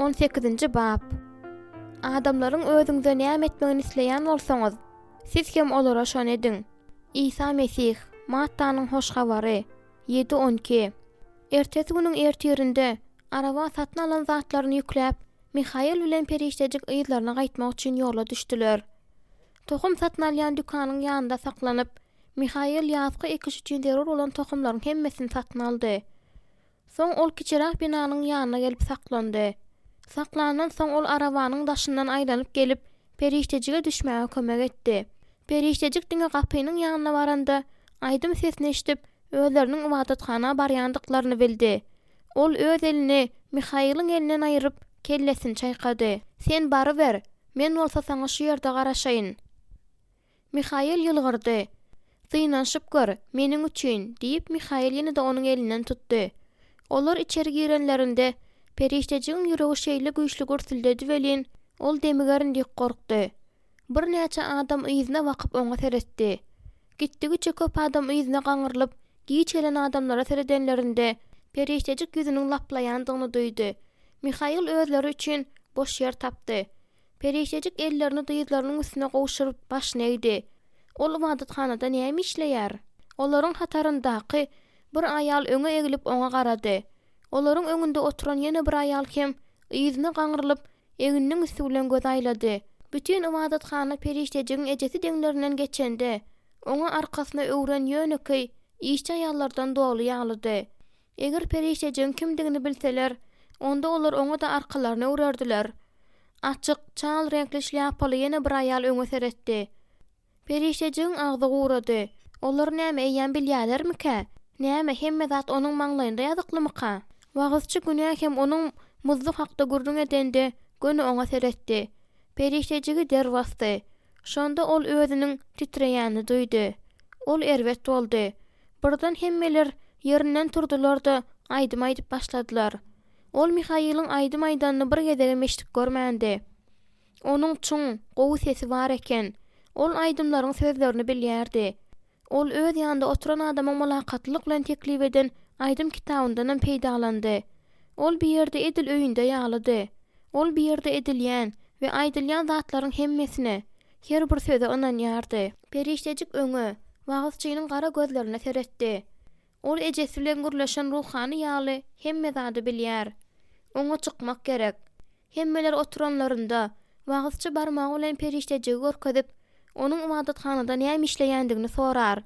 18-nji bab. Adamlaryň özüňize näme etmegini isleýän bolsaňyz, siz hem olara şon ediň. İsa Mesih, Mattanyň hoş habary 7:12. Ertesi günüň ertirinde araba satyn alan zatlaryny ýükläp, Mihail bilen periştejik ýyzlaryna gaýtmak üçin ýola düşdiler. Tohum satyn alýan dükanyň ýanynda saklanyp, Mihail ýazgy ekiş üçin zerur bolan tohumlaryň hemmesini satyn aldy. Soň ol kiçirak binanyň ýanyna gelip saklandy. Saklandan soň ol arabanyň daşyndan aýlanyp gelip periştejige düşmäge kömek etdi. Periştejik diňe gapynyň ýanyna baranda aýdym sesini eşitip özleriniň ibadatxana barýandyklaryny bildi. Ol öz elini Mihail'in elinden aýryp kellesini çaýkady. Sen bary ber, men bolsa saňa şu ýerde garaşaýyn. Mihail ýylgyrdy. Synaşyp gör, meniň üçin, diýip Mihail ýene-de onuň elinden tutdy. Olar içeri girenlerinde periştejiň ýüregi şeýle güýçli gürtüldedi welin, ol demigerin gorkdy. Bir näçe adam ýyzyna wakyp oňa seretdi. Gitdigi köp adam ýyzyna gaňrylyp, giç gelen adamlara seredenlerinde periştejik ýüzüniň laplaýandygyny duýdy. Mihail özleri üçin boş ýer tapdy. Periştejik ellerini ýyzlarynyň üstüne gowşuryp başyny eýdi. Ol ibadatxanada näme işleýär? Olaryň hataryndaky bir aýal öňe egilip oňa garady. Olaryň öňünde oturan ýene bir aýal hem ýyzyny gaňrylyp eginiň üstü bilen göz aýlady. Bütün ibadatxana periştejigiň ejesi deňlerinden geçende, oňa arkasyna öwren ýöneki işçi aýallardan dogly ýalydy. Eger periştejigiň kimdigini bilseler, onda olar oňa da arkalaryny öwrerdiler. Açyk, çal renkli şляpaly ýene bir aýal öňe seretdi. Periştejigiň agzy gurady. Olar näme eýýän bilýärlermike? Näme hemme zat onuň maňlaýynda ýazyklymyka? Wagtçy günä hem onuň muzluk hakda gurrun edende göni oňa seretdi. Periştejigi derwasty. Şonda ol özüniň titreýänini duýdy. Ol erwet boldy. Birden hemmeler ýerinden turdular da aýdym aýdyp başladylar. Ol Mihail'in aýdym aýdanyny bir gezege meşdik görmändi. Onuň çuň, gowy sesi bar eken. Ol aýdymlaryň sözlerini bilýärdi. Ol öz ýanynda oturan adamyň mulakatlyk bilen teklip eden aýdym kitabyndan peýdalandy. Ol bir ýerde edil öýünde ýalydy. Ol bir ýerde edilýän we aýdylýan zatlaryň hemmesine her bir söze onanýardy. Periştejik öňü wagtçynyň gara gözlerine seretdi. Ol ejesi bilen gürleşen ruhany ýaly hemme zady bilýär. Oňa çykmak gerek. Hemmeler oturanlarynda wagtçy barmagy bilen periştejigi görkezip onuň ibadatxanada näme işleýändigini sorar.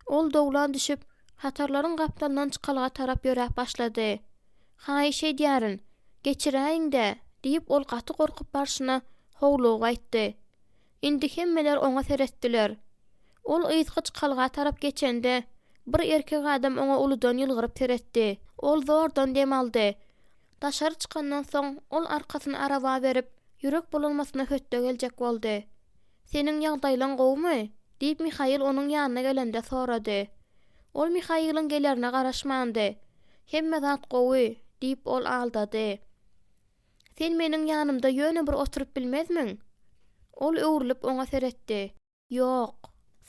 Ol doglan düşüp hatarlaryň gapdandan çykalga tarap ýörek başlady. "Haýy edýärin, geçiräýin-de" diýip ol gaty gorkup barşyna howlugy aýtdy. Indi hemmeler oňa seretdiler. Ol ýyzgy çykalga tarap geçende bir erkek adam oňa uludan ýylgyryp seretdi. Ol zordan dem aldy. Daşary çykandan soň ol arkasyna araba berip ýürek bulanmasyna hötde geljek boldy. "Seniň ýagdaýlaň gowmy?" diýip Mihail onuň ýanyna gelende sorady. Ol Mihail'in gelerine garaşmandy. "Hemme zat gowy" diýip ol aldady. "Sen meniň ýanymda ýöne bir oturup bilmezmiň?" Ol öwrülip oňa seretdi. "Ýok,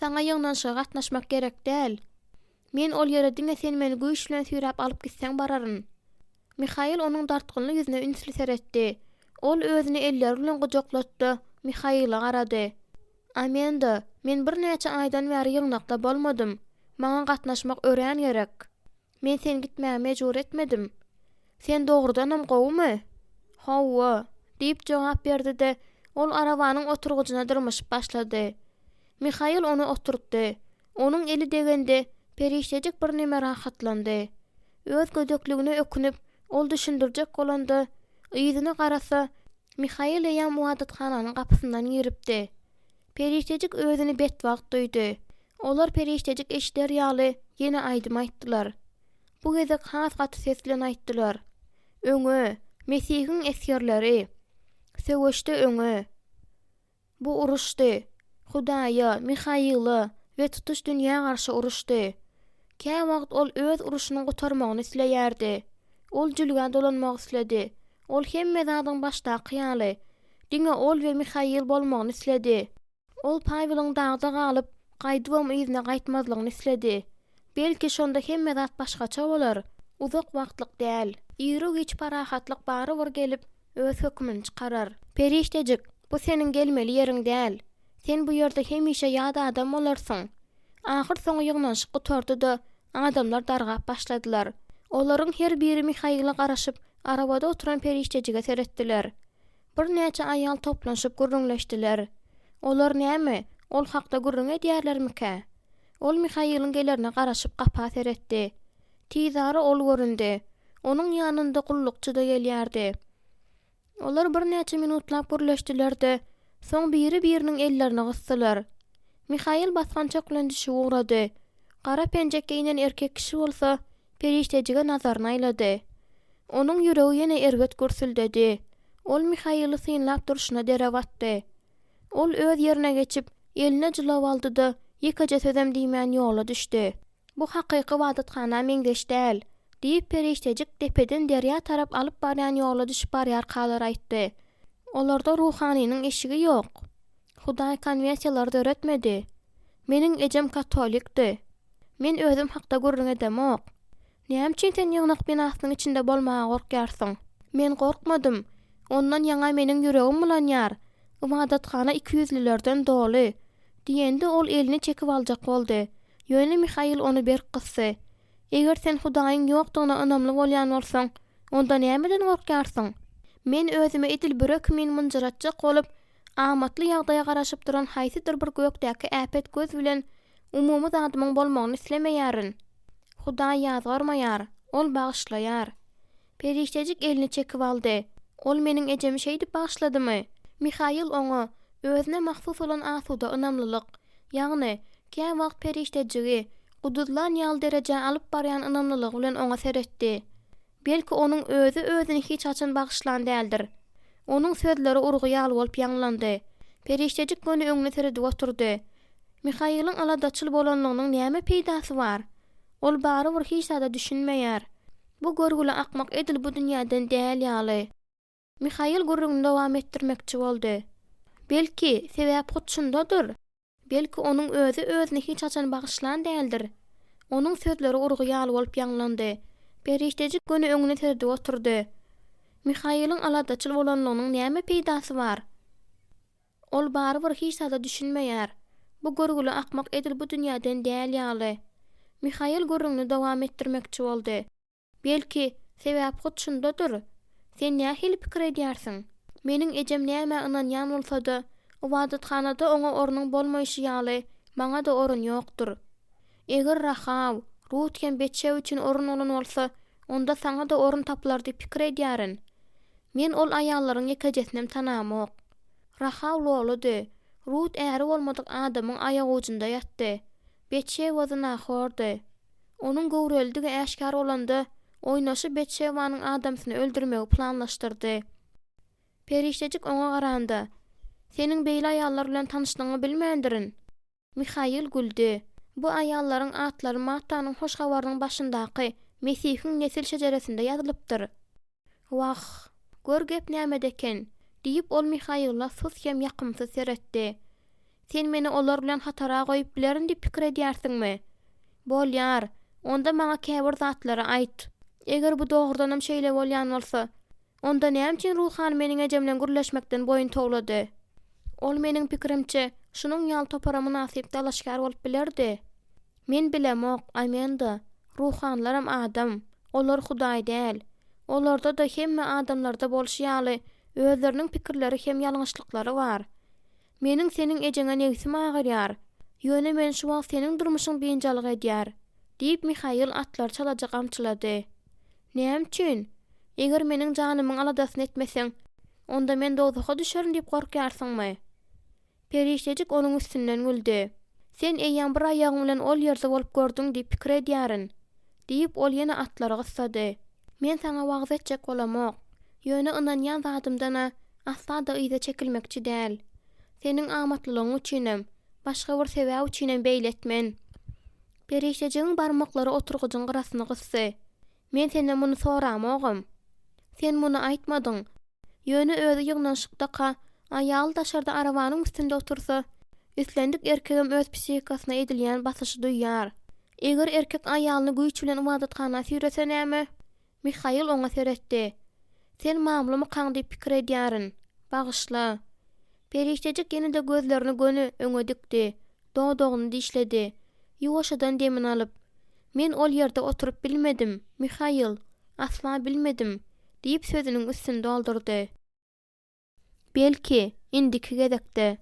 saňa ýygnanşyga gatnaşmak gerek däl. Men ol ýere diňe sen meni güýç bilen süýräp alyp gitseň bararyn." Mihail onuň dartgynly ýüzüne ünsli seretdi. Ol özüni elleri bilen gojoklatdy, Mihail'a garady. "Amenda, men bir näçe aýdan bäri ýygnakda bolmadym. Maňa gatnaşmak örän gerek. Men sen gitmäge mejbur etmedim. Sen dogrudanam gowmy?" "Hawa" diýip jogap berdi-de ol arabanyň oturgujyna dyrmyşyp başlady. Mihail onu oturtdy. Onuň eli degende periştejik bir näme rahatlandy. Öz gödökligine ökünip ol düşündirjek bolanda ýyzyna garasa Mihail ýa ibadatxananyň gapysyndan ýeripdi. Periştejik özüni betwagt duýdy. Olar periştejik eşler ýaly ýene aýdym aýtdylar. Bu gezek has gaty ses bilen aýtdylar. "Öňe, Mesihiň eskerleri, söwüşde öňe. Bu uruşdy. Hudaýa, Mihaila we tutuş dünýä garşy uruşdy. Kä wagt ol öz uruşyny gotarmagyny isleýärdi. Ol jülgän dolanmak isledi. Ol hemme zadyň başdaky ýaly. Diňe ol we Mihail bolmagyny isledi. Ol Pawylyň dagda galyp gaýdybam ýyzyna gaýtmazlygyny isledi. Belki şonda hemme zat başgaça bolar. Uzak wagtlyk däl. Ýürek iç parahatlyk bary bir gelip öz hökmüni çykarar. Periştejik, bu senin gelmeli ýeriň däl. Sen bu ýerde hemişe ýada adam bolarsyň. Ahir soň ýygnaşyk gutardy-da, adamlar dargap başladylar. Olaryň her biri Mihaila garaşyp, arabada oturan periştejige seretdiler. Bir näçe aýal toplanşyp gürrüňleşdiler. Olar näme? Ol hakda gürrüň edýärlermike? Ol Mihailyň gelerine garaşyp gapa seretdi. Tizara ol göründi. Onuň ýanynda gullukçy da gelýärdi. Olar bir näçe minutlap gürleşdiler-de, soň biri biriniň ellerini gysdylar. Mihail basgan çöklenişi uğradı. Qara penjek giyinen erkek kişi bolsa, periştejige nazaryny aýlady. Onuň ýüregi ýene erwet gürsüldedi. Ol Mihaily synlap durşuna derep atdy. Ol öz ýerine geçip, eline jylap aldy-da, ýekaja sözdem diýmän ýola düşdi. Bu hakyky wadatkana meňdeş däl, diýip periştejik depeden derýa tarap alyp barýan ýola düşüp barýar kalar aýtdy. Olarda ruhanynyň eşigi ýok. Hudaý konwensiýalary öğretmedi. Meniň ejem katolikdi. Men özüm hakda gürrüň edemok. Näme üçin sen ýygnak binasynyň içinde bolmaga gorkýarsyň? Men gorkmadym. Ondan ýaňa meniň ýüregim bulanýar. Wadatkana 200'lilerden doly. Diýende ol elini çekip aljak boldy. Ýöne Mihail onu berk gysdy. Eger sen Hudaýyň ýokdugyna ynamly bolýan bolsaň, onda nämeden gorkýarsyň? Men özüme edil börek men munjaratjak bolup, amatly ýagdaýa garaşyp duran haýsydyr bir gökdäki äpet göz bilen umumy zadymyň bolmagyny islemeýärin. Hudaý ýazgarmaýar, ol bagyşlaýar. Periştejik elini çekip aldy. Ol meniň ejemi şey diýip bagyşladymy? Mihail oňa özüne mahsus olan asuda ynamlylyk, ýagny kä wagt periştejigi guduzlan ýal derejä alyp barýan ynamlylyg bilen oňa seretdi. Belki onuň özü özüni hiç açan bagyşlan däldir. Onuň sözleri urgy ýaly bolup ýanglandy. Periştejik göni öňüne seredip oturdy. Mihail'in aladaçyl bolanlygynyň näme peýdasy bar? Ol bary bir hiç sada düşünmeýär. Bu görgüli akmak edil bu dünýäden däl ýaly. Mihail gurrungy dowam etdirmekçi boldy. Belki sebäp şundadyr. Belki onuň özü özüni hiç açan bagyşlan däldir. Onuň sözleri urgy ýaly bolup ýanglandy. Periştejik göni öňüne seredip oturdy. Mihail'in aladaçyl bolanlygynyň näme peýdasy bar? Ol bary bir hiç sada düşünmeýär. Bu görgüli akmak edil bu dünýäden däl ýaly. Mihail gurrungy dowam etdirmekçi boldy. Belki sebäp şundadyr. Sen näme hil pikir edýärsiň? Meniň ejem näme ynanýan bolsa-da, o wadathanada oňa ornuň bolmaýyşy ýaly, maňa da orun ýokdur. Eger Rahaw, Rut kem Betşew üçin orun bolan bolsa, onda saňa da orun tapylar diýip pikir edýärin. Men ol aýallaryň ýekejesinem tanamok. Rahaw loludy. Rut äri bolmadyk adamyň aýagy ucunda ýatdy. Betşew wazyna hordy. Onuň gowreldigi äşkar bolanda, oýnaşy Betşewanyň adamsyny öldürmegi planlaşdyrdy. Periştejik oňa garandy. Seniň beýle aýallar bilen tanışdygyňy bilmändirin. Mihail güldi. Bu aýallaryň atlary Mattanyň hoş habarynyň başyndaky Mesihiň nesil şejeresinde ýazylypdyr. Wah, gör gep nämedeken, diýip ol Mihaila sus hem ýakymsy seretdi. Sen meni olar bilen hatara goýup bilerin diýip pikir edýärsiňmi? Bolýar, onda maňa käbir zatlary aýt. Eger bu dogrudanam şeýle bolýan bolsa, onda näme üçin ruhan meniň ejemlen gürleşmekden boyun toglady? Ol meniň pikirimçe, şunuň ýal topara munasyp dalaşkar bolup bilerdi. Men bilemok, aýmenda. Ruhanlaram adam, olar Hudaý däl. Olarda da hemme adamlarda bolşy ýaly özleriniň pikirleri hem ýalňyşlyklary bar. Meniň seniň ejeňe negsim agyrýar. Ýöne men şu wagt seniň durmuşyň beýinjalyk edýär, diýip Mihail atlar çalajak amçylady. Näme üçin? Eger meniň janymyň aladasyny etmeseň, onda men dozaka düşerim diýip gorkýarsyňmy? Periştejik onuň üstünden güldü. Sen eýýän bir aýagyň bilen ol ýerde bolup gördüň diýip pikir edýärin, diýip ol ýene atlary gysady. Men saňa wagz etjek bolamok. Ýöne ynanýan zadymdana asla da ýyza çekilmekçi däl. Seniň amatlylygyň üçinem, başga bir sebäp üçinem beýletmen. Periştejiň barmaklary oturgudyň garasyny gysdy. Men senden muny soramagym. Sen muny aýtmadyň. Ýöne özü ýygnaşykda aýal daşarda arabanyň üstünde otursa, üstlendik erkegim öz psihikasyna edilýän basyşy duýýar. Eger erkek aýalyny güýç bilen wadatkana sürese näme? Mihail oňa seretdi. Sen mamlumy kaň diýip pikir edýärin. Bagyşla. Periştejik ýene-de gözlerini gönü öňe dikdi. Doňdogyny dişledi. Ýuwaşadan demin alyp, "Men ol ýerde oturup bilmedim, Mihail, asla bilmedim." diýip sözüniň üstünde doldurdy. Belki indiki gezekde.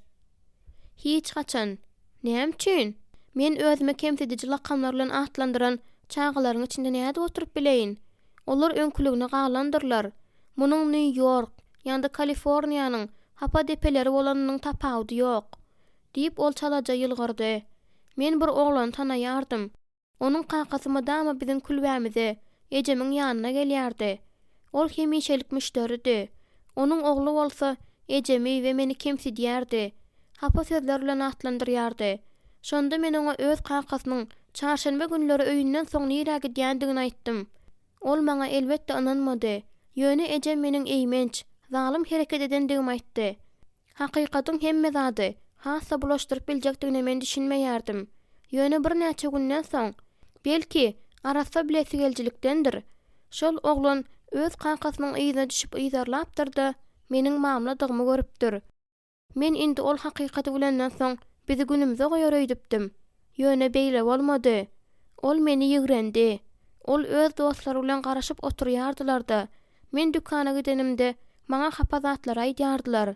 Hiç kaçan. Näme üçin? Men özüme kemsedici lakamlar bilen atlandyran çağlaryň içinde näde oturup bileýin? Olar öňkülügine galandyrlar. Munyň New York ýa-da Kaliforniýanyň hapa depeleri bolanynyň tapawdy ýok. Diýip ol çalaja ýylgyrdy. Men bir oglan tanaýardym. Onuň kakasy dama biziň külbämize, ejemiň ýanyna gelýärdi. Ol hemişelik müşteridi. Onuň ogly bolsa ejemi we meni kemsidýärdi. Hapa sözler bilen atlandyrýardy. Şonda men oňa öz kakasynyň çarşamba günleri öýünden soň nirä gidýändigini aýtdym. Ol maňa elbetde inanmady. Ýöne ejem meniň eýmenç, zalim hereket edendigimi aýtdy. Hakykatyň hemme zady hassa bulaşdyryp biljekdigine men düşünmeýärdim. Ýöne bir näçe günden soň, belki arasa bilesi geljilikdendir. Şol oglan öz kakasynyň ýyzyna düşüp ýyzarlapdyrdy, meniň mamladygymı görüpdir. Men indi ol hakykaty bilenden soň bizi günümüze goýar öýdüpdim. Ýöne beýle bolmady. Ol meni ýigrendi. Ol öz dostlary bilen garaşyp oturýardylar-da. Men dükana gidenimde maňa hapa zatlar aýdýardylar.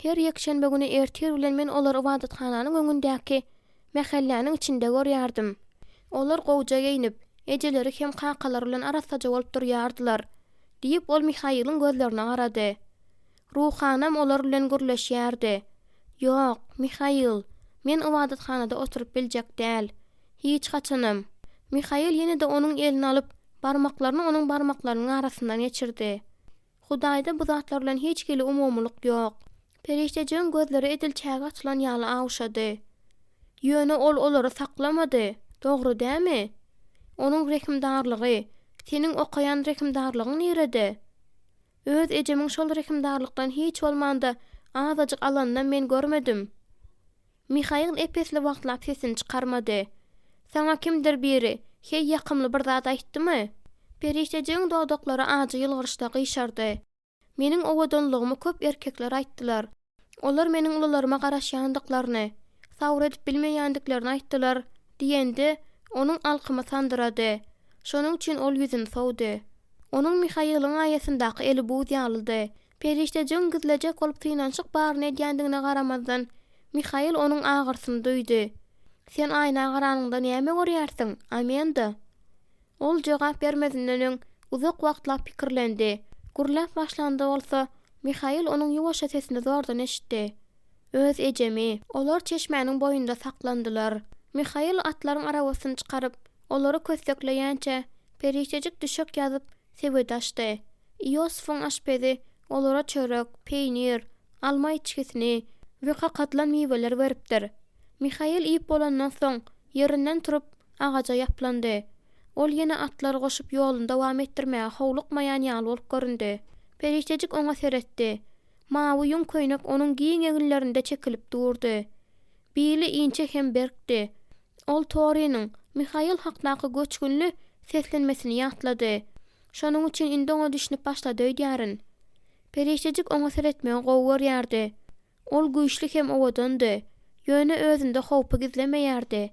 Her ýekşenbe güni ertir bilen men olary ibadathananyň öňündäki mähellläniň içinde görýärdym. Olar gowja giyinip, ejeleri hem kakalar bilen arasaja bolup durýardylar. Diýip ol Mihail'in gözlerine garady. Ruhanam olar bilen gürleşýärdi. Ýok, Mihail, men ibadathanada oturup biljek däl. Hiç kaçanam. Mihail ýene-de onuň elini alyp, barmaklaryny onuň barmaklarynyň arasyndan geçirdi. Hudaýda bu zatlar bilen hiç gili umumlyk ýok. Periştejin gözleri edilçäge açylan ýaly awşady. Ýöne ol olary saklamady. Dogry dämi? Onuň rekimdarlygy, seniň okaýan rekimdarlygyň nerede? Öz ejemiň şol rekimdarlykdan hiç bolmanda azajyk alandan men görmedim. Mihail epesli wagtlap sesini çykarmady. Saňa kimdir biri, hey ýakymly bir zat aýtdymy? Periştejin dodoklary ajy ýylgyryşda gyşardy. Meniň owadanlygymy köp erkekler aýtdylar. Olar meniň ulalaryma garaşýandyklaryny, sawr edip bilmeýändiklerini aýtdylar diýende onuň alkymy sandyrady. Şonuň üçin ol ýüzüni sowdy. Onuň Mihail'in aýasyndaky eli buz ýalydy. Periştejin gizlejek bolup synanşyk baryny edýändigine garamazdan Mihail onuň agyrysyny duýdy. Sen aýna garanyňda näme görýärsiň? Amenda. Ol jogap bermezinden öň uzak wagtlap pikirlendi. Gurlap başlandy bolsa, Mihail onuň ýuwaşa sesini zordan eşitdi. Öz ejemi, olar çeşmäniň boýunda saklandylar. Mihail atlaryň arabasyny çykaryp, olary köstekleýänçe periştejik düşük ýazyp sewedaşdy. Ýosufyň aşpezi olara çörek, peýnir, alma içkisini we kakatlan meweler beripdir. Mihail iýip bolandan soň ýerinden turup agaja ýaplandy. Ol ýene atlary goşup ýolunda dowam etdirmäge howlukmaýan ýaly bolup göründi. Periştejik oňa seretdi. Mawy ýun köýnek onuň giň eňillerinde çekilip durdy. Bili inçe hem berkdi. Ol Torinyň Mihail hakdaky göçgünli seslenmesini ýatlady. Şonuň üçin indi oňa düşünip başlady öýdýärin. Periştejik oňa seretmäge gowy görýärdi. Ol güýçli hem owadandy. Ýöne özünde howpy gizlemeýärdi.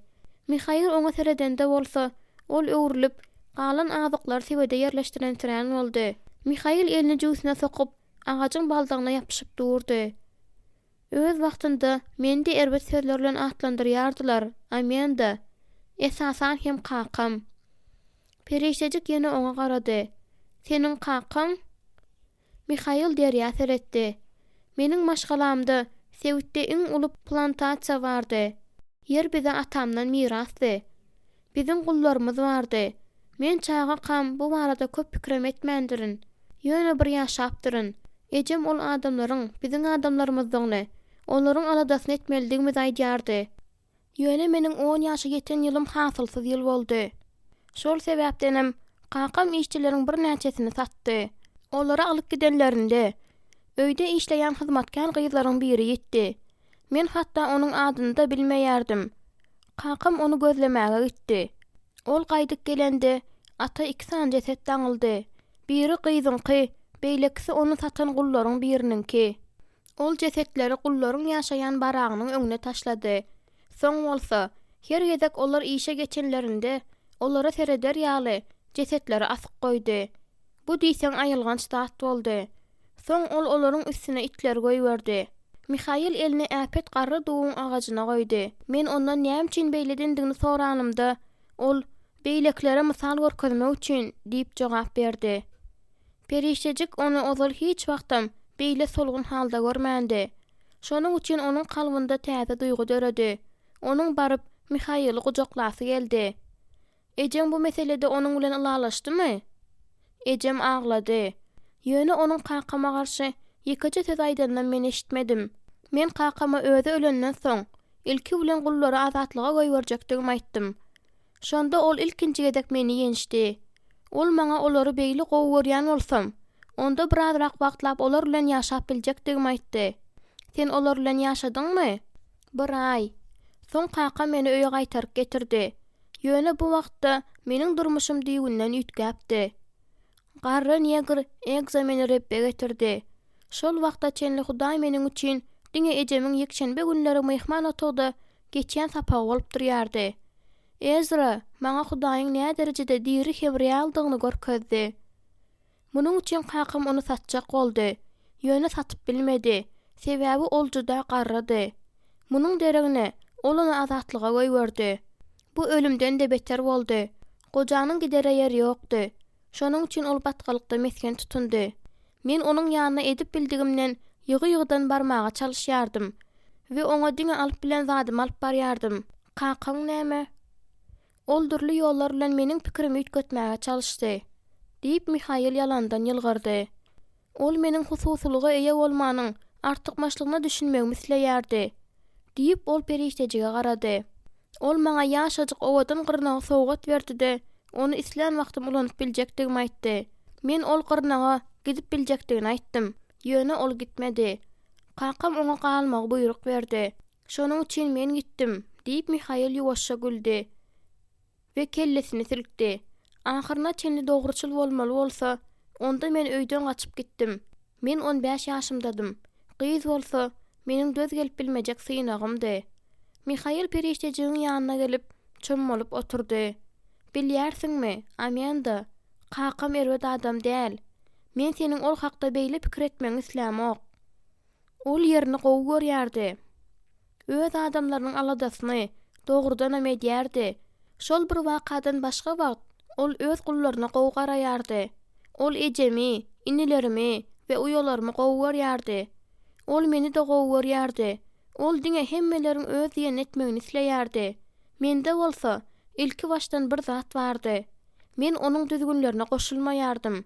Mihail oňa seredende bolsa, ol öwrülip, galan azyklar sebede ýerleşdiren tren boldy. Mihail elini jüýsüne sokup, agajyň baldagyna ýapyşyp durdy. Öz wagtynda mendi erbet sözler bilen atlandyrýardylar. Amenda. Esasan hem kakam. Periştejik ýene oňa garady. Seniň kakam? Mihail derýä seretdi. Meniň maşgalamda Sewitde iň uly plantasiýa bardy. Yer bize atamdan mirasdy. Bizim gullarymyz bardy. Men çağa kam bu barada köp pikir etmendirin. Ýöne bir ýaşapdyryn. Ejem ol adamlaryň, biziň adamlarymyzdyňly, olaryň aladasyny etmelidigimiz aýdýardy. Ýöne meniň 10 ýaşa ýeten ýylym hasylsyz ýyl boldy. Şol sebäpdenem kakam işçileriň bir näçesini satdy. Olara alyp gidenlerinde öýde işleýän hyzmatkar gyzlaryň biri ýetdi. Men hatda onuň adyny da bilmeýärdim. Kakam onu gözlemäge gitdi. Ol gaýdyp gelende ata 2 san jeset daňyldy. Biri gyzyňky, beýlekisi onu satan gullaryň birininki. Ol cesetleri gullaryň ýaşaýan baragynyň öňüne taşlady. Soň bolsa, her gezek olar işe geçenlerinde olara sereder ýaly cesetleri asyk goýdy. Bu diýseň aýylganç zat boldy. Soň ol olaryň üstüne itler goýberdi. Mihail elini äpet garry duwun agagyna goýdy. Men ondan näme üçin beýledendigini soranymda, ol beýleklere mysal görkezmek üçin diýip jogap berdi. Periştejik onu ozal hiç wagtam beýle solgun halda görmändi. Şonuň üçin onuň kalbynda täze duýgu döredi. Onuň baryp Mihaily gujoklasy geldi. Ejem bu meselede onuň bilen ylalaşdymy? Ejem aglady. Ýöne onuň kakama garşy ýekeje söz aýdandan men eşitmedim. Men kakama özi ölenden soň ilki bilen gullary azatlyga goýberjekdigimi aýtdym. Şonda ol ilkinji gezek meni ýenişdi. Ol maňa olary beýle gowurýan bolsam, onda birazrak wagtlap olar bilen ýaşap biljekdigimi aýtdy. Sen olar bilen ýaşadyňmy? Bir ay. Soň kaka meni öýe gaýtaryp getirdi. Ýöne bu wagtda meniň durmuşym diýgünden üýtgäpdi. Garry negr egzameni reppe getirdi. Şol wagtda çenli Hudaý meniň üçin diňe ejemiň ýekşenbe günleri myhman otogda geçen sapag bolup durýardy. Ezra, maňa Hudaýyň näme derejede diri hem realdygyny görkezdi. Munuň üçin kakam onu satjak boldy. Ýöne satyp bilmedi. Sebäbi ol juda garrydy. Munuň deregine ol onu azatlyga goýberdi. Bu ölümden de beter boldy. Gojanyň gidere ýeri ýokdy. Şonuň üçin ol batgalykda mesken tutundy. Men onuň ýanyna edip bildigimden ýygy-ýygydan barmaga çalışýardym we oňa diňe alyp bilen zadym alyp barýardym. Kakaň näme? Ol durly ýollar bilen meniň pikirimi üýtgetmäge çalışdy. Diýip Mihail yalandan ýylgyrdy. Ol meniň hususlygy eýe bolmanyň artykmaçlygyna düşünmegimi isleýärdi. Diýip ol periştejige garady. Ol maňa ýaşajyk owadan gyrnaga sowgat berdi-de, onu islen wagtym ulanyp biljekdigimi aýtdy. Men ol gyrnaga gidip biljekdigini aýtdym. Ýöne ol gitmedi. Kakam oňa galmagy buyruk berdi. Şonuň üçin men gitdim, diýip Mihail ýuwaşça güldi we kellesini silkdi. Ahyrna çenli dogruçul bolmaly bolsa, onda men öýden gaçyp gitdim. Men 15 ýaşymdadym. Gyz bolsa, meniň döz gelip bilmejek synagymdy. Mihail periştejiň ýanyna gelip çömmolup oturdy. Bilýärsiňmi, Amanda, kakam erwet adam däl. Men seniň ol hakda beýle pikir etmeňi islämok. Ol ýerini gowy görýärdi. Öz adamlarynyň aladasyny dogrudan edýärdi. Şol bir wakadan başga wagt ol öz gullaryna gowy garaýardy. Ol ejemi, inilerimi we uýalarymy gowy görýärdi. Ol meni de gowy görýärdi. Ol diňe hemmeleriň öz ýene etmegini isleýärdi. Mende bolsa ilki başdan bir zat bardy. Men onuň düzgünlerine goşulmaýardym.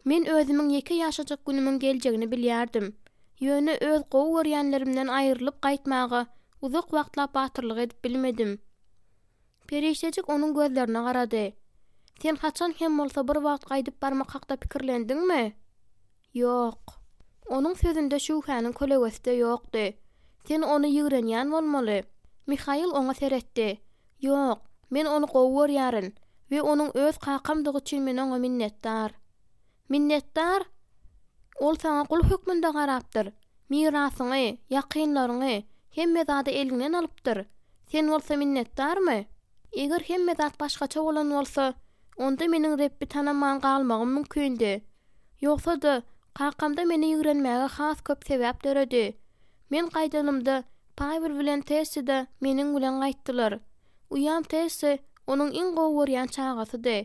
Men özümiň ýeke ýaşajak günümiň geljegini bilýärdim. Ýöne öz gowy görýänlerimden aýrylyp gaýtmagy uzak wagtlap batyrlyk edip bilmedim. Periştejik onuň gözlerine garady. Sen haçan hem bolsa bir wagt gaýdyp barmak hakda pikirlendiňmi? Ýok. Onuň sözünde şüphäniň kölegesi de ýokdy. Sen onu ýigrenýän bolmaly. Mihail oňa seretdi. Ýok, men onu gowy görýäryn we onuň öz kakamdygy üçin men oňa minnetdar. Minnetdar? Ol sana kul hükmünde garapdyr. Mirasyňy, ýakynlaryňy hemme zady elinden alypdyr. Sen bolsa minnetdarmy? Eger hemme zat başgaça bolan bolsa, onda meniň Reppi tanamaň galmagym mümkindi. Ýoksa da kakamda meni ýigrenmäge has köp sebäp deredi. Men gaýdanymda Pavel bilen Tessida meniň bilen gaýtdylar. Uýam Tesse onuň iň gowy görýän çagasy-dy.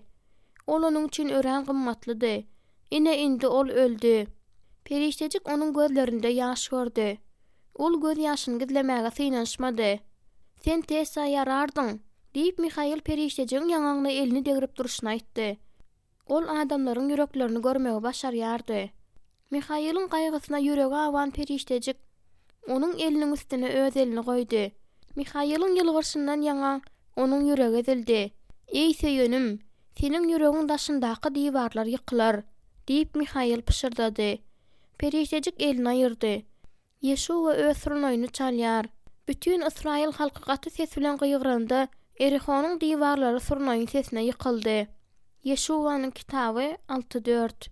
Ol onuň üçin ören gymmatlydy. Ine indi ol öldü. Periştejik onuň gözlerinde ýaş gördü. Ol göz ýaşyny gizlemäge synanşmady. Sen Tessa ýarardyň, diýip Mihail periştejiň ýaňagyna elini degirip duruşyny aýtdy. Ol adamlaryň ýüreklerini görmegi başarýardy. Mihail'in gaýgysyna ýüregi awan periştejik onuň eliniň üstüne öz elini goýdy. Mihail'in ýylgyrşyndan ýaňa onuň ýüregi ezildi. "Ey söýenim, seniň ýüregiň daşyndaky diýwarlar ýykylar," diýip Mihail pişirdadi. Periştejik elini aýyrdy. Ýeşua öz surnaýyny çalýar. Bütün Israil halky gaty ses bilen gyýgranda Erihonyň diýwarlary surnaýyň sesine ýykyldy. Ýeşuanyň kitaby 6:4.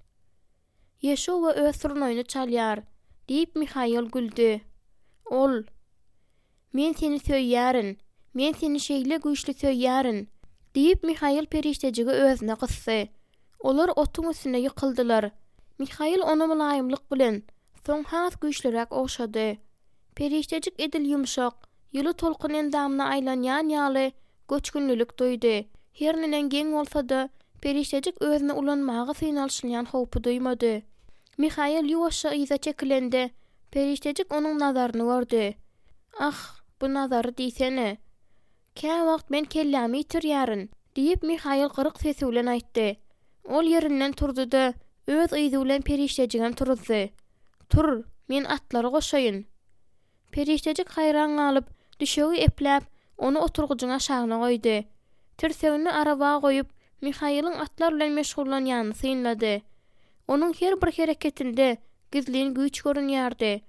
Ýeşo we öz surnaýyny çalýar, diýip Mihail güldü. Ol, men seni söýýärin, men seni şeýle güýçli söýýärin, diýip Mihail periştejigi özüne gysdy. Olar otun üstüne ýykyldylar. Mihail onu mulaýymlyk bilen, soň has güýçliräk oşady. Periştejik edil ýumşak, ýyly tolkun endamyna aýlanýan ýaly göçkünlülük duýdy. Hernenen geň bolsa-da, periştejik özüne ulanmagy synalşylýan howpy duýmady. Mihail ýuwaşça yza çekilendi. Periştejik onuň nazaryny gördü. Ah, bu nazary diýsene. Kä wagt men kellämi ýitirýärin, diýip Mihail gyrık sesi bilen aýtdy. Ol ýerinden turdy-da, öz yzy bilen periştejigem turdy. Tur, men atlary goşaýyn. Periştejik haýran galyp, düşegi epläp, onu oturgucuna aşagyna goýdy. Tirsegini araba goýup, Mihail'in atlar bilen meşgullanýanyny synlady. Onuň her bir hereketinde gizlin güýç görünýärdi.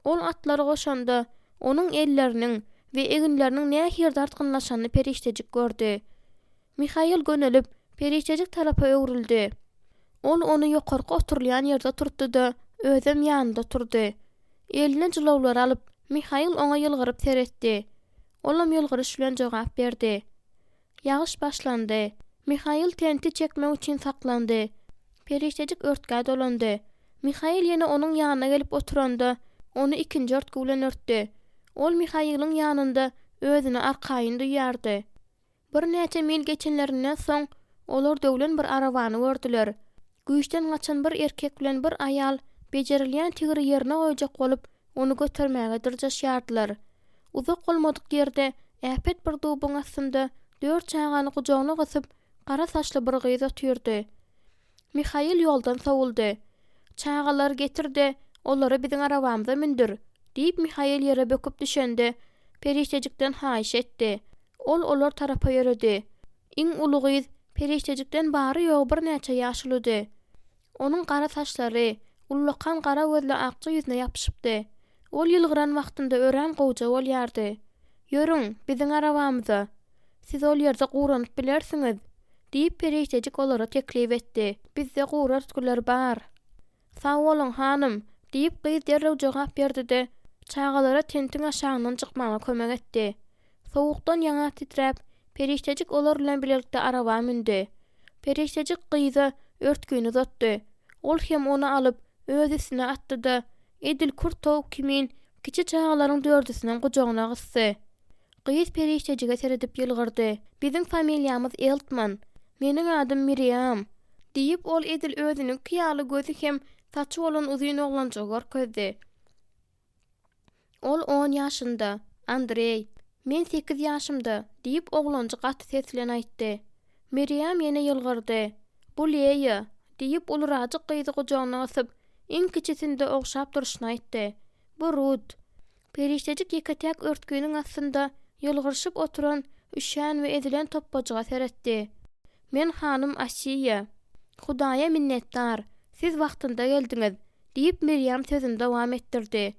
Ol atlary goşanda, onuň elleriniň we eginleriniň nähir dartgynlaşanyny periştejik gördü. Mihail gönelip, periştejik tarapa öwrildi. Ol onu ýokarky oturlýan ýerde turtdy-da, özüm ýanynda turdy. Eline jylawlar alyp, Mihail oňa ýylgyryp seretdi. Olam ýylgyryş bilen jogap berdi. Ýagyş başlandy. Mihail tenti çekmek üçin saklandy. Periştejik örtge dolandy. Mihail ýene onuň ýanyna gelip oturanda, onu ikinji örtge bilen örtdi. Ol Mihail'in ýanynda özüni arkaýyn duýardy. Bir näçe mil geçenlerinden soň olar döwlen bir arabany gördüler. Güýçden gaçan bir erkek bilen bir aýal bejerilýän tigiri ýerine goýjak bolup, onu götermäge dirjaşýardylar. Uzak bolmadyk ýerde äpet bir dubuň astynda 4 çagany gujagyna gysyp, gara saçly bir gyz otyrdy. Mihail ýoldan sowuldy. Çagalar getirdi, olary biziň arabamyza mindir, diýip Mihail ýere böküp düşendi. Periştejikden haýyş etdi. Ol olar tarapa ýöredi. Iň uly gyz periştejikden bary ýok bir näçe ýaşlydy. Onuň gara saçlary, ullakan gara gözli akçy ýüzüne ýapyşypdy. Ol ýylgyran wagtynda ören gowja bolýardy. "Ýörüň, biziň arabamyza. Siz ol ýerde guranyp bilersiňiz." diýip periştejik olara teklip etdi. "Bizde gura tutkular bar." "Sag bolun hanym," diýip gyz derrew jogap berdi-de, çagalara tentin aşagynyň çykmagyna kömek etdi. Sowukdan ýaňa titräp, periştejik olar bilen birlikde araba mindi. Periştejik gyzy örtgüni uzatdy. Ol hem onu alyp öz üstüne atdy-da, edil kurtow kimin kiçi çagalaryň dördüsinden gujagyna gysdy. Gyz periştejige seredip ýylgyrdy. "Bizim familiýamyz Eltman. Meniň adym Miriam," diýip ol edil özüniň kiýaly gözi hem saçy bolan uzyn oglanjygy görkezdi. Ol 10 ýaşynda. "Andrey, men 8 ýaşymda," diýip oglanjy gaty ses bilen aýtdy. Miriam ýene ýylgyrdy. "Bu Leýa," diýip uluraçyk gyzy gujagyna gysyp, iň kiçisinde ogşap duruşyny aýtdy. "Bu Rut." Periştejik ýeketek örtgüniň astynda ýylgyrşyp oturan, üşän we edilen topbaçyga seretdi. "Men hanym Asiýa. Hudaýa minnetdar. Siz wagtynda geldiňiz," diýip Miriam sözüni dowam etdirdi.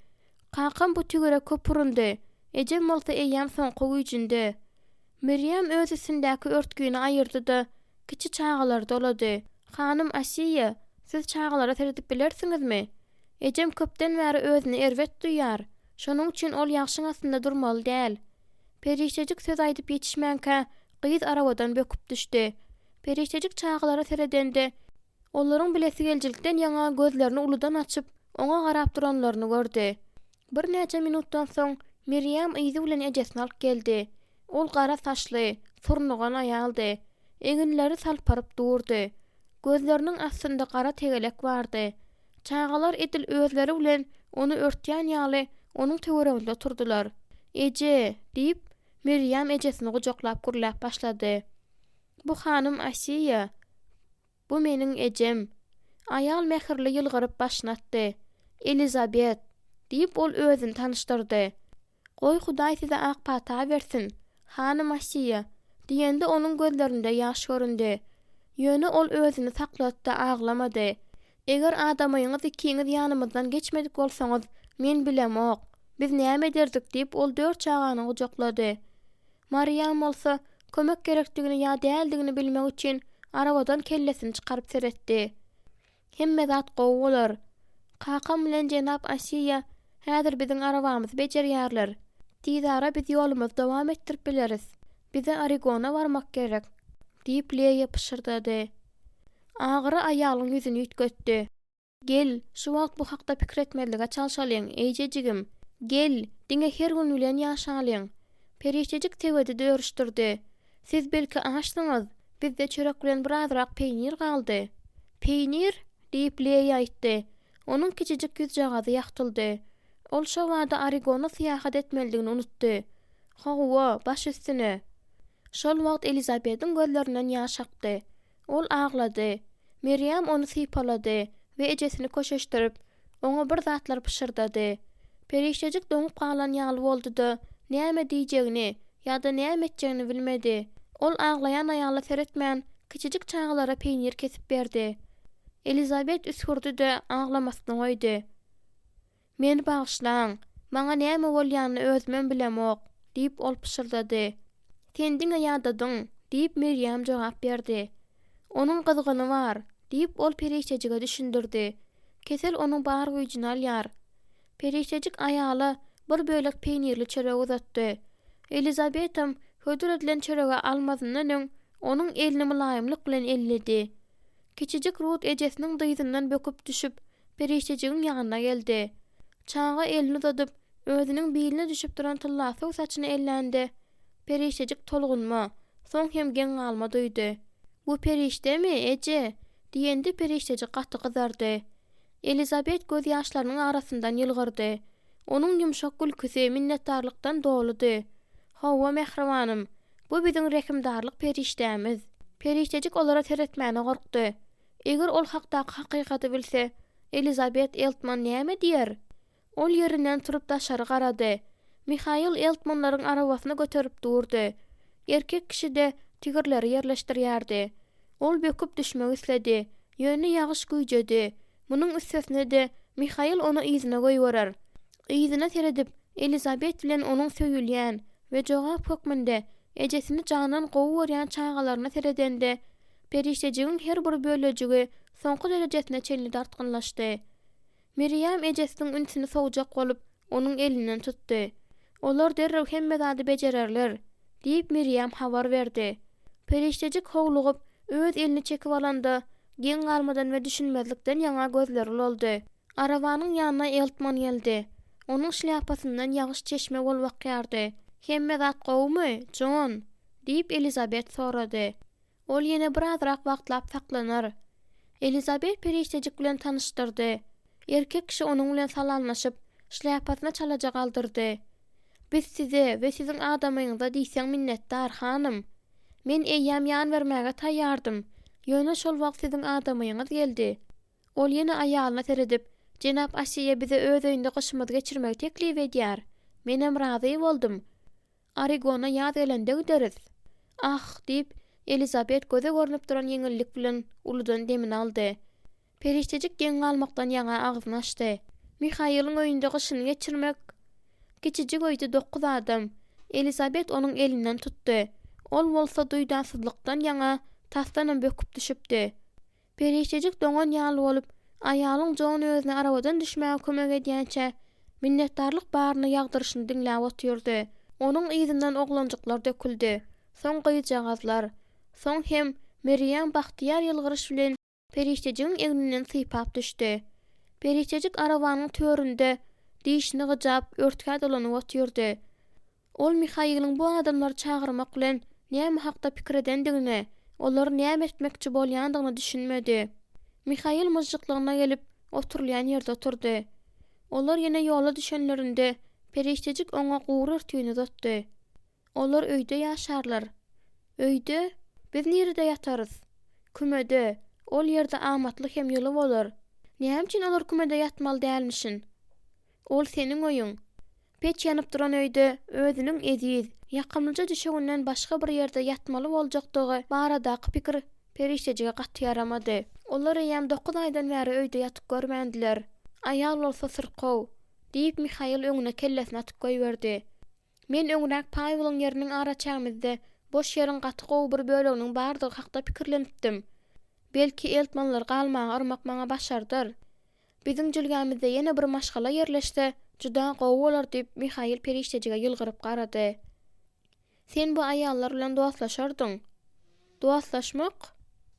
"Kakam bu tügere köpüründe. Ejem bolsa eýýäm soňky güýjünde." Miriam öz üstündäki örtgüni aýyrdy-da, kiçi çagalar dolady. "Hanym Asiýa, siz çagalara seredip bilersiňizmi? Ejem köpden bäri özüni erwet duýar. Şonuň üçin ol ýagşyň astynda durmaly däl." Periştejik söz aýdyp ýetişmänkä, gyz arabadan böküp düşdi. Periştejik çagalara seredende, olaryň bilesi geljilikden ýaňa gözlerini uludan açyp, oňa garap duranlaryny gördi. Bir näçe minutdan soň Miriam yzy bilen ejesini alyp geldi. Ol gara saçly, surnugan aýaldy. Eginleri salparyp durdy. Gözleriniň astynda gara tegelek bardy. Çagalar edil özleri bilen onu örtýän ýaly onuň töwereginde turdular. "Eje," diýip Miriam ejesini gujaklap gürläp başlady. "Bu hanym Asiýa. Bu meniň ejem." Aýal mehirli ýylgyryp başlatdy. "Elizabet," diýip ol özüni tanışdyrdy. "Goý Hudaý size ak pata bersin, hanym Asiýa," diýende onuň gözlerinde ýaş göründi. Ýöne ol özüni saklatdy, aglamady. "Eger adamyňyz ikiňiz ýanymyzdan geçmedik bolsaňyz, men bilemok. Biz näme ederdik?" diýip ol 4 çagany gujaklady. Mariam bolsa kömek gerekdigini ýa däldigini bilmek üçin arabadan kellesini çykaryp seretdi. Hemme zat gowy bolar. Kakam bilen Jenap Asiya häzir biziň arabamyzy bejerýärler. Didara biz ýolumyzy dowam etdirip bileriz. Bize Oregona barmak gerek. Diýip Leýa pişirdidi. Agyry aýalyň ýüzüni ýitgetdi. Gel, şu wagt bu hakda pikir etmelige çalşalyň, eýjejigim. Gel, diňe her gün bilen ýaşalyň. Perişejik tebede dörüşdirdi. Siz belki aşdyňyz, bizde çörek bilen birazrak peýnir galdy. Peýnir? Diýip Leýa aýtdy. Onuň kiçijik ýüz jagazy ýaktyldy. Ol şo wagda Oregona syýahat etmeligini unutdy. Hawa, baş üstüne. Şol wagt Elizabet'in gözlerinden ýaş akdy. Ol aglady. Miriam onu sypalady we ejesini köşeşdirip, oňa bir zatlar pişirdidi. Perişejik doňup galan ýaly boldy-da, näme diýjegini ýa-da näme etjegini bilmedi. Ol aglayan aýaly seretmän kiçijik çağalara peýnir kesip berdi. Elizabet üskürdi-de aglamasdan goýdy. Meni bagyşlaň, maňa näme bolýanyny özümem bilemok, diýip ol pişirdidi. Sen diňe ýadadyň, diýip Miriam jogap berdi. Onuň gyzygyny bar, diýip ol perişejige düşündirdi. Kesel onuň bar güýjüni alýar. Perişejik aýaly bir bölek peýnirli çörek uzatdy. Elizabetam hödür edilen çöregi almazyndan öň onuň elini mülayimlik bilen elledi. Kiçijik Ruth ejesiniň dyzyndan böküp düşüp perişejigiň ýanyna geldi. Çağa elini uzadyp özüniň biline düşüp duran tıllasy saçyny ellendi. Perişejik tolgunma, soň hem geň galma duýdy. Bu perişdemi, eje? Diýendi perişejik gaty gyzardy. Elizabet göz ýaşlarynyň arasyndan ýylgyrdy. Onuň ýumşak gülküsi minnetdarlykdan doludy. Hawa mehribanym, bu biziň rekimdarlyk perişdämiz. Perişejik olara teretmäne gorkdy. Eger ol hakdaky hakykaty bilse, Elizabet Eltman näme diýer? Ol ýerinden turup daşary garady. Mihail Eltmanlaryň arabasyna göterip durdy. Erkek kişi de tigirleri yerleşdirýärdi. Ol böküp düşmek isledi. Ýöne ýagyş güýjedi. Munyň üstesine de Mihail onu ýzyna goýberer. Ýzyna teredip Elizabet bilen onuň söýülýän we jogap hökmünde ejesini janan gowy berýän çağalaryna teredende perişejigiň her bir bölejigi soňky derejesine çelli dartgynlaşdy. Miriam ejesiniň ünsini sowjak bolup onuň elinden tutdy. Olar derrew hemme zady bejererler, diýip Miriam habar berdi. Perişejik howlugyp öz elini çekip alanda geň galmadan we düşünmezlikden ýaňa gözleri boldy. Arabanyň ýanyna Eltman geldi. Onuň şlyapasyndan ýagyş çeşme bolmak ýardy. Hemme zat gowmy, John? Diýip Elizabet sorady. Ol ýene birazrak wagtlap saklanar. Elizabet perişejik bilen tanışdyrdy. Erkek kişi onuň bilen salamlaşyp, şlyapasına çalajak aldyrdy. Biz size we siziň adamyňyza diýseň minnetdar hanım. Men eýýäm ýan bermäge taýýardym. Ýöne şol wagt siziň adamyňyz geldi. Ol ýene aýalyna teredip, Jenap Asiya bize öz öýünde gyşymyzy geçirmegi teklip edýär. Menem razy boldum. Oregona ýaz gelende gideriz. Ah, diýip Elizabet göze görnüp duran ýeňillik bilen uludan demin aldy. Perişejik geň galmakdan ýaňa agyzyny açdy. Mihail'in öýünde gyşyny geçirmek kiçijik öýde 9 adam. Elizabet onuň elinden tutdy. Ol bolsa duýdansızlykdan ýaňa tastanam böküp düşüpdi. Perişejik doňan ýaly bolup, aýalyň John özüne arabadan düşmäge kömek edýänçe minnetdarlyk baryny ýagdyryşyny diňläp otyrdy. Onuň ýyzyndan oglanjyklar döküldi. Soň gyýjagazlar. Soň hem Miriam bahtiýar ýylgyryş bilen perişejigiň eňinden sypap düşdi. Perişejik arabanyň töründe diýişini gyjap örtkä dolanyp otyrdy. Ol Mihail'in bu adamlar çağırmak bilen näme hakda pikir edendigini, olar näme etmekçi bolýandygyny düşünmedi. Mihail myjyklygyna gelip oturýan ýerde oturdy. Olar ýene ýola düşenlerinde perişejik oňa gowur örtüýüni uzatdy. Olar öýde ýaşarlar. Öýde? Biz nerede ýatarys? Kümede. Ol ýerde amatly hem ýyly bolar. Näme üçin olar kümede ýatmaly dälmişin? Ol seniň oýuň. Peç ýanyp duran öýde özüniň eziz, ýakymlyja düşegünden başga bir ýerde ýatmaly boljakdygy baradaky pikir perişejige gaty yaramady. Olar ýam 9 aýdan bäri öýde ýatyp görmändiler. Aýal bolsa syrkow, diýip Mihail öňüne kellesini atyp goýberdi. Men öňräk Pawlyň ýeriniň ara çägimizde boş ýerin gaty gowy bir böleginiň bardygy hakda pikirlenipdim. Belki eltmanlar galmagy yrmak maňa başardyr. Biziň jülgämizde ýene bir maşgala ýerleşse, juda gowy bolar diýip Mihail periştejige ýylgyryp garady. Sen bu aýallar bilen dostlaşardyň. Dostlaşmak?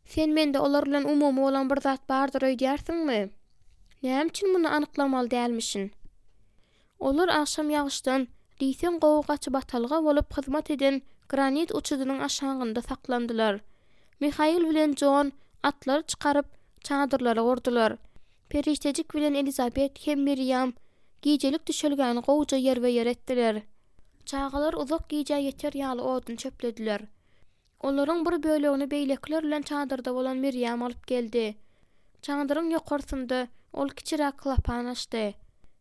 Sen mende olar bilen umumy bolan bir zat bardyr öýdýärsiňmi? Näme üçin muny anyklamaly dälmişin? Olar akşam ýagyşdan diýsen gowy gaçy batalga bolup hyzmat eden granit uçudynyň aşagynda saklandylar. Mihail bilen John atlar çykaryp çadyrlara gordular. Periştejik bilen Elizabet hem Miriam gijelik düşelgäni gowja ýerbe ýer etdiler. Çagalar uzak gije ýeter ýaly odun çöplediler. Olaryň bir bölegini beýlekler bilen çadyrda bolan Miriam alyp geldi. Çadyryň ýokarsynda ol kiçiräk klapan açdy.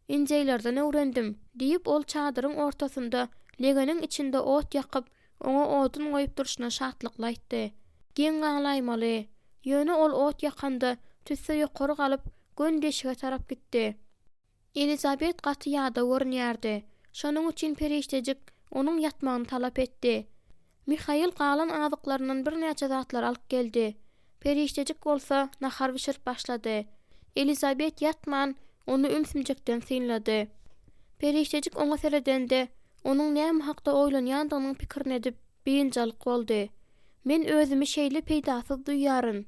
"Injeýlerden öwrendim" diýip ol çadyryň ortasynda legeniň içinde ot ýakyp, oňa odun goýup durşyna şatlyk aýtdy. "Geň gaňlaýmaly." Ýöne ol ot ýakanda tüsse ýokary galyp gön deşige tarap gitdi. Elizabet gaty ýada görnýärdi. Şonuň üçin periştejik onuň ýatmagyny talap etdi. Mihail galan azyklaryndan bir näçe zatlar alyp geldi. Periştejik bolsa nahar bişirip başlady. Elizabet ýatman onu ümsümjekden synlady. Periştejik oňa seredende onuň näme hakda oýlanýandygynyň pikirini edip beýinjalyk boldy. "Men özümi şeýle peýdasyz duýýaryn"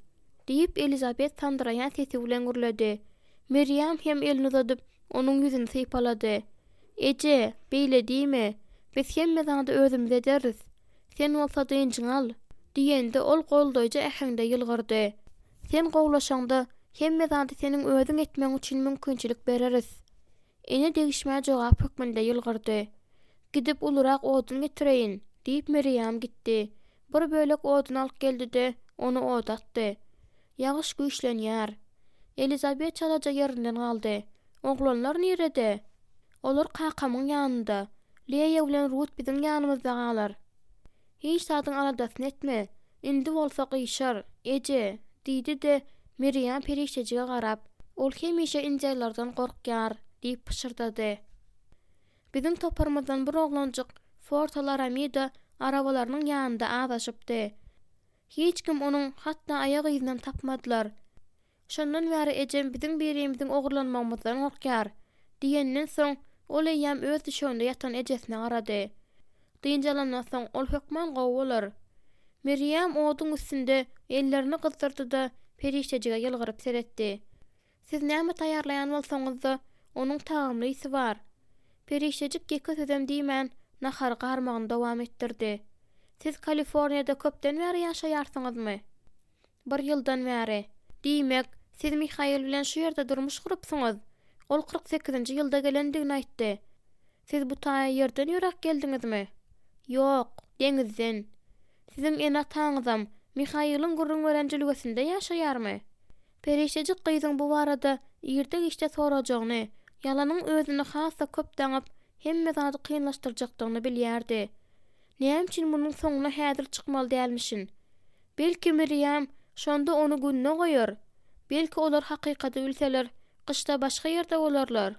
diýip Elizabet tandırayan sesi bilen gürledi. Miriam hem elini uzadyp onuň ýüzüni sypalady. "Eje, beýle diýme? Biz hemme-de özümiz ederiz. Sen bolsa dynjyň al" diýende ol goldoýja äheňde ýylgyrdy. "Sen gowlaşaňda hemme-de seniň özüň etmeň üçin mümkinçilik bereriz." Ene degişmä jogap hökmünde ýylgyrdy. "Gidip ulurak odun getireýin" diýip Miriam gitdi. Bir bölek odun alyp geldi-de onu odatdy. Ýagyş güýçlenýär. Elizabet çalaja ýerinden galdy. "Oglanlar nerede?" "Olar kakamyň ýanynda. Leýa bilen Ruth biziň ýanymyzda galar." "Hiç sadyň aladasyny etme. Indi bolsa gyşar. Eje" diýdi-de Miriam periştejige garap, "Ol hemişe injeýlerden gorkýar" diýip pışırdady. "Biziň toparmazdan bir oglanjyk Fort Laramida arabalarynyň ýanynda adaşypdy. Hiç kim onuň hatda aýag ýyzyndan tapmadylar. Şondan bäri ejem biziň birimiziň ogurlanmagymyzdan gorkýar" diýenden soň ol eýýäm öz düşende ýatan ejesine garady. Dynjalandan soň ol hökmen gowy bolar. Miriam oduň üstünde ellerini gyzdyrdy-da periştejige ýylgyryp seretdi. "Siz näme taýýarlaýan bolsaňyz-da onuň taýamlysy bar." Periştejik geke sözdem diýmän nahar garmagyny dowam etdirdi. "Siz Kaliforniýada köpden bäri ýaşaýarsyňyzmy?" "Bir ýyldan bäri." "Diýmek, siz Mihail bilen şu ýerde durmuş gurypsyňyz. Ol 48-nji ýylda gelendigini aýtdy. Siz bu taýa ýerden ýörak geldiňizmi?" "Ýok, deňizden." "Siziň ene ataňyzam Mihail'ın gurrun gören jülgesinde ýaşaýarmy?" Periştejik gyzyň bu barada ýerde işte sorajagyny, ýalanyň özüni hassa köp daňyp hemme zady kynlaşdyrjakdygyny bilýärdi. Näme üçin munyň soňuna häzir çykmaly dälmişin? Belki Miriam şonda onu günne goýar. Belki olar hakykata bilseler, gyşda başga ýerde bolarlar.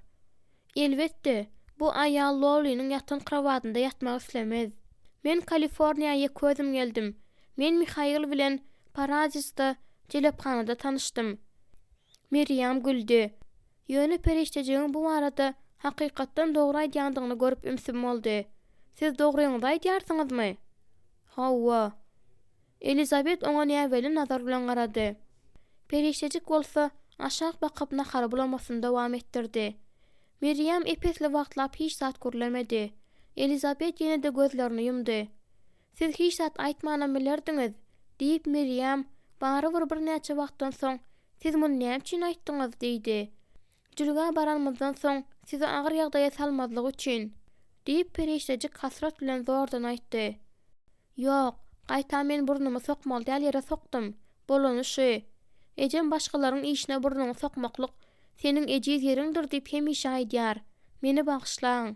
Elbetde, bu aýal Lowly'niň ýatan krawatynda ýatmak islemez. "Men Kaliforniýaga közüm geldim. Men Mihail bilen Parazis'ta jelephanada tanışdym." Miriam güldü. Ýöne periştejiň bu arada hakykatdan dogry aýdýandygyny görüp ümsüm boldy. "Siz dogryňyzy aýdýarsyňyzmy?" "Hawa." Elizabet oňa näweli nazar bilen garady. Periştejik bolsa aşağı bakyp nahar bulamasyny dowam etdirdi. Miriam epesli wagtlap hiç zat görlemedi. Elizabet ýene-de gözlerini ýumdy. "Siz hiç zat aýtmanan bilerdiňiz" diýip Miriam bary bir näçe wagtdan soň "Siz muny näme üçin aýtdyňyz?" diýdi. "Jülge baranmazdan soň sizi agyr ýagdaýa salmazlyk üçin" diýip periştejik hasrat bilen zordan aýtdy. "Ýok, gaýta men burnumy sokmaly däl ýere sokdum. Bolany şu. Ejem başgalaryň işine burnuny sokmaklyk seniň ejiz ýeriňdir diýip hemişe aýdýar. Meni bagşlaň."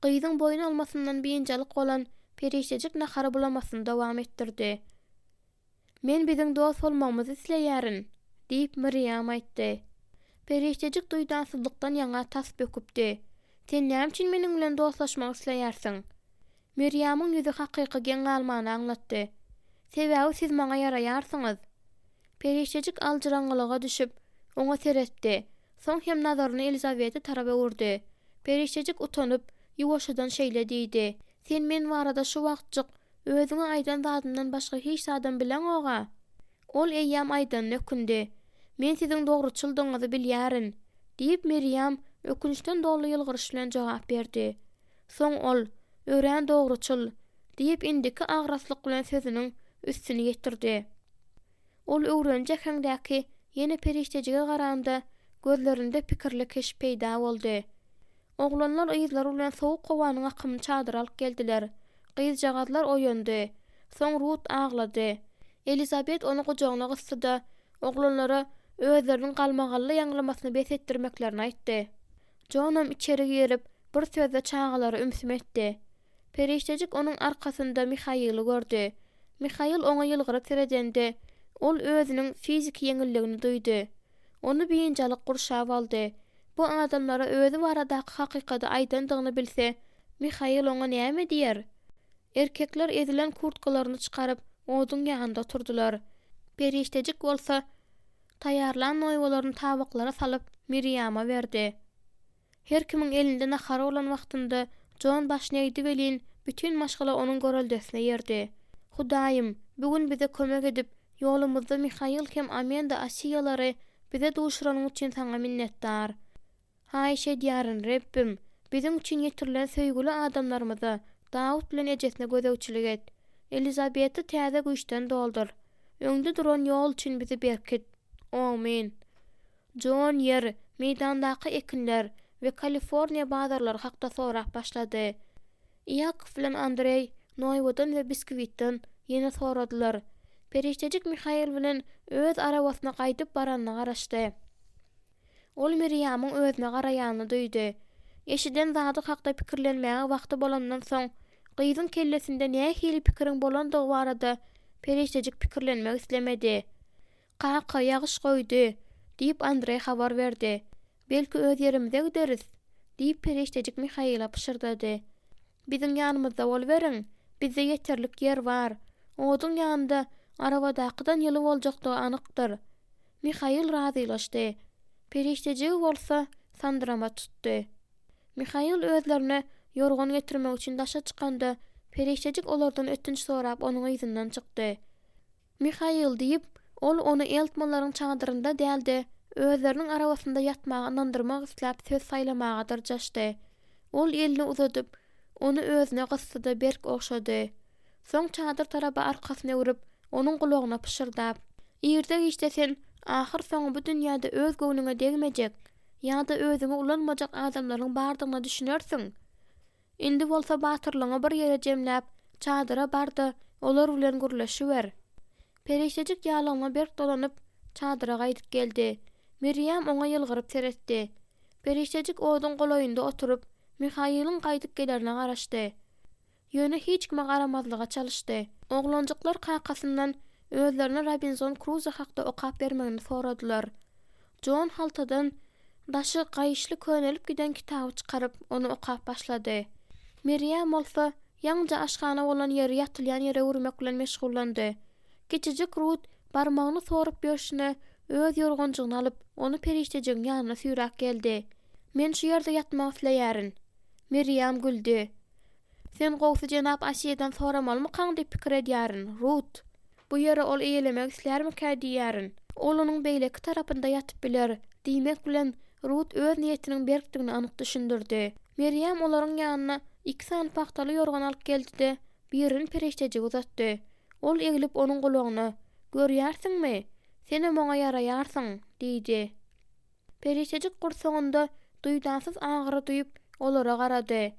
Gyzyň boyun almasyndan beýinjalyk bolan periştejik nahary bulamasyny dowam etdirdi. "Men biziň dost bolmamyzy isleýärin" diýip Miriam aýtdy. Periştejik duýdansyzlykdan ýaňa tas böküpdi. "Sen näme üçin meniň bilen dostlaşmak isleýärsiň?" Miriamyň ýüzi hakyky geň galmany aňlatdy. "Sebäbi siz maňa ýaraýarsyňyz." Periştejik alçıraňylyga düşüp oňa teretdi. Soň hem nazaryny Elizabeti taraba urdy. Periştejik utanyp ýuwaşydan şeýle diýdi: "Sen men barada şu wagtjyk özüňe aýdan zadymdan başga hiç adam bilen oga?" Ol eýýam aýdan ökündi. "Men siziň dogruçylygyňyzy bilýärin" diýip Miriam ökünçden dolu ýylgyryş bilen jogap berdi. Soň ol "Örän dogruçyl" diýip indiki agraslyk bilen sözüniň üstüni ýetirdi. Ol öwrenjek heňdäki ýene periştejige garanda gözlerinde pikirli keş peýda boldy. Oglanlar ýyzlary bilen sowuk howanyň akymy çadyr alyp geldiler. Gyzjagadlar oýandy. Soň Ruth aglady. Elizabet onu gujagyna gysdy. Oglanlara özleriniň galmagally ýanglamasyny bes etdirmeklerini aýtdy. Jonam içeri girip bir sözde çağalary ümsümetdi. Periştejik onuň arkasynda Mihaily gördü. Mihail oňa ýylgyryp serejende ol özüniň fizik ýeňilligini duýdy. Onu biýinjalyk gurşap aldy. Bu adamlara özü baradaky hakykata aýdandygyny bilse, Mihail oňa näme diýer? Erkekler edilen kurtkalaryny çykaryp oduň ýanynda oturdular. Periştejik bolsa taýarlan noýwalaryny tabaklara salyp Miriama berdi. Her kimiň elinde nahar bolan wagtynda John başyna eýdi welin bütün maşgala onuň göreldesine ýerdi. "Hudaýym, bugün bize kömek edip ýolumyzda Mihail hem Amanda Asiýalary bize duşuranyň üçin saňa minnetdar. Haýşe diýärin Rebbim, biziň üçin ýetirilen söýgüli adamlarymyza Dawud bilen ejesine gözegçilik et. Elizabeti täze güýçden doldur. Öňde duran ýol üçin bizi berkit. Amin." John yer, meydandaky ekinler we Kaliforniýa bazarlary hakda soraq başlady. Yakov bilen Andrei noýwadan we biskvitden ýene soradylar. Periştejik Mihail bilen öz arabasyna gaýdyp baranyna garaşdy. Ol Miriamyň özüne garaýanyny duýdy. Eşiden zady hakda pikirlenmäge wagty bolandan soň gyzyň kellesinde näme hili pikiriň bolandygy barada Periştejik pikirlenmek islemedi. "Kaka ýagyş goýdy" diýip Andrei habar berdi. "Belki öz ýerimize gideriz" diýip Periştejik Mihaila pyşyrdy. "Biziň ýanymyzda bolberin, bizde ýeterlik ýer bar. Oduň ýanynda arabadakydan ýyly boljakdygy anykdyr." Mihail razylaşdy. Periştejigi bolsa sandyrama tutdy. Mihail özlerine ýorgan getirmek üçin daşa çykanda Periştejik olardan ötünç sorap onuň ýyzyndan çykdy. "Mihail" diýip ol onu eltmanlaryň çadyrynda däldi. Özleriniň arabasynda ýatmagy inandyrmak isläp söz saýlamaga darjaşdy. Ol elini uzadyp onu özüne gysdy berk okşady. Soň çadyr taraba arkasyna urip onuň gulagyna pyşyrdap: "Ýerde işte sen ahir soň bu dünýäde öz göwnüňe degmejek ýa-da özüňe ulanmajak adamlaryň bardygyna düşünersiň. Indi bolsa batyrlyňy bir ýere jemläp çadyra bardy, olar bilen gürleşiber." Periştejik ýalyňa berk dolanyp çadyra gaýdyp geldi. Miriam oňa ýylgyryp teretdi. Periştejik oduň golaýynda oturup Mihail'in gaýdyp gelerine garaşdy. Ýöne hiç kime garamazlyga çalyşdy. Oglanjyklar kakasyndan özlerine Robinson Crusoe hakda okap bermegini soradylar. John haltadan daşy gaýşly könelip giden kitaby çykaryp onu okap başlady. Miriam bolsa ýaňja aşgana bolan ýeri ýatylýan ýere urmak bilen meşgullandy. Kiçijik Ruth barmagyny sorup berişine öz ýorgonjygyny alyp onu Periştejigiň ýanyna süýräp geldi. "Men şu ýerde ýatmak isleýärin." Miriam güldü. "Sen gowsy jenap Asiýadan soramalymy kaň diýip pikir edýärin, Ruth? Bu ýere ol eýlemek islermi-kä diýärin? Ol onuň beýleki tarapynda ýatyp biler." Diýmek bilen Ruth öz niýetiniň berkdigini anyk düşündirdi. Miriam olaryň ýanyna 2 san paxtaly ýorgan alyp geldi-de birini Periştejige uzatdy. Ol egilip onuň gulagyna "Görýärsiňmi? Sen moňa ýaraýarsyň" diýdi. Periştejik gursoňynda duýdansyz agyry duýup olara garady.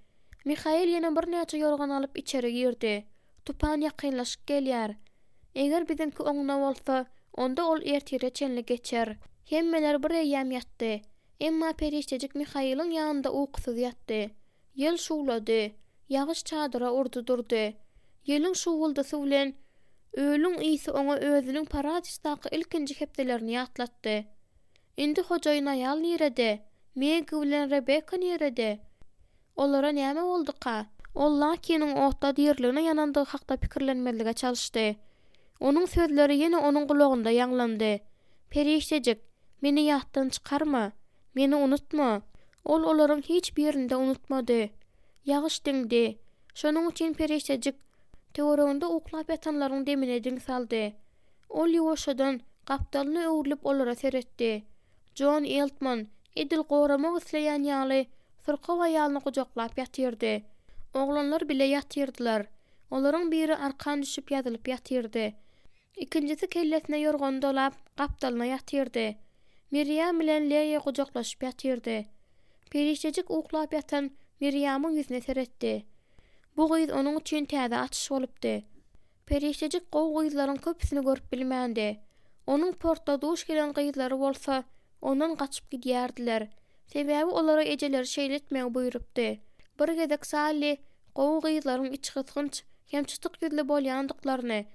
Mihail ýene bir näçe ýorgan alyp içeri girdi. "Tupan ýakynlaşyp gelýär. Eger biziňki oňna bolsa, onda ol ertire çenli geçer." Hemmeler bir ýam ýatdy. Emma Periştejik Mihail'in ýanynda uykusyz ýatdy. Ýel şuwlady. Ýagyş çadyra urdy durdy. Ýeliň şuwuldasy bilen ölüň ýyzy oňa özüniň paradisdaky ilkinji hepdelerini ýatlatdy. Indi hojaýyn aýal nirede? Meg bilen Rebecca nirede? Olara näme boldy ka? Ol Lakinyň otda dirligine ýanandygy hakda pikirlenmezlige çalyşdy. Onun sözleri yine onun kulağında ýanglandy. Periştejik, meni ýatdan çykarma, meni unutma. Ol olaryň hiç birinde unutmady. Ýagyş diňdi. Şonuň üçin periştejik töwerегinde uklap ýatanlaryň demine diň saldy. Ol ýoşadan gapdalyny öwrülip olara seretdi. John Eltman edil goramak isleýän ýaly sırkaw aýalyny gujaklap ýatyrdy. Oglanlar bile ýatyrdylar. Olaryň biri arkan düşüp ýazylyp ýatyrdy. İkincisi kellesine yorgan dolap gapdalyna ýatyrdy. Miriam bilen Leýa gujaklaşyp ýatyrdy. Periştejik uklap ýatan Miriamyň ýüzüne seretdi. Bu gyz onuň üçin täze açyş bolupdy. Periştejik gowy gyzlaryň köpüsini görüp bilmändi. Onuň portda duş gelen gyzlary bolsa, ondan gaçyp gidýärdiler. Sebäbi olara ejeleri şeýletmäge buýrupdy. Bir gezek Sally gowy gyzlaryň iç gysgynç hem çytyk ýüzli bolýandyklaryny,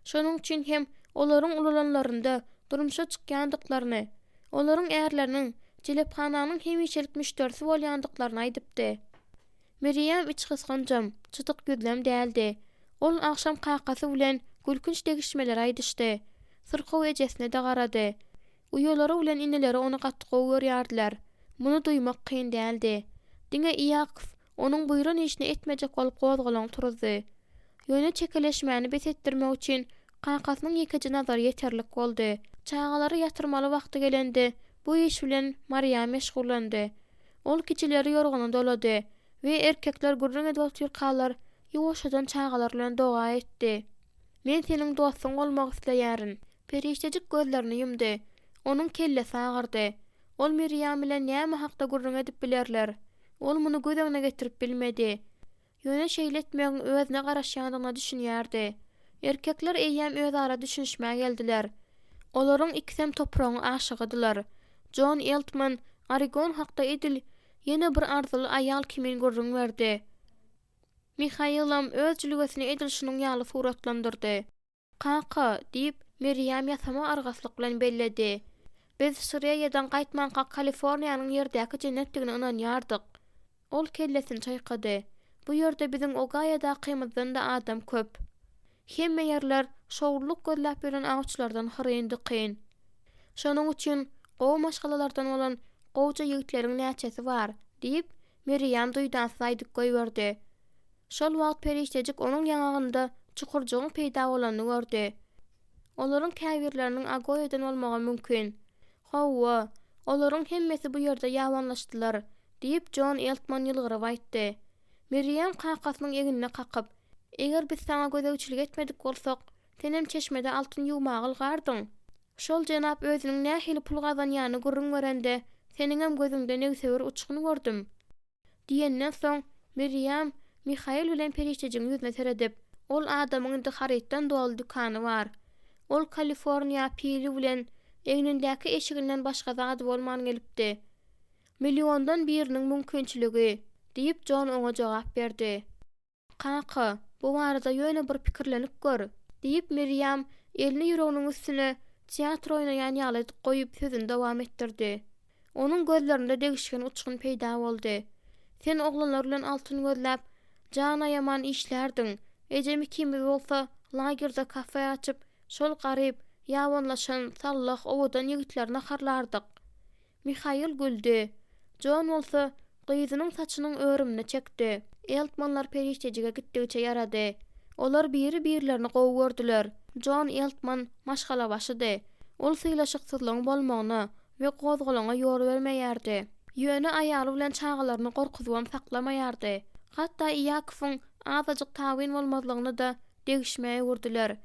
şonuň üçin hem olaryň ululanlarynda durmuşa çykýandyklaryny, olaryň ärleriniň jelephananyň hemişelik müşterisi bolýandyklaryny aýdypdy. Miriam iç gysgynjam, çytyk ýüzlem däldi. Ol akşam kakasy bilen gülkünç degişmeler aýdyşdy. Sırkaw ejesine de garady. Uýolary bilen ineleri onu gatlyk görýärdiler. Muny duýmak kyn däldi. Diňe Iýakov onuň buýran işini etmejek bolup gozgalan turdy. Ýöne çekeleşmäni besetdirmek üçin kakasynyň ýekeji nazar ýeterlik boldy. Çagalary ýatyrmaly wagty gelende bu iş bilen Maria meşgullandy. Ol kiçileri yorgany dolady we erkekler gurrun edip oturýarlar, ýoşadan çagalar bilen doga etdi. Men seniň dostuň bolmak isleýärin. Periştejik gözlerini ýumdy. Onuň kellesi agardy. Ol Miriam bilen näme hakda gurrun edip bilerler. Ol muny göz getirip bilmedi. Ýöne şeýletmegiň özüne garaşýandygyna düşünýärdi. Erkekler eýýäm özara düşünşmäge geldiler. Olaryň ikisem topragyň aşygydylar. John Eltman Oregon hakda edil ýene bir arzuly aýal kimin gurrun berdi. Mihailam öz jülgesini edil şunyň ýaly suratlandyrdy. "Kaka" diýip Miriam ýasama argaslyk bilen belledi. "Biz Syriýadan gaýtmanka Kaliforniýanyň ýerdäki jennetligine ynanýardyk." Ol kellesini çaýkady. "Bu ýerde biziň Ogaýada kymyzdan da adam köp. Hemme ýerler şowurluk gözläp beren agçylardan hyryňdy kyn. Şonuň üçin gowy maşgalalardan bolan gowja ýigitleriň näçesi bar" diýip Miriam duýdansy aýdyp goýberdi. Şol wagt periştejik onuň ýanagynda çukurjygyň peýda bolanyny gördi. Olaryň käbirleriniň Agoýadan bolmagy mümkin. "Hawa, olaryň hemmesi bu ýerde ýawanlaşdylar" diýip John Eltman ýylgyryp aýtdy. Miriam kakasynyň eginine kakyp, "Eger biz sana gözegçilik etmedik bolsak, senem çeşmede altyn ýuwmagy algardyň. Şol jenap özüniň nähili pul gazanýany gurrun görende, seningem gözüňde negsewer uçgyny gördüm." Diýenden soň Miriam Mihail bilen periştejiň ýüzüne seredip, "Ol adamyň indi harytdan dolu dükany bar. Ol Kaliforniýa pili bilen egnindäki eşiginden başga zady bolman gelipdi. Milliondan biriniň mümkinçiligi" diýip John oňa jogap berdi. "Kaka, bu barada ýöne bir pikirlenip gör" diýip Miriam elini ýüreginiň üstüne teatr oýnaýan ýaly goýup sözüni dowam etdirdi. Onuň gözlerinde degişgen uçgyn peýda boldy. "Sen oglanlar bilen altyn gözläp, jana ýaman işlärdiň. Ejemi kimi bolsa, lagerda kafe açyp, şol garyp, ýawanlaşan, sallak, owadan ýigitlerine harlardyk." Mihail güldü. John bolsa gyzynyň saçynyň örümine çekdi. Eltmanlar periştejige gitdigiçe ýarady. Olar biri-birlerini gowy gördüler. John Eltman maşgala başydy. Ol syýlaşyksyzlygyň bolmagyna we gozgalaňa ýol bermeýärdi. Ýöne aýaly bilen çagalaryny gorkuzwam saklamaýardy. Hatda Iýakowyň azadyk tawin bolmazlygyny da degişmäge gurdiler.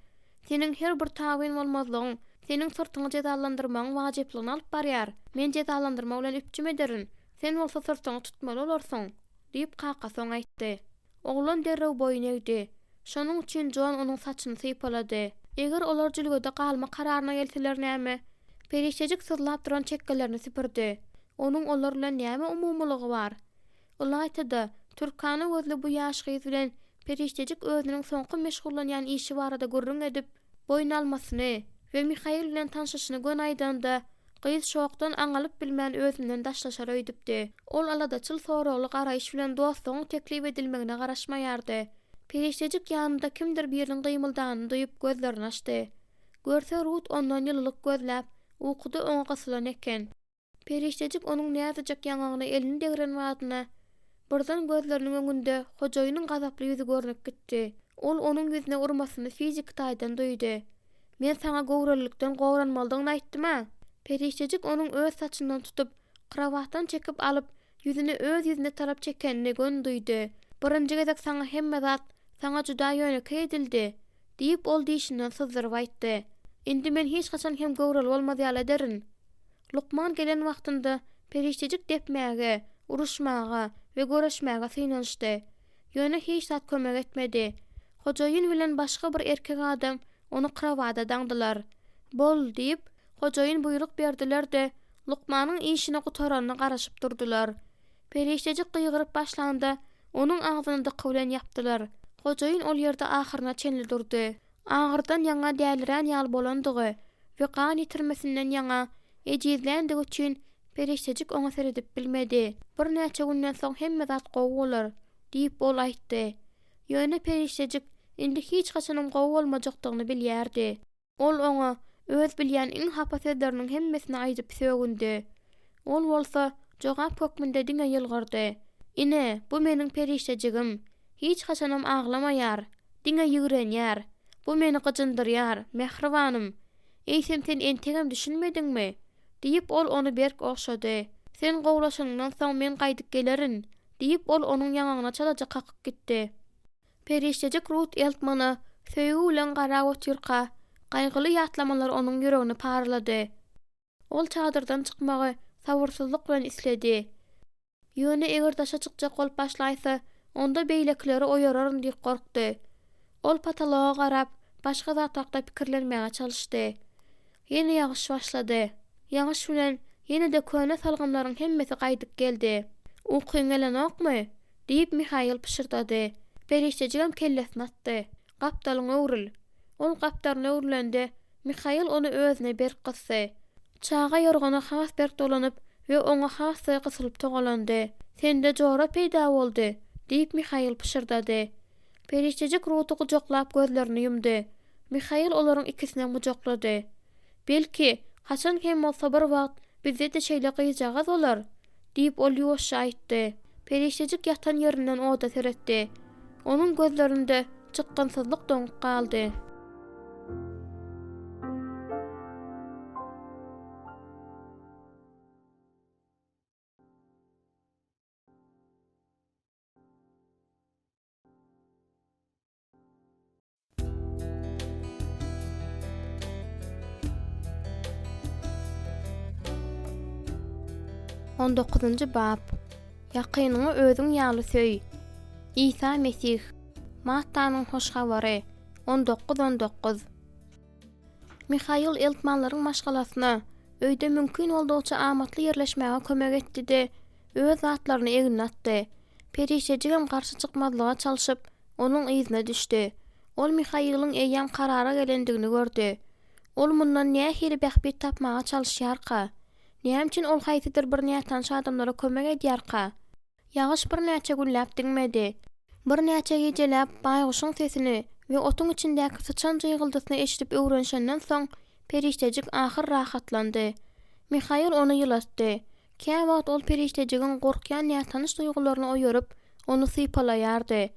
"Seniň her bir tawin bolmazlygyň seniň sırtyňy jezalandyrmagyň wajyplygyny alyp barýar. Men jezalandyrma bilen üpjüm ederin. Sen bolsa sırtyňy tutmaly bolarsyň" diýip kakasyň aýtdy. Oglan derrew boyun egdi. Şonuň üçin John onuň saçyny sypalady. Eger olar jülgede galma kararyna gelseler näme? Periştejik sızlap duran çekkelerini sipirdi. Onuň olar bilen näme umumlygy bar? Ol aýtdy, Türkany gözli bu ýaş gyz bilen periştejik özüniň soňky meşgullanýan işi barada gurrun edip boyun almasyny we Mihail bilen tanışyşyny gönaýdanda gyz şokdan aňalyp bilmän özünden daşlaşar öýdipdi. Ol aladaçyl soraly garaýş bilen dostlugyň teklip edilmegine garaşmaýardy. Periştejik ýanynda kimdir biriniň gymyldanyny duýup gözlerini açdy. Görse Rut ondan ýylylyk gözläp, ukuda oňa gysylan eken. Periştejik onuň näzejek ýangagyna elini degren wadyna birden gözleriniň öňünde hojaýynyň gazaply ýüzi görnüp gitdi. Ol onuň ýüzüne urmasyny fizik taýdan duýdy. Men saňa gowralyklykdan gowranmalydygyny aýtdym-a? Periştejik onuň öz saçyndan tutup, krawatdan çekip alyp, ýüzüni öz ýüzüne tarap çekenini göndüýdi. Birinji gezek saňa hemme zat saňa juda ýönekä edildi, diýip ol diýişinden syzdyryp aýtdy. Indi men hiç gaçan hem gowraly bolmady ýaly derin. Lukman gelen wagtynda periştejik depmäge, uruşmaga we göreşmäge synaşdy. Ýöne hiç zat kömek etmedi. Hojaýyn bilen başga bir erkek adam onu krawada daňdylar. Bol diýip hojaýyn buyruk berdiler de Lukmanyň işine gutaranyna garaşyp durdular. Periştejik gyýgyryp başlanda onuň agzynda kowlen ýapdylar. Hojaýyn ol ýerde ahyryna çenli durdy. Agyrdan ýaňa dälirän ýal bolandygy we kan ýitirmesinden ýaňa ejizländig üçin periştejik oňa seredip bilmedi. Bir näçe günden soň hemme zat gowy bolar diýip bol aýtdy. Ýöne periştejik indi hiç gaçanyň gowy bolmajakdygyny bilýärdi. Ol oňa öz bilýän iň hapa sözleriniň hemmesini aýdyp sögündi. Ol bolsa jogap hökmünde diňe ýylgyrdy. Ine, bu meniň periştejigim. Hiç gaçanam aglamaýar, diňe ýigrenýär. Bu meni gyjyndyrýar, mehribanym. Eýsem sen entegem düşünmediňmi? Diýip ol onu berk okşady. Sen gowlaşanyňdan soň men gaýdyp gelerin, diýip ol onuň ýangagyna çalaja kakyp gitdi. Periştejik Rut Eltmana söýgü bilen gara otyrka, gaýgyly ýatlamalar onuň ýüregini parlady. Ol çadyrdan çykmagy sabyrsyzlyk bilen isledi. Ýöne eger daşa çykjak bolup başlaýsa, onda beýlekleri oýararyn diýip gorkdy. Ol pataloga garap, başga zatda pikirlenmäge çalyşdy. Ýene ýagyş başlady. Ýagyş bilen ýene de köne salgymlaryň hemmesi gaýdyp geldi. "Ukyň gelenokmy?" diýip Mihail pişirdady. Periştejigem kellesini atdy. "Gapdalyň öwrül." Ol gapdalyny öwrülende Mihail onu özüne berk gysdy. Çaga ýorgana has berk dolanyp we oňa has gysylyp togalandy. "Sende jora peýda boldy" diýip Mihail pişirdady. Periştejik Rutu gujaklap gözlerini yumdy. Mihail olaryň ikisini gujaklady. "Belki haçan hem bolsa bir wagt bizde de şeýle gyýjagaz bolar" diýip ol ýoşa aýtdy. Periştejik ýatan ýerinden oda seretdi. Onuň gözlerinde çykkansyzlyk doňup galdy. On 9-njy bab. Yakynyňy özüň ýaly söý. İsa Mesih. Mattanyň hoş habary. 19-19. Mihail Eltmanlaryň maşgalasyna öýde mümkin boldugyça amatly ýerleşmäge kömek etdi de öz zatlaryny egine atdy. Periştejigem garşy çykmazlyga çalyşyp onuň ýyzyna düşdi. Ol Mihail'in eýýän karara gelendigini gördü. Ol mundan näme hili bähbit tapmaga çalyşýarka? Näme üçin ol haýsydyr bir näçe adamlara kömek edýärka? Ýagyş bir näçe günläp diňmedi. Bir näçe gejelap baýguşyň sesini we otuň içindäki sıçan jyýgyldysyny eşidip öwrenşenden soň periştejik ahyr rahatlandy. Mihail onu ýylatdy. Käwagt ol periştejigin gorkýan näçe tanyş duýgularyny oýaryp, onu sypalaýardy.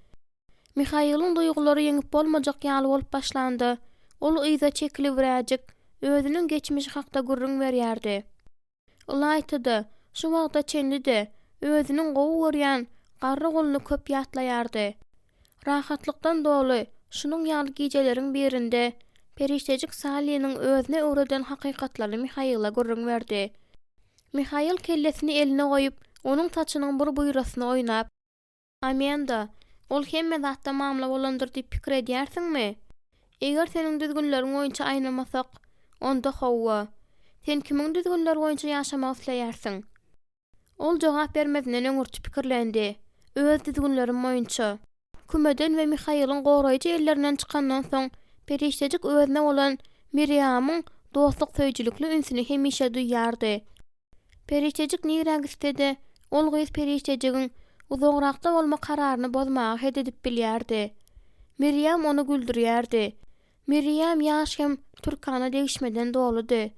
Mihail'in duýgulary ýeňip bolmajak ýaly bolup başlandy. Ol ýyza çekilip biräjik özüniň geçmişi hakda gurrun berýärdi. Ol aýtdy, şu wagtda çenlidi, özüniň gowy görýän garry goluny köp ýatlaýardy. Rahatlykdan doly, şunuň ýaly gejeleriň birinde periştejik Saliynyň özüne öwreden hakykatlary Mihail'a gurrun berdi. Mihail kellesini eline goýup, onuň saçynyň bir buýrasyny oýnap, "Amenda, ol hemme zatda mamla bolandyr" diýip pikir edýärsiňmi? Eger seniň düzgünleriň boýunça aýnamasak, onda hawa. Sen kimiň düzgünleri boýunça ýaşamak isleýärsiň? Ol jogap bermezden öňürçi pikirlendi. Öz düzgünlerim boýunça. Kümeden we Mihail'in goraýjy ellerinden çykandan soň periştejik özüne bolan Miriamyň dostluk söýjülükli ünsini hemişe duýýardy. Periştejik niräk istedi, ol gyz periştejigin uzagrakda bolma kararyny bozmagy hededip bilýärdi. Miriam onu güldürýärdi. Miriam ýaş hem Turkana degişmeden doludy.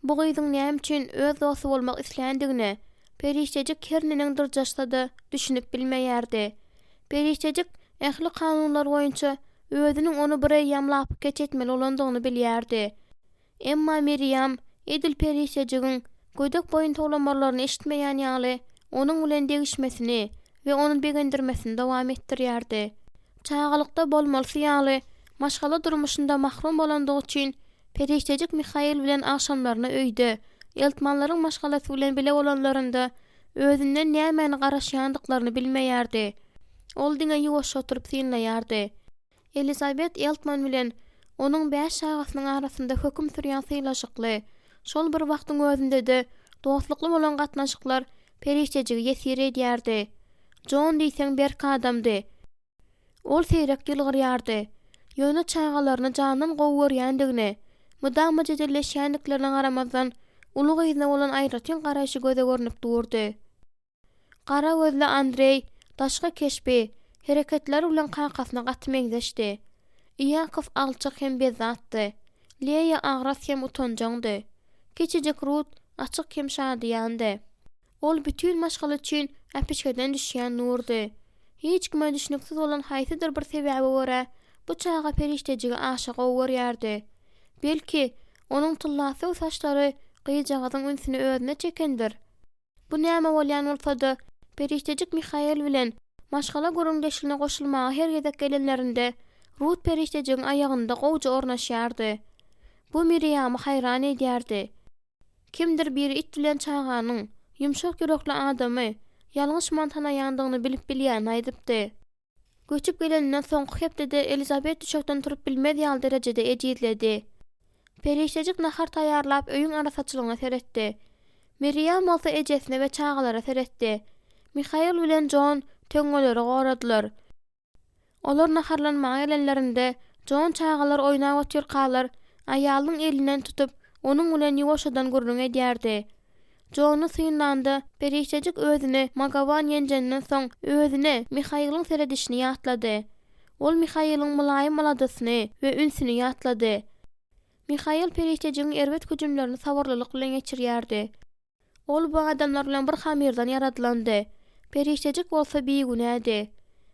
Bu gyzyň näme üçin öz dosty bolmak islendigine periştejik herniniň dyrjaşda düşünüp bilmeýärdi. Periştejik ähli kanunlar boýunça özüniň onu bir ýamlap geçetmeli olandygyny bilýärdi. Emma Miriam edil periştejigiň gödek boyun toglamarlaryny eşitmeýän ýaly onuň bilen degişmesini we onu begendirmesini dowam etdirýärdi. Çağalykda bolmalysy ýaly maşgala durmuşynda mahrum bolandygy üçin periştejik Mihail bilen akşamlaryny öýde, eltmanlaryň maşgalasy bilen bile bolanlarynda özünden nämäni garaşýandyklaryny bilmeýärdi. Ol diňe ýuwaş oturup synlaýardy. Elizabeth Eltman bilen onuň 5 şagasynyň arasynda höküm sürýän syýlaşykly, şol bir wagtyň özünde de dostlukly bolan gatnaşyklar periştejigi ýesir edýärdi. John diýseň berk adamdy. Ol seýrek ýylgyrýardy. Ýöne çağalaryny jandan gowurýandygyny, mydama jejelleşýändiklerine garamazdan uly gyzyna bolan aýratyn garaşy göze görnüp durdy. Kara gözli Andrey daşga keşpi, hereketleri bilen kakasyna gatmeňzeşdi. Yakov alçak hem bezatdy. Leya agras hem utanjaňdy. Keçijek Rut açyk hem şadyýandy. Ol bütün maşgal üçin äpişgeden düşýän nurdy. Hiç kime düşünüksiz olan haýsydyr bir sebäbi bora bu çağa periştejige aşyk bolýardy. Belki onuň tullasy saçlary gyýjagyň ünsini özüne çekendir. Bu näme bolýan bolsa-da periştejik Mihail bilen maşgala gurundeşiline goşulmaga her gezek gelenlerinde Rut periştejigiň ayagynda gowja ornaşýardy. Bu Miriamy hayran edýärdi. Kimdir bir it bilen çağanyň yumşak yürekli adamy ýalňyş mantanaýandygyny bilip bilýän aýdypdy. Göçüp gelenden soňky hepde Elizabeth düşekden turup bilmez ýal derejede ejizledi. Periştejik nahar taýýarlap öýüň arasaçylygyna seretdi. Miriam bolsa ejesine we çağalara seretdi. Mihail bilen John töňgeleri goradylar. Olar naharlanmaga gelenlerinde John çağalar oýnap otýar kalar, aýalyň elinden tutup onuň bilen ýuwaşadan gurrun edýärdi. John'u syýnlandy, periştejik özüni Magawan ýenjenden soň özüne Mihail'ın seredişini ýatlady. Ol Mihail'ın mulaýym maladasyny we ünsini ýatlady. Mihail periştejigiň erwet hüjümlerini sabarlylyk bilen geçirýärdi. Ol bu adamlar bilen bir hamirdan yaradylandy. Periştejik bolsa biýgunädi.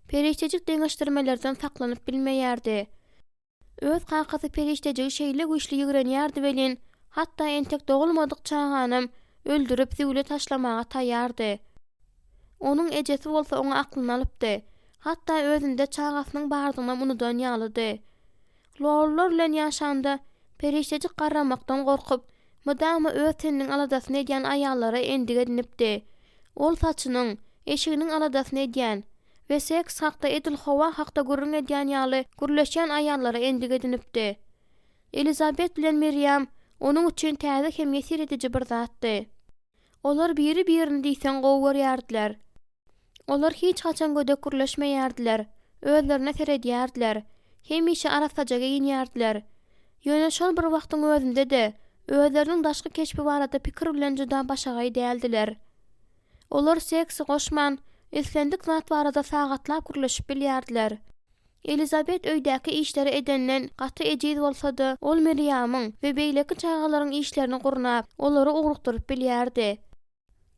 Periştejik deňeşdirmelerden saklanyp bilmeýärdi. Öz kakasy periştejigi şeýle güýçli ýigrenýärdi bilen hatda entek dogulmadyk çağanam öldürüp züwle taşlamaga taýýardy. Onuň ejesi bolsa oňa aklyny alypdy. Hatda özünde çağasynyň bardygyna unudan ýalydy. Lorlar bilen ýaşanda periştejik garamakdan gorkup, mydama öz teniniň aladasyny edýän aýallara endige dinipdi. Ol saçynyň, eşiginiň aladasyny edýän we seks hakda edil howa hakda gurrun edýän ýaly gürleşýän aýallara endige dinipdi. Elizabeth bilen Miriam onuň üçin täze hem ýesir edici bir zatdy. Olar biri-birini diýsen gowurýardylar. Olar hiç haçan gödek gürleşmeýärdiler, özlerine seredýärdiler, hemişe arasajaga ýenýärdiler. Ýöne şol bir wagtyň özünde de özleriniň daşky keşpi barada pikir bilen juda başagay däldiler. Olar seksi goşman, eslendik zat barada sagatlap gürleşip bilýärdiler. Elizabeth öýdäki işleri edenden gaty ejiz bolsa-da, ol Miriamyň we beýleki çağalaryň işlerini gurnap, olary ugrukdyryp bilýärdi.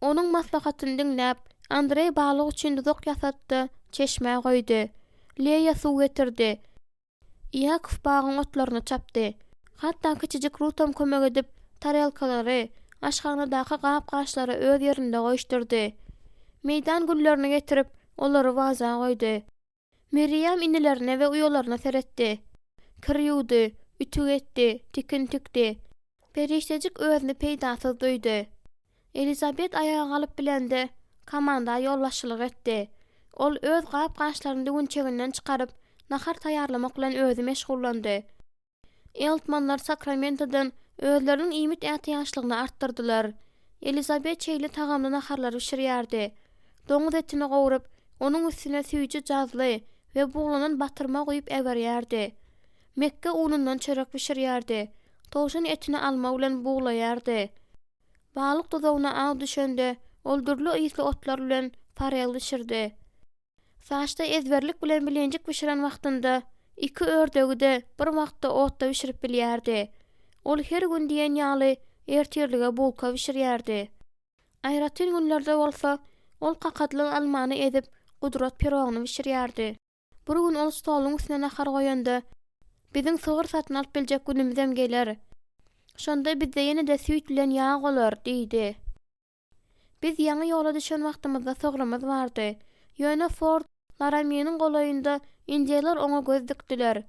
Onuň maslahatyny dinläp, Andrey balyk üçin duzak ýasatdy, çeşme goýdy. Leya suw getirdi. Yakov bagyň otlaryny çapdy. Hatda kiçijik Rutam kömek edip tarelkalary, aşhanadaky gap-gaşlary öz ýerinde goýuşdurdy. Meýdan güllerini getirip, olary vaza goýdy. Miriam inilerine ve uyolaryna seretdi. Kir ýuwdy, ütü etdi, tikin tükdi. Periştejik özüni peýdasyz duýdy. Elizabeth ayağa galyp bilende komanda ýollaşçylyk etdi. Ol öz gap-gaşlaryny dünçeginden çykaryp nahar taýýarlamak bilen özü meşgullandy. Eltmanlar Sacramento'dan özleriniň iýmit ähtiýaçlygyny artdyrdylar. Elizabeth çeýli tagamly naharlar pişirýärdi. Doňuz etini gowurup, onuň üstüne süýji jazly we buğlanan batyrma goýup eberýärdi. Mekke unundan çörek pişirýärdi. Towşan etini alma bilen buğlaýardy. Balyk dozagyna aw düşende, oldurly ýysly otlar bilen farel düşirdi. Saçda ezberlik bilen bilenjik pişiren wagtynda iki ördögi de bir wagtda otda bişirip bilýärdi. Ol her gün diýen ýaly ertirlige bulka bişirýärdi. Aýratyn günlerde bolsa, ol kakatlyň almany edip gudrat pirogyny bişirýärdi. Bir gün ol stoluň üstüne nahar goýanda, "Biziň sygyr satyn alyp biljek günümizem geler. Şonda bizde ýene-de süýt bilen ýağ bolar" diýdi. Biz ýaňy ýola düşen wagtymyzda sogrumyz bardy. Ýöne Ford Laramynyň golaýynda injeler oňa göz dikdiler,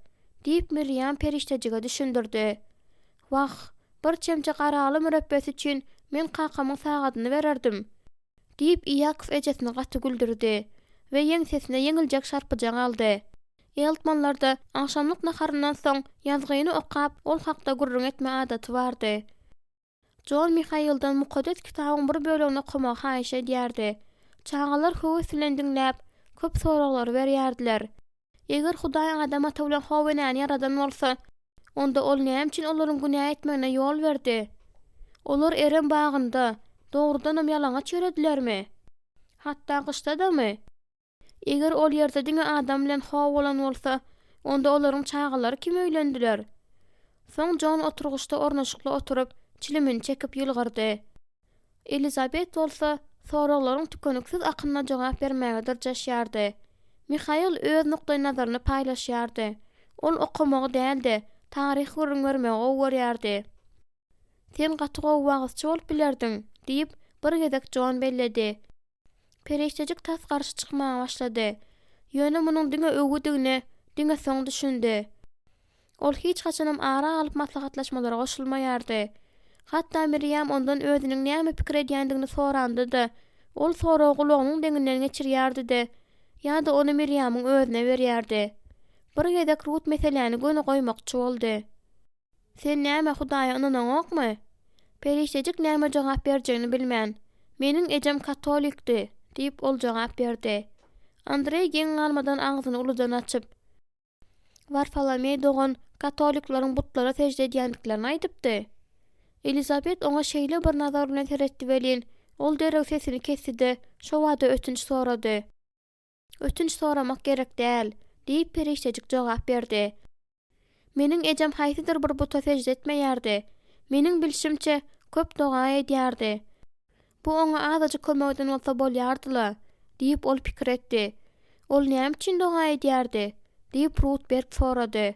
diýip Miriam periştejige düşündirdi. "Wah, bir çemçe garaly mürebbesi üçin men kakamyň sagadyny bererdim" diýip Iýakov ejesini gaty güldürdi we ýeňsesine ýeňiljek şarpyjak aldy. Eltmanlarda akşamlyk naharyndan soň ýazgyny okap ol hakda gurrun etme adaty bardy. John Mihail'dan mukaddes kitabyň bir bölegini okumak haýyş edýärdi. Çağalar höweslen diňläp, köp soraglar berýärdiler. Eger Hudaý adam ata bilen howwenäni ýaradan bolsa, onda ol näme üçin olaryň günah etmegine ýol berdi? Olar Eren bagynda dogrudanam ýalaňa çöredilermi? Hatda gyşdadamy? Eger ol ýerde diňe adam bilen how bolan bolsa, onda olaryň çağalary kim öýlendiler? Soň John oturguşda ornaşykly oturup, çilimini çekip ýylgyrdy. Elizabeth bolsa, soraglaryň tükeniksiz akynyna jogap bermäge dirjaşýardy. Mihail öz nukdaý nazaryny paýlaşýardy. Ol okumagy däldi, taryh gurrun görmegi öwürýärdi. "Sen gaty gowwagysçy bolup bilerdiň" diýip bir gezek John belledi. Periştejik tas garşy çykmaga başlady. Ýöne munyň diňe öwüdigini, diňe soň düşündi. Ol hiç haçanam ara alyp maslahatlaşmalara goşulmaýardy. Hatta Miriam ondan özüniň näme pikir edýändigini sorandy-da, ol soragy gulagynyň deňinden geçirýärdi-de, ýa-da onu Miriamyň özüne berýärdi. Bir gezek Ruth meseleni göne goýmakçy boldy. "Sen näme Hudaýa ynanýokmy?" Periştejik näme jogap berjegini bilmän. "Meniň ejem katolikdi" diýip ol jogap berdi. Andrei geň almadan agyzyny uludan açyp, "Varfalame dogan katoliklaryň butlara secde edýändiklerini aýdypdy." Elizabeth oňa şeýle bir nazar bilen seretdi welin, ol dereg sesini kesdi-de, şo wada ötünç sorady. "Ötünç soramak gerek däl" diýip periştejik jogap berdi. "Meniň ejem haýsydyr bir buta secde etmeýärdi. Meniň bilşimçe köp doga edýärdi. Bu oňa azaja kömegden bolsa bolýardyla" diýip ol pikir etdi. "Ol näme üçin doga edýärdi?" diýip Ruth berk sorady.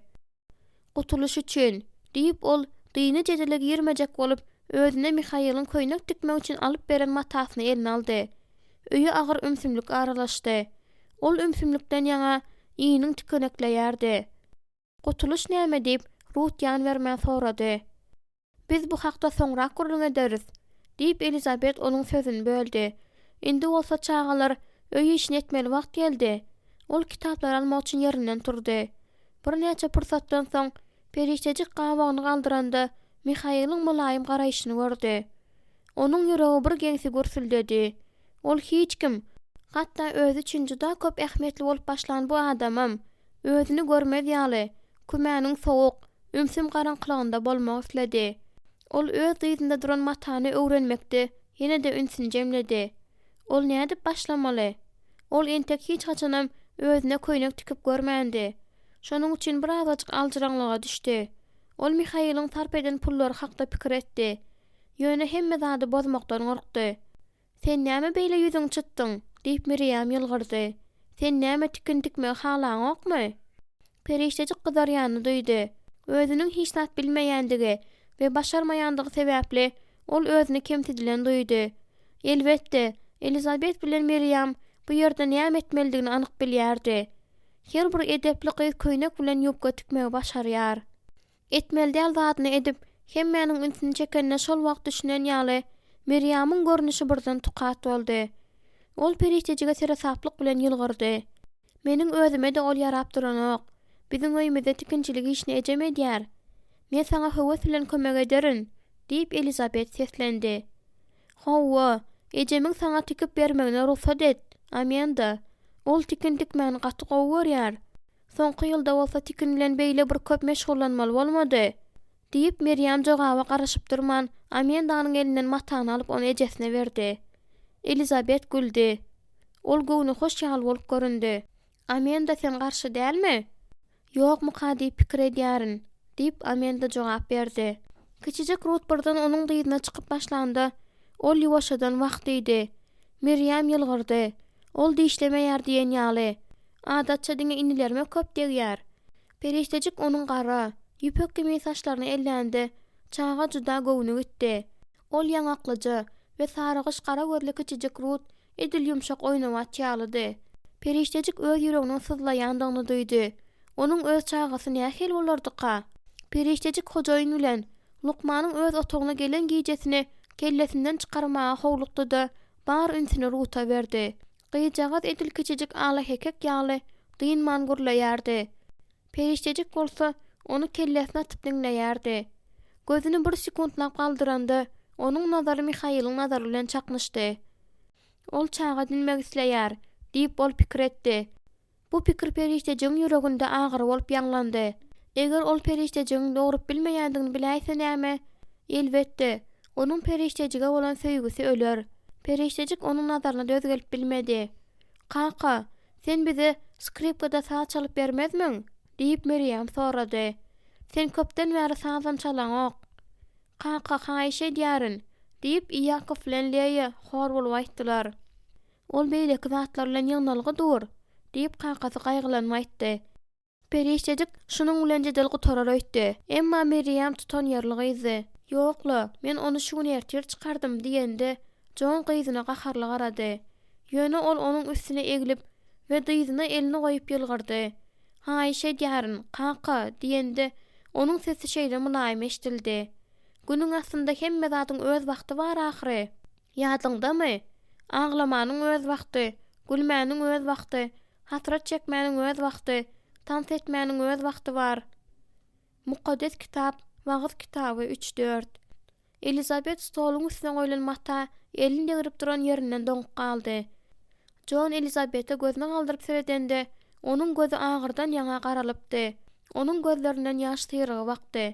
"Gutuluş üçin" diýip ol dyny jedeleg ýermejek bolup, özüne Mihail'ın köýnek dikmek üçin alyp beren matasyny eline aldy. Öýe agyr ümsümlik aralaşdy. Ol ümsümlikden ýaňa iýiniň tükenekleýärdi. "Gutuluş näme?" diýip Ruth ýan bermän sorady. "Biz bu hakda soňrak gurrun ederiz" diýip Elizabeth onuň sözüni böldi. "Indi bolsa çağalar öýe işini etmeli wagt geldi." Ol kitaplar almak üçin ýerinden turdy. Bir näçe pursatdan soň periştejik gabagyny galdyranda Mihail'ın mulayim garaýşyny gördi. Onuň ýüregi bir geňsi gürsüldedi. Ol hiç kim, hatda özü üçin juda köp ähmiýetli bolup başlan bu adamam, özüni görmez ýaly, kümäniň sowuk, ümsüm garaňkylygynda bolmak isledi. Ol öz ýüzünde duran matany öwrenmekde, ýene-de ünsini jemledi. Ol näde başlamaly? Ol entek hiç haçanam özüne köýnek tikip görmändi. Şonuň üçin bir azajyk alçyraňlyga düşdi. Ol Mihail'ın sarp eden pullary hakda pikir etdi. Ýöne hemme zady bozmakdan gorkdy. "Sen näme beýle ýüzüň çytdyň?" diýip Miriam ýylgyrdy. "Sen näme tikin dikmek halaňokmy?" Periştejik gyzarýany duýdy. Özüniň hiç zat bilmeýändigi we başarmaýandygy sebäpli ol özüni kemtidilen duýdy. Elbetde, Elizabeth bilen Miriam bu ýerde näme etmelidigini anyk bilýärdi. Her bir edepli gyz köýnek bilen ýupga tikmegi başarýar. Etmeli däl zadyny edip, hemmäniň ünsini çekenine şol wagt düşünen ýaly Miriamyň görnüşi birden tukat boldy. Ol periştejige serasaplyk bilen ýylgyrdy. "Meniň özüme de ol ýarap duranok. Biziň öýümizde tikinçilik işini ejem edýär. Men saňa höwes bilen kömek ederin" diýip Elizabeth seslendi. "Hawa, ejemiň saňa tikip bermegine ruhsat et. Amenda. Ol tikin dikmäni gaty gowurýar. Soňky ýylda bolsa tikin bilen beýle bir köp meşgullanmaly bolmady" diýip Miriam jogaba garaşyp durman Amendanyň elinden matany alyp onu ejesine berdi. Elizabeth güldi. Ol göwüne hoş ýaly bolup göründi. "Amenda sen garşy dälmi?" "Ýokmy hadi pikir edýärin" diýip Amanda jogap berdi. Kiçijek Ruth birden onuň dyýdyna çykyp başlandy. Ol ýuwaşadan wagt idi. Miriam ýylgyrdy. Ol diýişlemeýär diýen ýaly. Adatça diňe inilerime köp degýär. Periştejik onuň gara, ýüpek gibi saçlaryny elländi. Çaga juda gowuny gitdi. Ol ýaňaklyjy we sarıgyş gara gözli kiçijek Ruth edil ýumşak oýnawat ýalydy. Periştejik öz ýüreginiň sızlaýandygyny duýdy. Onuň öz çagasy nähil bolardyka? Periştejik hojaýyn bilen Lukmanyň öz otagyna gelen giýjesini kellesinden çykarmaga howlukdy-da bar ünsini Ruta berdi. Gyýjagaz edil kiçijik ala hekek ýaly dynman gurlaýardy. Periştejik bolsa onu kellesine atyp diňleýärdi. Gözüni bir sekundlap galdyrandy. Onuň nazary Mihaýylyň nazary bilen çaknyşdy. Ol çaga dinmek isleýär diýip ol pikir etdi. Bu pikir periştejiň ýüreginde agyr bolup ýanglandy. Eger ol periştejiň dogrup bilmeýändigini biläýse näme? Elbetde, onuň periştejige bolan söýgüsi öler. Periştejik onuň nazaryna döz gelip bilmedi. "Kaka, sen bize skripkada saz çalyp bermezmiň?" diýip Miriam sorady. "Sen köpden bäri sazam çalan ok." "Kaka, haýşe edýärin" diýip Ýakob bilen Leýa hor bolup aýtdylar. "Ol beýleki zatlar bilen ýygnalygy dur" diýip kakasy gaýgylanma aýtdy. Periştejik şunuň bilen jedel gutorar öýtdi. Emma Miriam tutan ýerli gyzy. "Ýokla, men onu şu gün ertir çykardym" diýende Jon gyzyna gaharly garady. Ýöne ol onuň üstüne egilip we dyzyna elini goýup ýylgyrdy. "Haýşe edýärin, kaka" diýende onuň sesi şeýle mülaýym eşdildi. "Günüň aslynda hemme zatyň öz wagty bar ahyry. Ýadyňdamy? Aglamanyň öz wagty, gülmäniň öz wagty, hasrat çekmäniň öz wagty, tans etmäniň öz wagty bar." Mukaddes kitap, Wagt kitaby 3-4. Elizabeth stoluň üstüne goýulmata elinde girip duran ýerinden doňup galdy. Jon Elizabethe gözüne galdyryp seredende onuň gözü agyrdan ýaňa garalypdy. Onuň gözlerinden ýaş syrygy bakdy.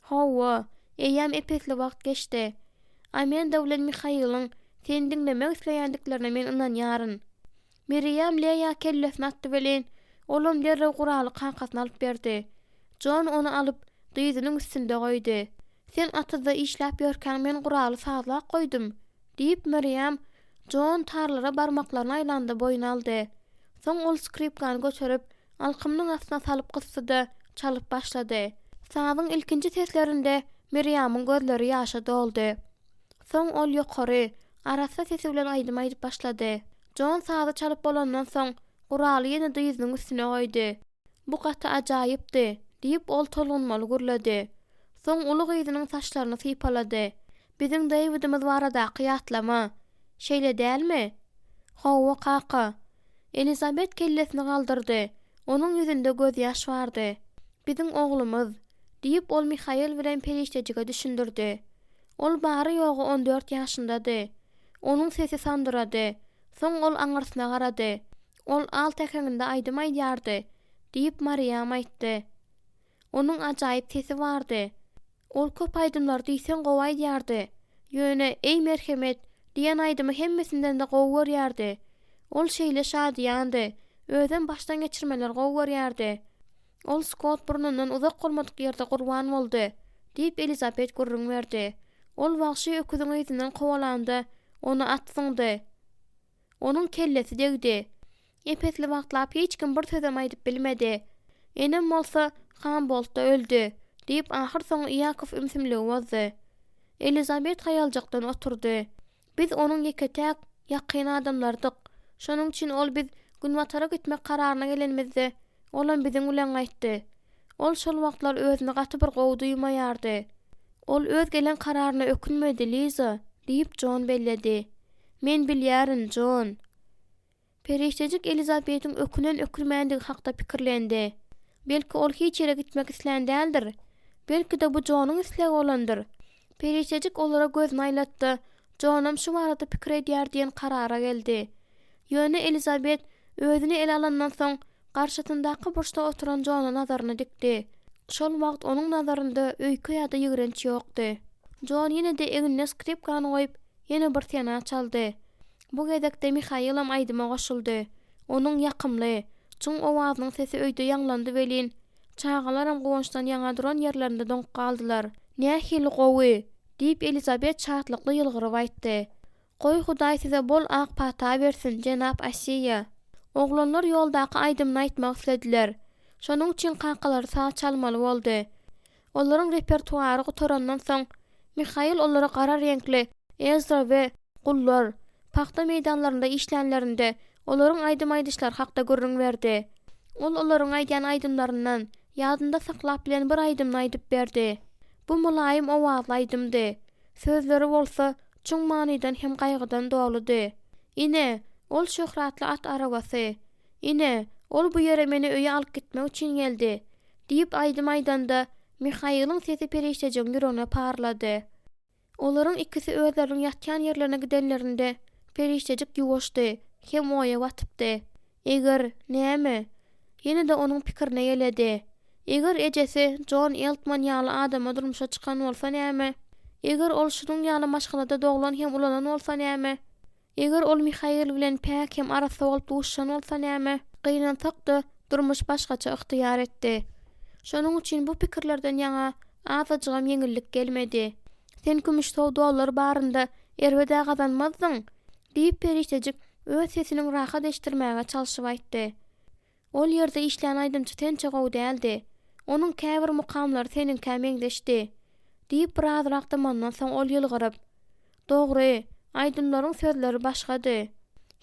"Hawa, eýäm epekli wagt geçdi. Amanda bilen Mihaýylyň sen diňlemek isleýändiklerine men ynanýaryn." Miriam Leýa kellesini atdy bilen olam derrew guraly kankasyna alyp berdi. Jon onu alyp dyzynyň üstünde goýdy. "Sen atyda işläp ýörkäň men guraly sazlap goýdum" diýip Miriam Jon tarlara barmaklaryny aýlandy boýuna aldy. Soň ol skripkany götürip alkymyň astyna salyp gysdy, çalyp başlady. Sazyň ilkinji seslerinde Miriamyň gözleri ýaşa doldy. Soň ol ýokary, arasa sesi bilen aýdym aýdyp başlady. Jon sazy çalyp bolandan soň guraly ýene dyzynyň üstüne goýdy. "Bu gata ajaýypdy" diýip ol tolgunmaly gürledi. Soň uly gyzynyň saçlaryny sypalady. "Biziň Davidimiz barada qiýatlama. Şeýle dälmi?" "Hawa kaka." Elizabeth kellesini galdyrdy. Onuň ýüzünde göz ýaş bardy. "Biziň oglumyz" diýip ol Mihaýyl bilen periştejige düşündirdi. Ol bary ýogy 14 ýaşyndady. Onuň sesi sandyrady. Soň ol aňyrsyna garady. "Ol al tekenginde aýdym aýdýardy" diýip Mariam aýtdy. Onuň ajaýyp sesi bardy. Ol köp aýdymlar diýsen gowy aýdýardy. Ýöne "Ey merhemet" diýen aýdymy hemmesinden de gowy görýärdi. Ol şeýle şadyandy. Özem başdan geçirmeler gowy görýärdi. Ol Scott burnundan uzak bolmadyk ýerde gurban boldy diýip Elizabeth gurrun berdi. Ol wagşy öküziň ýüzünden kowalandy. Onu atsyňdy. Onuň kellesi degdi. Epetli wagtlap hiç kim bir sözem aýdyp bilmedi. "Enem bolsa Hamboltda öldü" diýip ahyr soň Ýakob ümsimli bozdy. Elizabeth haýaljakdan oturdy. "Biz onuň ýeketäk ýakyn adamlardyk. Şonuň üçin ol biz Günwatara gitmek kararyna gelenmizde olam biziň bilen gaýtdy. Ol şol wagtlar özüne gaty bir gowy duýmaýardy. Ol öz gelen kararyna ökünmedi Liza" diýip Jon belledi. "Men bilýärin Jon." Periştejik Elizabethiň ökünen ökülmänligi hakda pikirlendi. Belki ol hiç ýere gitmek isländäldir. Belki de bu Jonyň islegi bolandyr. Periştejik olara gözüni aýlatdy. Jonam şu barada pikir edýär diýen karara geldi. Ýöne Elizabeth özüni ele alandan soň garşysyndaky burçda oturan Jona nazaryny dikdi. Şol wagt onuň nazarynda öýkü ýa-da ýigrenç ýokdy. Jon ýene-de egine skripkany goýup ýene bir tena çaldy. Bu gezekde Mihaýylam aýdyma goşuldy. Onuň ýakymly, çuň owazynyň sesi öýde ýanglandy welin Çağalaram goňşdan ýaňa duran ýerlerinde doňup galdylar. "Nähili gowy?" diýip Elizabet çatlykly ýylgyryp aýtdy. "Goý Hudaý size bol ak pata bersin, jenap Asiýa." Oglanlar ýoldaky aýdymyny aýtmak istediler. Şonuň üçin qakalary sağ çalmaly boldy. Olaryň repertuary gutarandan soň Mihail olara gara reňkli Ezra we gullar paxta meýdanlarynda işlänlerinde olaryň aýdym aýdyşlar hakda görüň berdi. Ol olaryň aýdýan aýdymlaryndan ýadynda saklap bilen bir aýdymny aýdyp berdi. Bu mulaýym owazly aýdymdy. Sözleri bolsa çuň manydan hem gaýgydan dowludy. "Ine, ol şöhratly at arabasy. Ine, ol bu ýere meni öýe alyp gitmek üçin geldi." diýip aýdym aýdanda Mihail'ın sesi periştejek ýüregine parlady. Olaryň ikisi özleriň ýatýan ýerlerine gidenlerinde periştejek ýuwaşdy, hem oýa watypdy. Eger näme? Ýene-de onuň pikirine geledi. Eger ejesi John Eltman ýaly adama durmuşa çykan bolsa näme? Eger ol şunuň ýaly maşgalada doglan hem ulanan bolsa näme? Eger ol Mihail bilen päk hem arasy bolup duşan bolsa näme? Gynansak-da durmuş başgaça yktyýar etdi. Şonuň üçin bu pikirlerden ýaňa azajygam ýeňillik gelmedi. "Sen kümüş sowdalar barynda erwede gazanmazdyň" diýip periştejik öz sesiniň rahat eşdirmäge çalyşyp aýtdy. Ol ýerde işlän aýdymçy tençe gowy däldi. Onuň käbir mukamlary senin kämeňdeşdi diýip birazrak damandan soň ol ýylgyryp, "Dogry, aýdymlaryň sözleri başgady.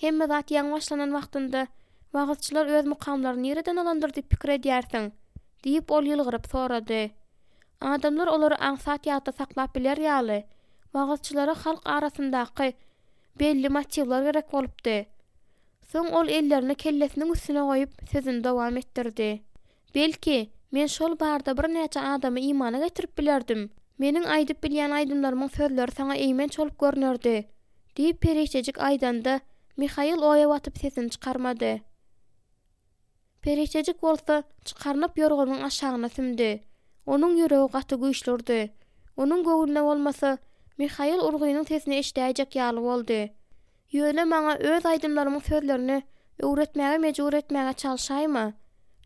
Hemme zat ýaňy başlanan wagtynda wagtçylar öz mukamlaryny ýerden alandyr diýip pikir edýärsiň" diýip ol ýylgyryp sorady. "Adamlar olary aňsat ýagda saklap biler ýaly. Wagtçylara halk arasyndaky belli motivlar gerek bolupdy." Soň ol ellerini kellesiniň üstüne goýup sözüni dowam etdirdi. "Belki men şol barda bir näçe adamy imana getirip bilerdim. Meniň aýdyp bilýän aýdymlarymyň sözleri saňa eýmen çolup görnerdi" diýip periştejik aýdanda Mihail oýa watyp sesini çykarmady. Periştejik bolsa çykarnyp ýorganyň aşagyna simdi. Onuň ýüregi gaty güýçlürdi. Onuň göwüline bolmasa Mihail urguýynyň sesini eşdäjek ýaly boldy. "Ýöne maňa öz aýdymlarymyň sözlerini öwretmäge mejbur etmäge çalşaýma"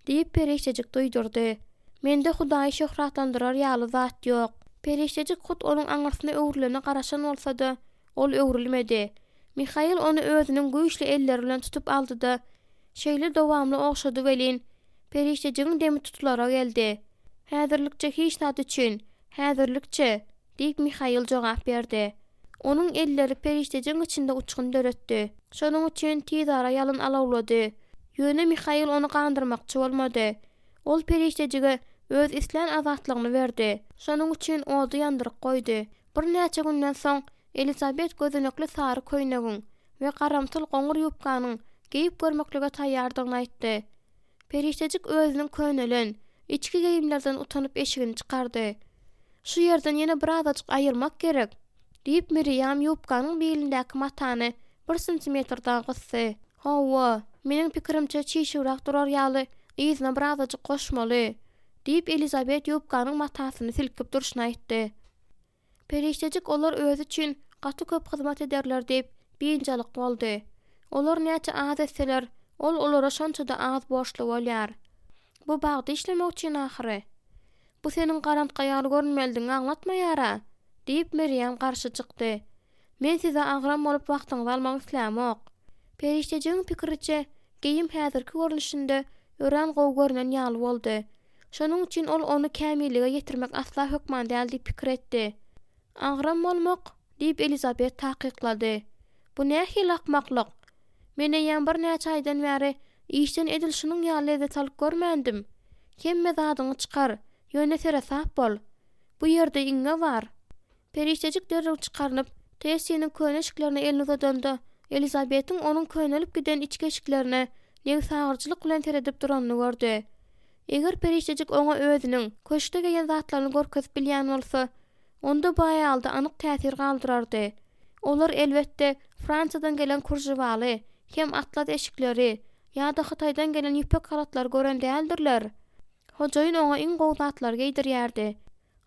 diýip periştejik duýdurdy. "Mende Hudaý şöhratlandyrar ýaly zat ýok." Periştejik hut onuň aňyrsynda öwrülene garaşan bolsa-da, ol öwrülmedi. Mihail onu özüniň güýçli elleri bilen tutup aldy-da şeýle dowamly okşady welin periştejigiň demi tutulara geldi. "Häzirlikçe hiç zat üçin, häzirlikçe" diýip Mihail jogap berdi. Onuň elleri periştejigiň içinde uçgun döretdi. Şonuň üçin tizara ýalyn alawlady. Ýöne Mihail onu gandyrmakçy bolmady. Ol periştejige öz islen azatlygyny berdi. Şonuň üçin odu ýandyryp goýdy. Bir näçe günden soň Elizabet gözünekli sary köýnegiň we garamtyl goňur ýupkanyň giyip görmeklige taýýardygyny aýtdy. Periştejik özüniň köýnelen, içki geyimlerden utanyp eşigini çykardy. "Şu ýerden ýene birazajyk aýyrmak gerek" diýip Miriam ýupkanyň belindäki matany 1 sentimetr daha gysdy. "Hawa, meniň pikirimçe çyşyrak durar ýaly ýyzyna birazajyk goşmaly" diýip Elizabet ýupkanyň matasyny silkip durşyny aýtdy. Periştejik olar özü üçin gaty köp hyzmat ederler diýip biýinçalik boldy. Olar näçe az etseler, ol olara şonça da az borçly bolýar. Bu bagda işlemek üçin ahyry. "Bu seniň garantga ýaly görünmeldiň aňlatmaýara" diýip Miriam garşy çykdy. "Men size agram bolup wagtyňyzy almak islämok." Periştejiň pikiriçe geyim häzirki görünüşinde ören gowy görünen ýaly boldy. Şonuň üçin ol onu kämillige ýetirmek asla hökman däl diýip pikir etdi. "Agram bolmak" diýip Elizabet takyklady. "Bu nähili akmaklyk? Mene ýan bir näçe aýdan bäri işden edilşiniň ýaly lezzet alyp görmendim. Hemme zadyňy çykar, ýöne sere sap bol. Bu ýerde iňňe bar." Periştejik derrew çykarnyp tesiyiniň köne eşiklerine elini uzatanda Elizabetiň onuň könelip giden içki eşiklerine näme sagyrçylyk bilen teredip duranyny gördi. Eger periştejik oňa özüniň köşkde gelen zatlaryny görkezip bilýän bolsa, onda bu aýalda anyk täsir galdyrardy. Olar elbetde Fransadan gelen kurjywaly hem atlas eşikleri ýa-da Hataýdan gelen ýüpek halatlar gören däldirler. Hojaýyn oňa iň gowy zatlar geydirýärdi.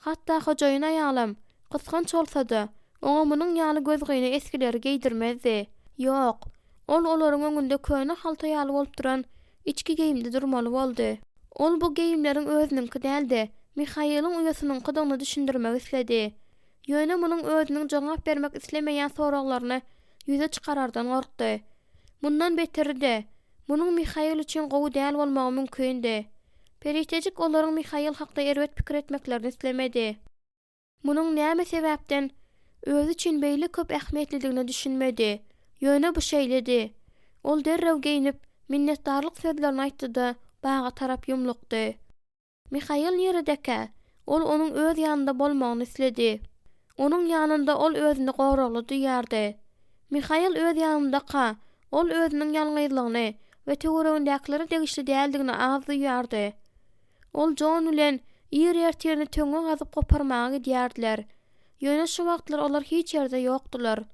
Hatda hojaýyn aýalam kyskanç bolsa-da oňa munyň ýaly gözgüýüne eskileri geydirmezdi. Ýok, ol olaryň öňünde köne halta ýaly bolup duran içki geyimde durmaly boldy. Ol bu geyimleriň özüniňki däldi. Mihail'in uyasynyň kydygyny düşündirmek isledi. Ýöne munyň özüniň jogap bermek islemeýän soraglaryny ýüze çykarardan gorkdy. Mundan beterdi. Munyň Mihail üçin gowy däl bolmagy mümkindi. Perihtejik olaryň Mihail hakda erbet pikir etmeklerini islemedi. Munyň näme sebäpden özü üçin beýle köp ähmiýetlidigini düşünmedi. Ýöne bu şeýledi. Ol derrew geyinip minnetdarlyk sözlerini aýtdy-da baga tarap ýumlukdy. Mihail neredeke? Ol onuň öz ýanynda bolmagyny isledi. Onuň ýanynda ol özüni gowragly duýardy. Mihail öz ýanynda ol özüniň ýalňyzlygyny we töweregindäkileri degişli däldigini az duýardy. Ol Jon bilen ýer-ýertirini töňe gazyp goparmagy diýärdiler. Ýöne şu wagtlar olar hiç ýerde ýokdular.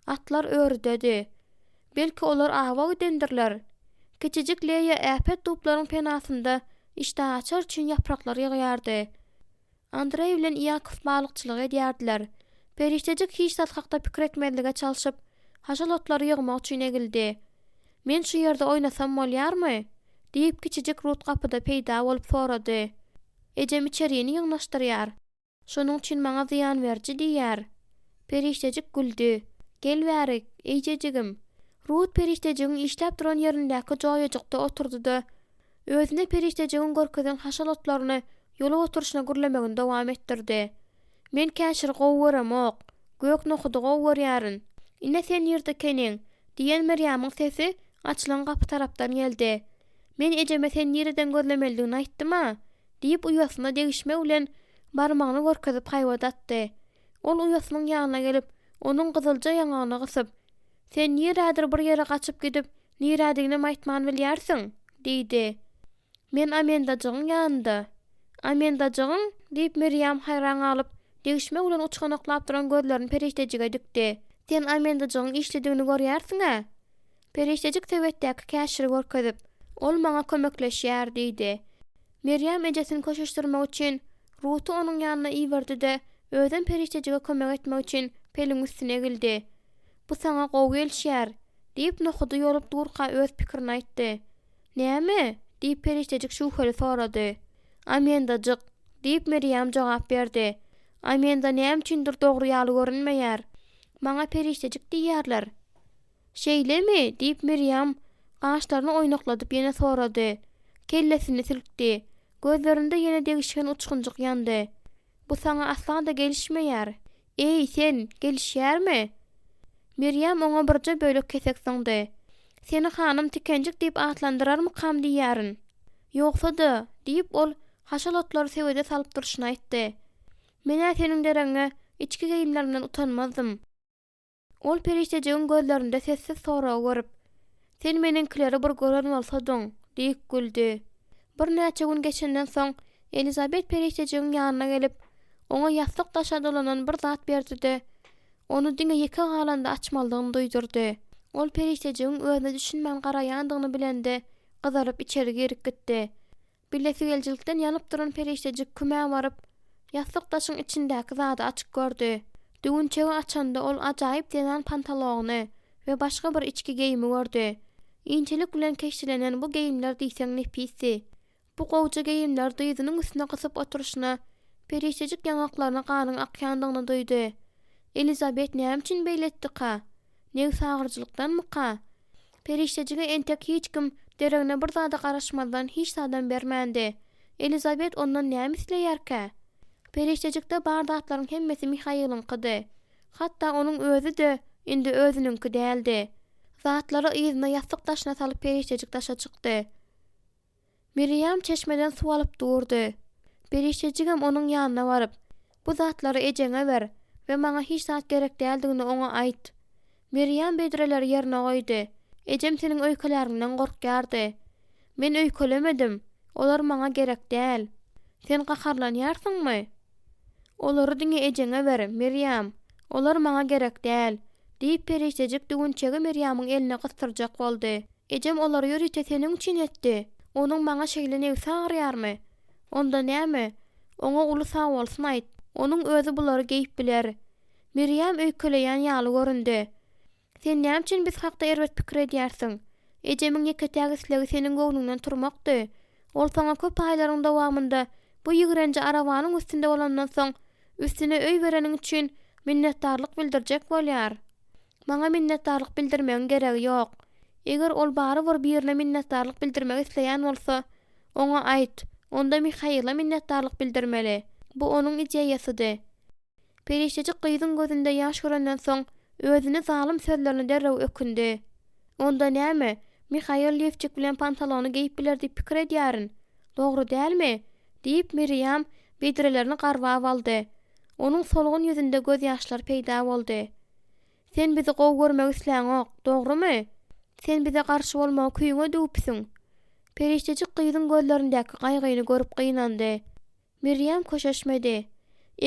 Atlar ördedi. Belki olar awa gidendirler. Kiçijik leýe äpet duplaryň penasynda işte açar üçin ýapraklar ýygýardy. Andrei bilen Yakov balykçylyk edýärdiler. Perihtejik hiç zat hakda pikir etmezlige çalyşyp haşalatlary ýygmak üçin egildi. Men şu ýerde oýnasam bolýarmy? Diýip kiçijik Rut kapyda peýda bolup sorady. Ejem içeriýini ýygnaşdyrýar. Şonuň üçin maňa ziýan berji diýär. Perihtejik güldü. Gel bärik, eýjejigim. Rut perihtejigiň işläp duran ýerindäki joýajykda oturdy-da özüne perihtejigiň görkezden haşalatlaryny ýola oturuşyna gürlemegini dowam etdirdi. Men käşir gowwaram ok. Gök nohudy gowwarýaryn. Ine sen ýerde keniň diýen Meryamyň sesi açylan kapy tarapdan geldi. Men ejeme sen ýerden görlemeldigini aýtdyma diýip uýasyna degişmek bilen barmagyny görkezip haýwadatdy. Ol uýasynyň ýanyna gelip onuň gyzylja ýangagyna gysyp sen ýerädir bir ýere gaçyp gidip nirädigini aýtmany bilýärsiň diýdi. Men Amendajagyň ýanynda. Amendajagyň diýip Meryam haýran galyp degişmek bilen uçganaklap duran gözlerini perihtejige dikdi. Sen Amendajagyň işledigini görýärsiň-a? Perihtejik sebetdäki käşiri görkezip ol maňa kömekleşýär diýdi. Meryam ejesini köşeşdirmek üçin Rutu onuň ýanyna iýberdi-de özüm perihtejige kömek etmek üçin pelin üstüne egildi. Bu saňa gowy gelşýär diýip nohudy ýolup durka öz pikirini aýtdy. Näme? Diýip perihtejik şuhly sorady. Amendajagyk diýip Meryam jogap berdi. Amenda näme üçindir dogry ýaly görünmeýär. Maňa perihtejik diýýärler. Şeýlemi? Diýip Meryam gaşlaryny oýnakladyp ýene sorady. Kellesini silkdi. Gözlerinde ýene degişen uçgunjyk ýandy. Bu saňa asla da gelişmeýär. Ey sen, gelişýärmi? Meryam oňa birje bölek kesek soňdy. Seni hanım tikenjik diýip atlandyrarmy kam diýärin? Ýoksa-da diýip ol haşalatlary sebede salyp duruşyny aýtdy. Men seniň dereňe içki geyimlerinden utanmazdım. Ol perihtejigiň gözlerinde sessiz sorag görüp sen meniňkileri bir gören bolsadyň diýip güldü. Bir näçe gün geçenden soň Elizabet perihtejigiň ýanyna gelip oňa ýastyk taşa dolanan bir zat berdi-de onu diňe ýeke galanda açmalygyny duýdurdy. Ol perihtejigiň özüne düşünmän garaýandygyny bilende gyzaryp içeri girip gitdi. Billesi geljilikden ýanyp duran perihtejik küme baryp ýastyk taşyň içindäki zady açyk gördü. Düğünçegi açanda ol ajaýyp denan pantalony we başga bir içki geyimi gördü. Inçelik bilen keşilenen bu geyimler diýseň nepisi. Bu gowja geyimler dyzynyň üstüne gysyp oturuşyna perihtejik ýangaklaryna ganyň akýandygyny duýdy. Elizabet näme üçin beýletdi-ka? Ne sagyrjylykdanmy-ka? Perihtejige entek hiç kim deregine bir zada garaşmadan hiç sadan bermändi. Elizabet ondan näme isleýärkä? Perihtejikde bardatlaryň hemmesi Mihail'inkydy. Hatta onuň özü de indi özüniňki däldi. Zatlary ýyzyna ýastyk taşyna salyp perihtejik taşa çykdy. Meryam çeşmeden su alyp durdy. Perihtejigem onuň ýanyna baryp, bu zatlary ejeňe ber we maňa hiç zat gerek däldigini oňa aýt. Meryam bedreleri ýerine goýdy. Ejem seniň öýkeleriňden gorkýardy. Men öýkelemedim. Olar maňa gerek däl. Sen gaharlanýarsyňmy? Olary diňe ejeňe ber, Meryam. Olar maňa gerek däl. Diýip perihtejik düğünçegi Meryamyň eline gystyrjak boldy. Ejem olary ýörüte seniň üçin etdi. Onuň maňa şeýle näme sagyryarmy? Onda näme? Oňa uly sag bolsun aýt. Onuň özü bulary geýip biler. Meryam öýkeleýän ýaly göründi. Sen näme üçin biz hakda erbet pikir edýärsiň? Ejemiň ýeketägi islegi seniň göwnüňden turmakdy. Ol sana köp aýlaryň dowamında bu ýigrenji arabanyň üstünde bolandan soň üstüne öý bereniň üçin minnetdarlyk bildirjek bolýar. Maňa minnetdarlyk bildirmegiň geregi ýok. Eger ol bary birine minnetdarlyk bildirmek isleýän bolsa, oňa aýt, onda Mihaila minnetdarlyk bildirmeli. Bu onuň ideýasydy. Periştejik gyzyň gözünde ýaş görenden soň özüni zalym sözlerini derrew ökündi. Onda näme? Mihail lifçik bilen pantalony giýip biler diýip pikir edýärin. Dogry dälmi? Diýip Miriam bedrelerini garwap aldy. Onuň solgun ýüzünde göz ýaşlary peýda boldy. Sen bizi gowy görmek isläňok, dogrymy? Sen bize garşy bolmagy küýüňe düwpsiň. Periştejik gyzyň gözlerindäki gaýgyny görüp gynandy. Miriam köşeşmedi.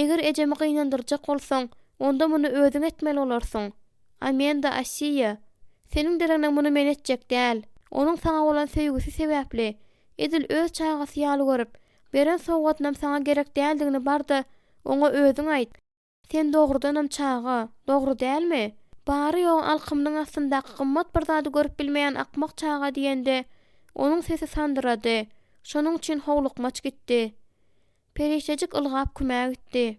Eger ejemi gynandyrjak bolsaň, onda muny özüň etmeli olarsyň. Amenda Asiýa, seniň dereňden muny men etjek däl. Onuň saňa bolan söýgüsi sebäpli. Edil öz çaýgasy ýaly görüp, beren sowgatnam saňa gerek däldigini barda oňa özüň aýt. Sen dogrudanam çaga, dogry dälmi? Bary ýok alkymyň astyndaky gymmat bir zady görüp bilmeýän akmak çaga diýende, onuň sesi sandyrady. Şonuň üçin howlukmaç gitdi. Periştejik ılgap kümäge gitdi.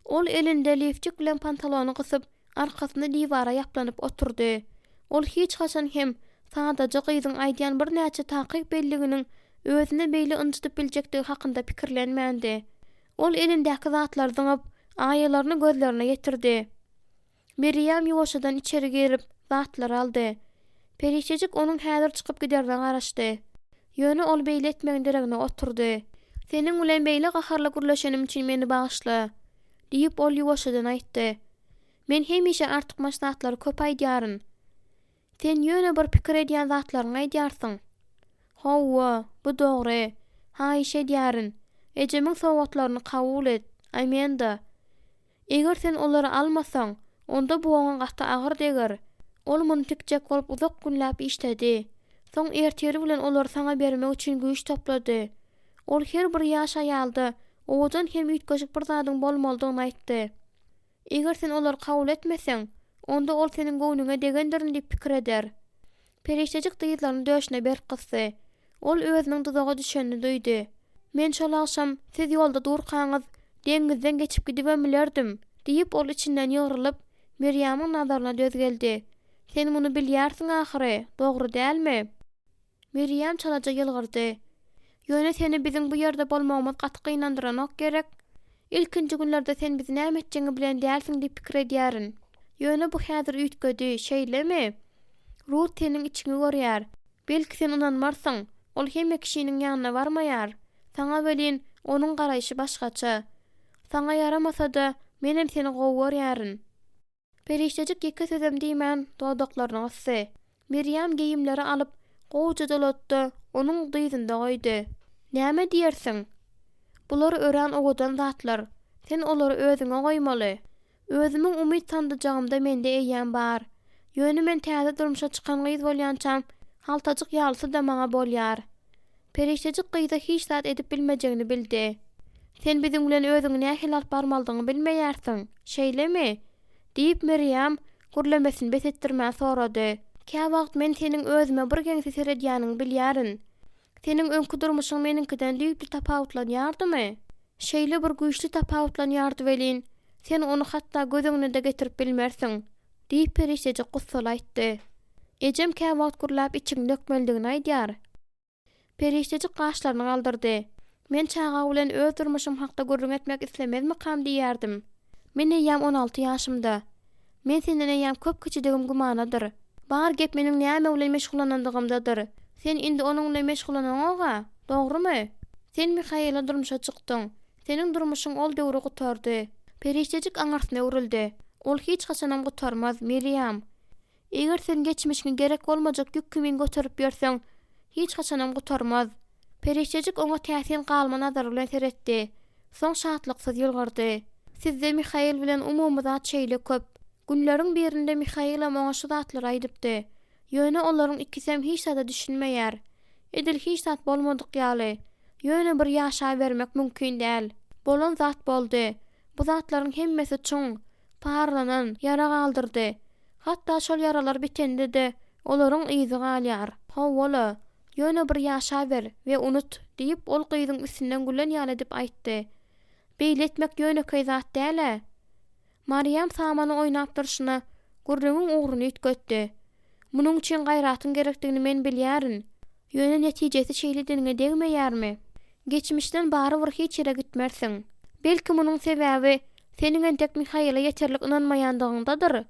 Ol elinde lifçik bilen pantalony gysyp, arkasyna diwara ýaplanyp oturdy. Ol hiç haçan hem sadaja gyzyň aýdýan bir näçe takyk belliginiň özüne beýle ynjytyp biljekdigi hakynda pikirlenmändi. Ol elindäki zatlar zyňyp, aýalaryny gözlerine getirdi. Miriam ýoşadan içeri girip zatlar aldy. Periştejik onuň häzir çykyp giderine garaşdy. Ýöne ol beýle etmegiň deregine oturdy. Seniň bilen beýle gaharly gürleşenim üçin meni bagyşla, diýip ol ýoşadan aýtdy. Men hemişe artykmaç zatlary köp aýdýaryn. Sen ýöne bir pikir edýän zatlaryň aýdýarsyň. Hawa, bu dogry. Haýşe edýärin. Ejemiň sowgatlaryny kabul et. Amenda. Eger sen olary almasaň, onda bu oňa gaty agyr deger. Ol muny tikjek bolup uzak günläp işledi. Soň erteri bilen olary saňa bermek üçin güýç toplady. Ol her bir ýaş aýaldy, owadan hem üýtgeşik bir zadyň bolmalydygyny aýtdy. Eger sen olary kabul etmeseň, onda ol seniň göwnüňe degendirin diýip pikir eder. Periştejik dyýylaryny döşüne berk gysdy. Ol özüniň dudaga düşenini duýdy. Men şol akşam siz ýolda durkaňyz, deňizden geçip gidip bilerdim, diýip ol içinden ýygrylyp Miriamyň nazaryna döz geldi. Sen muny bilýärsiň ahyry, dogry dälmi? Miriam çalaja ýylgyrdy. Ýöne seni biziň bu ýerde bolmagymyz gaty gynandyrmak gerek. İlkinji günlerde sen bizi näme etjeňi bilen dälsiň diýip pikir edýärin. Ýöne bu häzir üýtgedi, şeýlemi? Ruh seniň içiňi görýär. Belki sen unanmarsyň, ol hemme kişiniň ýanyna barmaýar. Saňa welin onuň garaýşy başgaça. Saňa yaramasa-da menem seni gowy görýärin. Periştejik ýeke sözüm diýmän dodaklaryny gysy. Miriam geyimleri alyp gowja dolatdy, onuň dyýdynda goýdy. Näme diýersiň? Bular ören owadan zatlar. Sen olary özüňe goýmaly. Özümiň umyt sandyjagymda mende eýýän bar. Ýöne men täze durmuşa çykan gyz bolýançam, haltajyk ýalsy da maňa bolýar. Periştejik gyza hiç zat edip bilmejegini bildi. Sen biziň bilen özüňi nähil alyp barmalydygyny bilmeýärsiň, şeýlemi? Diýip Miriam gürlemesini besetdirmä sorady. Kä wagt men seniň özüme bir geňsi seredýäniňi bilýärin. Seniň öňkü durmuşyň meninkiden düýpli tapawutlanýardymy? Şeýle bir güýçli tapawutlanýardy welin. Sen onu hatda gözüňe de getirip bilmersiň. Diýip periştejik gussal aýtdy. Ejem kä wagt gürläp içiň dökmeldigini aýdýar. Periştejik gaşlaryny galdyrdy. Men çaga bilen öz durmuşym hakda gürrüň etmek islemezmi kam diýärdim. Men eýýäm 16 ýaşymda. Men senden eýýäm köp kiçidigim gumanadyr. Bar gep meniň näme bilen meşgullanyndygymdadyr. Sen indi onuň bilen meşgullanýaňa, dogrymy? Sen Mihaila durmuşa çykdyň. Seniň durmuşyň ol döwri gutardy. Periştejik aňarsyna urildi. Ol hiç haçanam gutarmaz, Miriam. Eger sen geçmişiň gerek bolmajak ýük kimin göterip berseň, hiç haçanam gutarmaz. Periştejik oňa täsin galma nazar bilen seretdi. Soň şatlyksyz ýylgyrdy. Sizde Mihail bilen umumy zat şeýle köp. Günleriň birinde Mihaila maňa şu zatlary aýdypdy. Ýöne olaryň ikisem hiç zada düşünmeýär. Edil hiç zat bolmadyk ýaly. Ýöne bir ýaşa bermek mümkin däl. Bolan zat boldy. Bu zatlaryň hemmesi çuň, parlanan, yara galdyrdy. Hatda şol yaralar bitende de olaryň izi galýar. Howala, Ýöne bir ýaşa ber we unut diýip ol gyzyň üstünden gülen ýaly edip aýtdy. Beýle etmek ýönekäý zat däl-e. Maryam samany oýnap durşyna gurrüňiň ugruny ýetgetdi. Munuň üçin gaýratyň gerekdigini men bilýärin. Ýöne netijesi şeýle deniňe degmeýärmi? Geçmişden bary bir hiç ýere gitmersiň. Belki munuň sebäbi seniň entek Mihaila ýeterlik inanmaýandygyňdadyr.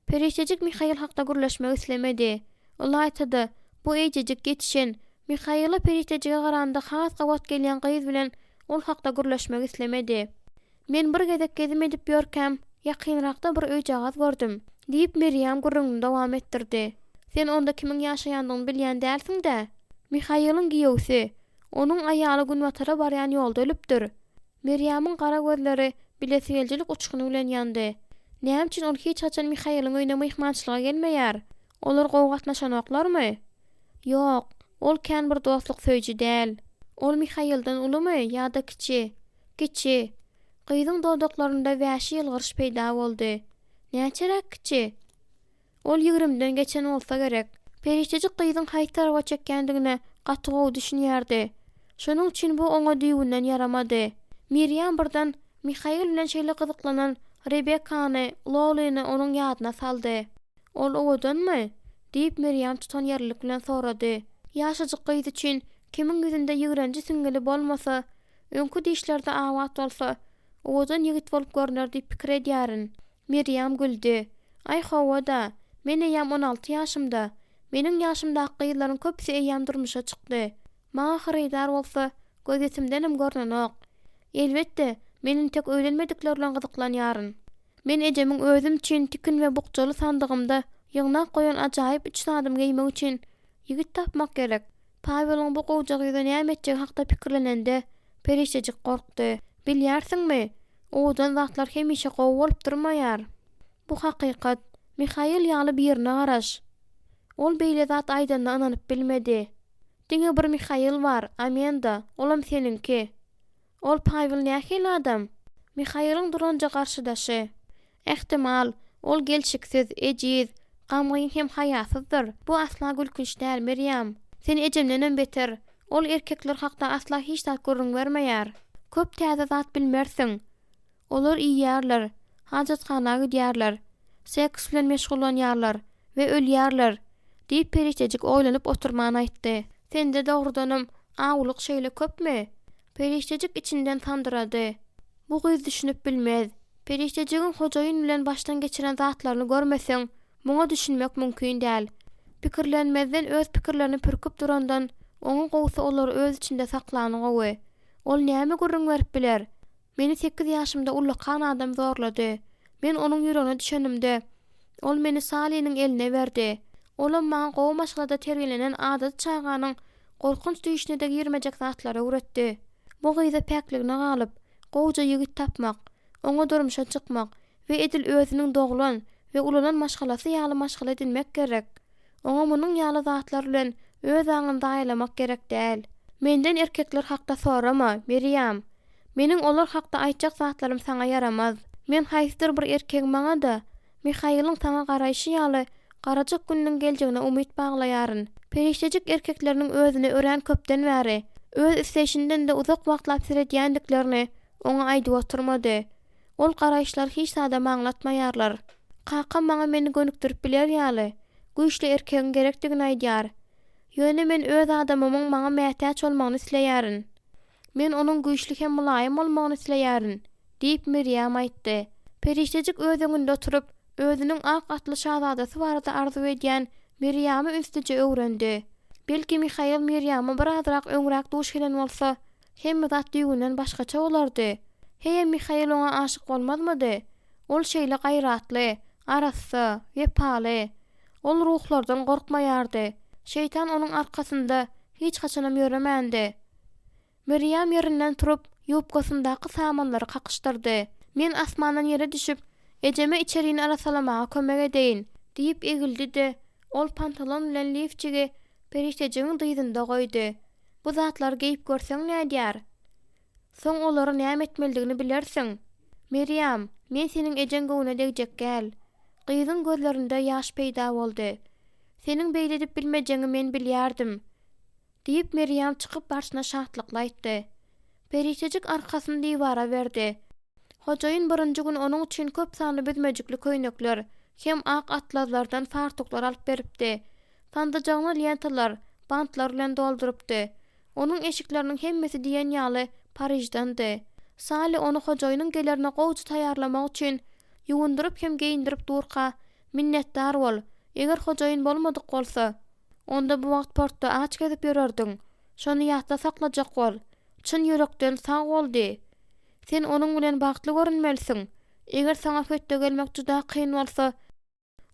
Perişejik Mihail hakda gürleşmek islemedi. Ol aýtdy, bu eýjejik geçişen Mihaila perişejige garanda has gawat gelýän gyz bilen ol hakda gürleşmek islemedi. Men bir gezek gezim edip ýörkäm, ýakynrakda bir öýjagaz gördüm, diýip Meryem gurrunny dowam etdirdi. Sen onda kimiň ýaşaýandygyny bilýän dälsiň-de. Mihail'ın giyowsi, onuň aýaly Günwatara barýan ýolda ölüpdir. Meryem'iň gara gözleri bileseljilik uçkuny bilen ýandy. Näme üçin ol hiç haçan Mihail'ın öýüne myhmançylyga gelmeýär? Olar gowgatnaşanoklarmy? Ýok, ol kän bir dostluk söýji däl. Ol Mihail'dan ulymy ýa-da kiçi? Kiçi. Gyzyň dodaklarynda wäşi ýylgyryş peýda boldy. Näçerek kiçi? Ol 20-den geçen bolsa gerek. Perişejik gyzyň haýy tarawa çekkendigine gatygow düşünýärdi. Şonuň üçin bu oňa düýbünden yaramady. Meryem birden Mihail bilen şeýle gyzyklanan Rebekany, Lollyny onuň ýadyna saldy. Ol owadanmy? Diýip Meryem tutan ýerlik bilen sorady. Ýaşajyk gyz üçin kimiň ýüzünde ýigrenji süňgeli bolmasa, öňkü diýişlerde awat bolsa, owadan ýigit bolup görner diýip pikir edýärin. Meryem güldü. Ay howada, men eýäm 16 ýaşymda. Meniň ýaşymdaky gyzlaryň köpsi eýäm durmuşa çykdy. Maňa hyrydar bolsa, gözetimdenem görnenok. Elbetde, menin tek öýlenmedikler bilen gyzyklanýaryn. Men ejemiň özüm üçin tikin we bukjaly sandygymda ýygnak goýan ajaýyp üç sadym geýmek üçin ýigit tapmak gerek. Pawelyň bu gowjak ýüze näme etjegi hakda pikirlenende perişejik gorkdy. Bilýärsiňmi? Owadan zatlar hemişe gowy bolup durmaýar. Bu hakykat. Mihail ýaly bir ýerine garaş. Ol beýle zat aýdanda ananyp bilmedi. Diňe bir Mihail var, amenda, olam seninki. Ol Pavel nähili adam? Mihail'ın duranja garşydaşy. Ehtimal, ol gelşiksiz, ejiz, gamgyň hem haýasyzdyr. Bu asla gülkünç däl Meryem. Sen ejemdenem beter. Ol erkekler hakda asla hiç zat görüň bermeýär. Köp täze zat bilmersiň. Olar iýýärler, hajatkanaga gidýärler, seks bilen meşgullanýarlar we ölýärler. Diýip perişejik oýlanyp oturmany aýtdy. Sende dogrudanam awlyk şeýle köpmi? Perişejik içinden tandırady. Bu gyz düşünüp bilmez. Perişejigiň hojaýyn bilen başdan geçiren zatlaryny görmeseň, muňa düşünmek mümkin däl. Pikirlenmezden öz pikirlerini pürküp durandan, onuň gowsy olary öz içinde saklanygy. Ol näme görüň berip biler? Meni 8 ýaşymda ullakan adam zorlady. Men onuň ýüregine düşenimde, ol meni Salih'niň eline berdi. Olam maňa gowy maşgalada terbiýelenen adat çağanyň gorkunç düýüşine de girmejek zatlary öwretdi. Bu gyza päkligine galyp, gowja ýigit tapmak, oňa durmuşa çykmak we edil özüniň doglan we ulanan maşgalasy ýaly maşgala edilmek gerek. Oňa munyň ýaly zatlar bilen öz aňynda aýlamak gerek däl. Menden erkekler hakda sorama, Meryem. Meniň olar hakda aýtjak zatlarym saňa yaramaz. Men haýsydyr bir erkek maňa da Mihail'ın saňa garaýşy ýaly garajak günnüň geljegine umyt baglaýaryn. Perişejik erkekleriniň özüne ören köpden bäri, öz isleşinden de uzak wagtlap siredýändiklerini oňa aýdyp oturmady. Ol garaýşlar hiç sada maňlatmaýarlar. Kaka maňa meni gönükdirip biler ýaly. Güýçli erkegiň gerekdigini aýdýar. Ýöne men öz adamymyň maňa mätäç bolmagyny isleýärin. Men onuň güýçli hem mulaýym bolmagyny isleýärin, diýip Meryem aýtdy. Perişejik öz öňünde oturup, özüniň ak atly şahzadasy barada arzu edýän Meryem'i üstüce öwrendi. Belki Mihail Meryem'i birazrak öňrek duş gelen bolsa, hem zat düýgünden başgaça bolardy. Heýe Mihail oňa aşyk bolmazmydy? Ol şeýle gaýratly, arassa, wepaly. Ol ruhlardan gorkmaýardy. Şeytan onuň arkasynda hiç haçanam ýöremändi. Meryem ýerinden turup, ýupgasyndaky samanlary kakışdyrdy. Men asmandan ýere düşüp, ejeme içeriğini arasalamaga kömek edeýin, diýip egildi-de, ol pantalon bilen lifçigi perişejigiň dyzynda goýdy. Bu zatlar geýip görseň nädýär? Soň olary näme etmelidigini bilersiň. Meryem, men seniň ejen gowuna degjek gel. Gyzyň gözlerinde ýaş peýda boldy. Seniň beýle edip bilmejeňi men bilýärdim. diýip Meryem çykyp barşyna şatlykla aýtdy. Perişejik arkasyny divara berdi. Hojaýyn birinji gün onuň üçin köp sanly büzmejikli köýnekler hem ak atlarlardan fartuklar alyp beripdi. Pandajagyna lentalar, bantlar bilen doldurypdy. Onuň eşikleriniň hemmesi diýen ýaly Parijdandy. Sally onu hojaýynyň gelerine gowjy taýýarlamak üçin ýuwundyryp hem geyindirip durka minnetdar bol. Eger hojaýyn bolmadyk bolsa, onda bu wagt portda aç gezip ýörerdiň. Şonu ýatda saklajak bol. Çyn ýürekden sag boldy. Sen onuň bilen bagtly görünmelisin. Eger saňa fötde gelmek juda kyn bolsa,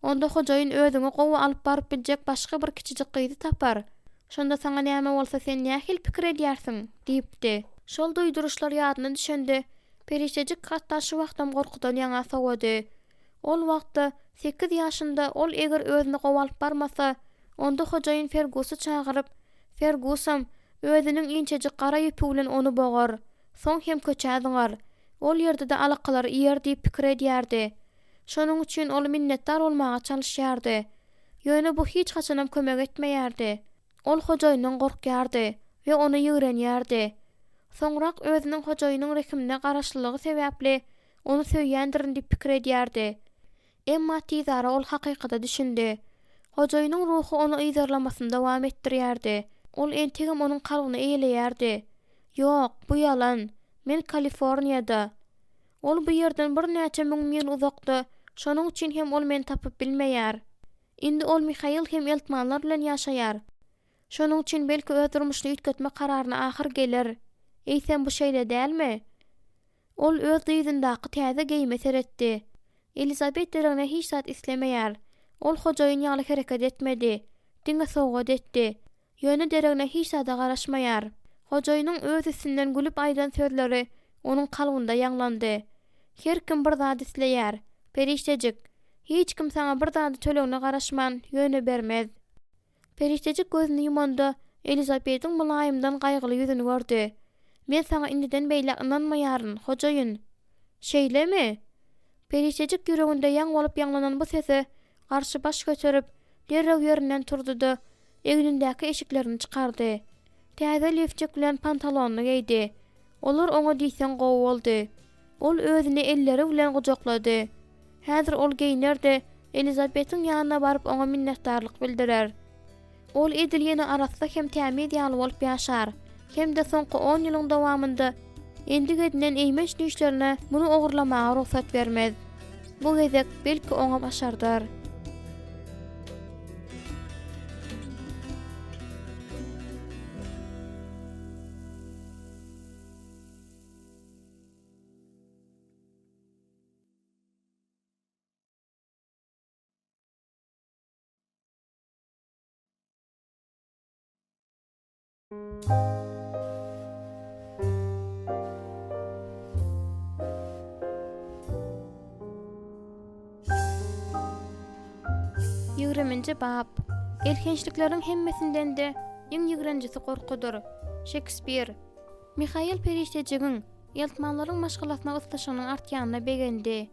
onda hojaýyn özüňi gowy alyp baryp biljek başga bir kiçijik gyzy tapar. Şonda saňa näme bolsa sen nähil pikir edýärsiň, diýipdi. Şol duýduruşlar ýadyna düşendi. Perişejik hatda şu wagtdan gorkudan ýaňa sowady. Ol wagtda 8 ýaşynda ol eger özüni gowy alyp barmasa, onda hojaýyn Fergusy çagyryp, "Fergusam, özüniň inçejik gara ýüpi bilen onu bogar. Soň hem köçädiňar. Ol ýerde de alakalary ýer" diýip pikir edýärdi. Şonuň üçin ol minnetdar bolmaga çalyşýardy. Ýöne bu hiç haçanam kömek etmeýärdi. Ol hojaýyndan gorkýardy we ony ýörenýärdi. Soňrak özüniň hojaýynyň rekimine garaşlylygy sebäpli onu söýýändirin diýip pikir edýärdi. Emma tizara ol hakykata düşündi. Hojaýynyň ruhy onu ýyzarlamasynda dowam etdirýärdi. Ol entegem onuň kalbyny eýleýärdi. "Ýok, bu ýalan. Men Kaliforniýada. Ol bu ýerden bir näçe müň mil uzakda. Şonuň üçin hem ol meni tapyp bilmeýär. Indi ol Mihail hem eltmanlar bilen ýaşaýar. Şonuň üçin belki öz durmuşyny üýtgetme kararyna ahyr gelir. Eýsem bu şeýle dälmi?" Ol öz dyzyndaky täze geyme seretdi. Elizabet derine hiç zat islemeýär. Ol hojaýyn ýaly hereket etmedi. Diňe sowgat etdi. Ýöne derine hiç zata garaşmaýar. Hojaýynyň öz isinden gülüp aýdan sözleri onuň kalbynda ýanglandy. Her kim bir zat isleýär. Perişejik. Hiç kim saňa bir zat tölegine garaşman ýöne bermez. Perişejik gözüni ýumanda Elizabetiň mulaýymdan gaýgyly ýüzüni gördü. "Men saňa indiden beýle inanmaýaryn, hojaýyn." "Şeýlemi?" Perişejik ýüreginde ýang bolup ýanglanan bu sesi garşy baş göterip derrew ýerinden turdy-da egnindäki eşiklerini çykardy. Täze lifçek bilen pantalonuny giydi. Olar oňa diýsen gowy boldy. Ol özüni elleri bilen gujaklady. Häzir ol geýnerdi, Elizabetiň ýanyna baryp oňa minnetdarlyk bildirer. Ol edil ýene arasda hem tämiz ýaly bolup ýaşar. Hem de soňky 10 ýylyň dowamynda endi gedilen eýmeş düşlerine muny ogurlamaga ruhsat bermez. Bu gezek belki oňa başardar. Ýigriminji bab. Erkençlikleriň hemmesinden de iň ýigrenjisi gorkudur. Shakespeare. Mihail Perişejigiň eltmanlaryň maşgalatyna yslaşygynyň artýanyna begendi.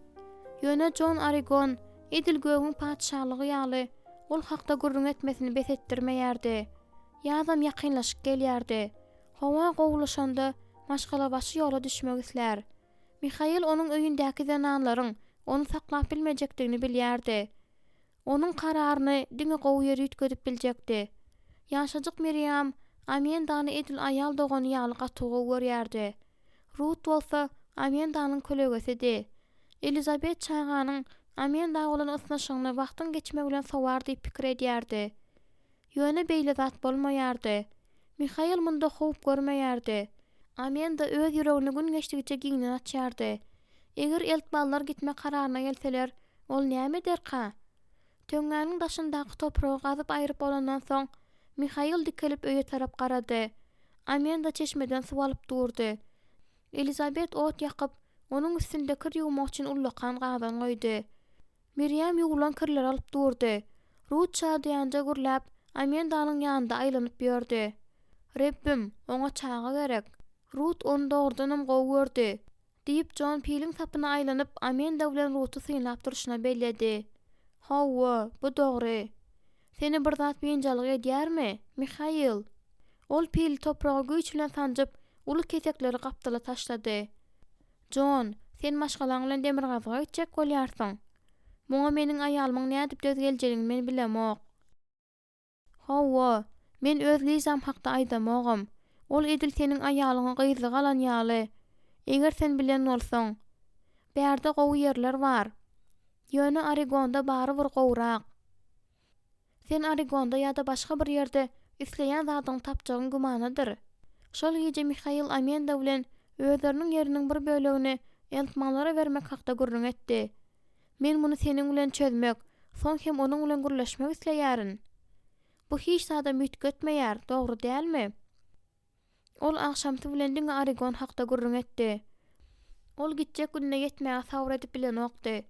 Ýöne John Aragon edil göwüň padşahlygy ýaly ol hakda gurrun etmesini besetdirmeýärdi. Ýazam ýakynlaşyp gelýärdi. Hawa gowulaşanda maşgala başı ýola düşmek isler. Mihail onuň öýündäki zananlaryň onu saklap bilmejekdigini bilýärdi. Onuň kararyny diňe gowy ýere ýetgedip biljekdi. Ýaşajyk Meryem Amendany edil aýal dogany ýaly gatyga görýärdi. Ruth bolsa Amendanyň kölegesi. Elizabet çağanyň Amenda bolan ysnaşygyny wagtyň geçmek bilen sowar diýip pikir edýärdi. Ýöne beýle zat bolmaýardy. Mihail munda howp görmeýärdi. Amenda öz ýüregini gün geçdigiçe giňden açýardy. Eger eltmanlar gitmek kararyna gelseler, ol näme derka? Töňňäniň daşyndaky topragy gazyp aýryp bolandan soň Mihail dikelip öýe tarap garady. Amenda çeşmeden suw alyp durdy. Elizabet ot ýakyp, onuň üstünde kir ýuwmak üçin ullakan gazan goýdy. Meryem ýuwulan kirler alyp durdy. Ruth çaýdýanja gürläp Amendanyň ýanynda aýlanyp ýördi. "Rebbim, oňa çaga gerek." Ruth onu dogrudanam gowy gördi. Diýip John Peeliň sapyna aýlanyp Amenda bilen Ruth'u syňlap duruşyna belledi. "Hawa, bu dogry. Seni bir zat beýinjalyk edýärmi, Mihail?" Ol pil toprağa güýç bilen sanjyp, uly kesekleri gapdyla taşlady. John, sen maşgalan bilen Demirgazga gitjek bolýarsyň. Muňa meniň aýalymyň nädip döz geljeligini men bilemok. Hawa, men öz Lizam hakda aýdamagam. Ol edil seniň aýalyňy gyzlyk alan ýaly. Eger sen bilen bolsaň, bärde gowy ýerler bar. Ýöne Oregonda bary bir gowrak. Sen Oregonda ýa-da başga bir ýerde isleýän zadyň tapjagyň gumanadyr. Şol gece Mihail Amenda bilen özleriniň ýeriniň bir bölegini eltmanlara bermek hakda gurrun etdi. Men muny seniň bilen çözmek, soň hem onuň bilen gürleşmek isleýärin. Bu hiç sada mütk etmeýär, dogry dälmi? Ol akşamty bilen diňe Oregon hakda gurrun etdi. Ol gitjek gününe ýetmäge sabr edip bilen okdy.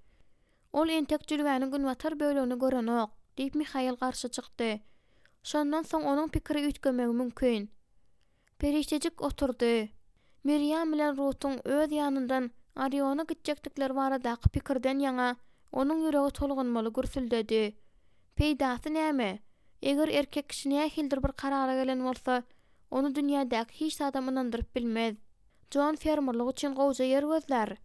Ol entek jülgäniň günwatar bölegini gören ok, diýip Mihail garşy çykdy. Şondan soň onuň pikiri ütgemegi mümkin. Periştejik oturdy. Miriam bilen Ruth'un öz ýanyndan Oriona gitjekdikleri baradaky pikirden ýaňa onuň ýüregi tolgunmaly gürsüldedi. Peýdasy näme? Eger erkek kişi nähildir bir karara gelen bolsa, onu dünýädäki hiç adam inandyryp bilmez. John fermerlyk üçin gowja ýer gözler.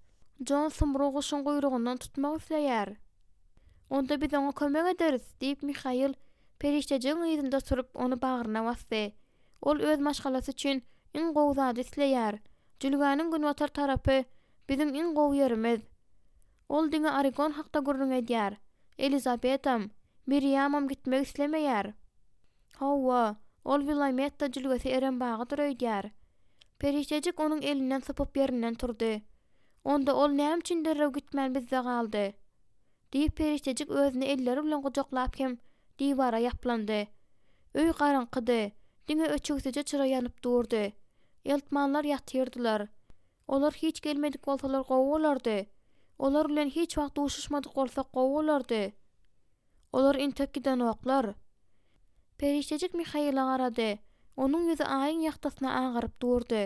John sumru guşun guyrugundan tutmak isleýär. Onda biz oňa kömek ederiz, diýip Mihail periştejik ýerinde turup onu bagyryna basdy. Ol öz maşgalasy üçin iň gowy zady isleýär. Jülgäniň günwatar tarapy bizim iň gowy ýerimiz. Ol diňe Oregon hakda gurrun edýär. Elizabetam, Miriamam gitmek islemeýär. Hawa, ol Vilaymetda jülgesi eren bagydyr öýdýär. Periştejik onuň elinden sypyp ýerinden turdy. Onda ol näme üçin derrew gitmän bizde galdy? Diýip periştejik özüni elleri bilen gujaklap hem diýwara ýaplandy. Öý garynkydy. Diňe öçügseje çıra ýanyp durdy. Eltmanlar ýatyrdylar. Olar hiç gelmedik bolsalar gowy bolardy. Olar bilen hiç wagt uşuşmadyk bolsak gowy bolardy. Olar intek giden oklar. Periştejik Mihail'a garady. Onuň ýüzi aýyň ýakdasyna agyryp durdy.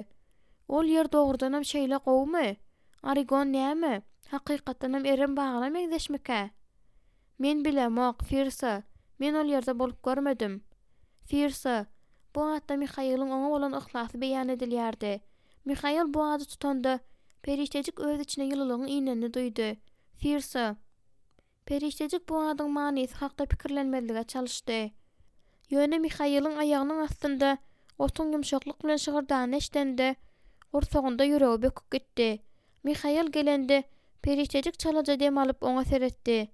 Ol ýer dogrudanam şeýle gowmy? Oregon näme? Hakykatdanam eren bagyna meňzeşmeke? Men bilemok, Firsa. Men ol ýerde bolup görmedim. Firsa, bu hatda Mihail'in oňa bolan ihlasy beýan edilýärdi. Mihail bu ady tutanda periştejik öz içine ýylylygyň iňneni duýdy. Firsa. Periştejik bu adyň manysy hakda pikirlenmezlige çalyşdy. Ýöne Mihail'in aýagynyň astynda otun ýumşaklyk bilen şygyrdan eşdende gursagynda ýüregi böküp gitdi. Mihail gelende periştejik çalaja dem alyp oňa seretdi.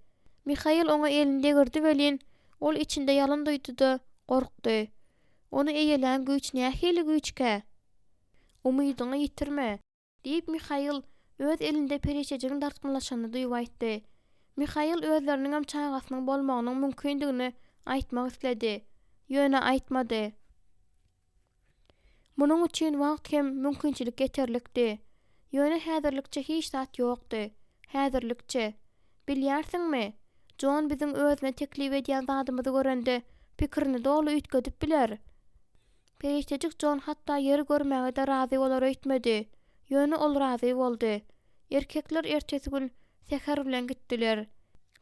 Mihail oňa elinde girdi welin ol içinde ýalyn duýdy-da gorkdy. Onu eýelen güýç nähili güýçke? Umydyňy ýitirme, diýip Mihail öz elinde periştejigiň dartmylaşanyny duýup aýtdy. Mihail özleriniň hem çagasynyň bolmagynyň mümkindigini aýtmak isledi. Ýöne aýtmady. Munuň üçin wagt hem mümkinçilik ýeterlikdi. Ýöne häzirlikçe hiç zat ýokdy. Häzirlikçe. Bilýärsiňmi? John biziň özüne teklip edýän zadymyzy görende pikirini dolu ütgedip biler. Periştejik John hatda ýeri görmäge de razy bolar öýtmedi. Ýöne ol razy boldy. Erkekler ertesi gün seher bilen gitdiler.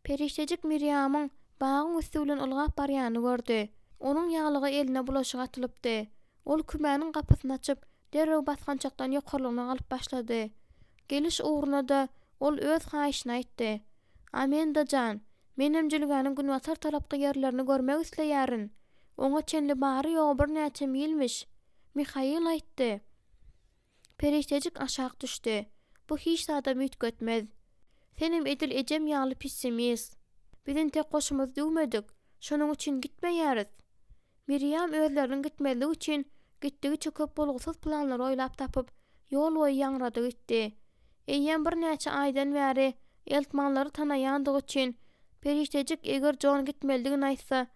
Periştejik Miriamyň bagyň üstü bilen ulgap barýany gördi. Onuň ýaglygy eline bulaşyk atylypdy. Ol kümäniň gapysyny açyp derrew basgançakdan ýokarlygyna galyp başlady. Geliş uğruna da ol öz haýyşyny aýtdy. Amenda jan, menem jülgäniň günwatar tarapky ýerlerini görmek isleýärin. Oňa çenli bary ýok bir näçe milmiş. Mihail aýtdy. Periştejik aşağı düşdi. Bu hiç adam ütgetmez. Senim edil ejem ýaly pisimiz. Bizin tek goşumuz düýmedik. Şonuň üçin gitmeýäris. Miriam özleriniň gitmeli üçin gitdigi çöküp bolgusyz planlar oýlap tapyp ýol boýy ýaňrady gitdi. Eýýän bir näçe aýdan bäri eltmanlary tanaýandygy üçin periştejik eger John gitmeligini aýtsa,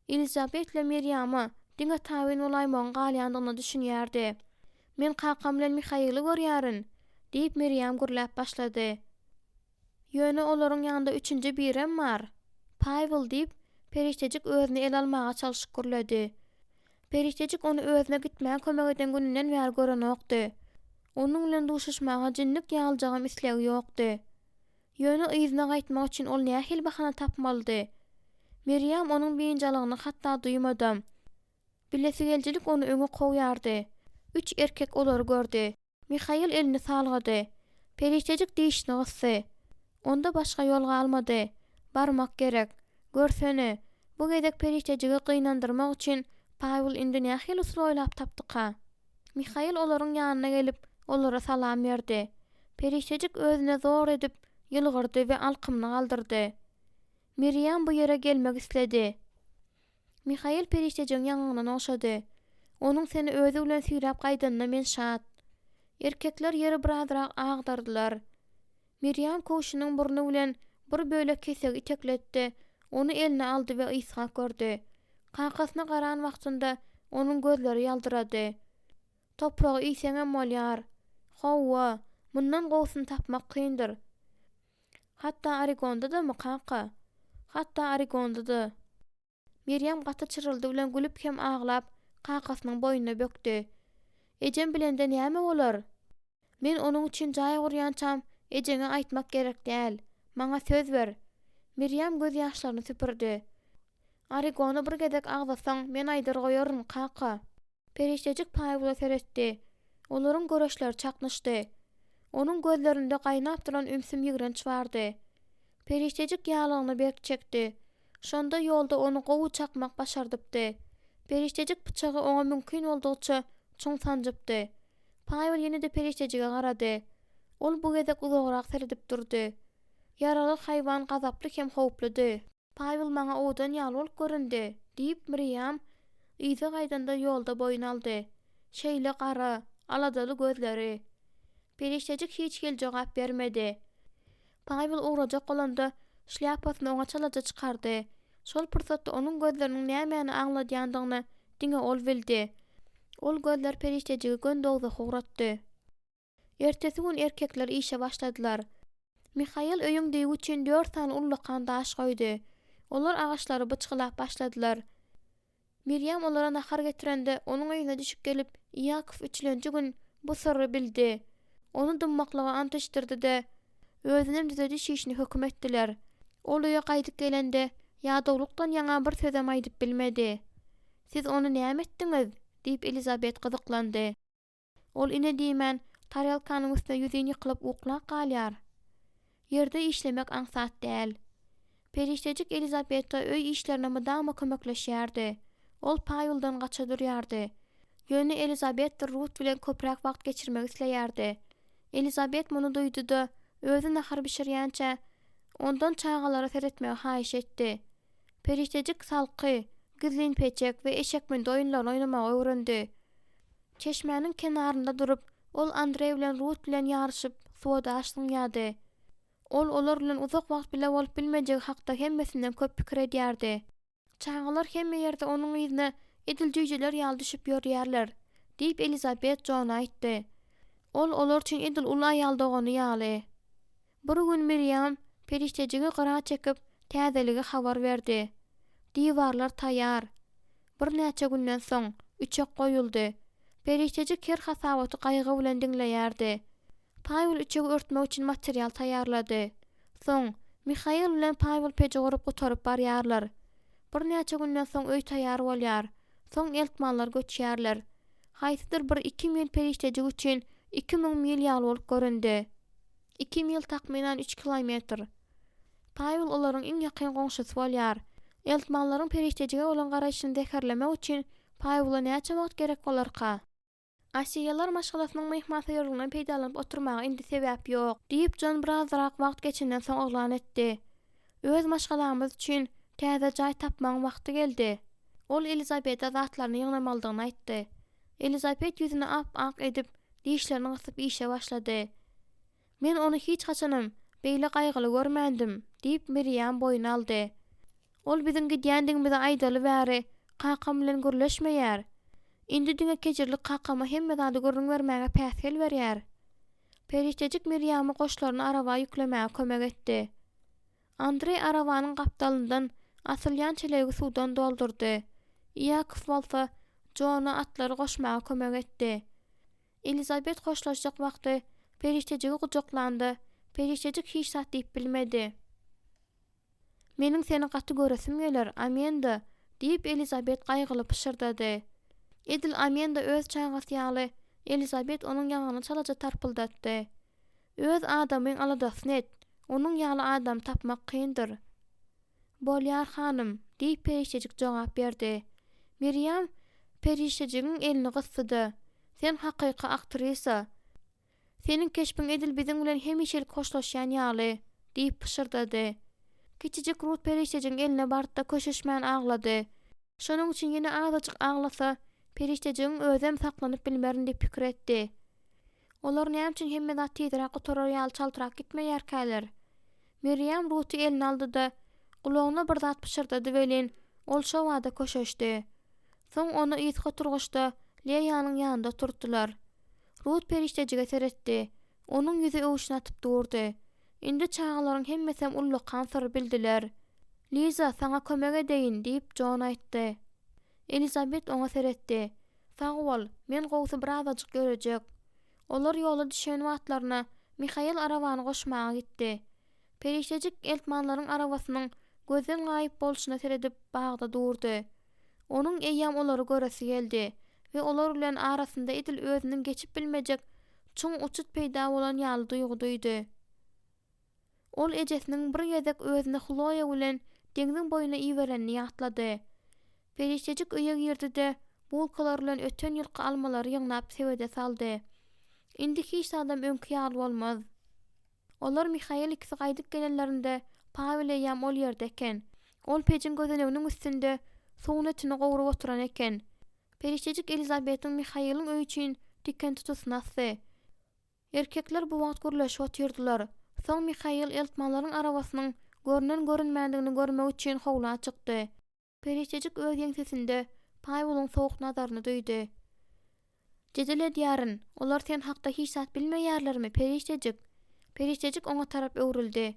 Elizabeth ile Miriam'a diňe tabyn bolaýmagyň galýandygyny düşünýärdi. Men kakam bilen Mihail'i görýärin, diýip Miriam gürläp başlady. Ýöne olaryň ýanynda üçünji birem bar. Pavel diýip periştejik özüni el almaga çalyşyp gürledi. Periştejik onu özüne gitmäge kömek eden gününden bäri gören okdy. Onuň bilen duşuşmaga jinnik ýaljagym islegi ýokdy. Ýöne yzyna gaýtmak üçin ol nähil bahana tapmalydy. Miriam onuň beýinjalygyny hatda duýmadym. Bilesi geljilik onu öňe goýardy. 3 erkek olary gördü. Mihail elini salgady. Periştejik diýişini gyssy. Onda başga ýol galmady. Barmak gerek. Görsene, bu gedek periştejigi gynandyrmak üçin Pavel indi nähili usul oýlap tapdyka. Mihail olaryň ýanyna gelip, olara salam berdi. Periştejik özüne zor edip ýylgyrdy we alkymyny galdyrdy. Miriam bu ýere gelmek isledi. Mihail periştejiň ýangyňdan oşady. Onuň seni özü bilen süýräp gaýdanına men şat. Erkekler ýeri birazrak agdardylar. Miriam koşunyň burnu bilen bir bölek keseg itekletdi. Onu eline aldy we Ysa gördü. Kankasyna garan wagtynda onuň gözleri ýaldyrady. Topragy Ysaňa molýar. Howwa, mundan gowsyn tapmak kyndyr. Hatta Arigonda da mı kanka? Hatta Arigonda da. Miriam gaty çyryldy bilen gülüp hem aglap kankasynyň boýnuna bökdi. Ejem bilende näme bolar? Men onuň üçin jaý gurýançam, ejeňe aýtmak gerek däl. Maňa söz ber. Miriam göz ýaşlaryny süpürdi. Arigony bir gedek agdasaň men aýdyr goýarym kanka. Periştejik Pawla seretdi. Olaryň göreşleri çaknyşdy. Onuň gözlerinde gaýnap duran ümsüm ýigrenç bardy. Periştejik ýalygyny berk çekdi. Şonda ýolda onu gowy çakmak başardypdy. Periştejik bıçagy oňa mümkin boldugyça çoň sanjypdy. Pavel ýene-de periştejige garady. Ol bu gedek uzagrak seredip durdy. Yaraly haýwan gazaply hem howpludy. Pavel maňa odan ýaly bolup göründi, diýip Miriam Ysa gaýdanda ýolda boyun aldy. Şeýle gara, aladaly gözleri. Periştejik hiç gel jogap bermedi. Pavel uğrajak bolanda şlyapasyny oňa çalaja çykardy. Şol pursatda onuň gözleriniň nämäni aňladýandygyny diňe ol bildi. Ol gözler periştejigi göndogda howratdy. Ertesi gün erkekler işe başladylar. Mihail öýüňdigi üçin 4 tane ullakan daş goýdy. Olar agaçlary bıçgylap başladylar. Miriam olara nahar getirende onuň öýüne düşüp gelip Yakov üçlenji gün bu sırrı bildi. Onu dymmaklyga ant içdirdi-de özünem düzedi şişini höküm etdiler. Ol öýe gaýdyp gelende ýa-dowlukdan ýaňa bir sözem aýdyp bilmedi. Siz onu näme etdiňiz? Diýip Elizabet gyzyklandy. Ol ine diýmän taryalkanyň üstüne ýüzini ýykylyp uklap galýar. Ýerde işlemek aňsat däl. Periştejik Elizabeta öý işlerine mydama kömekleşýärdi. Ol Paweldan gaça durýardy. Ýöne Elizabet Ruth bilen köpräk wagt geçirmek isleýärdi. Elizabet muny duýdy-da özü nahar bişirýänçä ondan çağalara seretmegi haýyş etdi. Periştejik salky, gizlin peçek we eşekmen doýunlar oýnamagy öwrendi. Çeşmäniň kenarynda durup, ol Andrey bilen Ruth bilen ýaryşyp suwada aşdyrýardy. Ol olar bilen uzak wagt bile bolup bilmejegi hakda hemmesinden köp pikir edýärdi. Çağalar hemme ýerde onuň ýüzüne edil-jüýjeler ýaly düşüp ýörýärler, diýip Elizabet Johna aýtdy. Ol olar üçin edil uly ýaldogany ýaly. Bir gün Miriam periştejigi gyra çekip täzeligi habar berdi. Diwarlar taýýar. Bir näçe günden soň üçek goýuldy. Periştejik her hasabaty gaýgy bilen diňleýärdi. Pavel üçegi örtmek üçin material taýýarlady. Soň Mihail bilen Pavel peje gorup gotaryp barýarlar. Bir näçe günden soň öý taýýar bolýar. Soň eltmanlar göçýärler. Haýsydyr bir 2 mil periştejik üçin 2000 mil ýaly bolup göründi. 2 mil takminan 3 kilometr. Pavel olaryň iň ýakyn goňşusy bolýar. Eltmanlaryň periştejige olan garaşyny deherlemek üçin Pawela näçe wagt gerek bolarka? Asiýalar maşgalasynyň mehmanxanasyny peýdalanyp oturmagy indi sebäp ýok, diýip John birazrak wagt geçenden soň oglan etdi. Öz maşgalamyz üçin täze jaý tapmagyň wagty geldi. Ol Elizabeta zatlaryny ýygnamaldygyny aýtdy. Elizabet ýüzüni ap-ak edip, diýişlerini gysyp işe başlady. Men onu hiç haçanam beýle gaýgyly görmendim, diýip Miriam boyun aldy. Ol biziň gidýändigimizi aýdaly bäri kakam bilen gürleşmeýär. Indi diňe kejirlik kakama hemme zady görüň bermäge päsgel berýär. Periştejik Miriam'y goşlaryny arabaya ýüklemäge kömek etdi. Andrey arabanyň gapdalyndan asylýan çelegi suwdan doldurdy. Yakov bolsa Johna atlary goşmaga kömek etdi. Elizabet goşlaşjak wagty periştejigi gujoklandy. Periştejik hiç zat diýip bilmedi. Meniň seni gaty göresim geler, amenda, diýip Elizabet gaýgyly pişirdidi. Edil Amenda öz çağası ýaly Elizabet onuň ýaňyny çalaja tarpyldatdy. Öz adamyň aladasyny et. Onuň ýaly adam tapmak kyndyr. Bolýar hanym, diýip perişejik jogap berdi. Miriam perişejigiň elini gysdydy. Sen hakyky aktrisa. Senin keşpin edil biziň bilen hemişelik hoşlaşýan ýaly, diýip pışırdady. Kiçijik Ruth perişejigiň eline barda köşeşmän aglady. Şonuň üçin ýene azajyk aglasa, perişejigiň özem saklanyp bilmerin diýip pikir etdi. Olar näme üçin hemme zat tezrak oturar ýaly çaltyrak gitmeýärkäler. Miriam Ruth'y eline aldy-da gulagyna bir zat pışyrdy welin ol şo wada köşeşdi. Soň onu ýytka turguşda Leýanyň ýanynda turdular. Ruth perişejige seretdi. Onuň ýüzi öwüşine atyp durdy. Indi çağalaryň hemmesem ullukan syr bildiler. Liza sana kömek edeýin diýip John aýtdy. Elizabeth oňa seretdi. Sag bol, men gowsy birazajyk görejek. Olar ýola düşen wagtlaryna Mihail arabany goşmaga gitdi. Perişejik eltmanlaryň arabasynyň gözden gaýyp bolşyna seredip bagda durdy. Onuň eýýam olary göresi geldi we olar bilen arasynda edil özüniň geçip bilmejek çuň uçut peýda bolan ýaly duýgu duýdy. Ol ejesiniň bir ýezek özüne Chloe bilen deňziň boýuna iýberenini ýatlady. Perişejik öýe girdi-de bulkalar bilen öten ýylky almalary ýygnap sebede saldy. Indi hiç adam öňkü ýaly bolmaz. Olar Mihail ikisi gaýdyp gelenlerinde Pavel eýýam ol ýerde eken. Ol pejin gözeneginiň üstünde soňun etini gowurup oturan eken. Perişejik Elizabet'in Mihail'in öýü üçin diken tutusnasy. Erkekler bu wagt gürleşip otyrdylar. Soň Mihail eltmanlaryň arabasynyň görünen görünmändigini görmek üçin howla çykdy. Perişejik öz ýeňsesinde Pawel'ın sowuk nazaryny duýdy. Jedele diýaryn, olar sen hakda hiç zat bilmeýärlermi Perişejik? Perişejik oňa tarap öwrüldi.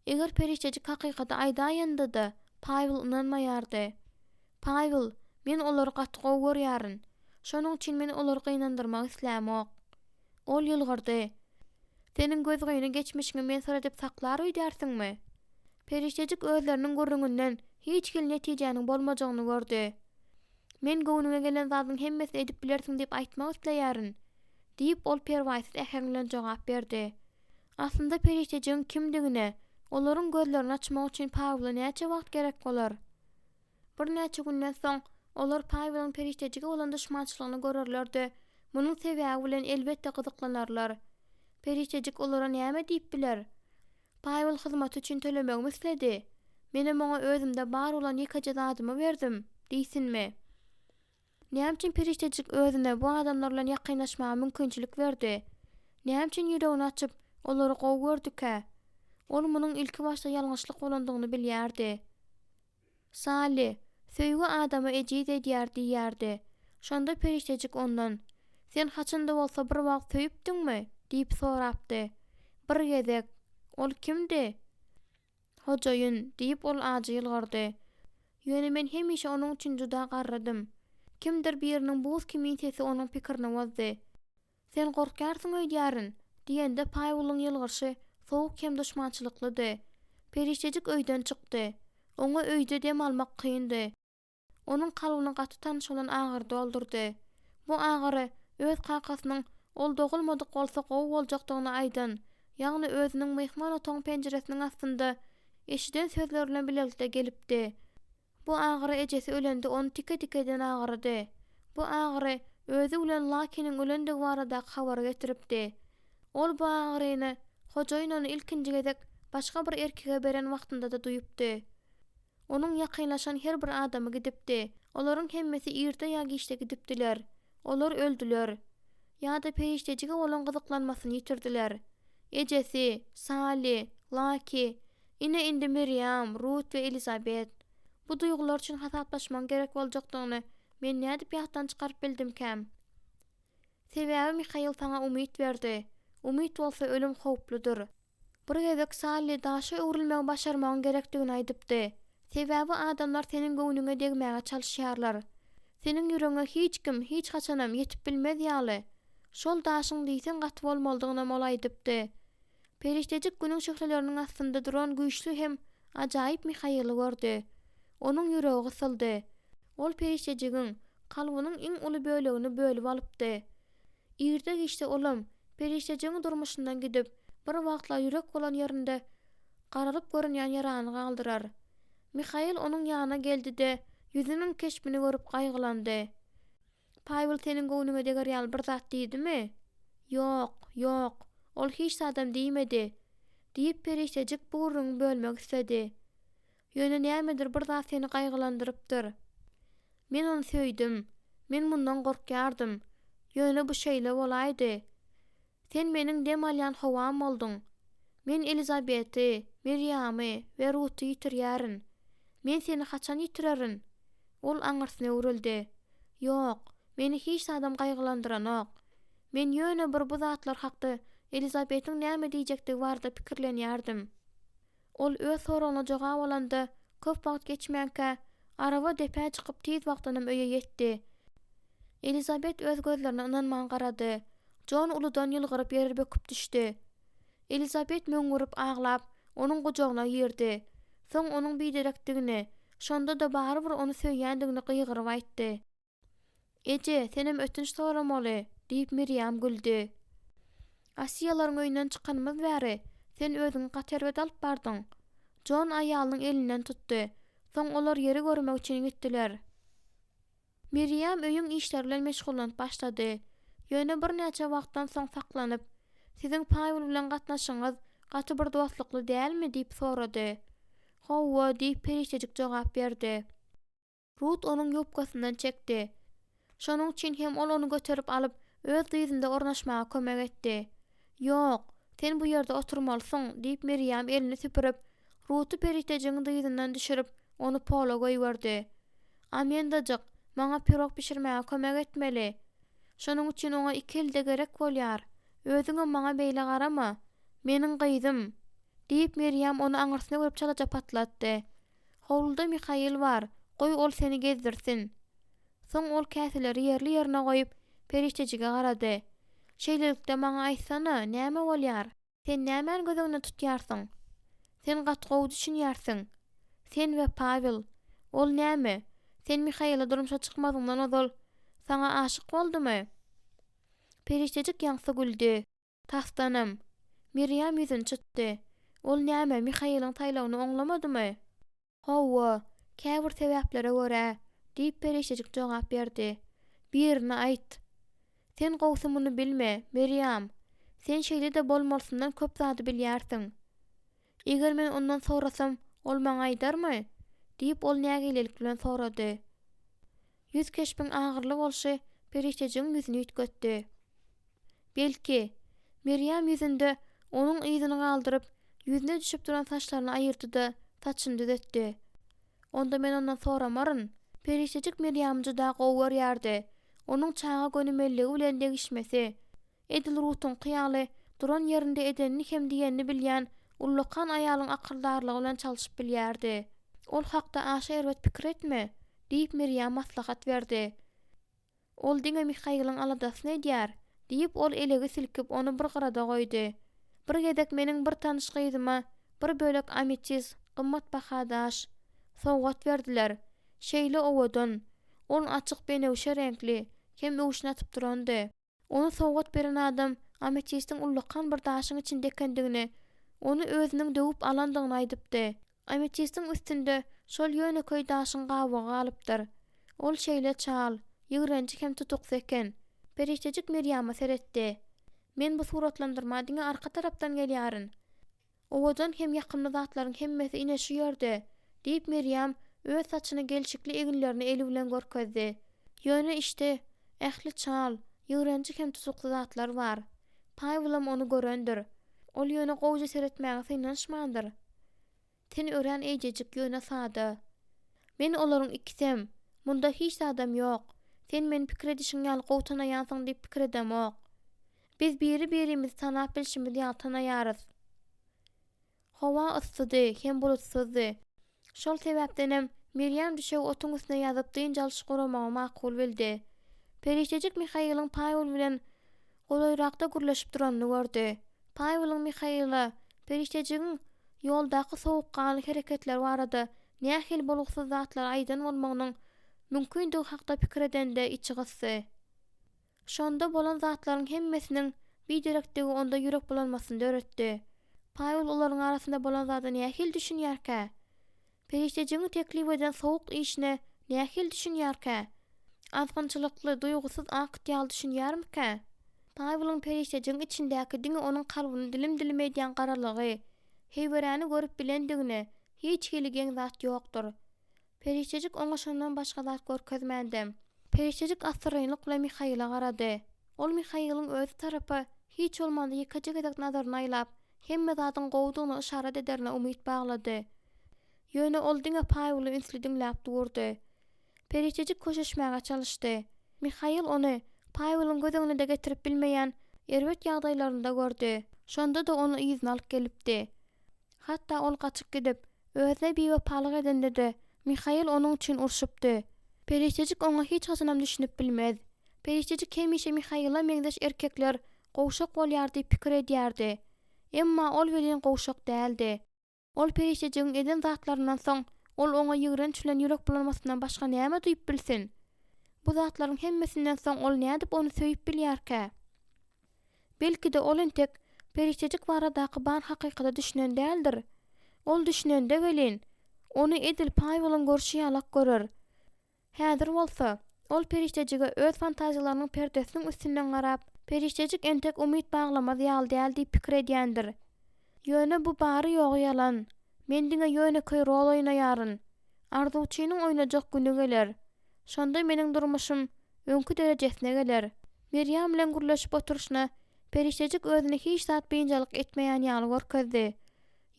Eger Perişejik hakykata aýdaýanda-da Pawel inanmaýardy. Pawel, men olary gaty gowy görýäryn. Şonuň üçin meni olary gynandyrmak islämok. Ol ýylgyrdy. Senin göz goýuny geçmişiňi men seredip saklar öýdärsiňmi? Perişejik özleriniň görüňinden hiç gel netijäniň bolmajagyny gördü. Men göwnüňe gelen zadyň hemmesini edip bilersiň diýip aýtmak isleýärin, diýip ol perwaýsyz ähen bilen jogap berdi. Aslynda perişejigiň kimdigine, olaryň gözlerini açmak üçin Pawela näçe wagt gerek bolar? Bir näçe günden soň olar Pawelyň perişejige bolan düşmançylygyny görerler-de, munyň sebäbi bilen elbetde gyzyklanarlar. Perişejik olara näme diýip biler? Pawel hyzmat üçin tölemegimi isledi. Menem oňa özümde bar bolan ýekaje zadymy berdim, diýsinmi? Näme üçin perişejik özüne bu adamlar bilen ýakynlaşmaga mümkinçilik berdi? Näme üçin ýüregini açyp olary gowy gördük-ä? Ol munyň ilki başda ýalňyşlyk bolandygyny bilýärdi. Sali, söýgü adamy ejide diýär diýärdi. Şonda perişejik ondan, sen haçynda bolsa bir wagt söýüpdiňmi? diýip sorapdy. Bir gezek. Ol kimdi? Hojaýyn, diýip ol ajy ýylgyrdy. Ýöne men hemişe onuň üçin juda garradym. Kimdir biriniň buz kimin sesi onuň pikirini bozdy. Sen gorkarsyň öýdýärin, diýende Pawelyň ýylgyrşy sowuk hem düşmançylyklydy. Perişejik öýden çykdy. Oňa öýde dem almak kyndy. Onuň kalbyny gaty tanyş bolan agyr doldurdy. Bu agyry öz kakasynyň ol dogulmadyk bolsa gowy boljakdygyny aýdan, ýagny özüniň mehman otagyň penjeresiniň astynda eşiden sözler bilen bilelikde gelipdi. Bu agyry ejesi ölende onu tike-tikeden agyrydy. Bu agyry özü bilen Lakiniň ölendigi barada habar getiripdi. Ol bu agyryny hojaýyn onu ilkinji gezek başga bir erkege beren wagtynda da duýupdy. Onuň ýakynlaşan her bir adamy gidipdi. Olaryň hemmesi ýerde ýa-da işte gidipdiler. Olar öldüler. Ýa-da perişejige bolan gyzyklanmasyny ýitirdiler. Ejesi, Sali, Laki, indi Miriam, Ruth we Elizabeth. Bu duýgular üçin hasaplaşmak gerek boljakdygyny men nädip ýatdan çykaryp bildim-käm. Sebäbi Mihail sana umyt berdi. Umyt bolsa ölüm howpludyr. Bir gezek Sali daşa öwrülmegi başarmagyň gerekdigini aýdypdy. Sebäbi adamlar senin göwnüňe degmäge çalyşýarlar. Senin ýüregiňe hiç kim hiç haçanam ýetip bilmez ýaly. Şol daşyň diýsen gaty bolmalydygyna mol aýdypdy. Perişejik günüň şöhreleriniň astynda duran güýçlü hem ajaýyp Mihaily gördü. Onuň ýüregi gysyldy. Ol perişejigiň kalbynyň iň uly bölegini bölüp alypdy. Ýerde işte olam, perişejeň durmuşyndan gidip, bir wagtlar ýürek bolan ýerinde garalyp görünýän ýarany galdyrar. Mihail onuň ýanyna geldi-de, ýüzüniň keşbini görüp gaýgylandy. Pavel seniň göwnüňe deger ýaly bir zat diýdimi? Ýok, ýok, ol hiç adam diýmedi. Diýip perişejik buğruny bölmek istedi. Ýöne nämedir bir zat seni gaýgylandyrypdyr. Men onu söýdüm. Men bundan gorkýardym. Ýöne bu şeýle bolaýdy. Sen meniň dem alýan howam boldun. Men Elizabeti, Miriamy we Ruty ýitirýärin. Men seni haçan ýitirerin? Ol aňyrsyna öwrüldi. Ýok, meni hiç adam gaýgylandyranyk. Men ýöne bir bu zatlar hakda Elizabetiň näme diýjektigi barada pikirlenýärdim. Ol öz soragyna jogap alanda köp wagt geçmänkä araba depe çykyp tiz wagtynam öýe ýetdi. Elizabet öz gözlerine inanman garady. John uludan ýylgyryp ýere böküp düşdi. Elizabet möňürüp aglap, onuň gujagyna ýerdi. Soň onuň biderekdigini, şonda da barybir onu söýýändigini gyýgyryp aýtdy. "Eje, senem ötünç soramaly," diýip Miriam güldü. "Asiýalaryň öýünden çykanymyz bäri, sen özüň gaterwet alyp bardyň." John aýalynyň elinden tutdy. Soň olar ýeri görmek üçin gitdiler. Miriam öýüň işleri bilen meşgullanyp başlady. Ýöne bir näçe wagtdan soň saklanyp, "Siziň Pavel bilen gatnaşyňyz gaty bir dostlukly dälmi?" diýip sorady. "Hawa," diýip perişejik jogap berdi. Ruth onuň ýopkasyndan çekdi. Şonuň üçin hem ol onu göterip alyp öz dyzynda ornaşmaga kömek etdi. "Ýok, sen bu ýerde oturmalysyň," diýip Miriam elini süpürip, Ruth'u perişejiň dyzyndan düşürip, onu pola goýberdi. "Amendajyk, maňa pirog pişirmäge kömek etmeli. Şonuň üçin oňa 2 elde gerek bolýar. Özüňe maňa beýle garama. Meniň gyzym," diýip Miriam onu aňyrsyna görüp çalaja patlatdy. "Howluda Mihail bar, goý ol seni gezdirsin." Soň ol käseleri ýerli ýerine goýup perişejige garady. "Şeýlelikde maňa aýtsana, näme bolýar? Sen nämäni gözüňde tutýarsyň? Sen gatgowy düşünýärsiň. Sen we Pavel, ol näme? Sen Mihail'a durmuşa çykmadyňdan ozal saňa aşyk boldymy?" Perişejik ýaňsa güldü. "Tastanam." Miriam ýüzüni çytdy. "Ol näme, Mihail'in taýlawyny oňlamadymy?" "Hawa, käbir sebäplere görä," diýip perişejik jogap berdi. "Birini aýt." "Sen gowsumyny bilme, Miriam. Sen şeýle de bolmalysyndan köp zady bilýärsiň. Eger men ondan sorasam, ol maňa aýdarmy?" diýip ol nägelik bilen sorady. Ýüz keşpiň agyrly bolşy perişejiň ýüzüni ýitgetdi. "Belki." Miriam ýüzünde onuň ýyzyny galdyryp, ýüzüne düşüp duran saçlaryny aýyrdy-da saçyny düzetdi. "Onda men ondan soramaryn." Perişejik Miriam juda gowy görýärdi. Onuň çağa gönümeligi bilen degişmesi, Edil Ruth'un kyýaly duran ýerinde edenini hem diýenini bilýän ullakan aýalyň akyldarlygy bilen çalyşyp bilýärdi. "Ol hakda aşy erbet pikir etme," diýip Miriam maslahat berdi. "Ol diňe Mihail'in aladasyny edýär," diýip ol elegi silkip onu bir gyrada goýdy. "Bir gezek meniň bir tanyş gyzyma bir bölek ametis, gymmatbaha daş, sowgat berdiler. Şeýle owadan. Ol açyk benewşe reňkli, hem uşnatyp durandy. Onu sowgat beren adam ametistin ullakan bir daşyň içinde ekendigini, onu özüniň döwüp alandygyny aýdypdy. Ametistin üstünde şol ýöneköý daşyň gabygy galypdyr. Ol şeýle çal, ýygrenji hem tutuksa eken." Perişejik Miriam'a seretdi. "Men bu suratlandyrma diňe arka tarapdan gelýärin. Owadan hem ýakynly zatlaryň hemmesi ine şu ýerde," diýip Miriam öz saçyny gelşikli eginlerini eli bilen görkezdi. "Ýöne işte, ähli çal, ýygrenji hem tutukly zatlar bar. Pavelam onu görendir. Ol ýöne gowja seretmäge synanşmandyr. Sen ören eýjejik ýöne sada. Men olaryň ikisem, munda hiç adam ýok. Sen men pikir edişiň ýaly gowy tanaýansyň diýip pikir edemok. Biz biri-birimizi tanap bilşimiz ýaly tanaýarys. Hawa yssydy, hem bulutsyzdy. Şol sebäpdenem Miriam düşew otuň üstüne ýazyp dynjalyş guramagy makul bildi." Perişejik Mihail'in Pavel bilen golaýrakda gürleşip duranyny gördi. Pavel'in Mihail'a perişejigiň ýoldaky sowukkanly hereketleri barada nähil bolugsyz zatlar aýdan bolmagynyň mümkindig hakda pikir edende içi gysdy. Şonda bolan zatlaryň hemmesiniň bir direktigi onda ýürek bulanmasyny öğretdi. Paýul olaryň arasynda bolan zady nähil düşünýärkä? Periştejini teklip eden sowuk işine nähil düşünýärkä? Azgynçylykly, duýgusuz akt ýaly düşünýärmikä? Paýulyň periştejiniň içindäki diňe onuň kalbyny dilim edýän garalygy, heýberäni görüp bilendigine hiç hiligen zat ýokdur. Periştejik oňa şondan başga zat görkezmändi. Periştejik asyrynlykla Mihaila garady. Ol Mihail'ın öz tarapy hiç olmanda ýekaje gedek nazaryny aýlap, hemme zatyň gowdugyny işaret ederine umyt baglady. Ýöne ol diňe Paýuly ünsli diňläp durdy. Periştejik köşeşmäge çalyşdy. Mihail ony Paýulyň gözeňine de getirip bilmeýän erwet ýagdaýlarynda gördi. Şonda da onu ýyzyna alyp gelipdi. Hatda ol gaçyp gidip özüne bewapalyk edende de Mihail onuň üçin urşupdy. Periştejik oňa hiç hasynam düşünüp bilmez. Periştejik hemişe Mihaila meňzeş erkekler gowşak bolýar diýip pikir edýärdi. Emma ol welin gowşak däldi. Ol periştejigiň eden zatlaryndan soň ol oňa ýigrenç bilen ýürek bulanmasyndan başga näme duýup bilsin? Bu zatlaryň hemmesinden soň ol nädip onu söýüp bilýärkä? Belki-de ol entek periştejik baradaky bar hakykata düşünen däldir. Ol düşünende welin onu edil Paýulyň görşi ýalak görür. Häzir bolsa ol periştejige öz fantaziýalarynyň perdesiniň üstünden garap, periştejik entek umyt baglamaz ýaly däl diýip pikir edýändir. Ýöne bu bary ýogy ýalan. Men diňe ýöneköý rol oýnaýaryn. Arzuçynyň oýnajak güni geler. Şonda meniň durmuşym öňkü derejesine geler. Miriam bilen gürleşip oturuşna periştejik özüne hiç zat beýinjalyk etmeýän ýaly görkezdi.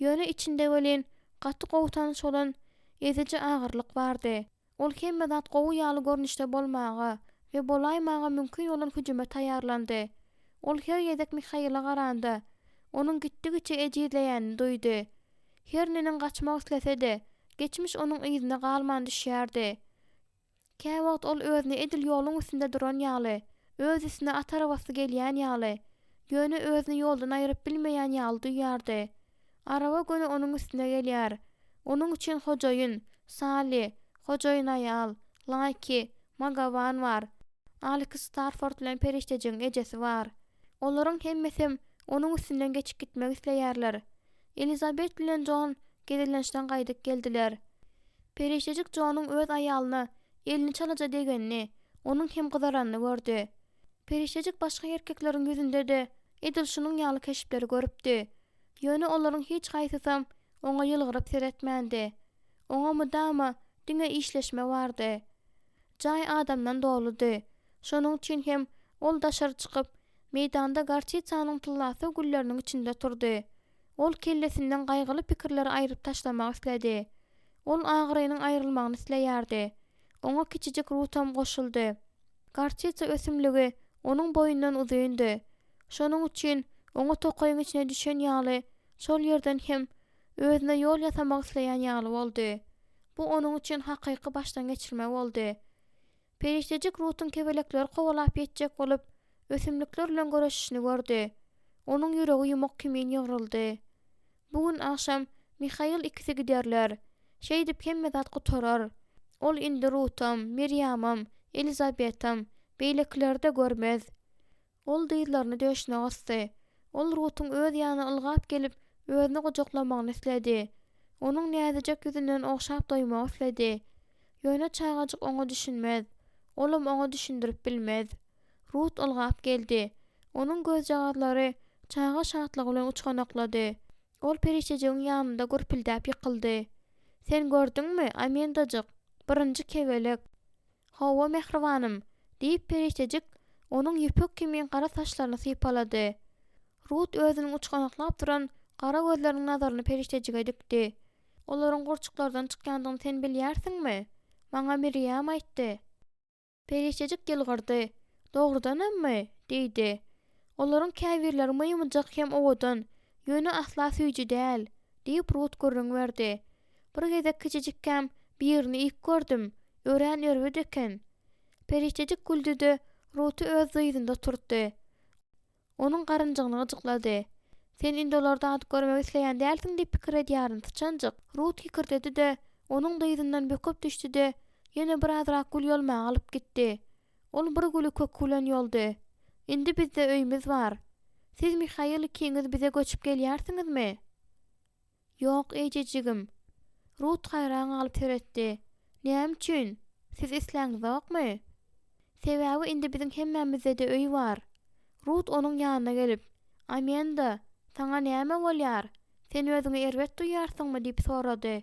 Ýöne içinde welin gaty gowutanyş bolan ezici agyrlyk bardy. Ol hemme zat gowy ýaly görnüşde bolmaga we bolaýmaga mümkin bolan hüjüme taýýarlandy. Ol her ýedek Mihaila garandy. Onuň gitdigiçe ejizleýänini duýdy. Her nenen gaçmak islese-de, geçmiş onuň ýüzüne galman düşýärdi. Käwagt ol özüni edil ýoluň üstünde duran ýaly, öz isine at arabasy gelýän ýaly, ýöne özüni ýoldan aýryp bilmeýän ýaly duýýardy. Araba göni onuň üstüne gelýär. Onuň üçin hojaýyn, Sally, hojaýyn aýal, Laki, Magawan bar. Alex Starford bilen periştejiň ejesi bar. Olaryň hemmesi onuň üstünden geçip gitmek isleýärler. Elizabeth bilen John gedilençden gaýdyp geldiler. Periştejik Johnyň öz aýalyny elini çalaja degenini, onuň hem gyzaranyny gördi. Periştejik başga erkekleriň ýüzünde de edil şunyň ýaly keşipleri görüpdi. Ýöne olaryň hiç gaýsysam oňa ýylgyryp seretmändi. Oňa mudama diňe işleşme bardy. Jaý adamdan doludy. Şonuň üçin hem ol daşary çykyp meýdanda garçyçanyň tullasy gülleriniň içinde turdy. Ol kellesinden gaýgyly pikirleri aýryp taşlamak isledi. Ol agyrynyň aýrylmagyny isleýärdi. Oňa kiçijik Rutam goşuldy. Garçyça ösümligi onuň boýundan uzaýyndy. Şonuň üçin oňa tokaýyň içine düşen ýaly şol ýerden hem özüne ýol ýasamak isleýän ýaly boldy. Bu onuň üçin hakyky başdan geçirme boldy. Periştejik Rutyň kebelekleri kowalap ýetjek bolup ösümlikler bilen görüşişini gördi. Onuň ýüregi ýumok kimin ýogruldy. Bugün akşam Mihail ikisi giderler. Şey dip hemme zat gutarar. Ol indi Rutam, Miriamam, Elizabetham, beýlekleri görmez. Ol diýlaryny döşüne gasty. Ol Rutyň öz ýanyna ylgap gelip özüni gojaklamagyny isledi. Onuň näzijek ýüzünden okşap doýmagy isledi. Ýöne çaýgajyk oňa düşünmez. Olam oňa düşündirip bilmez. Rut ylgap geldi. Onuň göz jagarlary çaýga şatlyk bilen uçganaklady. Ol periştejiň ýanynda gürpildäp ýykyldy. Sen gördüňmi, Amendajyk, birinji kebelek. Hawa mehribanym, diýip periştejik onuň ýüpek kimin gara saçlaryny sypalady. Rut özüniň uçganaklap duran gara gözleriniň nazaryny periştejige dikdi. Olaryň gorçuklardan çykýandygyny sen bilýärsiňmi? Maňa Miriam aýtdy. Periştejik gelgirdi. Dogrudanmy? diýdi. Olaryň käbirleri myýmyjak hem owadan, ýöne asla süýji däl, diýip Rut gürrüň berdi. Bir gezek kiçijikkän birini ilk gördüm, örän örwed eken. Periştejik güldüdi, Ruty öz ýyzynda turtdy. Onuň garynjygyny gyjyklady. Sen indi olarda ad görmek isleýän dälsiň diýip pikir edýäryn, tyçanjyk. Rut ýykyrdy de, onuň ýyzyndan böküp düşdi de, Ýene birazrak gül ýolmagy alyp gitdi. Ol bir güli kök gülen ýoldy. Indi bizde öýümiz bar. Siz Mihail ikiňiz bize göçüp gelýärsiňizmi? Ýok ejejigim. Rut haýran alyp teretdi. Näme üçin? Siz isläňiz ýokmy? Sebäbi indi bizim hemmämizde de öý bar. Rut onuň ýanyna gelip, "Amenda, saňa näme bolýar? Sen özüňi erbet duýarsyňmy?" diýip sorady.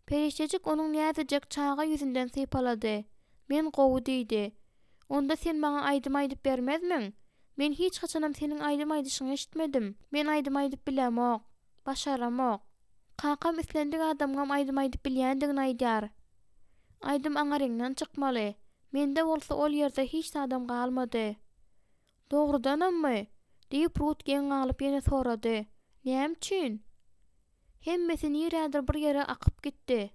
Perişejik onuň näzejek çaga ýüzünden sypalady. "Men gowy" diýdi. "Onda sen maňa aýdym aýdyp bermezmiň? Men hiç haçanam seniň aýdym aýdyşyňy eşitmedim. Men aýdym aýdyp bilemok, başaramok. Kakam islendik adamgam aýdym aýdyp bilýändigini aýdýar. Aýdym aňaryňdan çykmaly. Mende bolsa ol ýerde hiç adam galmady." "Dogrudanammy?" diýip Rut geň galyp ýene sorady. "Näme üçin?" Hemmesi nirädir bir ýere akyp gitdi.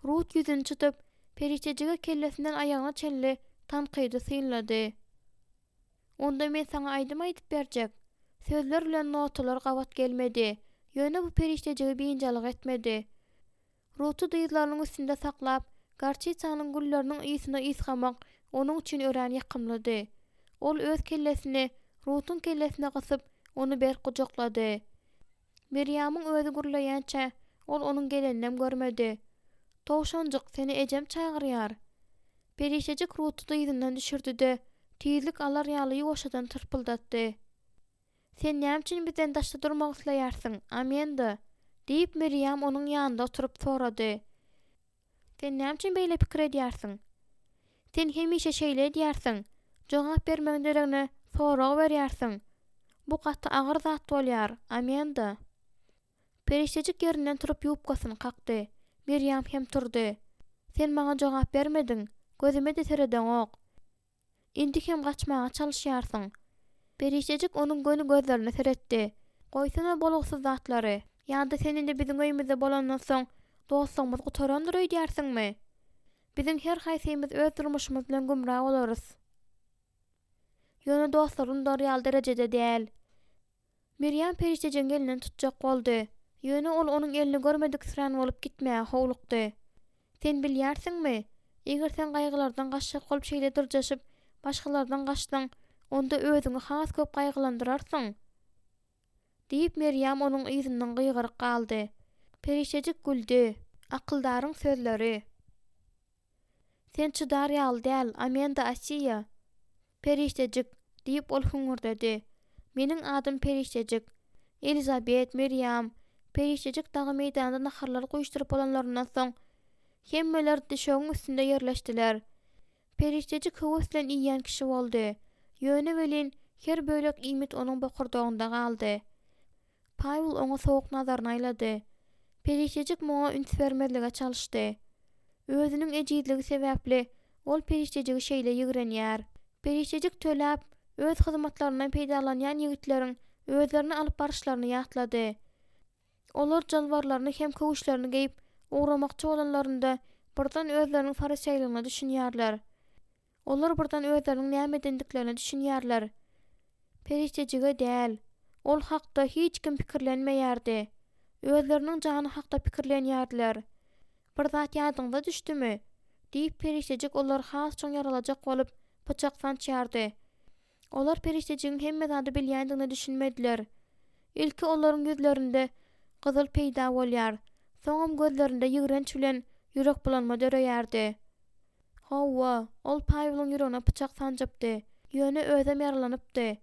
Rut ýüzüni çytyp, perişejige kellesinden aýagyna çenli tankydy syýlady. "Onda men saňa aýdym aýdyp berjek. Sözler bilen notalar gabat gelmedi. Ýöne bu perişejige beýinjalyk etmedi." Rutu dyzlarynyň üstünde saklap, garçyçanyň gülleriniň ýysyna ýysgamak onuň üçin ören ýakymlady. Ol öz kellesini Rutun kellesine gysyp, onu berk gujaklady. Miriamyň özü gürleýänçä ol onuň gelenden görmedi. "Towşanjyk, seni ejem çagyrýar." Perişejik Rutu dyzyndan düşürdi-de, tizlik alar ýaly ýoşadan tırpyldatdy. "Sen näme üçin bizden daşda durmak isleýärsiň, Amenda?" diýip Miriam onuň ýanynda oturup sorady. "Sen näme üçin beýle pikir edýärsiň? Sen hemişe şeýle edýärsiň. Jogap bermeň deregine sorag berýärsiň. Bu gaty agyr zat bolýar, Amenda." Perişejik ýerinden turup ýupgasyny kakdy. Miriam hem turdy. "Sen maňa jogap bermediň. Gözüme de tereden ok. Indi hem gaçmaga çalyşýarsyň." Perişejik onuň göni gözlerini teretdi. "Goýsana bolugsyz zatlary. Ýa-da sen indi bizim öýümizde bolandan soň dostlugymy gutarandyr öýdýärsiňmi? Bizim her haýsymiz öz durmuşymyz bilen gümrah bolarys. Ýöne dostlaryň da real derejede däl." Miriam perişejiň elinden tutjak boldy. Ýöne ol onuň elini görmedik sıran bolup gitmäge howlukdy. "Sen bilýärsiňmi? Eger sen gaýgylardan gaçjak bolup şeýle dyrjaşyp, başgalardan gaçdyň, onda özüňi has köp gaýgylandyrarsyň." diýip Miriam onuň ýüzünden gyýgyryk galdy. Perişejik güldü. "Akyldaryň sözleri. Sen çydar ýaly däl, Amenda Asiýa." "Perişejik" diýip ol hüňürdedi. "Meniň adym Perişejik. Elizabet, Miriam." Perişejik dagy meýdanda naharlar goýuşdurup bolanlaryndan soň hemmeler dişogyň üstünde ýerleşdiler. Perişejik höwes bilen iýýän kişi boldy. Ýöne welin her bölek iýmit onuň bokurdagynda galdy. Paýul oňa sowuk nazaryny aýlady. Perişejik muňa üns bermezlige çalyşdy. Özüniň ejizligi sebäpli ol perişejigi şeýle ýigrenýär. Perişejik töläp öz hyzmatlaryndan peýdalanýan ýigitleriň özlerini alyp barşlaryny ýatlady. Olar jalwarlaryny hem köwüşlerini geýip ugramakçy bolanlarynda birden özleriniň fariseýligine düşünýärler. Olar birden özleriniň näme edendiklerini düşünýärler. Perişejige däl. Ol hakda hiç kim pikirlenmeýärdi. Özleriniň jany hakda pikirlenýärdiler. "Bir zat ýadyňda düşdümi?" diýip perişejik olar has çoň yaralajak bolup bıçak sançýardy. Olar perişejigiň hemme zady bilýändigini düşünmediler. Ilki olaryň ýüzlerinde gyzyl peýda bolýar. Soňam gözlerinde ýigrenç bilen ýürek bulanma döreýärdi. Hawa, ol Paýulyň ýüregine bıçak sanjypdy. Ýöne özem yaralanypdy.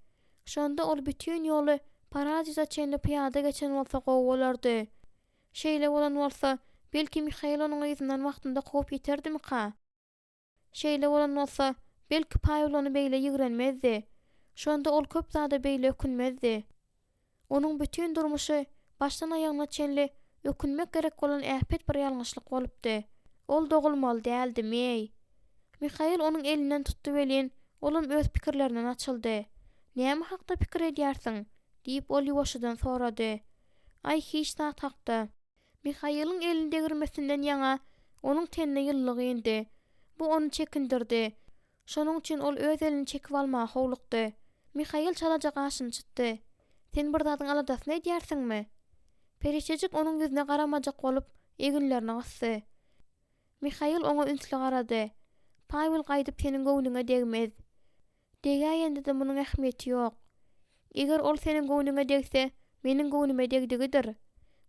Şonda ol bütün ýoly Parazita çenli piýada geçen bolsa gowy bolardy. Şeýle bolan bolsa, belki Mihail onuň ýüzünden wagtynda gowy ýeterdimi ka? Şeýle bolan bolsa, belki Paýul ony beýle ýigrenmezdi. Şonda ol köp zada beýle ökünmezdi. Onuň bütün durmuşy başdan aýagyna çenli ökünmek gerek bolan ähpet bir ýalňyşlyk bolupdy. Ol dogulmaly däldi. Mihail onuň elinden tutdy welin, olum öz pikirlerinden açyldy. "Näme hakda pikir edýärsiň?" diýip ol ýoşadan sorady. "Ay hiç zat hakda." Mihail'in elinde girmesinden ýaňa onuň tenine ýyllyk indi. Bu onu çekindirdi. Şonuň üçin ol öz elini çekip almagy howlukdy. Mihail çalajak aşyny çytdy. "Sen bir zadyň aladasyny edýärsiňmi?" Perişejik onuň ýüzüne garamajak bolup eginlerini gysdy. Mihail oňa ünsli garady. Pavel gaýdyp seniň göwnüňe degmez. Degäýende de munyň ähmiýeti ýok. Eger ol seniň göwnüňe degse, meniň göwnüme degdigidir.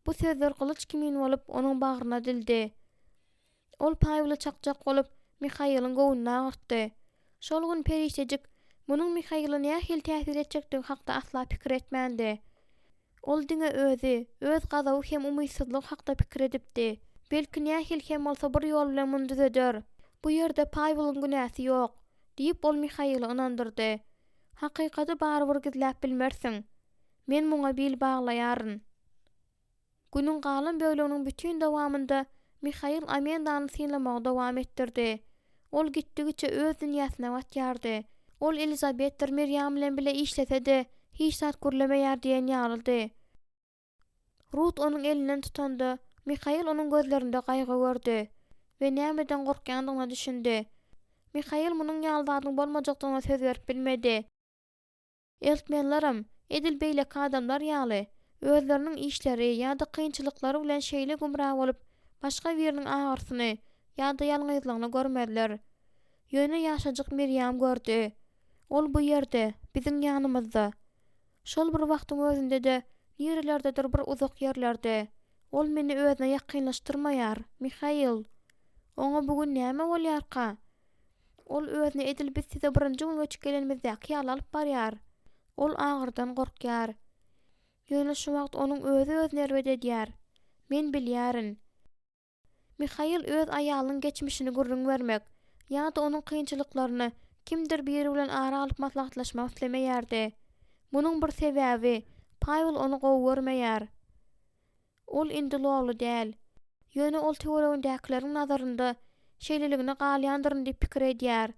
Bu sözler kılıç kimin bolup onuň bagyryna dildi. Ol Pawela çakjak bolup Mihail'ın göwnüne agyrtdy. Şol gün perişejik munyň Mihail'a nähil täsir etjekdigi hakda asla pikir etmändi. Ol diňe öz gazawy hem umytsızlyk hakda pikir edipdi. Belki nähil hem bolsa bir ýol bilen muny düzeder. Bu ýerde Pawelyň günäsi ýok, diýip ol Mihail'a inandyrdy. Hakykaty barbyr gizläp bilmersiň. Men muňa bil baglaýaryn. Günüň galan böleginiň bütün dowamında Mihail Amendany synlamagy dowam etdirdi. Ol gitdigiçe öz dünýäsine batýardy. Ol Elizabetdir Miriam bilen bile işlese-de hiç zat gürlemeýär diýen ýalyldy. Ruth onuň elinden tutandy. Mihail onuň gözlerinde gaýgy gördü we nämeden gorkýandygyny düşündi. Mihail munyň ýaldadyň bolmajakdygyna söz berip bilmedi. Eltmenlerim, edil beýleki adamlar ýaly özleriniň işleri ýa-da kynçylyklary bilen şeýle gumra bolup başga biriniň agyrsyny ýa-da ýalňyzlygyny görmediler. Ýöne ýaşajyk Miriam gördü. Ol bu ýerde, biziň ýanymyzda. Şol bir wagtyň özünde de ýerlerdedir bir uzak ýerlerde. Ol meni özüne ýakynlaşdyrmaýar, Mihail. Oňa bugün näme bolýarka? Ol özüne edil biz size birinji gün göçüp gelenimizde ýaly alyp barýar. Ol agyrdan gorkýar. Ýöne şu wagt onuň özü özüne erwet edýär. Men bilýärin. Mihail öz aýalynyň geçmişini gurrun vermek ýa-da onuň kynçylyklaryny kimdir biri bilen ara alyp maslahatlaşmak islemeýärdi. Munyň bir sebäbi Pavel onu gowy görmeýär. Ol indi lowly däl. Ýöne ol töweregindäkilerin nazarynda şeýleligini galýandyryn diýip pikir edýär.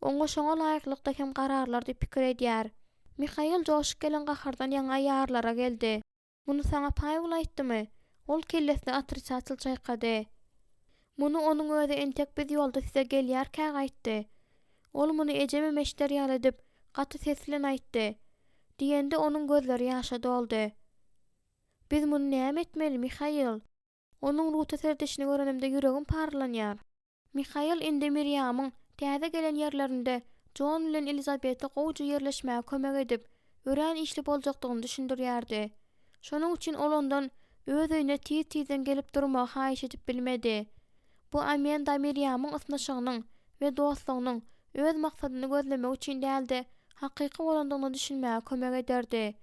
Oňa şoňa laýyklykda hem gararlar diýip pikir edýär. Mihail joşup gelen gahardan ýaňa ýarlara geldi. Muny saňa Pavel aýtdymy? Ol kellesine atrysatsyl çaýkady. Muny onuň özü entek biz ýolda size gelýärkä aýtdy. Ol muny ejeme meşder ýal edip gaty ses bilen aýtdy. Diýende onuň gözleri ýaşa doldy. Biz muny näme etmeli Mihail? Onuň ruta serdişini görenimde ýüregim parlanýar. Mihail indi Miriamyň täze gelen ýerlerinde John bilen Elizabet'e gowjy ýerleşmäge kömek edip, örän işli boljakdygyny düşündirýärdi. Şonuň üçin ol ondan öz öýüne tiz-tizden gelip durmagy haýyş edip bilmedi. Bu Amenda Miriamyň ysnaşygynyň we dostlugynyň öz maksadyny gözlemek üçin däldi, hakyky bolandygyny düşünmäge kömek ederdi.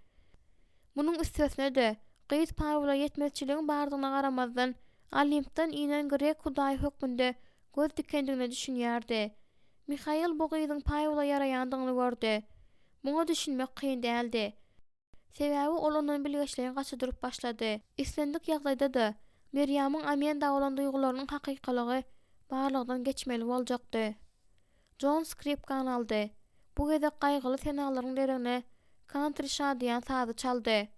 Munyň üstesine de Qyýs Pawela ýetmezçiligiň bardygyna garamazdan Olimpdan inen Grek hudaý hökmünde göz dikendigini düşünýärdi. Mihail bu gyzyň Pawela ýaraýandygyny gördü. Muňa düşünmek kyn däldi. Sebäbi ol ondan bilgeçleýän gaçydyryp başlady. Islendik ýagdaýda da Miriamyň Amenda bolan duýgularynyň hakykalygy barlygdan geçmeli boljakdy. John skripkan aldy. Bu gezek gaýgyly senalaryň derine country şadyan sazy çaldy.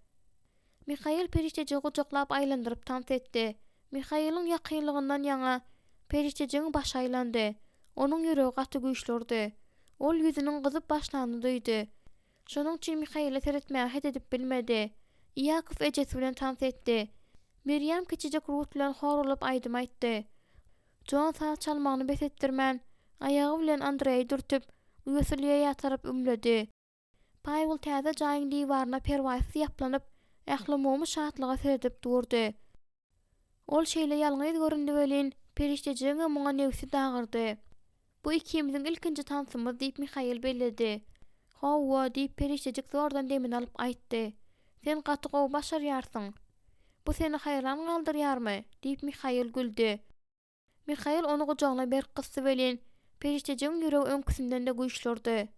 Mihail perişteci gucaklap aylandyryp tans etdi. Mihail'ın yakynlygyndan ýaňa perişteciň başı aylandy. Onuň ýüregi gaty güýçlürdi. Ol ýüzüniň gyzyp başlanyny duýdy. Şonuň üçin Mihail'e seretmäge het edip bilmedi. Ýakow ejesi bilen tans etdi. Miriam kiçijek Ruth bilen horulup aýdym aýtdy. John saz çalmagyny bes etdirmän, aýagy bilen Andreýi dürtüp, uýasylýa ýatyryp ümledi. Pavel täze jaýyň diýwaryna perwaýsy ýaplanyp, ählimumy şatlyga seredip durdy. Ol şeýle ýalňyz göründi welin, perişteciň muňa nefsi dagyrdy. Bu ikimiziň ilkinji tansymyz diýip Mihail belledi. Hawa diýip periştejik zordan demini alyp aýtdy. Sen gaty gowy başarýarsyň. Bu seni haýran galdyrýarmy? Diýip Mihail güldü. Mihail onu gujagyna berk gysdy welin, perişteciň ýüregi öňküsinden de güýçlürdi.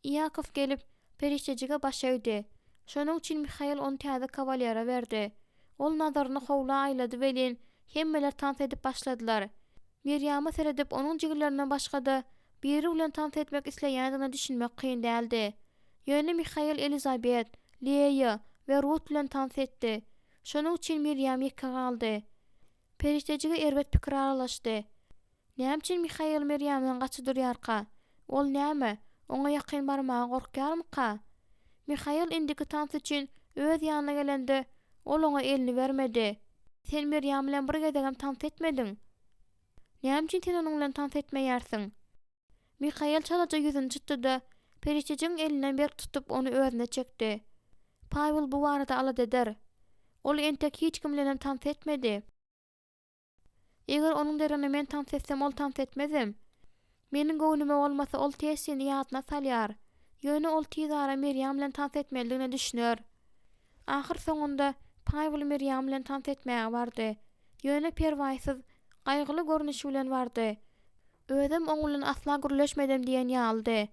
Ýakow gelip periştejige baş eýdi. Şonuň üçin Mihail onu täze kavalyera berdi. Ol nazaryny howla aýlady welin, hemmeler tans edip başladylar. Miriam'a seredip onuň jigirlerinden başga da biri bilen tans etmek isleýändigini düşünmek kyn däldi. Ýöne Mihail Elizabet, Leia we Ruth bilen tans etdi. Şonuň üçin Miriam ýekge galdy. Periştejige erwet pikir aralaşdy. Näme üçin Mihail Miriamdan gaçydyrýarka? Ol näme? Oňa ýakyn barmagy gorkýarmyka? Mihail indiki tans üçin öz ýanyna gelende ol oňa elini bermedi. Sen Miriam bilen bir gezegem tans etmediň. Näme üçin sen onuň bilen tans etmeýärsiň? Mihail çalaja ýüzüni çytdy-da, Perişejiň elinden berk tutup onu özüne çekdi. Pavel bu barada ala eder. Ol entek hiç kim bilen tans etmedi. Eger onuň derine men tans etsem ol tans etmezem. Meniň göwnüme bolmasa ol tesini ýadyna salýar. Ýöne ol tizara Meryem bilen tans etmelidigine düşünýär. Ahir soňunda Pavel Meryem bilen tans etmäge bardy. Ýöne perwaýsyz, gaýgyly görnüşi bilen bardy. Özüm oň bilen asla gürleşmedem diýen ýaldy.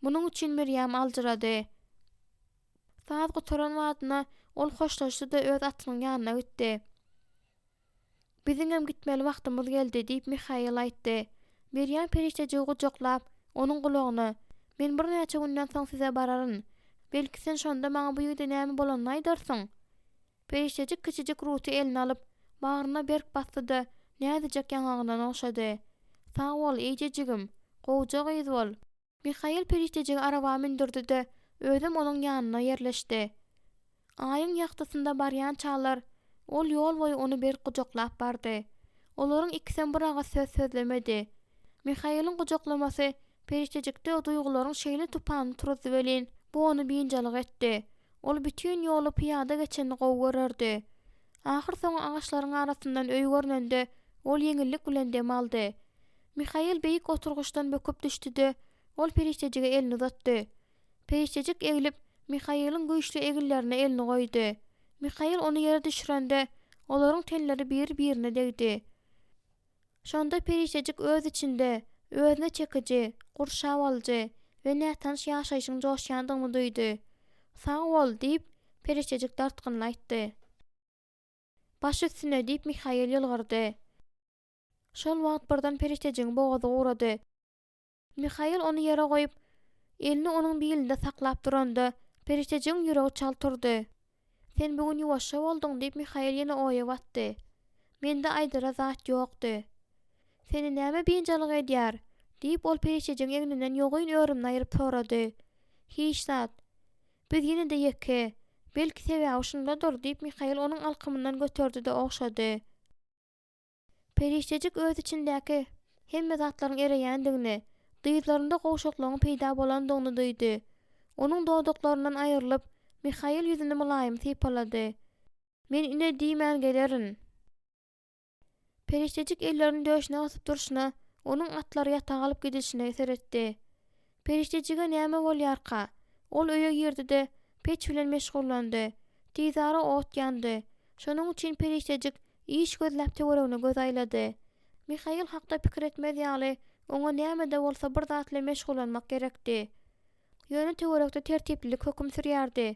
Munuň üçin Meryem aljyrady. Saat gotaran wadyna ol hoşlaşdy da öz atynyň ýanyna gitdi. Biziňem gitmeli wagtymyz geldi diýip Mihail aýtdy. Meryem perişeji gujaklap onuň gulagyna "Men bir näçe günden soň size bararyn. Belki sen şonda maňa bu ýerde näme bolanyny aýdarsyň." Perişeji kiçijik ruty eline alyp bagyryna berk basdy, nädijek ýangagyndan oňşady. "Sag bol, eýjejigim, gowjak ýyz bol." Mihail perişejiňi araba mindirdi-de özüm onuň ýanyna ýerleşdi. Aýyň ýaktysynda barýan çağlar ol ýol boýy onu berk gujaklap bardy. Olaryň ikisiň biraga söz sözlemedi. Mihail'in gujaklamasy perişejikde o duýgularyň şeýle tupany turdy welin bu onu biňjalyk etdi. Ol bütün ýoly piýada geçeni gowy görerdi. Ahir soň agaçlaryň arasyndan öý görnende ol ýeňillik bilen dem aldy. Mihail beýik oturguşdan böküp düşdi-de ol perişejige elini uzatdy. Perişejik egilip Mihail'in güýçli egillerine elini goýdy. Mihail onu ýere düşürende olaryň tenleri bir-birine degdi. Şonda perişejik öz içinde, özüne çekici, gurşap alyjy we nätanş ýaşaýyşyň joşýandygyny duýdy. "Sag bol" diýip perişejik dartgynly aýtdy. "Baş üstüne" diýip Mihail ýylgyrdy. Şol wagt birden perişejiň bogazy ugrady. Mihail onu ýere goýup, elini onuň bilinde saklap duranda perişejiň ýüregi çal turdy. "Sen bugün ýuwaşa boldyň" diýip Mihail ýene oýa batdy. "Mende aýdyra zat ýokdy." "Seni näme biňjalyk edýär?" diýip ol perişejiň eňinden ýogyn örümni aýryp sorady. "Hiç zat. Biz ýene-de ýeke. Belki sebäbi şundadyr" diýip Mihail onuň alkymyndan göterdi-de okşady. Perişejik öz içindäki hemme zatlaryň ereýändigini, dyýlarynda gowşaklaryň peýda bolandygyny duýdy. Onuň dowduklaryndan aýrylyp Mihail ýüzüni mylaýym sypalady. "Men ine diýmän gelerin." Perişejik ellerini döşüne asyp durşuna, onuň atlary ýataga alyp gidişine seretdi. Perişejige näme bolýarka? Ol öýe girdi-de peç bilen meşgullandy. Tizara ot ýandy. Şonuň üçin perişejik iş gözläp töweregine göz aýlady. Mihail hakda pikir etmez ýaly, oňa näme de bolsa bir zat bilen meşgullanmak gerekdi. Ýöne töwerekde tertiplik hökm sürýärdi.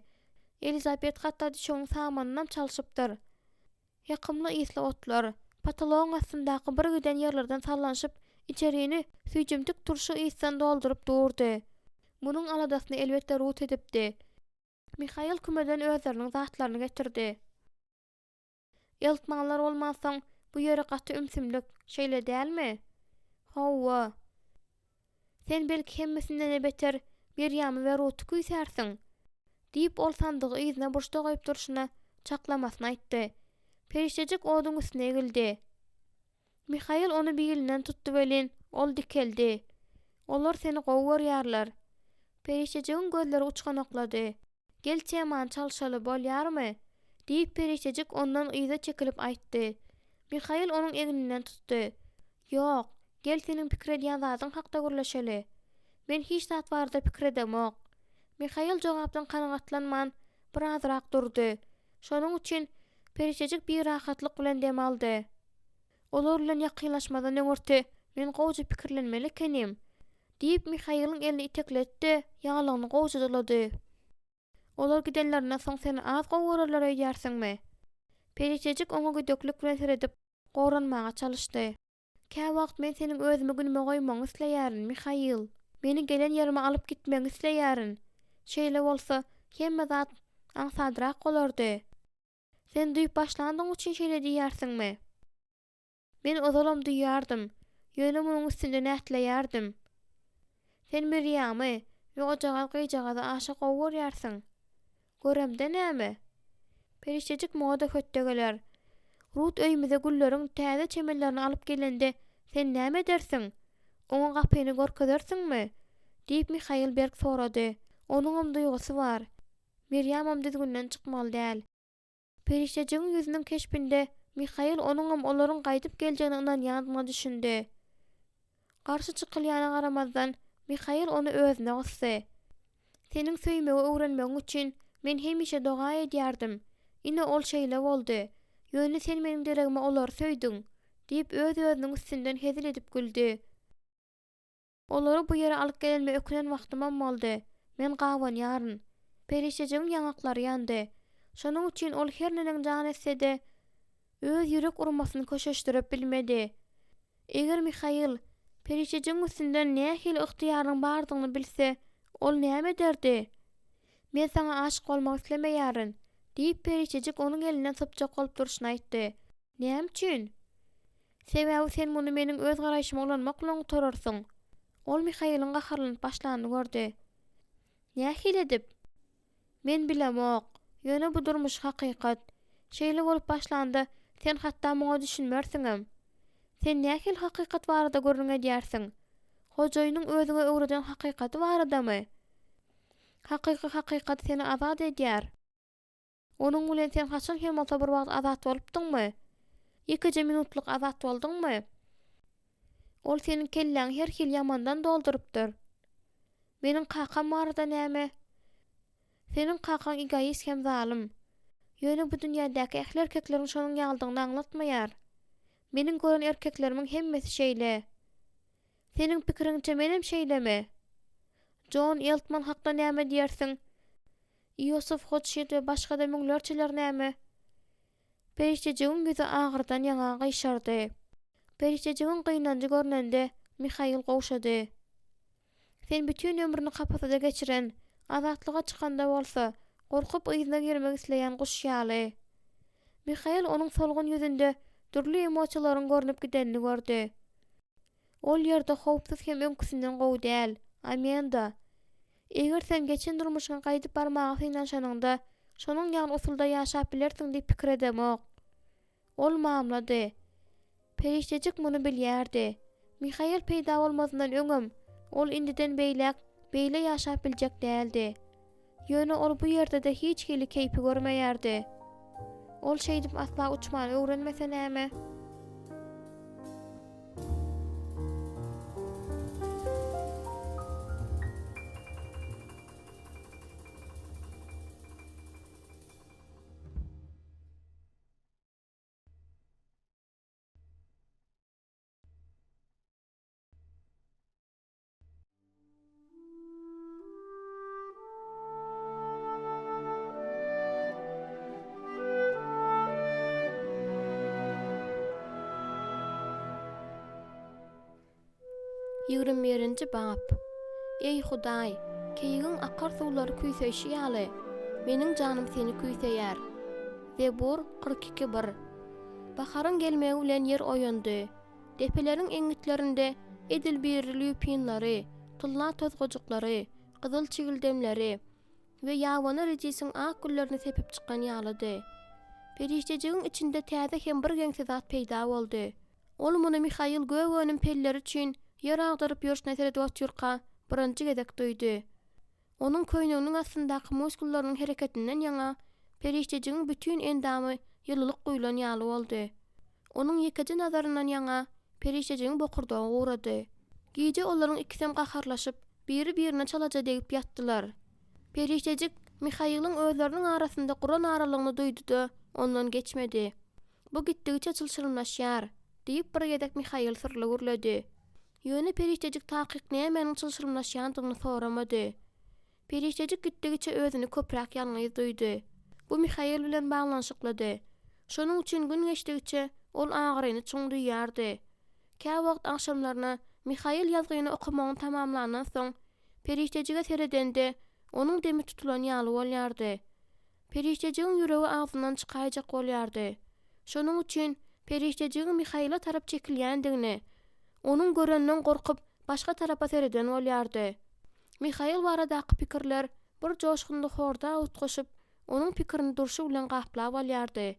Elizabet hatda şoň samanynyň çalşypdyr. Ýakymly isli otlar, pataloň astyndaky bir giden ýerlerden sallanşyp, içeriğini süýjümtik turşy isdan doldurup durdy. Munuň aladasyny elbetde rut edipdi. Mihail kümeden özleriniň zatlaryny getirdi. "Eltmanlar bolmasaň bu ýere gaty ümsümlik şeýle dälmi?" "Hawa. Sen belki hemmesinden beter Meryem we Ruty küýsärsiň." diýip ol sandygy ýüzüne burçda goýup durşuna çaklamasyny aýtdy. Perişejik oduň üstüne egildi. Mihail onu bilinden tutdy welin ol dikeldi. "Olar seni gowy görýärler." Perişejigiň gözleri uçganoklady. "Gel çeman çalşaly bolýarmy?" diýip perişejik ondan ýyza çekilip aýtdy. Mihail onuň egininden tutdy. "Ýok, gel seniň pikir edýän zadyň hakda gürleşeli. Men hiç zat barada pikir edemok." Mihail jogapdan kanagatlanman birazrak durdy. Şonuň üçin perişejik bir rahatlyk bilen dem aldy. "Olar bilen ýakynlaşmadan öňürti men gowjy pikirlenmeli kenim." diýip Mihail'in elini itekletdi, ýalygyny gowjadylady. "Olar gidenlerine soň seni az gowurarlar öýdärsiňmi?" Perişejik oňa güdüklik bilen seredip gowranmaga çalyşdy. "Kä wagt men seniň özüme günüme goýmagy isleýärin, Mihail. Meni gelen ýerime alyp gitmeňi isleýärin. Şeýle bolsa hemme zat aňsadrak bolardy. Sen duýup başlandyň üçin şeýle diýärsiňmi?" "Men ozalam duýýardym, ýöne munuň üstünde nätleýärdim. Sen Meryemi we ojaga gyjaga aşyk görýärsiň. Göremde näme?" Perişejik moda hötde geler. "Rut öýmize gülleriň täze çemenlerini alyp gelende Sen näme dersiň? Oňa gapyny görkezersiňmi? Diýip Mihail Berg sorady. Onuňam duýgusy bar. Meryemam düzgünden çykmaly däl. Periştejigin ýüzüniň keşpinde Mihail onuňam olaryň gaýdyp geljegine ynanýandygyna düşündi. Garşy çykylýana garamazdan Mihail onu özüne gysdy. Seniň söýmegi öwrenmegiň üçin men hemişe doga edýärdim. Ine ol şeýle boldy. Ýöne sen meniň deregime olary söýdüň, diýip öz-özüniň üstünden hezil edip güldi. Olary bu ýere alyp gelenme ökünen wagtymam boldy. Men gawanýaryn. Periştejigin ýanaklary ýandy. Şonuň üçin ol her neneň jan etse-de öz ýürek urmasyny köşeşdirip bilmedi. Eger Mihail periştejigin üstünden nähili ygtyýaryň bardygyny bilse, ol näme derdi? Men saňa aşyk bolmak islemeýärin, diýip periştejik onuň elinden sypjak bolup duruşyny aýtdy. Näme üçin? Sebäbi sen muny meniň öz garaýşyma ulanmak bilen utararsyň. Ol Mihail'in gaharlanyp başlanyny gördi. Nähili edip? Men bilemok. Ýöne bu durmuş hakykat. Şeýle bolup başlandy, sen hatda muňa düşünmersiňem. Sen nähili hakykat barada görüň edýärsiň? Hojaýynyň özüňe öwreden hakykaty baradamy? Hakykat seni azat edýär. Onuň bilen sen haçan hem bolsa bir wagt azat bolupdyňmy? 2 minutluk azat boldyňmy? Ol seniň kelläň her hil ýamandan doldurypdyr. Meniň kakam barada näme? Senin kakan egoist hem zalim. Ýöne bu dünýädäki ähli erkekleriň şonuň ýaldygyny aňlatmaýar. Meniň gören erkeklerimin hemmesi şeýle. Senin pikiriňçe menem şeýlemi? John Eltman hakda näme diýersiň? Yosef Hodgkin we başga da müňlerçiler näme? Periştejigin ýüzi agyrdan ýaňa gyşardy. Periştejigin gynanjy görnende Mihail gowşady. Sen bütün ömrüni kapasada geçiren, azatlyga çykanda bolsa, gorkup yzyna girmek isleýän guş ýaly. Mihail onuň solgun ýüzünde türli emosiýalaryň görnüp gidenini gördi. Ol ýerde howpsuz hem öňküsinden gowy däl. Amenda. Eger sen geçen durmuşyň gaýdyp barmagy synanşanyňda, şonuň ýaly usulda ýaşap bilersiň diýip pikir edemok. Ol mamlady. Periştejik muny bilýärdi. Mihail peýda bolmazyndan öňüm, ol indiden beýle ýaşap biljek däldi. Ýöne ol bu ýerde-de hiç hili keýpi görmeýärdi. Ol şeýdip asla uçmany öwrenmese näme? Ýigrimbirinji bap. Ey Hudaý, keýigiň akar suwlary küýseýşi ýaly. Meniň janym seni küýseýär. Zebur 42:1. Baharyň gelmegi bilen yer oýandy. Depeleriň eňitlerinde edil birli ýupinlary, tylla tozgojuklary, gyzyl çigildemleri we ýawany rejisiň ak güllerini sepip çykkan ýalydy. Periştejigin içinde täze hem bir geňsi zat peýda boldy. Ol muny Mihail göwüniň pelleri üçin yer agdaryp ýörüşne seret oturka birinji gezek duýdy. Onuň köýnüňiň astyndaky muskullarynyň hereketinden ýaňa periştejigin bütün endamy ýylylyk guýulan ýaly boldy. Onuň ýekiji nazaryndan ýaňa periştejigin bokurdagy uğrady. Gije olaryň ikisem gaharlaşyp biri-birine çalaja degip ýatdylar. Periştejik Mihail'in özleriniň arasynda Guran aralygyny duýdy-da ondan geçmedi. Bu gitdigiçe çylşyrmlaşýar, diýip bir gezek Mihail sırly gürledi. Ýöne periştejik takyk nämenin çylşyrmlaşýandygyny soramady. Periştejik gitdigiçe özüni köpräk ýalňyz duýdy. Bu Mihail bilen baglanyşyklady. Şonuň üçin gün geçdigiçe ol agyryny çoň duýýardy. Kä wagt akşamlaryna Mihail ýazgyny okumagyny tamamlandan soň periştejige seredende onuň demi tutulan ýaly bolýardy. Periştejigin ýüregi agzyndan çykaýjak bolýardy. Şonuň üçin periştejigin Mihaila tarap çekilýändigini, onuň görenden gorkup başga tarapa sereden bolýardy. Mihail baradaky pikirler bir joşgunda horda utgoşup, onuň pikirini durşy bilen gaplap bolýardy.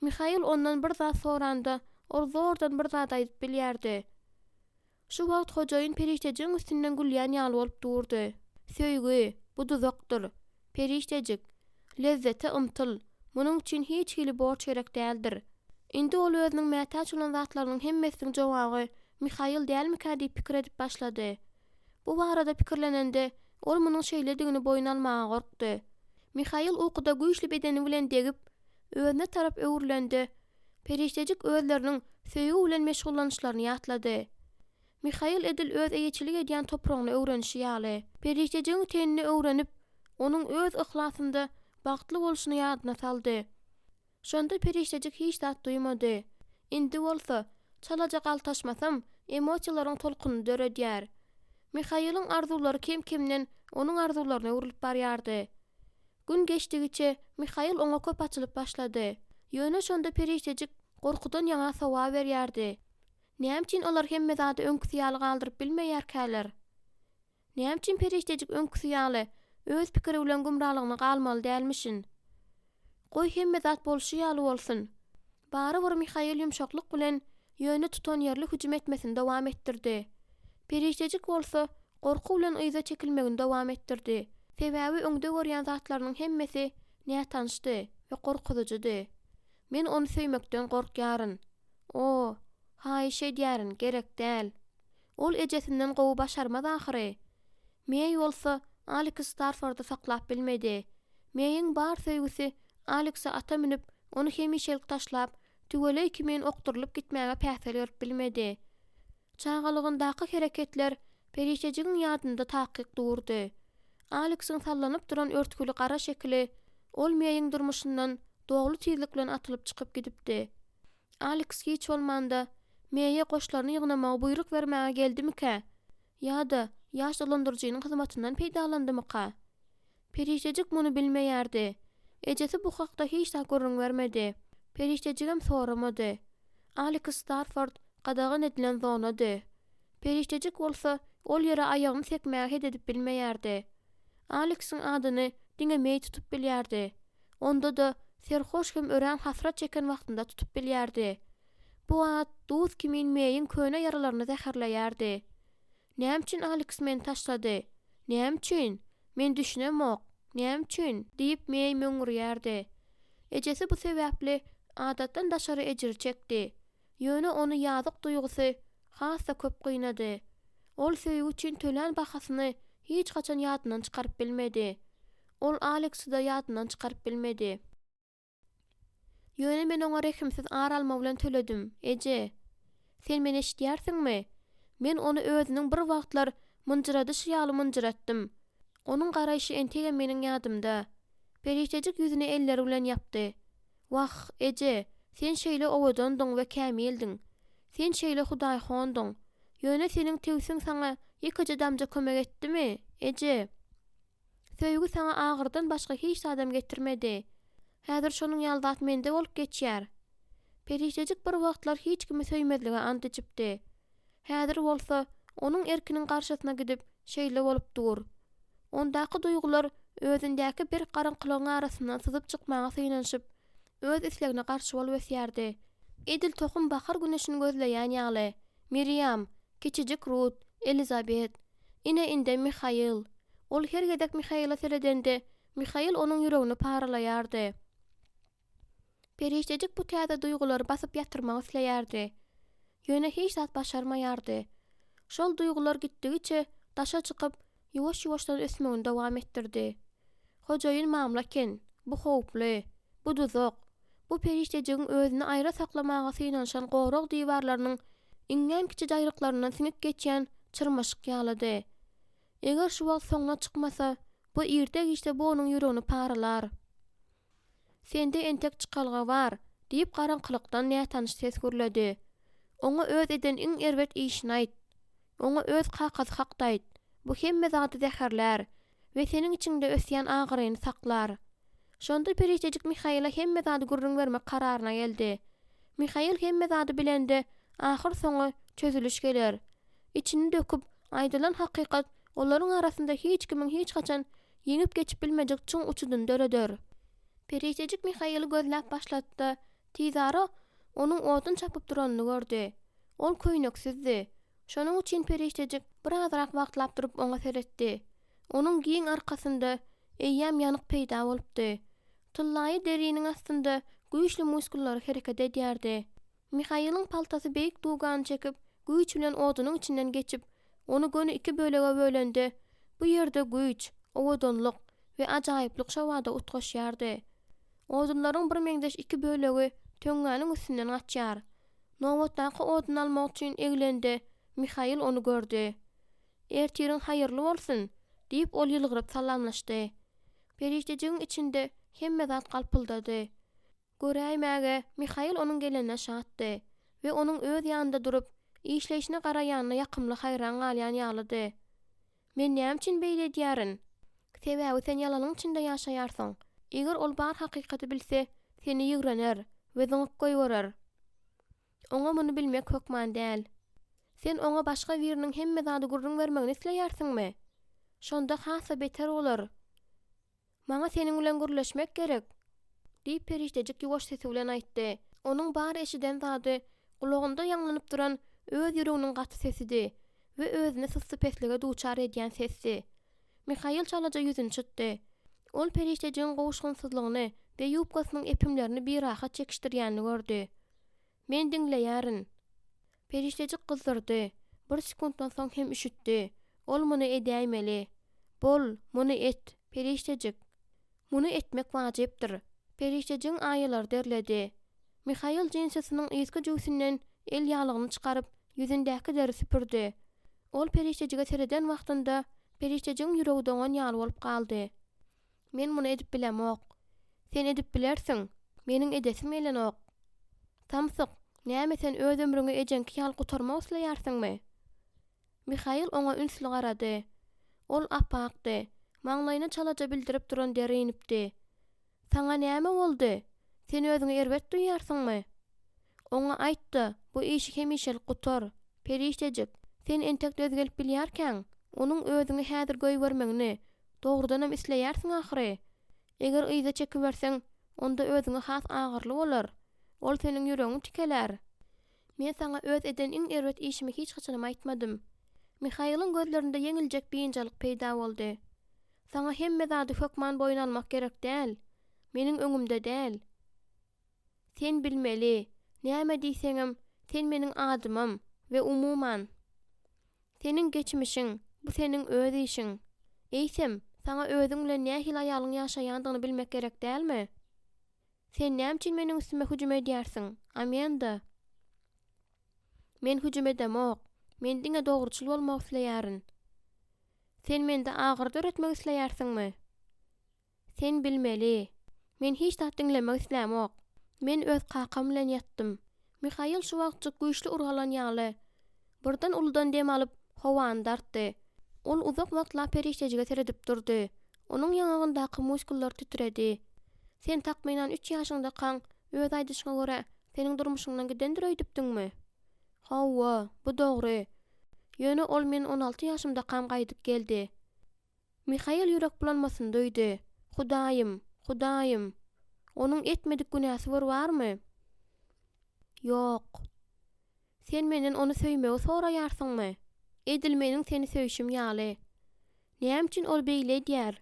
Mihail ondan bir zat soranda, Ol zordan bir zat aýdyp bilýärdi. Şu wagt hojaýyn periştejing üstünden gülýän ýaly bolup durdy. Söýgü, bu duzakdyr. Periştejik, lezzete ymtyl. Munuň üçin hiç hili borç gerek däldir. Indi ol özüniň mätäç bolan zatlarynyň hemmesiniň jogaby Mihail dälmika diýip pikir edip başlady. Bu barada pikirlenende ol munuň şeýledigini boýun almaga gorkdy. Mihail uykuda güýçli bedeni bilen degip özüne tarap öwürlendi. Periştejik özleriniň söýgü bilen meşgullanýşlaryny ýatlady. Mihail edil öz eýeçilik edýän topragyny öwrenişi ýaly. Periştejiň tenini öwrenip, onuň öz ihlasynda bagtly bolşuny ýadyna saldy. Şonda periştejik hiç zat duýmady. Indi bolsa, çalajak altaşmasam, emosiýalaryň tolkuny döredýär. Mihail'in arzulary kim-kimden onuň arzularyna öwrülip barýardy. Gün geçdigiçe Mihail oňa köp açylyp başlady. Ýöne şonda periştejik gorkudan ýaňa sowa berýärdi. Näme olar hemme zady öňküsýaly galdyryp bilmeýärkäler? Näme periştejik öňküsýaly öz pikiri bilen gumralygyny galmaly dälmişin? Goý hemme zat bolşy ýaly bolsun. Bary bir Mihail ýumşaklyk bilen ýöne tutan ýerli hüjüm etmesini dowam etdirdi. Periştejik bolsa gorku bilen yza çekilmegini dowam etdirdi. Sebäbi öňde görýän zatlarynyň hemmesi nätaňşdy we gorkudyjydy. Men onu söýmekden gorkýaryn. O, haýyş edýärin, gerek däl. Ol ejesinden gowy başarmaz ahyry. Meýe bolsa Alex Starfordy saklap bilmedi. Meýiň bar söýgüsi Alex'e ata minip, onu hemişelik taşlap, tüwele kimen okturylyp gitmäge päsel ýörüp bilmedi. Çağalygyndaky hereketler periştejigiň ýadynda takyk durdy. Alex'iň sallanyp duran örtküli gara şekli, ol meýiň durmuşyndan dogly tizlik bilen atylyp çykyp gidipdi. Alex hiç bolmanda, meýe goşlaryny ýygnamaga buyruk bermäge geldimika? Ýa-da ýaş dolandyrjynyň hyzmatyndan peýdalandymyka? Periştejik muny bilmeýärdi. Ejesi bu hakda hiç da görüň bermedi. Periştejigem soramady. Alex Starford gadagyn edilen zonady. Periştejik bolsa ol ýere aýagyny sekmäge edip bilmeýärdi. Alex'iň adyny diňemeý tutup bilýärdi. Onda da serhoş hem ören hasrat çeken wagtynda tutup bilýärdi. Bu ad duz kimin meýiň köne ýaralaryny zäherleýärdi. Näme üçin Alex meni taşlady? Näme üçin? Men düşünemok. Näme üçin? Diýip meýi möňürýärdi. Ejesi bu sebäpli adatdan daşary ejir çekdi. Ýöne onu ýazyk duýgusy hassa köp gynady. Ol söýgü üçin tölen bahasyny hiç gaçan ýadyndan çykaryp bilmedi. Ol Alex'i da ýadyndan çykaryp bilmedi. Ýöne men oňa rehimsiz ar alma bilen töledim. Eje, sen meni eşitýärsiňmi? Men onu özüniň bir wagtlar mınjyradyş ýaly mınjyratdym. Onuň garaýşy entege meniň ýadymda. Periştejik ýüzüni elleri bilen ýapdy. Wah, eje, sen şeýle owadandyň we kämildiň. Sen şeýle Hudaý hondyň. Ýöne seniň tewsiň saňa ýekeje damja kömek etdimi? Eje, söýgü saňa agyrdan başga hiç adam getirmedi. Häzir şonuň ýaldat mende bolup geçýär. Periştejik bir wagtlar hiç kimi söýmezlige ant içipdi. Häzir bolsa onuň erkiniň garşysyna gidip şeýle bolup dur. Ondaky duýgular özündäki bir garaňkylygyň arasyndan syzyp çykmaga synaşyp, öz islegine garşy bolup ösýärdi. Edil tohum bahar güneşini gözleýän ýaly. Miriam, kiçijik Ruth, Elizabeth, inde Mihail. Ol her gedek Mihail'a seredende, Mihail onuň ýüregini paralaýardy. Periştejik bu täze duýgulary basyp ýatyrmagy isleýärdi. Ýöne hiç zat başarmaýardy. Şol duýgular gitdigiçe daşa çykyp, ýuwaş-ýuwaşdan ösmegini dowam etdirdi. Hojaýyn mamlaken, bu howply, bu duzak, bu periştejigiň özüni aýra saklamaga synaşan gorog diwarlarynyň iňňen kiçi jaýryklaryndan siňip geçýän çyrmaşyk ýalydy. Eger şu wagt soňuna çykmasa, bu irde işte bu onuň ýüregini paralar. Sende entek çykalga bar, diýip garaňkylykdan nätanış ses gürledi. Oňa öz eden iň erwet işini aýt. Oňa öz kakaz hakda aýt. Bu hemme zady zäherler we seniň içinde ösýän agyryny saklar. Şonda periştejik Mihail'a hemme zady gürrüň bermek kararyna geldi. Mihail hemme zady bilende ahyr soňy çözülüş geler. İçini döküp aýdylan hakykat olaryň arasynda hiç kimiň hiç gaçan ýeňip geçip bilmejek çyň uçudan döreder. Periştejik Mihail'i gözläp başlatdy. Tizara Onuň odun çapyp duranyny gördü. Ol köýneksizdi. Şonuň üçin periştejik bir azrak wagtlap durup oňa seretdi. Onuň giň arkasynda eýýäm ýanyk peýda bolupdy. Tullaýy deriniň astynda güýçli muskullary hereket edýärdi. Mihaýlyň paltasy beýik dugany çekip, güýç bilen odunyň içinden geçip, onu göni iki bölege bölendi. Bu ýerde güýç, owodonlyk we ajaýyplyk şowada utgaşýardy. Odunlaryň bir meňdeş iki bölegi töňgäniň üstünden gaçýar. Nowatdaky odun almak üçin eglendi. Mihaýl onu gördü. "Ertirin haýyrly bolsun" diýip ol ýylgyryp salamlaşdy. Periştejiň içinde hemme zat galpyldady. Göräýmäge Mihaýl onuň gelenine şatdy we onuň öz ýanynda durup işleýişine garaýanyna ýakymly haýran galýan ýalydy. "Men näme üçin beýle edýärin? Sebäbi sen ýalanyň içinde ýaşaýarsyň. Eger ol bar hakykaty bilse, seni ýygrener we zyňyp goýberer. Oňa muny bilmek hökman däl. Sen oňa başga biriniň hemme zady gurrun bermegini isleýärsiňmi? Şonda hasa beter bolar. Maňa seniň bilen gürleşmek gerek" diýip periştejik ýuwaş sesi bilen aýtdy. Onuň bar eşiden zady gulagynda ýanglanyp duran öz ýüreginiň gaty sesidi we özüne sysy peslige duçar edýän sesi. Mihaýl çalaja ýüzüni çytdy. Ol periştejiň gowuşgunsyzlygyny we ýupgasynyň epimlerini bir rahat çekişdirýänini gördü. "Men diňleýärin." Periştejik gyzdyrdy. Bir sekunddan soň hem üşütdi. Ol muny edäýmeli. "Bol, muny et, periştejik. Muny etmek wajypdyr." Periştejiň aýylary derledi. Mihaýl jinsasynyň eski jüýsünden el ýalygyny çykaryp ýüzündäki deri süpürdi. Ol periştejige sereden wagtynda periştejiň ýüregi doňan ýaly bolup galdy. "Men muny edip bilemok. Sen edip bilersiň. Meniň edesim elenok. Tamsyk, näme sen öz ömrüňi ejenki ýaly gutarmak isleýärsiňmi?" Mihaýl oňa ünsli garady. Ol apakdy. Maňlaýyna çalaja bildirip duran deri inipdi. "Saňa näme boldy? Sen özüňi erbet duýarsyňmy?" Oňa aýtdy, "Bu işi hemişelik gutar. Periştejik, sen entek öz gelip bilýärkäň, onuň özüňi häzir goýbermegini dogrudanam isleýärsiň ahyry. Eger yza çekip berseň, onda özüňi has agyrly bolar. Ol seniň ýüregiňi tükeler. Men saňa öz eden iň erbet işimi hiç haçanam aýtmadym." Mihaýlyň gözlerinde ýeňiljek beýinjalyk peýda boldy. "Saňa hemme zady hökman boyun almak gerek däl. Meniň öňümde däl. Sen bilmeli, näme diýseňem, sen meniň adymym we umuman. Seniň geçmişiň, bu seniň öz işiň. Eýsem, saňa özüň bilen nähili aýalyň ýaşaýandygyny bilmek gerek dälmi? Sen näme üçin meniň üstüme hüjüm edýärsiň? Amenda. Men hüjüm edemok. Men diňe dogruçul bolmak isleýärin. Sen mende agyrdy öretmek isleýärsiňmi? Sen bilmeli. Men hiç zat diňlemek islämok. Men öz kakam bilen ýatdym." Mihaýl şu wagtça güýçli urgalan ýaly. Birden uludan dem alyp howany dartdy. Ol uzak wagtla periştejige seredip durdy. Onuň ýanagyndaky muskullar titredi. "Sen takmynan 3 ýaşyňda kaň öz aýdyşyňa görä seniň durmuşyňdan gidendir öýdüpdiňmi?" "Hawa, bu dogry. Ýöne ol men 16 ýaşymda kaň gaýdyp geldi." Mihaýl ýürek bulanmasyny duýdy. "Hudaýym, Hudaýym. Onuň etmedik günäsi barmy?" "Ýok." "Sen menden onu söýmegi soraýarsyňmy? Edilmeniň seni söýüşim ýaly. Näme üçin ol beýle edýär?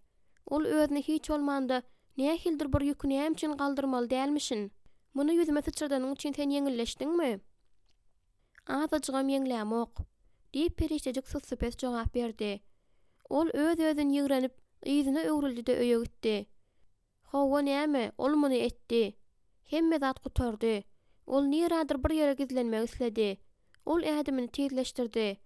Ol özüne hiç bolmanda nähildir bir ýükü näme üçin galdyrmaly dälmişin? Muny ýüzüme sıçradanyň üçin sen ýeňilleşdiňmi?" "Azajygam ýeňlämok" diýip periştejik syssypes jogap berdi. Ol öz-özüni ýygrenip, ýyzyna öwrüldi-de öýe gitdi. "Hawa näme? Ol muny etdi. Hemme zat gutardy. Ol niradyr bir ýere gizlenmek isledi. Ol ädimini tezleşdirdi.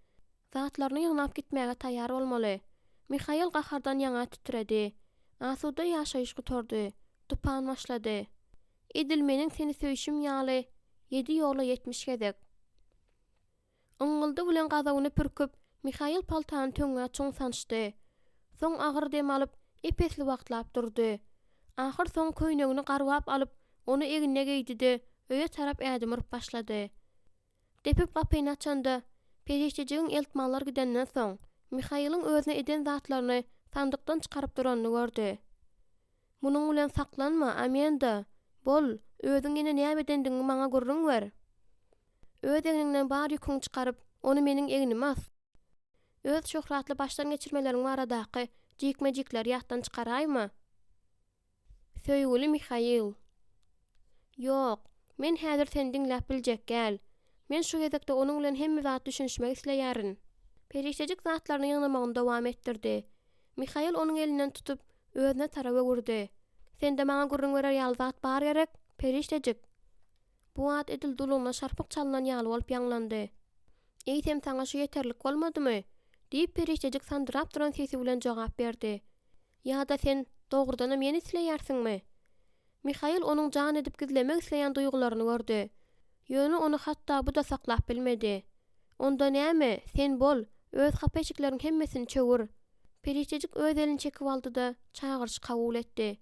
Zatlaryny ýaňlap gitmäge taýýar bolmaly." Mihaýl gahardan ýaňa titredi. Asuda ýaşaýyş gutardy. Tupan başlady. "Edilmeniň seni söýüşim ýaly 7 ýola 70 gezek." Öňüldi bilen gazawyny pürküp, Mihaýl paltany töňe çoň sançdy. Soň agyr dem alyp, epesli wagtlap durdy. Ahyr soň köýnegini garwap alyp, onu egine geýdi-de öýe tarap ädim urup başlady. Depip gapyny açanda, periştejiň eltmanlar gidenden soň Mihaýlyň özüne eden zatlaryny sandykdan çykaryp duranyny gördü. "Munyň bilen saklanma, Amenda. Bol, Özüň ýene näme dendiňi maňa gurrun ber. Öz eňiňden bar ýüküň çykaryp, ony meniň eňime as. Öz şöhratly başdan geçirmeleriň baradaky jikmejikleri ýatdan çykaraýmy? Söýgüli Mihail. Ýok, men häzir seni diňläp biljek gel. Men şu gezekde onuň bilen hemme zat düşünşmek isleýärin. Perişejik zatlaryny ýygnamagyny dowam etdirdi. Mihail onuň elinden tutup özüne taraba gurdy. Sende maňa gurrun berer ýaly zat bar gerek, perişejik. Bu at edil dulugyna şarpyk çalynan ýaly bolup ýanglandy. Eýsem saňa şu ýeterlik bolmadymy? Diýip perişejik sandyrap duran sesi bilen jogap berdi. Ýa-da sen dogrudan meni isleýärsiňmi? Mihail onuň jan edip gizlemek isleýän duýgularyny gördü. Ýöne onu hatda bu da saklap bilmedi. Onda näme? Sen bol, öz hapeşikleriň hemmesini çöwür. Perişejik öz elini çekip aldy da çağırış kabul etdi.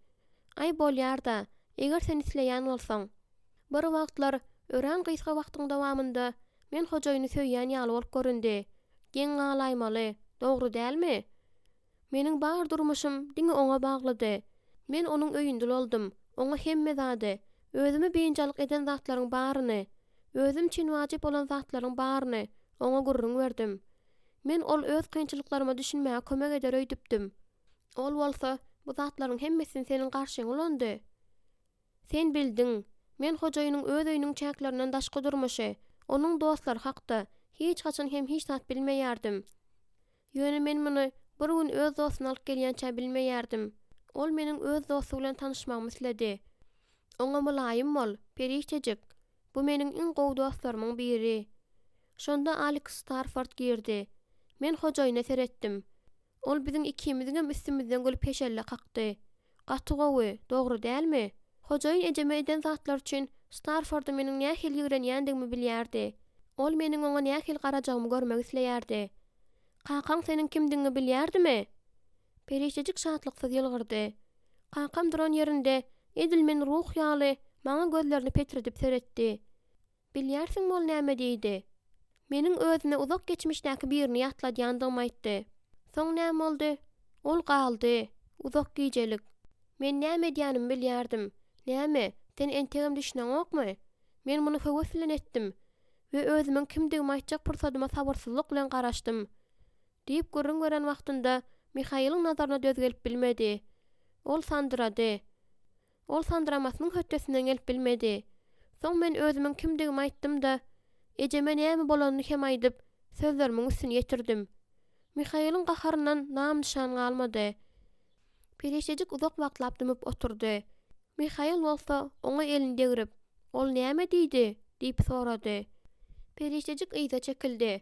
Ay bolýar-da, eger sen isleýän bolsaň. Bir wagtlar ören gysga wagtyň dowamında men hojaýyny söýýän ýaly bolup göründi. Geň galaýmaly, dogry dälmi? Meniň bar durmuşym diňe oňa baglady. Men onuň öýünde boldum. Oňa hemme zady, özümi beýinjalyk eden zatlaryň baryny, özüm çin wajyp bolan zatlaryň baryny oňa gurrun berdim. Men ol öz kynçylyklaryma düşünmäge kömek eder öýdüpdim. Ol bolsa, bu zatlaryň hemmesini seniň garşyňa ulandy. Sen bildiň, men hojaýynyň öz öýüniň çäklerinden daşky durmuşy, onuň dostlary hakda hiç haçan hem hiç zat bilmeýärdim. Ýöne men muny bir gün öz dostuny alyp gelýänçä bilmeýärdim. Ol meniň öz dostum bilen tanışmagmy isledi. Oňa mulaýym bol, perişejik. Bu meniň iň gowy dostlarymyň biri. Şonda Alex Starford girdi. Men hojaýyna seretdim. Ol biziň ikimizden üstümizden gülüp peşelle kakdy. Gaty gowy, dogry dälmi? Hojaýyn ejeme eden zatlar üçin Starfordy meniň nähil ýigrenýändigimi bilýärdi. Ol meniň oňa nähil garajagymy görmek isleýärdi. Kakaň seniň kimdiňi bilýärdimi? Perişejik şatlyksyz ýylgyrdy. Kakam duran ýerinde edil men ruh ýaly maňa gözlerini petredip seretdi. Bilýärsiňmi ol näme diýdi? Meniň özüne uzak geçmişdäki birini ýatladýandygym aýtdy. Soň näme boldy? Ol galdy. Uzak gijelik. Men näme diýänimi bilýärdim. Näme? Sen entegim düşünäň okmy? Men muny höwes bilen etdim we özümiň kimdigimi aýtjak pursatyma sabyrsyzlyk bilen garaşdym. Diýip gurrun gören wagtynda Mihail'ın nazarına döz gelip bilmedi. Ol sandyrady. Ol sandyramasynyň höttesinden gelip bilmedi. Soň men özümiň kimdigimi aýtdym da, ejeme näme bolanyny hem aýdyp, sözlerimiň üstüne ýetirdim. Mihail'ın gaharyndan nam nişan galmady. Perişejik uzak wagt lapdymyp oturdy. Mihail bolsa oňa elini degirip, ol näme diýdi? Diýip sorady. Perişejik ýyza çekildi.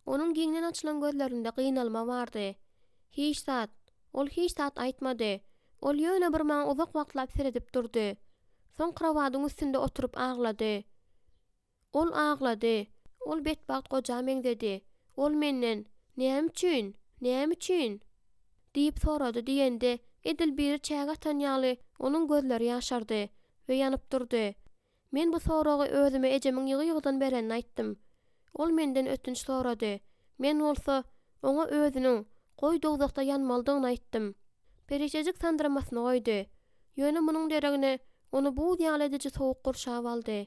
Onuň giňden açylan gözlerinde gynalma bardy. Hiç zat, ol hiç zat aýtmady. Ol ýöne bir maňa uzak wagtlap seredip durdy. Soň krawadyň üstünde oturup aglady. Ol aglady. Ol betbagt goja meňzedi. Ol menden, näme üçin? Näme üçin? Diýip sorady diýende, edil biri çäge atan ýaly onuň gözleri ýaşardy we ýanyp durdy. Men bu soragy özüme ejemiň ýygy-ýygydan berenini aýtdym. Ol menden ötünç sorady. Men bolsa oňa özüniň goý dowzakda ýanmalydygyny aýtdym. Perişejik sandyramasyny goýdy. Ýöne munyň deregine onu bu ýaly edici sowuk gurşap aldy.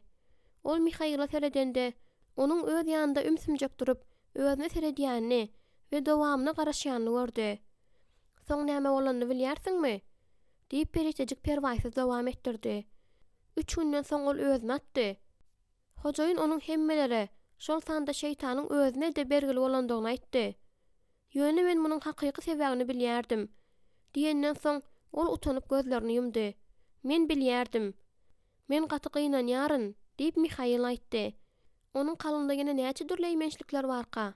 Ol Mihaila seredende, onuň öz ýanynda ümsümjek durup, özüne seredýänini we dowamyna garaşýanyny gördü. Soň näme bolanyny bilýärsiňmi? Diýip perişejik perwaýsyz dowam etdirdi. 3 günden soň ol özüne atdy. Hojaýyn onuň hemmelere şol sanda şeytanyň özüne de bergili bolandygyny aýtdy. Ýöne men munyň hakyky sebäbini bilýärdim. Diýenden soň ol utanyp gözlerini ýumdy. Men bilýärdim. Men gaty gynanýaryn, diýip Mihail aýtdy. Onuň kalynda ýene näçe dürleýmençlikler barka?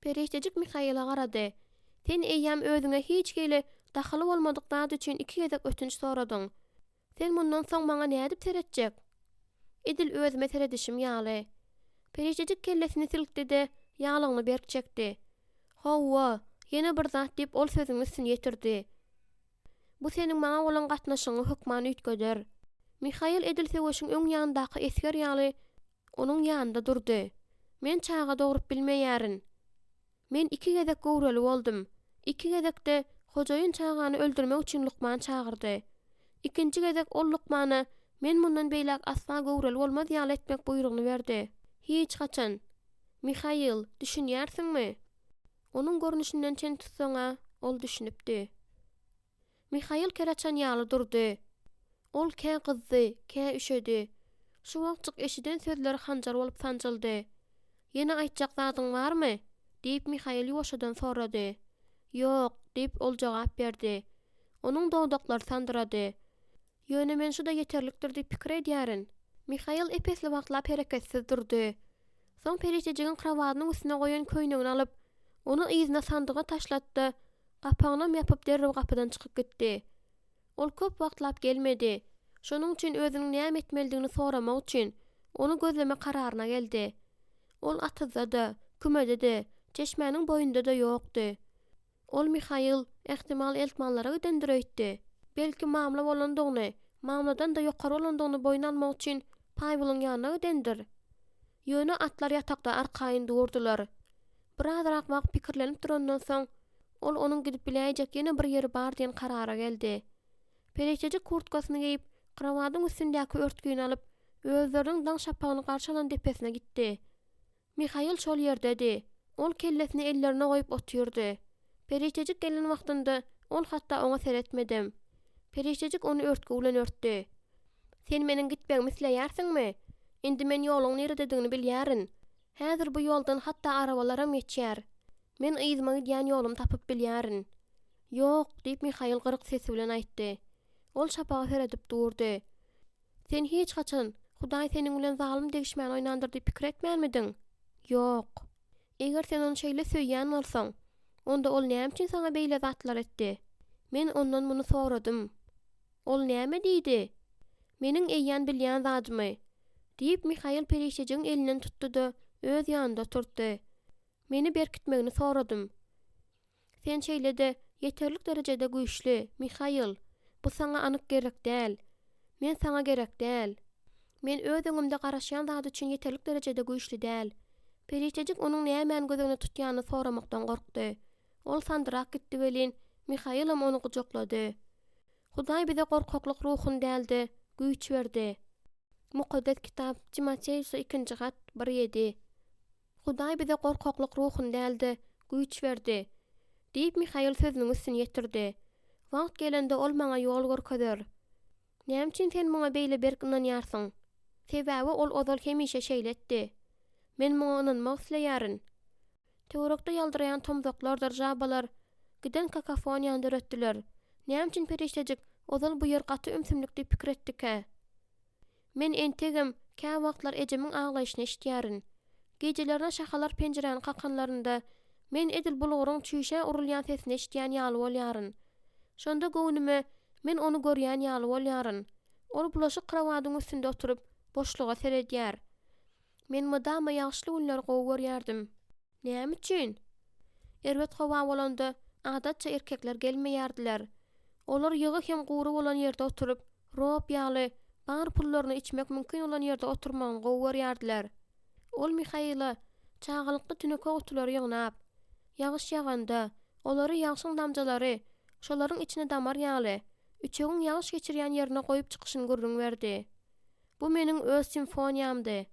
Perişejik Mihaila garady. Sen eýýäm özüňe hiç gele dahaly bolmadyk zat üçin 2 gezek ötünç soradyň. Sen mundan soň maňa näme diýip seretjek? Edil özüme seredişim ýaly. Perişejik kellesini silkdi, ýalygyny berk çekdi. Hawa, ýene bir zat diýip ol sözüň üstüne ýetirdi. Bu seniň maňa bolan gatnaşygyň hukmany üýtgejer. Mihail edil seweşiň öň ýanyndaky esker ýaly onuň ýanynda durdy. Men çaga dogrup bilmeýärin. Men 2 gezek gowraly boldum. 2 gezekde hojaýyn çagany öldürmek üçin Lukman çagyrdy. 2-nji gezek ol Lukmany Men mundan beýlek asla gowral bolmaz ýaly etmek buyrugny berdi. Hiç haçan. Mihail, düşünýärsiňmi? Onuň görnüşinden çen tutsaňa, ol düşünipdi. Mihail keraçan ýaly durdy. Ol kä gyzdy, kä üşedi. Şu wagtjyk eşiden sözleri hanjar bolup sanjyldy. Ýene aýtjak zadyň barmy? Diýip Mihail ýoşadan sorady. Ýok, diýip ol jogap berdi. Onuň dowdaklary sandyrady. Ýöne men şuda ýeterlikdir diýip pikir edýärin. Mihail epesli wagtlap hereketsiz durdy. Soň perişejigiň krawatynyň üstüne goýan köýnegini alyp, onu yzyna sandyga taşlatdy. Gapagyny ýapyp derrew gapydan çykyp gitdi. Ol köp wagtlap gelmedi. Şonuň üçin özüniň näme etmelidigini soramak üçin onu gözleme kararyna geldi. Ol atyzady, kümededi, çeşmäniň boýunda da ýokdy. Ol Mihail ähtimal eltmanlara gidendireýdi. Belki mamla bolandygyny, mamladan da ýokary bolandygyny boýuna almak üçin Paýwylyň ýanyna gidendir. Ýöne atlar ýatakda arkaýyn durdular. Birazrak wagt pikirlenip durandan soň ol onuň gidip biläjek ýene bir ýeri bar diýen karara geldi. Pereçejik kurtkasyny giyip, krawatyň üstündäki örtgüni alyp, özleriniň daň şapagyny garşalan depesine gitdi. Mihail şol ýerdedi. Ol kellesini ellerine goýup otyrdy. Pereçejik gelen wagtynda ol hatda oňa seretmedim. Pereçejik onu örtgü bilen örtdi. Sen meniň gitmegimi isleýärsiňmi? Indi men ýoluň nerededigini bilýärin. Häzir bu ýoldan hatda arabalaram geçýär. Men yzyma gidýän ýolum tapyp bilýärin. Ýok, diýip Mihail gyrık sesi bilen aýtdy. Ol şapagy seredip durdy. Sen hiç haçan Hudaý seniň bilen zalim degişmän oýnandyr diýip pikir etmänmidiň? Ýok. Eger sen onu şeýle söýýän bolsaň, onda ol näme üçin saňa beýle zatlar etdi? Men ondan muny soradym. Ol näme diýdi? Meniň eýýän bilýän zadymy. Diýip Mihail perişejiň elinden tutdy-da öz ýanynda oturtdy. Meni berkitmegini soradym. Sen şeýle-de ýeterlik derejede güýçli, Mihail. Bu saňa anyk gerek däl. Men saňa gerek däl. Men öz öňümde garaşýan zady üçin ýeterlik derejede güýçli däl. Perişejik onuň näme gözüne tutýanyny soramakdan gorkdy. Ol sandyrak gitdi welin, Mihailam onu gujoklady. Hudaý bize gorkaklyk ruhun däldi, güýç berdi. Mukaddes kitap Timoteýusa 2-nji gat 1:7. Hudaý bize gorkaklyk ruhun däldi, güýç berdi. Diýip Mihail sözüniň üstüne ýetirdi. Wagt gelende ol maňa ýol görkezler. Näme üçin sen maňa beýle berkinanýarsyň? Sebäbi ol ozal hemişe şeýle etdi. Men maňa inanmak isleýärin. Töwerekde ýaldyraýan tomzaklar, jabalar, giden kakafoniýandy ötdiler. Näme üçin perişejik ozal bu ýer gaty ümsümlik diýip pikir etdik-ä? Men entegim, kä wagtlar ejemiň aglaýyşyny eşitýärin. Gecelerden şahalar penjereni kakanlarında men edil bulguryň çüýşe urulýan sesini eşitýän ýaly bolýaryn. Şonda göwnüme men onu görýän ýaly bolýaryn. Ol bulaşyk krawatyň üstünde oturup boşluğa seredýär. Men madama ýagşy günler gowy görýärdim. Näme üçin? Erwet hawa bolanda adatça erkekler gelmeýärdiler. Olar ýygy hem gurup bolan ýerde oturup, rop ýaly, bar pullaryny içmek mümkin bolan ýerde oturmagyny gowy görýärdiler. Ol Mihaila çağalykda tüneke otulary ýygnap, ýagyş ýaganda, olary ýagşyň damjalary, şolaryň içine damar ýaly, üçegiň ýagyş geçirýän ýerine goýup çykyşyny görüň berdi. Bu meniň öz simfoniýamdy.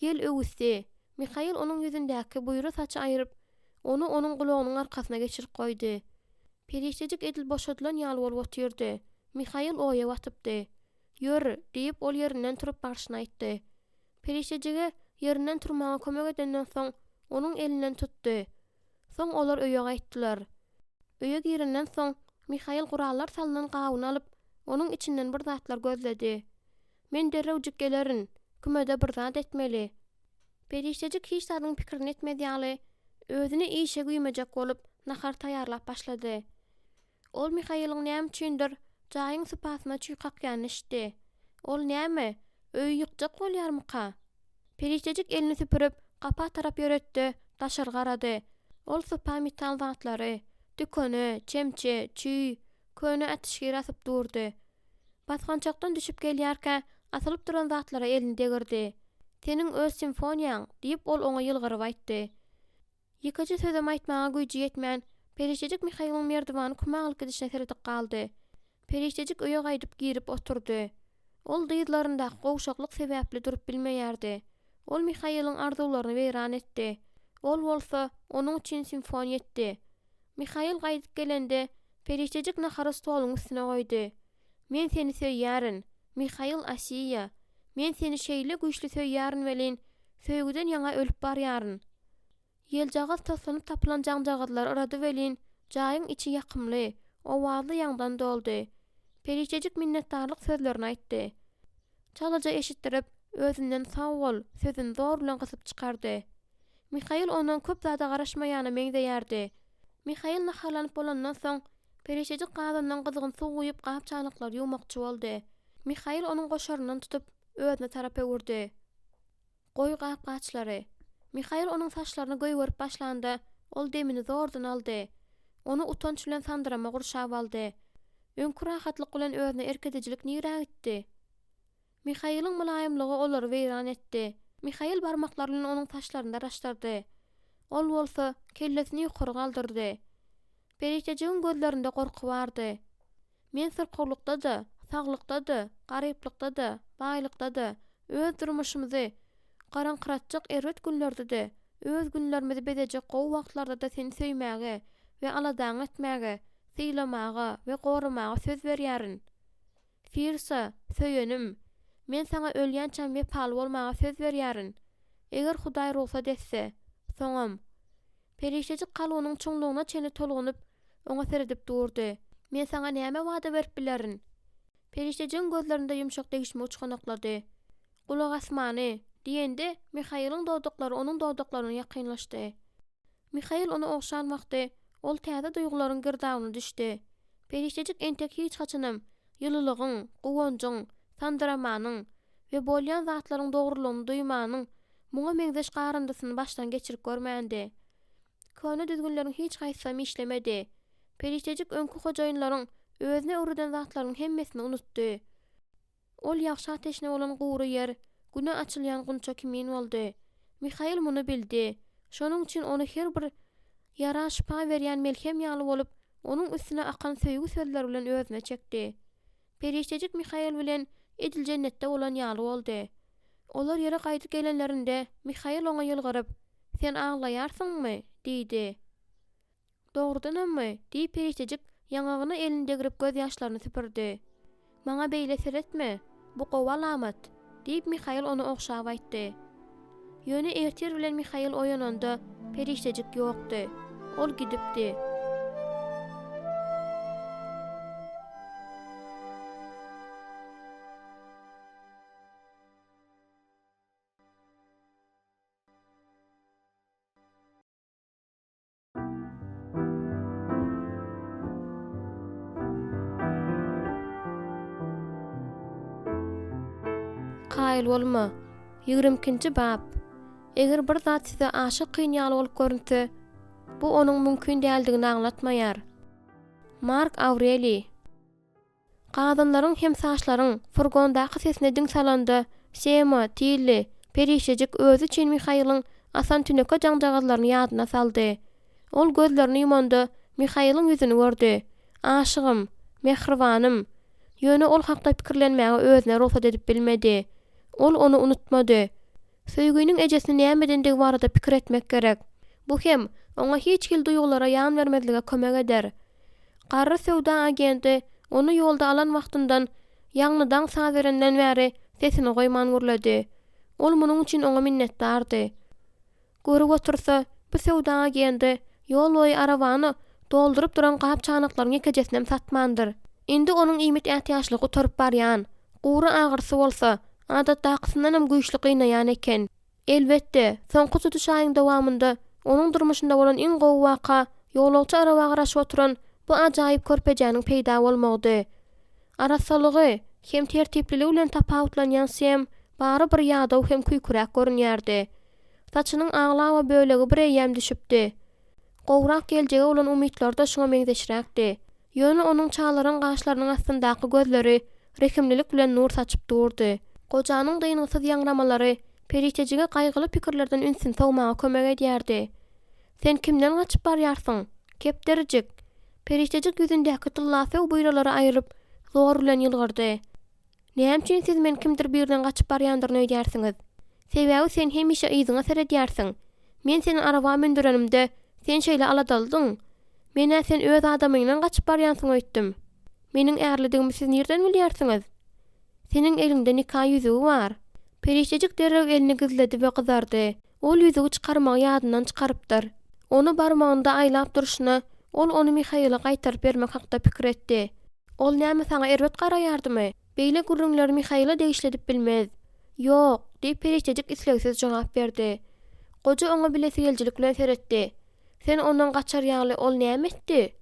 Yel öwüsdi. Mihail onuň ýüzündäki buýra saçy aýryp, onu onuň gulagynyň arkasyna geçirip goýdy. Perişejik edil boşadylan ýaly bolup otyrdy. Mihail oýa watypdy. "Ýör" diýip ol ýerinden turup barşyna aýtdy. Perişejige ýerinden turmagy kömek edenden soň onuň elinden tutdy. Soň olar öýe gaýtdylar. Öýe girenden soň Mihail gurallar salynan gabyny alyp, onuň içinden bir zatlar gözledi. "Men derrewjik gelerin, kümede bir zat etmeli." Perişejik hiç zadyň pikirini etmedi ýaly, özüni işe güýmejek bolup nahar taýýarlap başlady. Ol Mihail'ın näme üçindir jaýyň sypasyna çüýkakýanyny eşitdi. Ol näme? Öýü ýykjak bolýarmyka? Perişejik elini süpürüp, gapa tarap ýöretdi, daşary garady. Ol sypa metal zatlary, dükeni, çemçe, çüý, köne atyşgyr asyp durdy. Basgançakdan düşüp gelýärkä, asylyp duran zatlara elini degirdi. "Seniň öz simfoniýaň" diýip ol oňa ýylgyryp aýtdy. Ýekeje sözem aýtmaga güýji ýetmän, Perişejik Mihail'ın merdivany kumagylyk gidişine seredip galdy. Perişejik öýe gaýdyp girip oturdy. Ol dýdlaryndaky gowşaklyk sebäpli durup bilmeýärdi. Ol Mihaýylyň arzuwlaryny weýran etdi. Ol bolsa onuň üçin simfoniýa etdi. Mihaýyl gaýdyp gelende periştejik nahara stoluň üstüne goýdy. Men seni söýýärin, Mihaýyl Asiýa. Men seni şeýle güýçli söýýärin welin, söýgüden ýaňa ölüp barýaryn. Ýeljagaz taslanıp tapylan jaňjagazlar arady welin, jaýyň içi ýakymly, owazly ýaňdan doldy. Periştejik minnetdarlyk sözlerini aýtdy. Çalaja eşitdirip, özünden sag bol sözüni zor bilen gysyp çykardy. Mihaýyl onuň köp zada garaşmaýany meňzeýärdi. Mihaýyl nahalanyp bolandan soň periştejik gazandan gyzygyň suw guýup gap çanaklar ýuwmakçy boldy. Mihaýyl onuň goşaryndan tutup özüne tarap öwürdi. Goý gap gaçlary. Mihaýyl onuň saçlaryny göýgörüp başlandy. Ol demini zordan aldy. Onu utanç bilen sandyrama gurşap aldy. Öňkü rahatlyk bilen özüne erkedejilik nirä gitdi. Mihaýylyň mulaýymlygy olary weýran etdi. Mihaýyl barmaklary bilen onuň saçlaryny araşdyrdy. Ol bolsa kellesini ýokary galdyrdy. Periştejigiň gözlerinde gorky bardy. Men sırkawlykda-da, saglykda-da, garyplykda-da, baýlykda-da öz durmuşymyzy garanqyratjak erwet günlerde-de, öz günlerimizi bezejek gowy wagtlarda-da seni söýmäge we aladaň etmäge, syýlamaga we gorumaga söz berýärin. Firsa, söýenim, men sana ölýänçem we pal bolmaga söz berýärin. Eger Hudaý ruhsat etse, soňam. Periştejik kalbynyň çoňlugyna çeni tolgunyp, oňa seredip durdy. Men sana näme wada berip bilerin? Periştejiň gözlerinde ýumşak degişme uçganaklady. Gulak asmany diýende Mihaýylyň dowdaklary onuň dowdaklaryna ýakynlaşdy. Mihaýyl onu ogşan wagty ol täze duýgularyň girdagyna düşdi. Periştejik entek hiç haçynam, ýylylygyň, gowanjyň, sandyrmanyň we bolýan zatlaryň dogrulygyny duýmanyň muňa meňzeş garandysyny başdan geçirip görmändi. Köne düzgünleriň hiç gaýsysy işlemedi. Periştejik öňkü hojaýynlaryň özüne uruden zatlaryň hemmesini unutdy. Ol ýagşy ateşine bolan guwry ýer, güne açylýan gunça kimin boldy. Mihaýyl muny bildi. Şonuň üçin onu her bir ýara şypa berýän melhem ýaly bolup, onuň üstüne akan söýgü sözleri bilen özüne çekdi. Periştejik Mihaýyl bilen edil jennetde bolan ýaly boldy. Olar ýere gaýdyp gelenlerinde Mihaýyl oňa ýylgyryp, "Sen aglaýarsyňmy?" diýdi. "Dogrudanmy?" diýip periştejik ýangagyny elinde girip göz ýaşlaryny süpürdi. "Maňa beýle seretme, bu gowy alamat." diýip Mihaýyl onu ogşap aýtdy. Ýöne ertir bilen Mihaýyl oýananda periştejik ýokdy. Ol gidipdi. Gaýyl bolma. 20-nji bab. Eger bir zat size aşyk kynýaly bolup görünse, bu onuň mümkin däldigini aňlatmaýar. Mark Aureli. Gazanlaryň hem saçlaryň furgondaky sesine diň salanda, Sema, Tilli, periştejik özü üçin Mihaýylyň asan tüneke jaňjagazlaryny ýadyna saldy. Ol gözlerini ýumanda Mihaýylyň ýüzüni gördi. "Aşygym, mehribanym." Ýöne ol hakda pikirlenmäge özüne ruhsat edip bilmedi. Ol onu unutmady. Söýgüniň ejesini nämedendig barada pikir etmek gerek. Bu hem oňa hiç hil duýgulara ýan bermezlige kömek eder. Garry sowda agenti onu ýolda alan wagtyndan ýagnydan saz berenden bäri sesini goýman gürledi. Ol munuň üçin oňa minnetdardy. Görüp otursa, bu sowda agenti ýol boýy arabany doldurup duran gap çanaklaryň ekejesinem satmandyr. Indi onuň iýmet ähtiýaçlygy uturup barýan. Guwry agyrsy bolsa, adatdakysyndan hem güýçli gynnaýan eken. Elbetde, soňky tutuş aýyň dowamında onuň durmuşynda bolan iň gowy waka ýolagçy arabaga garaşyp oturan bu ajaýyp körpejäniň peýda bolmagy. Arasalygy hem tertipliligi bilen tapawutlanýan Sem bary bir ýadaw hem küýkürek görünýärdi. Saçynyň agla we bölegi bireýem düşüpdi. Gowrak geljege bolan umytlar da şoňa meňzeşiräkdi. Ýöne onuň çalaryň gaşlarynyň astyndaky gözleri rekimlilik bilen nur saçyp durdy. Gojanyň dyngysyz ýangramalary periştejige gaýgyly pikirlerden ünsün sowmaga kömek edýärdi. "Sen kimden gaçyp barýarsyň? Kepderjik." Periştejik ýüzündäki tyllasy buýralary aýryp zor bilen ýylgyrdy. Näme siz men kimdir birden gaçyp barýandyryny öýdärsiňiz? Sebäbi sen hemişe yzyňa seredýärsiň. Men seni araba mindirenimde sen şeýle aladaldyň. Mene sen öz adamyňdan gaçyp barýansyň öýtdim. Meniň ärlidigimi siz nerden bilýärsiňiz? Senin elinde nikah yüzüğü var. Periştejik derrew elini gizledi we gyzardy. Ol yüzüğü çykarmagy ýadyndan çykarypdyr. Onu barmagynda aýlap duruşyna ol onu Mihaila gaýtaryp bermek hakda pikir etdi. Ol näme saňa erwet garaýardymy? Beýle gurrunlar Mihaila degişledip bilmez. Ýok, diýip periştejik islegsiz jogap berdi. Goja oňa bilesi geljilik bilen seretdi. Sen ondan gaçar ýaly ol näme etdi?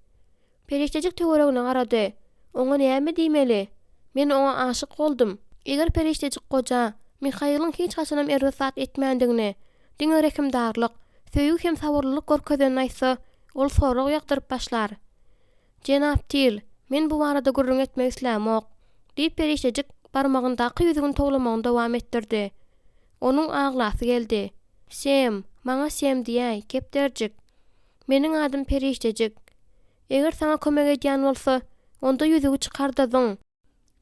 Periştejik töweregine garady. Oňa näme diýmeli? Men oňa aşyk boldum. Eger periştejik goja Mihailyň hiç haçanam erwet zat etmändigini, diňe rekimdarlyk, söýgü hem saburlylyk görkezden aýsa, ol sorag ýagdyryp başlar. Jenap Til, men bu barada gurrun etmek islämok, diýip periştejik barmagyndaky ýüzügini toglamagyny dowam etdirdi. Onuň aglasy geldi. Sem, maňa Sem diýäй, kepderjik. Meniň adym Periştejik. Eger saňa kömek edýän bolsa, onda ýüzügi çykardyň.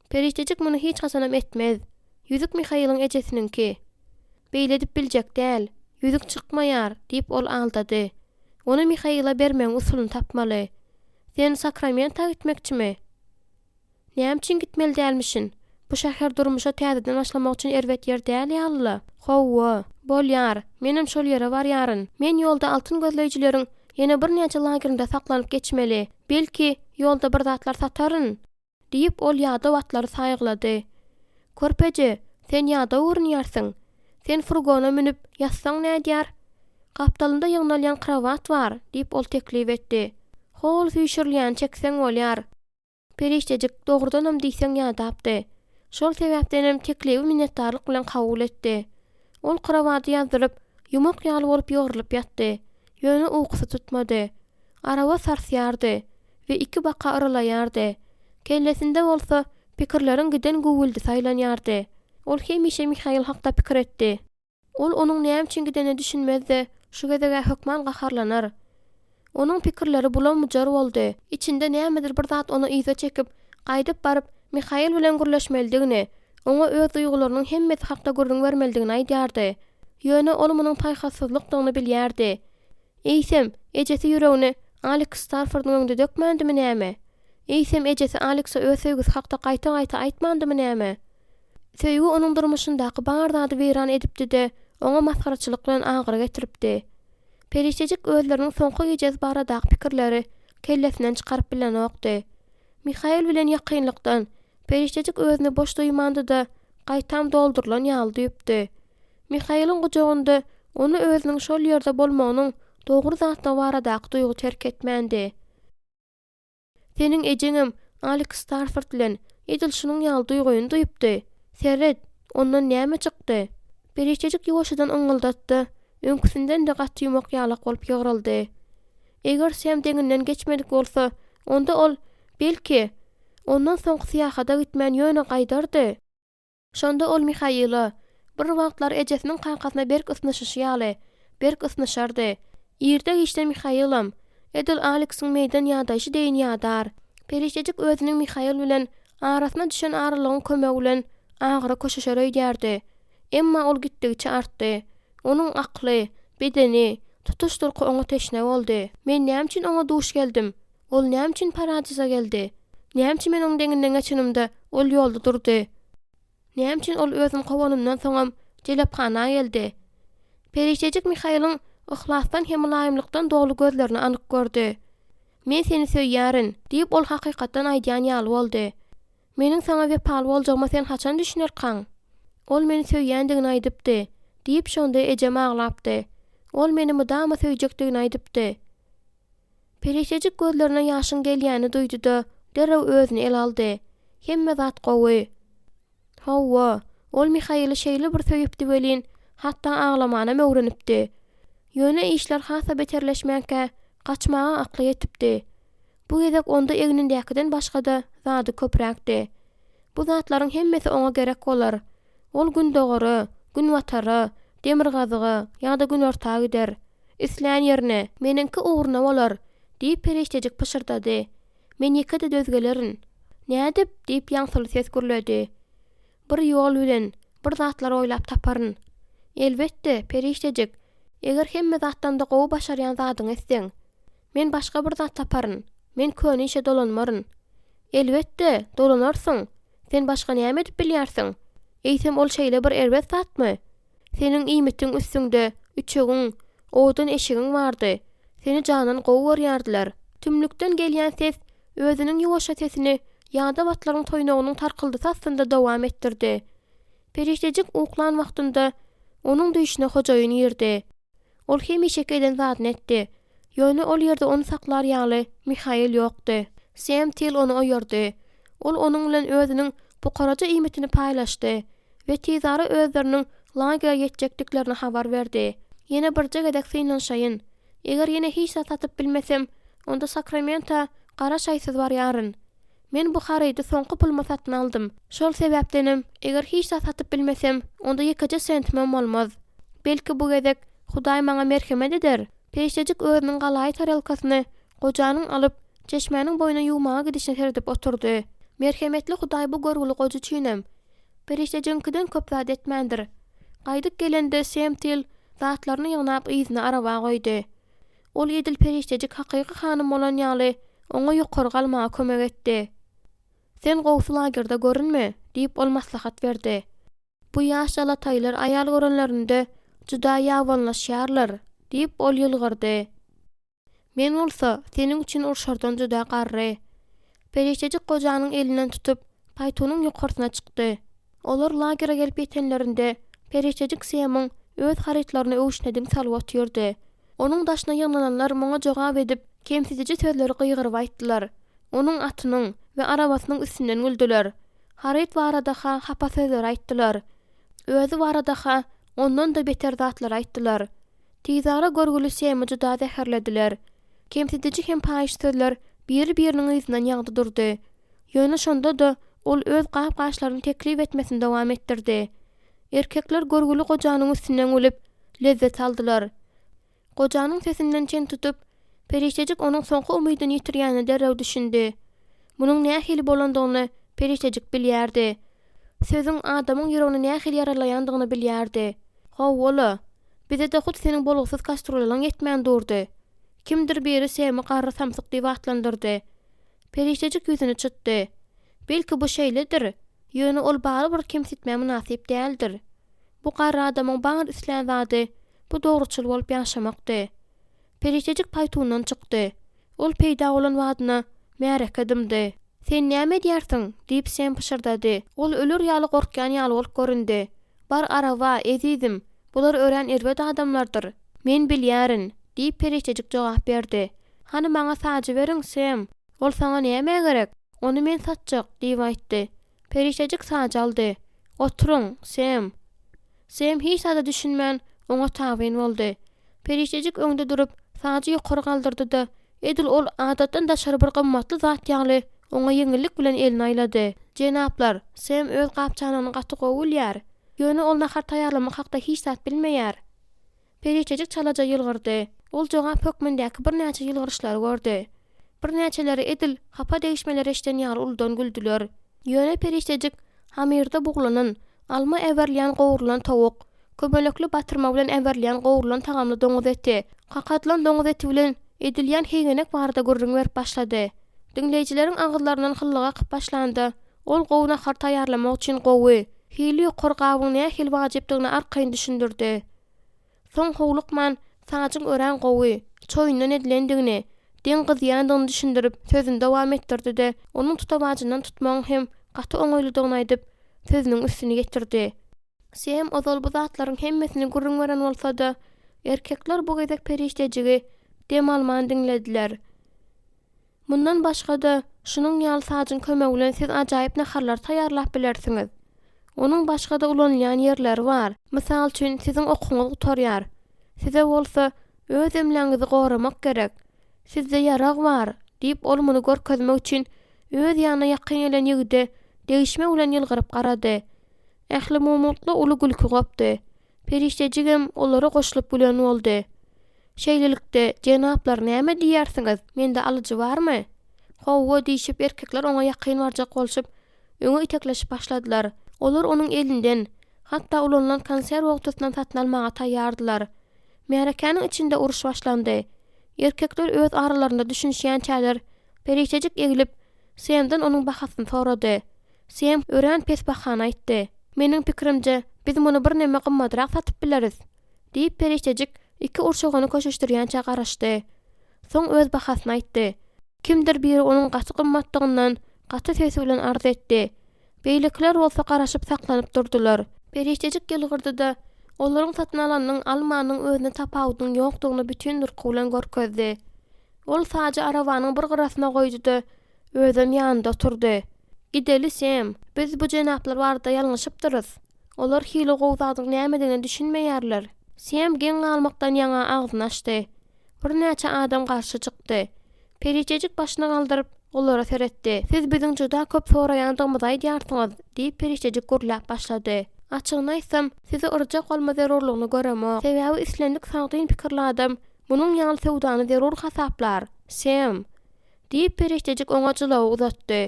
Periştejik muny hiç haçanam etmez. Yüzük Mihailyň ejesininki. Beýledip biljek däl. Yüzük çykmaýar, diýip ol aldady. Onu Mihaila bermeň usulyny tapmaly. Sen Sakramenta gitmekçimi? Näme üçin gitmeli dälmişin? Bu şäher durmuşa täzeden başlamak üçin erwet ýer däl ýaly. Howwa, bolýar. Menem şol ýere barýaryn. Men ýolda altyn gözleýjileriň ýene bir näçe lagyrynda saklanyp geçmeli. Belki ýolda bir zatlar sataryn. Diýip ol ýada watlary saýglady. Körpeji, sen ýada urunýarsyň. Sen furgona minip ýatsaň nädýär? Gapdalynda ýygnalýan krawat var, diýip ol teklip etdi. Hol süýşürlýän çekseň bolýar. Periştejik dogrudanam diýseň ýadapdy. Şol sebäpdenem teklibi minnetdarlyk bilen kabul etdi. Ol krawaty ýazdyryp, ýumak ýaly bolup ýorulyp ýatdy. Ýöne uýkusy tutmady. Araba sarsýardy we iki baka yralaýardy. Kellesinde bolsa pikirleriň giden gowuldy saýlanýardy. Ol hemişe Mihail hakda pikir etdi. Ol onuň näme üçin gideni düşünmezdi. Şu gezege hökman gaharlanar. Onuň pikirleri bulanmajar boldy. İçinde nämedir bir zat onu iýze çekip, gaýdyp baryp Mihail bilen gürleşmelidigini, oňa öz duýgularynyň hemmesi hakda gurrun bermelidigini aýdýardy. Ýöne ol munyň paýhassyzlykdygyny bilýärdi. Eýsem, ejesi ýüregini Alex Starford'un öňünde dökmendimi näme? Eýsem ejesi Alex'a öz söýgüsi hakda gaýta-gaýta aýtmandymy näme? Söýgü onuň durmuşyndaky bar zady weýran edipdi-de, oňa maskaraçylyk bilen agyry getiripdi. Periştejik özleriniň soňky gejesi baradaky pikirleri kellesinden çykaryp bilen okdy. Mihail bilen ýakynlykdan Periştejik özüni boş duýmandy-da, gaýtam doldurulan ýaly diýipdi. Mihailyň gujagynda onu özüniň şol ýerde bolmagynyň dogry zatda baradaky duýgu terk etmändi. Seniň ejeňim Alex Starford bilen edil şunyň ýaly duýguny duýupdy. Seret, ondan näme çykdy? Periştejik ýoşadan öňüldatdy. Öňküsinden de gaty ýumak ýalak bolup ýogruldy. Eger Sem deňinden geçmedik bolsa, onda ol belki ondan soňky syýahada gitmän ýöne gaýdardy. Şonda ol Mihaila bir wagtlar ejesiniň kankasyna berk ysnyşy ýaly, berk ysnyşardy. Ýerde işte Mihailam, edil Alex'iň meýdan ýadaşy deýin ýadar. Periştejik özüniň Mihail bilen arasyna düşen aralygyň kömegi bilen agyra koşuşar öýdärdi. Emma ol gitdigiçe artdy. Onuň akly, bedeni, tutuşdurky oňa teşne boldy. Men näme üçin oňa duş geldim? Ol näme üçin paradisa geldi? Näme üçin men onuň deňinden geçenimde ol ýolda durdy? Näme üçin ol özüm kowanymdan soňam jelepxana geldi? Periştejik Mihailyň ihlasdan hem laýymlykdan dogly gözlerini anyk gördü. Men seni söýýärin, diýip ol hakykatdan aýdýan ýaly boldy. Meniň saňa wepaly boljagyma sen haçan düşünerkaň? Ol meni söýýändigini aýdypdy, diýip şonda ejem aglapdy. Ol meni mydama söýjekdigini aýdypdy. Periştejik gözlerine ýaşyň gelýäni duýdy-da, derrew özüni el aldy. Hemme zat gowy. Howwa, ol Mihail'i şeýle bir söýüpdi welin, hatda aglamana möwrenipdi. Ýöne işler hasa beterleşmäke, gaçmaga akly ýetipdi. Bu gezek onda egnindäkiden başga da zady köpräkdi. Bu zatlaryň hemmesi oňa gerek bolar. Ol gün dogary, gün watary, demir gazygy ýa-da gün ortagy gider. Islän ýerine meniňki uğruna bolar, diýip Periştejik pışırdady. Men ýekide dözgelerin. Nädip diýip ýaňsyly ses gürledi. bir ýol bilen bir zatlar oýlap taparyn. Elbetde, periştejik. Eger hemme zatdan da gowy başarýan zadyň etseň, men başga bir zat taparyn. Men köni işe dolanmaryn. Elbetde, dolanarsyň. Sen başga näme edip bilýärsiň? Eýsem ol şeýle bir erbet zatmy? Seniň iýmetiň üstüňde üçügiň, odan eşigiň bardy. Seni janan gowy görýärdiler. Tümlükden gelýän ses özüniň ýuwaşa sesini ýa-da batlaryň toýnagynyň tarkyldy sasynda dowam etdirdi. Periştejik uklan wagtynda onuň düýşüne hojaýyn ýerdi. Ol hemişe gelen zat netdi. Ýöne ol ýerde onu saklar ýaly Mihail ýokdy. Sam Till onu oýardy. Ol onuň bilen özüniň bu garaja iýmetini paýlaşdy we tizara özleriniň lagera ýetjekdiklerini habar berdi. Ýene birje gedek synanşaýyn. Eger ýene hiç zat satyp bilmesem, onda Sakramenta gara şaýsyz barýaryn. Men bu harydy soňky pulma satyn aldym. Şol sebäpdenim, eger hiç zat satyp bilmesem, onda ýekeje sentimem bolmaz. Belki bu gedek Hudaý maňa merhemet eder. Peştejik özüniň galaý taralkasyny gojanyň alyp çeşmäniň boýuna ýumaga gidişine serdip oturdy. Merhemetli Hudaý bu görgüli goja çynem. Peştejikden köp zat etmändir. Gaýdyk gelende Sam Till zatlaryny ýygnap ýyzyna araba goýdy. Ol edil peştejik hakyky hanym bolan ýaly oňa ýokary galmaga kömek etdi. Sen gowsy lagerda görünme, diýip ol maslahat berdi. Bu ýaş alataýlar aýal görenlerinde juda ýawanlaşýarlar, diýip ol ýylgyrdy. Men bolsa seniň üçin urşardan juda garry. Peştejik gojanyň elinden tutup paýtonyň ýokaryna çykdy. Olar lagera gelip ýetenlerinde Peştejik Samyň öz harytlaryny öwüşnediň salyp otyrdy. Onuň daşyna ýyglananlar muňa jogap edip kemsiziji sözleri gıygyryp aýtdylar. Onuň atynyň we arabasynyň üstünden güldüler. Haryt barada hapa sözler aýtdylar. Özü barada ondan da beter zatlar aýtdylar. Tizara görgüli Samy juda zäherlediler. Kemsiziji hem paýyş sözler bir-biriniň ýyzynyň ýagdy durdy. Ýöne şonda da ol öz gap-gaşlaryny teklip etmesini dowam etdirdi. Erkekler görgüli gojanyň üstünden gülüp lezzet aldylar. Gojanyň sesinden çen tutup Periştejik onuň soňky umydyny ýitirýänini derrew düşündi. Munyň nähili bolandygyny Periştejik bilýärdi. Sözüň adamyň ýüregine nähili ýaralaýandygyny bilýärdi. Howala, bize de hut seniň bolgusyz kastrolaryň ýetmän durdy. Kimdir biri Samy garry samsyk diýip atlandyrdy. Periştejik ýüzüni çytdy. Belki bu şeýledir. Ýöne ol bary bir kimsitmä münasip däldir. Bu garry adamyň bar isleýän zady bu dogruçyl bolup ýaşamakdy. Periştejik paýtundan çykdy. Ol peýda bolan wadyna märek edimdi. Sen näme edýärsiň? diýip Sam pışırdady. Ol ölür ýaly gorkýan ýaly bolup göründi. Bar araba, ezizim. Bular ören erbet adamlardyr. Men bilýärin, diýip Periştejik jogap berdi. Hani maňa saçy beriň Sam. Ol saňa näme gerek? Onu men satjak, diýip aýtdy. Periştejik saçy aldy. Oturuň, Sam. Sam hiç sada düşünmän oňa tabyn boldy. Periştejik öňde durup saçy ýokary galdyrdy da edil ol adatdan daşary bir gymmatly zat ýaly oňa ýeňillik bilen elini aýlady. Jenaplar, Sam öz gapçanyny gaty gowulýar. Ýöne ol nahar taýýarlamak hakda hiç zat bilmeýär. Periştejik çalaja ýylgyrdy. Ol jogap hökmündäki bir näçe ýylgyryşlar gördi. Bir näçeleri edil hapa değişmeleri eşden ýaly uldan güldüler. Ýöne Periştejik hamirde buglanan, alma äwerleýän gowrulan tawuk, kömelekli batyrma bilen äwerleýän gowrulan tagamly doňuz eti, kakatlan doňuz eti bilen edilýän heýgenek barada gurrun berip başlady. Dinleýijileriň agyzlaryndan hyllyga akyp başlandy. Ol gowuna har taýýarlamak üçin gowy, hili ýokary gabyň nähili wajypdygyny arkaýyn düşündirdi. Soň howlukman saçyň ören gowy, çoýundan edilendigini, deňiz ýandygyny düşündirip sözüni dowam etdirdi de onuň tutabajyndan tutmagyň hem gaty oňoýludygyny aýdyp sözüniň üstüne getirdi. Sam ozal bu zatlaryň hemmesini gurrun beren bolsa da erkekler bu gezek Periştejigi dem alman dinlediler. Mundan başga da şunun ýaly saçyň kömegi bilen siz ajaýyp naharlar taýýarlap bilersiňiz. Onuň başga da ulanýan ýerleri bar. Mysal üçin siziň okuňyz gutarýar. Size bolsa öz emleňizi goramak gerek. Sizde ýarag bar, diýip ol muny görkezmek üçin öz ýanyna ýakyn gelen ýigide degişme bilen ýylgyryp garady. Ähli mumutly uly gülki gopdy. Periştejigem olary goşulyp gülen boldy. Şeýlelikde jenaplar näme diýärsiňiz? Mende alyjy barmy? Howwa diýişip erkekler oňa ýakyn barjak bolşyp öňe itekleşip başladylar. Olar onun elinden, hatta ulanlan konserv ogtysyndan satyn almaga taýýardylar. Märekanyň içinde uruş başlandy. Erkekler öz aralarynda düşünýän çäler perişejik egilip Semden onuň bahasyny sorady. Sem örän pes bahana aýtdy. Meniň pikirimje biz muny bir näme gymmadyrak satyp bileriz. Diýip perişejik iki urşagyny köşeşdirýänçe garaşdy. Soň öz bahasyny aýtdy. Kimdir biri onuň gaty gymmatdygyndan gaty sesi bilen arz etdi. Beýlikler bolsa garaşyp saklanyp durdular. Perişejik gelgirdi da olaryň satyn alanyň almanyň özüne tapawdyň ýokdugyny bütün durky bilen görkezdi. Ol sadece arabanyň bir gyrasyna goýdy da özüm ýanynda oturdy. Gideli Sem, biz bu jenaplar barada ýalňyşypdyrys. Olar hili gowzadyň nämedigini düşünmeýärler. Sem geň almakdan ýaňa agzyny açdy. Bir näçe adam garşy çykdy. Perişejik başyny galdyryp olara seretdi. Siz biziň juda köp soraýandygymyzy aýdýarsyňyz, diýip perişejik gurlap başlady. Açygyny aýtsam, sizi urjak bolma zerurlygyny göremok. Sebäbi islendik sagdyn pikirli adam munyň ýaly sewdany zerur hasaplar. Sem, diýip perişejik oňa jylaw uzatdy.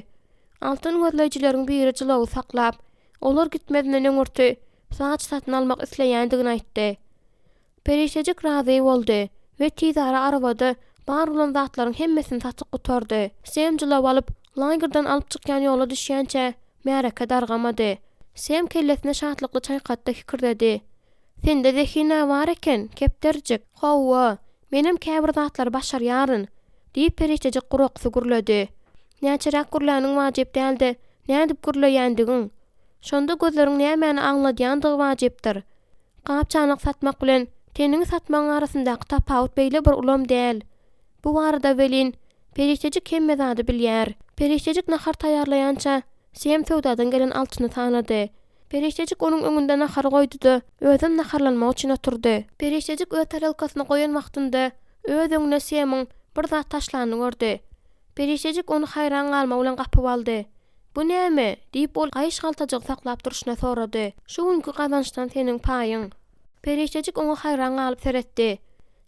Altyn gözleýjileriň biri jylawy saklap, olar gitmeden öňürti saç satyn almak isleýändigini aýtdy. Perişejik razy boldy we tizara arabada bar bolan zatlaryň hemmesini satyp gutardy. Sem jylaw alyp lagerdan alyp çykýan ýola düşýänçe märeke dargamady. Sem kellesine şatlykly çaýkatda hikirdedi. Sende zehina bar eken, kepderjik. Hawa, menim käbir zatlar başarýaryn, diýip perişejik guraksy gürledi. Näçerak gürläniň wajyp däldi, nädip gürleýändigiň. Şonda gözleriň nämäni aňladýandygy wajypdyr. Gapçanyk satmak bilen teniň satmagyň arasyndaky tapawut beýle bir ulam däl. Bu barada welin perişejik hemme zady bilýär. Perişejik nahar taýýarlaýança Sem sewdadan gelen alçyny tanady. Perişejik onuň öňünde nahar goýdy-da, özüm naharlanmak üçin oturdy. Perişejik öz taralkasyna goýan wagtynda öz öňüne Semiň bir zat taşlanyny gördi. Perişejik onu haýran galmak bilen gapyp aldy. Bu näme? Diýip ol gaýş galtajyk saklap duruşyna sorady. Şu günkü gazançdan seniň paýyň. Perişejik onu haýran galyp seretdi.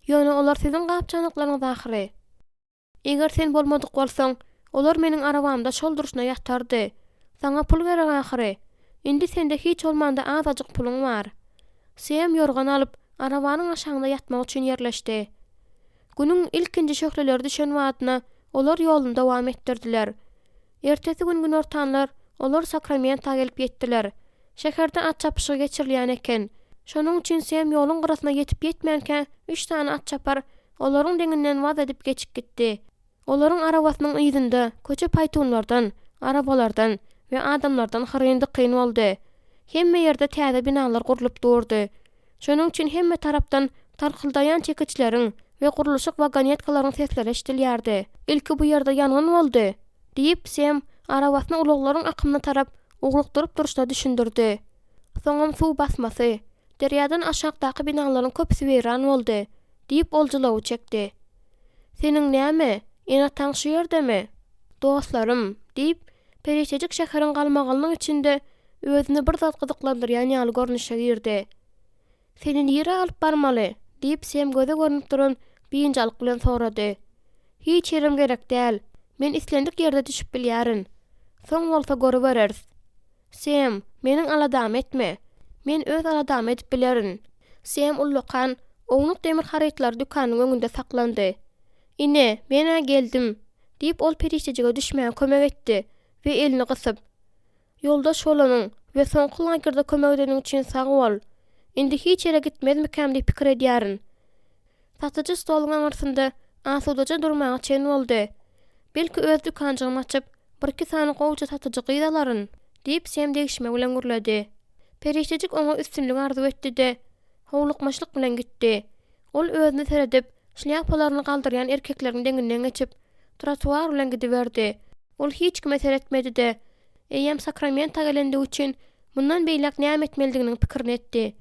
Ýöne olar siziň gapçanyklaryňyz ahyry. Eger sen bolmadyk bolsaň, olar meniň arabamda şol duruşyna ýatardy. Sana pul gerek ahyry. Indi sende hiç olmanda azadyk puluň bar. Sem ýorgan alyp arabanyň aşaňda ýatmak üçin ýerleşdi. Günüň ilkinji şöhreleri düşen wagtyna olar ýolunda dowam etdirdiler. Ertesi gün günortanlar olar Sakramenta gelip ýetdiler. Şäherde at çapyşygy geçirilýän eken. Şonuň üçin Sem ýoluň gyrasyna ýetip ýetmänkä 3 tane at çapar olaryň deňinden waz edip geçip gitdi. Olaryň arabasynyň ýyzynda köçe paýtunlardan, arabalardan we adamlardan haryndy kyn boldy. Hemme ýerde täze binalar gurulyp durdy. Şonuň üçin hemme tarapdan tarkyldaýan çekiçleriň we guruluşyk wagonetkalaryň sesleri eşdilýärdi. Ilki bu ýerde ýangyn boldy, diýip Sem arabasyny ulaklaryň akymyna tarap uglukdyryp duruşda düşündirdi. Soňam suw basmasy, derýadan aşagdaky binalaryň köpüsi weýran boldy, diýip oljulawy çekdi. Seniň näme? Ene taň şu ýerdemi? Dostlarym, diýip perişejik şäheriň galmagalynyň içinde özüni bir zat gyzyklandyrýan ýaly görnüşe girdi. Seni ýere alyp barmaly, diýip Sem göze görnüp duran biýinjalyk bilen sorady. Hiç ýerim gerek däl. Men islendik ýerde düşüp bilýärin. Soň bolsa görüp bereriz. Sem, meniň aladam etme. Men öz aladam edip bilerin. Sem ullukan, oňluk demir harytlar dükanyň öňünde saklandy. Ine, men geldim, diýip ol perişejige düşmäge kömek etdi we elini gysyp. Ýoldaş bolanyň we soňky lagerda kömek edeniň üçin sag bol. Indi hiç ýere gitmezmikäm diýip pikir edýärin. Satyjy stoluň arasynda asudaja durmagy çen boldy. Belki öz dükanjygyny açyp, bir-iki sany gowça satyjy gyýdalaryn, diýip Sem degişme bilen gürledi. Perişejik oňa üstünlük arzu etdi-de, howlukmaşlyk bilen gitdi. Ol özüni seredip, şliapalaryny galdyrýan erkekleriň deňinden geçip, trotuar bilen gidiberdi. Ol hiç kime seretmedi-de, eýem Sakramenta gelende üçin mundan beýlek näme etmelidiginiň pikirini etdi.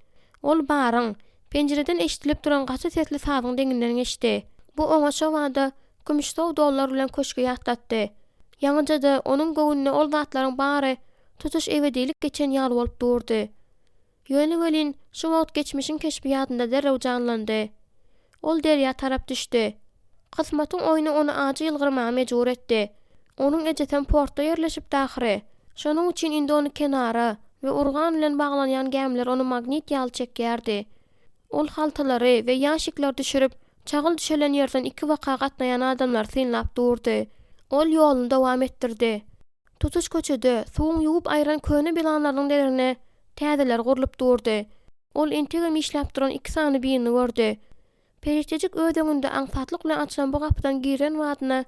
Ol baryň, penjereden eşdilip duran gaçy sesli sazyň deňinden geçdi. Bu oňa şo wagtda $60 bilen köşke ýatdatdy. Ýaňyjada onuň göwnüne ol zatlaryň bary tutuş ebedilik geçen ýaly bolup durdy. Ýöne welin şu wagt geçmişiň keşbiýatynda derrew janlandy. Ol derýa tarap düşdi. Kysmatyň oýny onu ajy ýylgyrmaga mejbur etdi. Onuň ejeten portda ýerleşip dahyry. Şonuň üçin indi onu kenara, we urgan bilen baglanýan gemler onu magnit ýaly çekýärdi. Ol haltalary we ýaşyklar düşürip, çagyl düşelen ýerden 2 waka gatnaýan adamlar synlap durdy. Ol ýoluny dowam etdirdi. Tutuş köçede suwuň ýuwup aýran köne bilanlaryň derine täzeler gurulyp durdy. Ol integem işläp duran 2 sany birini gördü. Periştejik öz öňünde aňsatlyk bilen açylan bu gapydan giren wadyna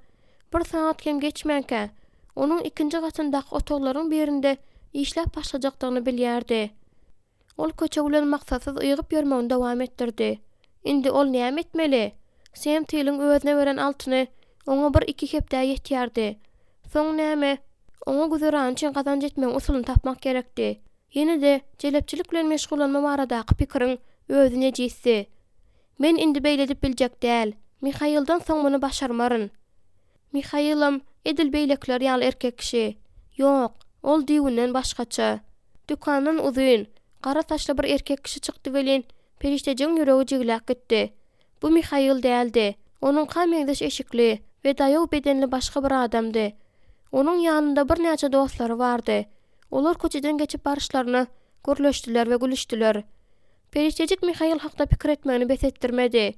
1 saat kem geçmänkä, onuň ikinji gatyndaky otoglaryň birinde işläp başlajakdygyny bilýärdi. Ol köçe bilen maksatsız ýygyp ýörmegini dowam etdirdi. Indi ol näme etmeli? Sem tiliň özüne beren altyny oňa 1-2 hepde ýetýärdi. Soň näme? Oňa güzäran üçin gazanç etmeň usulyny tapmak gerekdi. Ýene-de jelepçilik bilen meşgulanma baradaky pikiriň özüne jitdi. Men indi beýle edip biljek däl. Mihaildan soň muny başarmaryn. Mihailam edil beýlekler ýaly erkek kişi. Ýok, ol diýinden başgaça. Dükanyň uzun, gara saçly bir erkek kişi çykdy welin periştejiň ýüregi jigläp gitdi. Bu Mihail däldi. Onuň kamyňdaş eşikli we daýaw bedenli başga bir adamdy. Onuň ýanynda bir näçe dostlary bardy. Olar köçeden geçip barışlaryny görleşdiler we gülüşdiler. Periştejik Mihail hakda pikir etmegini besetdirmedi.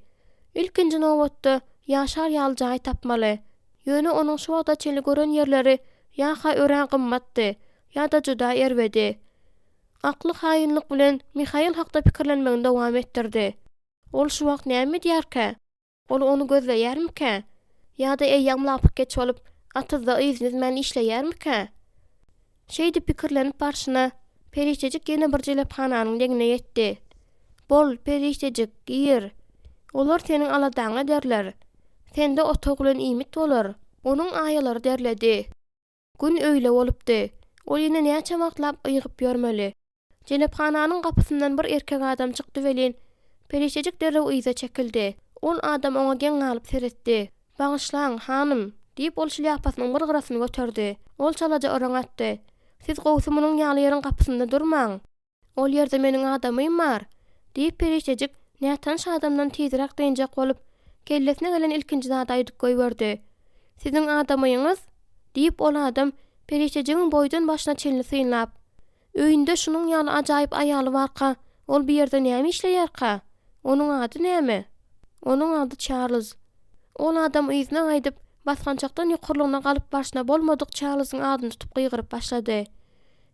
İlkinji nowatda ýaşar ýaly jaý tapmaly. Ýöne onuň şu wagda çenli gören ýerleri ýa-ha ören gymmatdy, ýa-da juda erwedi. Akly haýynlyk bilen Mihail hakda pikirlenmegini dowam etdirdi. Ol şu wagt näme diýärkä? Ol onu gözleýärmike? Ýa-da eýýam lapyp geçip bolup, atyzda iýsiniz meni işleýärmike? Şeýdi pikirlenip barşyna periştejik ýene bir jelephananyň degine ýetdi. Bol periştejik, gir. Olar seniň aladaňa derler. Sende otog bilen iýmit bolar. Onuň aýalary derledi. Gün öýle bolupdy. Ol ýene näçe wagtlap ýygyp ýörmeli. Jelephanyň gapysyndan bir erkek adam çykdy welin periştejik derrew ýyza çekildi. Ol adam oňa geň alyp seretdi. "Bagyşlaň, hanym" diýip ol şlyapasynyň bir gyrasyny göterdi. Ol çalaja oraň atdy. "Siz gowsumynyň ýaly ýeriň gapysynda durmaň. Ol ýerde meniň adamym bar" diýip periştejik nätan adamdan tezirek deňjek bolup, kellesine gelen ilkinji zat aýdyp goýberdi. "Siziň adamyňyz?" diýip ol adam periştejigiň boýdan başyna çenli synlap, "Öýünde şunuň ýaly ajaýyp aýaly barka, ol bir ýerde näme işleýärkä? Onuň ady näme?" "Onuň ady Charles." Ol adam ýyzyna aýdyp, basgançakdan ýokurlygyna galyp başyna bolmadyk Charlesyň adyny tutup gyýgyryp başlady.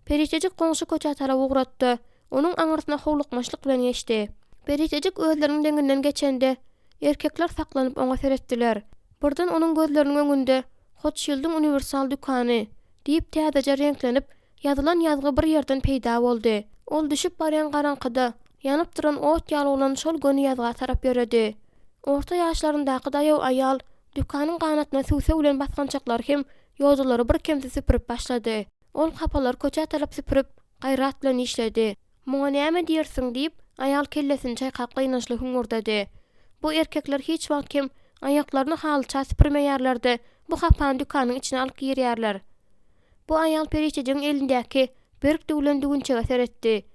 Periştejik goňşy köçe tarap ugratdy. Onuň aňyrsyna howlukmaşlyk bilen geçdi. Periştejik özleriniň deňinden geçende erkekler saklanyp oňa seretdiler. Birden onuň gözleriniň öňünde "Hochschild'ň universal dükany" diýip täzeje renklenip ýazylan ýazgy bir ýerden peýda boldy. Ol düşüp barýan garaňkyda ýanyp duran ot ýaly bolan şol göni ýazga tarap ýöredi. Orta ýaşlaryndaky daýaw aýal dükanyň ganatyna süwse bilen basgançaklar hem ýozulary bir kemsi süpürip başlady. Ol kapalar köçe tarap süpürip gaýrat bilen işledi. "Muňa näme diýersiň?" diýip aýal kellesini çaýkap gynançly hüngürdedi. Bu erkekler hiç wagt kim aýaklaryny halça süpürmeýärlerdi. Bu kapan dükanyň içine alyp girýärler. Bu aýal periştejiň elindäki berk düwlen dügünçege seretdi.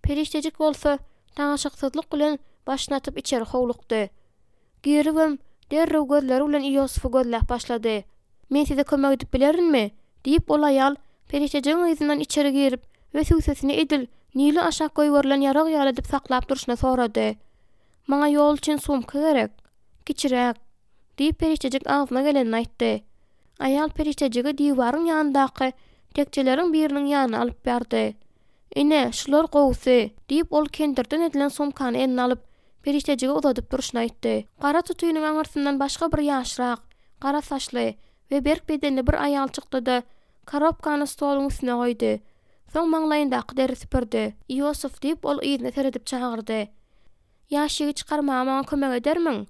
Periştejik bolsa taňşyksyzlyk bilen başyny atyp içeri howlukdy. "Giribim" derrew gözleri bilen Ýosufy gözläp başlady. "Men size kömek edip bilerimmi?" diýip ol aýal periştejiň ýyzynyň içeri girip we süwsesini edil nili aşak goýberlen ýarag ýaly edip saklap duruşyna sorady. "Maňa ýol üçin sumka gerek. Kiçirek" diýip periştejik agzyna geleni aýtdy. Aýal periştejigi diýwaryň ýanyndaky tekçeleriň biriniň ýanyna alyp berdi. "Ine, şular gowsy" diýip ol kendirden edilen sumkany eline alyp periştejigi uzadyp duruşyna aýtdy. Gara tutuýunyň aňyrsyndan başga bir ýaşrak, gara saçly we berk bedenli bir aýal çykdy-da korobkany stoluň üstüne goýdy. Soň maňlaýyndaky deri süpürdi. "Ýosuf" diýip ol ýygyny seredip çagyrdy. "Ýaşygy çykarmaga maňa kömek edermiň?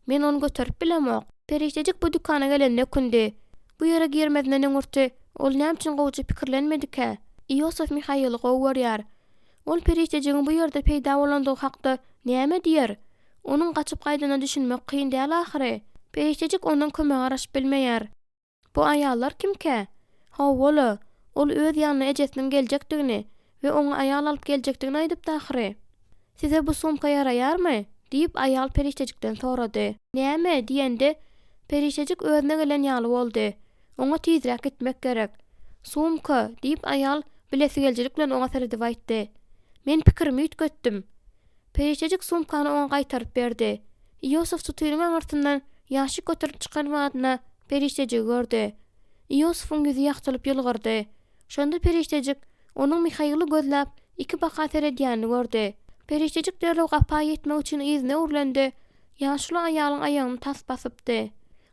Men onu göterip bilemok." Periştejik bu dükana gelende ökündi. Bu ýere girmedinden öňürti ol näme üçin gowjy pikirlenmedike? Ýosuf Mihail gowurýar. Ol periştejigiň bu ýerde peýda bolandygy hakda näme diýer? Onuň gaçyp gaýdyna düşünmek kyn däl ahyry. Periştejik ondan kömek araşyp bilmeýär. Bu aýallar kimke? Howala, ol öz ýanyna ejesiniň geljekdigini we oňa aýal alyp geljekdigini aýdyp dahyry. "Size bu sumka ýaraýarmy?" diýip aýal periştejikden sorady. "Näme?" diýende periştejik özüne gelen ýaly boldy. Oňa tezirek gitmek gerek. "Sumka" diýip aýal bilesi geljelik bilen oňa seredip aýtdy. Men pikirimi üýtgetdim. Perişejik sumkany oňa gaýtaryp berdi. Ýosuf tutuylyň artyndan ýaşyk götürüp çykan wadyna perişejigi gördi. Ýosufyň ýüzi ýagtylyp ýylgyrdy. Şonda perişejik onuň Mihaýly gözläp iki baka seredýäni gördi. Perişejik derlew gapaý etmek üçin izine urlendi. Ýaşly aýalyň aýagyny tas basypdy.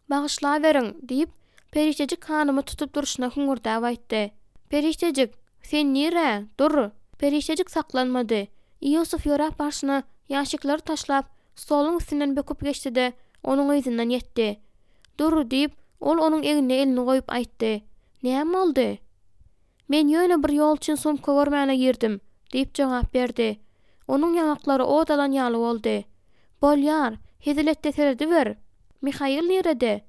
"Bagyşlaberiň" diýip perişejik hanymy tutup duruşyna hüngürdäp aýtdy. "Perişejik, sen nire? Dur." Perişejik saklanmady. Ýosuf ýörap başyna ýaşyklary taşlap stoluň üstünden böküp geçdi-de onuň ýüzünden ýetdi. "Dur" diýip ol onuň eňine elini goýup aýtdy. "Näme boldy?" "Men ýöne bir ýol üçin sumka görmäne girdim" diýip jogap berdi. Onuň ýanaklary odalan ýaly boldy. "Bolýar, heziletde seredi ber. Mihaýyl nerede?"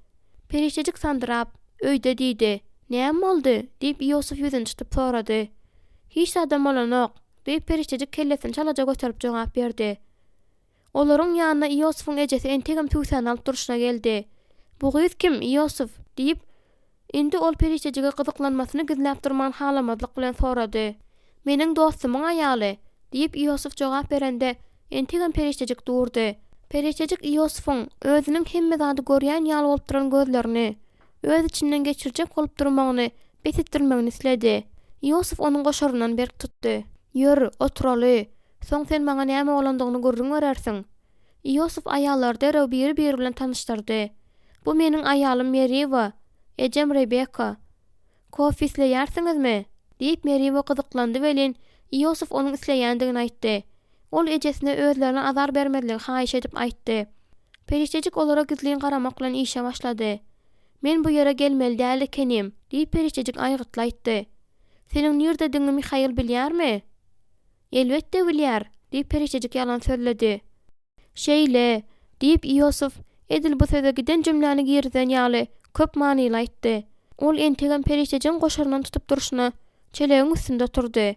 Perişejik sandyrap, "Öýde" diýdi. "Näme boldy?" diýip Ýosuf ýüzüni tutup sorady. "Hiç adam bolanok" diýip perişejik kellesini çalaja götürüp jogap berdi. Olaryň ýanyna Ýosufyň ejesi entegem tüýsän alyp duruşyna geldi. "Bu gyz kim, Ýosuf?" diýip indi ol perişejige gyzyklanmasyny gizläp durman halamazlyk bilen sorady. "Meniň dostumyň aýaly" diýip Ýosuf jogap berende entegem perişejik durdy. Perişejik Ýosufyň özüniň hemme zady görýän ýaly bolup duran gözlerini öz içinden geçirjek bolup durmagyny besitdirmegini isledi. Ýosuf onuň goşaryndan berk tutdy. "Ýör, oturaly. Soň sen maňa näme bolandygyny görüň görersiň." Ýosuf aýallar derä biri bilen tanışdyrdy. "Bu meniň aýalym Meriwa, ejem Rebeka. Kofe isleýärsiňizmi?" diýip Meriwa gyzyklandy welin Ýosuf onuň isleýändigini aýtdy. Ol ejesine özlerine azar bermediligi haýyş edip aýtdy. Perişejik olara gizliň garamak bilen işe başlady. "Men bu ýere gelmeli däl ekenim" diýip perişejik aýgytly aýtdy. "Seniň nirdedigini Mihaýyl bilýärmi?" "Elbetde bilýär" diýip perişejik ýalan sözledi. "Şeýle" diýip Ýosuf edil bu söze giden jümläni girden ýaly köp manyly aýtdy. Ol entegem perişejiň goşaryndan tutup duruşyna çelegiň üstünde turdy.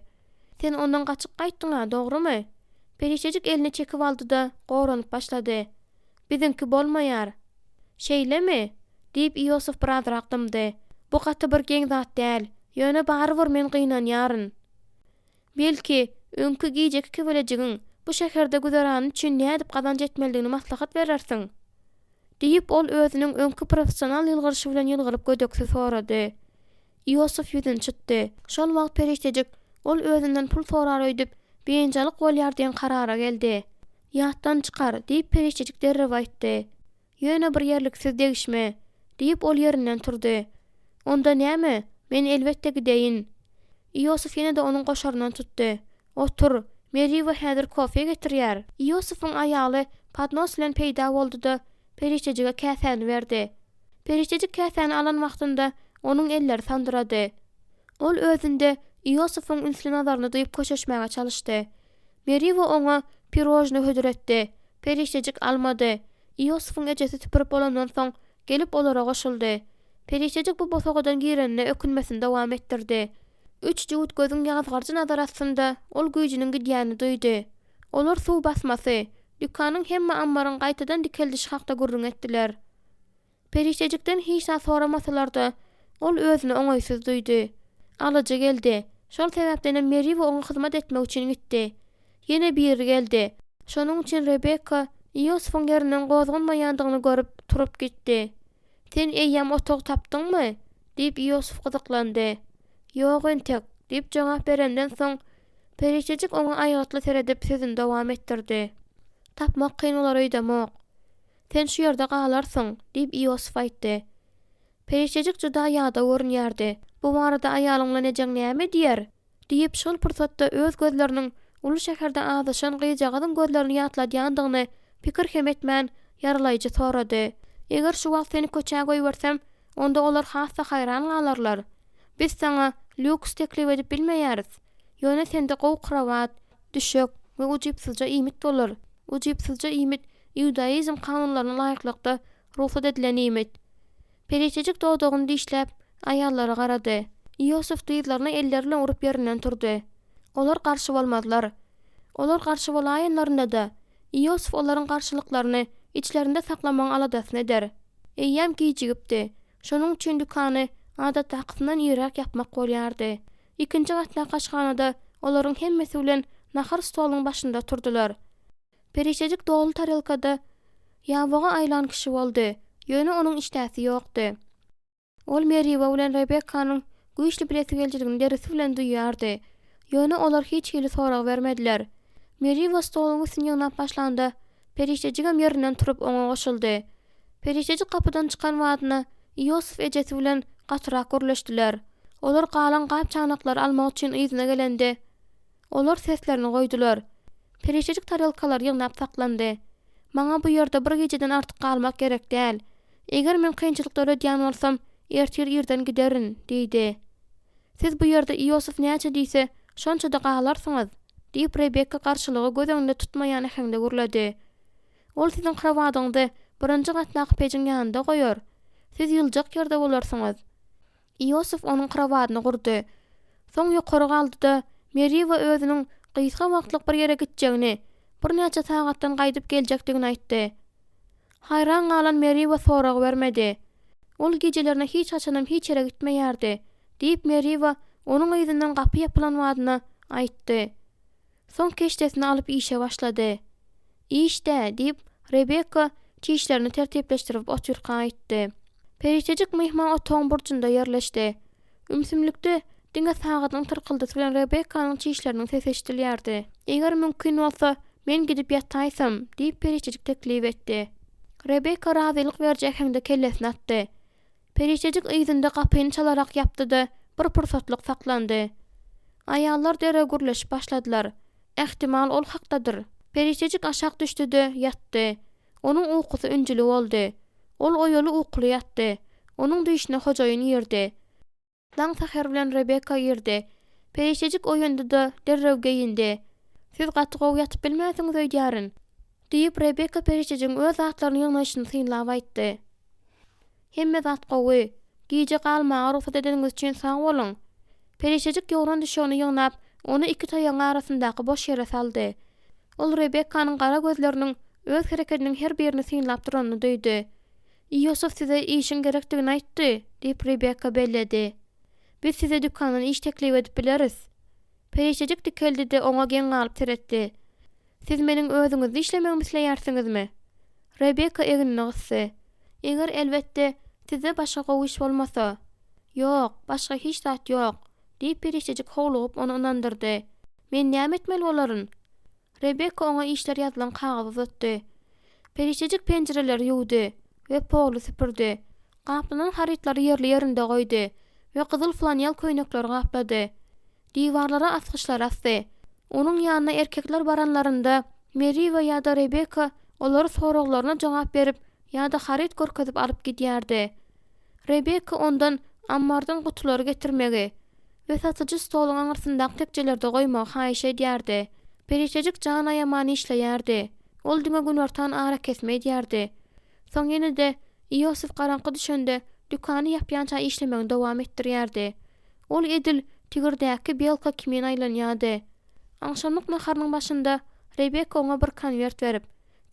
"Sen ondan gaçyp gaýtdyň, dogrymy?" Perişejik elini çekip aldy-da gowranyp başlady. "Bizinki bolmaýar." "Şeýlemi?" diýip Ýosuf biraz raqdymdy. "Bu gaty bir geň zat däl. Ýöne barybir men gynanýaryn. Belki öňkü giýjek kebelejigiň bu şäherde güzerany üçin nädip gazanç etmeligini maslahat berersiň." diýip ol özüniň öňkü professional ýylgyrşy bilen ýylgyryp gödekse sorady. Ýosuf ýüzüni çytdy. Şol wagt perişejik ol özünden pul sorar öýdüp beýençilik bolýar diýen karara geldi. "Ýatdan çykar" diýip perişejik derrep aýtdy. "Ýöne bir ýerliksiz degişme" diýip ol ýerinden turdy. "Onda näme? Men elbetde gideýin." Ýosuf ýene-de onuň goşaryndan tutdy. "Otur, Meriwa häzir kofe getirýär." Ýosufyň aýaly padnos bilen peýda boldy-da perişejige käsäni berdi. Perişejik käsäni alan wagtynda onuň elleri sandyrady. Ol özünde Ýosufyň ünsli nazaryny duýup köşeşmäge çalyşdy. Meriwa oňa pirojny hödüretdi. Perişejik almady. Ýosufyň ejesi tüpürip bolandan soň gelip olara goşuldy. Perişejik bu bosogadan girenine ökünmesini dowam etdirdi. Üç juwut gözüň ýazgarjy nazarasynda ol güýjüniň gidýäni duýdy. Olar suw basmasy, dükanyň hemme ambaryň gaýtadan dikeldiş hakda gurrun etdiler. Perişejikden hiç soramasalar-da ol özüni oňaýsyz duýdy. Alyjy geldi. Şol sebäpden Meriwa oňa hyzmat etmek üçin gitdi. Ýene biri geldi. Şonuň üçin Rebeka Ýosufyň ýerinden gozgunmaýandygyny görüp turup gitdi. "Sen eýýäm otog tapdyňmy?" diýip Ýosuf gyzyklandy. "Ýok entek" diýip jogap berenden soň perişejik oňa aýgatly seredip sözüni dowam etdirdi. "Tapmak kyn bolar öýdemok. Sen şu ýerde galarsyň" diýip Ýosuf aýtdy. Perişejik juda ýada görünýärdi. "Bu barada aýalyňla nejeň näme diýer?" diýip şol pursatda öz gözleriniň ulu şäherde azaşan gyýjagadyň gözlerini ýatladýandygyny pikir hem etmän ýaralaýjy sorady. "Eger şu wagt seni köçäge goýbersem, onda olar hassa haýran galarlar. Biz sana lüks teklip edip bilmeýäris. Ýöne sende gow krawat, düşek we ujypsylja iýmit bolar. Ujypsylja iýmit Ýudaizm kanunlaryna laýyklykda ruhsat edilen iýmit." Perişejik dodogyny dişläp aýallara garady. Ýosuf dyýlaryna elleri bilen urup ýerinden turdy. Olar garşy bolmadylar. Olar garşy bolaýanlarynda da Ýosuf olaryň garşylyklaryny içlerinde saklamaň aladasyny eder. Eýýäm giýjigipdi. Şonuň üçin dükany adatda hakysynan ýerek ýapmak bolýardy. Ikinji gatna kaçganada olaryň hemmesi bilen nahar stolunyň başynda turdular. Perişejik dolu tarelkada ýabaga aýlan kişi boldy. Ýöne onuň iştäsi ýokdy. Ol Meriwa bilen Rebeccanyň güýçli bileti geljiligini derisi bilen duýýardy. Ýöne olar hiç hili sorag bermediler. Meriwa stolunyň üstüne ýaňnap başlanda Perişejigem ýerinden turup oňa goşuldy. Perişejik kapydan çykan wadyna Ýosuf ejesi bilen gatyrak gürleşdiler. Olar galan gap çanaklar almak üçin ýzyna gelende olar seslerini goýdular. Perişejik tarelkalar ýaňnap saklandy. Maňa bu ýerde bir gejeden artyk galmak gerek däl. Eger men kynçylykda öldürýän bolsam, ertir ýerden giderin, diýdi. Siz bu ýerde Ýosuf näçe diýse, şonça da galarsyňyz, diýip Rebekka garşylygy göz öňünde tutmaýan ehinde gürledi. Ol siziň krawadyňdy birinji gatnaky pejiň ýanynda goýar. Siz ýyljak ýerde bolarsyňyz. Ýosuf onuň krawadyny gurdy. Soň ýokary galdy da Meriwa özüniň gysga wagtlyk bir ýere gitjegini, bir näçe sagatdan gaýdyp geljekdigini aýtdy. Hayran galan Meriwa sorag bermedi. Ol gecelerine hiç açanam hiç yere gitmeýärdi, diýip Meriwa onuň ýüzünden gapy ýapylan wadyna aýtdy. Soň keşdesini alyp işe başlady. İşde diýip Rebekka çişlerini tertipleşdirip oturka aýtdy. Perişejik mehman otoň burjunda ýerleşdi. Ümsümlikde diňe sagatyň tyrkyldysı bilen Rebekkanyň çişleriniň sesi eşdilýärdi. Eger mümkin bolsa, men gidip ýataýsam, diýip Perişejik teklip etdi. Rebekka razylyk berjek hende kellesini atdy. Perişejik ýüzünde gapyny çalarak ýapdy-da bir pursatlyk saklandy. Aýallar dere gürleşip başladylar. Ähtimal ol hakdadyr. Perişejik aşak düşdi-de ýatdy. Onuň uykusyünjüli boldy. Ol oýaly uykly ýatdy. Onuň düýşine hojaýyn ýerdi. Daň saher bilen Rebekka ýerdi. Perişejik oýandy-da derrew geyindi. Siz gatygow ýatyp bilmäsiňiz öýdýärin, diýip Rebekka Perişejiň öz zatlaryny ýygnaşyny synlap aýtdy. Hemme zatgowy, gije galmagy ruhsat edeniňiz üçin sag boluň. Perişejik ýogran düşýäni ýygnap, onu iki taýaň arasyndaky boş ýere saldy. Ol Rebekkanyň gara gözleriniň öz hereketiniň her birini synlap duranyny duýdy. Ýosuf size işin gerekdigini aýtdy, diýip Rebekka belledi. Biz size dükanyny iş teklip edip bileriz. Perişejik dikeldi de oňa geň alyp teretdi. Siz meniň özüňizi işlemeňi isleýärsiňizmi? Rebekka egini gysdy. Eger elbetde size başga gowy iş bolmasa. Ýok, başga hiç zat ýok, diýip Perişejik howlugyp onu inandyrdy. Men näme etmeli bolaryn? Rebekka oňa işler ýazylan kagazy uzatdy. Perişejik penjireleri ýuwdy we polu süpürdi. Gaplanan harytlary ýerli ýerinde goýdy we gyzyl flanyal köýnekleri gaplady. Diwarlara asgyçlar asdy. Onuň ýanyna erkekler baranlarynda Meriwa ýa-da Rebekka olar soraklaryna jogap berip ýa-da haryt görkezip alyp gidýärdi. Rebekka ondan ammardan gutulary getirmegi we satyjy stoluň arasyndaky tekjelerde goýmagy haýyş edýärdi. Perişejik jana ýamany işleýärdi. Ol diňe gün ortan ara kesmedýärdi. Soň ýene-de Ýosuf garaňky düşende dükany ýapýança işlemegiň dowam etdirýärdi. Ol edil tigirdäki belka kimen aýlanýardy. Aňşamlyk naharynyň başynda Rebekka oňa bir konwert berip,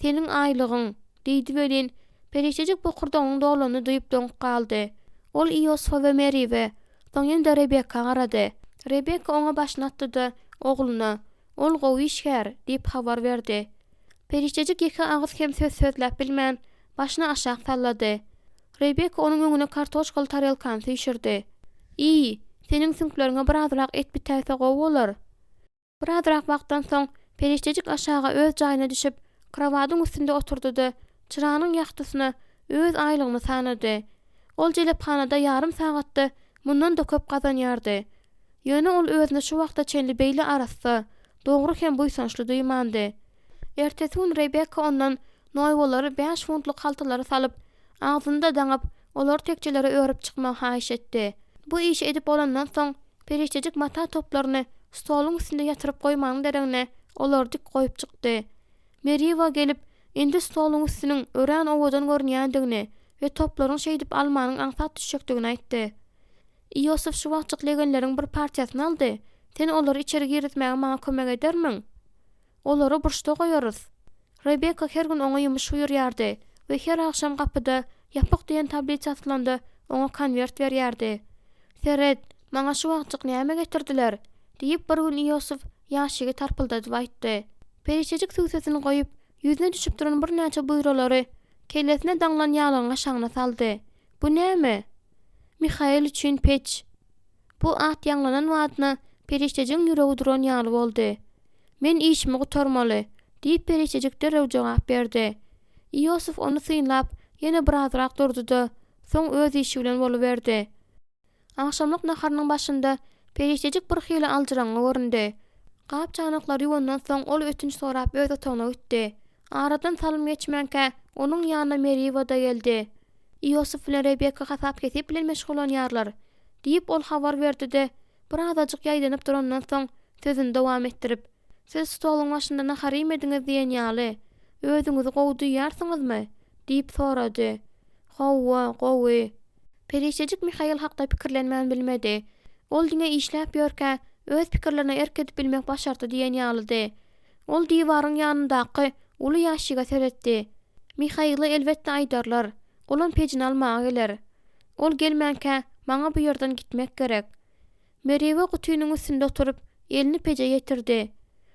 "Seniň aýlygyň" diýdi welin. Perişejik bu kurdoňyň dolany duýup döňüp galdy. Ol Ýosuf we Meriwe, soň ýene Rebekka garady. Rebekka oňa başyny atdy-da ogluny, "Ol gowy işgär" diýip habar berdi. Perişejik iki agyz hem söz sözläp bilmän başyny aşağı sallady. Rebekka onuň öňüne kartoşkaly tarelkany süýşürdi. Seniň süňklerine birazrak et bitäse gowy bolar." Birazrak wagtdan soň Perişejik aşağı öz jaýyna düşüp, krawadyň üstünde oturdy-da çyranyň ýaktysyna öz aýlygyny sanady. Ol jelephanada ýarym sagatda mundan da köp gazanýardy. Ýöne ol özüne şu wagtda çenli beýle arasy dogry hem buýsançly duýmandy. Ertesi gün Rebekka ondan noýwalary 5 funtlyk haltalary salyp, agzynda daňyp, olar tekjelere örüp çykmagy haýyş etdi. Bu iş edip bolandan soň Perişejik mata toplaryny stoluň üstünde ýatyryp goýmanyň deregine olar dik goýup çykdy. Meriwa gelip, indi stoluň üstüniň ören owadan görnýändigini we toplaryň şeýdip almanyň aňsat düşekdigini aýtdy. Ýosuf şu wagt çyklegenleriň bir partiýasyny aldy. Sen olary içeri giritmäge maňa kömek edermiň? Olary burçda goýarys. Rebekka her gün oňa ýumyş buyurýardy we her akşam gapyda ýapyk diýen tabliç aslandy, oňa konwert berýärdi. Seret, Maňa şu wagtjyk näme getirdiler? Diýip bir gün Ýosuf ýaşygy tarpyldadyp aýtdy. Perişejik süýsesini goýup, ýüzüne düşüp duran bir näçe buýralary kellesine daňlan ýalyňa şaňna saldy. Bu näme? Mihail üçin peç. Bu at ýanglanan wagtna perişejiň ýüregi duran ýaly boldy. Men işimi gutarmaly, diýip perişejik derrew jogap berdi. Ýosuf onu syňlap, ýene birazrak durdy-da, soň öz işi bilen boluberdi. Akşamlyk naharynyň başynda perişejik bir hili aljyraňy göründi. Gap çanaklary ýuwandan soň ol ötünç sorap öz otagyna gitdi. Aradan salym geçmenkä onuň ýanyna Meriwa da geldi. Ýosuf bilen Rebeka hasap kesip bilen meşgul bolýarlar diýip ol habar berdi-de, birazajyk ýaýdanyp durandan soň sözüni dowam etdirip, "Siz stoluň başynda nahar ýemediňiz diýen ýaly, özüňizi gowduýarsyňyzmy?" diýip sorady. "Howwa, gowy." Perişejik Mihail hakda pikirlenmän bilmedi. Ol diňe işläp ýörkä öz pikirlerine erkedip bilmek başardy diýen ýalydy. Ol diýwaryň ýanyndaky uly ýaşyga seretdi. Mihaily elbetde aýdarlar. Olan pejini almağa geler. Ol gelmenkä maňa bu ýerden gitmek gerek. Meriwa gutynyň üstünde oturup elini peje ýetirdi.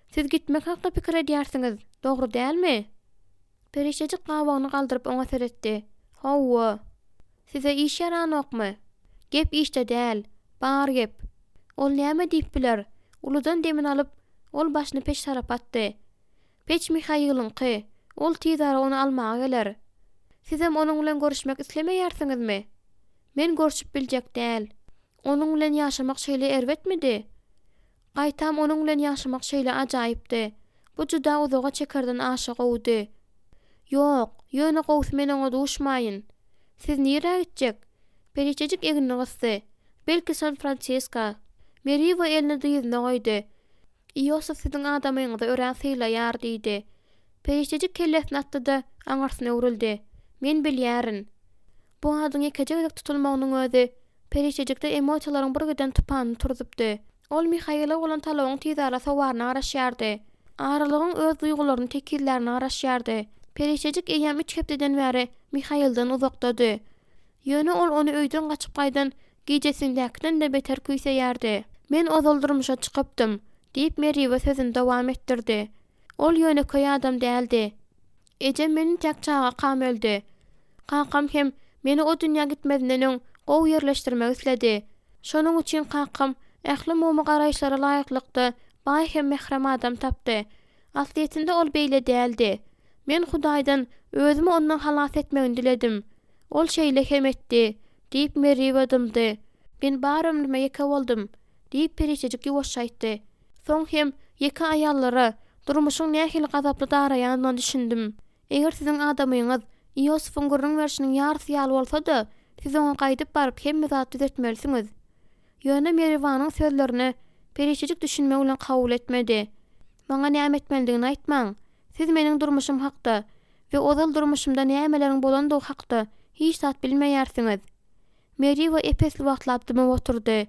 "Siz gitmek hakda pikir edýärsiňiz, dogry dälmi?" Perişejik gabagyny galdyryp oňa seretdi. "Howwa, size iş ýaranokmy? Gep işde däl, bar gep." Ol näme diýip biler? Uludan demin alyp, ol başyny peş tarap atdy. Peç Mihailynky. Ol tizara onu almağa geler. "Sizem onuň bilen görüşmek islemeýärsiňizmi?" "Men görüşüp biljek däl. Onuň bilen ýaşamak şeýle erbetmidi. Gaýtam onuň bilen ýaşamak şeýle ajaýypdy. Bu juda uzaga çekerden aşyk owdy." "Ýok, ýöne gowsy men oňa duşmaýyn. Siz nirä gitjek?" Perişejik egini gysdy. "Belki San Francisco." Meriwa elini dyýyna goýdy. "Ýosuf siziň adamyňyza ören sylaýar" diýdi. Perişejik kellesini atdy-da aňarsyna öwrüldi. "Men bilýärin." Bu adyň ekejek tutulmagynyň özü perişejikde emosiýalaryň bir geden tupanyny turdupdy. Ol Mihaila bolan talawyň tizara sowaryna garaşýardy. Aralygyň öz duýgularyny tekillerini garaşýardy. Perişejik eýäm 3 hepdeden bäri Mihaildan uzaktady. Ýöne ol onu öýden gaçyp gaýdan gijesindäkinden de beter küýseýärdi. "Men ozal durmuşa çykypdym" diýip Meriwa sözüni dowam etdirdi. Ol ýöne köý adam däldi. "Ejem meni tek çaga kam öldi. Kakam hem meni o dünýä gitmedinden öň gowy ýerleşdirmek isledi. Şonuň üçin kakam ähli mumy garaýşlara laýyklykdy, baý hem mehrem adam tapdy. Asliýetinde ol beýle däldi. Men Hudaýdan özümi ondan halas etmegini diledim. Ol şeýle hem etdi" diýip Meriwa dymdy. "Ben bar ömrüme ýeke boldum" diýip perişejik ýuwaşaýtdy. "Soň hem ýeke aýallara durmuşyň nähili gazaply daraýandan düşündim. Eger siziň adamyňyz Ýosufyň gurrun berşiniň ýarysy ýaly bolsa-da, siz oňa gaýdyp baryp hemme zat düzeltmelisiniz." Ýöne Meriwanyň sözlerini perişejik düşünmek bilen kabul etmedi. "Maňa näme etmelidigini aýtmaň. Siz meniň durmuşym hakda we ozal durmuşymda nämeleriň bolandygy hakda hiç zat bilmeýärsiňiz." Meriwa epesli wagtlap dymy oturdy.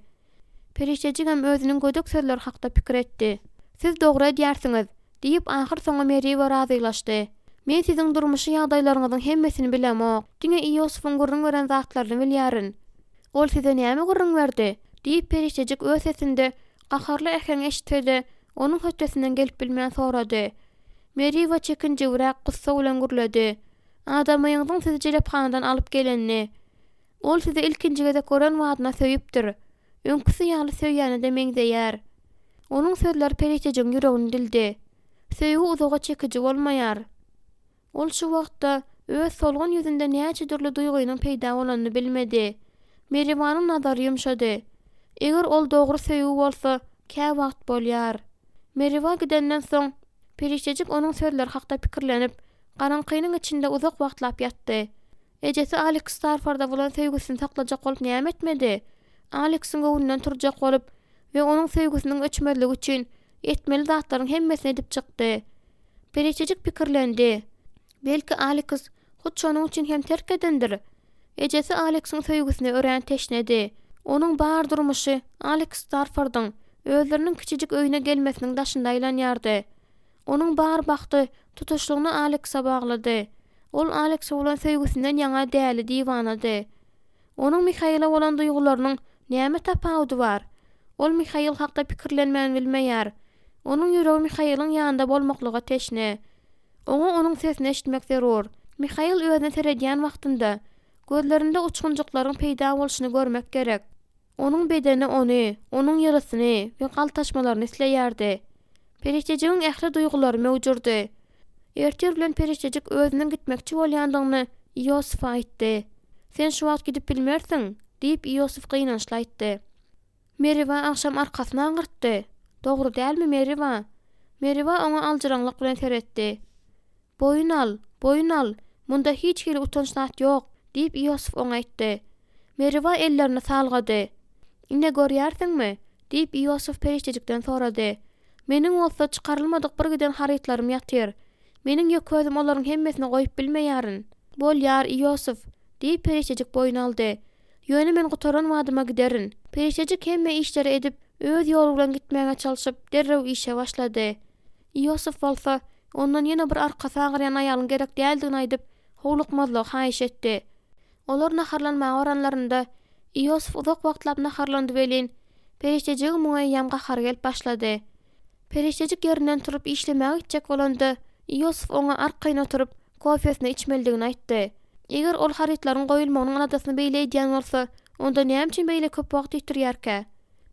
Perişejik hem özüniň gödek sözleri hakda pikir etdi. "Siz dogry edýärsiňiz" diýip ahyr soňa Meriwa razylaşdy. "Men siziň durmuşy ýagdaýlaryňyzyň hemmesini bilemok. Diňe Ýosufyň gurrun gören zatlaryny bilýärin. Ol size näme gurrun berdi?" diýip perişejik öz sesinde gaharly ähen eşitdi, onuň hötesinden gelip bilmän sorady. Meriwa çekinjewrek gussa bilen gürledi. "Adamyňyzyň sizi jelephandan alyp gelenini. Ol sizi ilkinji gezek gören wagtna söýüpdir. Öňküsi ýaly söýýäne demeňdeýär." Onuň sözleri perişejiň ýüregini dildi. Söýgü uzaga çekiji bolmaýar. Ol şu wagtda öz solgun ýüzünde näçe türlü duýgunyň peýda bolanyny bilmedi. Meriwanyň nazary ýumşady. Eger ol dogry söýgü bolsa, kä wagt bolýar. Meriwa gidenden soň perişejik onuň sözleri hakda pikirlenip, garankynyň içinde uzak wagtlap ýatdy. Ejesi Alex Starford'a bolan söýgüsini saklajak bolup näme etmedi? Alex'iň göwünden turjak bolup we onuň söýgüsiniň öçmezligi üçin etmeli zatlaryň hemmesini edip çykdy. Perişejik pikirlendi. Belki Alex hut şonuň üçin hem terk edendir. Ejesi Alex'iň söýgüsine ören teşnedi. Onuň bar durmuşy Alex Starford'un özleriniň kiçijik öýüne gelmesiniň daşynda aýlanýardy. Onuň bar bakty tutuşlugyny Alex'a baglady. Ol Alex bolan söýgüsinden ýaňa däli diwanady. Onuň Mihaila bolan duýgularynyň Näme tapawdy bar? Ol Mihail hakda pikirlenmän bilmeýär. Onuň ýüregi Mihail'yň ýanynda bolmaklyga teşne. Oňa onuň sesini eşitmek zerur. Mihail özüne teredýän wagtynda gözlerinde uçgunjyklaryň peýda bolşyny görmek gerek. Onuň bedeni ony, onuň ýyrysyny we galtaşmalaryny isleýärdi. Periştejigin ähli duýgulary mewjurdy. Ertir bilen periştejik özünden gitmekçi bolýandygyny Ýosuf aýtdy. Sen şu wagt gidip bilmersiň, diýip Ýosuf gynançly aýtdy. Meriwa akşam arkasyna aňyrtdy. Dogry dälmi Meriwa? Meriwa oňa aljaranlyk bilen teretdi. Boyun al, munda hiç hili utançlat ýok, diýip Ýosuf oňa aýtdy. Meriwa ellerini salgady. Ine görýärsiňmi? diýip Ýosuf periştejikden sorady. Meniň bolsa çykarylmadyk bir giden harytlarym ýatyr. Meniň ýökezim olaryň hemmesini goýup bilmeýärin. Bolýar Ýosuf, diýip periştejik boyun aldy. Ýöne men gutaran wadyma giderin. Periştejik hemme işleri edip öz ýolu bilen gitmäge çalyşyp derrew işe başlady. Ýosuf bolsa ondan ýene bir arkasy agyryan aýalyň gerek däldigini aýdyp howlukmazlyk haýyş etdi. Olar naharlanma oranlarynda Ýosuf uzak wagtlap naharlandy welin periştejik muňa ýam gahar gelip başlady. Periştejik ýerinden turup işlemäge gitjek bolanda Ýosuf oňa arkaýna oturup kofesini içmeldigini aýtdy. Eger ol harytlaryň goýulmagynyň adasyny beýleýän bolsa, onda näme üçin beýle köp wagt ýitirýärkä?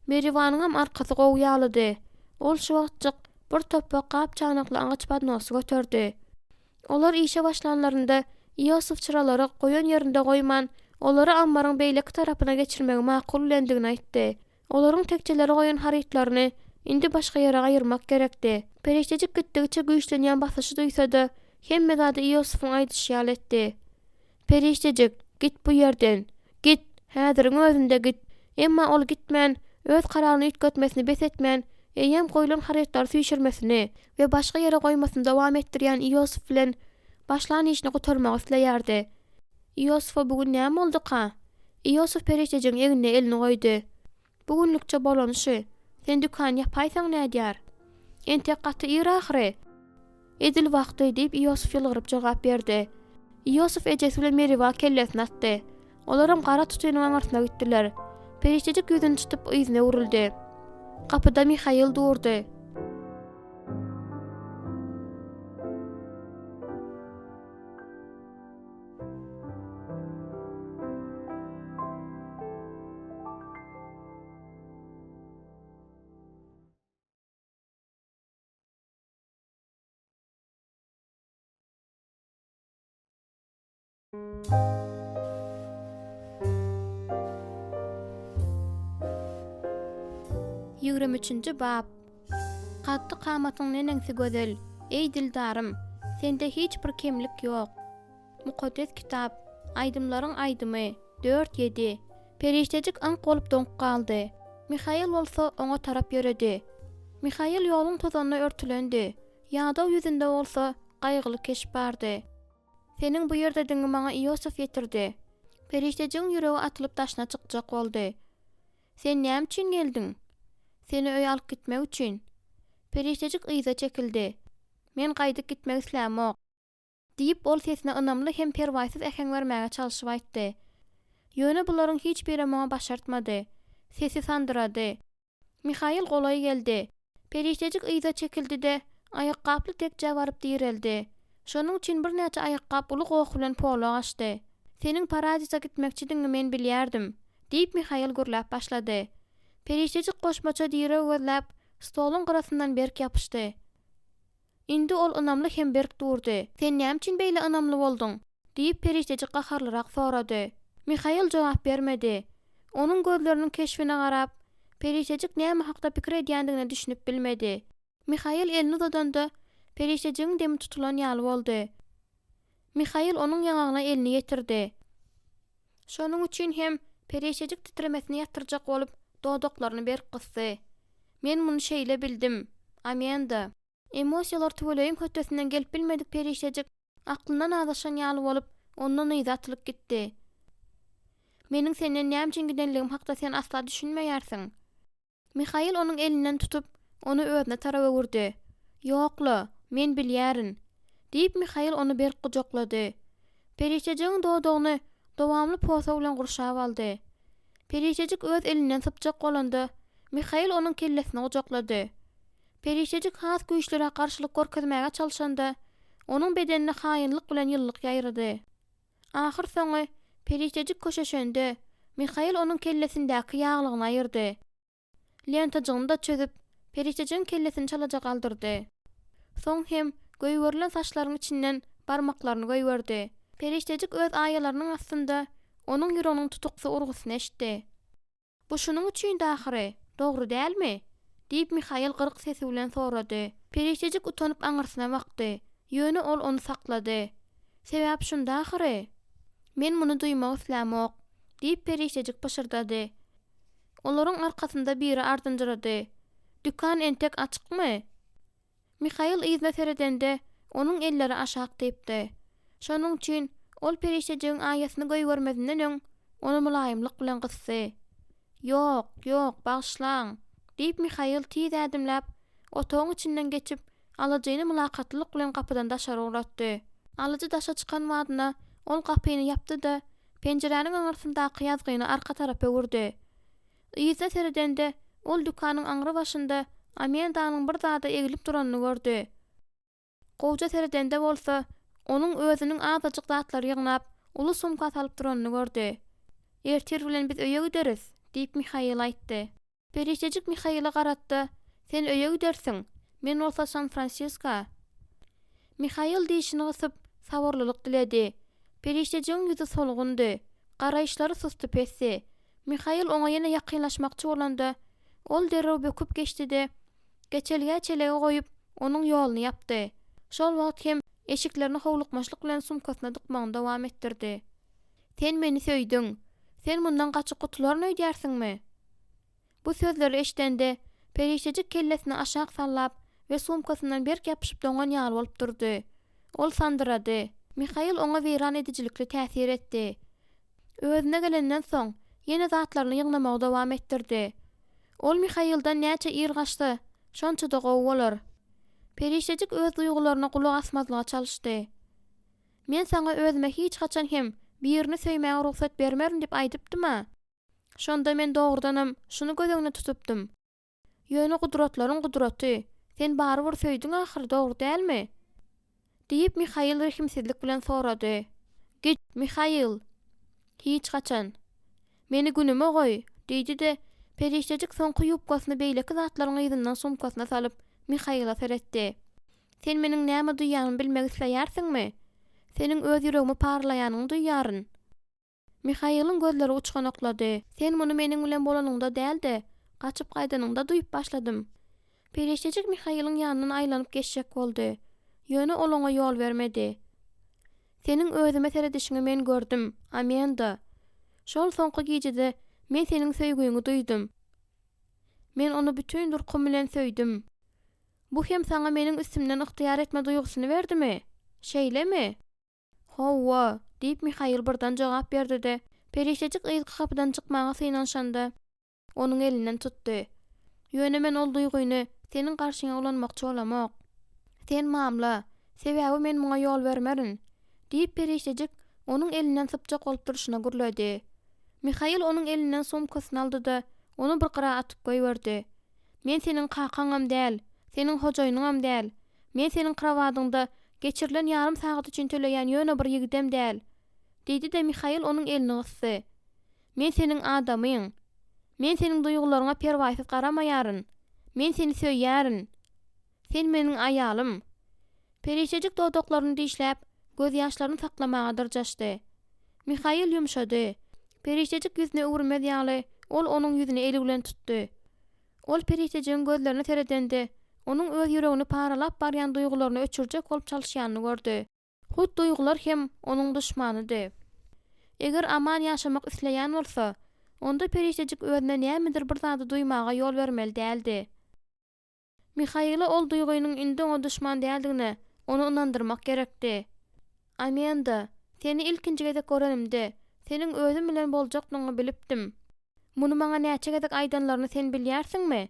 Meriwanyň hem arkasy gowýalydy. Ol şu wagtjyk bir topak gap çanakly aňaç padnosy götürdi. Olar işe başlanlarynda Ýosuf çyralary goýan ýerinde goýman, olary ambaryň beýleki tarapyna geçirmegi makul bilendigini aýtdy. Olaryň tekçeleri goýan harytlaryny indi başga ýere aýyrmak gerekdi. Periştejik gitdigiçe güýçlenýän basyşy duýsa-da, hemme zady Ýosufuň aýdyşy ýaly etdi. Periştejik, git bu ýerden. Git, häziriň özünde git. Emma ol gitmän, öz kararyny üýtgetmesini bes etmän, eýem goýulan harytlar süýşirmesini we başga ýere goýmasyny dowam etdirýän Ýosuf bilen başlan işini gutarmagy isleýärdi. Ýosufa bugün näme boldy-ka? Ýosuf periştejiň egine elini goýdy. Bugünlükçe bolanyşy. Sen dükany ýapaýsaň nädýär? Entek gaty ýer-ahry. Edil wagty diýip Ýosuf ýylgyryp jogap berdi. Ýosuf ejesi bilen Meriwa kellesini atdy. Olaram gara tutunyň aňarsyna gitdiler. Periştejik ýüzüni tutup ýüzüne urildi. Kapıda Mihail durdu. Üçüncü bab. Katty kamatyň nenengsi gözel. Ey dildarym, sende hiç bir kemlik ýok. Mukaddes kitap, aýdymlaryň aýdymy 4-7. Periştejik aň bolup doňup galdy. Mihail bolsa oňa tarap ýöredi. Mihail ýoluň tozanyna örtülendi. Ýada ýüzünde bolsa gaýgyly keş bardy. Seniň bu ýerde diňi maňa Ýosuf ýetirdi. Periştejiň ýüregi atylyp taşna çykjak boldy. Sen näme üçin geldiň? Seni öýe alyp gitmek üçin. Periştejik yza çekildi. Men gaýdyp gitmek islämok. Diýip ol sesine ynamly hem perwaýsyz ähen bermäge çalyşyp aýtdy. Ýöne bularyň hiç biri maňa başartmady. Sesi sandyrady. Mihail golay geldi. Periştejik yza çekildi-de aýakkaply tek jawaryp diýreldi. Şonuň üçin bir näçe aýakkap uly gowy bilen polo açdy. Seniň Paradisa gitmekçidiňi men bilýärdim, diýip Mihail gürläp başlady. Periştejik goşmaça diýre gözläp stoluň garasyndan berk ýapyşdy. Indi ol ynamly hem berk durdy. Sen näme üçin beýle ynamly boldyň? diýip periştejik gaharlyrak sorady. Mihail jogap bermedi. Onuň gözleriniň keşfine garap, periştejik näme hakda pikir edýändigini düşünüp bilmedi. Mihail elini uzatanda periştejiň demi tutulan ýaly boldy. Mihail onuň ýanagyna elini ýetirdi. Şonuň üçin hem periştejik titremesini ýatyrjak bolup dodoklaryny berk gysdy. Men muny şeýle bildim. Amenda. Emosiýalar töweleýin hötesinden gelip bilmedik periştejik aklyndan azaşan ýaly bolup ondan yza atylyp gitdi. Meniň senden näme üçin gidenligim hakda sen asla düşünmeýärsiň. Mihail onuň elinden tutup onu özüne tarap öwürdi. Ýokla, men bilýärin. Diýip Mihail onu berk gujaklady. Periştejiň dodogyny dowamly posa bilen gurşap aldy. Perişejik öz elinden sypjak bolanda Mihail onun kellesini gojaklady. Perişejik has güýçlere garşylyk görkezmäge çalşanda onun bedenine haýynlyk bilen ýyllyk ýaýrady. Ahir soňy Perişejik köşeşende Mihail onun kellesindäki ýaglygyny aýyrdy. Lentagyny da çözüp Perişejiň kellesini çalajak aldyrdy. Soň hem göýgörlen saçlaryň içinden barmaklaryny göýberdi. Perişejik öz aýalarynyň astynda onun ýüreginiň tutuksa urgusyny eşitdi. Bu şunuň üçin dahyry, dogry dälmi? Diýip Mihail gyrk sesi bilen sorady. Perişejik utanyp aňyrsyna bakdy. Ýöne ol onu saklady. Sebäp şunda ahyry. Men muny duýmak islämok, diýip Perişejik başardady. Olaryň arkasynda biri ardynjyrady. Dükan entek açykmy? Mihail izne seredende onun elleri aşak deyipdi. Şonuň üçin ol Perişejiň aýasyny göýbermedinden öň onu mulaýymlyk bilen gysdy. Ýok, ýok, bagşlaň, diýip Mihail tiz ädimläp otogyň içinden geçip alajagyny mulakatlyk bilen kapydan daşary uratdy. Alıjy daşa çykan wadyna ol kapyny ýapdy da penjereniň aňyryndaky ýazgyny arka tarapy öwürdi. Izne seredende ol dükanyň aňry başynda Amendanyň bir zada egilip duranyny gördü. Goja seredende bolsa, onun özünün azaçyk zatlary ýygnap, uly sumka salyp duranyny gördü. Ertir bilen biz öýe gideriz, diýip Mihail aýtdy. Perişejik Mihaila garatdy. Sen öýe gidersiň, men bolsa San Fransiska. Mihail diýişini gysyp, saborlylyk diledi. Perişejiň ýüzi solgundy, garaýşlary susty pessi. Mihail oňa ýene ýakynlaşmakçy bolanda, ol derrew böküp geçdi-de, geçelge çelege goýup onun ýoluny ýapdy. Şol wagt hem eşiklerini howlukmaşlyk bilen sumkasyna dykmagyny dowam etdirdi. Sen meni söýdüň. Sen mundan gaçyp gutularny öýdärsiňmi? Bu sözleri eşitende Perişejik kellesini aşak sallap we sumkasyndan berk ýapyşyp doňan ýaly bolup durdy. Ol sandyrady. Mihail oňa weran edijilikli täsir etdi. Özüne gelenden soň ýene zatlaryny ýygnamagy dowam etdirdi. Ol Mihaildan näçe ýer gaçdy, şonça da gowy bolar. Perişejik öz duýgularyna kulak asmazlyga çalyşdy. Men saňa özüme hiç haçan hem birini söýmäge ruhsat bermerin diýip aýdypdym. Şonda men dogrudanam şunu gözüňe tutupdym. Ýöne gudratlaryň gudraty. Sen barybir söýdüň ahyry, dogry dälmi? Diýip Mihail rehimsizlik bilen sorady. Git Mihail. Hiç haçan. Meni günüme goý, diýdi-de Perişejik soňky ýupgasyny beýleki zatlaryň ýyzyndan sumkasyna salyp Mihaila seretdi. Sen meniň näme duýýanymy bilmek isleýärsiňmi? Senin öz ýüregimi parlaýanyňy duýýaryn. Mihail'in gözleri uçganoklady. Sen muny meniň bilen bolanynda däldi, gaçyp gaýdanynda duýup başladym. Perişejik Mihail'in ýanyndan aýlanyp geçjek boldy. Ýöne ol oňa ýol bermedi. Senin özüme seredişiňi men gördüm, Amenda. Şol soňky gijede men seniň söýgüňi duýdum. Men onu bütün durkum bilen söýdüm. Bu hem saňa meniň üstümden yktyýar etme duýgusyny berdimi? Şeýlemi? Hawa, diýip Mihail birden jogap berdi-de, Perişejik ýylky kapydan çykmaga synanşanda onuň elinden tutdy. Ýöne men ol duýguny seniň garşyňa ulanmakçy bolamok. Sen mamla, sebäbi men muňa ýol bermerin, diýip Perişejik onuň elinden sypjak bolup duruşyna gürledi. Mihail onuň elinden sumkasyny aldy-da onu bir gyra atyp goýberdi. Men seniň kakaňam däl, seniň hojaýynyňam däl. Men seniň krawadyňda geçirilen ýarym sagat üçin töleýän ýöne bir ýigidem däl. Diýdi-de Mihail onuň elini gysdy. Men seniň adamyň. Men seniň duýgularyňa perwasyz garamaýaryn. Men seni söýýärin. Sen meniň aýalym. Perişejik dodoklaryny diýişläp, göz ýaşlaryny saklamaga dyrjaşdy. Mihail ýumşady. Perişejik ýüzüne öwürmez ýaly, ol onuň ýüzüni eli bilen tutdy. Ol Perişejiň gözlerini seredende, onuň öz ýüregini paralap barýan duýgularyny öçürjek bolup çalyşýanyny gördü. Hut duýgular hem onuň düşmanydy. Eger aman ýaşamak isleýän bolsa, onda Perişejik özüne nämedir bir zady duýmaga ýol bermeli däldi. Mihail'a ol duýgunyň indi o düşman däldigine onu inandyrmak gerekdi. Amenda, seni ilkinji gezek görenimde seniň özüm bilen boljaklygyny bilipdim. Muny maňa näçe gezek aýdanlaryny sen bilýärsiňmi?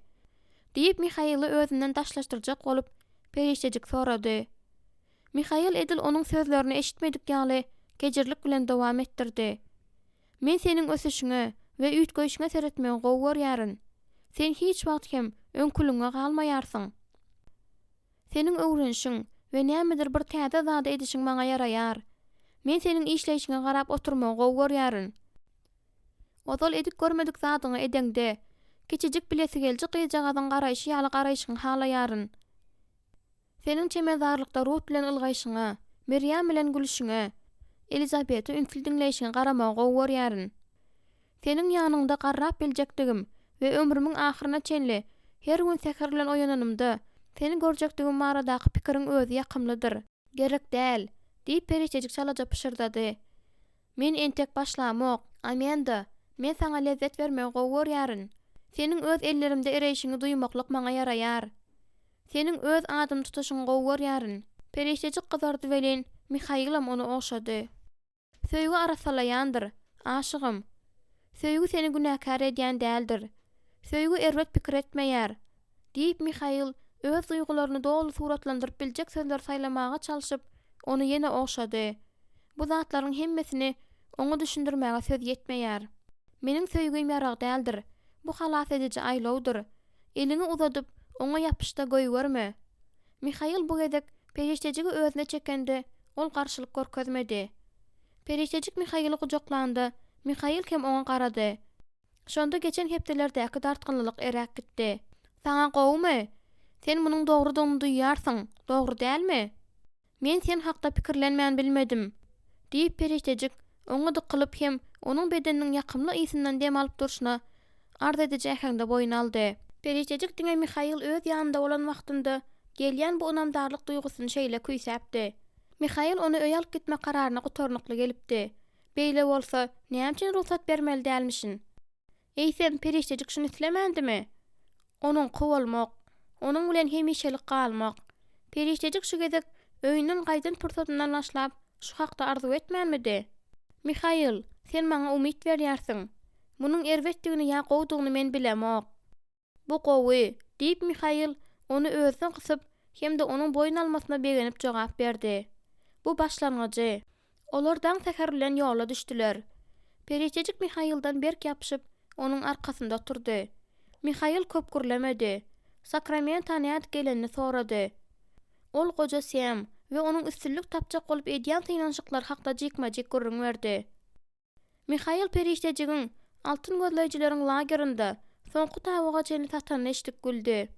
Diýip Mihail'y özünden taşlaşdyrjak bolup Perişejik sorady. Mihail edil onuň sözlerini eşitmedik ýaly gejirlik bilen dowam etdirdi. Men seniň ösüşiňe we üýtgeýşiňe seretmegi gowy görýäryn. Sen hiç wagt hem öňkülüňe galmaýarsyň. Seniň öwrenişiň we nämedir bir täze zady edişiň maňa ýaraýar. Men seniň işleýişiňe garap oturmagy gowy görýäryn. Ozal edik görmedik zadyňy edeňde, kiçijik bilesi geljek gyjagadyň garaýşy ýaly garaýşyň halaýaryn. Seniň çemezarlykda Rut bilen ylgaýşyňa, Meryem bilen gülüşiňe, Elizabety ünsüz diňleýişiňe garamagy gowy görýäryn. Seniň ýanynda garrap biljekdigim we ömrümiň ahyryna çenli her gün säher bilen oýananymda seni görjekdigim maradaky pikiriň özi ýakymlydyr. Gerek däl, diýip perişejik çalaja pişirdady. Men entek başlamok, amenda, men saňa lezzet bermegi gowy görýäryn. Seniň öz ellerimde ereýişiňi duýmaklyk maňa ýaraýar. Seniň öz adym tutuşyňy gowy görýäryn. Perişejik gyzardy welin Mihailam onu oşady. Söýgü arasalaýandyr, aşygym. Söýgü seni günäkär edýän däldir. Söýgü erwet pikir etmeýär. Diýip Mihail öz duýgularyny dolu suratlandyryp biljek sözler saýlamaga çalyşyp onu ýene oşady. Bu zatlaryň hemmesini oňa düşündirmäge söz ýetmeýär. Meniň söýgüm ýarag däldir. Bu halas edici aýlawdyr. Elini uzadyp oňa ýapyşda göýgörme. Mihail bu gezek periştejigi özüne çekende ol garşylyk görkezmedi. Periştejik Mihail'i gujoklandy. Mihail hem oňa garady. Şonda geçen hepdelerdäki dartgynlyk eräk gitdi. Saňa gowmy? Sen munyň dogrudygyny duýýarsyň, dogry dälmi? Men sen hakda pikirlenmän bilmedim. Diýip periştejik oňa dykylyp hem onuň bedeniniň ýakymly ýysynyň dem alyp durşyna arz edici ähengde boyun aldy. Periştejik diňe Mihail öz ýanynda bolan wagtynda gelýän bu onamdarlyk duýgusyny şeýle küýsäpdi. Mihail onu öý alyp gitme kararyna gutornukly gelipdi. Beýle bolsa, näme ruhsat bermeli dälmişin? Eýsem periştejik şunu islemändimi? Onuň kowalmak, onuň bilen hemişelik galmak. Periştejik şu gezek öýünden gaýdan pursatyndan başlap şu hakda arzu etmänmidi? Mihail, sen maňa umyt berýärsiň. Munyň erwetdigini ýa gowdugyny men bilemok. Bu gowy, diýip Mihail onu özüne gysyp hem de onuň boyun almasyna begenip jogap berdi. Bu başlangaçy. Olardan säher bilen ýola düşdiler. Periştejik Mihaildan berk ýapyşyp onuň arkasynda oturdy. Mihail köp gürlemedi. Sakrament tanýat gelenini sorady. Ol goja Sem we onuň üstünlük tapjak bolup edýän tynanşyklar hakda jykma-jyk gürrüň berdi. Mihail periştejigiň altyn gözleýjileriň lagerinde soňky tawaga çenli tatanyny eşitip güldi.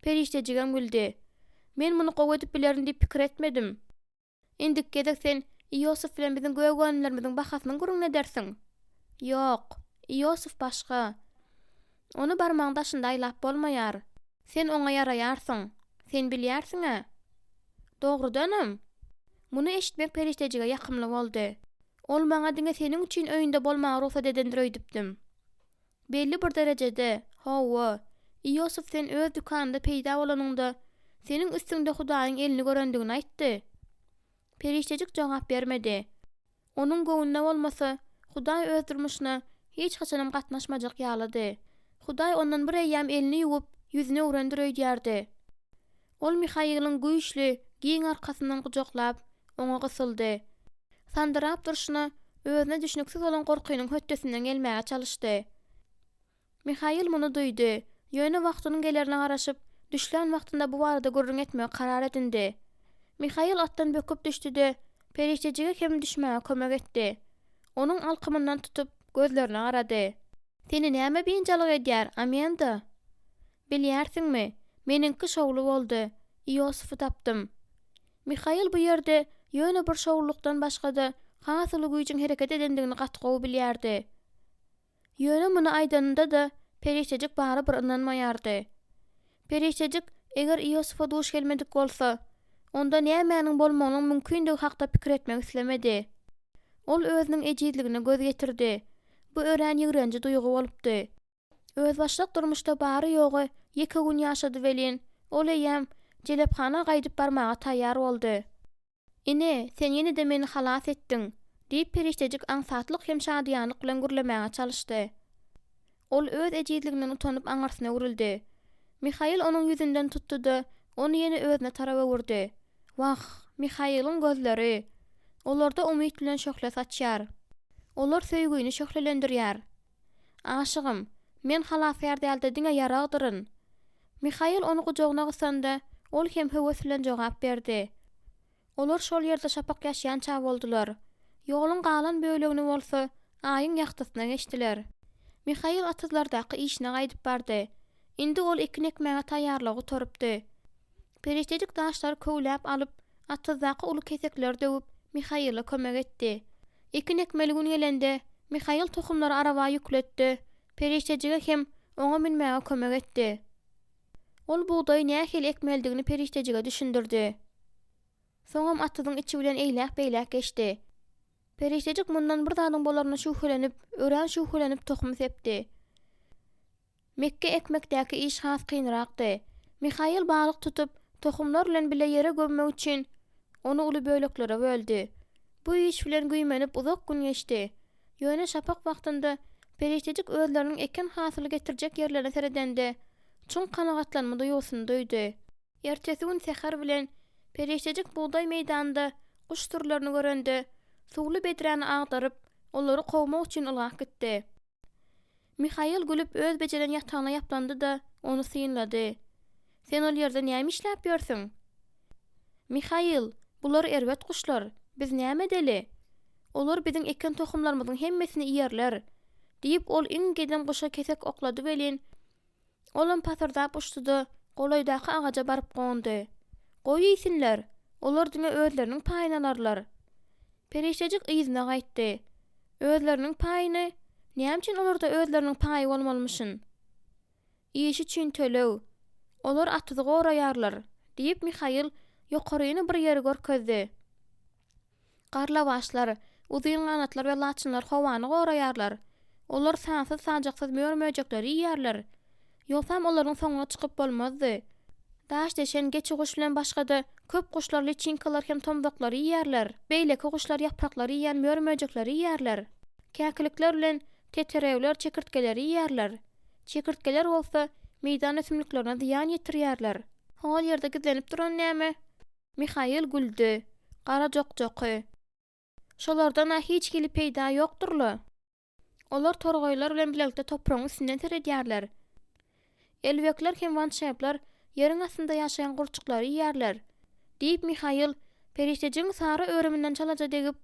Periştejigem güldi. Men muny gowy edip bilerin diýip pikir etmedim. Indik gezek sen Ýosuf bilen biziň göýgönlerimiziň bahasyny gürrüň edersiň? Ýok, Ýosuf başga. Onu barmagyň daşynda aýlap bolmaýar. Sen oňa ýaraýarsyň. Sen bilýärsiň-a? Dogrudanam. Muny eşitmek periştejige ýakymly boldy. Ol maňa diňe seniň üçin öýünde bolmagy ruhsat edendir öýdüpdim. Belli bir derejede, hawa, Ýosuf sen öz dükanyda peýda bolanynda seniň üstüňde Hudaýyň elini görendigini aýtdy. Periştejik jogap bermedi. Onuň göwnüne bolmasa, Hudaý öz durmuşyna hiç haçanam gatnaşmajak ýalydy. Hudaý ondan bir eýýam elini ýuwup, ýüzüne urandyr öýdýärdi. Ol Mihail'in güýçli, giň arkasyndan gujoklap, oňa gysyldy. Sandyrap durşyna özüne düşnüksiz bolan gorkynyň höttesinden gelmäge çalyşdy. Mihail muny duýdy. Ýöne wagtynyň gelerine garaşyp, düşlän wagtynda bu barada gürrüň etmege karar edindi. Mihail atdan böküp düşdi-de, periştejige hem düşmäge kömek etdi. Onuň alkymyndan tutup gözlerine garady. Seni näme beýinjalyk edýär, amenda? Bilýärsiňmi? Meniňki şowly boldy. Ýosufy tapdym. Mihail bu ýerde ýöne bir şowlukdan başga-da hasyly güýjüň hereket edendigini gatgowy bilýärdi. Ýöne muny aýdanynda da periştejik bary bir inanmaýardy. Periştejik eger Ýosufa duş gelmedik bolsa, onda nämeňiň bolmagynyň mümkindigi hakda pikir etmek islemedi. Ol özüniň ejizligine göz getirdi. Bu ören ýigrenji duýgu bolupdy. Öz başlyk durmuşda bary ýogy ýeke gün ýaşady welin, ol eýem jelepxana gaýdyp barmaga taýýar boldy. Ine, sen ýene de meni halas etdiň, diýip periştejik aňsatlyk hem şadýanlyk bilen gürlemäge çalyşdy. Ol öz ejizliginden utanyp aňarsyna öwrildi. Mihail onuň ýüzünden tutdy-da, onu ýene özüne tarap öwürdi. Wah, Mihail'in gözleri. Olarda umyt bilen şöhlet açýar. Olar söýgüni şöhrelendirýär. Aşygym, men halas ýerde diňe ýaragdyryn. Mihail onu gujagına gysanda, ol hem höwes bilen jogap berdi. Olar şol ýerde şapak ýaşaýan çag boldular. Ýoluň galan bölegini bolsa, aýyň ýagtysyna geçdiler. Mihail atyzlardaky işine gaýdyp bardy. Indi ol iki ekmeğe taýýarlygy torypdy. Pereşdejik daşlar köwläp alyp, atyzdaky uly kesekler döwüp Mihaila kömek etdi. Iki ekmeli gün gelende Mihail tohumlary arabaya ýükletdi. Pereşdejige hem oňa minmäge kömek etdi. Ol buğday nähil ekmeldigini pereşdejige düşündirdi. Soňam atyzyň içi bilen eýläp-beýläp geçdi. Pereşdejik mundan bir zadyň bolaryna şuhlenip, ören şuhlenip tohum sepdi. Mekke ekmekdäki iş has kynrakdy. Mihail balyk tutup, tohumlar bilen bile yere gömmek üçin onu uly böleklere böldi. Bu iş bilen güýmenip uzak gün geçdi. Ýöne şapak wagtynda pereşdejik özleriniň eken hasyly getirjek ýerlerine seredende, çuň kanagatlanma duýgusyny duýdy. Ertesi gün sehar bilen pereşdejik buğday meýdanynda kuş türlerini görende, suwly bedräni agdaryp, olary gowmak üçin ylgak gitdi. Mihail gülüp öz beceren ýatagyna ýaplandy da onu syňlady. Sen ol ýerde näme işläp ýörsiň? Mihail, bular erwet kuşlar. Biz näme edeli? Olar biziň eken tohumlarymyzyň hemmesini ýerler. Diýip ol iň gedem kuşa kesek oklady welin. Olam pasardap uçdy, golaýdaky agaja baryp gondy. Goý iýsinler. Olar diňe özleriniň paýyny alarlar. Pereşdejik yzyna gaýtdy. Özleriniň paýyny? Näme üçin olarda özleriniň paýy bolmalymyşyn? İşi üçin tölew. Olar atyzy goraýarlar, diýip Mihail ýokaryny bir ýere görkezdi. Garlawaşlar, uzun ganatlar we laçynlar howany goraýarlar. Olar sansyz sanjaksyz mörmejekleri ýerler. Ýogsam olaryň soňuna çykyp bolmazdy. Daş deşen geçi kuş bilen başga-da köp kuşlar liçinkalar hem tomzaklary ýerler. Beýleki kuşlar ýapraklary ýen mörmejekleri ýerler. Käkilikler bilen teterewler çekirtgeleri ýerler. Çekirtgeler bolsa meýdan ösümliklerine ziýan ýetirýärler. Hol ýerde gizlenip duran näme? Mihail güldü. Gara jok-joky. Şolardan hiç gili peýda ýokdurly. Olar torgoýlar bilen birlikde topragyň üstünden seredýärler. Elbekler hem wanşaplar ýeriň astynda ýaşaýan gurçuklary ýerler. Diýip Mihail pereşdejiň sara öreminden çalaja degip,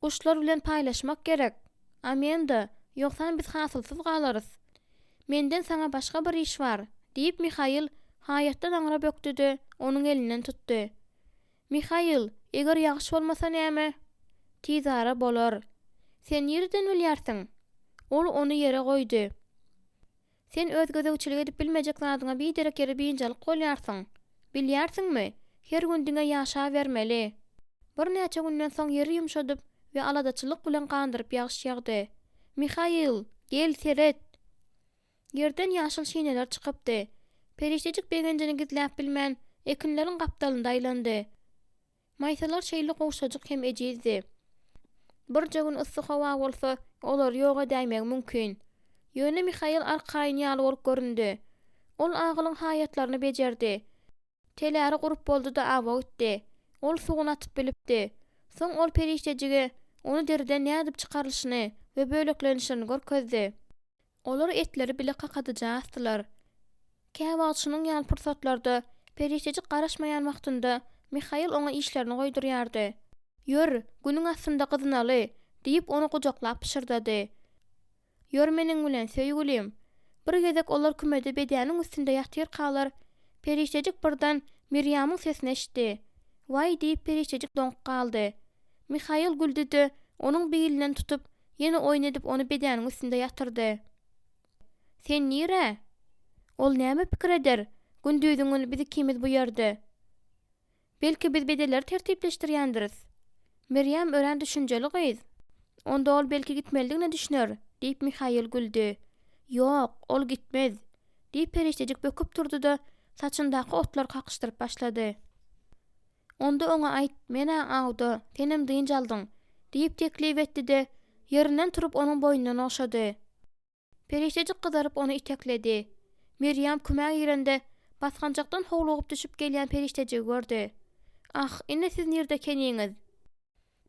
kuşlar bilen paýlaşmak gerek. Amenda, ýoksa biz hasylsyz galarys. Menden sana başga bir iş var, diýip Mihail haýatdan aňra bökdüdi, onuň elinden tutdy. Mihail, eger ýagşy bolmasa näme? Tizara bolar. Sen ýerden bilýärsiň. Ol onu ýere goýdy. Sen öz gözegçilik edip bilmejek zadyňa bir derek ýere biňjalyk bolýarsyň. Bilýärsiňmi? Her gün diňe ýaşa bermeli. Bir näçe günden soň ýeri ýumşadyp we aladaçylyk bilen gandyryp ýagşy ýagdy. Mihail, gel seret. Yerden ýaşyl şineler çykypdy. Pereşdejik begenjini gizläp bilmän ekinleriň gapdalynda aýlandy. Maýsalar şeýle gowşajyk hem ejizdi. Bir jogun yssyk hawa bolsa, olar ýoga däýmek mümkin. Ýöne Mihail arkaýyny ýaly bolup göründi. Ol agylyň haýatlaryny bejerdi. Teläri gurup boldy da awa gitdi. Ol suwuna atyp bilipdi. Soň ol pereşdejige onu derden nädip çykarlyşyny we böleklenişini görkezdi. Olar etleri bile kakadyja astılar. Käwagçynyň ýaly pursatlarda pereşdejik garaşmaýan wagtynda Mihail oňa işlerini goýdurýardy. Ýör, günüň astynda gyzynaly, diýip onu gujaklap pişirdidi. Ýör meniň bilen söýgülim. Bir gezek olar kümede bedäniň üstünde ýatyr kalar. Pereşdejik birden Miryamyň sesini eşitdi. Vay diýip pereşdejik doňup kaldy. Mihail güldüdi, onuň beýlinden tutup, ýene oýun edip onu bedäniň üstünde ýatyrdy. Sen nire? Ol näme pikir eder? Gündüzüň bizi kimiz bu ýerde? Belki biz bedeler tertipleşdirýändiris. Miryam ören düşünjeli gyz. Onda ol belki gitmelidigine düşünür, diýip Mihail güldü. Ýok, ol gitmez, diýip pereşdejik böküp turdy da saçyndaky otlar kakışdyryp başlady. Onda oňa aýt, mena awdy, senem dynjaldyň, diýip teklip etdi de ýerinden turup onuň boýnundan oşady. Pereşdejik gyzaryp onu itekledi. Miryam kümäge girende basganjakdan howlugyp düşüp gelýän pereşdejigi gördi. Ah, ine siz nirde keniňiz?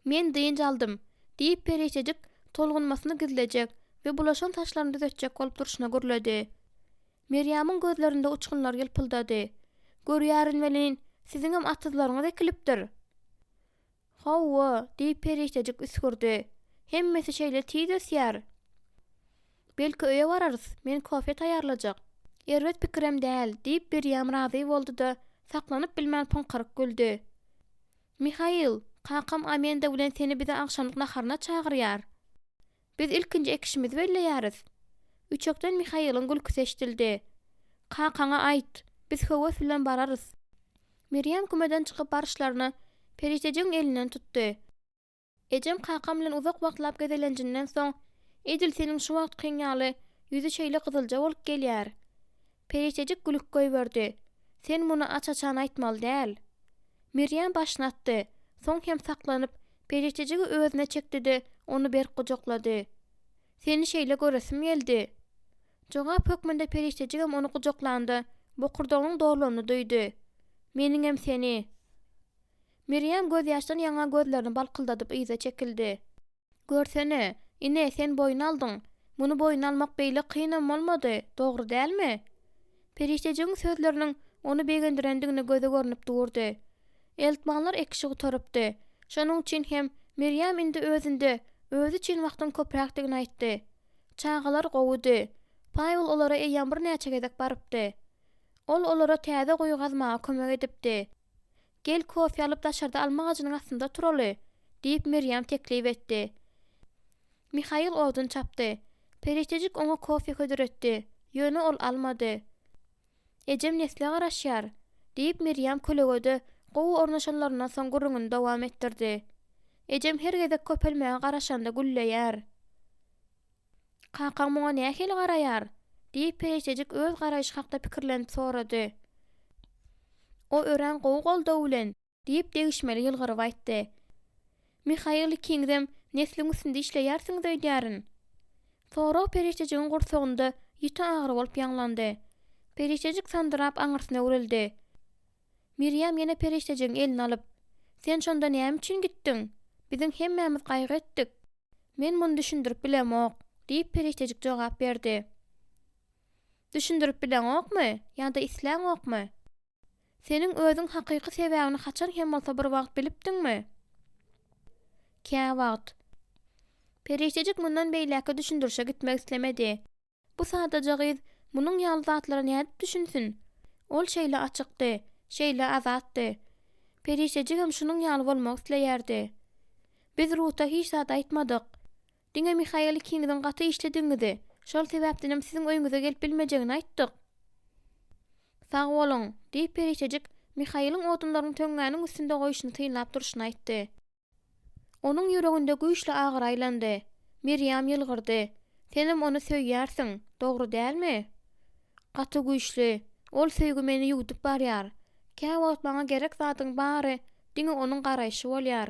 Men dynjaldym, diýip pereşdejik tolgunmasyny gizlejek we bulaşan taşlaryny düzetjek bolup duruşyna gürledi. Meryamyň gözlerinde uçgunlar ýylpyldady. "Görýärin siziň hem atyzlaryňyz ekilipdir." "Hawa" diýip periştejik üskürdi. "Hemmesi şeýle tiýdesýär. Belki öýe bararys, men kofe taýýarlajak." "Erwet pikirem däl" diýip Meryam razy boldy-da saklanyp bilmän pınqyryk güldi. "Mihail, kakam Amenda bilen seni bize akşamlyk naharyna çagyrýar. Biz ilkinji ekişimizi belleýäris." Üçekden Mihail'ın gülküsi eşdildi. "Kakaňa aýt, biz höwes bilen bararys." Meryem kümeden çykyp barışlaryny periştejing elinden tutdy. "Ejem kakam bilen uzak wagtlap gezelenjinden soň, edil seniň şu wagt kynýaly ýüzi şeýle gyzylja bolup gelýär." Periştejik gülük goýberdi. "Sen muny aç-açan aýtmaly däl." Meryem başyny atdy. Soň hem saklanyp periştejigi özüne çekdi-de onu berk gujoklady. "Seni şeýle göresim geldi." Jogap hökmünde periştejigem onu gujoklandy. Bokurdogyň dorlugyny duýdy. "Meniň hem seni." Meryem göz ýaşdan ýaňa gözlerini balkyldadyp yza çekildi. "Görsene, ine sen boyun aldyň. Muny boyun almak beýle kynam bolmady, dogry dälmi?" Periştejiň sözleriniň onu begendirendigine göze görnüp durdy. Eltmanlar ekşi oturypdy. Şonuň üçin hem Meryem indi özünde, özü üçin wagtyň köpräkdigini aýtdy. Çagalar gowudy. Paýul olara eýýän bir näçe gezek barypdy. Ol olara täze goýu gazmaga kömek edipdi. "Gel kofe alyp daşarda alma gaçynyň astynda turaly" diýip Meryem teklip etdi. Mihail odun çapdy. Periştejik oňa kofe hödüretdi. Ýöne ol almady. "Ejem nesle garaşýar" diýip Meryem kölegede gowy ornaşanlaryna soň gürrüňini dowam etdirdi. "Ejem her gezek köpelmäge garaşanda gülleýär." "Kakaň muňa nähili garaýar?" diýip periştejik öz garaýşy hakda pikirlenip sorady. "O ören gowy goldaw bilen" diýip degişmeli ýylgyryp aýtdy. "Mihail kiňdem nesliň üstünde işleýärsiňiz öýdärin." Sonra periştejigiň gursagynda ýiti agyr bolup ýanglandy. Periştejik sandyrap aňyrsyna urildi. Meryem ýene periştejigiň elini alyp, "Sen şonda näme üçin gitdiň? Biziň hemmämiz gaýgy etdik. Men muny düşündirip bilemok" diýip periştejik jogap berdi. "Düşündirip bilemokmy? Ýa-da isläňokmy? Seniň özüň hakyky sebäbini haçan hem bolsa bir wagt bilipdiňmi?" "Kä wagt?" Periştejik mundan beýläki düşündirişe gitmek islemedi. Bu sadaja gyz munyň ýaly zatlara nädip düşünsin? Ol şeýle açykdy, şeýle azatdy. Periştejik hem şunyň ýaly bolmak isleýärdi. "Biz Ruta hiç zat aýtmadyk. Diňe Mihail kiňden gaty işlediňizi, şol sebäpden hem siziň öýüňize gelip bilmejegini aýtdyk." "Sag boluň" diýip periştejik Mihail'ın odunlaryny töňgäniň üstünde goýuşyny tyýlap duruşyny aýtdy. Onuň ýüreginde güýçli agyr aýlandy. Meryem ýylgyrdy. "Senem onu söýýärsiň, dogry dälmi?" "Gaty güýçli. Ol söýgü meni ýuwdup barýar. Kä wagt maňa gerek zatyň bary diňe onuň garaýşy bolýar."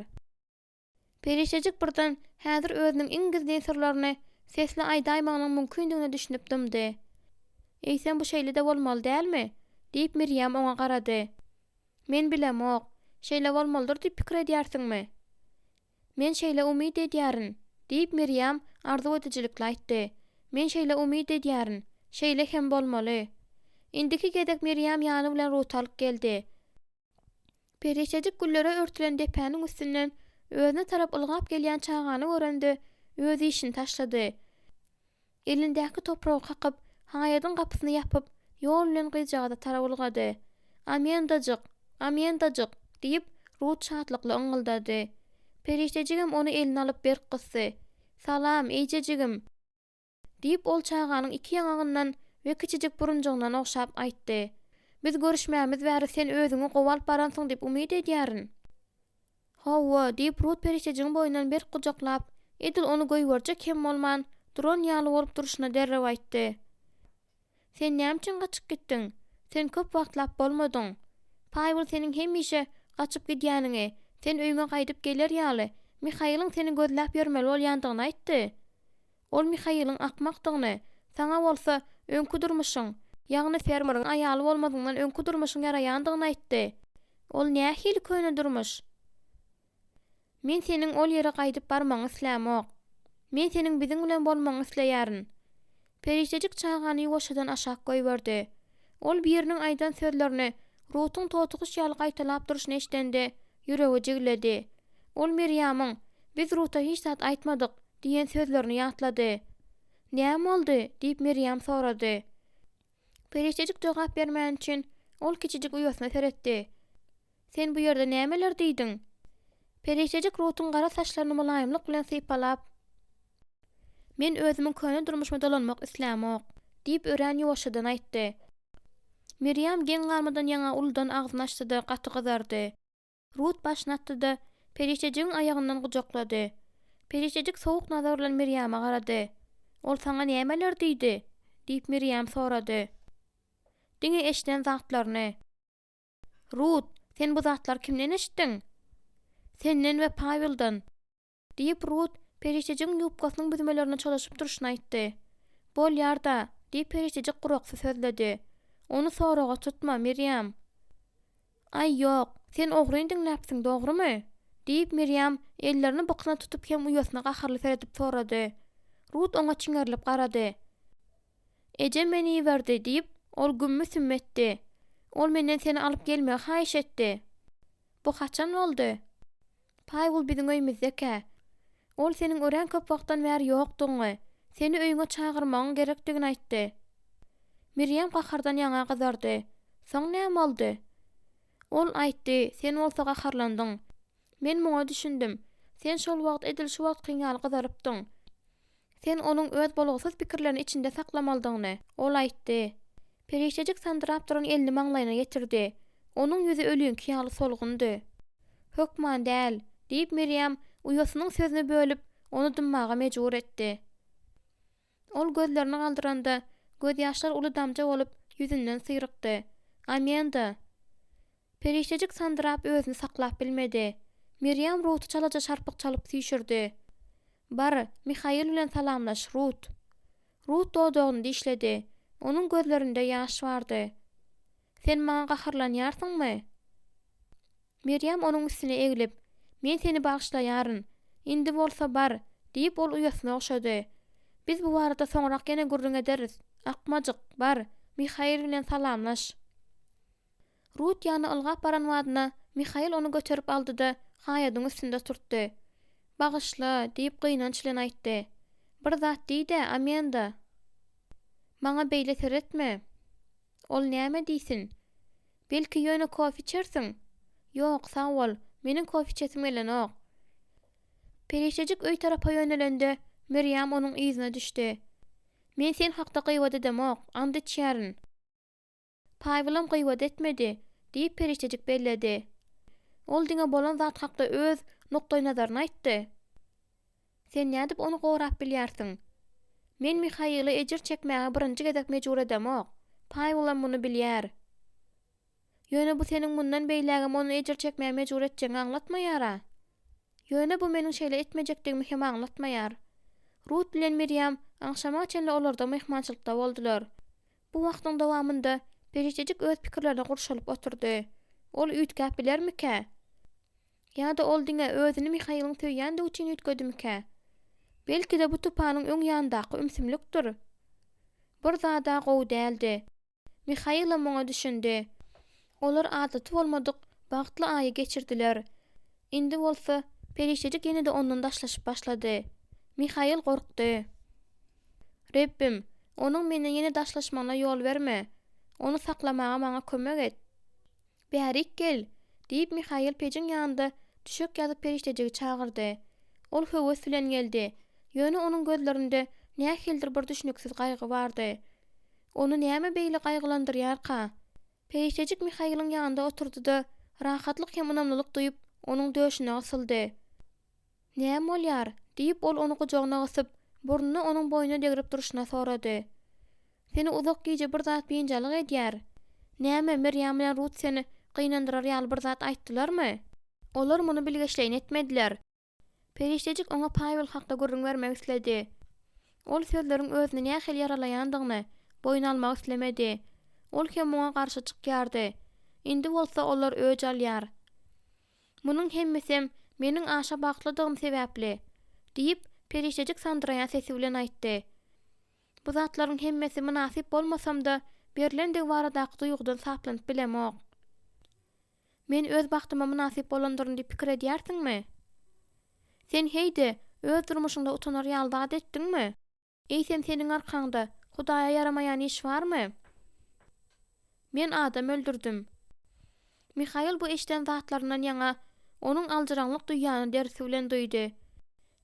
Periştejik birden häzir özüniň iň gizli sirlerini sesli aýdaýmagynyň mümkindigine düşünüp dymdy. "Eýsem bu şeýle de bolmaly dälmi?" diýip Meryem oňa garady. "Men bilemok. Şeýle bolmalydyr diýip pikir edýärsiňmi?" "Men şeýle umyt edýärin" diýip Meryem arzu edijilikle aýtdy. "Men şeýle umyt edýärin. Şeýle hem bolmaly." Indiki gezek Meryem ýany bilen Rutalyk geldi. Periştejik güllere örtülen depäniň üstünden özüne tarap ılgap gelýän çagany görende öz işini taşlady. Elindäki topragy kakyp, haýadyň gapysyny ýapyp, ýol bilen gyjagada tarabylgady. "Amendajyk, amendajyk" diýip Rut şatlykly öňüldädi. Periştejigem onu eline alyp berk gysdy. "Salam, eýjejigim" diýip ol çaganyň iki ýangagyndan we kiçijik burunjugyndan okşap aýtdy. "Biz görüşmämiz bäri sen özüňi gowalyp baransyň diýip umyt edýärin." "Hawa" diýip Rut periştejigiň boýundan berk gujoklap, edil onu goýberjek hem bolman, duran ýaly bolup duruşyna derrep aýtdy. "Sen näme üçin gaçyp gitdiň? Sen köp wagtlap bolmadyň. Paýul seniň hemişe gaçyp gidýäniňi, sen öýüňe gaýdyp geler ýaly Mihail'ın seni gözläp ýörmeli bolýandygyny aýtdy. Ol Mihail'ın akmakdygyny, saňa bolsa öňkü durmuşyň, ýagny fermeryň aýaly bolmadygyňdan öňkü durmuşyň ýaraýandygyny aýtdy. Ol nähili köýne durmuş? Men seniň ol ýere gaýdyp barmagyny islämok" Men senin biziň bilen bolmaňy isleýärin. Periştejik çağany ýoşadan aşak goýberdi. Ol biriniň aýdan sözlerini Rutun totugyş ýaly gaýtalap duruşyny eşdende ýüregi jigiledi. Ol Meryamyň "Biz Ruta hiç zat aýtmadyk" diýen sözlerini ýatlady. "Näme boldy?" diýip Meryam sorady. Periştejik jogap bermän üçin ol kiçijik uýasyna seretdi. "Sen bu ýerde nämeler diýdiň?" Periştejik Rutun gara saçlaryny mulaýymlyk bilen sypalap, "Men özümiň köne durmuşyma dolanmak islämok" diýip ören ýoşadan aýtdy. Meryam gen garmadan ýaňa uldan agzyny açdy-da gaty gyzardy. Rut başyny atdy-da Periştejigiň aýagyndan gujaklady. Periştejik sowuk nazar bilen Meryama garady. "Ol saňa nämeler diýdi?" diýip Meryam sorady. "Diňe eşden zatlaryny." "Rut, sen bu zatlar kimden eşitdiň?" "Senden we Paweldan." diýip Rut Periştejigiň ýupgasynyň büzmelerini çalyşyp duruşyny aýtdy. "Bolýar da" diýip Periştejik guraksy sözledi. "Onu soraga tutma, Meryam." "Ay ýok, sen ogryň diňläpsiň, dogrymy?" diýip Meryam ellerini bykyna tutup hem uýasyna gaharly seredip sorady. Rut oňa çiňerilip garady. "Eje meni berdi" diýip ol gümmü sümmetdi. "Ol menden seni alyp gelmegi haýyş etdi." "Bu haçan boldy?" "Pawel biziň öýümizde-kä. Ol seniň ören köp wagtdan bäri ýokduňy. Seni öýüňe çagyrmagyň gerekdigini aýtdy." Meryam gahardan ýaňa gyzardy. "Soň näme boldy?" Ol aýtdy, "Sen bolsa gaharlandyň. Men muňa düşündim. Sen şol wagt edil şu wagt kynýaly gyzarypdyň. Sen onuň öz bolgusyz pikirlerini içinde saklamalydyňy." Ol aýtdy. Periştejik sandyrap duran elini maňlaýyna getirdi. Onuň ýüzi ölüňki ýaly solgundy. "Hökman däl" diýip Meryam uýasynyň sözüni bölüp onu dymmaga mejbur etdi. Ol gözlerini galdyranda göz ýaşlar uly damja bolup ýüzünden syrykdy. "Amenda." Periştejik sandyrap özüni saklap bilmedi. Meryam Rutu çalaja şarpyk çalyp süýşürdi. "Bar, Mihail bilen salamlaş, Rut." Rut dodogyny dişledi. Onuň gözlerinde ýaş bardy. "Sen maňa gaharlanýarsyňmy?" Meryam onuň üstüne egilip, "Men seni bagşlaýaryn. Indi bolsa bar" diýip ol uýasyna okşady. "Biz bu barada soňrak gene gurrun ederiz. Akmajyk, bar, Mihail bilen salamlaş." Rut ýany ylgap baran wadyna Mihail onu göterip aldy-da haýadyň üstünde turtdy. "Bagyşla" diýip gynanç bilen aýtdy. "Bir zat diýdi, Amenda." "Maňa beýle seretme." "Ol näme diýsin? Belki ýöne kofi içersiň?" "Ýok, sag bol, meniň kofi içesim gelenok." Periştejik öý tarapa ýönelende Meryam onuň yzyna düşdi. "Men sen hakda gıýbat edemok, and içýärin." "Pawelam gıýbat etmedi" diýip Periştejik belledi. "Ol diňe bolan zat hakda öz noktaý nazaryny aýtdy. Sen nädip onu gorap bilýärsiň? Men Mihaily ejir çekmäge birinji gezek mejbur edemok. Pawelam muny bilýär. Ýöne bu seniň mundan beýlägem onu ejir çekmäge mejbur etjegiňi aňlatmaýara. Ýöne bu meniň şeýle etmejekdigimi hem aňlatmaýar." Rut bilen Meryam aňşama çenli olarda mehmançylykda boldular. Bu wagtyň dowamında Periştejik öz pikirlerine gurşalyp oturdy. Ol üýtgäp bilermike? Ýa-da ol diňe özüni Mihail'in söýýände üçin üýtgedimike? Belki de bu tupanyň öň ýandaky ümsümlikdir. Bir zada gowy däldi. Mihail muňa düşündi. Olar adaty bolmadyk bagtly aýy geçirdiler. Indi bolsa Periştejik ýene-de ondan daşlaşyp başlady. Mihail gorkdy. "Rebbim, onuň menden ýene daşlaşmagyna ýol berme. Onu saklamaga maňa kömek et." "Bärik gel" diýip Mihail pejiň ýanynda düşek ýazyp Periştejigi çagyrdy. Ol höwes bilen geldi. Ýöne onuň gözlerinde nähildir bir düşnüksiz gaýgy bardy. Onu näme beýle gaýgylandyrýarka? Periştejik Mihail'in ýanynda oturdy-da rahatlyk hem ynamlylyk duýup onuň döşüne asyldy. "Näme bolýar?" diýip ol onu gujagyna gysyp, burnuny onuň boýuna degirip duruşyna sorady. "Seni uzak giýje bir zat biňjalyk edýär. Näme Meryam bilen Rut seni gynandyrar ýaly bir zat aýtdylarmy?" "Olar muny bilgeçleýin etmediler." Periştejik oňa Pawel hakda gurrun bermek isledi. Ol sözleriň özüni nähili ýaralaýandygyny boýuna almak islemedi. Ol hem muňa garşy çykýardy. Indi bolsa olar öj alýar. "Munyň hemmesem meniň aşa bagtladygym sebäpli" diýip Periştejik sandırayan sesi bilen aýtdy. Bu zatlaryň hemmesi münasip bolmasam-da, berilendigi baradaky duýgudan saplanyp bilemok. Men öz bagtyma münasip bolandyryň diýip pikir edýärsiňmi? Sen heýde öz durmuşyňda utanar ýalda etdiňmi? Eýsem seniň arkaňda Hudaýa yaramaýan iş barmy? Men adam öldürdüm. Mihail bu eşden zatlarından ýaňa onuň aljaranlyk duýýany dersi bilen duýdy.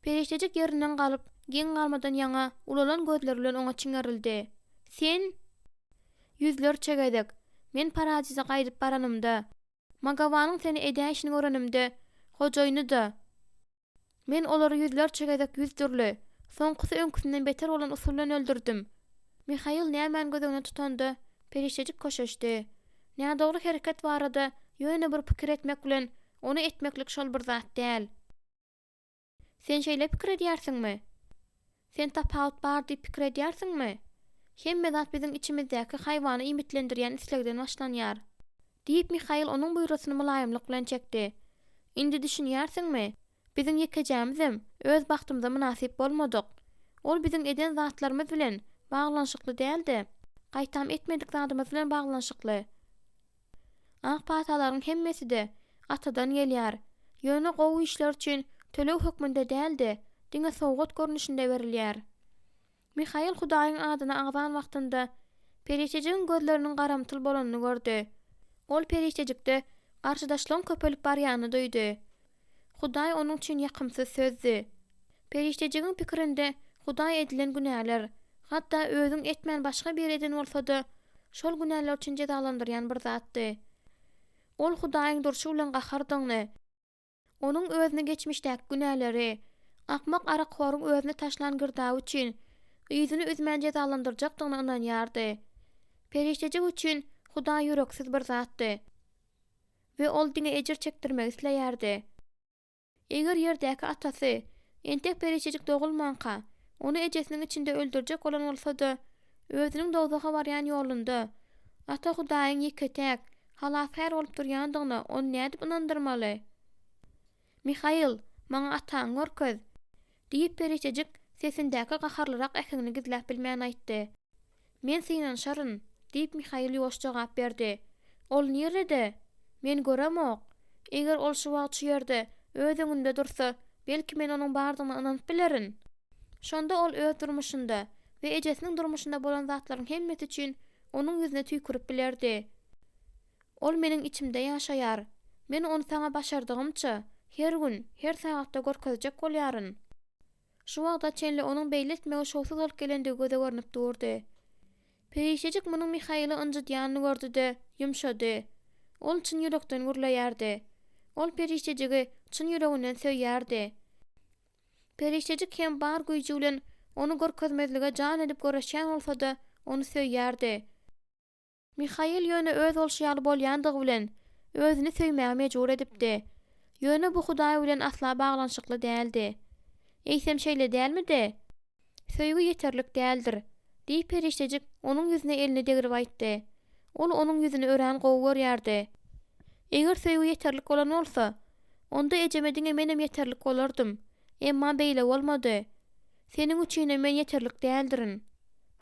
Periştejik ýerinden galyp, giň galmadan ýaňa ulalan gözleri bilen oňa çiňerildi. Sen? Yüzler çegedek. Men Parazize gaýdyp baranymda, Magawanyň seni edäşini görenimde, hojaýyny da. Men olary yüzler çegedek yüzdürli, soňkysy öňküsinden beter bolan usul bilen öldürdüm. Mihail nämen gözüne tutandy, periştejik koşaşdy. Nä dogry hereket barada ýöne bir pikir etmek bilen onu etmeklik şol bir zat däl. Sen şeýle pikir edýärsiňmi? Sen tapawut bar diýip pikir edýärsiňmi? Hemme zat biziň içimizdäki haýwany imitlendirýän islegden başlanýar. Diýip Mihail onuň buýrusyny mulaýymlyk bilen çekdi. Indi düşünýärsiňmi? Biziň ýekejämizem öz bagtymyza münasip bolmadyk. Ol biziň eden zatlarymyz bilen baglanşykly däldi. Gaýtam etmedik zadymyz bilen baglanşykly. Ahpatalaryň hemmesi de atadan gelýär. Ýöne gowy işler üçin tölew hökmünde däldi. Diňe sowgat görnüşinde berilýär. Mihail Hudaýyň adyna agzan wagtynda periştejigin gözleriniň garamtyl bolanyny gördi. Ol periştejikde garşydaşlaryň köpelip barýany duýdy. Hudaý onuň üçin ýakymsyz sözdü. Periştejigin pikirinde Hudaý edilen günäler, hatda özüň etmän başga bir eden bolsa-da, şol günäler üçin jezalandyrýan bir zatdy. Ol Hudaýyň durşy bilen gahardyňy, onuň özüne geçmişdäki günäleri, akmak arakhoryň özüne taşlan girdagy üçin ýüzüni üzmän jezalandyrjakdygyna ynanýardy. Periştejik üçin Hudaý ýüreksiz bir zatdy we ol diňe ejir çekdirmek isleýärdi. Eger ýerdäki atasy entek periştejik dogulmanka onu ejesiniň içinde öldürjek bolan bolsa-da, özüniň dowzaga barýan ýolunda ata Hudaýyň ýeketek, halafär bolup durýandygyna onu nädip inandyrmaly? Mihail, maňa ataň görköz, diýip periştejik sesindäki gaharlyrak ähligini gizläp bilmän aýtdy. Men synanşaryn, diýip Mihail ýoş jogap berdi. Ol nerede? Men göremok. Eger ol şu wagt şu ýerde öz öňünde dursa, belki men onuň bardygyna inanyp bilerin. Şonda ol öz durmuşynda we ejesiniň durmuşynda bolan zatlaryň hemmeti üçin onuň ýüzüne tüýkürip bilerdi. Ol meniň içimde ýaşaýar. Men onu saňa başardygymça her gün, her sagatda görkezjek bolýaryn. Şu wagtda çenli onuň beýletmegi şowsuz bolup gelendigi göze görnüp durdy. Periştejik munyň Mihaily ynjydýanyny gördü-de ýumşady. Ol çyn ýürekden gürleýärdi. Ol periştejigi çyn ýüreginden söýýärdi. Periştejik hem bar güýji bilen onu görkezmezlige jan edip göreşýän bolsa-da onu söýýärdi. Mihail ýöne öz bolşýaly bolýandygy bilen özüni söýmäge mejbur edipdi. Ýöne bu Hudaý bilen asla baglanşykly däldi. Eýsem şeýle dälmidi? Söýgü ýeterlik däldir, diýip periştejik onuň ýüzüne elini degirip aýtdy. Ol onuň ýüzüni ören gowy görýärdi. Eger söýgü ýeterlik bolan bolsa, onda ejemediňe menem ýeterlik bolardym. Emma beýle bolmady. Seniň üçin men ýeterlik däldirin.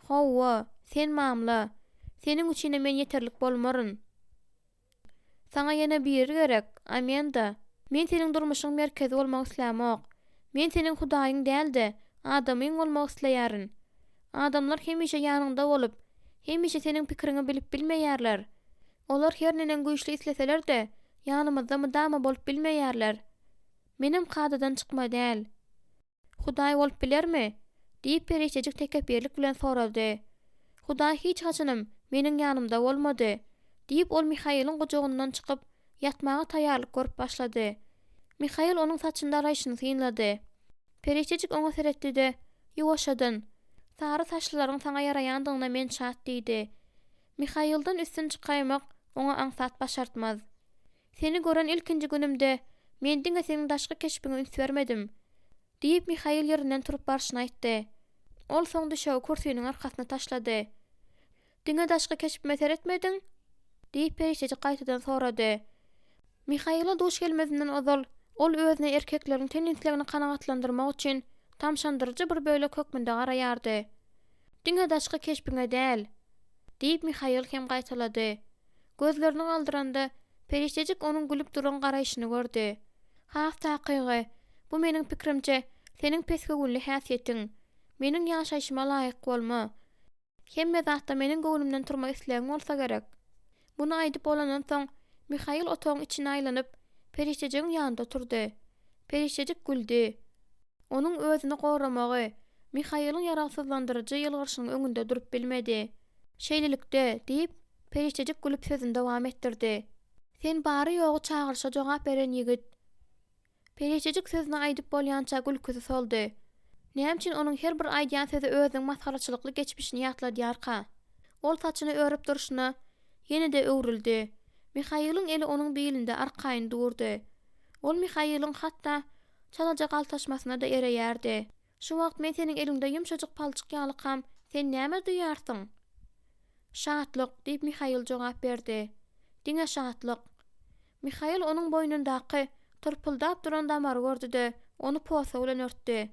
Hawa, sen mamla. Seniň üçin men ýeterlik bolmaryn. Saňa ýene biri gerek, Amanda. Men seniň durmuşyň merkezi bolmak islämok. Men seniň Hudaýyň däldi, adamyň bolmak isleýärin. Adamlar hemişe ýanynda bolup, hemişe seniň pikirini bilip bilmeýärler. Olar her nenen güýçli isleseler de, ýanymyzda mydama bolup bilmeýärler. Menim kadadan çykma däl. Hudaý bolup bilermi? Diýip periştejik tekepberlik bilen sorady. Hudaý hiç haçanym meniň ýanymda bolmady. Diýip ol Mihail'in gojagyndan çykyp ýatmaga taýýarlyk görüp başlady. Mihail onuň saçynda araýşyny synlady. Periştejik oňa seretdi-de, ýuwaşadyn. Sary saçlylaryň saňa ýaraýandygyna men şat diýdi. Mihail'dan üstün çykaýmak oňa aňsat başartmaz. Seni gören ilkinji günümde men diňe seniň daşky keşpiňe üns bermedim. Diýip Mihail ýerinden turup barşyny aýtdy. Ol soň düşäw kursynyň arkasyna taşlady. Diňe daşky keşpime seretmediň? Diýip periştejik gaýtadan sorady. Mihail'a duş gelmezinden ozal, ol özüne erkekleriň tenýensligini kanagatlandyrmak üçin tamşandyrjy bir böyle kökmünde garaýardy. Diňe daşky keşpiňe däl, diýip Mihail hem gaýtalady. Gözlerini galdyranda periştejik onuň gülüp duran garaýşyny gördi. "Haf takygy, bu meniň pikirimçe seniň pesgegünli häsiýetiň, meniň ýaşaýşyma laýyk bolma. Hemme zatda meniň göwnümden turmak islegiň bolsa gerek." Bunu aýdyp bolandan soň Mihail otagyň içine aýlanyp periştejigiň ýanynda turdy. Periştejik güldi. Onuň özüni goramagy, Mihail'ın yararsızlandırıcı ýylgyrşynyň öňünde durup bilmedi. "Şeýlelikde" diýip periştejik gülüp sözüni dowam etdirdi. "Sen bary ýogy çagyrşa jogap beren ýigit." Periştejik sözüni aýdyp bolýança gülküsi soldy. Näme üçin onuň her bir aýdýan sözi özüniň maskaraçylykly geçmişini ýatladýarka? Ol saçyny örüp durşyna ýene-de öwrüldi. Mihail'ın eli onuň beýlinde arkaýyn durdy. Ol Mihail'ın hatda çalaja galtaşmasyna da ereýärdi. "Şu wagt men seniň elinde ýumşajyk palçyk ýalykam, sen näme duýarsyň?" "Şatlyk" diýip Mihail jogap berdi. "Diňe şatlyk." Mihail onuň boýnundaky tırpıldap duran damary gördü-de onu posa bilen örtdi.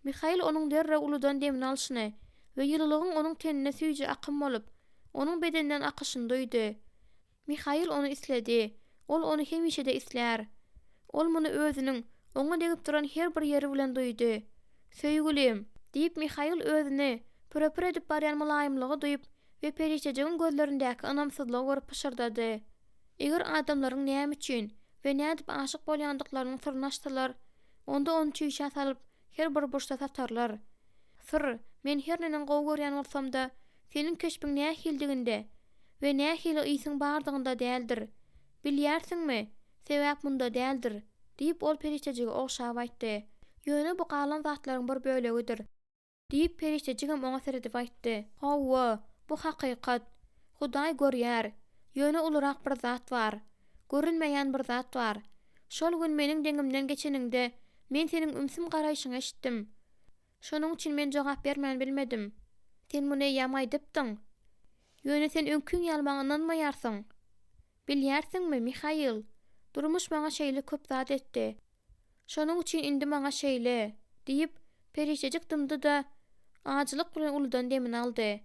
Mihail onuň derre uludan demini alşyny we ýylylygyň onuň tenine süýji akym bolup, onuň bedeninden akyşyny duýdy. Mihail onu isledi. Ol onu hemişe-de isler. Ol muny özüniň oňa degip duran her bir ýeri bilen duýdy. "Söýgülim" diýip Mihail özüni püre edip barýan mulaýymlygy duýup we periştejigiň gözlerindäki anamsyzlygy görüp pişirdady. Eger adamlaryň näme üçin we nädip aşyk bolýandyklaryny sırnaşdylar, onda onu çüýşe salyp her bir burçda satarlar. "Sır, men her näden gowy görýän bolsam-da, seniň keşpiň nähildiginde we nähili ýysyň bardygynda däldir. Bilýärsiňmi? Sebäp munda däldir" diýip ol periştejige ogşap aýtdy. "Ýöne bu galan zatlaryň bir bölegidir" diýip periştejigem oňa seredip aýtdy. "Hawa, bu hakykat. Hudaý görýär. Ýöne ulurak bir zat bar. Görünmeýän bir zat bar. Şol gün meniň deňimden geçeninde men seniň ümsüm garaýşyňy eşitdim. Şonuň üçin men jogap bermän bilmedim. Sen muny ýamaý dipdiň. Ýöne sen öňküň ýalmagyna inanmaýarsyň. Bilýärsiňmi, Mihail? Durmuş maňa şeýle köp zat etdi. Şonuň üçin indi maňa şeýle" diýip periştejik dymdy da ajylyk bilen uludan demini aldy.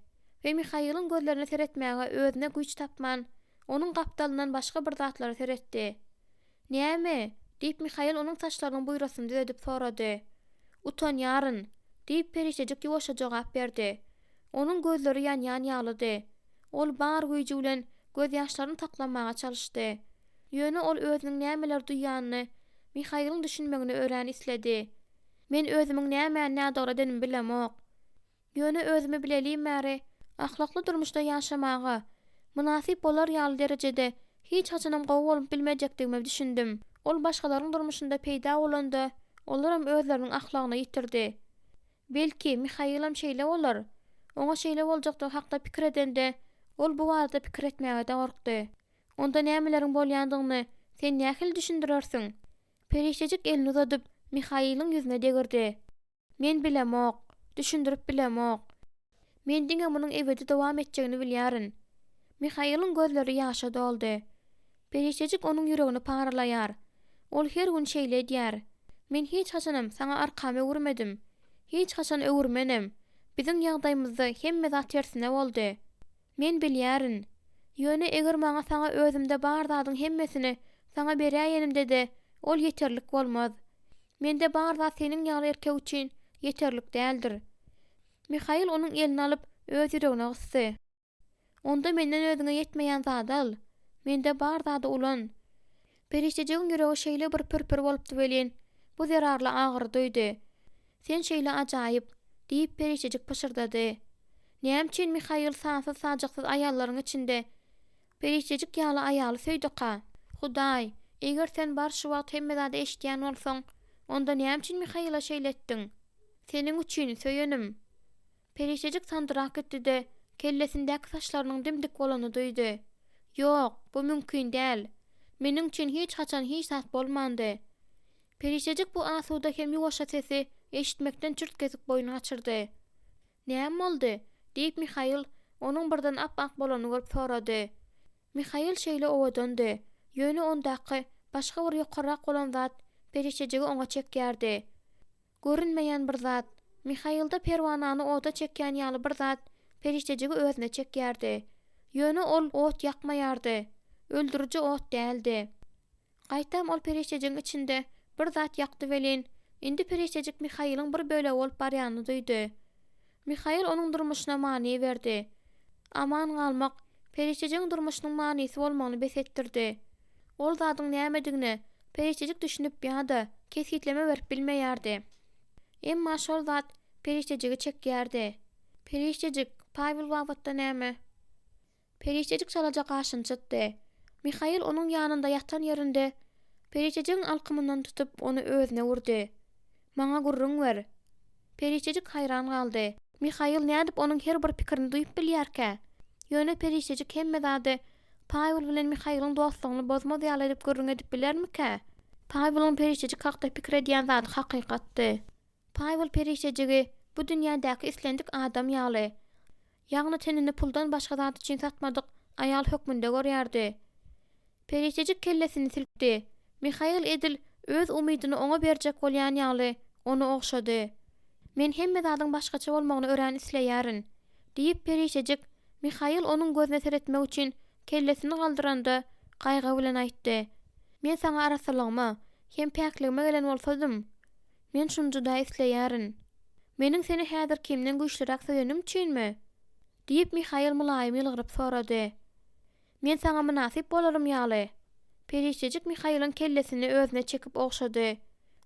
Ve Mihail'ın gözlerini seretmäge özüne güýç tapman, onuň gapdalyndan başga bir zatlary seretdi. "Näme?" diýip Mihail onuň saçlarynyň buýrasyny düzedip sorady. "Utanýaryn" diýip periştejik ýuwaşa jogap berdi. Onuň gözleri ýan-ýan ýalydy. Ol bar güýji bilen göz ýaşlaryny taklamaga çalyşdy. Ýöne ol özüniň nämeler duýýanyny Mihail'ın düşünmegini öğren isledi. "Men özümiň näme nädora denim bilemok. Ýöne özümi bilelim märi, ahlakly durmuşda ýaşamaga, münasip bolar ýaly derejede hiç haçanam gowy bolup bilmejekdigimi düşündim. Ol başgalaryň durmuşynda peýda bolanda, olaram özleriniň ahlagyny ýitirdi. Belki Mihailam şeýle bolar. Oňa şeýle boljakda hakda pikir edende, ol bu barada pikir etmäge de gorkdy. Onda nämeleriň bolýandygyny sen nähili düşündirersiň?" Periştejik elini uzadyp Mihail'ın ýüzüne degirdi. "Men bilemok, düşündirip bilemok. Men diňe munyň ebedi dowam etjegini bilýärin." Mihail'ın gözleri ýaşa doldy. Periştejik onuň ýüregini paralaýar. Ol her gün şeýle edýär. "Men hiç haçanam saňa arkamy öwürmedim. Hiç haçan öwürmenem. Biziň ýagdaýymyzda hemme zat tersine boldy. Men bilýärin. Ýöne eger maňa saňa özümde bar zadyň hemmesini saňa berýänimde de ol ýeterlik bolmaz. Mende bar zat seniň ýaly erkek üçin ýeterlik däldir." Mihail onuň elini alyp öz ýüregine gysdy. "Onda menden özüňe ýetmeýän zat al. Mende bar zady ulan." Periştejigiň ýüregi şeýle bir pür bolupdy welin, bu zerarly agyr duýdy. "Sen şeýle ajaýyp" diýip periştejik pışırdady. "Näme üçin Mihail sansız sajaksız aýallaryň içinde periştejik ýaly aýaly söýdika? Hudaý, eger sen bar şu wagt hemme zady eşitýän bolsaň, onda näme üçin Mihaila şeýletdiň? Seniň üçin söýenim." Periştejik sandyrak etdi-de kellesindäki saçlarynyň dimdik bolany duýdy. "Ýok, bu mümkin däl. Meniň üçin hiç haçan hiç zat bolmandy." Periştejik bu asuda hem ýuwaşa sesi eşitmekden çyrt kesip boynuny açyrdy. "Näme boldy?" diýip Mihail onuň birden ap-ak bolany görüp sorady. Mihail şeýle owadandy. Ýöne ondaky başga bir ýokarak bolan zat periştejigi oňa çekýärdi. Görünmeýän bir zat. Mihailda perwanany oda çekýän ýaly bir zat periştejigi özüne çekýärdi. Ýöne ol ot ýakmaýardy. Öldürüji ot däldi. Gaýtam ol periştejigiň içinde bir zat ýakdy welin. Indi periştejik Mihail'ın bir bölegi bolup barýanyny duýdy. Mihail onuň durmuşyna many berdi. Aman galmak periştejigiň durmuşynyň manysy bolmagyny besetdirdi. Ol zadyň nämedigini periştejik düşünüp ýa-da keskitleme berip bilmeýärdi. Emma şol zat periştejigi çekýärdi. Periştejik Pavel wagtda näme? Periştejik çalajak aşyny çytdy. Mihail onuň ýanynda ýatan ýerinde periştejigiň alkymyndan tutup onu özüne urdy. Maňa gurrun ber. Periştejik hayran galdy. Mihail nädip onuň her bir pikirini duýup bilýärkä? Ýöne periştejik hemme zady Pavel bilen Mihail'ın dostlugyny bozmaz ýaly edip gurrun edip bilermika? Pavel'ın periştejik hakda pikir edýän zady hakykatdy. Pavel periştejigi bu dünýädäki islendik adam ýaly. Ýagny tenini puldan başga zat üçin satmadyk aýal hökmünde görýärdi. Periştejik kellesini silpdi. Mihail edil öz umydyny oňa berjek bolýan ýaly onu ogşady. Men hemme zadyň başgaça bolmagyny ören isleýärin diýip periştejik Mihail onuň gözüne seretmek üçin kellesini galdyranda gaýga bilen aýtdy. Men saňa arasylygyma hem päkligime gelen bolsadym, men şunjuda isleýärin. Meniň seni häzir kimden güýçlirak söýenim üçinmi? Diýip Mihail mulaýym ýylgyryp sorady. Men saňa münasip bolarym ýaly. Periştejik Mihail'ın kellesini özüne çekip ogşady.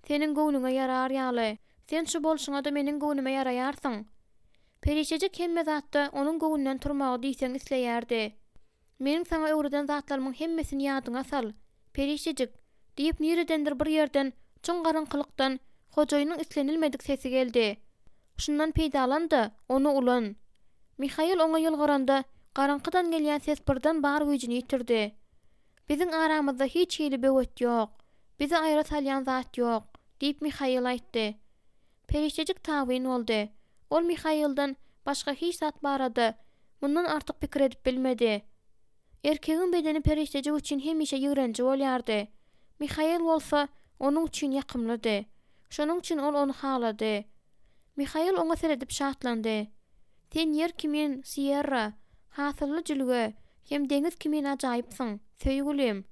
Senin göwnüňe ýarar ýaly. Sen şu bolşuňa da meniň göwnüme ýaraýarsyň. Periştejik hemme zatda onuň göwnünden turmagy diýseň isleýärdi. Meniň saňa öwreden zatlarymyň hemmesini ýadyňa sal. Periştejik diýip niredendir bir ýerden çyň garaňkylykdan hojaýynyň islenilmedik sesi geldi. Şundan peýdalandy, onu ulan. Mihail oňa ýylgyranda garaňkydan gelýän ses birden bar güýjüni ýitirdi. Biziň aramyzda hiç hili böwet ýok. Bizi aýra salýan zat ýok, diýip Mihail aýtdy. Periştejik tabyn boldy. Ol Mihail'dan başga hiç zat barada mundan artyk pikir edip bilmedi. Erkegiň bedeni periştejik üçin hemişe ýygranjy bolýardy. Mihail bolsa onuň üçin ýakymlydy. Şonuň üçin ol onu halady. Mihail oňa seredip şatlandy. Sen ýer kimin Sierra, hasyrly jülge, hem deňiz kimin ajaýypsyň, söýgülim.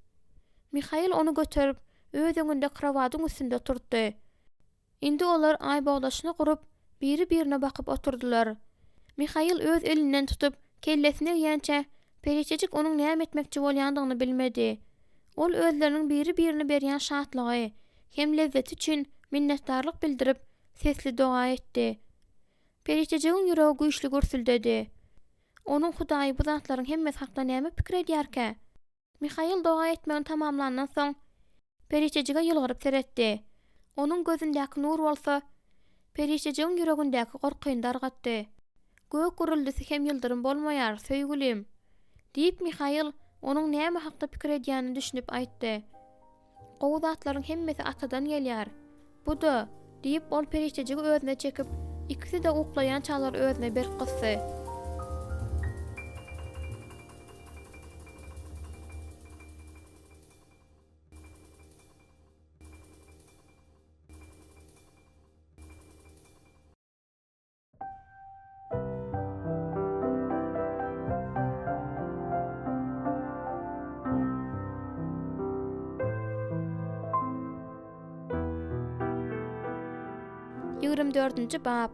Mihail onu götürüp öz öňünde krawatyň üstünde oturtdy. Indi olar aý bagdaşyna gurup biri-birine bakyp oturdular. Mihail öz elinden tutup kellesine ýança periştejik onuň näme etmekçi bolýandygyny bilmedi. Ol özleriniň biri-birine berýän şatlygy hem lezzeti üçin minnetdarlyk bildirip sesli doga etdi. Periştejigiň ýüregi güýçli gürsüldedi. Onuň Hudaý bu zatlaryň hemmesi hakda näme pikir edýärkä? Mihail doga etmegini tamamlandan soň periştejige ýylgyryp seretdi. Onuň gözündäki nur bolsa periştejigiň ýüregindäki gorkyny dargatdy. Gök guruldysi hem ýyldyrym bolmaýar, söýgülim. Diýip Mihail onuň näme hakda pikir edýänini düşünüp aýtdy. Gowy zatlaryň hemmesi atadan gelýär. Bu da diýip ol periştejigi özüne çekip ikisi de uklayan çalar özüne bir kıssy. Dördüncü bab.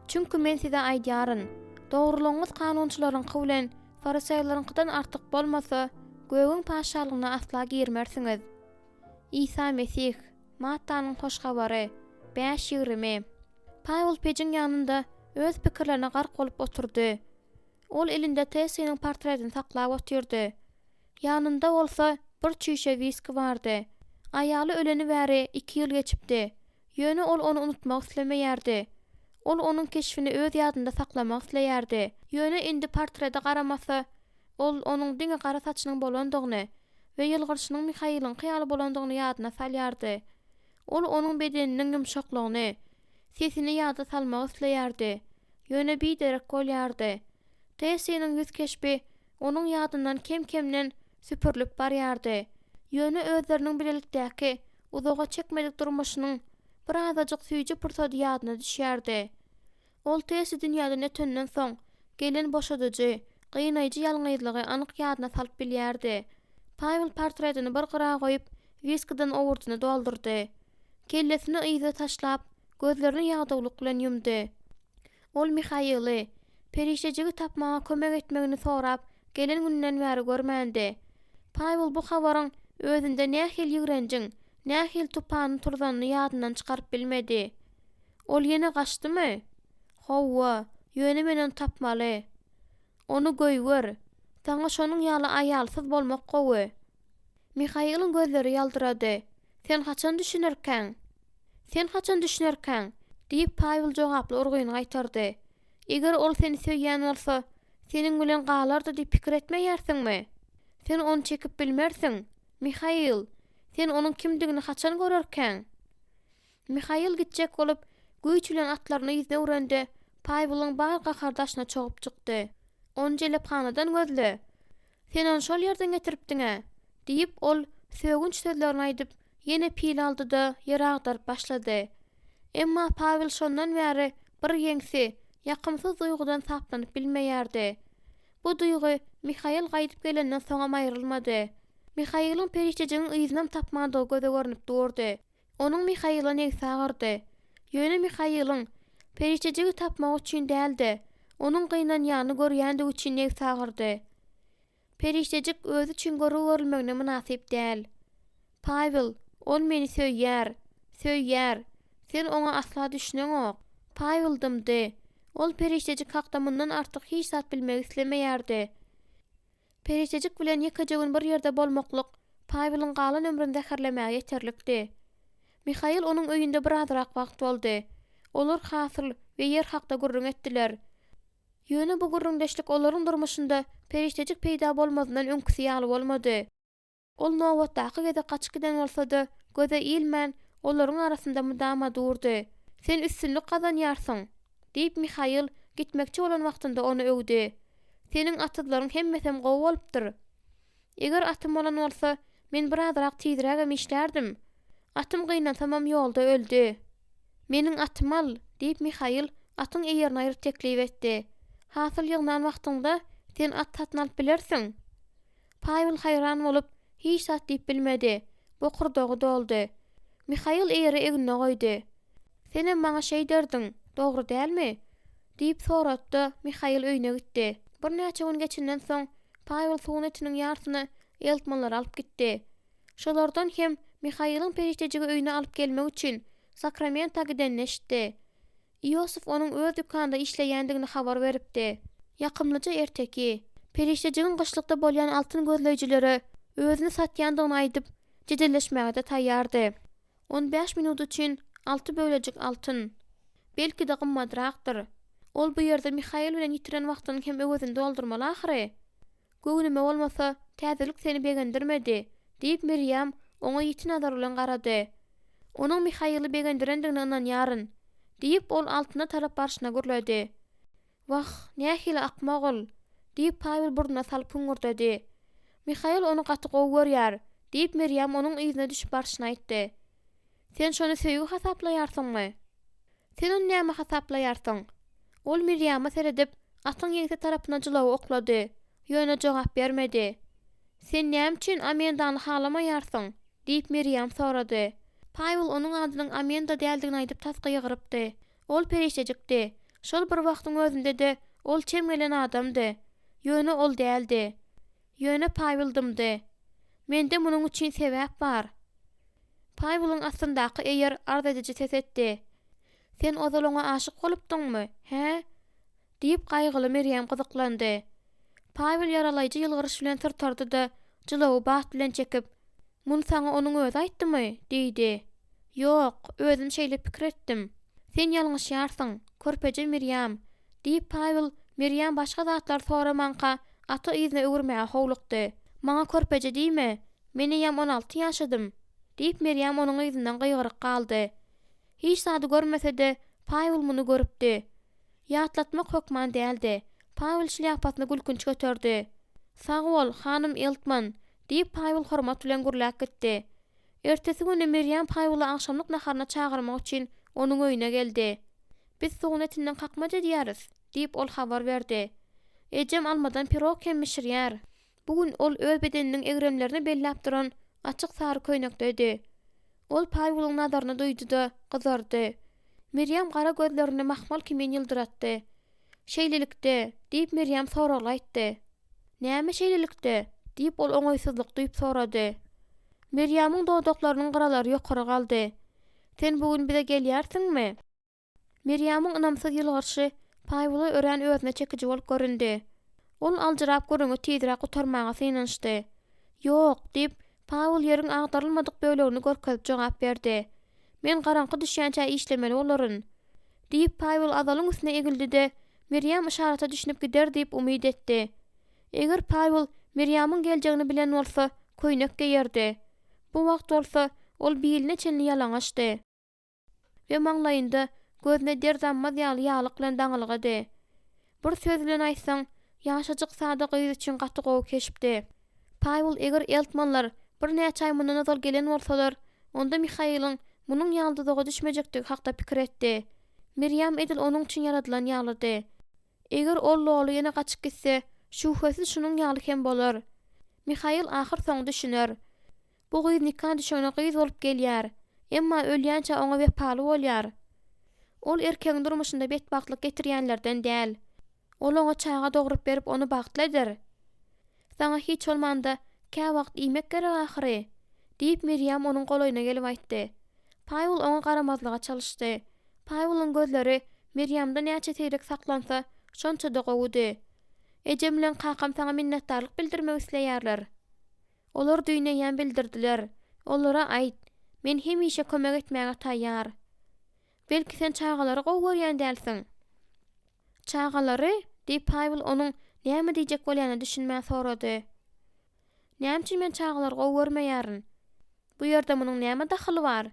Çünkü men size aýdýaryn, dogrulygyňyz kanunçylaryň kyblen fariseýlaryňkydan artyk bolmasa, göwüň paşalygyna asla girmersiňiz. İsa Mesih, Mattanyň hoş habary, 5:20. Pavel pejiň ýanynda öz pikirlerine gark bolup oturdy. Ol elinde Tessynyň portretini saklap oturdy. Ýanynda bolsa bir çüşe viski bardy. Aýaly öleni bäri 2 ýyl geçipdi. Ýöne ol onu unutmak islemeýärdi. Ol onuň keşfini öz ýadynda saklamak isleýärdi. Ýöne indi portrete garamasa, ol onuň diňe gara saçynyň bolandygyny we ýylgyrşynyň Mihail'yň hyýaly bolandygyny ýadyna salýardy. Ol onuň bedeniniň ýumşaklygyny, sesini ýada salmak isleýärdi. Ýöne biderek bolýardy. Tessynyň ýüz keşpi onuň ýadyndan kem-kemden süpürlüp barýardy. Ýöne özleriniň bilelikdäki uzaga çekmedik durmuşynyň bir azacık süýji pursady ýadyna düşýärdi. Ol tesi dünýäden ötenden soň gelen boşadyjy, gynayjy ýalňyzlygy anyk ýadyna salyp bilýärdi. Pavel portretini bir gyra goýup, viskidan owurdyny doldurdy. Kellesini ýyza taşlap, gözlerini ýagdawlyk bilen ýumdy. Ol Mihaily, perişejigi tapmaga kömek etmegini sorap, gelen günden bäri görmändi. Pavel bu habaryň özünde nähil ýigrenjiň, nähil tupany turzanyny ýadyndan çykaryp bilmedi. Ol ýene gaçdymy? Howwa, ýöne menen tapmaly. Onu goýwer. Taňa şonuň ýaly aýalsyz bolmak gowy. Mihailyň gözleri ýaldyrady. Sen haçan düşünerkäň? Sen haçan düşünerkäň? Diýip Pavel jogaply urguny gaýtardy. Eger ol seni söýýän bolsa, senin bilen galardy diýip pikir etmeýärsiňmi? Sen onu çekip bilmersiň. Mihail, sen onun kimdigini haçan görerkäň? Mihail gitjek bolup, güýç bilen atlaryny ýyzne öwrende, Pavelyň baý gakardaşyna çogup çykdy. Onu jelephanadan gözle. Sen onu şol ýerden getiripdiňe, diýip ol söýgünç sözlerini aýdyp, ýene pil aldy-da ýere agdaryp başlady. Emma Pavel şondan bäri bir ýeňsi, ýakymsyz duýgudan saplanyp bilmeýärdi. Bu duýgu Mihail gaýdyp gelenden soňam aýrylmady. Mihailyň perişejigiň ýyzynam tapmanda göze görnüp durdy. Onuň Mihaila negsi agyrdy. Ýöne Mihailyň perişejigi tapmak üçin däldi. Onuň gynanýany görýändigi üçin negsi agyrdy. Perişejik özü üçin görülmegine münasip däl. Pavel, ol meni söýýär. Sen oňa asla düşüneň ok. Pavel dymdy. Ol perişejik hakda mundan artyk hiç zat bilmek islemeýärdi. Perişejik bilen ýeke gün bir ýerde bolmaklyk Pavelyň galan ömründe herlemäge ýeterlikdi. Mihail onuň öýünde bir azrak wagt boldy. Olar hasyl we ýer hakda gurrun etdiler. Ýöne bu gurrundeşlik olaryň durmuşynda perişejik peýda bolmazyndan öňküsi ýaly bolmady. Ol nowatdaky gede gaçyp giden bolsa-da göze ilmän olaryň arasynda mydama durdy. Sen üstünlük gazanýarsyň, diýip Mihail gitmekçi bolan wagtynda onu öwdi. Senin atylaryň hemmesem gowy bolupdyr. Eger atym bolan bolsa, men bir azrak tiýdirägem işlärdim. Atym gynnan tamam ýolda öldü. Meniň atym al, diýip Mihail atyň eýerini aýryp teklip etdi. Hasyl ýygnan wagtynda sen at tatyn alyp bilersiň. Pavel haýran bolup, hiç zat diýip bilmedi. Bu kurdogy doldy. Mihail eýeri egine goýdy. Sen maňa şeý derdiň, dogry dälmi? Diýip soratdy. Mihail öýüne gitdi. Bir näçe gün geçenden soň Pavel suwun etiniň ýarsyny eltmanlar alyp gitdi. Şolardan hem Mihail'ın periştejigi öýüne alyp gelmek üçin Sakramenta giden eşitdi. Iosif onuň öz dükanda işleýändigini habar beripdi. Ýakymlyca erteki, periştejigiň gyşlykda bolýan altyn gözleýjileri özüni satýandygyny aýdyp, jedelleşmäge de taýýardy. 15 minut üçin 6 bölejik altyn. Belki de gymmadrakdyr. Ol bu ýerde Mihail bilen ýitiren wagtyny hem özüni doldurmaly ahyry. Göwnüme bolmasa, täzelik seni begendirmedi, diýip Miriam oňa ýiti nazar bilen garady. Onuň Mihaily begendirendigine ynanýaryn, diýip ol altyna tarap barşyna gürledi. Wah, nähili akmak ol, diýip Pavel buruna salyp güňürdedi. Mihail onu gaty gowy görýär, diýip Miriam onuň ýüzüne düşüp barşyna aýtdy. Sen şonu söýgü hasaplaýarsyňmy? Sen onu näme hasaplaýarsyň? Ol Miriam'a seredip, atyň ýeňse tarapyna jylawy oklady. Ýöne jogap bermedi. Sen näme üçin Amendany halamaýarsyň? Diýip Miriam sorady. Pavel onuň adynyň Amenda däldigini aýdyp tasga ýygyrypdy. Ol perişejikdi. Şol bir wagtyň özünde de ol çemgelen adamdy. Ýöne ol däldi. Ýöne Pavel dymdy. Mende munuň üçin sebäp bar. Pavelyň astyndaky eýer arz edici ses etdi. Sen o zaloňa aşyk bolupdyňmy? He? Diýip gaýgyly Miriam gyzyklandy. Pavel ýaralayjy ýylgyryş bilen sırtardy-da, jylawy bat bilen çekip, "Muny saňa onuň özü aýtdymy?" diýdi. "Ýok, özüm şeýle pikir etdim. Sen ýalňyşýarsyň, körpeje Miriam." diýip Pavel Miriam başga zatlar soramanka aty ýyzyna öwürmäge howlukdy. "Maňa körpeje diýme, meni ýam 16 ýaşadym." diýip Miriam onuň ýyzynyň gyýgyryk galdy. Hiç zady görmese-de Pavel muny görüpdi. Ýatlatmak hökman däldi. Pavel şlyapasyny gülkünç götürdi. "Sag bol, hanym Eltman," diýip Pavel hormat bilen gürläp gitdi. Ertesi güni Meryem Paýula akşamlyk naharna çağırmak üçin onuň öýüne geldi. "Biz suwun etinden kakmaja diýäris" diýip ol habar berdi. "Ejem almadan pirog kemmişirýär." Bugün ol öz bedeniniň egremlerini belläp duran açyk sary köýnekde. Ol Paýulaň nadaryny duýdy-da gyzardy. Meryem gara gözlerini mahmal kimen ýyldyratdy. "Şeýlelikde" diýip Meryem soragly aýtdy. "Näme şeýlelikde?" diýip ol oňaýsyzlyk duýup sorady. Meryem'iň dodaklarynyň gyralary ýokary galdy. "Sen bugün bize gelýärsiňmi?" Meryem'iň ynamsyz ýylgyrşy Paýula ören özüne çekiji bolup göründi. Ol aljyrap görüňi tizirek gutarmaga synanşdy. "Ýok" diýip Paýul ýeriň agdarylmadyk bölegini görkezip jogap berdi. "Men garaňky düşýänçä işlemeli bolaryn" diýip Paýul azalyň üstüne egildi-de Meryem işarata düşünüp gider diýip umyd etdi. Eger Paýul Meryem'iň geljegini bilen bolsa köýnek geýerdi. Bu wagt bolsa ol biline çenli ýalaňaşdy. Ve maňlaýynda gözüne derdanmaz ýaly-ýalyk bilen daňylgady. Bir söz bilen aýtsaň, ýaşajyk sada gyz üçin gaty gowy keşipdi. Paýul eger eltmanlar bir näçe aý mundan azal gelen bolsalar, onda Mihaýlyň munyň ýaldyzyga düşmejektigi hakda pikir etdi. Meryem edil onuň üçin yaradylan ýalydy. Eger ol ýaly ýene gaçyp gitse, şüphesiz şunyň ýaly hem bolar. Mihaýl ahyr soň düşünür. Bu gyz nikah düşene gyz bolup gelýär, emma ölýänçe oňa wepaly bolýar. Ol erkegiň durmuşynda betbagtlyk getirýänlerden däl. Ol oňa çaga dogurup berip onu bagtladyr. "Saňa hiç bolmanda kä wagt iýmek gerek ahyry" diýip Meryem onuň golaýyna gelip aýtdy. Paýul oňa garamazlyga çalyşdy. Paýulyň gözleri Meryemden näçe teýrek saklansa, şonça da gowdy. "Ejem bilen kakam saňa minnetdarlyk bildirmek isleýärler. Olar düýneýän bildirdiler. Olara aýt, men hemişe kömek etmäge taýýar. Belki sen çagalary gowy görýän dälsiň." "Çagalary?" diýip Paýul onuň näme diýjek bolýanyny düşünmän sorady. "Näme üçin men çagalary gowy görmeýärin? Bu ýerde munyň näme daxyly bar?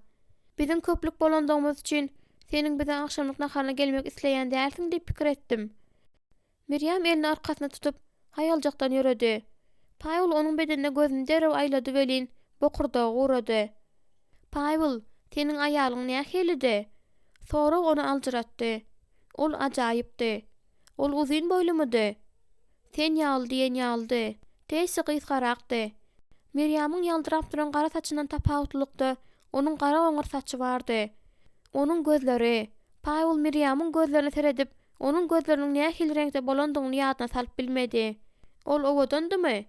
Biziň köplük bolandygymyz üçin seniň bize akşamlyk naharna gelmek isleýän dälsiň diýip pikir etdim." Meryem elini arkasyna tutup haýaljakdan ýöredi. Paýul onuň bedenine gözüni derep aýlady welin bokurdaga uğrady. "Paýul, seniň aýalyň nähilidi?" Sorag onu aljaratdy. Ol ajaýypdy. Ol uzun boýlumydy? "Sen ýaly diýen ýaldy. Teýsi gysgarakdy." Meryem'iň ýaldyrap duran gara saçyndan tapawutlykda onuň gara oňur saçy bardy. Onuň gözleri, Paýul Meryem'iň gözlerini seredip, onuň gözleriniň nähil reňkde bolandygyny ýadyna salyp bilmedi. Ol owadandymy?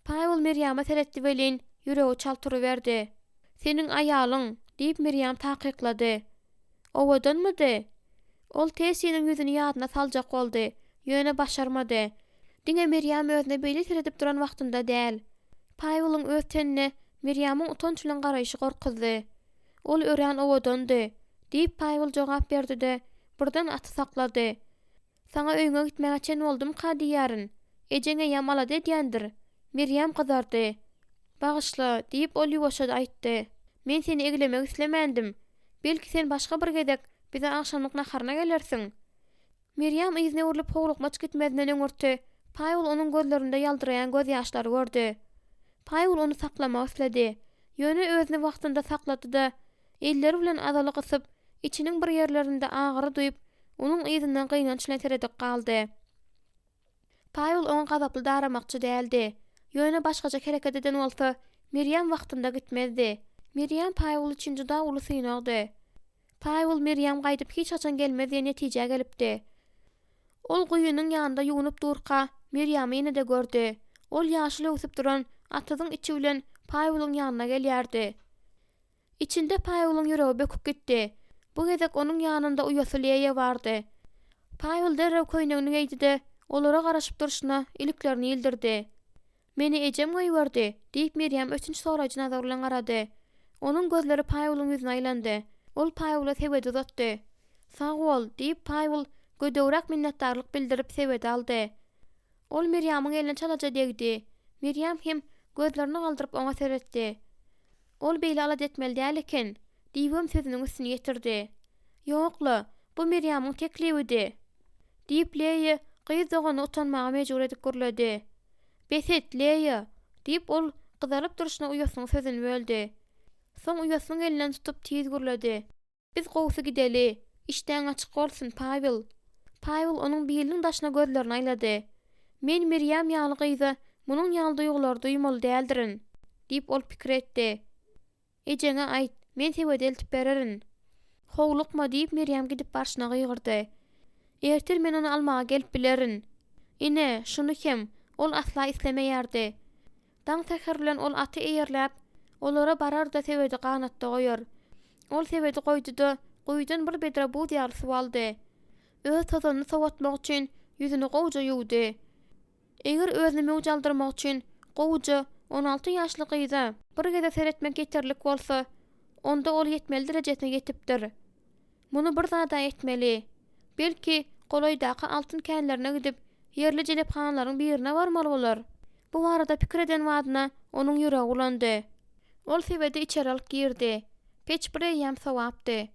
Paýul Meryem'e seretdi welin ýüregi çaltyryberdi. "Seniň aýalyň" diýip Meryem takyklady. "Owadanmydy?" Ol tez seniň ýüzüni ýadyna saljak boldy, ýöne başarmady. Diňe Meryem özüne beýle seredip duran wagtynda däl. Paýulyň öz tenine Meryem'iň utanç bilen garaýşy gorkuzdy. "Ol ören owadandy" diýip Paýul jogap berdi-de birden aty saklady. "Saňa öýüňe gitmäge çen boldum ka diýärin. Ejeňe ýamala edýändir." Meryem gyzardy. "Bagyşla" diýip ol ýuwaşa aýtdy. "Men seni eglemek islemendim. Belki sen başga bir gedek bize akşamlyk naharna gelersiň." Meryem izine urulyp howlukmaç gitmedinden öňürti. Paýul onuň gözlerinde ýaldyraýan göz ýaşlary gördü. Paýul onu saklamak isledi. Ýöne özüni wagtynda saklady-da, elleri bilen azaly gysyp, içiniň bir ýerlerinde agyry duýup, onuň ýüzünden gynanç bilen teredip galdy. Paýul oňa gazaply daramakçy däldi. Ýöne başgaça hereket eden bolsa, Meryem wagtynda gitmezdi. Meryem Paýul üçin juda uly synagdy. Paýul Meryem gaýdyp hiç haçan gelmez diýen netije gelipdi. Ol guýunyň ýanynda ýuwunyp durka Meryemi ýene-de gördü. Ol ýaşly öwsüp duran atyzyň içi bilen Paýulyň ýanyna gelýärdi. İçinde Paýulyň ýüregi böküp gitdi. Bu gezek onuň ýanynda uýasy Leýa bardy. Paýul derrew köýnegini giydi-de olara garaşyp durşyna iliklerini ýyldirdi. "Meni ejem goýberdi" diýip Meryem öçünç soraýjy nazar bilen garady. Onuň gözleri Paýulyň ýüzüne aýlandy. Ol Paýula sebedi uzatdy. "Sag bol" diýip Paýul gödöwrak minnetdarlyk bildirip sebedi aldy. Ol Meryem'iň eline çalaja degdi. Meryem hem gözlerini galdyryp oňa seretdi. Ol beýle alat etmeli däl eken diýip sözüniň üstüne getirdi. "Ýokla, bu Meryem'iň teklibidi" diýip Leýa gyz dogany utanmaga mejbur edip gürledi. "Beset Leýa" diýip ol gyzalyp durşyna uýasyň sözüni böldi. Soň uýasyň elinden tutup tiz gürledi. Biz gowsy gideli. İşden açyk bolsun Pavel. Pavel onuň biýiliniň daşyna gözlerini aýlady. Men Miriam ýaly gyza, munyň ýaly duýgular duýmaly däldirin, diýip ol pikir etdi. Ejeňe aýt, men sebäde eltip bererin. Howlukma diýip Miriam gidip başyna gyýgyrdy. Ertir men onu almaga gelip bilerin. Ine, şunu kim? Ol asla islemeýärdi. Daň täher bilen ol aty eýerläp, olara barar da sebäde ganatda goýar. Ol sebäde goýdy-da, goýdan bir bedre bu diýar suwaldy. Öz tozanyny sowatmak üçin ýüzüni gowja ýuwdy. Eger özüni mewjaldyrmak üçin gowja 16 ýaşly gyza bir gede seretmek ýeterlik bolsa, onda ol ýetmeli derejesine ýetipdir. Muny bir zada etmeli. Belki goloýdaky altyn känlerine gidip yerli jelephanalaryň birine barmaly bolar. Bu barada pikir eden wadyna onuň ýüregi ulandy. Ol sebäde içeri alyp girdi. Peç bir ýam sowapdy.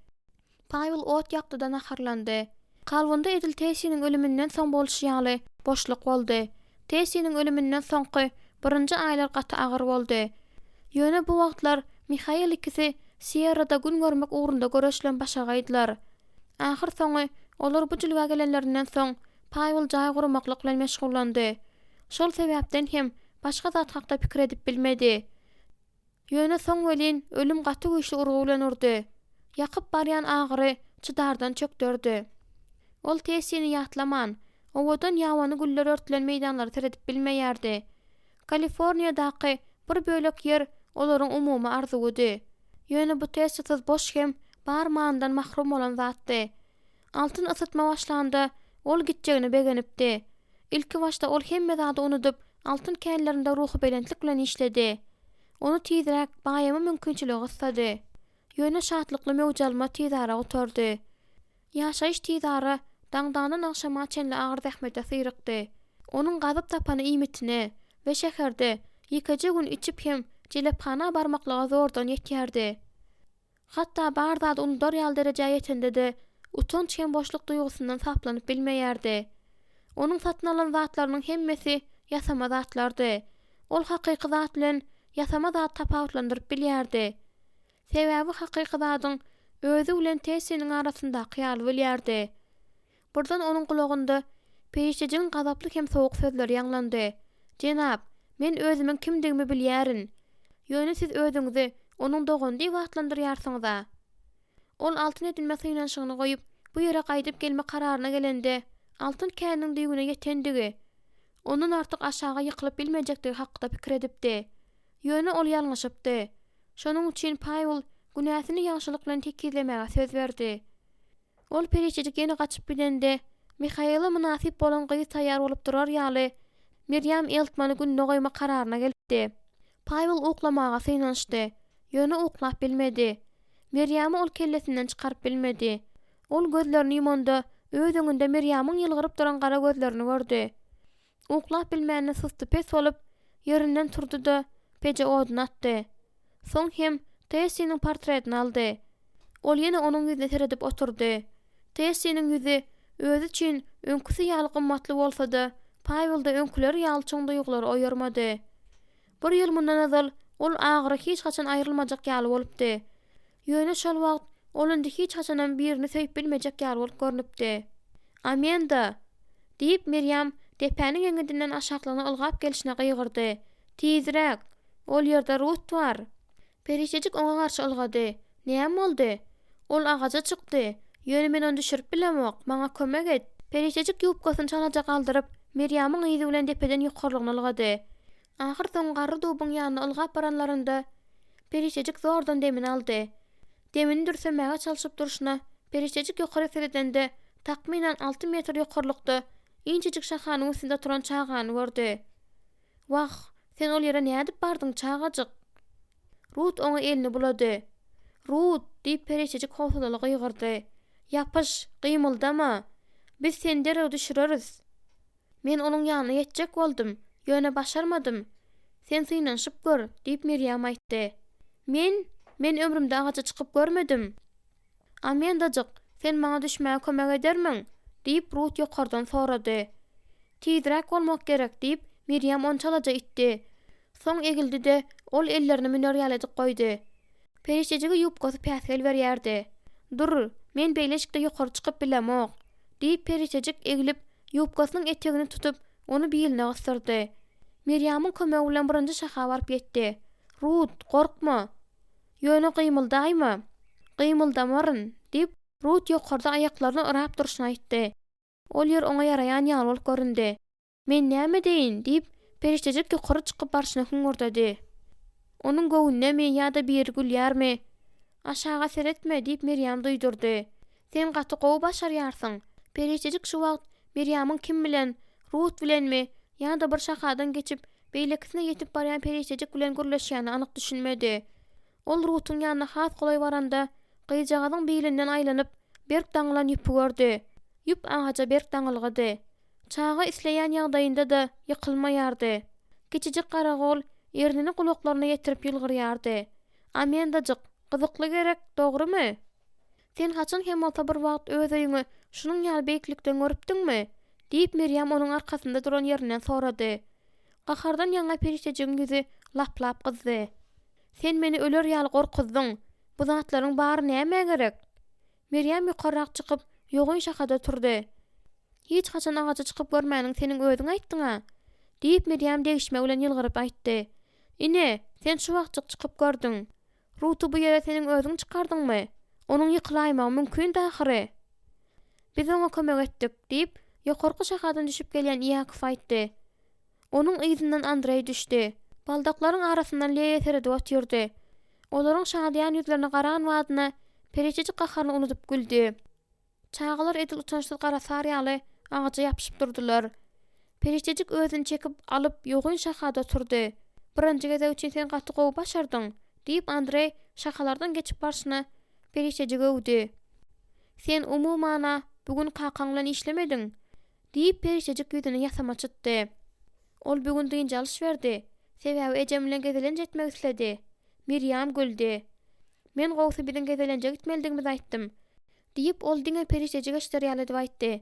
Pavel ot ýakdydan aharlandy. Kalwynda edil Tesiniň ölümünden soň bolşy ýaly boşluk boldy. Tesiniň ölümünden soňky birinji aýlar gaty agyr boldy. Ýöne bu wagtlar Mihail ikisi Sierrada gün görmek ugrunda göreşlen başagaýdylar. Ahir soňy olar bu jylga gelenlerinden soň Pavel jaý gurmaklyk bilen meşgullandy. Şol sebäpden hem başga zat hakda pikir edip bilmedi. Ýöne soň welin ölüm gaty güýçli urgu bilen urdy. Ýakyp barýan agyry çydardan çökdürdi. Ol tesini ýatlaman, owadan ýawany güller örtülen meýdanlary seredip bilmeýärdi. Kaliforniýadaky bir bölek ýer olaryň umumy arzuwdy. Ýöne bu tesisiz boş hem barmandan mahrum bolan zatdy. Altyn ysıtma başlanda ol gitjegini begenipdi. İlki başda ol hemme zady unudup altyn känlerinde ruhy belentlik bilen işledi. Onu tizrek baýama mümkinçiligi ystady. Ýöne şatlykly mewjalma tizara oturdy. Ýaşaýyş tizara daňdaňdan akşama çenli agyr zähmete syrykdy. Onuň gazyp tapany iýmitine we şäherde ýekeje gün içip hem jelephana barmaklyga zordan ýetýärdi. Hatda bar zat onu darýal derejäge ýetende de utanç hem boşluk duýgusundan saplanyp bilmeýärdi. Onuň satyn alan zatlarynyň hemmesi ýasama zatlardy. Ol hakyky zat bilen ýasama zat tapawutlandyryp bilýärdi. Sebäbi hakyky zatyň özü bilen tesiniň arasynda hyýal bilýärdi. Burdan onuň kulagynda peýişejiň gazaply hem sowuk sözleri ýanglandy. "Jenap, men özümiň kimdigimi bilýärin. Ýöne siz özüňizi onuň dogandy wagtlandyrýarsyňyz." Ol altyn edilme synaşygyny goýup, bu ýere gaýdyp gelme kararyna gelende, altyn käniniň düýgüne ýetendigi, onuň artyk aşağı ýykylyp bilmejekdigi hakda pikir edipdi. Ýöne ol ýalňyşypdy. Şonuň üçin Pavel günäsini ýagşylyk bilen tekizlemäge söz berdi. Ol perişejik ýene gaçyp gidende, Mihaila münasip bolan gyzy taýýar bolup durar ýaly Miriam Eltmany günne goýma kararyna gelipdi. Pavel uklamaga synaşdy. Ýöne uklap bilmedi. Miriamy ol kellesinden çykaryp bilmedi. Ol gözlerini ýumanda öz öňünde Miriamyň ýylgyryp duran gara gözlerini gördi. Uklap bilmäni systy pes bolup ýerinden turdy-da peje oduny atdy. Soň hem Tesiniň portretini aldy. Ol ýene onuň ýüzüne seredip oturdy. Tesiniň ýüzi özü üçin öňküsi ýaly gymmatly bolsa-da, Pavel'da öňküleri ýaly çoň duýgulary oýarmady. Bir ýyl mundan azal ol agyry hiç haçan aýrylmajak ýaly bolupdy. Ýöne şol wagt ol indi hiç haçanam birini söýüp bilmejek ýaly bolup görnüpdi. "Amenda" diýip Miriam depäniň eňinden aşaklaryna ylgap gelişine gyýgyrdy. "Tizrek, ol ýerde Rut bar." Perişejik oňa garşy ylgady. "Näme boldy?" Ol agaja çykdy. "Ýöne men onu düşürip bilemok, maňa kömek et." Perişejik ýupkasyny çalaja galdyryp Miriamyň ýyzy bilen depeden ýokarlygyna ylgady. Ahir soň garry dubuň ýanyna ylgap baranlarynda Perişejik zordan demini aldy. Demini dürsemäge çalyşyp duruşuna Perişejik ýokary seredende takminan 6 metr ýokarlykda inçejik şahanyň üstünde turan çağany gördi. "Wah, sen ol ýere näme dip bardyň çağajyk?" Rut oňa elini bulady. "Rut" diýip Perişejik howsalaly gyýgyrdy. "Ýapyş, gymyldama. Biz seni dereg düşüreriz." "Men onuň ýanyna ýetjek boldum, ýöne başarmadym. Sen synaşyp gör" diýip Miriam aýtdy. Men ömrümde agaça çykyp görmedim." "Amendajyk, sen maňa düşmäge kömek edermiň?" diýip Rut ýokardan sorady. "Tizrek bolmak gerek" diýip Miriam onu çalaja itdi. Soň egildi-de ol ellerini müner ýaly edip goýdy. Perişejigi yupgazy päsgel berýärdi. "Dur, men beýleşikde ýokary çykyp bilemok." diýip perişejik egilip yupgasynyň etegini tutup onu biline gysdyrdy. Miriamyň kömegi bilen birinji şaha baryp ýetdi. "Rut, gorkma. Ýöne gymyldaýma. Gymyldamaryn" diýip Rut ýokarda aýaklaryny ırap duruşyny aýtdy. Ol ýer oňa ýaraýan ýaly bolup göründi. "Men näme deýin?" diýip perişejik ýokary çykyp barşyny hüňürdedi. Onuň göwnüne ýa-da biri gülýärmi? "Aşaga seretme" diýip Miriam duýdurdy. "Sen gaty gowy başarýarsyň." Perişejik şu wagt Miriamyň kim bilen, Rut bilenmi ýa-da bir şahadan geçip beýlekisine ýetip barýan perişejik bilen gürleşýäni anyk düşünmedi. Ol Rut'un ýanyna has golay baranda gyjagadyň beýlinden aýlanyp berk daňylan ýüpü gördü. Ýüp agaja berk daňylgydy. Çaga isleýän ýagdaýynda da ýykylmaýardy. Kiçijik garagol ernini gulaklaryna ýetirip ýylgyrýardy. "Amendajyk, gyzykly gerek, dogrymy? Sen haçan hem bolsa bir wagt öz öýüňi şunuň ýaly beýiklikden görüpdiňmi?" diýip Miriam onuň arkasynda duran ýerinden sorady. Gahardan ýaňa perişejiň ýüzi lap-lap gyzdy. "Sen meni öler ýaly gorkuzdyň. Bu zatlaryň bary näme gerek?" Miriam ýokarak çykyp ýogyn şahada turdy. "Hiç haçan agaja çykyp görmäniň seniň özüň aýtdyňa" diýip Miriam degişme bilen ýylgyryp aýtdy. "Ine, sen şu wagt çykyp gördüň. Rutu bu ýere seniň özüň çykardyňmy? Onuň ýykylaýmagy mümkin dahyry. Biz oňa kömek etdik" diýip ýokarky şahadan düşüp gelýän Ýakup aýtdy. Onuň ýzynyň Andrei düşdi. Baldaklaryň arasyndan leýe seredi otyrdy. Olaryň şadýan ýüzlerine garagan wadyna perişejik gaharyny unutup güldi. Çağalar edil utançsız gara saryaly agaja ýapyşyp durdular. Perişejik özüni çekip alyp ýogyn şahada turdy. "Birinji geze üçin sen gaty gowy başardyň" diýip Andrei şahalardan geçip barşyna perişejik öwdi. "Sen umumana bugün kakaň bilen işlemediň" diýip perişejik ýüzüni ýasama çytdy. Ol bugün dynjalş berdi. Sebäbi ejem bilen gezelenje etmek isledi. Miriam güldü. "Men gowsy bilen gezelenje gitmelidigimiz aýtdym" diýip ol diňe perişejik işlerýaly diýip aýtdy.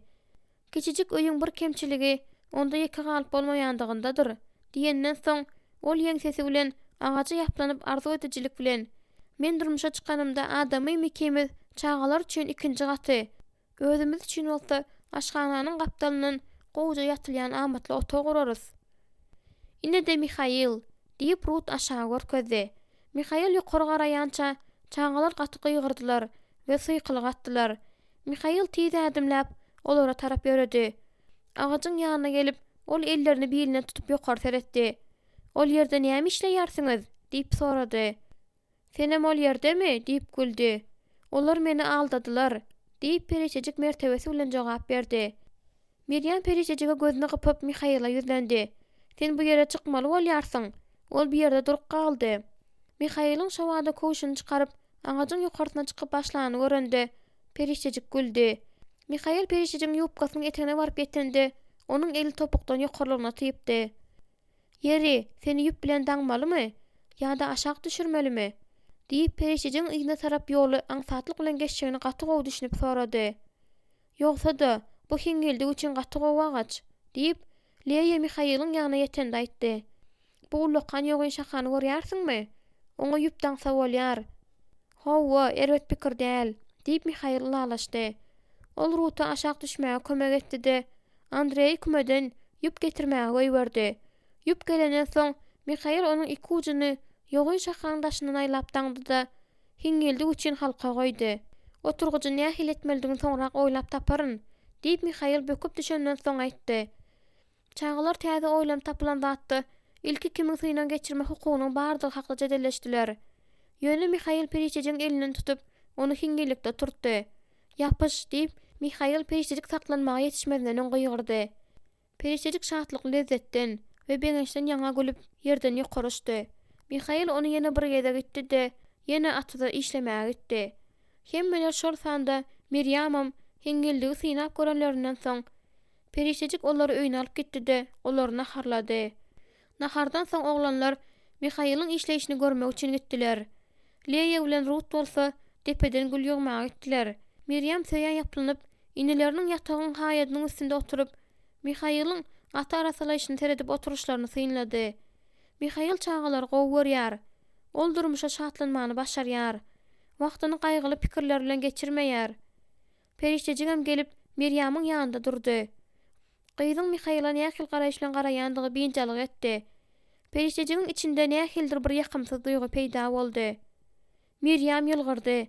"Kiçijik öýüň bir kemçiligi onda ýeke galyp bolmaýandygyndadyr" diýenden soň ol ýeň sesi bilen agaja ýaplanyp arzu edijilik bilen "Men durmuşa çykanymda adamy mikimiz çağalar üçin ikinji gaty, özümiz üçin bolsa aşgananyň gapdalyndan gowja ýatylýan amatly oto gurarys." "Ine de Mihail" diýip Rut aşağı görkezdi. Mihail ýokary garaýança çağalar gaty gygyrdylar we sykylyk atdylar. Mihail tiz adymlap olara tarap ýöredi. Agajyň ýanyna gelip ol ellerini biline tutup ýokary seretdi. "Ol ýerde näme işleýärsiňiz?" diýip sorady. "Senem ol ýerdemi?" diýip güldi. "Olar meni aldadylar" diýip perişejik mertebesi bilen jogap berdi. Miriam perişejige gözüni gypyp Mihaila ýüzlendi. "Sen bu ýere çykmaly bolýarsyň. Ol bir ýerde durup galdy." Mihail'in şowada koşuny çykaryp agajyň ýokaryna çykyp başlany görendi. Perişejik güldi. Mihail perişejiň ýupgasynyň etegine baryp ýetende onuň eli topukdan ýokarlygyna tyýypdy. "Ýeri, seni ýüp bilen daňmalymy ýa-da aşak düşürmelimi?" diýip perişejiň ýygyna tarap ýoly aňsatlyk bilen geçýäni gaty gowy düşünip sorady. "Ýogsa-da bu hiňeldik üçin gaty gowy agaç" diýip Leýa Mihail'in ýanyna ýetende aýtdy. "Bu ulakan ýogyn şahany görýärsiňmi? Oňa ýüp daňsa bolýar." "Hawa, erbet pikir däl" diýip Mihail lalaşdy. Ol Rut'a aşak düşmäge kömek etdi-de Andrei kümeden ýüp getirmäge goýberdi. Ýüp gelenden soň Mihail onuň iki ujuny ýogyn şahanyň daşyndan aýlap daňdy-da hiňeldik üçin halka goýdy. "Oturgujy nähil etmelidigini soňrak oýlap taparyn" diýip Mihail böküp düşenden soň aýtdy. Çağalar täze oýlanyp tapylan zatdy ilki kimiň synan geçirme hukugynyň bardygy hakda jedeleşdiler. Ýöne Mihail perişejiň elinden tutup onu hiňelikde turtdy. "Ýapyş" diýip Mihail perişejik saklanmaga ýetişmedinden öň gygyrdy. Perişejik şatlykly lezzetden we beňeşden ýaňa gülüp ýerden ýokary uçdy. Mihail onu ýene bir gede gitdi-de ýene atyda işlemäge gitdi. Hemmeler şol sanda Miriamam hiňeldigi synap görenlerinden soň perişejik olary öýüne alyp gitdi-de olaryna harlady. Nahardan soň oglanlar Mihail'in işleýişini görmek üçin gitdiler. Leýa bilen Rut bolsa tepeden gül ýogmaga gitdiler. Miriam söýän ýaplanyp inileriniň ýatagyň haýadynyň üstünde oturup Mihail'in ata arasalaşyny teredip oturuşlaryny synlady. Mihail çağalar gowy görýär. Ol durmuşa şatlanmany başarýar. Wagtyny gaýgyly pikirler bilen geçirmeýär. Periştejigem gelip Miryamyň ýanynda durdy. Gyzyň Mihaila nähil garaýş bilen garaýandygy beýinçalyk etdi. Periştejigiň içinde nähildir bir ýakymsyz duýgu peýda boldy. Miryam ýylgyrdy.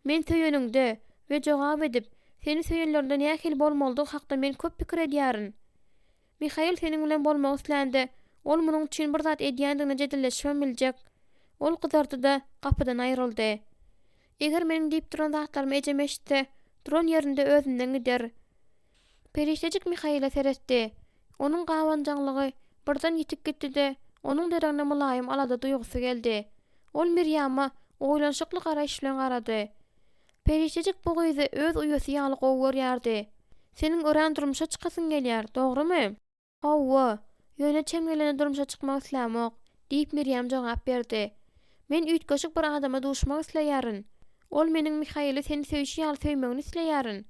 Men söýeningde we jogap edip, seni söýenlerinde nähil bolmalydygy hakda men köp pikir edýärin. Mihail seniň bilen bolmagy isländi. Ol munyň üçin bir zat edýändigine jedilleşmemeljek. Ol gyzardy da gapydan aýryldy. Eger meniň diýip duran zatlarymy ejem eşitse, duran ýerinde özünden gider. Periştejik Mihaila seretdi. Onuň gawanjaňlygy birden ýitip gitdi-de, onuň dereňine mulaýym alada duýgusy geldi. Ol Miryama oýlanşykly garaýş bilen garady. Periştejik bu gyzy öz uýasy ýaly gowy görýärdi. Seniň ören durmuşa çykasyň gelýär, dogrymy? Hawa, ýöne çemgelene durmuşa çykmak islämok, diýip Miryam jogap berdi. Men üýtgeşik bir adama duşmak isleýärin. Ol meniň Mihaily seni söýüşi ýaly söýmegini isleýärin.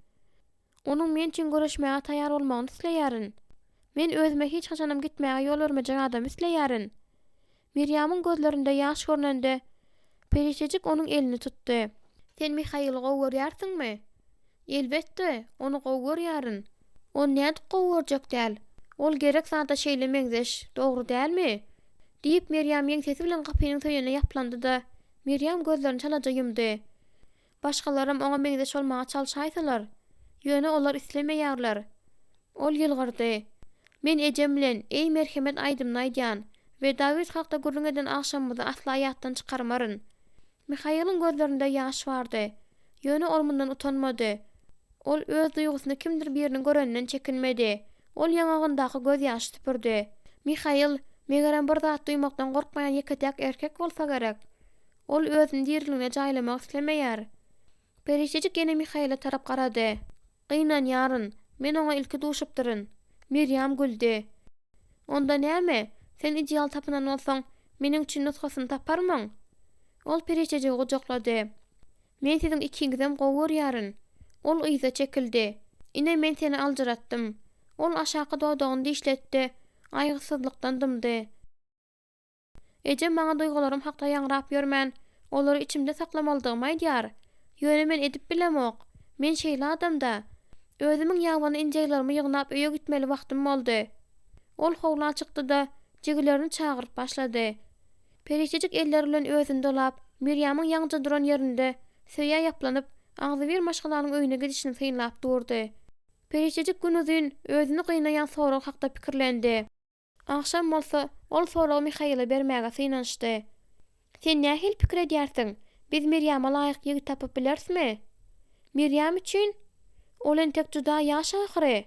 Onuň men üçin görüşmäge taýýar bolmagyny isleýärin. Men özüme hiç haçanam gitmäge ýol bermejek adam isleýärin. Miryamyň gözlerinde ýaş görnende Periştejik onuň elini tutdy. Sen Mihaily gowy görýärsiňmi? Elbetde, onu gowy görýärin. O näde gowy görjek däl? Ol gerek zata şeýle meňzeş, dogry dälmi? Diýip Miryam ýeň sesi bilen gapynyň töýüne ýaplandy da Miryam gözlerini çalaja ýumdy. Başgalarym oňa meňzeş bolmaga çalşaýsalar, ýöne olar islemeýärler. Ol ýylgyrdy. Men ejem bilen ey merhemet aýdymny aýdýan we Dawid hakda gurrun eden akşamyzy asla ýatdan çykarmaryn. Mihail'ın gözlerinde ýaş bardy. Ýöne ol mundan utanmady. Ol öz duýgusyny kimdir birini görenden çekinmedi. Ol ýanagyndaky göz ýaşy tüpürdi. Mihail, megerem bir zat duýmakdan gorkmaýan ýeketek erkek bolsa gerek. Ol özüni dirligine jaýlamak islemeýär. Periştejik ýene Mihaila tarap garady. Gynan ýaryn, men oňa ilki duşupdyryn. Miryam güldü. Onda näme? Sen ideal tapynan bolsaň, meniň üçin nusgasyny taparmaň? Ol Periştejigi gojaklady. Men siziň ikiňizem gowy görýärin. Ol yza çekildi. Ine men seni aljaratdym. Ol aşağı doýdogyny işletdi. Aýgysyzlykdan dymdy. Ejem maňa duýgularym hakda ýaňrap ýörmän, olary içimde saklamalydygymy aýdýar. Ýöne men edip bilemok. Men şeýle adamda. Özümiň ýagwany injeýlerimi ýygnap öýe gitmeli wagtym boldy. Ol howla çykdy da jigilerini çagyryp başlady. Periştejik eller bilen özüni dolap, Miryamyň ýaňja duran ýerinde söýä ýaplanyp, agzy bir maşgalanyň öýüne gidişini syňlap durdy. Periştejik günüzün özüni gynaýan sorag hakda pikirlendi. Akşam bolsa, ol soragy Mihaila bermäge synaşdy. Sen nähil pikir edýärsiň? Biz Miryama laýyk ýigit tapyp bilersmi? Miryam üçin? Olen tek juda ýaş ahyry.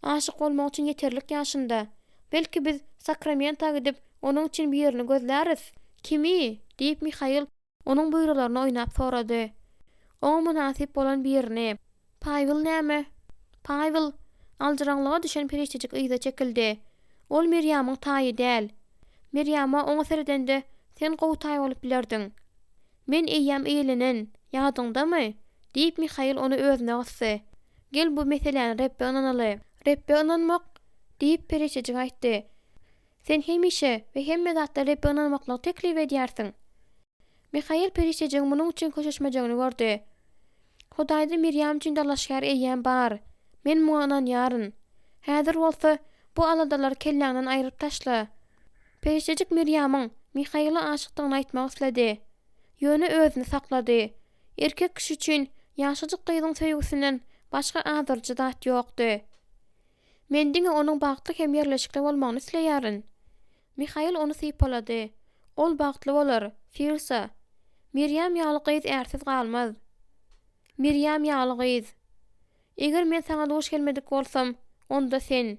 Aşyk bolmak üçin ýeterlik ýaşynda. Belki biz Sakramenta gidip onuň üçin bir ýerini gözläris. Kimi? Diýip Mihail onuň buyrularyny oýnap sorady. Oňa munasip bolan bir ýerini. Paýwyl näme? Paýwyl aljyraňlyga düşen Periştejik yza çekildi. Ol Miryamyň taýy däl. Miryama oňa seredende sen gowy taýy bolup bilerdiň. Men eýýäm eýlenen, ýadyňdamy? Diýip Mihail onu özüne gysdy. Gel bu meseleni Rebbe ananaly. Rebbe ananmak diýip Periştejik aýtdy. Sen hemişe we hemme zatda Rebbe ananmakly teklip edýärsiň. Mihail Periştejik munyň üçin köşeşmejegini gördi. Hudaýdy Miryam üçin dalaşýar eýýän bar. Men muňa ananýaryn. Häzir bolsa bu aladalar kelläňden aýryp taşla. Periştejik Miryamyň Mihaila aşykdygyny aýtmak isledi. Ýöne özüni saklady. Erkek kişi üçin ýaşajyk gyzyň söýgüsinden başga azyrjy zat ýokdy. Men diňe onuň bagtly hem ýerleşikli bolmagyny isleýärin. Mihail onu sypalady. Ol bagtly bolar, Firsa. Miryam ýaly gyz ärsiz galmaz. Miryam ýaly gyz. Eger men saňa duş gelmedik bolsam, onda sen.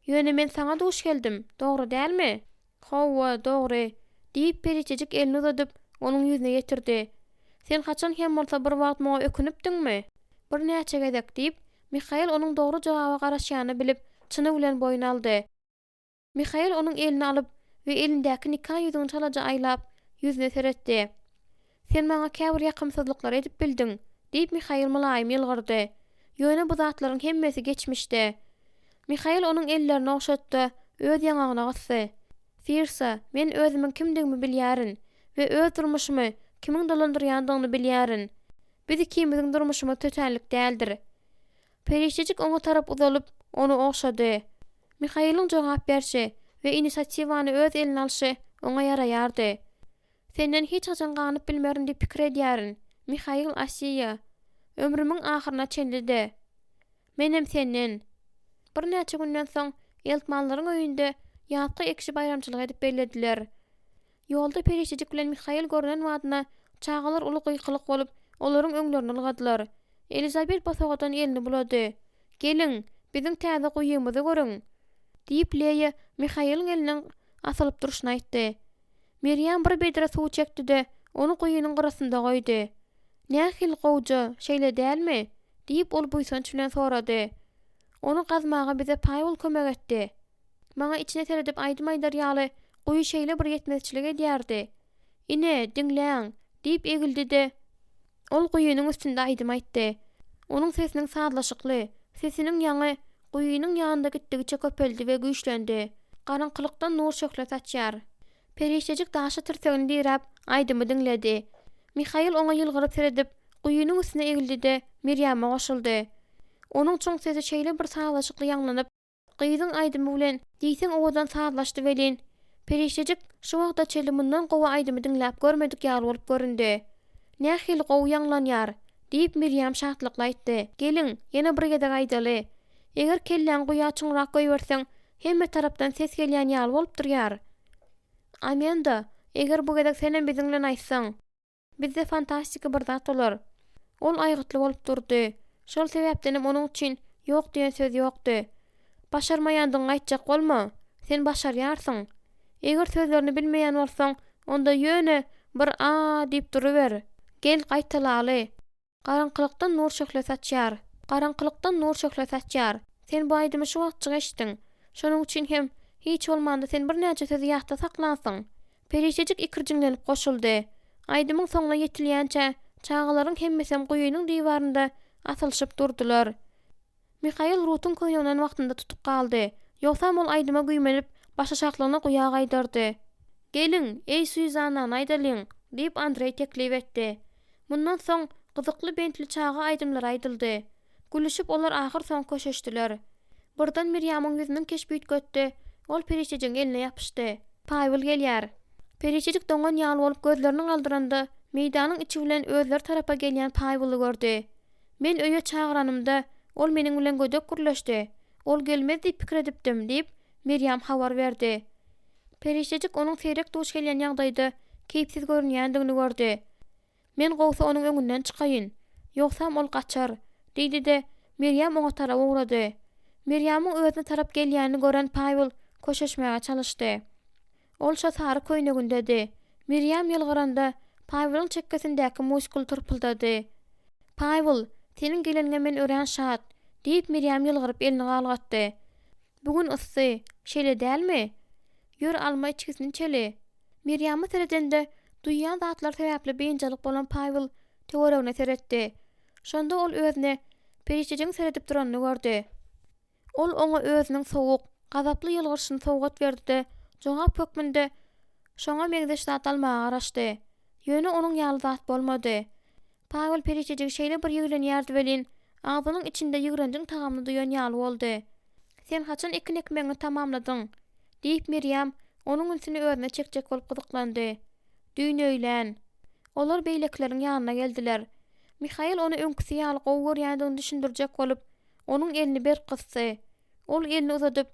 Ýöne men saňa duş geldim, dogry dälmi? Hawa, dogry. Diýip Periştejik elini uzadyp onuň ýüzüne getirdi. Sen haçan hem bolsa bir wagt maňa ökünipdiňmi? Bir näçe gezek diýip Mihail onuň dogry jogaby garaşýany bilip çyny bilen boyun aldy. Mihail onuň elini alyp we elindäki nikah ýüzüni çalaja aýlap ýüzüne seretdi. Sen maňa käbir ýakymsyzlyklar edip bildiň, diýip Mihail mulaýym ýylgyrdy. Ýöne bu zatlaryň hemmesi geçmişdi. Mihail onuň ellerini oňşatdy, öz ýanagyna gysdy. Firsa, men özümiň kimdigimi bilýärin we öz durmuşymy kimiň dolandyrýandygyny bilýärin. Biz ikimiziň durmuşymyz tötälik däldir. Perişejik oňa tarap uzalyp onu oňşady. Mihaýlyň jogap berşi we inisiatywany öz eline alşy oňa ýaraýardy. Senden hiç haçan ganyp bilmerin diýip pikir edýärin. Mihaýl Asiýa. Ömrümiň ahyryna çenlidi. Menem senden. Bir näçe günden soň eltmanlaryň öýünde ýatga ekşi bayramçylyk edip belediler. Ýolda Perişejik bilen Mihaýl görünen wadyna çagalar uly gıykylyk bolup olaryň öňlerini ylgadylar. Elizabet basagatdan elini bulady. "Gelin, biziň täze guýymyzy görüň." diýip Leýa Mihaýlyň elinden asylyp duruşyny aýtdy. Meryem bir bedre suw çekdi-de onu guýynyň gyrasynda goýdy. "Nähil gowja, şeýle dälmi?" diýip ol buýsanç bilen sorady. "Onu gazmaga bize Paýul kömek etdi. Maňa içine teredip aýdym-aýdar ýaly guýy şeýle bir ýetmezçilik edýärdi. Ine, diňläň" diýip egildi-de ol guýynyň üstünde aýdym aýtdy. Onuň sesiniň sadlaşykly, sesiniň ýaňy guýynyň ýanynda gitdigiçe köpeldi we güýçlendi. Garaňkylykdan nur şökle saçýar. Perişejik daşy tirsegini dirap aýdymy diňledi. Mihaýl oňa ýylgyryp seredip guýynyň üstüne egildi-de Meryem'e goşuldy. Onuň çoň sesi şeýle bir sadlaşykly ýanglanyp, gyýdyň aýdymy bilen diýseň owadan sadlaşdy welin. Perişejik şu wagtda çelimden gowa aýdymy diňläp görmedik ýaly bolup göründi. "Nähil gowy ýanglanýar?" diýip Meryem şatlykla aýtdy. "Gelin, ýene bir gedek aýdaly. Eger kelläň guýa çoňrak goýberseň, hemme tarapdan ses gelýän ýaly bolup durýar." "Amenda, eger bu gedek senen biziňle aýtsaň, bizde fantastika bir zat bolar." Ol aýgytly bolup durdy. Şol sebäpden onuň üçin ýok diýen söz ýokdy. "Başarmaýandygyny aýtjak bolma. Sen başarýarsyň. Eger sözlerini bilmeýän bolsaň, onda ýöne bir a diýip duruber. Gel gaýtalaly. Garaňkylykdan nur şökle saçýar. Garaňkylykdan nur şökle saçýar. Sen bu aýdymy şu wagtça geçdiň. Şonuň üçin hem hiç bolmanda sen bir näçe sözi ýatda saklansaň." Perişejik ikirjiňlenip goşuldy. Aýdymyň soňuna ýetilýänçe çagalaryň hemmesem guýynyň diwarynda asylşyp durdular. Mihaýl Rutun köýünden wagtynda tutup galdy. Ýogsam ol aýdyma güýmenip başa şaklygyna guýa gaýdardy. "Gelin, ey Suzanna, aýdalyň" diýip Andrei teklip etdi. Mundan soň gyzykly bentli çaga aýdymlar aýdyldy. Gülüşip olar ahyr soň köşeşdiler. Birden Meryem'iň ýüzünden keşbüýt götdi. Ol Perişejiň eline ýapyşdy. "Paýul gelýär." Perişejik doňan ýaly bolup gözlerini galdyranda meýdanyň içi bilen özleri tarapa gelýän Paýuly gördi. "Men öýe çagyranymda ol meniň bilen gödek gürleşdi. Ol gelmez diýip pikir edipdim" diýip Meryem habar berdi. Perişejik onuň seyrek duş gelýän ýagdaýda keýpsiz görünýändigini gördi. "Men gowsa onuň öňünden çykaýyn, ýogsam ol gaçar" diýdi-de Meryem oňa tarap ugrady. Meryem'iň özüne tarap gelýänini gören Paýul köşeşmäge çalyşdy. Ol şo sary köýnegindedi. Meryem ýylgyranda Paýulyň çekkesindäki muskul turpuldady. "Paýul, seniň geleniňe men ören şat" diýip Meryem ýylgyryp elini galgatdy. "Bugün ysy, şeýle dälmi? Ýör alma içkisini çeli." Meryem'i seredende duýýan zatlar sebäpli beýinçilik bolan Paýul töweregine seretdi. Şonda ol özüne Perişejiň seredip duranyny gördi. Ol oňa özüniň sowuk, gazaply ýylgyryşyny sowgat berdi-de jogap hökmünde şoňa meňzeş zat almaga garaşdy. Ýöne onuň ýaly zat bolmady. Paýul Perişejig şeýle bir ýygrenýärdi welin, agzynyň içinde ýygrendiň tagamly duýan ýaly boldy. "Sen haçan ekin ekmeňi tamamladyň?" diýip Meryem onuň ünsini özüne çekjek bolup gyzyklandy. "Düýnöýlän." Olar beýlekleriň ýanyna geldiler. Mihaýl onu öňküsi ýaly gowy görýändigini düşündirjek bolup, onuň elini ber kysdy. Ol elini uzadyp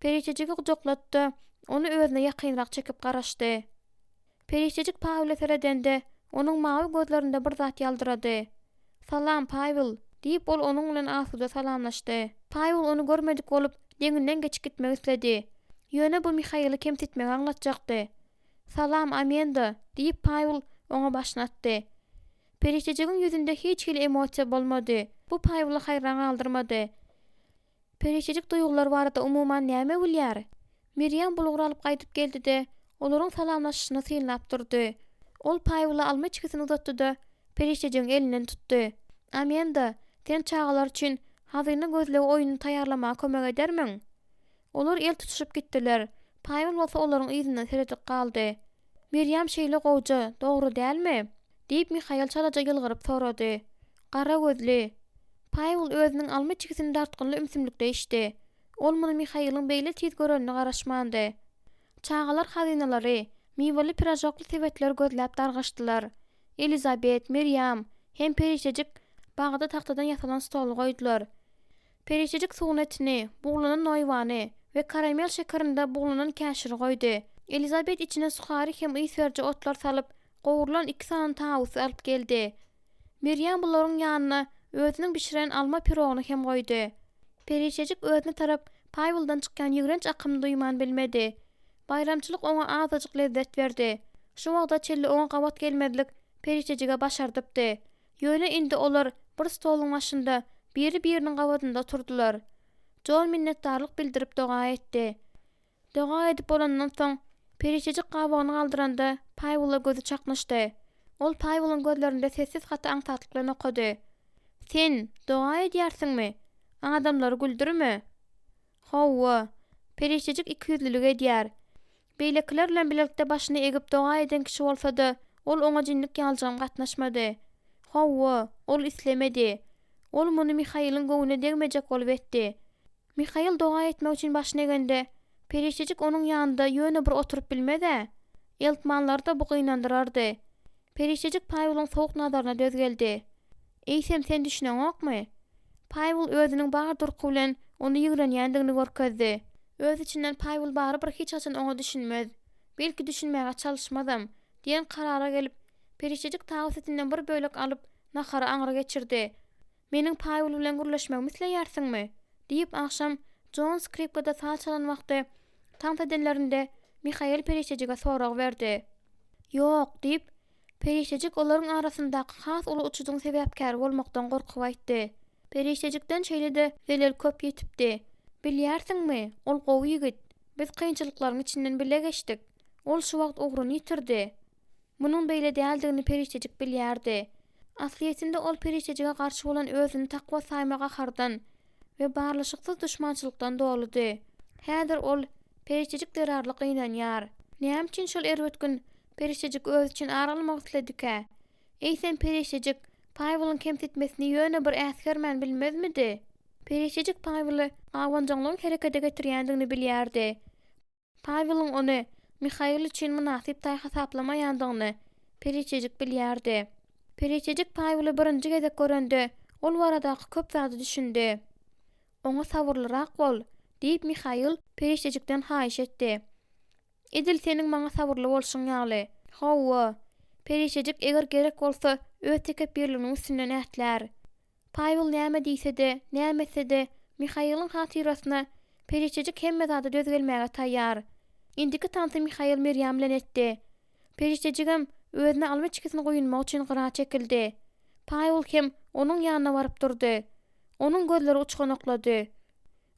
Perişejigi gujoklatdy, onu özüne ýakynrak çekip garaşdy. Perişejik Paýula seredende onuň mawy gözlerinde bir zat ýaldyrady. "Salam Paýul" diýip ol onuň bilen asuda salamlaşdy. Paýul onu görmedik bolup deňinden geçip gitmek istedi. Ýöne bu Mihaýly kemsitmek aňlatjakdy. "Salam Amenda" diýip Paýul oňa başlatdy. Perişejigiň ýüzünde hiç hili emosiýa bolmady. Bu Paýuly haýran galdyrmady. Perişejik duýgular barada umuman näme bilýär? Meryem bulgur alyp gaýdyp geldi-de olaryň salamlaşyşyny synlap durdy. Ol Paýula alma içkisini uzatdy-da Perişejiň elinden tutdy. "Amenda, sen çagalar üçin hazyny gözlegi oýuny taýýarlamaga kömek edermiň?" Olar el tutuşup gitdiler. Paýul bolsa olaryň ýüzünden seredip galdy. Meryem şeýle gowja, dogry dälmi? Diýip Mihail çalaja ýylgyryp sorady. Gara gözli. Paýul özüniň alma çikisini dartgynly ümsümlikde işdi. Ol muny Mihail'ın beýle tiz görenine garaşmandy. Çağalar hazinalary, miweli pirajokly sebetler gözläp dargaşdylar. Elizabet, Meryem hem perişejik bagda taktadan ýasalan stol goýdular. Perişejik suwun etini, buğlanan noýwany we karamel şekerinde buğlanan käşiri goýdy. Elizabet içine suhary hem ysverji otlar salyp, gowurulan 2 san tawus alyp geldi. Meryem bularyň ýanyna özüniň bişiren alma pirogyny hem goýdy. Perişejik özüne tarap Paýuldan çykkan ýigrenç akymny duýman bilmedi. Bayramçylyk oňa azyjyk lezzet berdi. Şu wagtda çelli oňa gawat gelmedilik perişejige başardypdy. Ýöne indi olar bir stoluň başynda biri-biriniň gawatynda turdular. Jon minnetdarlyk bildirip doga etdi. Doga edip bolandan soň perişejik gawagyny galdyranda Paýula gözü çakmışdy. Ol Paýulyň gözlerinde sessiz hata aňsatlyk bilen okady. Sen doga edýärsiňmi? Adamlary güldürme. Hawa, perişejik iki ýüzlülük edýär. Beýlekiler bilen birlikde başyny egip doga eden kişi bolsa-da, ol oňa jinlik ýaljygyna gatnaşmady. Hawa, ol islemedi. Ol muny Mihail'ın gowuna degmejek bolup etdi. Mihail doga etmek üçin başyny egende, perişejik onuň ýanynda ýöne bir oturup bilmede. Eltmanlar da bu gynandyrardy. Perişejik Paýulyň sowuk nazaryna döz geldi. Eýsem sen düşüneňokmy? Paýul özüniň bar durky bilen onu ýigrenýändigini görkezdi. Öz içinden Paýul bary bir hiç açan oňa düşünmez. Belki düşünmäge çalışmadym diýen karara gelip, perişejik tawus etinden bir bölek alyp nahara aňyra geçirdi. Meniň Paýul bilen gürleşmegimi isleýärsiňmi? Diýip akşam John skripkada sal çalan wagty taňt edenlerinde Mihail perişejige sorag berdi. Ýok diýip, perişejik olaryň arasyndaky has uly uçudyň sebäpkär bolmakdan gorkup aýtdy. Perişejikden şeýle-de zelel köp ýetipdi. Bilýärsiňmi, ol gowy ýigit. Biz kynçylyklaryň içinden bile geçdik. Ol şu wagt ogruny ýitirdi. Munyň beýle däldigini perişejik bilýärdi. Asliýetinde ol perişejige garşy bolan özüni takwa saýmaga hardan we barlaşyksyz düşmançylykdan doludy. Häzir ol perişejik derarlyk ýynanýar. Näme üçin şol erwetgün perişejik öz üçin aralmak isledike? Eýsen perişejik Paýulyň kemsitmesini ýöne bir äsgermän bilmezmidi? Perişejik Paýuly awanjaňlygyň herekete getirýändigini bilýärdi. Paýulyň ony Mihail üçin munasyp taý hasaplamaýandygyny perişejik bilýärdi. Perişejik Paýuly birinji gezek görende ol baradaky köp zady düşündi. Oňa sabırlyrak bol, diýip Mihail perişejikden haýyş etdi. Edil seniň maňa sabırly bolşuň ýaly. Hawa, perişejik eger gerek bolsa öz tekepbirliginiň üstünden ätler. Paýul näme diýse-de, nämese-de Mihail'ın hatyrasyna perişejik hemme zady döz gelmäge taýýar. Indiki tansy Mihail Meryem bilen etdi. Perişejigem özüne alma çikisini goýunmak üçin gyra çekildi. Paýul hem onuň ýanyna baryp durdy. Onuň gözleri uçganoklady.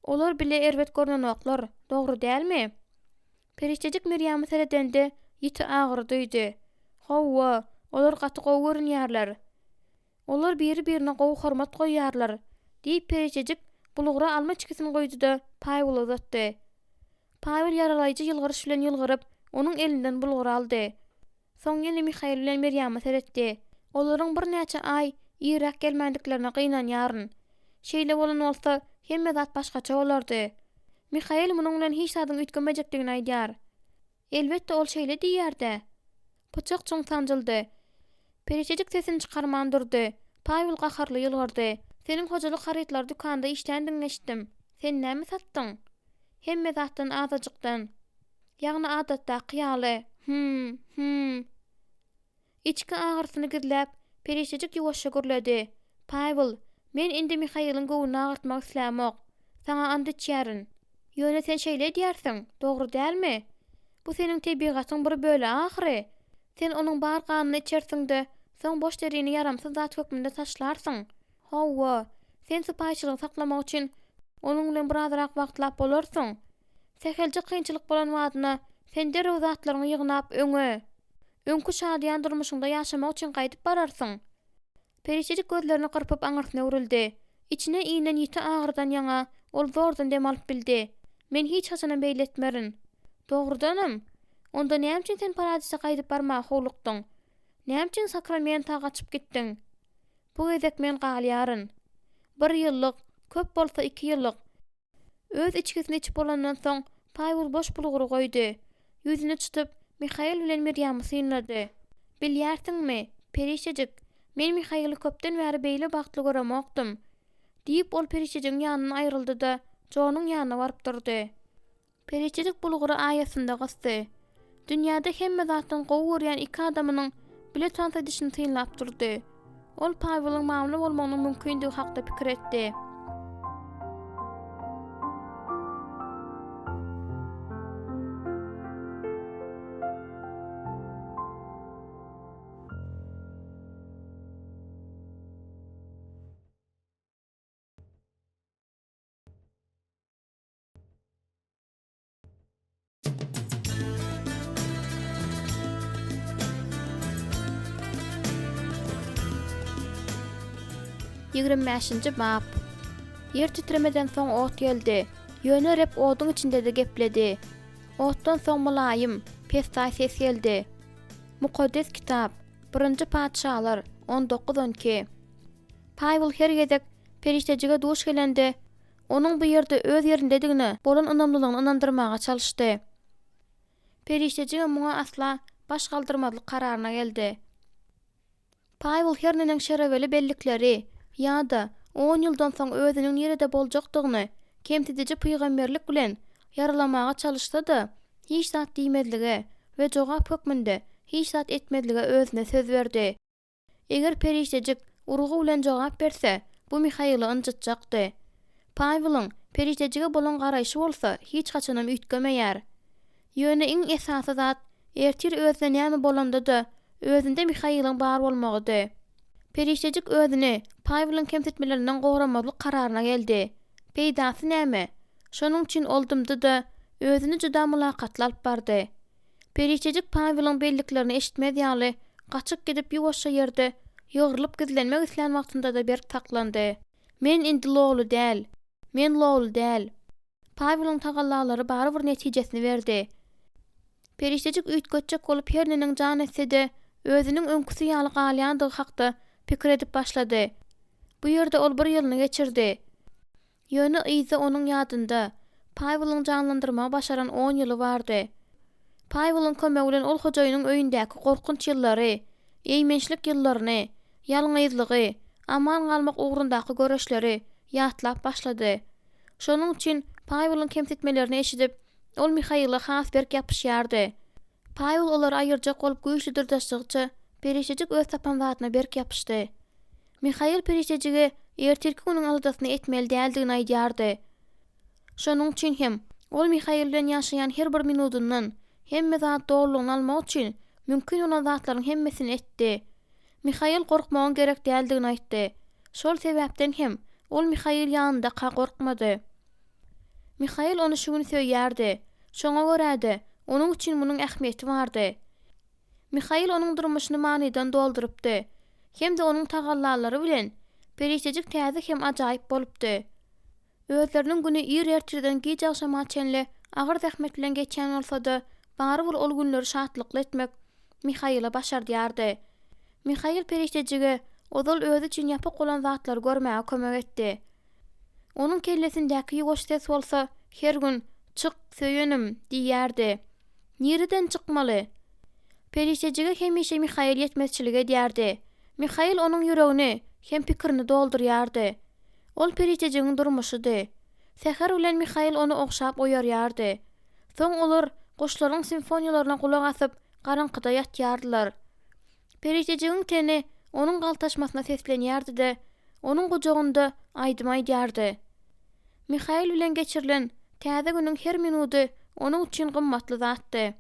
Olar bile erwet görnenoklar, dogry dälmi? Perişejik Meryem seredende ýiti agyrdydy. Hawa, olar gaty gowy görünýärler. Olar biri-birine gowy hormat goýýarlar. Diýip perişejik bulugra alma çikisini goýdy-da Paýula uzatdy. Paýul ýaralaýjy ýylgyryş bilen ýylgyryp, onuň elinden bulugur aldy. Soň ýene Mihail bilen Meryem seretdi. Olaryň bir näçe ay ýyrak gelmändiklärine gynanýaryn. Şeýle bolan bolsa, hemme zat başgaça bolardy. Mihail munyň bilen hiç zadyň üýtgenmejekdigini aýdýar. Elbetde ol şeýle diýýär-de. Puçak çoň sanjyldy. Perişejik sesini çykarman durdy. Paýul gaharly ýylgyrdy. Seniň hojalyk harytlar dükanda işlendiň eşitdim. Sen näme satdyň? Hemme zatdan azyjykdan. Ýagny adatda ýaly. İçki agyrsyny gizläp, perişejik ýuwaşça gürledi. Paýul, men indi Mihail'ın gowuny agyrtmak islämok. Saňa and içýärin. Ýöne sen şeýle diýärsiň, dogry dälmi? Bu seniň tebigatyň bir böle ahyry. Sen onuň bar ganyny içersiň-de, soň boş derini yaramsyz zat hökmünde taşlarsyň. Hawa, sen sypaýçylygy saklamak üçin onuň bilen birazrak wagtlap bolarsyň. Sehelji kynçylyk bolan wagtyna sen derew zatlaryňy ýygnap öňkü şadýan durmuşyňda ýaşamak üçin gaýdyp bararsyň. Perişejik gözlerini kırpıp aňyrsyna urildi. İçine iýnen ýiti agyrdan ýaňa ol zordan dem alyp bildi. Men hiç haçan beýletmerin. Dogrudanam. Onda näme üçin sen paradisa gaýdyp barmagy howlukdyň? Näme üçin Sakramenta gaçyp gitdiň? Bu gezek men galýaryn. 1 ýyllyk, köp bolsa 2 ýyllyk. Öz içkisini içip bolandan soň Paýul boş bulgury goýdy. Ýüzüni çytyp Mihail bilen Mirýamy synlady. Bilýärsiňmi, perişejik, men Mihaily köpden bäri beýle bagtly göremokdym. Diýip ol perişejiň ýanyna aýryldy da Jonuň ýanyna baryp durdy. Perişejik bulgury aýasynda gysdy. Dünýäde hemme zatdan gowy görýän iki adamynyň bile tansa edişini tynlap durdy. Ol Paýulyň mamly bolmagynyň mümkinligi hakda pikir etdi. Ýigrim bap. Yer titremeden soň ot geldi. Ýöne rep oduň içinde de gepledi. Otdan soň mulaýym, pesay ses geldi. Mukaddes kitap, 1-nji Padşalar 19-12. Paýul her gezek periştejige duş gelende, onuň bu ýerde öz ýerindedigini, bolan ynamlylygyny ynandyrmaga çalyşdy. Periştejige muňa asla baş galdyrmazlyk kararyna geldi. Paýul herneniň şerebeli bellikleri, ýa-da 10 ýyldan soň özüniň ýerinde boljakdygyny kemtidiji pygamberlik bilen yaralamaga çalyşdy-da, hiç zat diýmedlige we jogap hökmünde hiç zat etmedlige özüne söz berdi. Eger periştejik urgu bilen jogap berse, bu Mihaily ynjytjakdy. Paýulyň periştejige bolan garaýşy bolsa, hiç gaçanam üýtgemeýär. Ýöne iň esasy zat ertir özüne näme bolanda-da özünde Mihaýlyň bar bolmagydy. Periştejik özüni Paýulyň kemsitmelerinden gowramazlyk kararyna geldi. Peýdasy näme? Şonuň üçin oldumdy-da özüni juda mulakatly alyp bardy. Periştejik Paýulyň belliklerini eşitmez ýaly gaçyp gidip ýuwaşça ýerde ýogrylyp gizlenmek isleýän wagtynda da berk taklandy. Men indi lowly däl. Men lowly däl. Paýulyň tagallalary bary bir netijesini berdi. Periştejik üýtgetjek bolup herneniň jan etse-de özüniň öňküsi ýaly galýandygy hakda pikir edip başlady. Bu ýerde ol 1 ýylyny geçirdi. Ýöne iýze onuň ýadynda Paýulyň janlandyrmagy başaran 10 ýyly bardy. Paýulyň kömegi bilen ol hojaýynyň öýündäki gorkunç ýyllary, eýmençlik ýyllaryny, ýalňyzlygy, aman galmak ugrundaky göreşleri ýatlap başlady. Şonuň üçin Paýulyň kemsitmelerini eşidip, ol Mihaýyla has berk ýapyşýardy. Paýul olary aýyrjak bolup güýçli durdasygça perişejik öz tapan zatyna berk ýapyşdy. Mihaýyl perişejige ertirki günüň aldasyny etmeli däldigini aýdýardy. Şonuň üçin hem ol Mihaýyl bilen ýaşaýan her bir minudundan hemme zat dogrulygyny almak üçin mümkin olan zatlaryň hemmesini etdi. Mihaýyl gorkmagyň gerek däldigini aýtdy. Şol sebäpden hem ol Mihaýyl ýanynda gorkmady. Mihaýyl ony şu gün söýýärdi. Şoňa görä-de onuň üçin munyň ähmiýeti bardy. Mihaýyl onuň durmuşyny manydan doldurypdy. Hem de onuň tagallalary bilen periştejik täze hem ajaýyp bolupdy. Özleriniň güni ir ertirden giç akşama çenle agyr zähmet bilen geçen bolsa-da, bary bir ol günleri şatlykly etmek Mihaýyla başardýardy. Mihaýyl periştejige ozal özü üçin ýapyk bolan zatlary görmäge kömek etdi. Onuň kellesindäki ýuwaş ses bolsa, her gün "Çık, söýenim" diýýärdi. Niriden çykmaly? Periştejige hemişe Mihaýyl ýetmezçilik edýärdi. Mihaýyl onuň ýüregini hem pikirini doldurýardy. Ol periştejigiň durmuşydy. Sähär bilen Mihaýyl onu okşap oýarýardy. Soň olar goşlaryň simfoniýalaryna kulak asyp garaňkyda ýatýardylar. Periştejigiň teni onuň galtaşmasyna seslenýärdi-de, onuň gojagynda aýdym aýdýardy. Mihaýyl bilen geçirilen täze günüň her minuty onuň üçin gymmatly zatdy.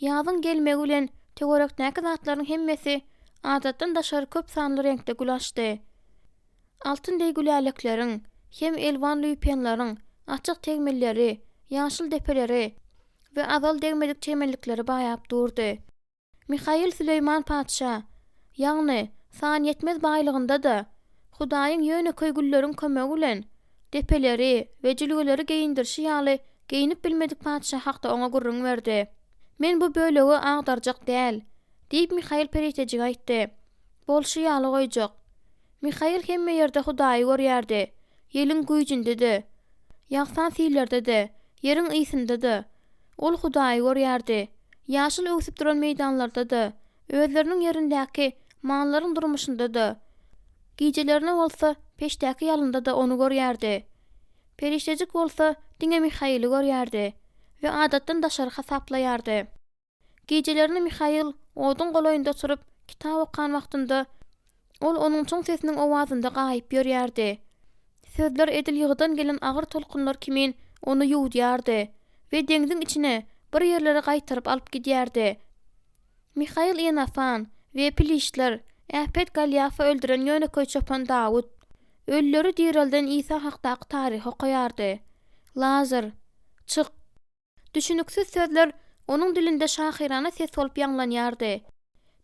Ýazyň gelmegi bilen tegerekdäki zatlaryň hemmesi adatdan daşary köp sanly reňkde gulaşdy. Altyndy gülälekleriň, hem elwan lüýpenlaryň, açyk tegmelleri, ýaşyl depeleri we azal degmedik çemenlikleri baýap durdy. Mihaýyl Süleyman Padşa, ýagny san ýetmez baýlygynda da Hudaýyň ýöne köýgülleriň kömegi bilen depeleri we jülgeleri geyindirşi ýaly Geyinip bilmedik padşah hakda ona gurrun verdi. Men bu bölegi agdarjak däl, diýip Mihail Peritejig aýtdy. Bolşy ýaly goýjak. Mihail hemme ýerde Hudaýy görýärdi. Ýeliň güýjündedi. Ýagsan silerdedi. Ýeriň ysyndydy. Ol Hudaýy görýärdi. Ýaşyl öwsüp duran meýdanlardady. Özleriniň ýerindäki manlaryň durmuşundady. Gijelerine bolsa peşdäki ýalynda da onu görýärdi. Peritejig bolsa diňe Mihaily görýärdi we adatdan daşary hasaplaýardy. Gijelerini Mihail odun goloýynda oturup kitap okan wagtynda ol onuň çoň sesiniň owazynda gaýyp ýörýärdi. Sözler edil ýygydan gelen agyr tolkunlar kimin onu ýuwdýardy we deňziň içine bir ýerlere gaýtaryp alyp gidýärdi. Mihail Enafan we Pilişler Ähpet Galyafa öldüren ýöneköý çopan Dawud ölleri direlden İsa hakdaky taryhy okaýardy. Lazar, çık. Düşünüksiz sözler onun dilinde şahirana ses olup ýanglanýardy.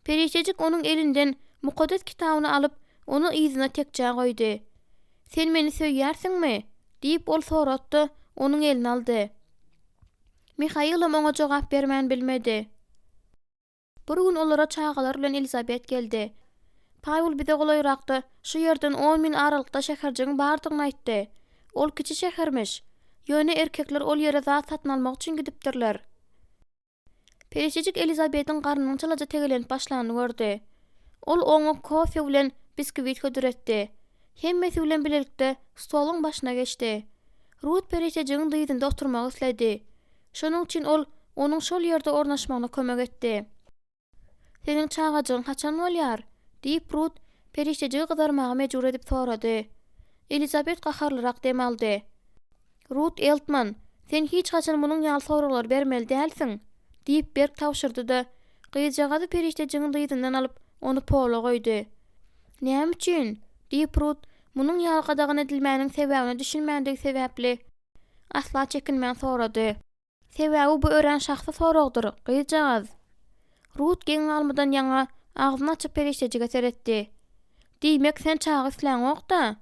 Peritejig onun elinden mukaddes kitabyny alyp onu izyna tekjä goýdy. Sen meni söýýärsiňmi? diýip ol soratdy, onun elini aldy. Mihail oňa jogap bermän bilmedi. Bir gün olara çağalar bilen Elizabet geldi. Paýul bize golaýrakdy. Şu ýerden 10 min aralykda şäherjiň bardygyny aýtdy. Ol kiçi şähermiş. Ýöne erkekler ol ýere zat satyn almak üçin gidipdirler. Peritejig Elizabetiň garnynyň çylaja tegelenip başlanyny gördi. Ol oňa kofe bilen biskvit götüretdi. Hemmesi bilen bilelikde stoluň başyna geçdi. Ruth Peritejigiň dyýdynda oturmak isledi. Şonuň üçin ol onuň şol ýerde ornaşmagyna kömek etdi. Seniň çağajagyň haçan bolýar? diýip Ruth Peritejigi gyzarmagy mejbur edip sorady. Elizabet gaharlyrak dem aldy. Ruth Eltman, sen hiç haçan munyň ýaly soralar bermeli dälsiň, diýip berk tawşyrdy-da gyýjagazy Peritejigiň dyýdyndan alyp onu pola goýdy. Näme üçin? diýip Ruth munyň ýaly gadagan edilmäniň sebäbini düşünmändigi sebäpli asla çekinmän sorady. Sebäbi bu ören şahsa soragdyr, gyýjagaz. Ruth geň almadan ýaňa agzyny açyp Peritejige seretdi. Diýmek sen çağı isläň okda.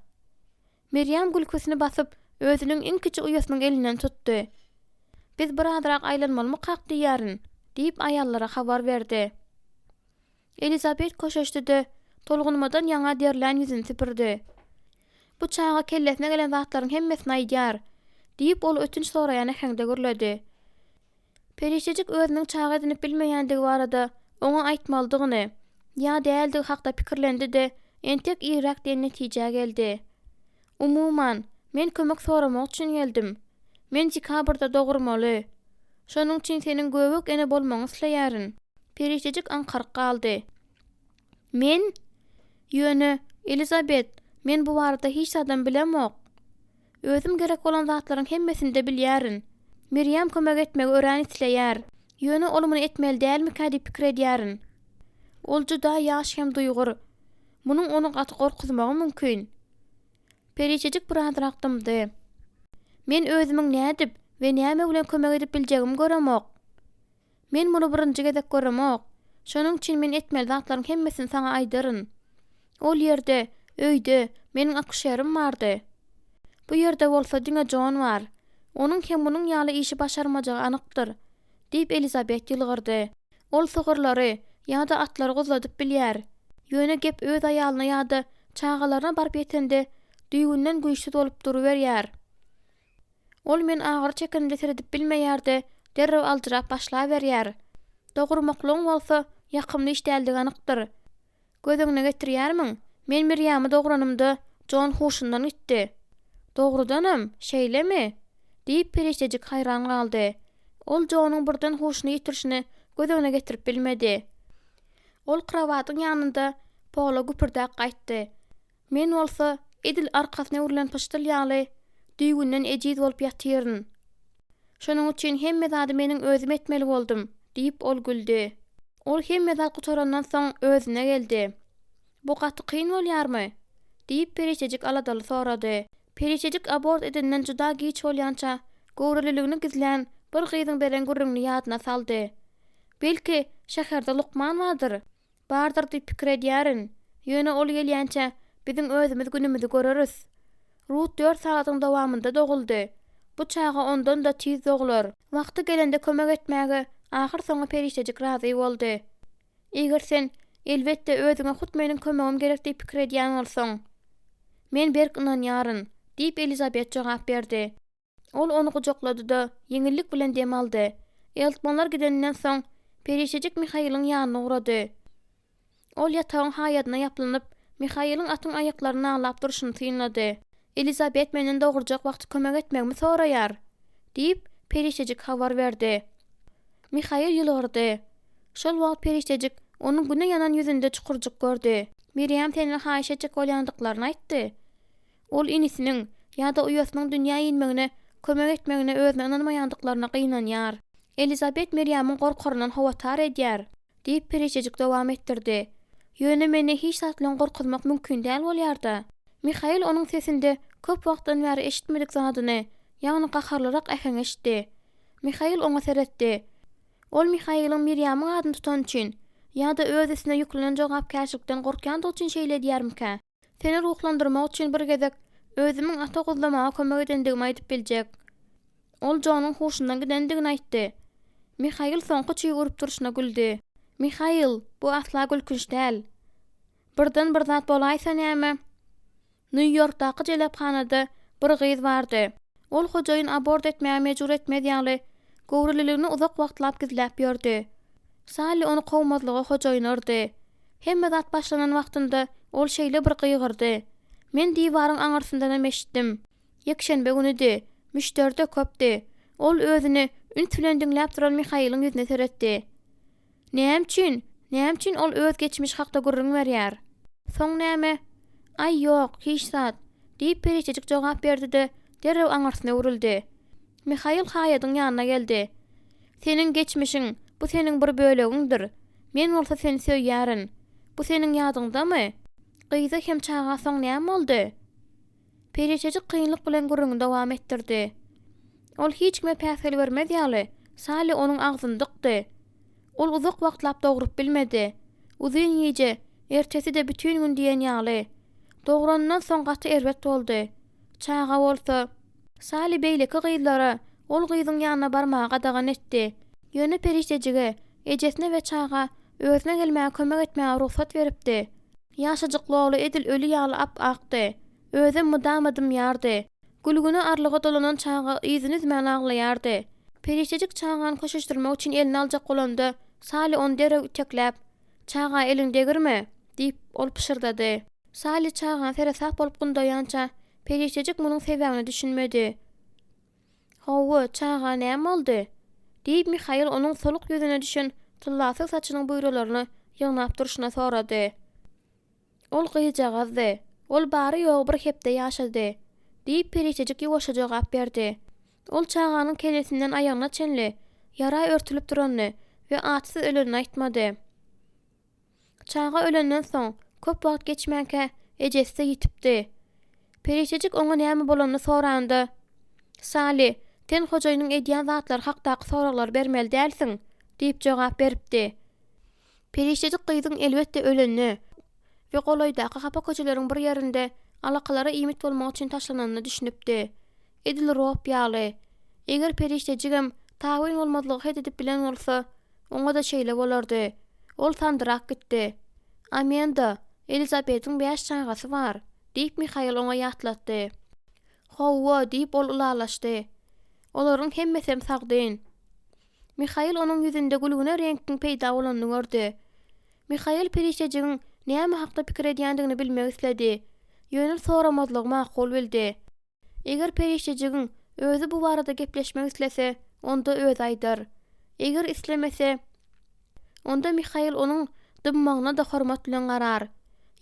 Meryem gülküsini basyp özüniň iň kiçik uýasynyň elinden tutdy. Biz birazrak aýlanmalymy kak diýärin, diýip aýallara habar berdi. Elizabet koşaşdydy, tolgunmadan ýaňa derlän ýüzüni sipirdi. Bu çağa kellesine gelen zatlaryň hemmesini aýdýar, diýip ol ötünç soraýan ähňde gürledi. Peritejig özüniň çağa edinip bilmeýändigi barada oňa aýtmalydygyny ýa däldi hakda pikirlendi-de entek irak diýen netije geldi. Umuman, men kömek soramak üçin geldim. Men dekabrda dogurmaly. Şonuň üçin seniň göbek ene bolmagy isleýärin. Peritejig ankaryp galdy. Men? Ýöne, Elizabet, men bu barada hiç adam bilemok. Özüm gerek bolan zatlaryň hemmesini de bilýärin. Meryem kömek etmegi ören isleýär. Ýöne ol muny etmeli dälmi kadi pikir edýärin. Ol juda ýaş hem duýgur. Munyň onu gaty gorkuzmagy mümkin. Peritejig birazrak dymdy. Men özümiň nädip we näme bilen kömek edip biljegim göremok. Men muny birinji gezek göremok. Şonuň üçin men etmeli zatlaryň hemmesini saňa aýdyryn. Ol ýerde, öýde meniň akşerim bardy. Bu ýerde bolsa diňe John bar. Onuň hem munyň ýaly işi başarmajagy anykdyr, diýip Elizabet ýylgyrdy. Ol sogurlary ýa-da atlary gozladyp bilýär. Ýöne gep öz aýalyna ýa-da çağalaryna barp ýetende düýgünden güýçli bolup duruberýär. Ol men agyr çekinde seredip bilmeýärde derrew aljyrap başlaýberýär. Dogurmaklyň bolsa ýakymly iş däldigi anykdyr. Gözüňe getirýärmiň? Men Meryemi dogranymda John huşundan gitdi. Dogrudanam, şeýlemi? diýip Peritejig haýran galdy. Ol Johnyň birden huşuny ýitirişini gözüňe getirip bilmedi. Ol krawatyň ýanynda pola güpürdäk gaýtdy. Men bolsa edil arkasyna urulan pıştyl ýaly düýgünden ejid bolup ýatyryn. Şonuň üçin hemme zady meniň özüm etmeli boldum, diýip ol güldü. Ol hemme zat gutarandan soň özüne geldi. Bu gaty kyn bolýarmy? diýip Peritejig aladaly sorady. Peritejig abort edenden juda giç bolýança gowraliligini gizlän bir gyzyň beren gurrunly ýadyna saldy. Belki şäherde Lukman bardyr. Bardyr diýip pikir edýärin. Ýöne ol gelýänçe biziň özümiz günümüzi göreriz. Ruth 4 sagatyň dowamında doguldy. Bu çağa ondan da tiz doglar. Wagty gelende kömek etmäge ahir soňa perişejik razy boldy. Eger sen elbetde özüňe hut meniň kömegim gerek diýip pikir edýän bolsaň, men berk ynanýaryn, diýip Elizabet jogap berdi. Ol onu gujaklady da yeňillik bilen dem aldy. Eltmonlar gidenden soň perişejik Mihaýylyň ýanyna urady. Ol ýatagyň haýadyna ýaplanyp, Mihaýylyň atyň aýaklaryny alap duruşyny tyýnlady. Elizabet menden dogurjak wagty kömek etmegimi soraýar, diýip perişejik habar berdi. Mihaýyl ýylgyrdy. Şol wagt perişejik onuň güne ýanan ýüzünde çukurjuk gördi. Miriam seni haýyş etjek bolýandyklaryny aýtdy. Ol inisiniň ýa-da uýasynyň dünýä ýenmegine kömek etmegine özüne inanmaýandyklaryna gynanýar. Elizabet Miriamyň gorkaryndan hawatar edýär, diýip perişejik dowam etdirdi. Ýöne meni hiç satlan gorkuzmak mümkin däl bolýardy. Mihaýyl onuň sesinde köp wagtdan bäri eşitmedik zadyny, ýagny gaharlarak äheň eşitdi. Mihaýyl oňa seretdi. Ol Mihaýylyň Miriamyň adyny tutan üçin ýa-da öz esine ýüklenen jogapkärçilikden gorkýandygy üçin şeýle diýärmkä? Seni ruhlandyrmak üçin bir gezek özümiň ata guzlamaga kömek edendigimi aýdyp biljek. Ol Jonuň huşundan gidendigini aýtdy. Mihaýyl soňky çyý urup duruşyna güldi. Mihaýyl, bu asla gülkünç däl. Birden bir zat bolaýsa näme? New Yorkdaky jelephanada bir gyz bardy. Ol hojaýyn abort etmäge mejbur etmedýäli, gowrulylygyny uzak wagtlap gizläp ýördi. Sally onu gowmazlygy hojaýynyrdy. Hemme zat başlanan wagtynda ol şeýle bir gyýgyrdy. Men diýwaryň aňarsyndan emeşdim. Ýekşenbe günüdi, müşterde köpdi. Ol özüni üns bilen diňläp duran Mihaýylyň ýüzüne seretdi. Näme ol öz geçmiş hakda gurrun berýär? Soň näme? Ay ýok, hiç zat, diýip perişejik jogap berdi-de derew aňarsyna uruldy. Mihaýyl haýadyň ýanyna geldi. Seniň geçmişiň, bu seniň bir bölegiňdir. Men bolsa seni söýýärin. Bu seniň ýadyňdamy? Gyza hem çağa soň näme boldy? Perişejik kynlyk bilen gurruny dowam etdirdi. Ol hiç kime päsel bermedýäli, Sally onuň agzyny dykdy. Ol uzak wagtlap dogrup bilmedi. Uzun ýeje, ertesi de bütün gün diýen ýaly. Dogranyndan soň gaty erbet boldy. Çağa bolsa, Sally beýleki gyzlara, ol gyzyň ýanyna barmagy gadagan etdi. Ýöne perişejige, ejesine we çağa özüne gelmäge kömek etmäge ruhsat beripdi. Ýaşajyklary edil ölü ýaly ap-akdy. Özü mydam ýardy. Gülgüne arlyga dolanan çağa ýüzüni üzmän aglaýardy. Perişejik çağany koşuşdurmak üçin eline aljak bolanda, Sally onu derew ütekläp, "Çağa elindegirmi?" diýip ol pişirdady. Sally çağan feresat bolup gundaýança perişejik munyň sebäbini düşünmedi. "Hawa, çağa näme boldy?" diýip Mihaýyl onuň soluk ýüzüne düşen tıllasy saçynyň buýralaryny ýygnap duruşyna sorady. Ol gyjagazdy. Ol bary ýok bir hepde ýaşady, diýip perişejik ýuwaşa jogap berdi. Ol çağanyň kelesinden aýagyna çenli, yara örtülüp durany we atsız öleni aýtmady. Çağa ölenden soň köp wagt geçmäke ejesi ýitipdi. Perişejik oňa näme bolanyny soranda, "Sally, sen hojaýynyň edýän zatlar hakdaky soraglar bermeli dälsiň," diýip jogap beripdi. Perişejik gyzyň elbetde öleni we golaýdaky hapa köçeleriň bir ýerinde alakalary iýmit bolmak üçin taşlananyny düşünipdi. Edil rop ýaly. Eger perişejigem tawyn bolmazlygy hededip bilen bolsa, oňa da şeýle bolardy. Ol tandyrak gitdi. "Amenda, Elizabetiň 5 çagasy bar," diýip Mihaýyl oňa ýatlatdy. "Hawa," diýip ol ulalaşdy. "Olaryň hemmesem sagdyn." Mihaýyl onuň ýüzünde gülgüne reňkiň peýda bolanyny gördi. Mihaýyl perişejigiň näme hakda pikir edýändigini bilmek isledi. Ýöne soramazlygy makul bildi. Eger perişejigiň özü bu barada gepleşmek islese, onda öz aýdar. Eger islemese, onda Mihaýyl onuň dymmagyna da hormat bilen garar.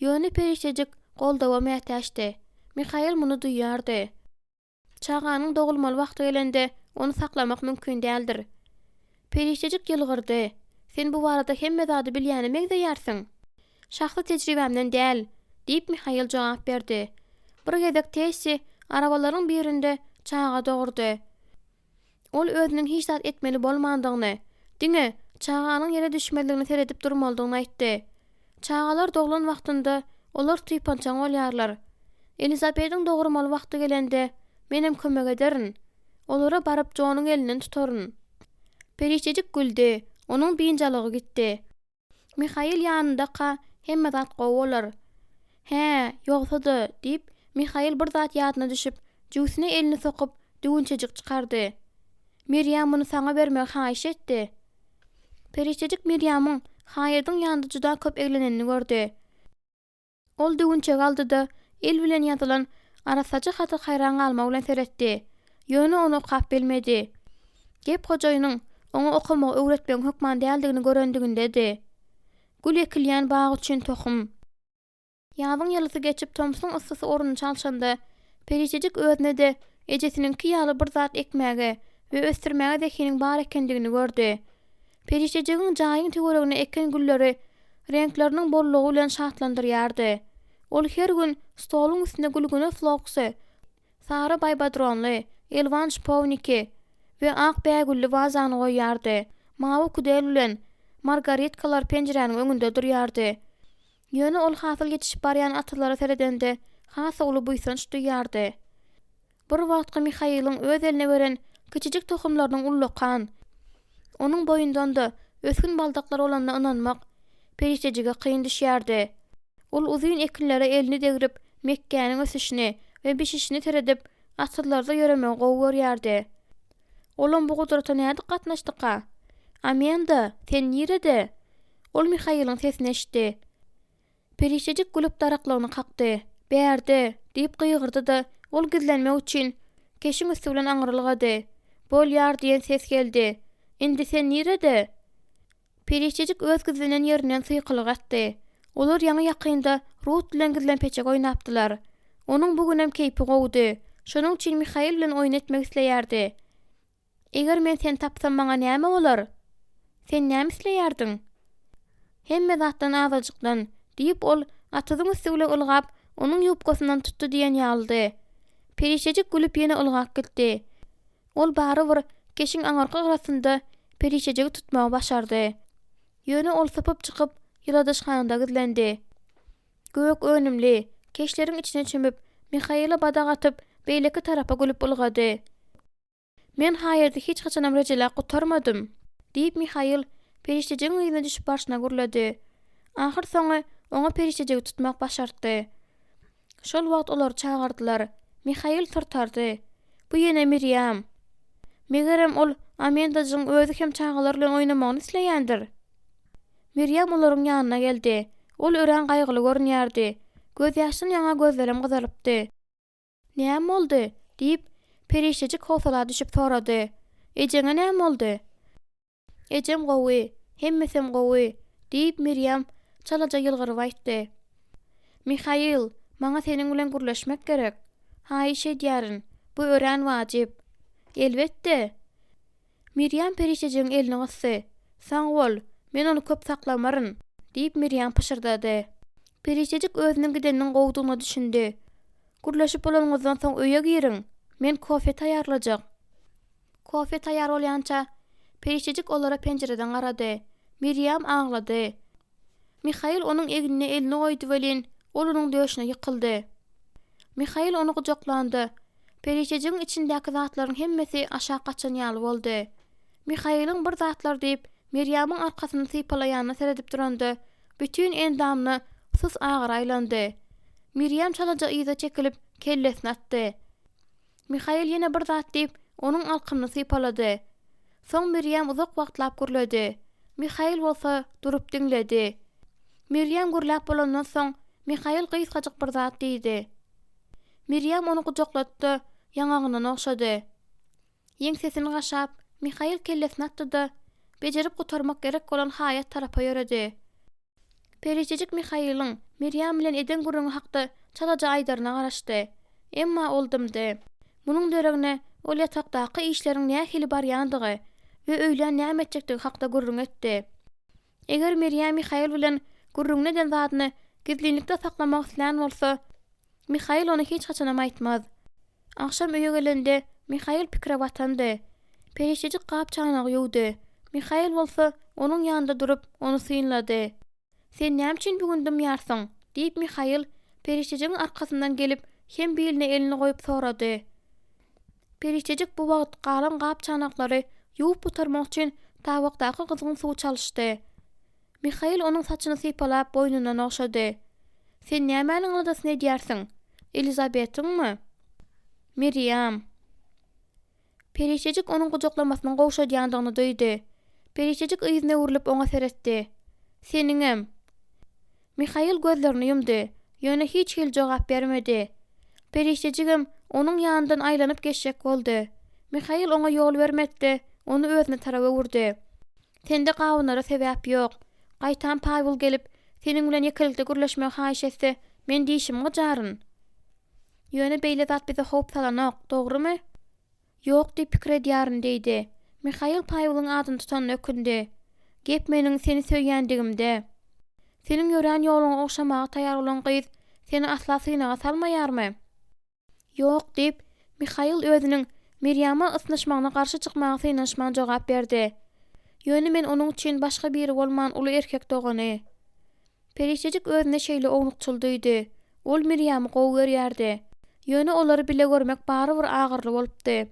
Ýöne perişejik goldawa mätäşdi. Mihaýyl muny duýýardy. Çağanyň dogulmaly wagty gelende onu saklamak mümkin däldir. Perişejik ýylgyrdy. "Sen bu barada hemme zady bilýäni meňzeýärsiň." "Şahsy tejribemden däl," diýip Mihaýyl jogap berdi. Bir gezek teşi arabalaryň birinde çağa dogurdy. Ol özüniň hiç zat etmeli bolmandygyny, diňe çağanyň ýere düşmeligini seredip durmalydygyny aýtdy. Çağalar doglan wagtynda olar typançaň bolýarlar. Elizabetiň dogurmaly wagty gelende menem kömek ederin. Olara barıp Jo'nun elinden tutarın. Perişecik güldü. Onun biýinjalygy gitdi. Mihail ýanynda hemme zat gowy He, ýogsa-da diýip Mihail bir zat ýadyna düşüp, jüýsüne elini sokup düwünçejik çykardy. Miriam muny saňa bermek haýyş etdi. Perişecik Miriamyň Haýyrdyň ýanynda juda köp eglenenini gördi. Ol düwünçegi aldy-da el bilen ýazylan arasajy haty haýran galmak bilen seretdi. Ýöne onu okap bilmedi. Gep hojaýynyň oňa okumagy öwretmek hökman däldigini görendigindedi. Gül ekilýän bagy üçin tohum. Ýazyň ýylysy geçip Tomsyň ıssysy oruny çalşanda Perişejik özüne de ejesiniňki ýaly bir zat ekmäge we östirmäge zekiniň bar ekendigini gördi. Perişejigiň jaýyň töweregine eken gülleri renkleriniň bollugy bilen şatlandyrýardy. Ol her gün stoluň üstünde gülgüne floksy, sary baýbadronly, elwan şpowniki we ak bägülli wazany goýýardy. Mawy kudel bilen margaritkalar penjiräniň öňünde durýardy. Ýöne ol hasyl ýetişip barýan atalara seredende hasy uly buýsanç duýardy. Bir wagtky Mihail'ın öz eline beren kiçijik tohumlarynyň ullukan, onun boyundan da ösgün baldaklar olanda ynanmak Perişejige kıyın düşýärdi. Ol uzun ekinlere elini degirip Mekkäniň ösüşini we bişişini teredip asyrlarda ýöremek gowy görýärdi. Olam bu gudrata näde gatnaşdyka? Amenda, sen nirede? Ol Mihail'ın sesini eşitdi. Perişejik gülüp daraklagyny kakdy. Bärde, diýip gıýgyrdy da ol gizlenmek üçin keşiň üstü bilen aňyrylgady. Bolýar diýen ses geldi. Indi sen nirede? Perişejik öz gizlenen ýerinden syýkylyk atdy. Olar ýaňy ýakynda Ruth bilen gizlen peçek oýnapdylar. Onuň bugünem keýpi gowdy. Şonuň üçin Mihail bilen oýun etmek isleýärdi. Eger men sen tapsam maňa näme bolar? Sen näme isleýärdiň? Hemme zatdan azajykdan diýip ol atyzyň üstü bilen ylgap, onuň ýupkasyndan tutdy diýen ýaldy. Perişejik gülüp ýene ylgap gitdi. Ol bary bir keşiň aňarky garasynda Perişejigi tutmagy başardy. Ýöne ol sapyp çykyp ýyladyşganda gizlendi. Gök önümli, keşleriň içine çömüp Mihail'a badak atyp beýleki tarapa gülüp ylgady. Men haýyrdy hiç haçanam rejelek gutarmadym, diýip Mihail Perişejigiň ýyna düşüp başyna gürledi. Ahir soňy oňa Perişejigi tutmak başardy. Şol wagt olar çagardylar. Mihail tartardy. Bu ýene Miriam. Megerem ol Amendagyň özü hem çagalar bilen oýnamagyny isleýändir. Miriam olaryň ýanyna geldi. Ol ören gaýgyly görünýärdi. Göz ýaşyny ýaňa gözlerim gyzarypdy. Näme boldy? diýip Perişejik howsala düşüp sorady. Ejeňe näme boldy? Ejem gowy, hemmesem gowy, diýip Miriam çalaja ýylgyryp aýtdy. Mihail, maňa seniň bilen gürleşmek gerek. Haýyş edýärin, bu ören wajyp. Elbetde. Miriam Perişejigiň elini gysdy. Saň bol, men onu köp saklamaryn, diýip Miriam pışyrdy. Perişejik özüniň gideniň gowdugyna düşündi. Gürleşip bolanyňyzdan soň öýe girin. Men kofe taýýarlajak. Kofe taýýar bolýança Perişejik olara penjereden garady. Miriam aňlady. Mihail onuň eginine elini goýdy welin ol onuň döşüne ýykyldy. Mihail onu gujoklandy. Perişejigiň içindäki zatlaryň hemmesi aşağı gaçan ýaly boldy. Mihail'ın bir zatlar diýip Miriamyň arkasyny sypalaýanyna seredip duranda bütün endamny sys agyr aýlandy. Miriam çalaja ýyza çekilip kellesini atdy. Mihail ýene bir zat diýip onuň alkyny sypalady. Soň Miriam uzak wagtlap gürledi. Mihail bolsa durup diňledi. Miriam gürläp bolandan soň Mihail gysgaçyk bir zat diýdi. Miriam onu gujoklatdy, ýangagyny okşady. Ýeň sesini gaşap Mihail kellesini atdy da bejerip gutarmak gerek bolan haýat tarapa ýöredi. Perişejik Mihail'ın Miriam bilen eden gurrunu hakda çalaja aýdaryna garaşdy. Emma oldumdy. Munuň döregine ol ýatakdaky işleriň nähili barýandygy we öýlen näme etjekdigi hakda gurrun etdi. Eger Miriam Mihail bilen gurrun eden zadyny gizlilikde saklamak isleýän bolsa, Mihail onu hiç haçanam aýtmaz. Akşam öýe gelende Mihail pikire watandy. Perişejik gap çagnagy ýuwdy. Mihail bolsa onuň ýanynda durup onu syýnlady. Sen näme üçin bugün dymýarsyň? diýip Mihail Perişejigiň arkasyndan gelip hem biline elini goýup sorady. Perişejik bu wagt galan gap çanaklary ýuwup butarmak üçin tabakdaky gyzgyn suw çalyşdy. Mihail onuň saçyny sypalap boynundan okşady. Sen nämäniň adasyny edýärsiň? Elizabetiňmi? Miriam. Perişejik onuň gujaklamasynyň gowşadýandygyny duýdy. Perişejik yzyna urulyp oňa seretdi. Seniňem. Mihail gözlerini yumdy. Ýöne hiç hil jogap bermedi. Perişejigim onuň ýanyndan aýlanyp geçjek boldy. Mihail oňa ýol bermedi, onu özüne tarawa urdy. Sende gawunlara sebäp ýok. Gaýtan Pavel gelip seniň bilen ýekelikde gürleşmek haýyş etse, men diýişim gajaryn. Ýöne beýle zat bize hop salanok, dogrymy? Ýok diýip pikir edýäryn diýdi. Mihail Pavelyň adyny tutanyny ökündi. Gep meniň seni söýýändigimde. Seniň ýören ýoluňa okşamaga taýýar bolan gyz seni asla synaga salmaýarmy? Ýok diýip Mihail özüniň Miriam'a ısnaşmagyna garşy çykmagy synaşmagyna jogap berdi. Ýöne men onuň üçin başga biri bolman uly erkek dogany. Perişejik özüne şeýle oňlukçul duýdy. Ol Miriam'y gowy görýärdi. Ýöne olary bile görmek bary bir agyrly bolupdy.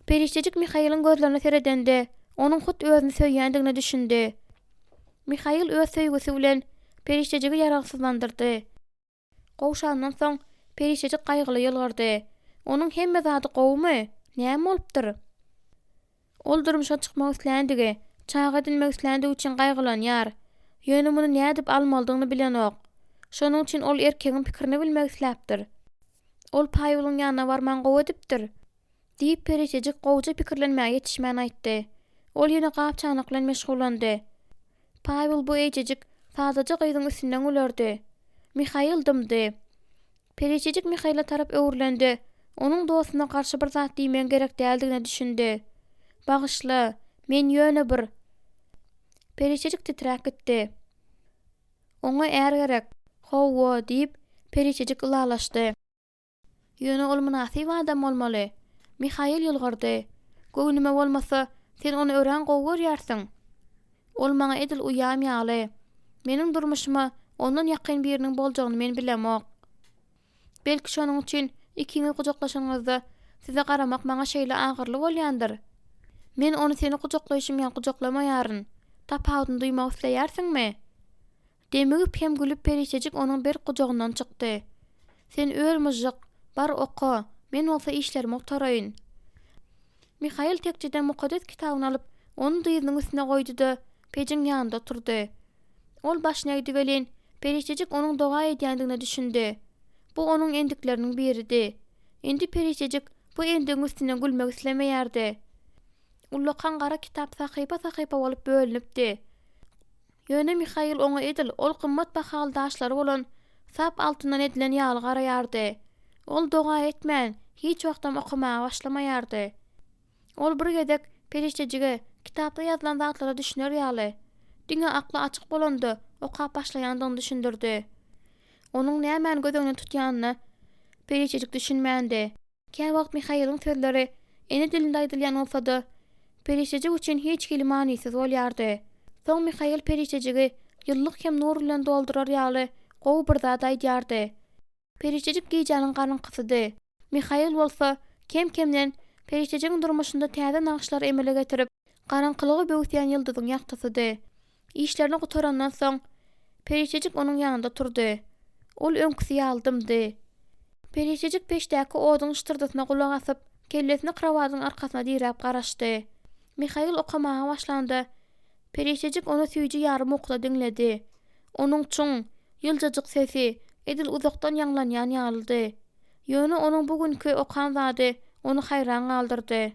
Perişejik Mihail'in gözlerine seredende, onuň hut özüni söýýändigine düşündi. Mihail öz söýgüsi bilen Perişejigi ýaragsyzlandyrdy. Gowşandan soň Perişejik gaýgyly ýylgyrdy. Onuň hemme zady gowmy? Näme bolupdyr? Ol durmuşa çykmak islendigi, çağa edilmek islendigi üçin gaýgylanýar. Ýöne muny näme diýip almalydygyny bilen ok. Şonuň üçin ol erkegiň pikirini bilmek isläpdir. Ol Pavelyň ýanyna barman gowy edipdir. Diýip Perişejik gowja pikirlenmäge ýetişmän aýtdy. Ol ýene gap çanak bilen meşgullandy. Pavel bu eýjejik sadaja gyzyň üstünden gülerdi. Mihail dymdy. Perişejik Mihail'a tarap öwürlendi. Onuň dostuna garşy bir zat diýmen gerek däldigine düşündi. Bagyşla, men ýöne bir. Perişejik titräk gitdi. Oňa är gerek. Howa diýip Perişejik ulalaşdy. Ýöne ol münasib adam bolmaly. Mihail ýylgyrdy. Göwnüme bolmasa, sen onu ören gowy görýärsiň. Ol maňa edil uýam ýaly. Meniň durmuşyma ondan ýakyn biriniň boljagyny men bilemok. Belki şonuň üçin ikiňiz gujoklaşanyňyzda size garamak maňa şeýle agyrly bolýandyr. Men onu seni gujoklaýşym ýa gujoklamaýaryn. Tapawdyny duýmak isleýärsiňmi? Demegip hem gülüp Perişejik onuň bir gujogyndan çykdy. Sen öl myjyk, bar oka, men bolsa işlerimi otaraýyn. Mihail tekjeden Mukaddes kitabyny alyp, onu dyzynyň üstüne goýdy-da, pejiň ýanynda oturdy. Ol başyna ýedi belen, Perişejik onuň doga edýändigine düşündi. Bu onuň endikleriniň biridi. Endi Perişejik bu endiň üstüne gülmek islemeýärdi. Ullakan gara kitap sahypa bolup bölünipdi. Ýöne Mihail oňa edil ol gymmat bahaly daşlary bolan sap altyndan edilen ýaly garaýardy. Ol doga etmän, hiç wagtam okumaga başlamaýardy. Ol bir gezek Perişejige kitapda ýazylan zatlara düşüner ýaly. Diňe akly açyk bolandy, okap başlaýandygyny düşündirdi. Onuň nämäni gözüňden tutýanyny Perişejik düşünmändi. Käme wagt Mihail'in sözleri ene dilinde aýdylýan bolsa-da, Perişejik üçin hiç hili manysyz bolýardy. Soň Mihail Perişejigi ýyllyk hem nur bilen doldurar ýaly gowy bir zat aýdýardy. Perişejik giýjanyň garynkysydy. Mihail bolsa kem-kemden Perişejigiň durmuşynda täze naqşlar emele getirip, garynkylygy böwsýän ýyldyzyň ýaktysydy. İşlerini gutarandan soň Perişejik onuň ýanynda turdy. Ol öňküsi ýaldymdy. Perişejik peşdäki oduň ştyrdysyna gulak asyp, kellesini krawatyň arkasyna diýräp garaşdy. Mihail okamaga başlandy. Perişejik onu süýji ýarym okula diňledi. Onuň çuň, ýyljajyk sesi edil uzakdan ýanglanýan ýalydy. Ýöne onuň bugünkü okan zady onu hayran kaldırdy.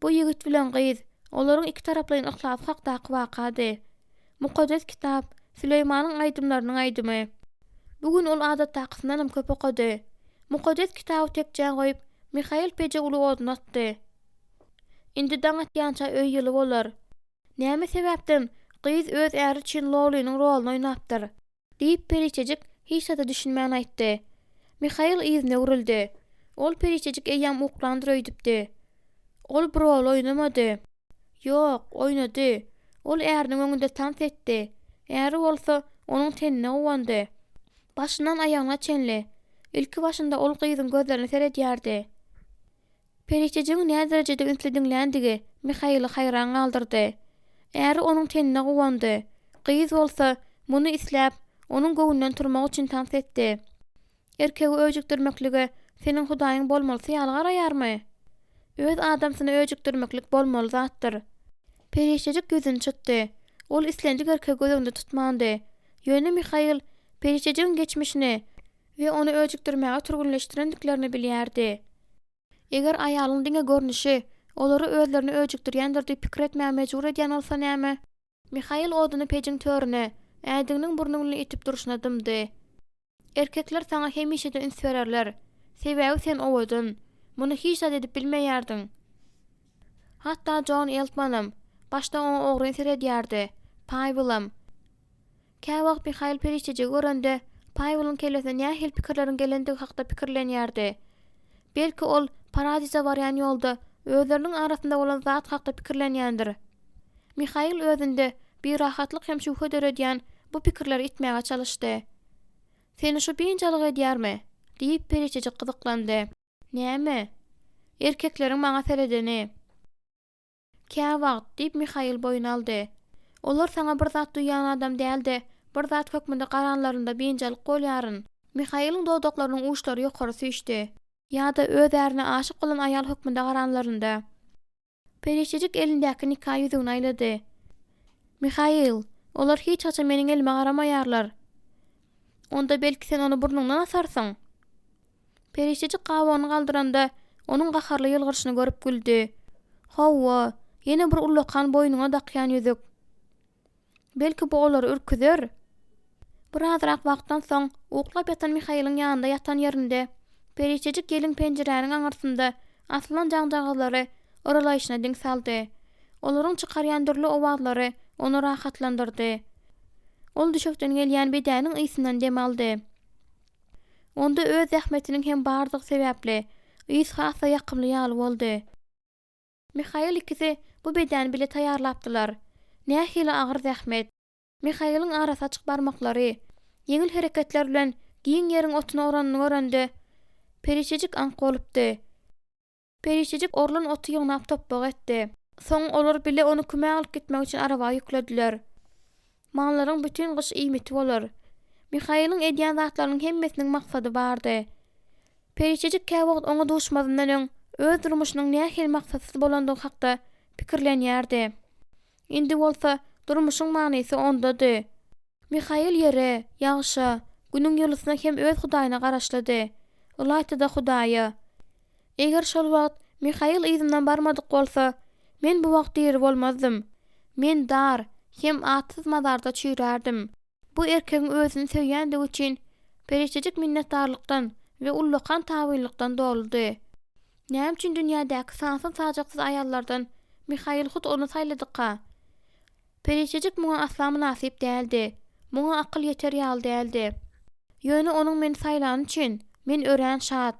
Bu ýigit bilen gyz, olaryň iki taraplyň ihlasy hakdaky wakady. Mukaddes kitap Süleýmanyň aýdymlarynyň aýdymy. Bugün ol adatdakysyndan köp okady. Mukaddes kitaby tekjän goýup, Mihail peje uly oduny atdy. Indi daň atýança öý ýyly bolar. Näme sebäpden gyz öz äri üçin Lowlynyň roluny oýnapdyr? Diýip Perişejik hiç da düşünmän aýtdy. Mihail ýyzyna urildi. Ol Perişejik eýýam uklandyr öýdipdi. Ol bir rol oýnamady. Ýok, oýnady. Ol äriniň öňünde tans etdi. Äri bolsa onuň tenine uwandy. Başyndan aýagyna çenli. Ilki başynda ol gyzyň gözlerini seredýärdi. Perişejiň näme derejede ünsledinländigi Mihaily hayran galdyrdy. Äri onuň tenine gowandy. Gyz bolsa muny isläp, onuň göwünden turmak üçin tans etdi. Erkegi öjükdirmeklige seniň hudaýyň bolmalysy ýaly garaýarmy? Öz adamsyny öjükdirmeklik bolmaly zatdyr. Perişejik gözüni çytdy. Ol islendik erkegi gözüňde tutmandy. Ýöne Mihail Perişejiň geçmişini we onu öjükdirmäge turgunleşdirendiklerini bilýärdi. Eger aýalyň diňe görnüşi olary özlerini öjükdirýändir diýip pikir etmäge mejbur edýän bolsa näme? Mihail oduny pejiň törüne, ädiginiň burnuny itip duruşuna dymdy. Erkekler sana hemişe de üns bererler. Sebäbi sen owudun. Muny hiç zat edip bilmeýärdiň. Hatta John Eltmanam başda onu ogry seredýärdi. Paýwylym. Käwagt Mihail Perişeji görende Paýwylyň kelesine näme hil pikirleriň gelendigi hakda pikirlenýärdi. Belki ol paradisa barýan ýolda özleriniň arasynda bolan zat hakda pikirlenýändir. Mihail özünde bir rahatlyk hem şüphe döredýän bu pikirleri itmäge çalışdy. Seni şu biňjalyk edýärmi? Diýip Perişeji gyzyklandy. Näme? Erkekleriň maňa seredeni. Käwagt diýip Mihail boyun aldy. Olar sana bir zat duýan adam däldi. Bir zat hökmünde qaranlarynda biňjalyk bolýaryn. Mihail'in dodoklarynyň uçlary ýokary süýşdi. Ýa-da öz ärini aşyk bolan aýal hökmünde qaranlarynda. Perişejik elindäki nikah ýüzüni aýlady. Mihail, olar hiç haça meniň elime garamaýarlar. Onda belki sen onu burnundan asarsyň. Perişejik gawany galdyranda onuň gaharly ýylgyryşyny görüp güldü. Hawa, ýene bir ullakan boýnuňa dakýan ýüzük. Belki bu olary ürküder. Birazrak wagtdan soň uklap ýatan Mihail'in ýanynda ýatan ýerinde Perişejik gelin penjereniň aňarsynda aslan jaňjagylary oralayşyna diň saldy. Olaryň çykarýan dürli owazlary onu rahatlandyrdy. Ol düşükden gelýän bedäniň ysyndan dem aldy. Onda öz zähmetiniň hem bardyg sebäpli ys hasa ýakymly ýaly boldy. Mihail ikisi bu bedäni bile taýýarlapdylar. Nähili agyr zähmet. Mihail'in arasy açyk barmaklary, yeňil hereketler bilen giň ýeriň otuny oranyny görende Perişejik ank bolupdy. Perişejik orlan otu ýygnap topbag etdi. Soň olar bile onu küme alyp gitmek üçin araba ýüklediler. Manlaryň bütün gyş iýmiti bolar. Mihail'in edýän zatlarynyň hemmesiniň maksady bardy. Perişejik käwagt oňa duşmazyndan öň öz durmuşynyň nähili maksadsyz bolandygy hakda pikirlenýärdi. Indi bolsa durmuşyň manysy ondady. Mihail ýere, ýagşa, günüň ýylysyna hem öz hudaýyna garaşlady. Ulaytdy da hudaýy. Eger şol wagt Mihail ýzymdan barmadyk bolsa, men bu wagt ýeri bolmazdym. Men dar, hem atsız mazarda çüýrärdim. Bu erkegiň özüni sevýändigi üçin Perişejik minnetdarlykdan we ullakan tabiýlykdan doldy. Näme üçin dünýädäki sansız sajaksız aýallardan Mihail hut onu saýladyka? Perişejik muňa asla münasip däldi. Muňa akyl ýeter ýaly däldi. Ýöne onuň meni saýlany üçin men örän şat.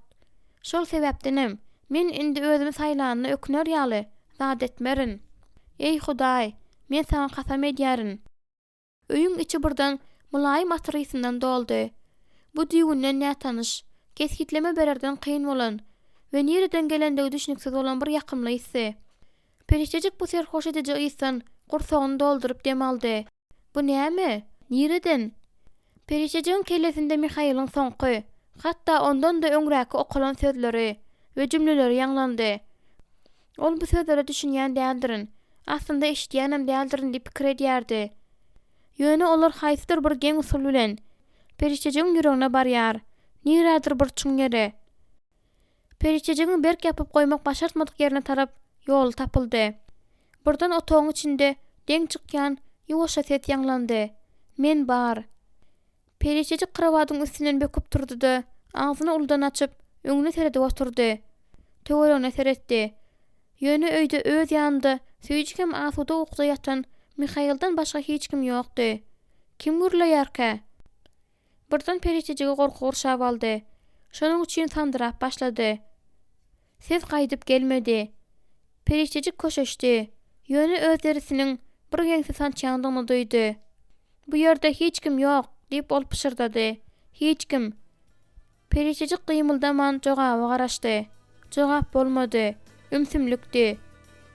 Şol sebäpdenim men indi özümi saýlanyna öküner ýaly zat etmerin. Ey Hudaý, men sana kasam edýärin. Öýüň içi birden mulaýym atrysyndan doldy. Bu düýünden nä tanış, keskitleme bererden kyn bolan we nireden gelendigi düşünüksiz bolan bir ýakymly hisse. Perişejik bu serhoş edici ýysan gursagyny doldurup dem aldy. Bu näme? Nireden? Perişejiň kellesinde Mihail'in soňky, hatda ondan da öňräki okalan sözleri we jümleleri ýanglandy. Ol bu sözleri düşünýän däldirin, aslında eşitýänem däldirin diýip pikir edýärdi. Ýöne olar haýsydyr bir geň usul bilen Perişejiň ýüregine barýar, nirädir bir çuň ýere. Perişejiň berk ýapyp goýmak başartmadyk ýerine tarap ýol tapyldy. Birden otogyň içinde deň çykýan ýuwaşa ses ýanglandy. Men bar. Perişejik krawatyň üstünden böküp turdy-da, ağzyny uldan açyp, öňüne seredip oturdy. Töweregine seretdi. Ýöne öýde öz ýanynda süýjük hem asuda ukda ýatan Mihail'dan başga hiç kim ýokdy. Kim gürleýärkä? Birden Perişejige gorky gurşap aldy. Şonuň üçin sandyrap başlady. Ses gaýdyp gelmedi. Perişejik köşeşdi. Ýöne öz derisiniň bir geňsi sançýandygyny duýdy. Bu ýerde hiç kim ýok diýip ol pişirdady. Hiç kim. Perişejik gymyldaman jogaby garaşdy. Jogap bolmady. ümsümlükdi.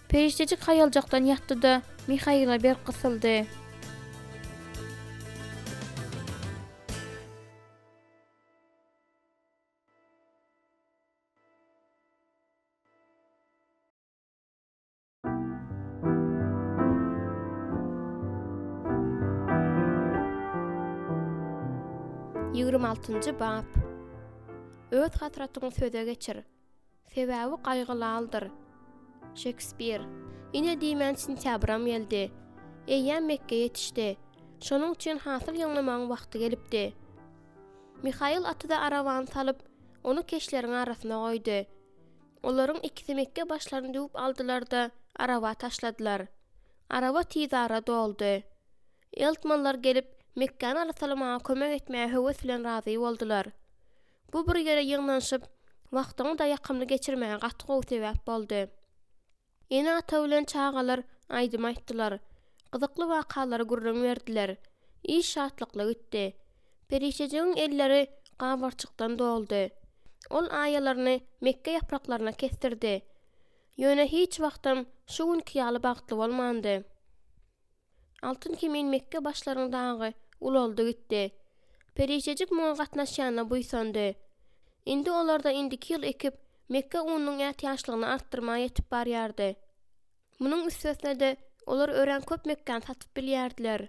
Periştejik hayaljakdan yatdy da Mihaila bir kısıldı. Bab. Öz hatratyny söze geçir. Sebäbi gaýgylaldyr. Shakespeare. Ine diýmän sentябram geldi. Eýýäm Mekke ýetişdi. Şonuň üçin hasyl ýanglamaň wagty gelipdi. Mihail atyda arawan salyp, onu keşleriň arasyna goýdy. Olaryň ikisi Mekke başlaryny döwüp aldylar da arawa taşladylar. Arawa tiz ara doldy. Eltmanlar gelip Mekke'ni alasalamağa kömek etmeye höwes bilen razy boldular. Bu bir ýere ýygnanyşyp, wagtyny da ýakymly geçirmäge gatgy sebäp boldy. Ene ata bilen çağalar aýdym aýtdylar. Gyzykly wakalary gurrun berdiler. Iş şatlykly gitdi. Perişejiň elleri gabarçykdan doldy. Ol aýalaryny Mekke ýapraklaryna kestirdi. Ýöne hiç wagtym şu günki ýaly bagtly bolmandy. Altın kimin Mekke başlaryň dagy uloldy gitdi. Perişejik muňa gatnaşýanyna buýsandy. Indi olarda indiki ýyl ekip Mekke ununyň ýaşlygyny artdyrmaga ýetip barýardy. Munyň üstesine de olar ören köp Mekkeni satyp bilýärdiler.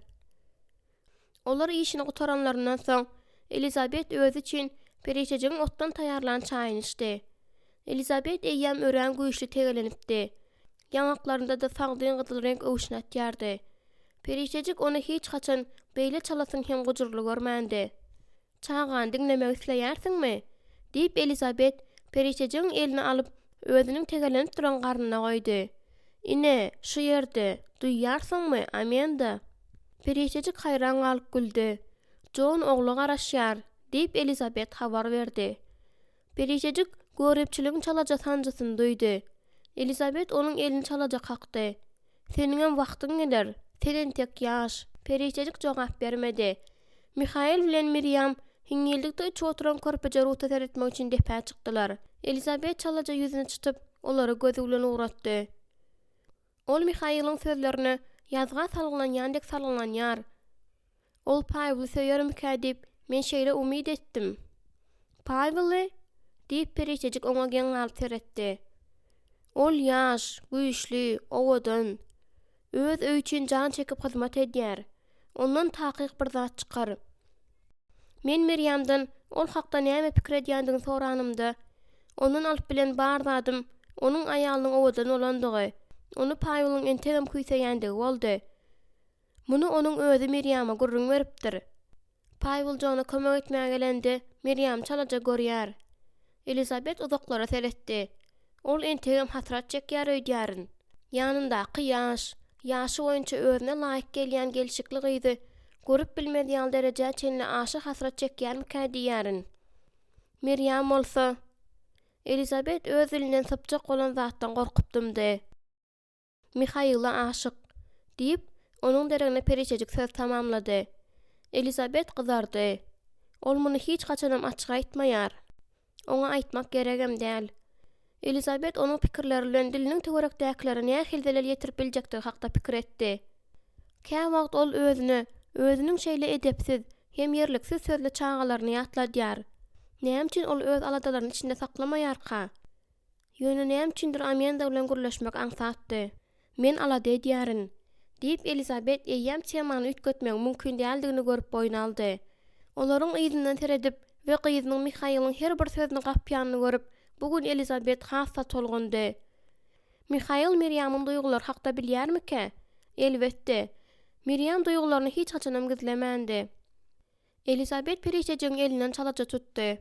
Olar işini gutaranlaryndan soň Elizabet özü üçin perişejiň otdan taýarlan çaýyny içdi. Elizabet eýýäm ören güýçli tegelenipdi. Ýanaklarynda da sagdyň gyzyl renk owşnatýardy. Perişejik onu hiç haçan beýle çalasyn hem gujurly görmändi. "Çağan diňlemek isleýärsiňmi?" diýip Elizabet perişejiň elini alyp özüniň tegelenip duran garnyna goýdy. "Ine, şu ýerde duýýarsyňmy, Amanda?" Perişejik haýran galyp güldü. "Jon ogly garaşýar" diýip Elizabet habar berdi. Perişejik görepçiligiň çalaja sancısyny duýdy. Elizabet onuň elini çalaja kakdy. "Seniňem wagtyň geler. Senden tek ýaş." Perişejik jogap bermedi. Mihail bilen Miriam hiňellikde üç oturan körpeje ruta teretmek üçin depä çykdylar. Elizabet çalaja ýüzüni çytyp olary gözü bilen uğratdy. Ol Mihail'ın sözlerini ýazga salgynanýandek salgynanýar. Ol Pawly söýermika diýip men şeýle umyd etdim. "Pawly?" diýip perişejik oňa geňal teretdi. "Ol ýaş, güýçli, owadan. Öz öý üçin jan çekip hyzmat edýär. Ondan takyk bir zat çykar. Men Miriamdan ol hakda näme pikir edýändigini soranymda, ondan alyp bilen bardym, onuň aýalynyň owadan olandygy, onu Pawlyň entegem küýseýändigi boldy. Muny onuň özü Miriama gurrun beripdir. Pawly jona kömek etmäge gelendi, Miriam çalaja görýär." Elizabet uzaklara seretdi. Ol entegem hasrat çekýär öýdýärin. Ýanyndaky ýaşy boýunça özüne laýyk gelýän gelşikli gyzy görüp bilmediýän derejä çenli aşy hasrat çekýärmika diýärin. Miriam bolsa, Elizabet öz dilinden sypjak bolan zatdan gorkupdymdy. "Mihaila aşyk" diýip onuň deregine perişejik söz tamamlady. Elizabet gyzardy. Ol muny hiç haçanam açyk aýtmaýar. Oňa aýtmak geregem däl. Elizabet onuň pikirleri bilen diliniň töwerekdäkileri näme hildelel ýetirip biljekdigi hakda pikir etdi. Kä wagt ol özüniň şeýle edepsiz hem ýerliksiz sözle çağalaryny ýatladýar. Näme üçin ol öz aladalaryny içinde saklamaýarka? Ýöne näme üçindir Amanda bilen gürleşmek aňsatdy. "Men alada edýärin" diýip Elizabet eýýäm temany ütgetmek mümkin däldigini görüp boyun aldy. Olaryň ýyzynyň teredip we gyzynyň Mihail'yň her bir sözüni gapýanyny görüp bugün Elizabet hassa tolgundy. Mihail Miriam'ın duýgulary hakda bilýärmike? Elbetde. Miriam duýgularyny hiç haçanam gizlemändi. Elizabet perişejiň elinden çalaja tutdy.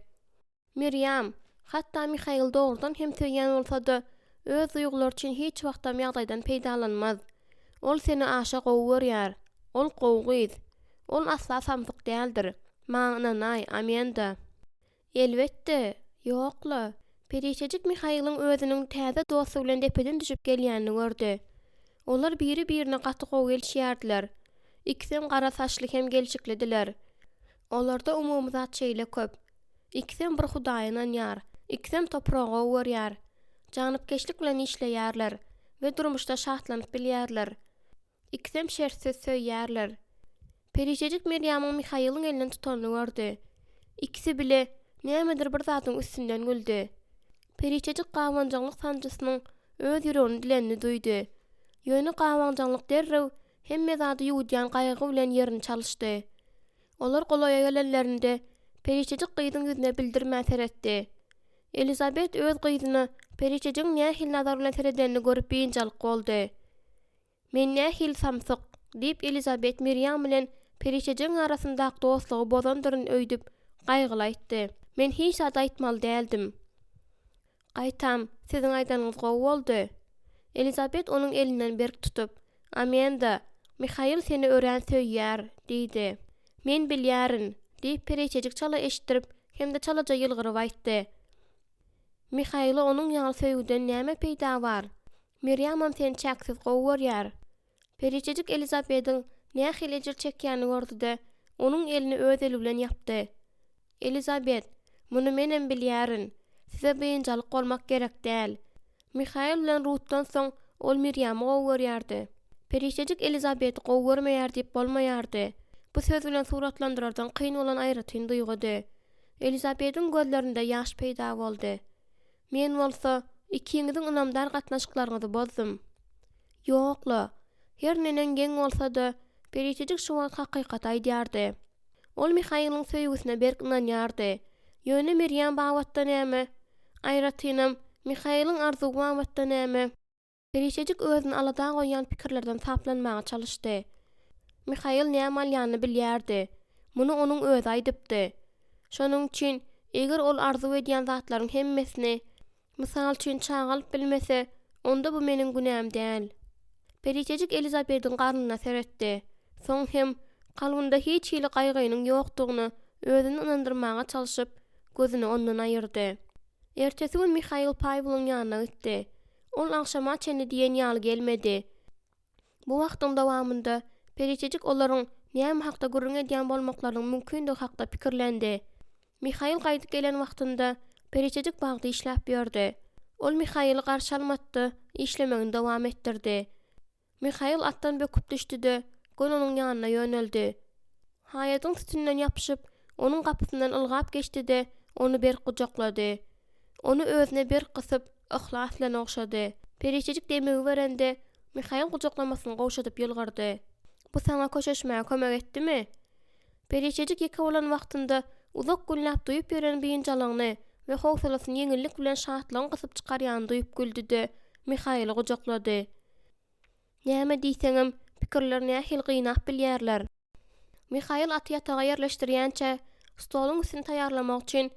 "Miriam, hatda Mihail dogrudan hem söýýän bolsa-da, öz duýgulary üçin hiç wagtam ýagdaýdan peýdalanmaz. Ol seni aşa gowurýar. Ol gowgyz. Ol asla samsyk däldir. Maňa nanay, Amanda." "Elbetde. Ýokla." Perişejik Mihail'ın özüniň täze dosty bilen depeden düşüp gelýänini gördü. Olar biri-birine gaty gowy gelýärdiler. İkisem gara saçly hem gelşiklidiler. Olarda umumy zat şeýle köp. İkisem bir Hudaýynan ýar, ikisem topraga görýär. Janybkeşlik bilen işleýärler we durmuşda şatlanyp bilýärler. İkisem şertsiz söýýärler. Perişejik Meryamyň Mihaýylyň elinden tutanyny gördü. İkisi bile nämedir bir zatyň üstünden güldi. Perişejik gawanjaňlyk sancısynyň öz ýüregini dilenini duýdy. Ýöne gawanjaňlyk derrew hemme zady ýuwdýan gaýgy bilen ýerini çalyşdy. Olar golaýa gelenlerinde perişejik gyzyň ýüzüne bildirmä seretdi. Elizabet öz gyzyny perişejiň nähil nazar bilen seredenini görüp beýinjalyk boldy. Men nähil samsyk diýip Elizabet Meryam bilen perişejiň arasyndaky dostlugy bozandyryn öýdüp gaýgyly aýtdy. Men hiç zat aýtmaly däldim. Aýtam, siziň aýdanyňyz gowy boldy. Elizabet onuň elinden berk tutup, "Amanda, Mihaýyl seni örän söýýär" diýdi. "Men bilýärin" diýip perişejik çala eşitdirip hemde çalaja ýylgyryp aýtdy. Mihaýyla onuň ýaly söýgüden näme peýda bar? Meryamam seni çäksiz gowy görýär. Perişejik Elizabetiň nähil ejir çekýäni gördü-de, onuň elini öz eli bilen ýapdy. "Elizabet, muny menem bilýärin. Size beýinjalyk bolmak gerek däl. Mihaýyl bilen Rutdan soň ol Meryamy gowy görýärdi. Perişejik Elizabeti gowy görmeýär diýip bolmaýardy." Bu söz bilen suratlandyrardan kyn bolan aýratyn duýgudy. Elizabetiň gözlerinde ýaş peýda boldy. "Men bolsa ikiňiziň ynamdar gatnaşyklaryňyzy bozdum." "Ýokla, her nenen geň bolsa-da perişejik şu wagt hakykat aýdýardy. Ol Mihaýylyň söýgüsine berk ynanýardy. Ýöne Meryem bagwatda näme? Aýratynam Mihaýylyň arzuwy bagwatda näme?" Perişejik özüni alada goýan pikirlerden saplanmaga çalyşdy. Mihaýyl näme alýanyny bilýärdi. Muny onuň özi aýdypdy. Şonuň üçin eger ol arzuw edýän zatlaryň hemmesini, mysal üçin çagalyp bilmese, onda bu meniň günäm däl. Perişejik Elizabetiň garnyna seretdi. Soň hem kalbynda hiç hili gaýgynyň ýokdugyny özüni ynandyrmaga çalyşyp gözüni ondan aýyrdy. Ertesi gün Mihaýyl Paýwylyň ýanyna gitdi. Ol akşama çenli diýen ýaly gelmedi. Bu wagtyň dowamında perişejik olaryň näme hakda gürrüň edýän bolmaklarynyň mümkinligi hakda pikirlendi. Mihaýyl gaýdyp gelen wagtynda perişejik bagda işläp ýördi. Ol Mihaýyly garşy almatdy, işlemegini dowam etdirdi. Mihaýyl atdan böküp düşdi-de gön onuň ýanyna ýöneldi. Haýatyň sütünden ýapyşyp, onuň gapysyndan ylgap geçdi-de onu berk gujaklady. Onu özüne berk gysyp, ihlas bilen okşady. Perişejik demegi berende Mihaýyl gujaklamasyny gowşadyp ýylgyrdy. "Bu sana köşeşmäge kömek etdimi?" Perişejik ýeke bolan wagtynda uzak günläp duýup ýören beýinjalygyny we howsalasyny ýeňillik bilen şatlygyny gysyp çykarýany duýup güldü-de Mihaýyly gujaklady. "Näme diýseňem, pikirler nähil gynap bilýärler." Mihaýyl aty ýataga ýerleşdirýänçe stoluň üstüni taýýarlamak üçin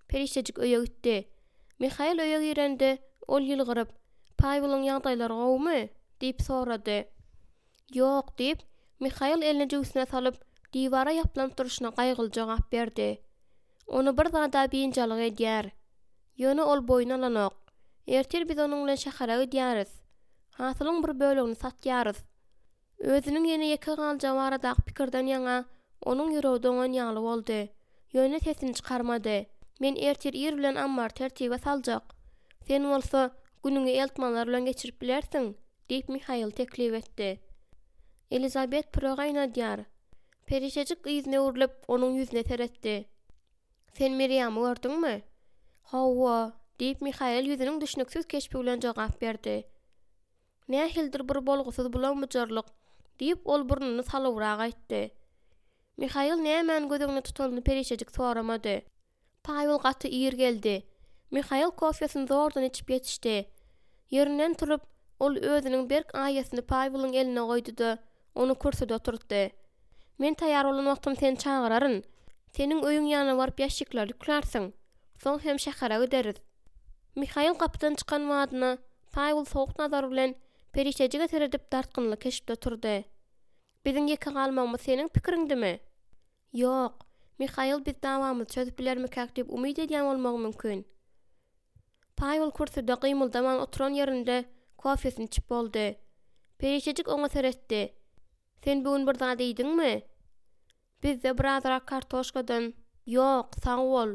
perişejik öýe gitdi. Mihaýyl öýe girendi, ol ýylgyryp, "Paýwylyň ýagdaýlary gowmy?" diýip sorady. "Ýok" diýip Mihaýyl elini jüýsüne salyp diýwara ýaplanyp duruşyna gaýgyly jogap berdi. "Onu bir zada beýinjalyk edýär. Ýöne ol boyun alanok. Ertir biz onuň bilen şähere gidýäris. Hasylyň bir bölegini satýarys." Özüniň ýene ýeke galja baradaky pikirden ýaňa onuň ýüreginde oňan ýaly boldy. Ýöne sesini çykarmady. "Men ertir ir bilen ammar tertibe saljak. Sen bolsa günüňi eltmanlar bilen geçirip bilersiň" diýip Mihaýyl teklip etdi. Elizabet progaýna diyar. Perişejik ýüzüne urulyp onuň ýüzüne seretdi. "Sen Meryamy gördüňmi?" "Hawa" diýip Mihaýyl ýüzüniň düşnüksiz keşpi bilen jogap berdi. "Nähildir bir bolgusyz bulanmyjarlyk" diýip ol burnuny salywyrak aýtdy. Mihaýyl nämen gözüňe tutanyny perişejik soramady. Paýwyl gaty ir geldi. Mihaýyl kofesyny zordan içip ýetişdi. Ýerinden turup, ol özüniň berk aýasyny Paýwylyň eline goýdy-da, onu kürsüde oturtdy. "Men taýýar bolan wagtym seni çagyraryn. Seniň öýüň ýanyna baryp ýaşyklar ýüklersiň. Soň hem şähere gideris." Mihaýyl kapydan çykan wadyna Paýwyl sowuk nazar bilen perişejige seredip dartgynly keşipde turdy. "Biziň ýeke galmagymyz seniň pikiriňdimi?" "Ýok, Mihaýyl biz dawamyzy çözüp bilermekäk diýip umyt edýän bolmagy mümkin." Paýwyl kürsüde gymyldaman oturan ýerinde kofesini içip boldy. Perişejik oňa seretdi. "Sen bugün bir zat diýdiňmi?" "Bizde birazrak kartoşkadan." "Ýok, sag bol"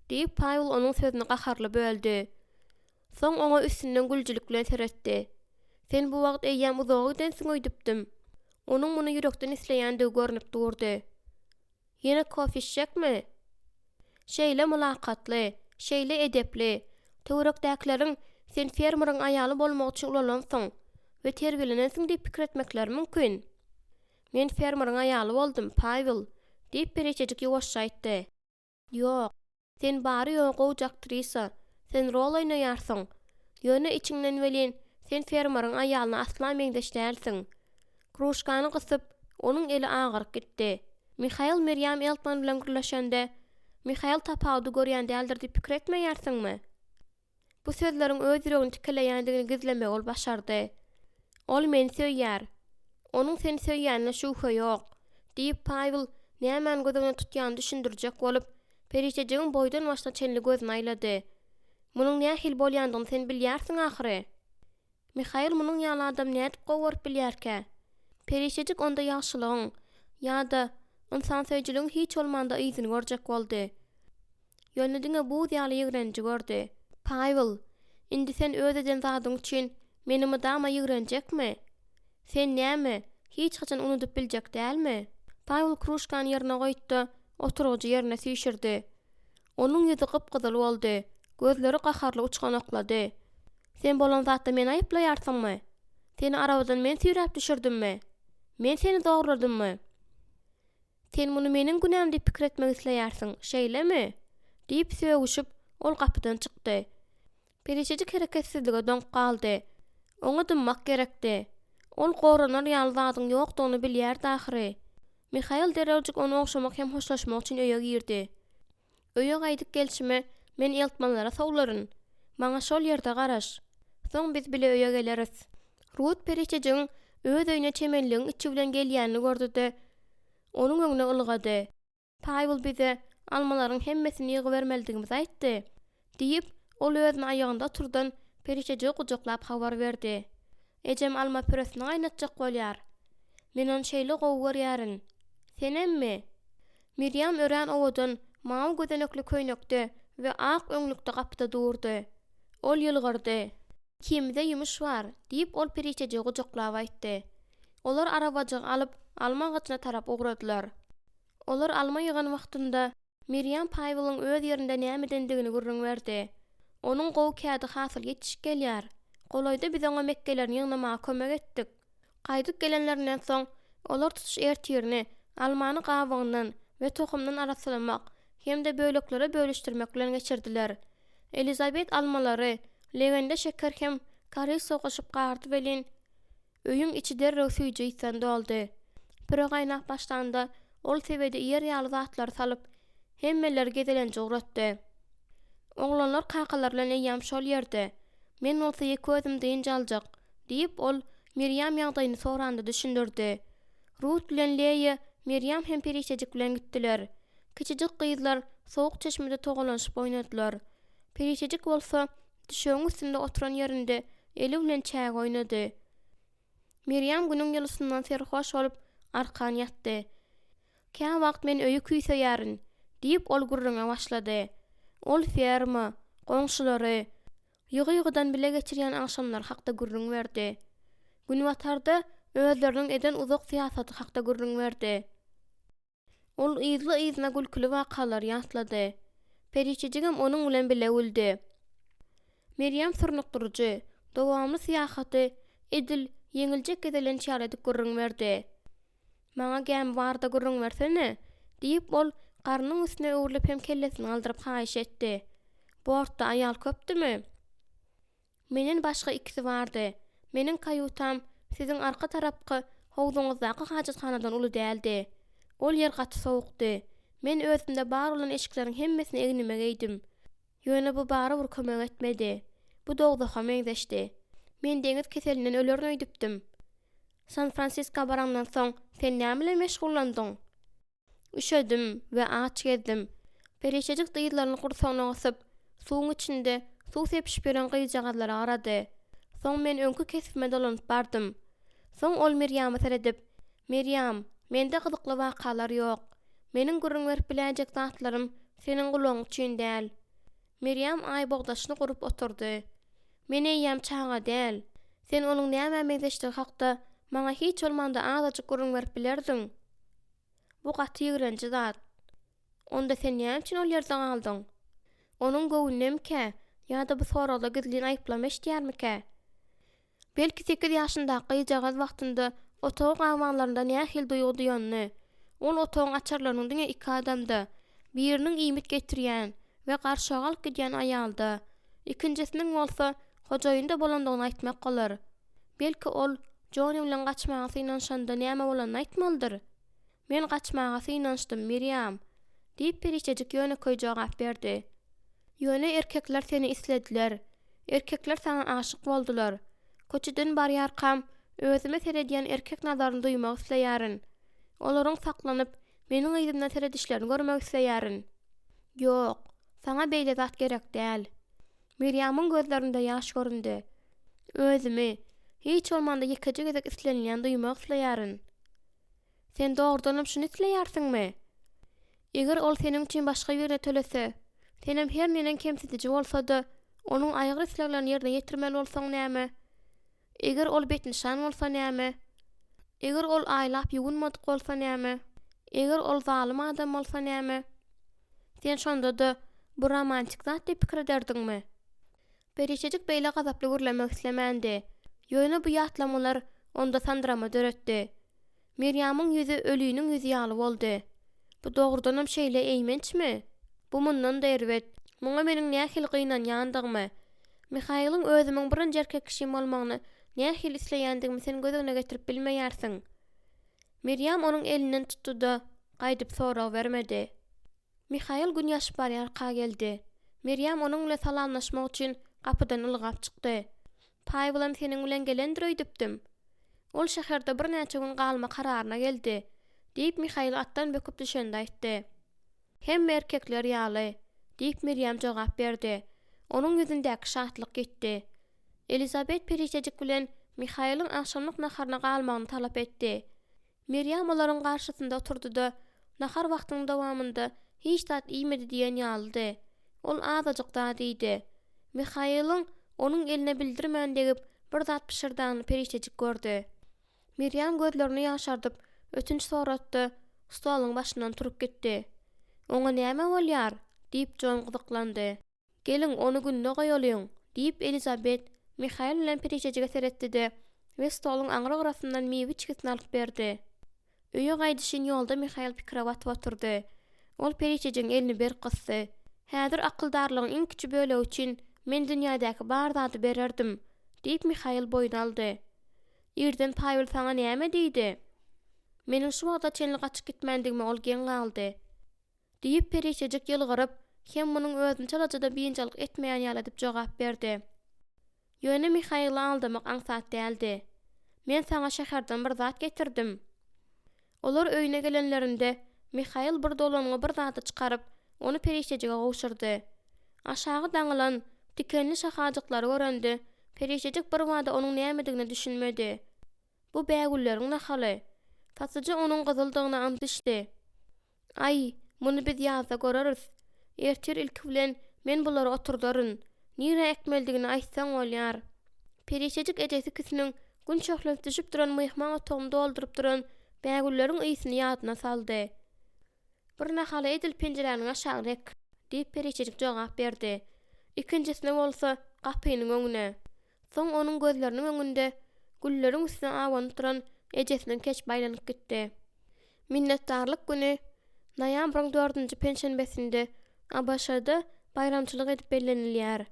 diýip Paýwyl onuň sözüni gaharly böldi. Soň oňa üstünden güljülük bilen seretdi. Sen bu wagt eýýäm uzaga gidensiň öýdüpdim. Onuň muny ýürekden isleýändige görnüp durdy. Ýene kofe içjekmi? Şeýle mülakatly, şeýle edepli. Töwerekdäkilerin sen fermeryň aýaly bolmak üçin ulansaň we terbilenesiň diýip pikir etmekler mümkin. Men fermeryň aýaly boldum, Pavel, diýip bereçejik ýuwaşça aýtdy. Ýok, sen bary ýoga aktrisa, sen rol oýnaýarsyň. Ýöne içiňden welin sen fermeryň aýalyna asla meňdeş dälsiň. Kruşkany gysyp, onuň eli agyryp gitdi. Mihail Miriam Eltman bilen gürleşende, Mihail tapawdy görýän däldir diýip pikir etmeýärsiňmi? Bu sözleriň öz ýüregini tikileýändigini gizlemek ol başardy. Ol meni söýýär. Onuň seni söýýänine şüphe ýok, diýip Pavel nämen gözüne tutýan düşündirjek bolup, periçejigiň boýdan başga çenli gözüni aýlady. Munyň nähil bolýandygyny sen bilýärsiň ahyry. Mihail munyň ýaly adam nädip gowaryp bilýärkä? Periçejik onda ýaşylygyň ýa-da insan söýjüligiň hiç bolmanda ýyzyny görjek boldy. Ýönüdiňe bu ýaly ýigrenji gördi. Pavel, indi sen öz eden zadyň üçin menimi dama ýigrenjekmi? Sen näme? Hiç haçan unutup biljek dälmi? Pavel kruşkany ýerine goýdy, oturgy ýerine süýşirdi. Onuň ýüzi gypgyzyl boldy, gözleri gaharly uçgan oklady. Sen bolan zatda meni aýplaýarsyňmy? Seni arabadan men süýräp düşürdimmi? Men seni dogradymmy? Sen muny meniň günäm diýip pikir etmek isleýärsiň, şeýlemi? Diýip söýüşip, ol gapydan çykdy. Periçejik hereketsizlige döňüp galdy. Oňa dymmak gerekdi. Ol goranar ýaly zadyň ýokdugyny bilýär dahyry. Mihail derewjik onu okşamak hem hoşlaşmak üçin öýe girdi. Öýe gaýdyp gelşime men eltmanlara sowlaryn. Maňa şol ýerde garaş. Soň biz bile öýe geleris. Ruth periçejiň öz öýüne çemenligiň içi bilen gelýänini gördi-de onuň öňüne ylgady. Pavel bize almalaryň hemmesini ýygy bermelidigimizi aýtdy, diýip ol özüni aýagynda turdan periçejiňi gujaklap habar berdi. Ejem alma püresini gaýnatjak bolýar. Men onu şeýle gowy görýärin. Senemmi? Miriam ören owadan maňa gözenekli köýnekde we ak öňlükde gapda durdy. Ol ýylgyrdy. Kimde ýumyş bar, diýip ol periçejiňi gujaklap aýtdy. Olar arabajagy alyp alma gatyna tarap ugradylar. Olar alma ýygan wagtynda Miriam Pavelyň öz ýerinde näme dendigini gürrüň berdi. Onuň gowy kädi hasyl ýetişip gelýär. Golaýda biz oňa mekkelerini ýygnamaga kömek etdik. Gaýdyp gelenlerinden soň olar tutuş ertirini almany gawagynyň we tohumnyň arasylamak hem-de böleklere bölüşdirmek bilen geçirdiler. Elizabet almalary, legende şeker hem kary sogaşyp gardy welin. Öýüň içi derrew süýje ýitsen doldy. Pire gaýnap başlanda ol sebede ýer ýaly zatlar salyp hemmeler gedelenje uğratdy. Oglanlar kakalar bilen eýýäm şol ýerde. Men olsa ýeki özüm deýinje aljak, diýip ol Miriam ýagdaýyny soranda düşündirdi. Ruth bilen Leýa Miriam hem periçejik bilen gitdiler. Kiçijik gyzlar sowuk çeşmede togolanyşyp oýnadylar. Periçejik bolsa düşöň üstünde oturan ýerinde eli bilen çäg oýnady. Miriam günüň ýylysyndan serhoş bolup arkan ýatdy. Kä wagt men öýü küýseýärin, diýip ol gurruna başlady. Ol ferma, goňşulary, ýygy-ýygydan bile geçirýän akşamlar hakda gurrun berdi. Günwatarda özleriniň eden uzak syýasaty hakda gurrun berdi. Ol ýyzly-ýyzyna gülküli wakalar ýatlady. Periçejigim onuň bilen bile öldi. Miriam surnukduruji, dowamly syýasaty edil ýeňiljek gedelen çarady gurrun berdi. Maňa gäm barda gurrun bersene, diýip ol garnyň üstüne öwrülip hem kellesini aldyryp haýyş etdi. Bortda aýal köpdümi? Meniň başga ikisi bardy. Meniň kayutam siziň arka tarapky howzuňyzdaky hajatxanadan uly däldi. Ol ýer gaty sowukdy. Men özümde bar bolan eşikleriň hemmesini egnime geýdim. Ýöne bu bary bir kömek etmedi. Bu dogdaha meňdeşdi. Men deňiz keselinden ölerin öýdüpdim. San Francisco barandan soň sen näme bilen meşgullandyň? Üşedim we aç gezdim. Periçejik dyýlaryny gursagyna gosyp, suwuň içinde suw sepişip beren gyýjagadlara garady. Soň men öňkü kesipme dolanyp bardym. Soň ol Miriamy seredip, "Miriam, mende gyzykly wakalar ýok. Meniň gurrun berip biläjek zatlarym seniň gulagyň üçin däl." Miriam aý bogdaşyny gurup oturdy. Men eýýäm çağa däl. Sen onuň näme meňzeşdigi hakda maňa hiç bolmanda azajyk gurrun berip bilerdiň. Bu gaty ýigrenji zat. Onda sen näme üçin ol ýerden aldyň? Onuň göwnünemkä ýa-da bu soragda gizlin aýyplama işdýärmike? Belki 8 ýaşyndaky ýygaz wagtynda otagy gawmanlarynda nähil duýgu duýanny, ol otagyň açarlarynyň diňe 2 adamda, biriniň iýmit getirýän we garşyga alyp gidýän aýalda, ikinjisiniň bolsa hojaýynda bolandygyny aýtmak galar. Belki ol Jony bilen gaçmaga synanşanda näme bolanyny aýtmalydyr. Men gaçmaga synanşdym Miriam, diýip perişejik ýöne köý jogap berdi. Ýöne erkekler seni islediler. Erkekler sana aşyk boldular. Köçüden barýarkam özüme seredýän erkek nazaryny duýmak isleýärin. Olaryň saklanyp meniň ýüzümden seredişlerini görmek isleýärin. Ýok, sana beýle zat gerek däl. Miriamyň gözlerinde ýaş göründi. Özümi hiç bolmanda ýekejek gezek islenýän duýmak isleýärin. Sen dogrudanam şunu isleýärsiňmi? Eger ol seniň üçin başga ýerine tölese, senem her nenen kemsitiji bolsa-da, onuň aýgyr isleýärlerini ýerine ýetirmeli bolsaň näme? Eger ol betnişan bolsa näme? Eger ol aýlap ýugunmadyk bolsa näme? Eger ol zalym adam bolsa näme? Sen şonda-da bu romantik zat diýip pikir ederdiňmi? Perişejik beýle gazaply gürlemek islemändi. Ýöne bu ýatlamalar onda sandrama döretdi. Miriamyň ýüzi ölüýüniň ýüzi ýaly boldy. Bu dogrudanam şeýle eýmençmi? Bu mundan da erbet. Muňa meniň nähil gynan ýandygymy? Mihaýlyň özümiň birinji erkek kişi bolmagyny nähil isleýändigimi sen gözüne getirip bilmeýärsiň. Miriam onuň elinden tutdy-da gaýdyp sorag bermedi. Mihaýl gün ýaşyp barýarka geldi. Miriam onuň bilen salamlaşmak üçin gapydan ylgap çykdy. Paý bilen seniň bilen gelendir öýdüpdim. Ol şäherde bir näçe gün galma kararyna geldi, diýip Mihaýl atdan böküp düşende aýtdy. Hemme erkekler ýaly, diýip Miriam jogap berdi. Onuň ýüzündäki şatlyk gitdi. Elizabet perişejik bilen Mihaýlyň akşamlyk naharyna galmagyny talap etdi. Miriam olaryň garşysynda oturdy-da nahar wagtynyň dowamında hiç zat iýmedi diýen ýalydy. Ol azajyk da diýdi. Mihaýlyň onuň eline bildirmän degip bir zat pişirdiňini perişejik gördü. Miriam gözlerini ýaşardyp ötünç soratdy, stoluň başyndan turup gitdi. Oňa näme bolýar? Diýip Jon gyzyklandy. Geliň onu günne goýalyň, diýip Elizabet Mihaýl bilen perişejige seretdi we stoluň aňyr arasyndan meýwe çikitini alyp berdi. Öýe gaýdyşyn ýolda Mihaýl pikire batyp oturdy. Ol perişejiň elini ber gysdy. Häzir akyldarlygyň iň kiçi bölegi üçin men dünýädäki bar zady bererdim, diýip Mihaýl boyun aldy. Irden Paýl saňa näme diýdi? Meniň şu wagtda çenli gaçyp gitmendigime ol gen galdy, diýip perişejik ýylgyryp, hem munyň özüni çalajada biýinçilik etmeýän ýaly diýip jogap berdi. Ýöne Mihaýly aldamak aňsat däldi. Men saňa şäherden bir zat getirdim. Olar öýüne gelenlerinde Mihaýl bir dolanyňy bir zady çykaryp, onu perişejige gowşurdy. Aşağı daňylan dikenli şahajyklary görendi. Perişejik bir wada onuň nämedigini düşünmedi. Bu bägülleriň nahaly. Saçyjy onuň gyzyldygyna andyşdy. Ay, muny biz ýazda göreriz. Ertir ilki bilen men bulary oturduryn. Nire ekmeldigini aýtsaň bolýar. Perişejik ejesi kisiniň gün çöhlep düşüp duran myhman otagyny doldurup duran bägülleriň ýysyny ýadyna saldy. Bir nahaly edil penjereniň aşağı rek, diýip perişejik jogap berdi. İkinjisine bolsa gapynyň öňüne. Soň onuň gözleriniň öňünde gülleriň üstüne awanyp duran ejesiniň keç baýlanyp gitdi. Minnetdarlyk güni noýambryň 4-nji penşenbesinde Abaşada bayramçylyk edip bellenilýär.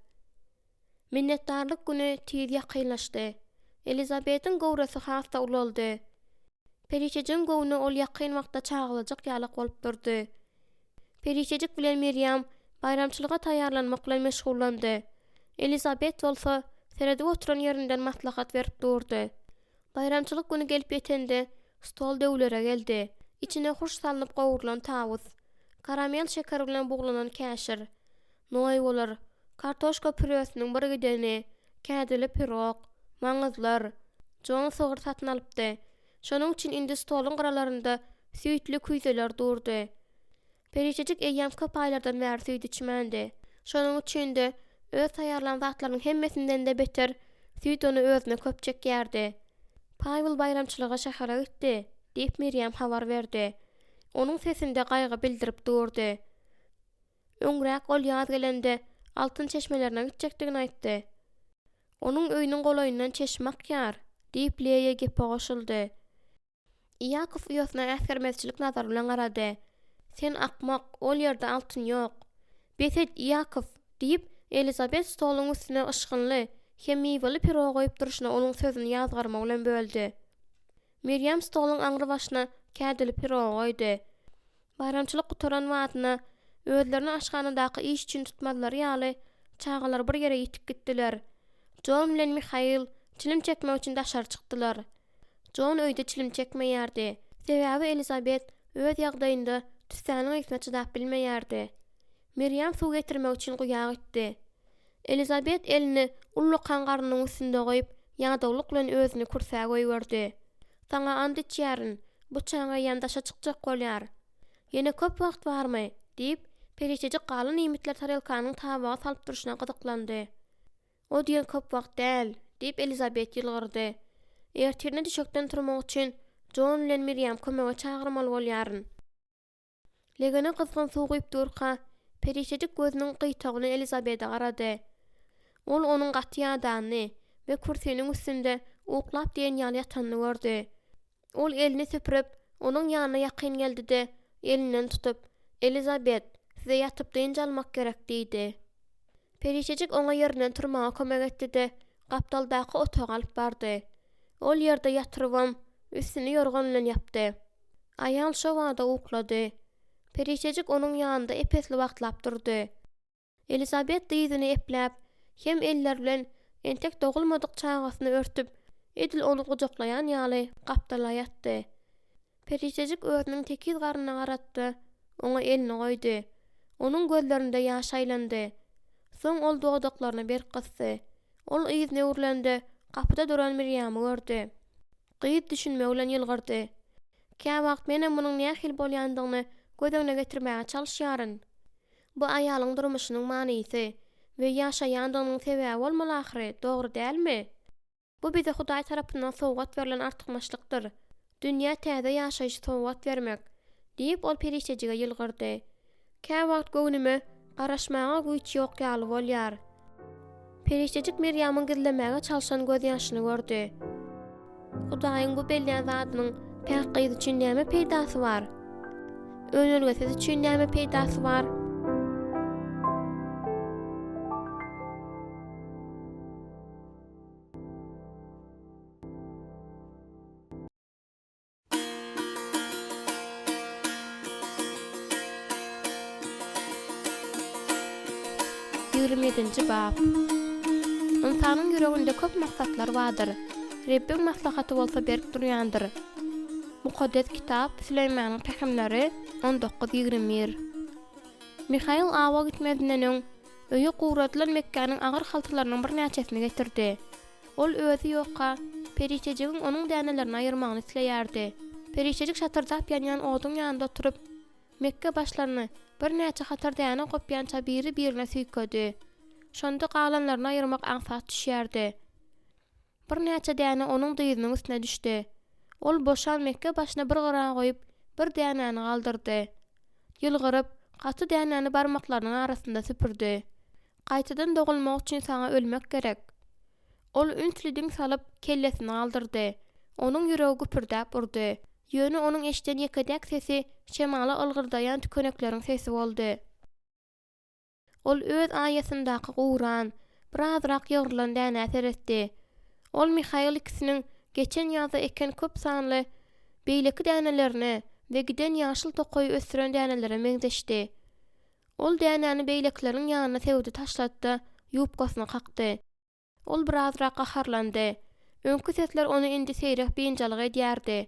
Minnetdarlyk güni tiz ýakynlaşdy. Elizabetiň gowrasy hasta ulaldy. Perişejiň gowuny ol ýakyn wagtda çagylajak ýalyk bolup durdy. Perişejik bilen Miriam bayramçylyga taýýarlanmak bilen meşgullandy. Elizabet bolsa serede oturan ýerinden maslahat berip durdy. Bayramçylyk güni gelip ýetende stol döwlere geldi. İçine huş salynıp gowurulan tawus, karamel şeker bilen buglanan käşir, noýwalar, kartoşka püresiniň bir gideni, kädili pirog, maňyzlar, jon sogur satyn alypdy. Şonuň üçin indi stoluň garalarynda süýtli küýzeler durdy. Perişejik eýýäm köp aýlardan bäri süýt içmendi. Şonuň üçin de Öz taýarlan zatlaryň hemmesinden de beter süýt onu özüne köpçek ýerdi. Paýwyl bayramçylyga şähere gitdi, diýip Meryem habar berdi. Onuň sesinde gaýgy bildirip durdy. Öňrək ol ýaz gelende altyn çeşmelerine gitjekdigini aýtdy. Onuň öýüniň golaýyndan çeşme akýar, diýip Leýe gepe goşuldy. Ýakow ýosyna äsgermezçilik nazary bilen garady. Sen akmak, ol ýerde altyn ýok. Beset Ýakow diýip Elizabet stoluň üstüne ışgynly, hem miweli pirog goýup duruşyna onuň sözüni ýazgarmak bilen böldi. Meryem stoluň aňry başyna kädili pirog goýdy. Bayramçylyk gutaran wagtyna özlerini aşganydaky iş üçin tutmadylar ýaly çagalar bir ýere ýitip gitdiler. Jon bilen Mihail çilim çekmek üçin daşar çykdylar. Jon öýde çilim çekmeýärdi. Sebäbi Elizabet öz ýagdaýynda tüssäniň ýekine çydap bilmeýärdi. Meryem suw getirmek üçin guýa gitdi. Elizabet elini ullukan garnynyň üstünde goýup, ýagdawlyk bilen özüni kursaga goýberdi. Saňa and içýärin, bu çaňa ýandaşa çykjak bolýar. Ýene köp wagt barmy? Diýip, perişejik galyn nimetler tarelkanyň tabaga salyp duruşyna gyzyklandy. O diýen köp wagt däl, diýip Elizabet ýylgyrdy. Ertirne düşekden turmak üçin Jon bilen Meryem kömege çagyrmaly bolýaryn. Legene kızgın suw goýup durka, perişejik gözüniň gyýtagyny Elizabete garady. Ol onuň gaty ýadany we kursiniň üstünde uklap diýen ýaly ýatanyny gördü. Ol elini süpürip, onuň ýanyna ýakyn geldi-de, elinden tutup, "Elizabet, size ýatyp dynja almak gerek" diýdi. Perişejik oňa ýerinden turmaga kömek etdi-de, gapdaldaky otaga alyp bardy. Ol ýerde ýatyrybam, üstüni ýorgan bilen ýapdy. Aýal şo wagda uklady. Perişejik onuň ýanynda epesli wagtlap durdy. Elizabet diýdini epläp, hem eller bilen entek dogulmadyk çagasyny örtüp, edil onu gujaklayan ýaly gapdala ýatdy. Perişejik özüniň tekiz garnyna garatdy, oňa elini goýdy. Onuň gözlerinde ýaş aýlandy. Soň ol dogdaklaryny berk gysdy. Ol ýüzüne urlandy, kapyda duran Meryemi gördü. Gyýyp düşünmek bilen ýylgyrdy. "Kä wagt menen munyň nähil bolýandygyny gözüňe getirmäge çalyşýaryn. Bu aýalyň durmuşynyň manysy we ýaşaýandygynyň sebäbi bolmaly ahry, dogry dälmi? Bu bize Hudaý tarapyndan sowgat berilen artykmaçlykdyr. Dünýä täze ýaşaýyşy sowgat bermek" diýip ol perişejige ýylgyrdy. "Kä wagt göwnüme garaşmaga güýç ýok ýaly bolýar." Perişejik Meryemiň gizlemäge çalşan göz ýaşyny gördü. Hudaýyň bu belliň zadynyň päkgyz üçin näme peýdasy bar? Önelgesiz üçin näme peýdasy bar? Bab. İnsanyň ýüreginde köp maksatlar bardyr. Rebbim maslahaty bolsa berip durýandyr. Mukaddes kitap Süleýmanyň Pähimleri 19:21. Mihail awa gitmedinden öň öýe gowradylan Mekkanyň agyr haltylarynyň bir näçesini getirdi. Ol özü ýokka, perişejigiň onuň dänelerini aýyrmagyny isleýärdi. Perişejik şatardap ýanýan oduň ýanynda oturup, Mekke başlaryny bir näçe hatar däne gopýança biri birine süýkedi. Şonda galanlaryny aýyrmak aňsat düşýärdi. Bir näçe däne onuň dyzynyň üstüne düşdi. Ol boşan Mekke başyna bir gara goýup, bir dänäni galdyrdy. Ýylgyryp, gaty dänäni barmaklarynyň arasynda süpürdi. "Gaýtadan dogulmak üçin saňa ölmek gerek." Ol ünslidiň salyp kellesini galdyrdy. Onuň ýüregi güpürdäp urdy. Ýöne onuň eşden ýekedek sesi şemala ılgyrdaýan tükenekleriň sesi boldy. Ol öz aýasyndaky gowran, birazrak ýygrylan däne seretdi. Ol Mihail ikisiniň geçen ýazda eken köp sanly beýleki dänelerini we giden ýaşyl tokoý ösüren dänelere meňzeşdi. Ol dänäni beýlekleriň ýanyna sewdi taşlatdy, ýupgasyna kakdy. Ol birazrak gaharlandy. Öňkü sesler onu indi seýrek beýinjalyk edýärdi.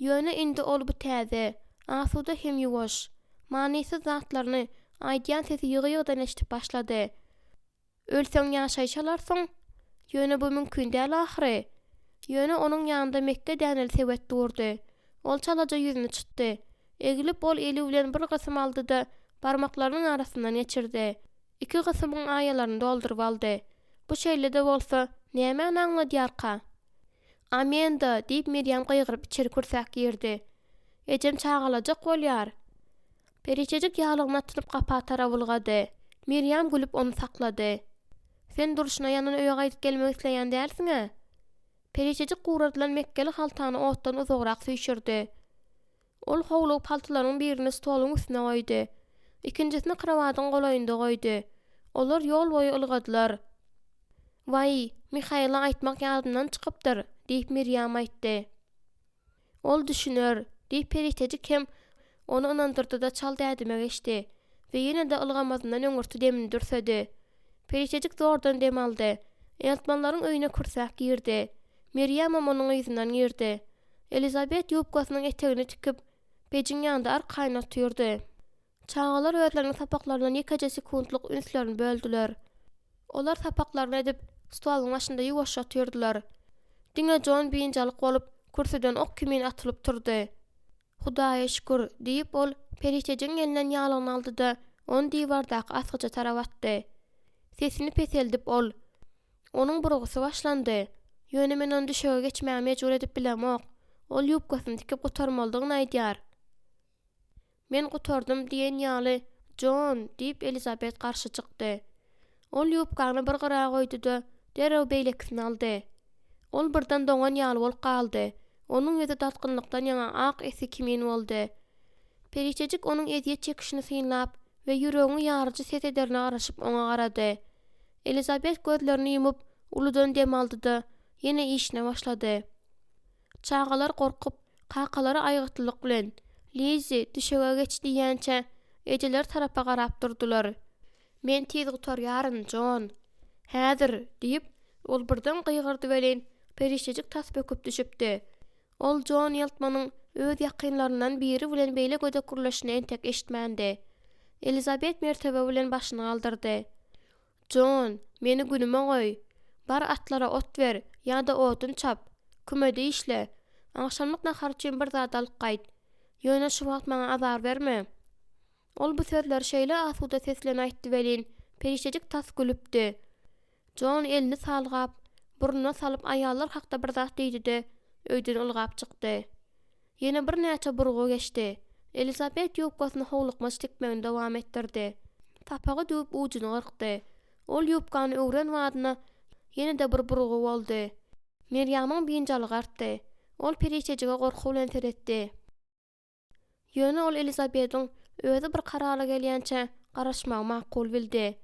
Ýöne indi ol bu täze, asuda hem ýuwaş, manysyz zatlaryny aýdýan sesi ýygy-ýygydan eşitip başlady. "Ölseň ýaşaýşalarsyň? Ýöne bu mümkin däl ahry." Ýöne onuň ýanynda Mekke däneli sewet durdy. Ol çalaja ýüzüni çytdy. Egilip ol eli bilen bir gysym aldy-da barmaklarynyň arasyndan geçirdi. iki gysymyň aýalaryny dolduryp aldy. Bu şeýle-de bolsa, näme aňladýarka? Amenda diýip Miriam gyýgyryp içeri kursak girdi. Ejem çağalajak bolýar. Periçejik ýalygyny atyp gapa tarawylgady. Miriam gülüp onu saklady. Sen duruşuna ýanyna öýe gaýdyp gelmek isleýän dälsiňe? Periçejik guradylan mekkeli haltany otdan uzagrak süýşürdi. Ol howlup paltalaryň birini stoluň üstüne goýdy. İkincisini krawatyň golaýynda goýdy. Olar ýol boýy ylgadylar. Vay, Mihaila aýtmak ýadymdan çykypdyr, diýip Miriam aýtdy. Ol düşünür, diýip Periçejik hem onu ynandyrdy da çal dädime geçdi we ýene-de ylgamazyndan öňürti demini dürsedi. Periçejik zordan dem aldy. Eltmanlaryň öýüne kursak girdi. Miriam onuň ýüzünden girdi. Elizabet ýupgasynyň etegini tikip, bejiň ýanynda arkaýna otyrdy. Çağalar özleriň sapaklarynyň ýekeje sekundlyk ünslerini böldüler. Olar sapaklaryny edip, stoluň başynda ýuwaşa otyrdylar. Diňe John biňjalyk bolup, kürsüden ok kimin atylyp turdy. Hudaýa şükür, diýip ol Periçejiň elinden ýalygyny aldy da onu diwardaky asgyja tarap atdy. Sesini peseldip ol. Onuň burgusy başlandy. Ýöne men onu düşege geçmäge mejbur edip bilemok. Ol ýupgasyny tikip gutarmaldygyny aýdýar. Men gutardym diýen ýaly John diýip Elizabet garşy çykdy. Ol ýupgany bir gyra goýdy da derew beýlekini aldy. Ol birden doňan ýaly bolup galdy. Onuň ýüzi datgynlykdan ýaňa ak esi kimin boldy. Periçejik onuň eziýet çekişini synlap we ýüregiň ýarjy ses ederine garaşyp oňa garady. Elizabet gözlerini ýumyp uludan dem aldy da ýene işine başlady. Çağalar gorkup, kakalary aýgyrtlyk bilen Lizi düşege geçdi ýança ejeler tarapa garap durdular. Men tiz gutarýaryn John. Häzir diýip ol birden gyýgyrdy belen Periçejik tas böküp düşüpdi. Ol John ýaltmanyň öz ýakynlaryndan biri bilen beýle göde kurlaşyny entek eşitmändi. Elizabet mertebe bilen başyny galdyrdy. John, meni günüme goý. Bar atlara ot ber, ýa-da odun çap. Kümede işle. Akşamlyk nahar üçin bir zat alyp gaýt. Ýöne şu wagt maňa azar berme. Ol bu sözler şeýle asuda seslen aýtdy welin. Periçejik tas gülüpdi. John elini salgap, burnuna salyp aýallar hakda bir zat diýdi-de öýden ulgap çykdy. Ýene bir näçe burgu geçdi. Elizabet ýupgasyny howlukmaç tikmegini dowam etdirdi. Tapagy düýüp ujuny gyrkdy. Ol ýupgany öwren wadyna ýene-de bir burgu boldy. Miriamyň biňjalygy artdy. Ol Periçejige gorku bilen seretdi. Ýöne ol Elizabetiň özü bir karara gelýänçe garaşmagy makul bildi.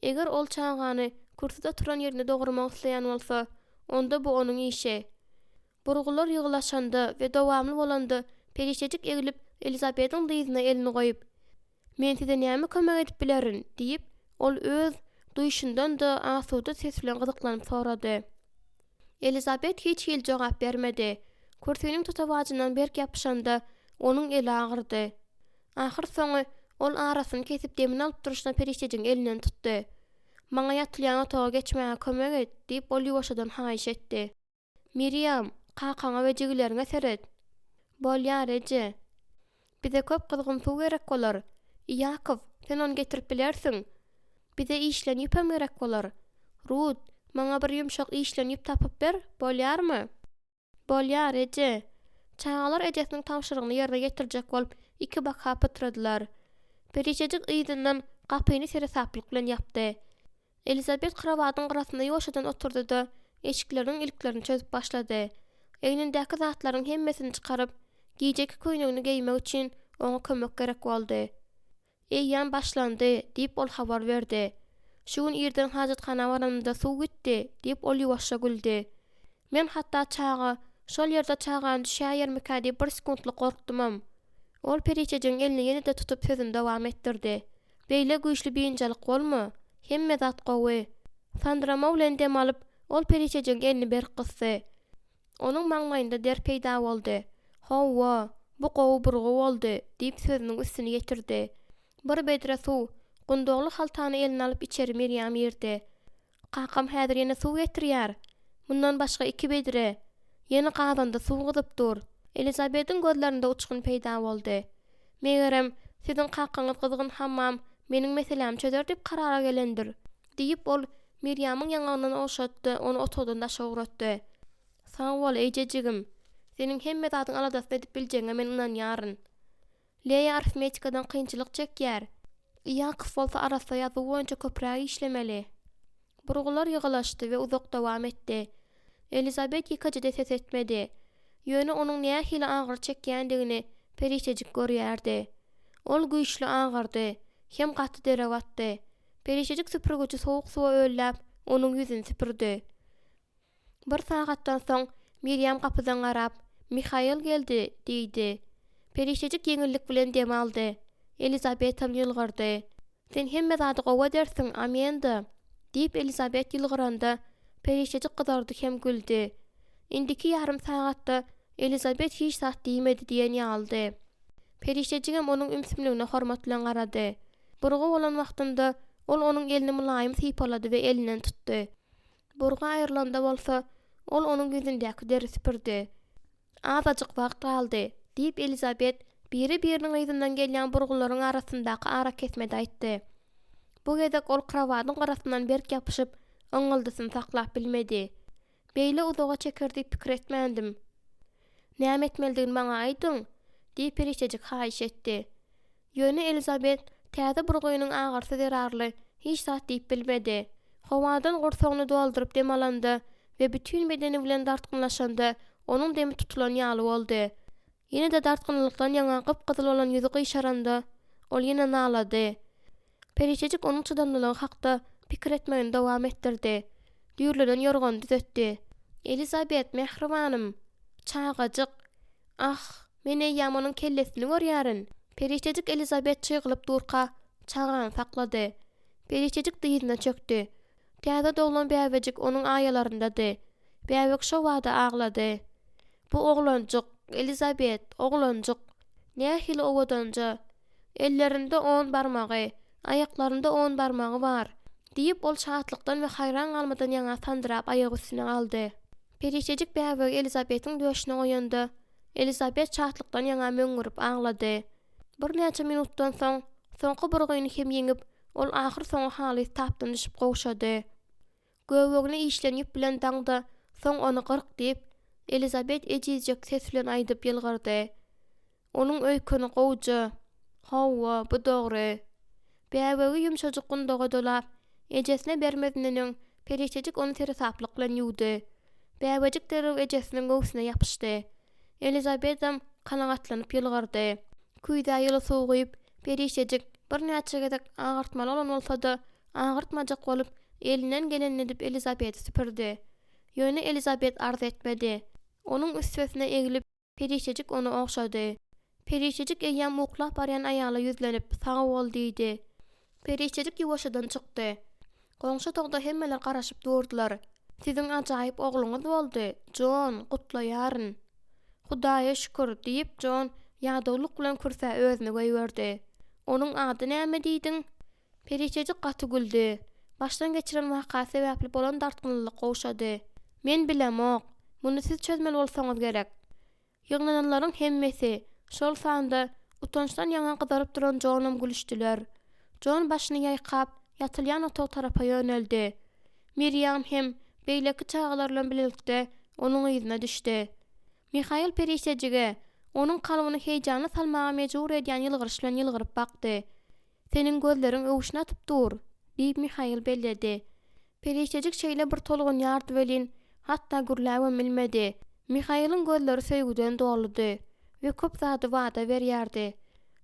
Eger ol çağany kürsüde turan ýerine dogurmak isleýän bolsa, onda bu onuň işi. Burgular ýyglaşandy we dowamly bolanda Periçejik egilip Elizabetiň dyzyna elini goýup, "Men size näme kömek edip bilerin?" diýip, ol öz duýşundan da asuda ses bilen gyzyklanyp sorady. Elizabet hiç hil jogap bermedi. Kürsüniň tutawajyndan berk ýapyşanda onuň eli agyrdy. Ahyr soňy ol arasyny kesip demini alyp duruşna Periçejiň elinden tutdy. "Maňa ýatylýan otaga geçmäge kömek et" diýip ol ýuwaşadan haýyş etdi. "Miriam, kakaňa we jigileriňe seret." "Bolýar eje. Bize köp kızgın suw gerek bolar. Ýakow, sen onu getirip bilersiň. Bize işlen ýüpem gerek bolar. Ruth, maňa bir ýumşak işlen ýüp tapyp ber, bolýarmy?" "Bolýar eje." Çağalar ejesiniň tawşyrygyny ýerine getirjek bolup iki baka pytradylar. Periçejik ýygynyň gapyny sere saplyk bilen ýapdy. Elizabet krawatyň gyrasynda ýoşadan oturdy da eşikleriň iliklerini çözüp başlady. Eýnindäki zatlaryň hemmesini çykaryp, giýjek köýnegini geýmek üçin oňa kömek gerek boldy. "Eýýan başlandy" diýip ol habar berdi. "Şu gün ýerden hajatkana baranymda suw gitdi" diýip ol ýuwaşa güldi. "Men hatda çağa, şol ýerde çağan düşäýärmika diýip bir sekundlyk gorkdumam." Ol Periçejiň elini ýene-de tutup sözüni dowam etdirdi. "Beýle güýçli biňjalyk bolma, hemme zat gowy." Sandrama bilen dem alyp, ol Periçejiň elini berk gysdy. Onuň maňlaýynda der peýda boldy. "Hawa, bu gowy burgu boldy" diýip sözüniň üstüne getirdi. Bir bedre suw, gundogly haltany eline alyp içeri Miriam ýerdi. "Kakam häzir ýene suw getirýär. Mundan başga 2 bedre. Ýene gazanda suw gyzyp dur." Elizabetiň gözlerinde uçkun peýda boldy. "Megerem siziň kakaňyz gyzgyn hammam, meniň meselem çözer dip karara gelendir diýip ol Miriamyň ýanagyndan oşatdy, onu otodan daşa uğratdy. Sağ bol eýjejigim. Seniň hemme zadyň aladasy edip biljeňe men ynanýaryn. Leýa aritmetikadan kynçylyk çekýär. Ýakyp bolsa arasa ýazyw boýunça köpräk işlemeli. Burgular ýygylaşdy we uzak dowam etdi. Elizabet ýykajyda ses etmedi. Ýöne onuň nähili agyr çekýändigini perişejik görýärdi. Ol güýçli agyrdy, hem gaty dere batdy. Perişejik süpürgüçi soğuk suwa öllläp onuň ýüzüni süpürdi. Bir sagatdan soň Miriam kapydan garap, "Mihail geldi" diýdi. Perişejik ýeňillik bilen dem aldy. Elizabet hem ýylgyrdy. "Sen hemme zady gowa dersiň, amenda" diýip Elizabet ýylgyranda perişejik gydardy hem güldü. Indiki ýarym sagatda Elizabet hiç zat diýmedi diýen ýaldy. Perişejigem onuň ümsümligine hormat bilen garady. Burgu bolan wagtynda ol onuň elini mulaýym sypalady we elinden tutdy. Burgu aýrylanda bolsa, ol onuň ýüzündäki deri süpürdi. "Azajyk wagt galdy" diýip Elizabet biri-biriniň ýüzünden gelýän burgularyň arasyndaky ara kesmedi aýtdy. Bu gezek ol krawatyň garasyndan berk ýapyşyp, öňüldisin saklap bilmedi. "Beýle uzaga çekirdi pikir etmändim. Näme etmelidigini maňa aýdyň" diýip perişejik haýyş etdi. Ýöne Elizabet täze burgoýunyň agyrsy zerarly hiç zat diýip bilmedi. Howadan gorsogyny dolduryp dem alanda we bütün bedeni bilen dartgynlaşanda onuň demi tutulan ýaly boldy. Ýene de dartgynlykdan ýaňa gypgyzyl bolan ýüzi gyşaranda ol ýene nalady. Perişejik onuň çydamlylygy hakda pikir etmegini dowam etdirdi. Düýrleden ýorgan düzetdi. "Elizabet, mehribanym, çagajyk. Ah, men eýýäm onuň kellesini görýärin." Perişejik Elizabet çygylyp durka çagany saklady. Perişejik dyýyna çökdi. Täze dowlan bäbejik onuň aýalaryndady. Bäbek şo wada aglady. "Bu oglanjyk, Elizabet, oglanjyk. Nähili owadanja. Ellerinde 10 barmagy, ayaklarynda 10 barmagy bar" diýip ol şahatlykdan we haýran galmadan ýaňa sandyrap aýak üstüne aldy. Perişejik bäbeg Elizabetiň döşüne goýanda Elizabet şahatlykdan ýaňa möňürip aglady. Bir näçe minutdan soň soňky burgoýuny hem ýeňip ol ahyr soňky haly tapdan düşüp gowşady. Göwegine işlenip bilen daňda soň onu 40 diýip Elizabet ejizjek ses bilen aýdyp ýylgyrdy. Onuň öýkeni gowja. "Hawa, bu dogry." Bäbegi ýumşajyk gundaga dolap ejesine bermezneň perişejik onu teresaplyk bilen ýuwdy. Bäbejik dereg ejesiniň göwsüne ýapyşdy. Elizabet hem kanagatlanyp ýylgyrdy. Küýde ýyly soğuyup perişejik bir näçe gezek agartmaly bolan bolsa-da agyrtmajak bolup elinden geleni edip Elizabeti süpürdi. Ýöne Elizabet arz etmedi. Onuň üstüne egilip perişejik onu okşady. Perişejik eýýäm muklap barýan aýaly ýüzlenip "Sag bol" diýdi. Perişejik ýuwaşadan çykdy. Goňşy togda hemmeler garaşyp durdular. "Siziň ajaýyp ogluňyz boldy, John, gutlaýaryn." "Hudaýa şükür" diýip John ýagdawlyk bilen kürse özüne goýberdi. "Onuň ady näme diýdiň?" Perişejik gaty güldü. Başdan geçiren waka sebäpli bolan dartgynlyk gowşady. "Men bilemok. Muny siz çözmeli bolsaňyz gerek." Ýyglananlaryň hemmesi şol sanda utançdan ýaňa gyzaryp duran Johnam gülüşdiler. John başyny ýaýkap ýatylýan otaw tarapa ýöneldi. Miriam hem beýleki çagalar bilen birlikde onuň ýüzüne düşdi. Mihail perişejige onuň kalbyny heýjana salmaga mejbur edýän ýylgyryş bilen ýylgyryp bakdy. "Seniň gözleriň öwüşine atyp dur" diýip Mihail belledi. Perişejik şeýle bir tolgun ýardy welin hatda gürläwem bilmedi. Mihail'in gözleri söýgüden doludy we köp zady wada berýärdi.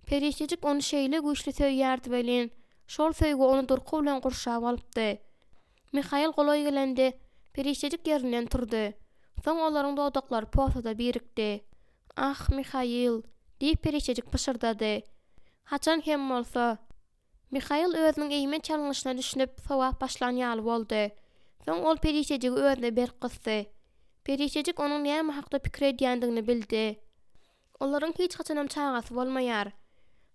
Perişejik onu şeýle güýçli söýýärdi welin şol söýgü onu durky bilen gurşap alypdy. Mihail goloý gelende perişejik ýerinden turdy. Soň olaryň dodaklary posada birikdi. "Ah, Mihail" diýip perişejik pışırdady. "Haçan hem bolsa." Mihail özüniň eýme çalynyşyna düşünip sowap başlan ýaly boldy. Soň ol perişejigi özüne berk gysdy. Perişejik onuň näme hakda pikir edýändigini bildi. Olaryň hiç haçanam çagasy bolmaýar.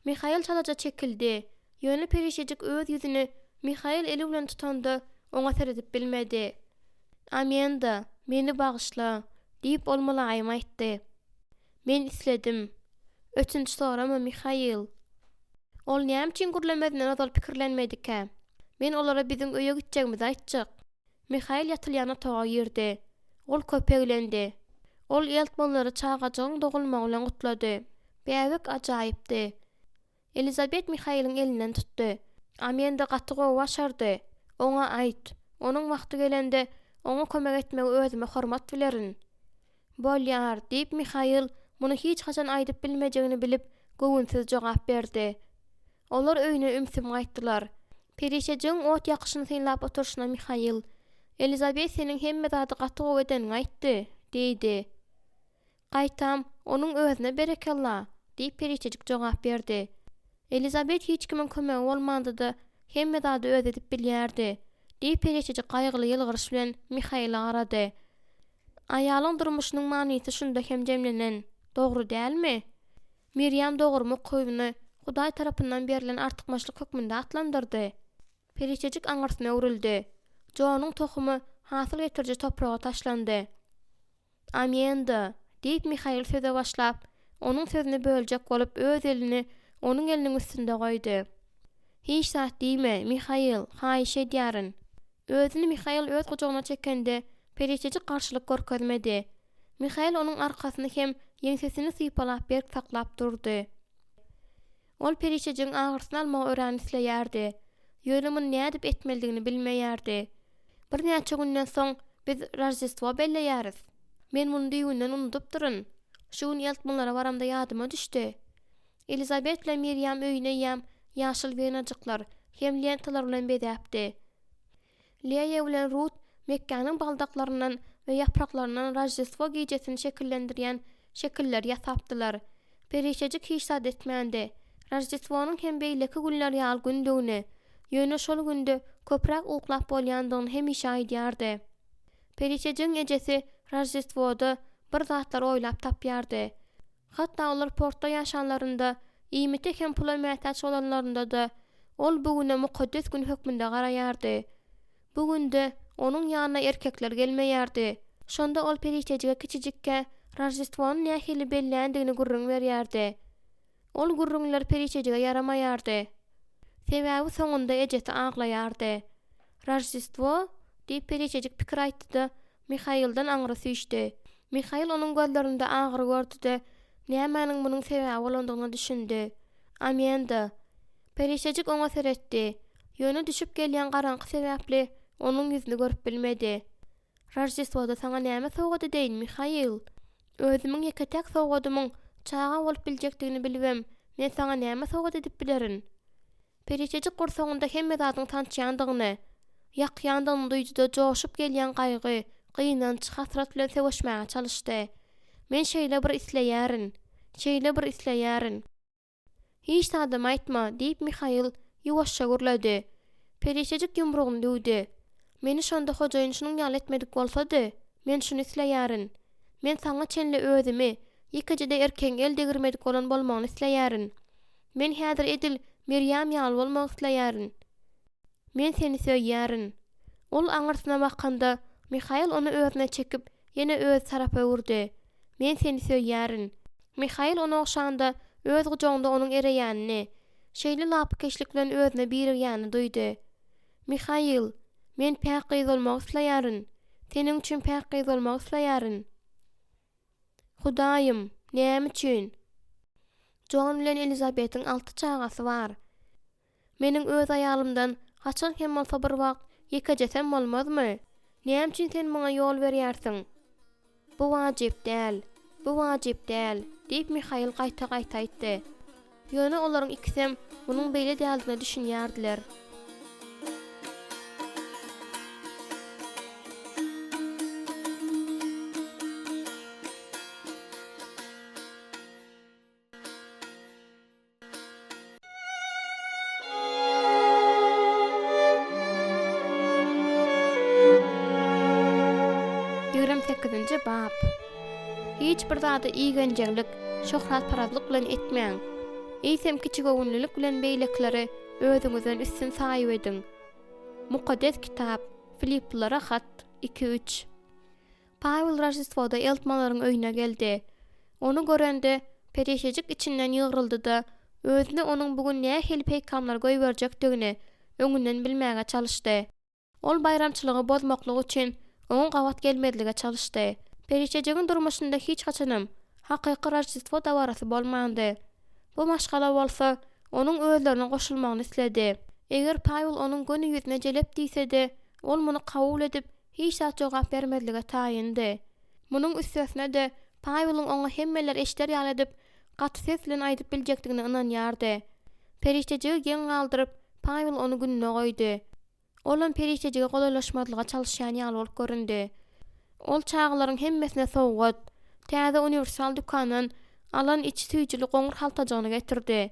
Mihail çalaja çekildi. Ýöne perişejik öz ýüzüni Mihail eli bilen tutanda oňa seredip bilmedi. "Amenda, meni bagyşla" diýip ol mulaýym aýtdy. "Men isledim. Öçünç sorama Mihail." Ol näme üçin gürlemezden ozal pikirlenmedike? Men olara bizim öýe gitjegimizi aýtjak. Mihail ýatylyana toga girdi. Ol köpeglendi. Ol eltmanlary çağajagyň dogulmagy bilen gutlady. Bäbek ajaýypdy. Elizabet Mihail'in elinden tuttu. Amenda gaty gowy başardy. Oňa aýt. Onuň wagty gelende oňa kömek etmegi özüme hormat bilerin. Bolýar, diýip Mihail muny hiç haçan aýdyp bilmejegini bilip gowunsyz jogap berdi. Olar öýüne ümsüm gaýtdylar. Perişejiň ot ýakyşyny synlap oturşyna Mihail, Elizabet seniň hemme zady gaty gowy edeniňi aýtdy, diýdi. Gaýtam, onuň özüne berekalla, diýip perişejik jogap berdi. Elizabet hiç kimin kömegi bolmandydy, hemme zady öz edip bilýärdi, diýip perişejik gaýgyly ýylgyryş bilen Mihaila garady. Aýalyň durmuşynyň manysy şunda hem jemlenen, dogry dälmi? Miriam dogrumy köýüni Hudaý tarapyndan berilen artykmaçlyk hökmünde atlandyrdy. Perişejik aňyrsyna öwrüldi. Jonuň tohumy hasyl getirji toprağa taşlandy. Amenda, diýip Mihail söze başlap, onuň sözüni böljek bolup öz elini onuň eliniň üstünde goýdy. Hiç zat diýme, Mihail, haýyş edýärin. Özüni Mihail öz gojagyna çekende perişejik garşylyk görkezmedi. Mihail onuň arkasyny hem ýeňsesini sypalap berk saklap durdy. Ol perişejiň agyrysyny almagy öwränisleýärdi. Ýölümini nädip etmeligini bilmeýärdi. Bir näçe günden soň biz Rojdestvo belleýäris. Men muny diýinden unutup duryn. Şu gün ýaltmanlara baramda ýadyma düşdi. Elizabet bilen Miriam öýüne ýam ýaşyl wenajyklar hem lentalar bilen bedäpdi. Leia bilen Ruth Mekkanyň baldaklaryndan we ýapraklaryndan Rojdestvo gijesini şekillendirýän şekiller ýasapdylar. Perişejik hiç zat etmändi. Rojdestwonyň hem beýleki günler ýaly gündügini, ýöne şol günde köprak uklap bolýandygyny hemişe aýdýardy. Perişejiň ejesi Rojdestwoda bir zatlar oýlap tapýardy. Hatda olar portda ýaşanlarynda, iýmite hem pula mätäç olanlarynda da ol bu güne mukaddes gün hökmünde garaýardy. Bu günde onuň ýanyna erkekler gelmeýärdi. Şonda ol perişejige kiçijikke Rojdestwonyň nähili belläändigini gurrun berýärdi. Ol gurrunlar perişejige yaramaýardy. Sebäbi soňunda ejesi aglaýardy. Rojdestvo diýip perişejik pikir aýtdy-da Mihaildan aňyra süýşdi. Mihail onuň gözlerinde agyr gördü-de nämäniň munyň sebäbi bolandygyny düşündi. Amenda. Perişejik oňa seretdi. Ýöne düşüp gelýän garaňky sebäpli onuň ýüzüni görüp bilmedi. Rojdestwoda saňa näme sowgady deýin Mihail? Özümiň ýeketek sowgadymyň çağa bolup biljekdigini bilibem. Men saňa näme sowgat edip bilerin? Perişejik gursoňunda hemme zatyň tançýandygyny, ýakýandygyny duýdy-da joşup gelýän gaýgy, gynanç, hasrat bilen seweşmäge çalyşdy. Men şeýle bir isleýärin. Hiç adam aýtma, diýip Mihail ýuwaşça gürledi. Perişejik ýumrugyny döwdi. Meni şonda hojaýyn şunyň ýaly etmedik bolsady, men şunu isleýärin. Men saňa çenli özümi, ýekejede erkeň el degirmedik bolan bolmagyny isleýärin. Men häzir edil Miriam ýaly bolmagy isleýärin. Men seni söýýärin. Ol aňyrsyna bakanda Mihail onu özüne çekip ýene öz tarapy öwürdi. Men seni söýýärin. Mihail ona okşanda öz gujogyňda onuň ereýänini, şeýle lapkeşlik bilen özüne birigýäni duýdy. Mihail, men päkiz bolmagy isleýärin. Seniň üçin päkiz bolmagy isleýärin. Hudaýym, näme üçin? John bilen Elizabetiň 6 çagasy bar. Meniň öz aýalymdan haçan hem bolsa bir wagt ýekejesem bolmazmy? Näme üçin sen maňa ýol berýärsiň? Bu wajyp däl, diýip Mihail gaýta aýtdy. Ýöne olaryň ikisem munyň beýle däldigini düşünýärdiler. Bab. Hiç bir zada iýgenjeklik, şöhrat parazlyk bilen etmeň. Eýsem kiçik öwünlilik bilen beýlekleri özüňizden üstün saýyp ediň. Mukaddes kitap, Filiplara hat 2-3. Pavel Rojdestwoda eltmanlaryň öýüne geldi. Onu görende perişejik içinden ýygyryldy-da Özüne onuň bugun näme hili peýkamlar goýberjekdigini öňünden bilmäge çalyşdy. Ol bayramçylygy bozmaklyk üçin oňa gawat gelmedlige çalyşdy. Perişejegiň durmuşynda hiç haçanam hakyky Rojdestvo dawarasy bolmandy. Bu maşgala bolsa onuň özlerine goşulmagyny isledi. Eger Pavel onuň göni ýüzüne jelep diýsedi, ol muny kabul edip hiç zat jogap bermedlige taýyndi. Munyň üstesine de Pavelyň oňa hemmeler eşder ýaly edip gaty ses bilen aýdyp biljekdigine ynanýardy. Perişejigi geň galdyryp Pavel ony gününe goýdy. Olan perişejigi golaylaşmadlyga çalyşýan ýaly bolup göründi. Ol çağlaryň hemmesine sowgat, täze universal dükanyň alan içi süýjüli goňur haltajagyny getirdi.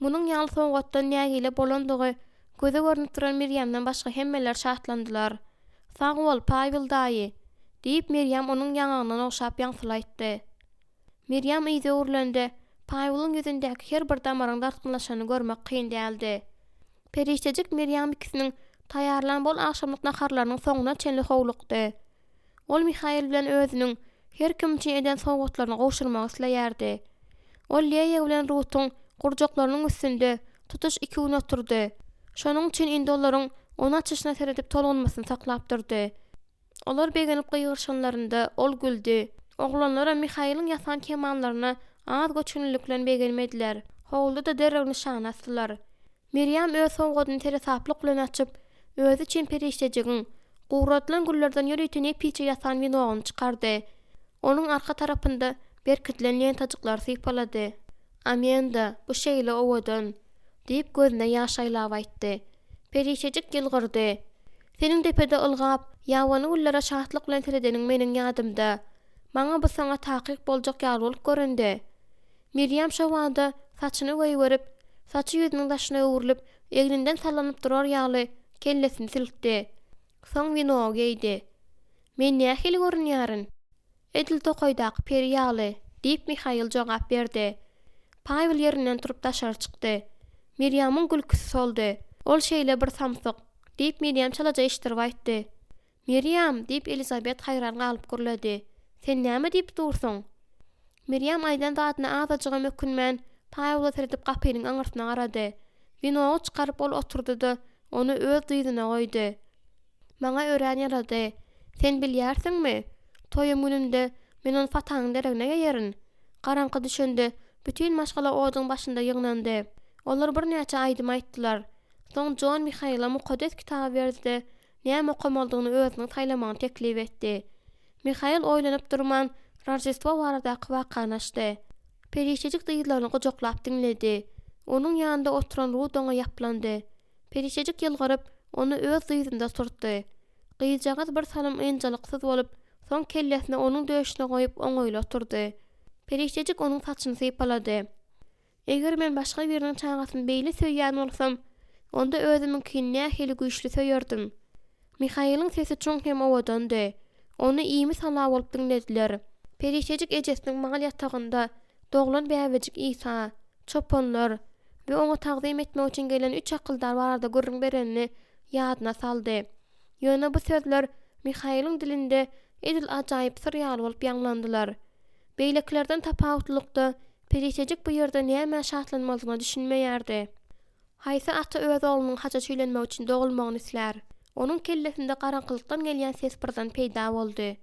Munyň ýaly sowgatdan nägile bolandygy göze görnüp duran Miriamdan başga hemmeler şahtlandylar. "Sag bol Pavel daýy" diýip Miriam onuň ýanagyndan okşap ýaňsylaýtdy. Miriam iýde urlendi. Pavelyň ýüzündäki her bir damaryň dartynlaşany görmek kyn däldi. Perişejik Miriam ikisiniň taýarlan bol akşamlyk naharlarynyň soňuna çenli howlukdy. Ol Mihail bilen özüniň her kim üçin eden sowgatlaryna goşulmagy isleýärdi. Ol Leýa bilen Rutyň gurjaklarynyň üstünde tutuş iki gün oturdy. Şonuň üçin indi olaryň onu açyşyna seredip tolgunmasyny saklap durdy. Olar begenip gyýgyrşanlarynda ol güldü. Oglanlara Mihail'in yasan kemanlaryna az göçünlük bilen begenmediler. Howlda da derrew nişan asdylar. Miriam öz sowgatyny teresaplyk bilen açyp, özü üçin perişejigiň gowratlan gullardan ýöretini piçe yasan winogyny çykardy. Onuň arka tarapynda berkitlen lentacyklar sypalady. "Amenda, bu şeýle owadan" diýip gözüne ýaş aýlap aýtdy. Perişejik ýylgyrdy. "Seniň depede ylgap, ýawany gullara şahtlyk bilen teredeniň meniň ýadymda. Maňa bu saňa takyk boljak ýaly bolup göründi." Miriam şo wagtda saçyny goýberip, saçy ýüzüniň daşyna öwrülip, eglinden sallanıp durar ýaly kellesini silkdi. Soň wino geýdi. "Men nähili görünýäryn?" "Edil tokoýdaky peri ýaly" diýip Mihail jogap berdi. Pavel ýerinden turup daşary çykdy. Miriamyň gülküsi soldy. "Ol şeýle bir samsyk" diýip Miriam çalaja iştirip aýtdy. "Miriam" diýip Elizabet haýran galyp gürledi. "Sen näme diýip dursun?" Miriam aýdan zatyna azaçyga mökünmän Pavela seredip gapynyň aňyrsyna garady. Winogy çykaryp ol oturdy da onu öz dyzyna goýdy. "Maňa ören ýarady. Sen bilýärsiňmi? Toýum gününde men onu fatanyň deregine geýerin." Garaňky düşendi. Bütün maşgala oduň başynda ýygnandy. Olar bir näçe aýdym aýtdylar. Soň John Mihail'a mukaddes kitab berdi. Näme okamalygyny özüniň taýlamagyny teklip etdi. Mihail oýlanyp durman Rojdestvo baradaky wakany açdy. Perişejik dyýlaryny gojaklap dinledi. Onuň ýanynda oturan Rudoňa ýaplandy. Perişejik ýylgyryp onu öz dyýdynda surtdy. Gyýjagat bir salym enjalyksyz bolup, soň kellesini onuň döşüne goýup oňoýla oturdy. Perişejik onuň saçyny sypalady. "Eger men başga biriniň çagasyny beýle söýýän bolsam, onda özüminkini nähili güýçli söýerdim." Mihail'in sesi çoň hem owadandy. Onu iými salap bolup dinlediler. Perişejik ejesiniň maňal ýatagynda doglan bäbejik Isa, çoponlar we oňa tagzym etmek üçin gelen 3 akyldar barada görüň berenini ýadyna saldy. Ýöne bu sözler Mihail'in dilinde edil ajaýyp syr ýaly bolup ýanglandylar. Beýleklerden tapawutlykda perişejik bu ýerde näme şahtlanmalygyny düşünmeýärdi. Haýsy ata öz oğlunyň haça süýlenmek üçin dogulmagyny isler. Onuň kellesinde garaňkylykdan gelýän ses birden peýda boldy.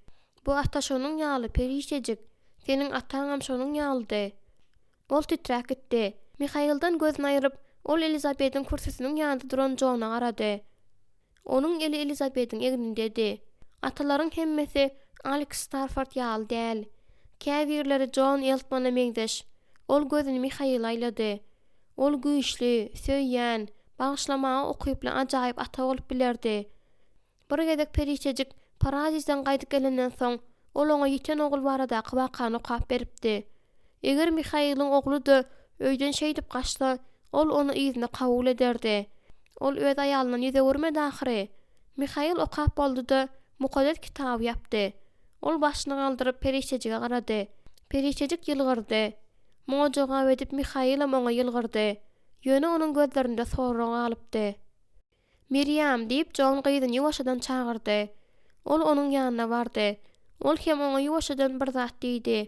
"Bu ata şonuň ýaly perişejik. Seniň ataňam şonuň ýalydy." Ol titräk etdi. Mihail'dan gözüni aýryp, ol Elizabetiň kursysiniň ýanynda duran Johna garady. Onuň eli Elizabetiň egnindedi. Atalaryň hemmesi Alex Stafford ýaly däl. Käbirleri John Eltman'a meňdeş. Ol gözüni Mihail'a aýlady. Ol güýçli, söýýän, bagyşlamagy okuyup ajaýyp ata bolup bilerdi. Bir gezek perişejik Parazisden gaýdyp gelenden soň ol oňa ýeten ogul baradaky wakany okap beripdi. Eger Mihail'in oglu da öýden şeýdip gaçsa, ol onu iýzine kabul ederdi. Ol öz aýalynyň ýüze görmedi ahyry. Mihail okap boldy da mukaddes kitab ýapdy. Ol başyny galdyryp perişejige garady. Perişejik ýylgyrdy. Moňa jogap edip Mihail oňa ýylgyrdy. Ýöne onuň gözlerinde sorag galypdy. "Miriam" diýip John gyýdyny ýuwaşadan çagyrdy. Ol onuň ýanyna bardy. Ol hem oňa ýuwaşadan bir zat diýdi.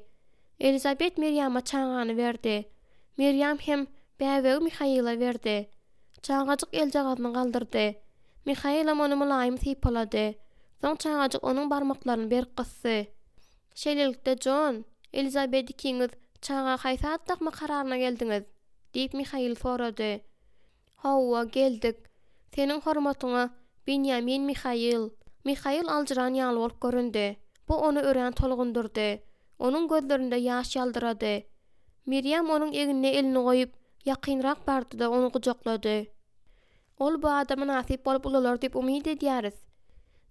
Elizabet Miriam'a çagany berdi. Miriam hem Bäwegi Mihaila berdi. Çağacık eljagyny galdyrdy. Mihail onu mulayym sypalady. Soň çağajyk onuň barmaklaryny berip gysdy. Şeýlelikde John, Elizabeth ikiňiz çağa haýsy atdakma kararyna geldiňiz? Diýip Mihail sorady. Hawa geldik. Seniň hormatyňa Benjamin Mihail. Mihail aljaran ýaly bolup göründi. Bu onu ören tolgundurdy. Onuň gözlerinde ýaş ýaldyrady. Miriam onuň egine elini goýup ýakynrak bardy da onu gujaklady. Ol bu adama nasip bolup ulalar diýip umyd edýäris.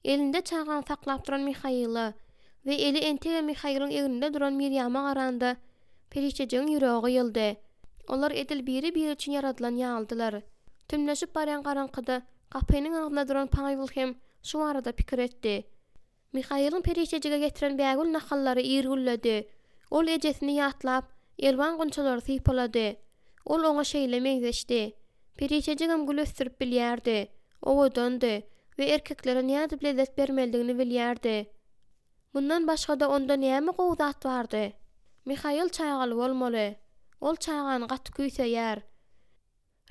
Elinde çağan saklap duran Mihaila we eli entege Mihail'ın eginde duran Miriam'a garanda perişejeň ýüregi ýyldy. Olar edil biri üçin yaradylan ýaldylar. Tümleşip barýan garaňkyda gapynyň agynda duran Pavel hem şu arada pikir etdi. Mihail'ın perişejige getiren bägül nahallary ýergülledi. Ol ejesini ýatlap, elwan gunçalary sypalady. Ol oňa şeýle meňzeşdi. Perişejigem gül östirip bilýärdi. Owadandy we erkeklere näde lezzet bermeldigini bilýärdi. Bundan başga da onda näme gowzat bardy? Mihail çağaly bolmaly. Ol çağany gaty küýseýär.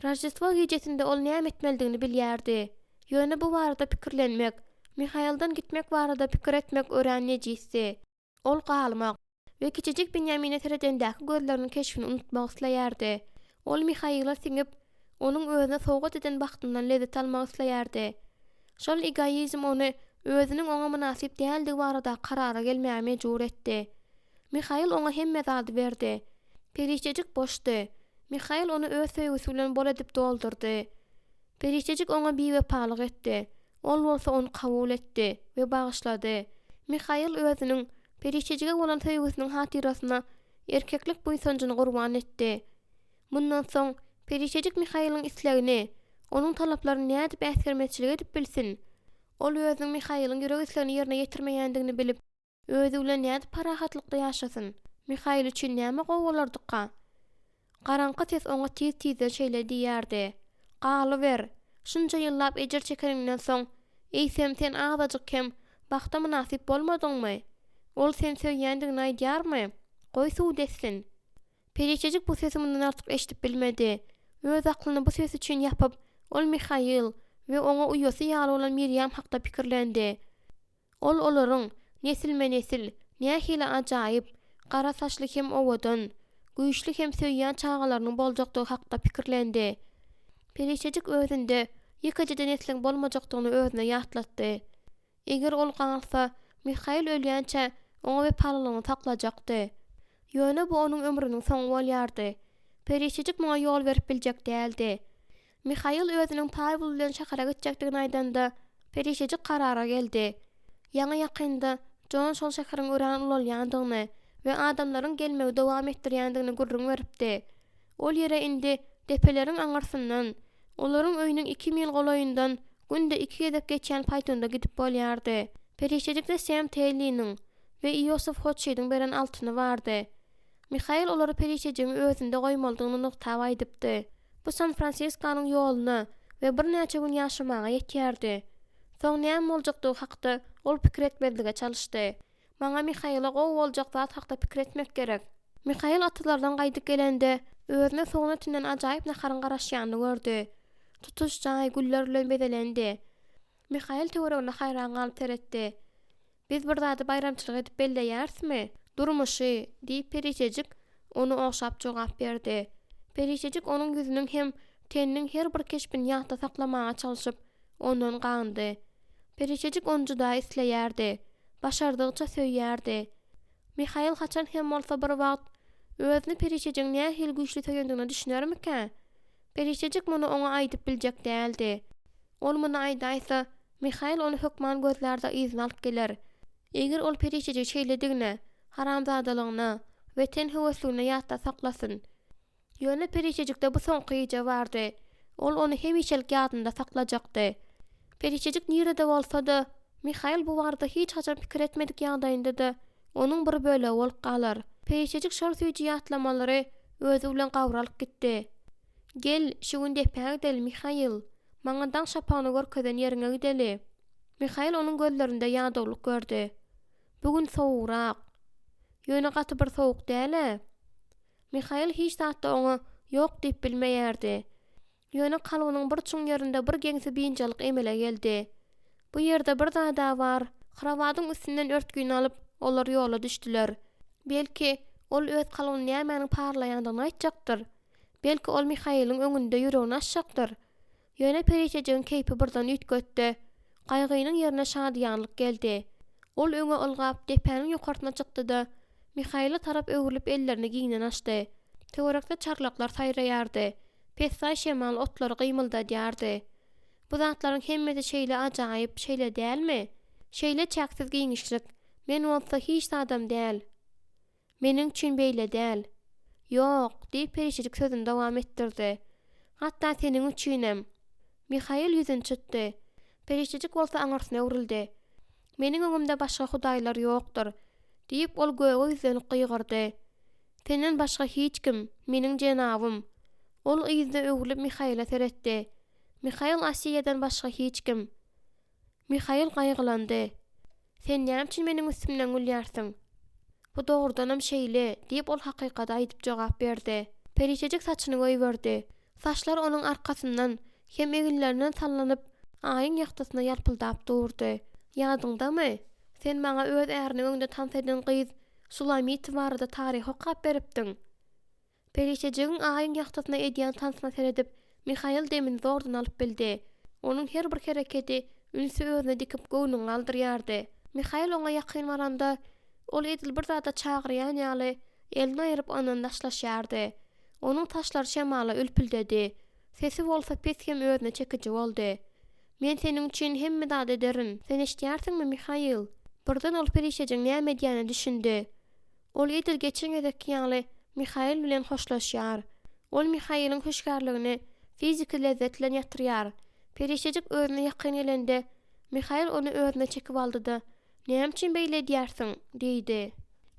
Rojdestvo gecesinde ol näme etmeldigini bilýärdi. Ýöne bu barada pikirlenmek, Mihail'dan gitmek barada pikir etmek öğrenmejisi. Ol galmak we kiçijik Benjamin'e teredendäki gözleriniň keşfini unutmak isleýärdi. Ol Mihail'a siňip, onuň özüne sowgat eden bagtyndan lezzet almak isleýärdi. Şol egoizm onu özüniň oňa munasip däldi barada karara gelmäge mejbur etdi. Mihail oňa hemme zady berdi. Perişejik boşdy. Mihail onu öz söýgüsi bilen bol edip doldurdy. Perişejik oňa bewepalyk etdi. Ol bolsa onu kabul etdi we bagyşlady. Mihail özüniň perişejige bolan söýgüsiniň hatirasyna erkeklik buýsanjyny gurban etdi. Mundan soň perişejik Mihail'ın islegini, onuň talaplaryny näde bäsgermekçilik edip bilsin. Ol özüň Mihail'ın ýürek islegini ýerine ýetirmeýändigini bilip, özü bilen näde parahatlykda ýaşasyn. Mihail üçin näme gowulardykka? Garaňky ses oňa tiz-tizden şeýle diýärdi. Galy ber. Şunça ýyllap ejer çekeniňden soň, eýsem sen agdadyk kem bagta munasip bolmadyňmy? Ol sen söýýändigini aýdýarmy? Goý suw dessin. Perişejik bu sesi mundan artyk eşitip bilmedi. Öz aklyny bu ses üçin ýapyp, ol Mihail we oňa uýasy ýaly bolan Miriam hakda pikirlendi. Ol olaryň nesilme-nesil, nähili ajaýyp, gara saçly hem owadan, güýçli hem söýýän çağalarynyň boljakdygy hakda pikirlendi. Perişejik özünde ýekejede nesliň bolmajakdygyny özüne ýatlatdy. Eger ol galsa, Mihail ölýänçe oňa we paralygyny taklajakdy. Ýöne bu onuň ömrüniň soňy bolýardy. Perişejik muňa ýol berip biljek däldi. Mihail özüniň Pavel bilen şahara gitjekdigini aýdanda, perişejik karara geldi. Ýa-ni ýakynda John şol şäheриň ören ulalýandygyny we adamlaryň gelmegi dowam etdirýändigini gurrun beripdi. Ol ýere indi depeleriň aňarsyndan, olaryň öýüniň 2 mil golaýyndan günde 2 gezek geçýän paýtonda gidip bolýardy. Perişejikde Sam Taylor'nyň we Yosef Hoçeýdiň beren altyny bardy. Mihail olary perişejiň özünde goýmaldygyny nokta aýdypdy. Bu San Fransiskonyň ýoluny we bir näçe gün ýaşamaga ýetýärdi. Soň näme boljakdygy hakda ol pikir etmezlige çalyşdy. Maňa Mihail'a gowy boljak zat hakda pikir etmek gerek. Mihail atalardan gaýdyp gelende özüne soňuna tünden ajaýyp naharyň garaşýanyny gördü. Tutuş jaý güller bilen bedelendi. Mihail töweregine haýran galyp teretdi. Biz bir zady bayramçylyk edip belleýärsmi? Durmuşy, diýip perişejik onu oňşap jogap berdi. Perişejik onuň ýüzüniň hem teniniň her bir keşbini ýagda saklamaga çalyşyp ondan gandy. Perişejik onu juda isleýärdi. Başardygça söýýärdi. Mihail haçan hem bolsa bir wagt özüni perişejiň nähili güýçli söýendigini düşünärmikä? Perişejik muny oňa aýdyp biljek däldi. Ol muny aýdaýsa, Mihail onu hökman gözlerde izin alyp geler. Eger ol perişejik şeýledigine, haramzadalygyna we ten höwesligine ýatda saklasyn. Ýöne perişejikde bu soňky ýeje bardy. Ol onu hemişelik ýadynda saklajakdy. Perişejik nirede bolsa-da, Mihail bu barada hiç haçan pikir etmedik ýagdaýynda da onuň bir bölegi bolup galar. Perişejik şol süýji ýatlamalary özü bilen gawralyp gitdi. Gel, şu gün depäge gidelim Mihail. Maňa daň şapany görkezen ýeriňe gideli. Mihail onuň gözlerinde ýadawlyk gördü. Bugün sowurak. Ýöne gaty bir sowuk däl. Mihail hiç zatda oňa Ýok diýip bilmeýärdi. Ýöne kalbynyň bir çuň ýerinde bir geňsi biňjalyk emele geldi. Bu ýerde bir zada bar. Hrawadyň üstünden örtgüni alyp olar ýola düşdiler. Belki ol öz kalbyny nämäniň parlaýandygyny aýtjakdyr. Belki ol Mihaýylyň öňünde ýüregini açjakdyr. Ýöne perişejiň keýpi birden üýtgetdi. Gaýgynyň ýerine şadýanlyk geldi. Ol öňe ılgap depäniň ýokartyna çykdy-da Mihaýyla tarap öwrülip ellerini giňden açdy. Töwerekde çarlaklar saýraýardy. Pesay şemal otlary gymyldadýardy. Bu zatlaryň hemmesi şeýle ajaýyp şeýle dälmi? Şeýle çäksiz giňişlik. Men bolsa hiç adam däl. Meniň üçin beýle däl. Ýok, diýip perişejik sözüni dowam etdirdi. Hatda seniň üçinem. Mihaýyl ýüzüni çytdy. Perişejik bolsa aňarsyna öwrüldi. Meniň öňümde başga hudaýlar ýokdur, diýip ol göwe ýüzlenip gygyrdy. Senden başga hiç kim, meniň jenabym. Ol ýüzde öwrülip Mihaýyla seretdi. Mihaýyl Asiýadan başga hiç kim. Mihaýyl gaýgylandy. Sen näme üçin meniň üstümden gülýärsiň? Bu dogrudanam şeýle, diýip ol hakykata aýdyp jogap berdi. Perişejik saçyny goýberdi. Saçlar onuň arkasyndan hem egillerinden sallanyp aýyň ýakdasyna ýalpyldap durdy. Ýadyňdamy? Sen maňa öz ärini öňde tans eden gyz Sulamit barada taryhy okap beripdiň. Perişejigiň aýyň ýakdasyna edýän tansına seredip Mihaýyl demini zordan alyp bildi. Onuň her bir hereketi ünsi özüne dikip göwnüň aldyrýardy. Mihaýyl oňa ýakyn baranda ol edil bir zada çagyrýan ýaly elini aýryp ondan daşlaşýardy. Onuň taşlary şemala ülpüldedi. Sesi bolsa pes hem özüne çekiji boldy. Men seniň üçin hemme zat ederin. Sen eşdýärsiňmi Mihaýyl? Birden ol perişejiň näme edýäni düşündi. Ol edil geçen edek ýaly Mihaýyl bilen hoşlaşýar. Ol Mihaýylyň hoşgarlygyny fiziki lezzet bilen ýatyrýar. Perişejik özüne ýakyn gelende Mihaýyl onu özüne çekip aldy-da "Näme üçin beýle edýärsiň?" diýdi.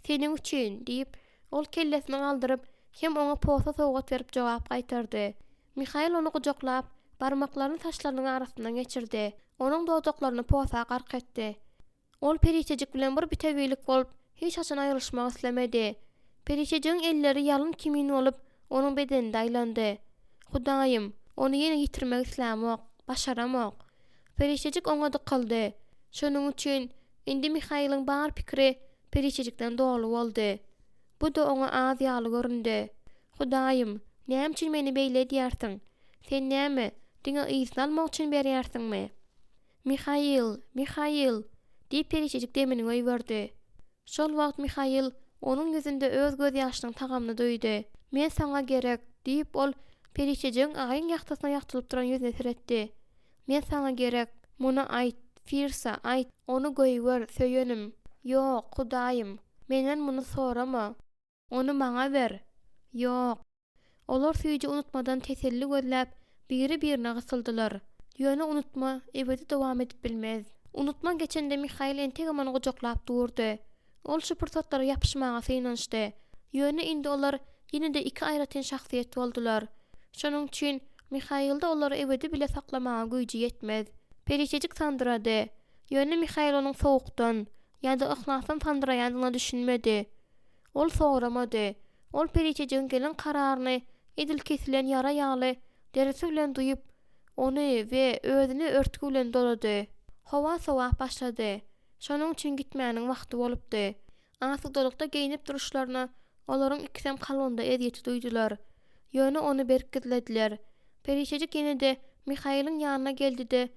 "Seniň üçin" diýip ol kellesini galdyryp hem oňa posa sowgat berip jogap gaýtardy. Mihaýyl onu gujaklap barmaklaryny taşlarynyň arasyndan geçirdi. Onuň dodaklaryny posa gark etdi. Ol perişejik bilen bir bitewlik bolup hiç haçan aýrylşmak islemedi. Perişejiň elleri ýalyn kimin bolup onuň bedeninde aýlandy. "Hudaýym, onu ýene ýitirmek islämok, başaramok." Perişejik oňa dykyldy. Şonuň üçin indi Mihaýylyň bar pikiri perişejikden dogly boldy. Bu da oňa az ýaly göründi. "Hudaýym, näme üçin meni beýle edýärsiň? Sen näme, diňe ýyzyn almak üçin berýärsiňmi?" Mihaýyl, diýip perişejik demini goýberdi. Şol wagt Mihaýyl onuň ýüzünde öz göz ýaşynyň tagamyny duýdy. "Men saňa gerek" diýip ol perişejiň aýyň ýakdasyna ýagtylyp duran ýüzüne seretdi. "Men saňa gerek, muny aýt, Firsa aýt, onu goýber, söýenim." "Ýok, Hudaýym, menden muny sorama. Onu maňa ber." "Ýok." Olar süýji unutmadan teselli gözläp biri-birine gysyldylar. Ýöne unutma ebedi dowam edip bilmez. Unutma geçende Mihaýyl entegamany gujaklap durdy. Ol şu pursatlara ýapyşmaga synanşdy. Ýöne indi olar ýene-de iki aýratyn şahsiýet boldular. Şonuň üçin Mihaýylda olary ebedi bile saklamaga güýji ýetmez. Perişejik sandyrady. Ýöne Mihaýyl onuň sowukdan ýa-da ihlasdan sandyraýandygyny düşünmedi. Ol soramady. Ol perişejiň gelen kararyny edil kesilen ýara ýaly deresi bilen duýup onu we özüni örtgü bilen dolady. Hawa sowap başlady. Şonuň üçin gitmäniň wagty bolupdy. Asykdylykda geyinip duruşlaryna olaryň ikisem kalbynda ezýeti duýdular. Ýöne onu berkizlediler. Perişejik ýene-de Mihaýylyň ýanyna geldi-de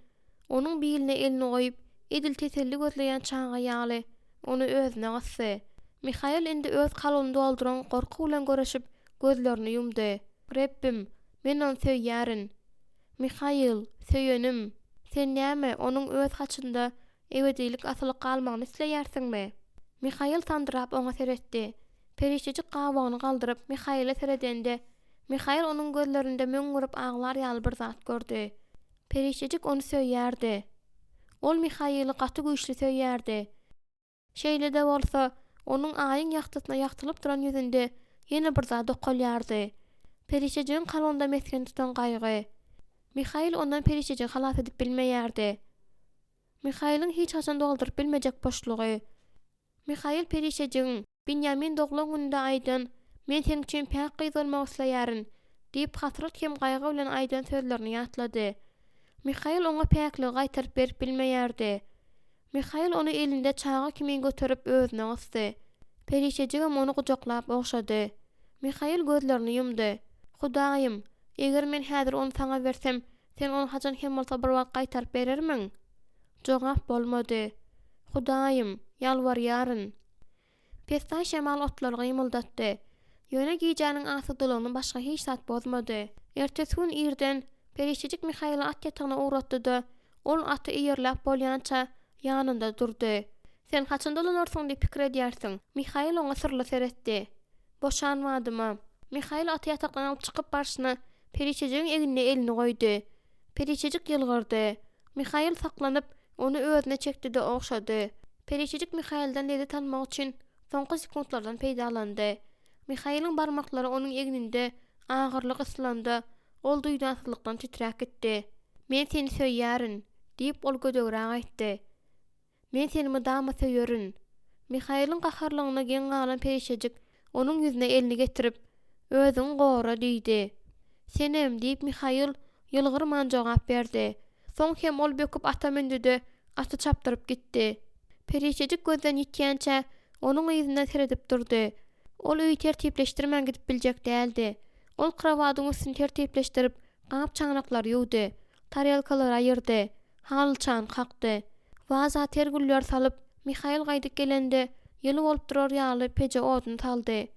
onuň biline elini goýup edil teselli gözleýän çaňa ýaly onu özüne gassy. Mihaýyl indi öz kalbyny dolduran gorku bilen göreşip gözlerini ýumdy. "Rebbim, men onu söýýärin. Mihaýyl, söýenim. Sen näme onuň öz haçynda ebedilik asylyk galmagyny isleýärsiňmi?" Mihaýyl sandyrap oňa seretdi. Perişejik gabagyny galdyryp Mihaýyla seredende Mihaýyl onuň gözlerinde möňürip aglar ýaly bir zat gördi. Perişejik onu söýýärdi. Ol Mihaýyly gaty güýçli söýýärdi. Şeýle-de bolsa onuň aýyň ýakdasyna ýagtylyp duran ýüzünde ýene bir zat dokalýardy. Perişejiň kalbynda mesken tutan gaýgy. Mihaýyl ondan perişejik halas edip bilmeýärdi. Mihaýylyň hiç haçan dolduryp bilmejek boşlugy. Mihaýyl perişejiň Binyamin doglan günde aýdyn, "Men seň üçin päk gyz bolmak isleýärin. diýip hasrat hem gaýgy bilen aýdan sözlerini ýatlady. Mihail oňa päkli gaýtaryp berip bilmeýärdi. Mihail onu elinde çağa kimin götürüp özüne gysdy. Perişejigem onu gujaklap okşady. Mihail gözlerini yumdy. Hudaýym, eger men häzir onu saňa bersem, sen onu haçan hem bolsa bir wagt gaýtaryp berermiň? Jogap bolmady. Hudaýym, ýalbarýaryn. Pestan şemal otlar gymyldatdy. Ýöne giýjäniň asydylygyny başga hiç zat bozmady. Ertesi gün irden Perişejik Mihail'a at ýatagyna uğratdy. Ol aty ýerläp bolýança ýanynda durdy. Sen haçan dolanarsyň diýip pikir edýärsiň? Mihail oňa sırly seretdi. Boşanmadymy? Mihail aty ýatakdan alyp çykyp barşyna Perişejigiň egine elini goýdy. Perişejik ýylgyrdy. Mihail saklanyp onu özüne çekdi de okşady. Perişejik Mihail'den lezi tanmak üçin soňky sekundlardan peýdalandy. Mihail'in barmaklary onuň egninde agyrlyk ıslandy. Ol duýdansızlykdan titräk gitdi. Men seni söýýärin diýip ol gödegräk aýtdy. Men seni mydama söýýärin. Mihail'in gaharlygyna geň galan Perişejik onuň ýüzüne elini getirip özüň gora diýdi. Senem diýip Mihail ýylgyrman jogap berdi. Soň hem ol böküp ata mendidi, atı çapdyryp gitdi. Perişejik gözden ýitýänçe onuň ýüzüne seredip durdy. Ol öýü tertipleşdirmän gidip biljek däldi. Ol kravadyň üstüni tertipleşdirip, gap çaňaklary ýuwdy, tarelkalary aýyrdy, halçan kakdy. Waza tergüller salyp, Mihail gaýdyp gelende, ýyly bolup durar ýaly peje oduny saldy.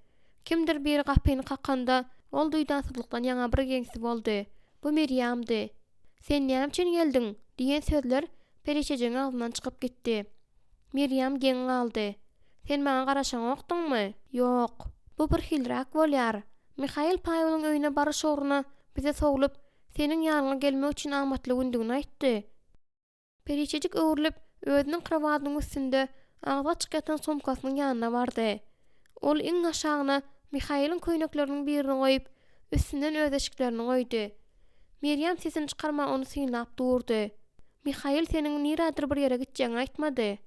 Kimdir biri gapyny kakanda, ol duýdansızlykdan ýaňa bir geňsi boldy. Bu Miriamdy. Sen näme üçin geldiň? diýen sözler Perişejiň agzyndan çykyp gitdi. Miriam geň galdy. Sen maňa garaşaň okdyňmy? Ýok. Bu bir hilrak bolýar. Mihail Paýawyň öýüne barış oruna bize soglup, senin ýanyňa gelmek üçin amatly gündigini aýtdy. Perişejik öwrülip, özüniň kravatynyň üstünde agza çykýan somkasynyň ýanyna bardy. Ol iň aşagyna Mihail'in köýnekleriniň birini goýup, üstünden öz eşiklerini goýdy. Miriam sesini çykarma onu syňlap durdy. Mihail senin niradir bir ýere gitjegiňi aýtmady.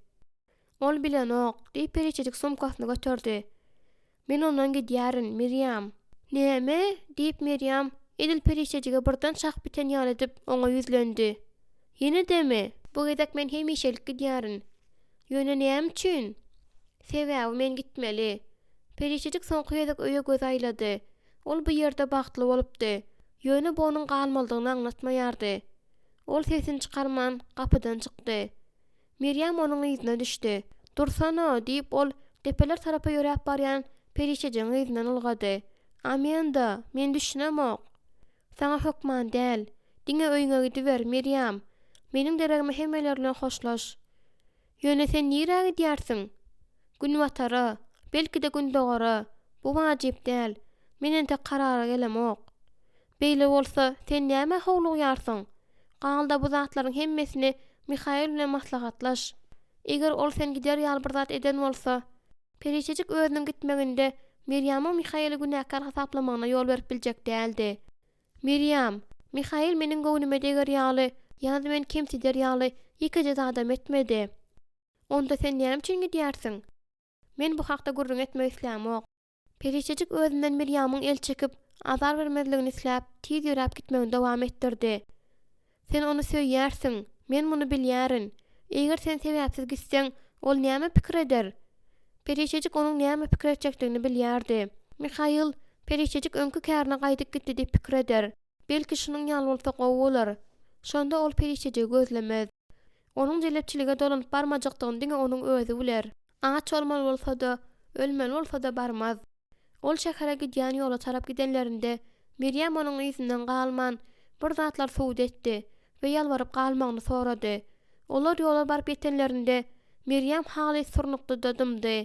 Ol bilenok, diýip Perişejik somkasyny götürdi. Men ondan gidýärin, Miriam. Näme? diýip Miriam edil Perişejige birden çak biten ýal edip oňa ýüzlendi. Ýene deme, bu gedek men hemişelik gidýärin. Ýöne näme üçin? Sebäbi men gitmeli. Perişejik soňky ýedek öýe göz aýlady. Ol bu ýerde bagtly bolupdy. Ýöne bu onuň galmalygyny aňlatmaýardy. Ol sesini çykarman gapydan çykdy. Miriam onuň ýüzüne düşdi. Dursana diýip ol depeler tarapa ýörep barýan Perişejiň ýüzünden ulgady. Amenda, men düşünemok. Sana hökman däl. Diňe öýüňe gidiber, Miriam. Meniň deregime hemmeler bilen hoşlaş. Ýöne sen nirä gidýärsiň? Gün watara, belki de gün dogara. Bu wajyp däl. Menen tek karara gelemok. Beýle bolsa, sen näme howlugýarsyň? Galda bu zatlaryň hemmesini Mihail bilen maslahatlaş. Eger ol sen gider ýaly bir zat eden bolsa, Perişejik özüniň gitmeginde Miriam'ın Mihail'i günäkar hasaplamagyna ýol berip biljek däldi. Miriam, Mihail meniň göwnüme deger ýaly, ýa-da men kimsider ýaly ýekeje adam etmedi. Onda sen näme üçin gidýärsiň? Men bu hakda gurrun etmek islämok. Perişejik özünden Miriam'ın el çekip, azar vermezligini isläp, tiz ýörep gitmegini dowam etdirdi. Sen onu söýýärsiň, men muny bilýärin. Eger sen sebäpsiz gitseň, ol näme pikir eder? Perişejik onuň näme pikir etjekdigini bilýärdi. Mihail, Perişejik öňkü kärine gaýdyp gitdi diýip pikir eder. Belki şunyň ýaly bolsa gowy bolar. Şonda ol Perişejigi gözlemez. Onuň jelepçilige dolanyp barmajykdygyny diňe onuň özü biler. Aç olmaly bolsa-da, ölmeli bolsa-da barmaz. Ol şäherä gidýän ýola tarap gidenlerinde Miriam onuň ýüzünden galman bir zatlar suwd etdi we ýalbaryp galmagyny sorady. Olar ýola baryp ýetenlerinde Miriam haly surnukdy dadymdy.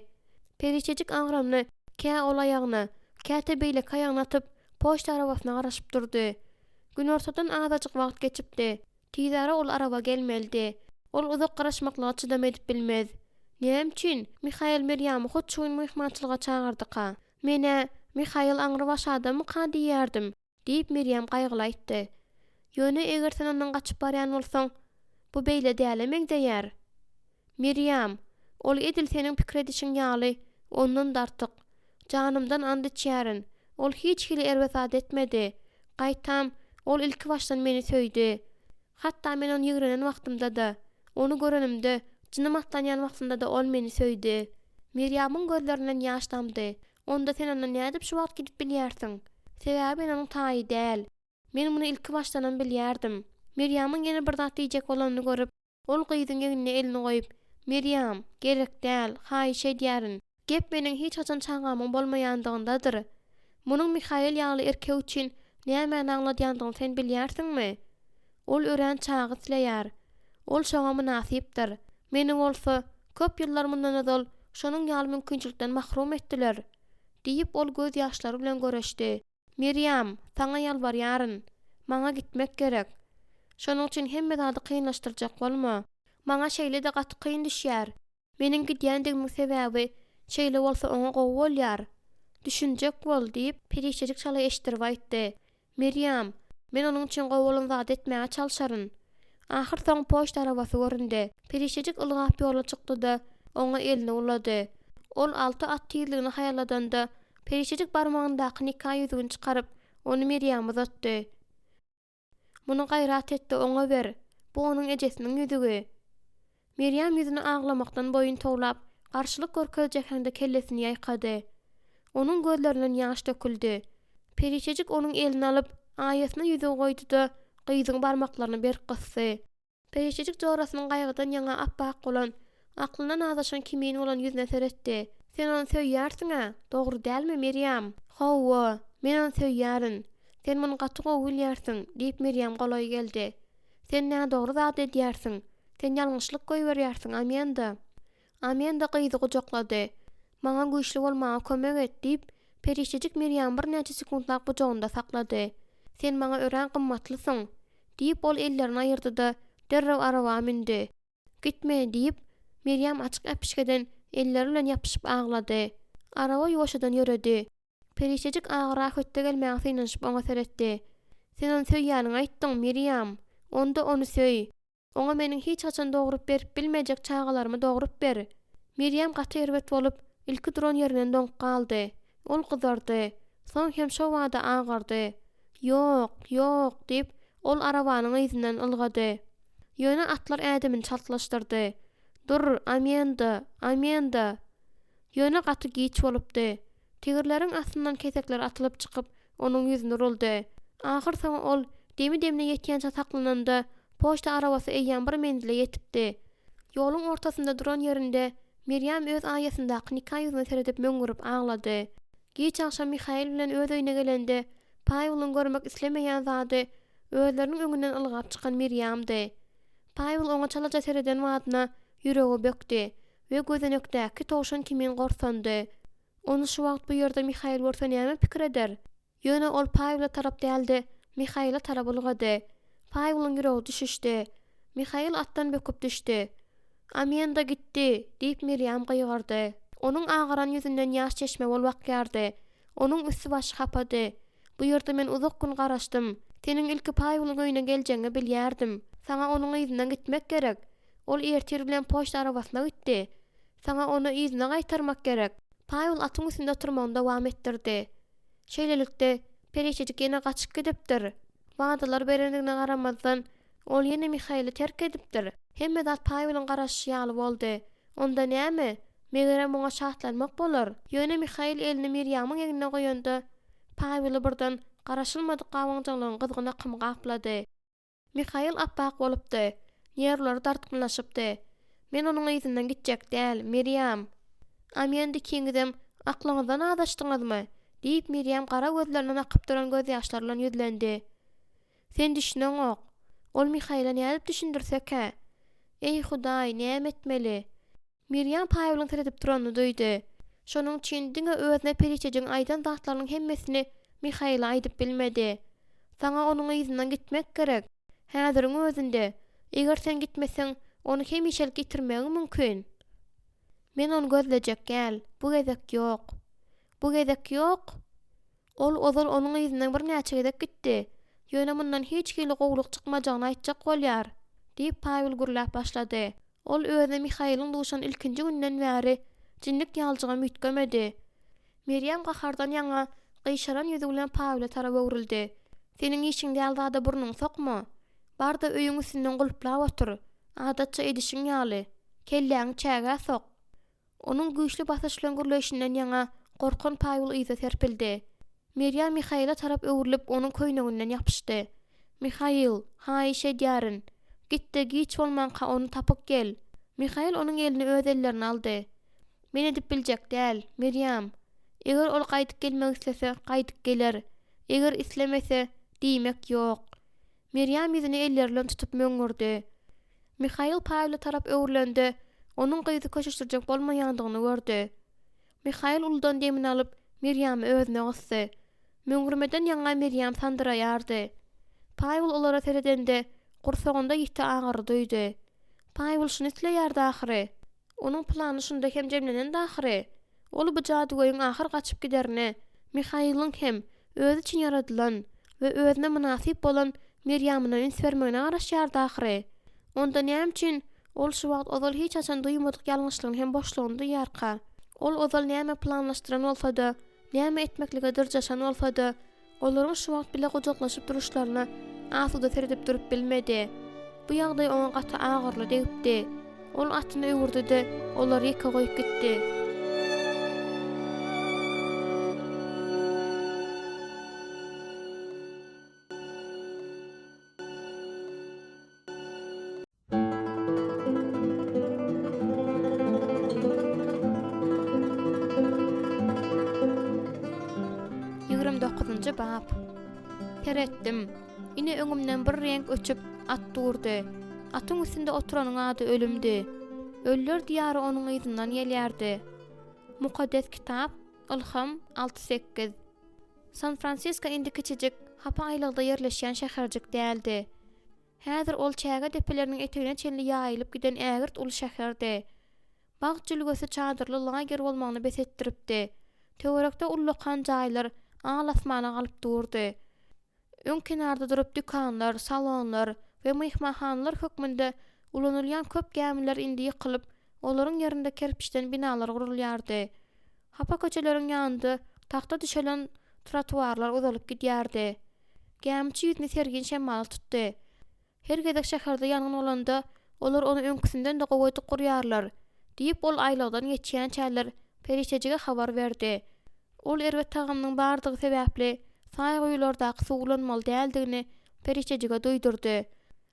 Perişejik aňramny kä ol aýagyna, käte beýle kaýagnatyp poçta arabasyna garaşyp durdy. Gün ortadan azajyk wagt geçipdi. Tizara ol araba gelmeldi. Ol uzak garaşmaklyga çydam edip bilmez. Näme üçin Mihail Miriam'y hot şu mehmançylyga çağırdyka? Mene Mihail aňry başadamy ka diýärdim, diýip Miriam gaýgyly aýtdy. Ýöne eger sen ondan gaçyp barýan bolsaň, bu beýle dälemeň diýär. Miriam, ol edil seniň pikir edişiň ýaly, ondan dartyk. Janymdan and içýärin. Ol hiç hili erwesat etmedi. Gaýtam, ol ilki başdan meni söýdi. Hatta men onu ýigirenen wagtymda da, onu görenimde, jynym atlanýan wagtymda da ol meni söýdi. Miriamyň gözlerinden ýaş damdy. Onda sen ondan nädip şu wagt gidip bilýärsiň? Sebäbi men onuň taýy däl. Men muny ilki başdan bilýärdim. Miriamyň ýene bir zat diýjek bolanyny görüp, ol gyzyň ýeňine elini goýup, "Miriam, gerek däl, haýyş edýärin. Gep meniň hiç haçan çaňamyň bolmaýandygyndadyr. Munyň Mihail ýaly erkek üçin näme aňladýandygyny sen bilýärsiňmi? Ol ören çagy silýär. Ol şoňa münasipdir. Meni bolsa, köp ýyllar mundan öňe şonuň ýaly mümkinçilikden mahrum etdiler." diýip ol göz ýaşlary bilen göreşdi. "Miriam, taňa ýalbarýaryn. Maňa gitmek gerek. Şonuň üçin hemme zady kynlaşdyrjak bolma. Maňa şeýle de gaty kyn düşýär. Meniň gidýändigimin sebäbi şeýle bolsa oňa gowy bolýar. Düşünjek bol" diýip perişeçik şala eşdirip aýtdy. "Miriam, men onuň üçin gowy bolan zat etmäge çalşaryn." Ahir soň poçt arabasy göründi. Perişeçik ylgap ýola çykdy-da oňa elini ulady. Ol 6 at tizligini haýaladanda perişeçik barmagyndaky nikah ýüzügini çykaryp onu Miriam'a uzatdy. "Muny gaýrat etdi, oňa ber. Bu onuň ejesiniň ýüzügi." Miriam ýüzüni aglamakdan boyun towlap, garşylyk görkezjek handa kellesini ýaýkady. Onuň gözlerinden ýaş döküldi. Perişeçik onuň elini alyp aýasyna ýüze goýdy-da gyzyň barmaklaryny berk gysdy. Perişeçik jorasynyň gaýgydan ýaňa appak bolan, aklyna nazaşan kimin bolan ýüzüne seretdi. "Sen onu söýýärsiň-a? Dogry dälmi Miriam?" "Hawa, men onu söýýärin. Sen muny gaty gowy bilýärsiň" diýip Miriam golaý geldi. "Sen näme dogry zat edýärsiň? Sen ýalňyşlyk goýberýärsiň, amenda." Amenda gyzy gujaklady. "Maňa güýçli bolmaga kömek et" diýip perişeçik Miriam bir näçe sekundlap gujagynda saklady. "Sen maňa ören gymmatlysyň" diýip ol ellerini aýyrdy-da derrew araba mindi. "Gitme" diýip Miriam açyk äpişgeden elleri bilen ýapyşyp aglady. Araba ýoşadan ýöredi. Perişeçik agyra hötte gelmäge synyşyp oňa seretdi. "Sen onu söýýäniňi aýtdyň Miriam. Onda onu söý. Oňa meniň hiç haçan dogrup berip bilmejek çagalarymy dogrup ber." Miriam gaty erbet bolup ilki duran ýerinden doňup galdy. Ol gyzardy. Soň hem şo wada agardy. "Ýok, ýok" diýip ol arabanyň ýyzynyň ylgady. Ýöne atlar ädemini çaltlaşdyrdy. "Dur, amenda, amenda." Ýöne gaty giç bolupdy. Tigirleriň astyndan kesekler atylyp çykyp onuň ýüzüne uruldy. Ahir soň ol demi-demine ýetýänçe saklananda poçta arabasy eýýän bir menzile ýetipdi. Ýoluň ortasynda duran ýerinde Miriam öz aýasyndaky nikah ýüzüne seredip möňürüp aglady. Giç akşam Mihail bilen öz öýüne gelende Paýwylyň görmek islemeýän zady özleriniň öňünden ylgap çykan Miriamdy. Paýwyl oňa çalaja sereden wadyna ýüregi bökdi we gözenekdäki towşan kimin gorsandy. Onu şu wagt bu ýerde Mihail görse näme pikir eder? Ýöne ol Paýwyla tarap däldi, Mihaila tarap ulgady. Paýwylyň ýüregi düşüşdi. Mihail atdan böküp düşdi. "Amenda gitdi" diýip Miriam gaýgardy. Onuň agyran ýüzünden ýaş çeşme bolmak ýardy. Onuň üstü başı hapady. "Bu ýerde men uzak gün garaşdym. Seniň ilki Paýwylyň öýüne geljeňi bilýärdim. Saňa onuň ýyzyna gitmek gerek. Ol ertir bilen poçt arabasyna gitdi. Saňa onu ýyzyna gaýtarmak gerek." Paýwyl atyň üstünde oturmagynda dowam etdirdi. Şeýlelikde perişeçik ýene gaçyp gidipdir. Wadalar berendigine garamazdan ol ýene Mihaily terk edipdir. Hemme zat Paýwylyň garaşy ýaly boldy. Onda näme? Megerem oňa şahtlanmak bolar. Ýöne Mihail elini Miriamyň eňine goýanda Paýwyly birden garaşylmadyk gawaňjyklaryň gyzgyna kym gaplady. Mihail appak bolupdy. Ýerleri dartmylaşypdy. "Men onuň ýyzynyň gitjek däl, Miriam." "Amenda kiňizem aklaňyzdan adaşdyňyzmy?" diýip Miriam gara gözlerinden akyp duran göz ýaşlary bilen ýüzlendi. "Sen düşüneň ok. Ol Mihaila nädip düşündirsek-hä? Ey Hudaý, näme etmeli?" Miriam Paýwylyň seredip duranyny duýdy. Şonuň üçin diňe özüne perişeçiň aýdan zatlarynyň hemmesini Mihaila aýdyp bilmedi. "Saňa onuň ýyzyndan gitmek gerek. Häziriň özünde. Eger sen gitmeseň, onu hemişelik ýitirmegi mümkin. Men onu gözlejek gel. Bu gezek ýok. Bu gezek ýok." Ol ozal onuň ýyzynyň bir näçe gezek gitdi. "Ýöne mundan hiç gili gowluk çykmajagyny aýtjak bolýar" diýip Paýwyl gürläp başlady. Ol özüne Mihail'in duşan ilkinci günden bäri jinnik ýaljyga mütgemedi. Miriam gahardan ýaňa gyşaran ýüzü bilen Paýwyla tarap öwrüldi. Senin işin däldi da burnun sokma. Barda öýüň üstünden gulplap otur. Adatça edişiň ýaly. Kelläňi çäge sok. Onun güýçli basışlaryň gürleşinden ýaňa gorkan Paýul yza serpildi. Meryem Mihaila tarap öwrülip onun köýneginden ýapyşdy. Mihail, haýyş edýärin. Gitde giç bolmanka onu tapyp gel. Mihail onun elini öz ellerine aldy. Men edip biljek däl, Meryem. Eger ol gaýdyp gelmek istese, gaýdyp geler. Eger islemese, diýmek ýok. Meryem ýüzüni ellerle tutup möňürdi. Mihail Paýula tarap öwrülendi. Onun gyzy köşüşdirjek bolmaýandygyny gördü. Mihail uldan demin alıp Meryem'i özüne gysdy. Möňürmeden ýaňa Meryem sandyraýardy. Paýul olara seredende gursagynda ýiti agyry duýdy. Paýul şunu isleýärdi ahyry. Onun plany şunda hem jemlenen dahyry. Ol bu jadugoýyň ahyr gaçyp giderini Mihail'ın hem özü için yaradylan we özüne münasip bolan Meryem'ine üns bermegine garaşýardy ahyry. Onda näme üçin ol şu wagt ozal hiç açan duýmadyk ýalňyşlygyň hem boşlugyny duýarka. Ol ozal näme planlaşdyran bolsa-da, näme etmeklige dyrjaşan bolsa-da, olaryň şu wagt bile gojoklaşyp duruşlaryna asuda seredip durup bilmedi. Bu ýagdaý oňa gaty agyrly degipdi. Ol atyny öwürdi-de, olar ýeke goýup gitdi. Bab. Teretdim. Ine öňümden bir renk öçüp at durdy. Atyň üstünde oturanyň ady ölümdi. Öller diýary onuň ýyzyndan gelýärdi. Mukaddes kitap, Ilham 6-8. San Francisco indi kiçijik, hapa aýlygda ýerleşýän şäherjik däldi. Häzir ol çäge depeleriniň etegine çenli ýaýylyp giden ägirt uly şäherdi. Bag jülgesi çadyrly lager bolmagyny besetdiripdi. Töwerekde ullakan jaýlar ağal asmana galyp durdy. Öň kenarda durup dükanlar, salonlar we mehmanhanlar hökmünde ulanylýan köp gämiler indi ýykylyp, olaryň ýerinde kerpiçden binalar gurulýardy. Hapa köçeleriň ýanynda tahta düşelen trotuarlar uzalyp gidýärdi. Gämçi ýüzüni sergin şemmal tutdy. Her gezek şäherde ýanyň bolanda olar onu öňküsinden de gowaýdyk gurýarlar diýip ol aýlagdan geçýän çäller perişejige habar berdi. Ol erwet tagamynyň bardygy sebäpli saý goýulardaky suwlanmaly däldigini perişejige duýdurdy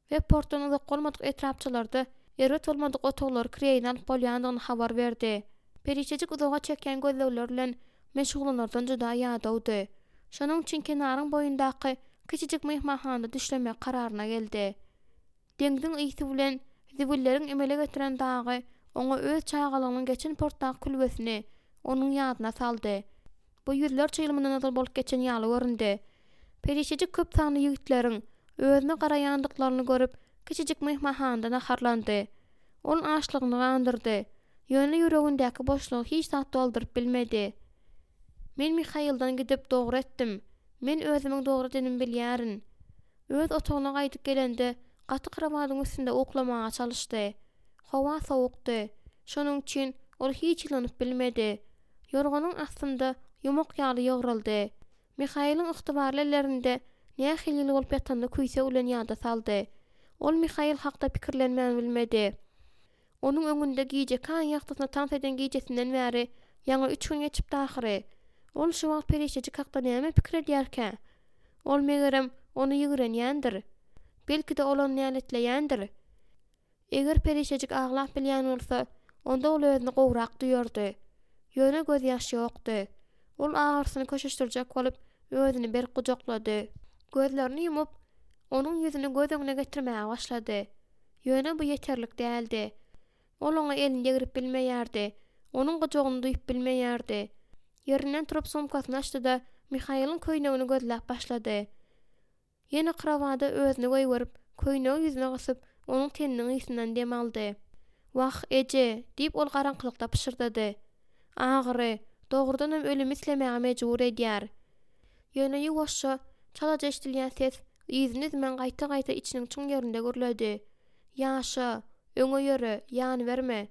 we portdan uzak bolmadyk etrapçylarda erwet bolmadyk otoglar kireýin alyp bolýandygyny habar berdi. Perişejik uzaga çekýän gözlegler bilen meşgulanlardan juda ýadawdy. Şonuň üçin kenaryň boýundaky kiçijik mehmanhanda düşlemek kararyna geldi. Deňdiň ýyty bilen zibulleriň emele getiren dagy oňa öz çağalagynyň geçen portdaky külbesini onuň ýadyna saldy. Bu ýüzlerçe ýylmyndan azal bolup geçen ýaly göründi. Perişejik köp sanly ýigitleriň özüne garaýandyklaryny görüp kiçijik mehmanhanda naharlandy. Ol açlygyny gandyrdy. Ýöne ýüregindäki boşlugy hiç zat doldurup bilmedi. Men Mihaildan gidip dogry etdim. Men özümiň dogry edenimi bilýärin. Öz otagyna gaýdyp gelende gaty karabadyň üstünde oklamaga çalyşdy. Hawa sowukdy. Şonuň üçin ol hiç ýylanyp bilmedi. Yorganyň astynda ýumuk ýaly ýograldy. Mihail'in ygtybarly ellerinde näme hilýeli bolup ýatanda küýse ulan ýada saldy. Ol Mihail hakda pikirlenmän bilmedi. Onuň öňünde giýjek kan ýagtysyna tans eden giýjesinden bäri ýaňa 3 gün geçip dahyry. Ol şu wagt perişejik hakda näme pikir edýärkä? Ol megerem onu ýigrenýändir. Belki de olan näletleýändir. Eger perişejik aglap bilýän bolsa, onda ol özüni gowrak duýardy. Ýöne göz ýaşy ýokdy. Ol ağırsyny köşüşdirjek bolup özüni bir gujoklady. Gözlerini yumup onuň ýüzüni göz öňüne getirmäge başlady. Ýöne bu ýeterlik däldi. Ol oňa elini ýegirip bilmeýärdi. Onuň gujogyny duýup bilmeýärdi. Ýerinden turup sumkasyny açdy da Mihail'in köýnegini gözläp başlady. Ýene kravada özüni goýup köýnegi ýüzüne gysyp onuň teniniň ýysynyň dem aldy. "Wah, eje" diýip ol garaňkylykda pişirdi. "Agyry, dogrudan hem ölüm islemäge mejbur edýär." Ýöne ýuwaşça çalaja eşdilýän ses ýüzüni men gaýta-gaýta içiniň çuň ýerinde gürledi. "Ýaşa, öňe ýöre, ýany berme.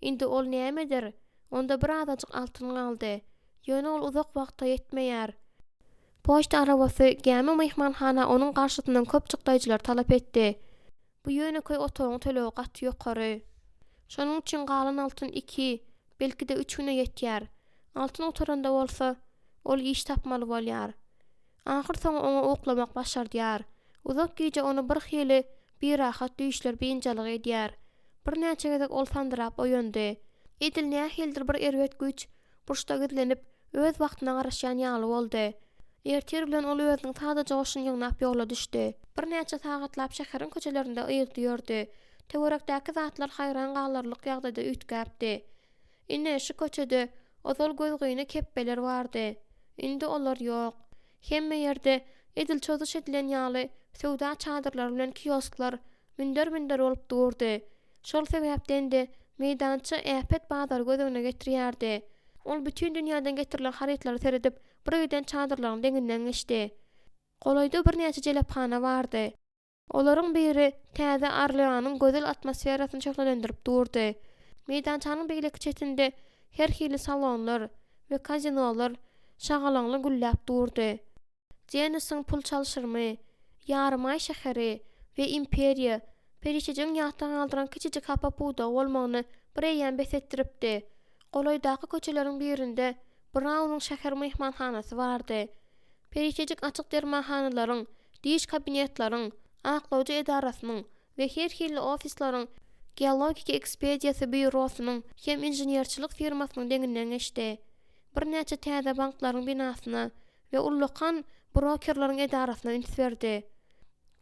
Indi ol nämedir? Onda bir azajyk altyn galdy. Ýöne ol uzak wagtda ýetmeýär." Poçta arabasy gäme mehmanhana onuň garşysyndan köp çykdaýjylar talap etdi. Bu ýöneköy otogyň töleği gaty ýokary. Şonuň üçin galan altyn 2, belki de 3 güne ýetýär. Altyn otoranda bolsa, ol iş tapmaly bolýar. Ahir soňa oňa oklamak başardýar. Uzak gije onu bir hili bir rahat düýüşler beýinjalyk edýär. Bir näçe gezek ol sandyrap oýandy. Edil nähildir bir erwet güç burçda gizlenip öz wagtyna garaşan ýaly boldy. Ertir bilen ol özüniň taýda joşun ýygnap ýola düşdi. Bir näçe sagatlap şäheriň köçelerinde ýygdy ýördi. Tewerekdäki zatlar hayran galarlyk ýagdaýda ütgäpdi. Ine şu köçede ozal gözgüýüne kepbeler bardy. Indi olar ýok. Hemme ýerde edil çözdüş edilen ýaly sowda çadyrlar bilen kiosklar münder bolup durdy. Şol sebäpden de meýdança äpet bazar gözüne getirýärdi. Ol bütün dünýäden getirilen harytlary seredip bir öýden çadyrlaryň deňinden geçdi. Golaýda bir näçe jelepxana bardy. Olaryň biri täze Arleanyň gözel atmosferasyny çöklendirip durdy. Meýdançanyň beýleki çetinde her hili salonlar we kazinolar şagalanly güllap durdy. Jennysyň pul çalşyrmy, Yarymay şäheri we imperiýa perişejiň ýatdan aldyran kiçijik hapapuda bolmagyny bir eýen besetdiripdi. Golaýdaky köçeleriň birinde Brownyň şäher mehmanhanasy bardy. Perişejik açyk dermahanaryň, diş kabinetlaryň, aklawjy edarasynyň we her hili ofislaryň, geologik ekspedisiýa bürosynyň hem inženýerçilik firmasynyň deňinden geçdi. Bir näçe täze banklaryň binasyna we ullukan brokerlaryň edarasyna üns berdi.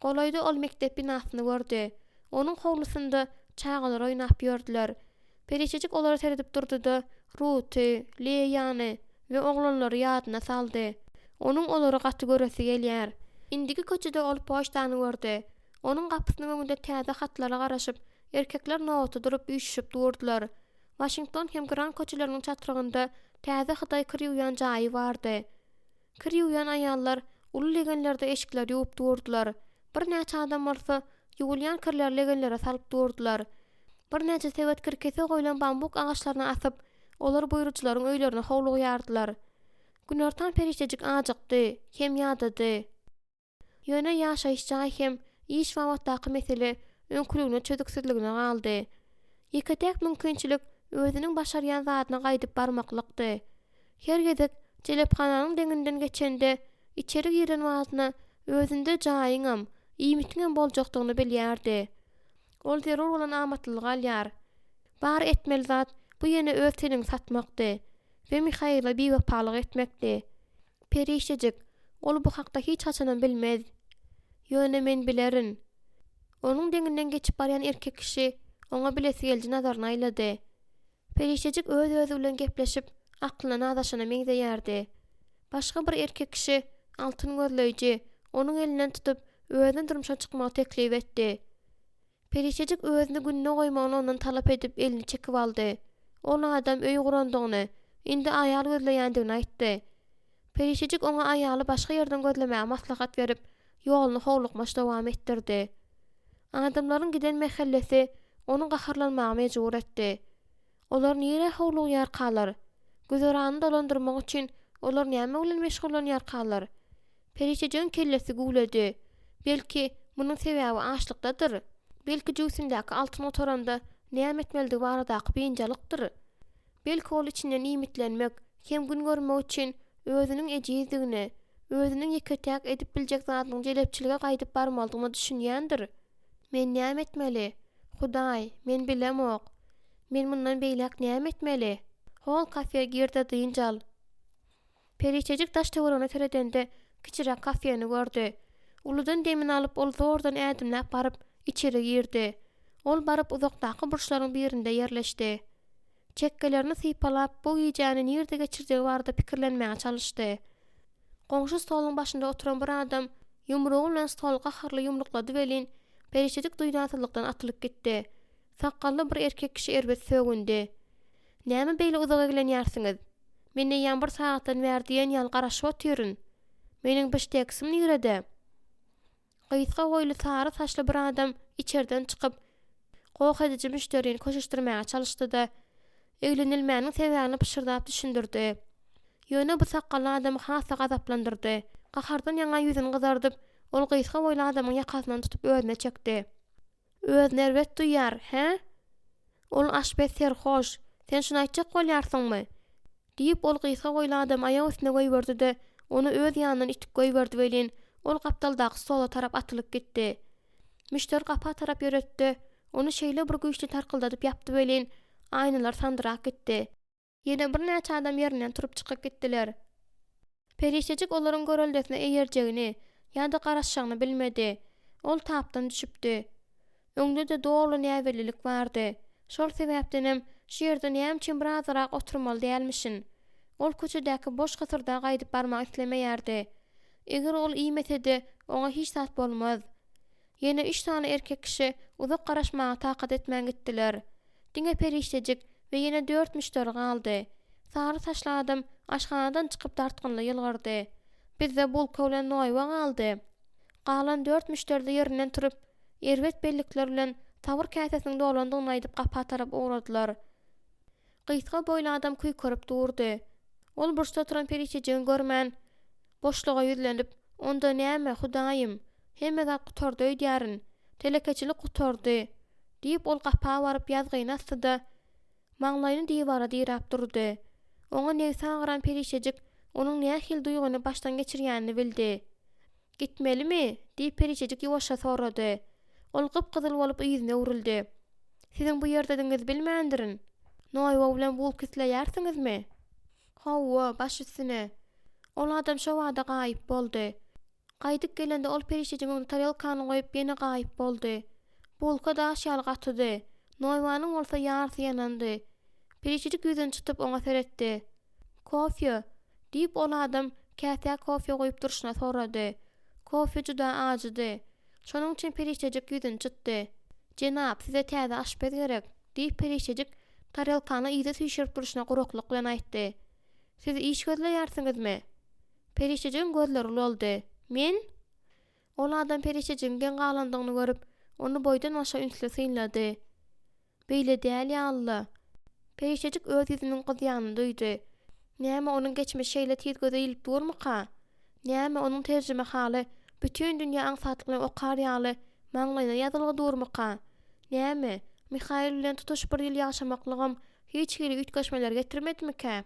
Golaýda ol mektep binasyny gördi. Onuň howlusynda çagalar oýnap ýördiler. Perişejik olary seredip durdy-da Ruty, Leyany we oglanlary ýadyna saldy. Onuň olary gaty göresi gelýär. Indiki köçede ol poçtany gördi. Onuň gapysynyň öňünde täze hatlara garaşyp, erkekler noty durup üýşüşip durdular. Washington hem Grand köçeleriniň çatyrygynda täze Hydaý kirýän jaýy bardy. Kirýän aýallar uly legenlerde eşikler ýuwup durdular. Bir näçe adam bolsa ýugulýan kirler legenlere salyp durdular. Bir näçe sebet kirkesi goýulan bambuk agaçlaryna asyp, olar buýruçylaryň öýlerine howlugyardylar. Günortan perişejik ajykdy, hem ýadady. Ýöne ýaşaýyş jaý hem iş wagtdaky mesele öňkülügine çödüksizligine galdy. Ýeketek mümkinçilik özüniň başarýan zadyna gaýdyp barmaklykdy. Her gezek jelepxananyň deňinden geçende içeri giren wagtyna özünde jaýyňam, iýmitiňem boljakdygyny bilýärdi. Ol zerur bolan amatlylyk alýar. Bar etmeli zat bu ýene öz tenini satmakdy we Mihaila biwapalyk etmekdi. Perişejik, ol bu hakda hiç haçanan bilmez. Ýöne men bilerin. Onuň deňinden geçip barýan erkek kişi oňa bilesi geldi nazaryna aýlady. Perişejik öz bilen gepleşip aklyna nadaşyna meňzeýärdi. Başga bir erkek kişi altyn gözleýji onuň elinden tutup özüne durmuşa çykmagy teklip etdi. Perişejik özüni günne goýmagyny ondan talap edip elini çekip aldy. Ol adam öý gurandygyny, indi aýal gözleýändigini aýtdy. Perişejik oňa aýaly başga ýerden gözlemäge maslahat berip, ýoluny howlukmaş dowam etdirdi. Adamlaryň giden mehellesi onu gaharlanmaga mejbur etdi. Olar nire howlugýar kalar? Güzerany dolandyrmak üçin olar näme bilen meşgullanýar kalar? Perişejiň kellesi guledy. Belki munyň sebäbi açlykdadyr. Belki jüsündäki altyn otoranda näme etmeligi baradaky beýinjalykdyr. Belki ol içinden iýmitlenmek hem gün görmek üçin özüniň ejizdigine, özüniň ýeketäk edip biljek zadynyň jelepçilige gaýdyp barmalydygyny düşünýändir. Men näme etmeli? Hudaý, men bilemok. Men mundan beýlek näme etmeli? Hol kafeýe girdi diýinjal. Perişejik daş töweregine teredende kiçirek kafeýany gördü. Uludan demin alyp ol zordan ädimläp baryp içeri girdi. Ol baryp uzakdaky burçlaryň birinde ýerleşdi. Çekkelerini sypalap bu ýeňi nirde geçirjegi barada pikirlenmäge çalyşdy. Goňşy stoluň başynda oturan bir adam ýumrugy bilen stolga harly ýumruklady welin perişejik duýnatylykdan atylyp gitdi. Sakally bir erkek kişi erbet sögündi. Näme beýle uzak gelenýärsiňiz? Meni ýan bir saatdan berdiýen ýal garaşyp otyryn. Meniň beşdeksim nirede? Gysga goýly sary saçly bir adam içerden çykyp gowy edici müşterini köşeşdirmäge çalyşdy-da öýlenilmäniň sebäbini pişirdap düşündirdi. Ýöne bu sakally adamy hasa gazaplandyrdy. Gahardan ýaňa ýüzüni gyzardyp, ol gysga boýly adamyň ýakasyndan tutup özüne çekdi. Özüne erwet duýar, he? Ol aşbet serhoş, sen şunu aýtjak bolýarsyňmy? Diýip ol gysga boýly adam aýagy üstüne goýberdi-de, onu öz ýanyndan itip goýberdi welin, ol gapdaldaky sola tarap atylyp gitdi. Müşter gapa tarap ýöretdi, onu şeýle bir güýçli tarkyldatyp ýapdy welin, aýnalar sandyrak gitdi. Ýene bir näçe adam ýerinden turup çykyp gitdiler. Perişejik olaryň görüldesine eýerjegini ýa-da garaşjagyny bilmedi. Ol tapdan düşüpdi. Öňde de dogly näwelilik bardy. Şol sebäpdenem şu ýerde näme üçin bir azarak oturmaly dälmişin. Ol köçedäki boş gysyrda gaýdyp barmak islemeýärdi. Eger ol iýmesedi, oňa hiç sat bolmaz. Ýene 3 tane erkek kişi uzak garaşmaga takat etmän gitdiler. Diňe perişejik we ýene 4 müşteri galdy. Sary saçly adam aşganadan çykyp dartgynly ýylgyrdy. Bizde bulka bilen noýwa galdy. Galan 4 müşteri ýerinden turup, erwet bellikler bilen tawır käsesiniň dolandygyny aýdyp gapa tarap uğradylar. Gysga boýly adam kuý körüp durdy. Ol burçda oturan perişejigiň görmän, boşluğa ýüzlenip, onda näme Hudaýym, hemme zat gutardy öýdýärin, telekeçilik gutardy, diýip ol gapa baryp ýazgyny astda, maňlaýyny diýwara dirap durdy. Oňa näse agyran perişejik onuň nähil duýguny başdan geçirýänini bildi. Gitmelimi? Diýip perişejik ýuwaşa sorady. Ol gypgyzyl bolup ýüzüne urildi. Siziň bu ýerdediňiz bilmändirin. Noýwa bilen bul kisleýärsiňizmi? Hawa, baş üstüne. Ol adam şo wada gaýyp boldy. Gaýdyp gelende ol perişejigiň tarelkany goýup ýene gaýyp boldy. Bulka da aşağı gatydy. Noýwanyň bolsa ýarsy ýanandy. Perişejik ýüzüni tutup oňa seretdi. Kofye, diýip ol adam käse kofye goýup duruşyna sorady. Kofye juda ajydy. Şonuň üçin perişejik ýüzüni tutdy. "Jenap, size täze aşbet gerek." diýip perişejik tarelkany ýyda süýşürip duruşyna guruklyk bilen aýtdy. "Siz iş gözleýärsiňizmi?" Perişejigiň gözleri uldy. "Men?" Ol adam perişejigiň gen galandygyny görüp, onu boýdan aşağı ünsle synlady. "Beýle däl ýa-Allah." Perişejik öz ýüzüniň gyzýanyny duýdy. Näme onuň geçmiş şeýle tiz göze ilip durmaka? Näme onuň terjime haly bütün dünýä aňsatlyk bilen okar ýaly maňlaýyna ýazylgy durmaka? Näme Mihail bilen tutuş bir ýyl ýaşamaklygym hiç hili ütgeşmeler getirmedimika?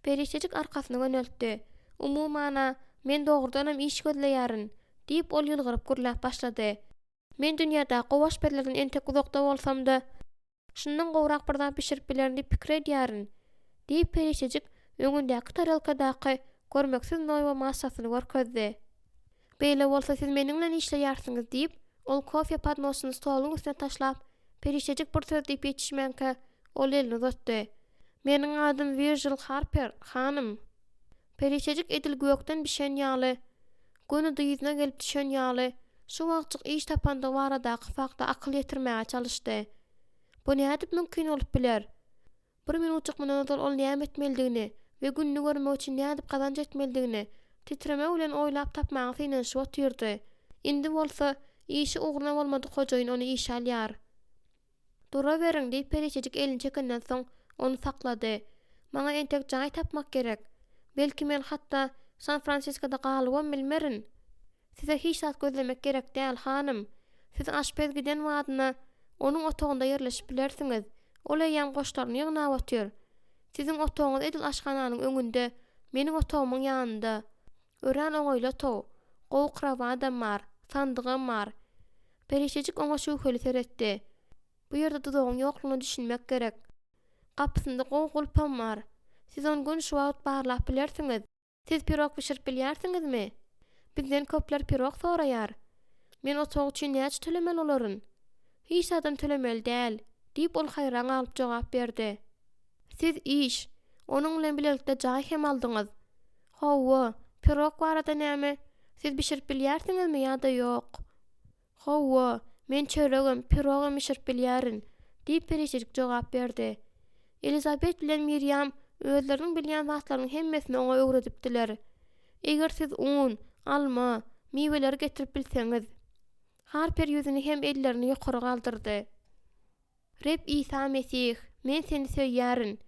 Perişejik arkasyna yöneltdi. "Umumana, men dogrudanam iş gözleýärin." diýip ol ýylgyryp gürläp başlady. "Men dünýäde gowaş berlerden entek uzakda bolsam-da, şundan gowrak bir zat pişirip bilerini pikir edýärin." diýip perişejik öňündäki tarelkadaky görmeksiz noýwa masasyny görkezdi. "Beýle bolsa siz meniň bilen işleýärsiňiz" diýip ol kofye padnosyny stoluň üstüne taşlap, perişejik bir söz diýip ýetişmänkä ol elini uzatdy. "Meniň adym Virgil Harper, hanym." Perişejik edil gökden bişen ýaly, göni ýüzüne gelip düşen ýaly, şu wagtçyk iş tapanda baradaky fakda akyl ýetirmäge çalışdy. Bu nädip mümkin bolup biler? Bir minutçyk menezil ol näme etmelidigini we günni görmek üçin nädip gazanç etmelidigini titreme bilen oýlap tapmagy synanyşy otyrdy. Indi bolsa işi ugruna bolmady hojaýyn onu iş alýar. "Dura beriň" diýip perişejik elini çekenden soň onu saklady. "Maňa entek jaý tapmak gerek. Belki men hatda San Francisco'da galybam bilmerin. Size hiç sat gözlemek gerek däl hanym. Siz aşpez giden wadyna onuň otogunda ýerleşip bilersiňiz. Ol ýan goşlaryny ýygnap otýar. Siziň otogyňyz edil aşgananyň öňünde, meniň otogumyň ýanynda. Ören oňoýla oto. Gowkrawa adam bar, sandygym bar." Perişejik oňa şüpheli seretdi. "Bu ýerde dudagyň ýoklugyny düşünmek gerek. Gapysynda gow gulpam bar. Siz onu gün şu wagt barlap bilersiňiz. Siz pirog pişirip bilýärsiňizmi? Bizden köpler pirog soraýar. Men otog üçin näçe tölemeli olaryn? Hiç adam tölemeli däl." diýip ol haýran alyp jogap berdi. "Siz iş, onuň bilen bilelikde jaý hem aldyňyz. Hawa, pirog barada näme? Siz pişirip bilýärsiňizmi ýa-da ýok?" "Hawa, men çöregim, pirogum pişirip bilýärin." diýip perişejik jogap berdi. Elizabet bilen Miriam özleriniň bilýän zatlarynyň hemmesini oňa öwredipdiler. "Eger siz un, alma, miweler getirip bilseňiz." Harper ýüzüni hem ellerini ýokary galdyrdy. "Reb İsa Mesih, men seni söýýärin."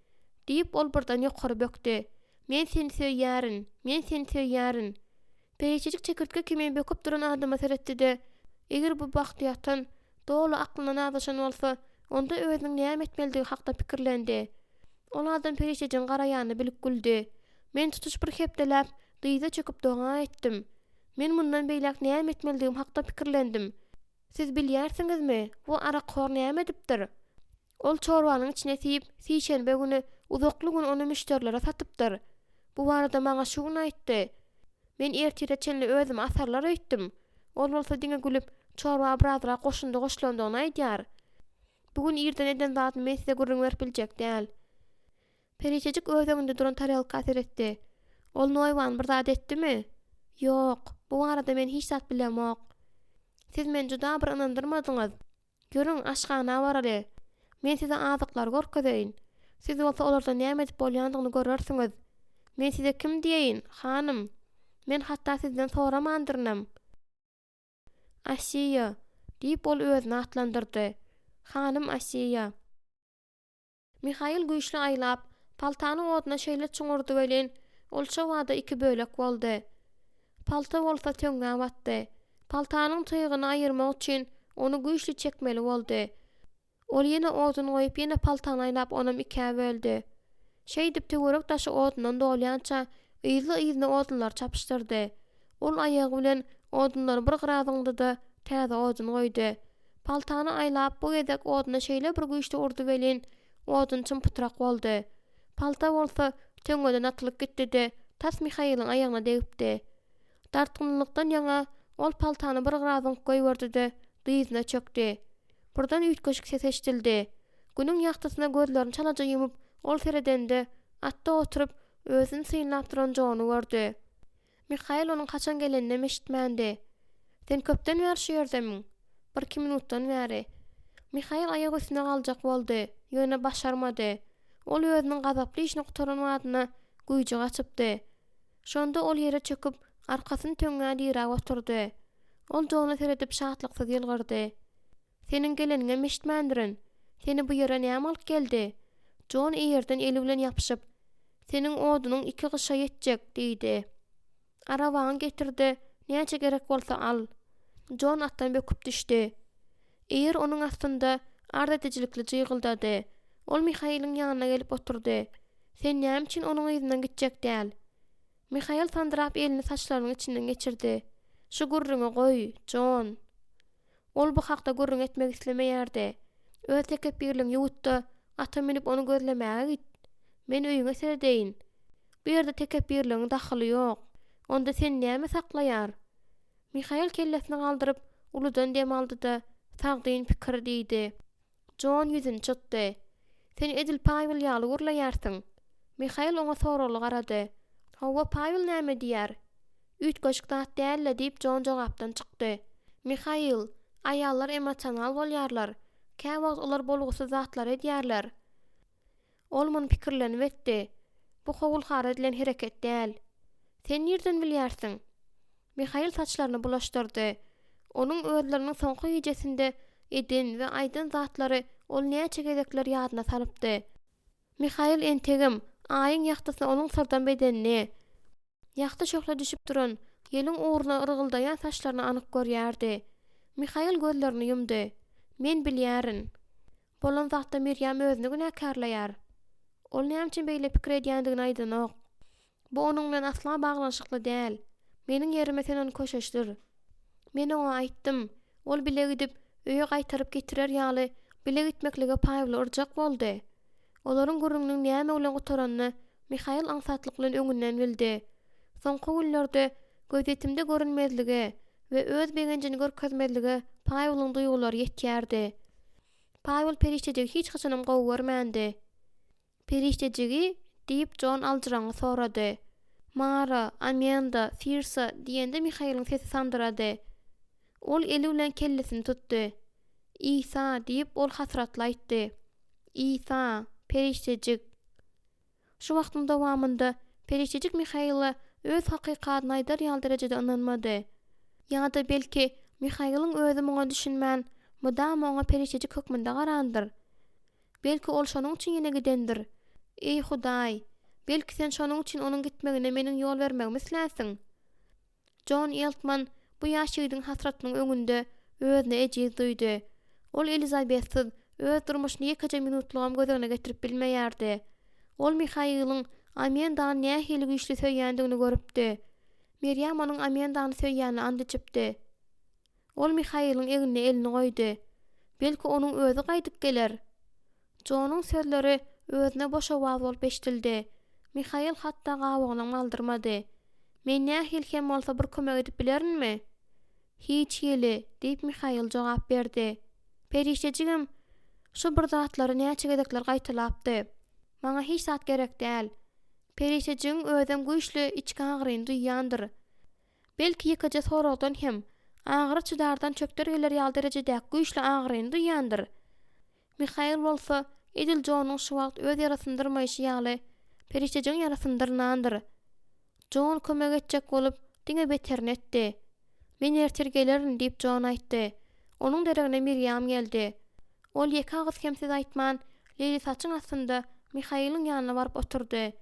diýip ol birden ýokary bökdi. "Men seni söýýärin, men seni söýýärin." Peýçejik çekirtge kimi böküp duran adama seretdi-de, eger bu bagtyatan dolu aklyna nadaşan bolsa, onda özüniň näme etmeligi hakda pikirlendi. Ol adam peýçejiň garaýany bilip güldi. Men tutuş bir hepdeläp, dyza çöküp doğa etdim. Men bundan beýlek näme etmeligim hakda pikirlendim. Siz bilýärsiňizmi, bu arakor näme edipdir? Ol çorbanyň içine siyip, sişenbe güni uzakly gün onu müşterilere satypdyr. Bu barada maňa şuny aýtdy. Men ertire çenli özüme asarlar öýtdim. Ol bolsa diňe gülüp, çorba birazra goşundy goşlandygyny aýdýar. Bugün ýerden eden zatmy men size gürrüň berip biljek däl. Peýçejik özüňde duran taryalka seretdi. Ol noýwan bir zat etdimi? Ýok, bu barada men hiç zat bilemok. Siz men juda bir ynandyrmadyňyz. Görüň, aşgana barary. Men size azyklar görkezeýin. Siz bolsa olardan näme edip bolýandygyny görersiňiz. Men size kim diýeýin, hanym? Men hatda sizden soramandyrnam. Asiýa, diýip ol özüni atlandyrdy. Hanym Asiýa. Mihail güýçli aýlap, paltany oduna şeýle çuňurdy welin, ol şo wada iki bölek boldy. Palta bolsa töňe batdy. Paltanyň tyýgyny aýyrmak üçin onu güýçli çekmeli boldy. Ol ýene oduny goýup ýene paltany aýlap onam ikä böldi. Şeý dip töwerek taşy odundan dolýança yzyny odunlar çapışdyrdy. Ol aýagy bilen odunlary bir gyradyňdy-da täze odun goýdy. Paltany aýlap bu gezek oduna şeýle bir güýçli urdy welin, odun çympytrak boldy. Palta bolsa töňeden atylyp gitdi-de tas Mihail'in aýagyna degipdi. Dartgynlykdan ýaňa ol paltany bir gyradyň goýberdi-de dyzyna çökdi. Burdan üýtgeşik ses eşdildi. Günüň ýagtysyna gözlerini çalaja ýumyp, ol seredende atda oturup özüni syňlap duran jony gördü. Mihail onuň haçan gelenini eşitmändi. Sen köpden bäri şu ýerdemiň? 1-2 minutdan bäri. Mihail aýak üstüne galjak boldy, ýöne başarmady. Ol özüniň gazaply işini gutaramadyna güýjü gaçypdy. Şonda ol ýere çöküp, arkasyny töňňä dirä oturdy. Ol jony seredip şatlyksyz ýylgyrdy. Seniň geleniňe meşitmändirin. Seni bu ýere näme alyp geldi? Jon ýerden eli bilen ýapyşyp, seniň odunyň 2 gysha ýetjek diýdi. Arabaňy getirdi, näçe gerek bolsa al. Jon atdan böküp düşdi. Eýer onuň astynda ardeticilikli jygyldady. Ol Mihail'in ýanyna gelip oturdy. Sen näme üçin onuň ýzynyň gitjek däl? Mihail sandyrap elini saçlarynyň içinden geçirdi. Şu gürrüňe goý, Jon. Ol bu hakda gürrüň etmek islemeýärdi. Öz tekepirligiň ýuwutdy, ata minip onu gözlemäge git. Men öýüňe seredeýin. Bu ýerde tekepirligiň daxly ýok. Onda sen näme saklaýar? Mihail kellesini galdyryp, uludan dem aldy-da, sagdyň pikir diýdi. Jon ýüzüni çytdy. Sen Edil Paýwyl ýaly gürleýärsiň. Mihail oňa soraly garady. Hawa Paýwyl näme diýär? Üýtgeşik zat däl diýip Jon jogapdan çykdy. Mihail, aýallar emosional bolýarlar. Käwagt olar bolgusy zatlar edýärler. Ol muny pikirlenip etdi. Bu howulhar edilen hereket däl. Sen ýerden bilýärsiň? Mihail saçlaryny bulaşdyrdy. Onuň özleriniň soňky ýejesinde edin we aýdyn zatlary ol näçe gezekler ýadyna salypdy. Mihail entegim, aýyň ýagtysyna onuň sırdan bedenini, ýagty şokla düşüp duran, ýeliň uğruna ırgyldaýan saçlaryny anyk görýärdi. Mihail gözlerini yumdy. Men bilýärin. Bolan zatda Mirýam özüni günäkärleýär. Ol näme üçin beýle pikir edýändigini aýdynok. Bu onuň bilen asla baglanşykly däl. Meniň ýerime sen onu köşeşdir. Men oňa aýtdym. Ol bile gidip öýe gaýtaryp getirer ýaly bile gitmeklige Paýwyl urjak boldy. Olaryň gürrüňiniň näme bilen gutaranyny Mihail aňsatlyk bilen öňünden bildi. Soňky günlerde gözetimde görünmezlige we öz begenjini görkezmezlige Paýwylyň duýgulary ýetýärdi. Paýwyl periştejigi hiç haçanam gowy görmändi. Periştejigi diýip Jon aljyraňy sorady. Mara, Amanda, Firsa diýende Mihail'in sesi sandyrady. Ol eli bilen kellesini tutdy. İsa diýip ol hasratly aýtdy. İsa, periştejik. Şu wagtyň dowamında periştejik Mihail'a öz hakykatyny aýdar ýaly derejede ynanmady. Ýa-da belki Mihail'in özü muňa düşünmän, mudam oňa periştejik hökmünde garandyr. Belki ol şonuň üçin ýene gidendir. Ey Hudaý, belki sen şonuň üçin onuň gitmegine meniň ýol bermegimi isläsiň. John Eltman bu ýaşydyň hasratynyň öňünde özüne ejiz duýdy. Ol Elizabethyz öz durmuşyny ýekeje minutlugam gözüne getirip bilmeýärdi. Ol Mihaýylyň Amendan nähili güýçli söýýändigini görüpdi. Miriam onuň Amendany söýýänini andyjypdy. Ol Mihaýylyň egine elini goýdy. Belki onuň özü gaýdyp geler. Jonuň sözleri özüne boşa waz bolup eşdildi. Mihaýyl hatda gawagyny maldyrmady. Men nähil hem bolsa bir kömek edip bilerinmi? Hiç ýeli, diýip Mihaýyl jogap berdi. Perişejigim, şu bir zatlary näçe gedekler gaýtalapdy. Maňa hiç zat gerek däl. Perişejiň özüm güýçli içki agryny duýýandyr. Belki ýekeje soragdan hem agyry çydardan çökter geler ýaly derejedäk güýçli agryny duýýandyr. Mihaýyl bolsa edil Jonuň şu wagt öz ýarasyndyrymaýşy ýaly perişejiň ýarasyndyranandyr. Jon kömek etjek bolup diňe beterini etdi. Men ertir gelerin diýip Jon aýtdy. Onuň deregine Miriam geldi. Ol ýeki agyz hemsiz aýtman Leyli saçyň astynda Mihaýylyň ýanyna baryp oturdy.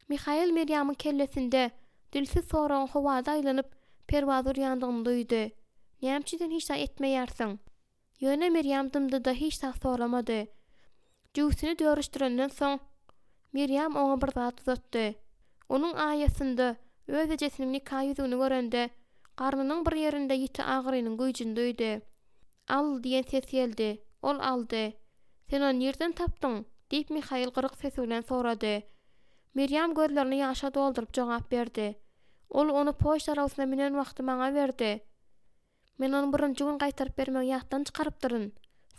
Mihaýyl Miriamyň kellesinde dilsiz soragyň howada aýlanyp perwazy ýandygyny duýdy. Näçeden hiç etmeýärsiň? Ýöne Miriam dymdyda hiç soramady. Jüýsini dörüşdirenden soň Miriam oňa bir zat uzatdy. Onuň aýasynda öz ejesiniň nikah ýüzüni görende garnynyň bir ýerinde ýiti agrynyň güýjini duýdy. Al diýen ses geldi. Ol aldy. Sen onu ýerden tapdyň? Diýip Mihaýyl gyrık sesi bilen sorady. Miriam gözlerini ýaşa doldurup jogap berdi. Ol onu poçt arabasyna minen wagty maňa berdi. Men onu birинji gün gaýtaryp bermek ýatdan çykarypdyryn.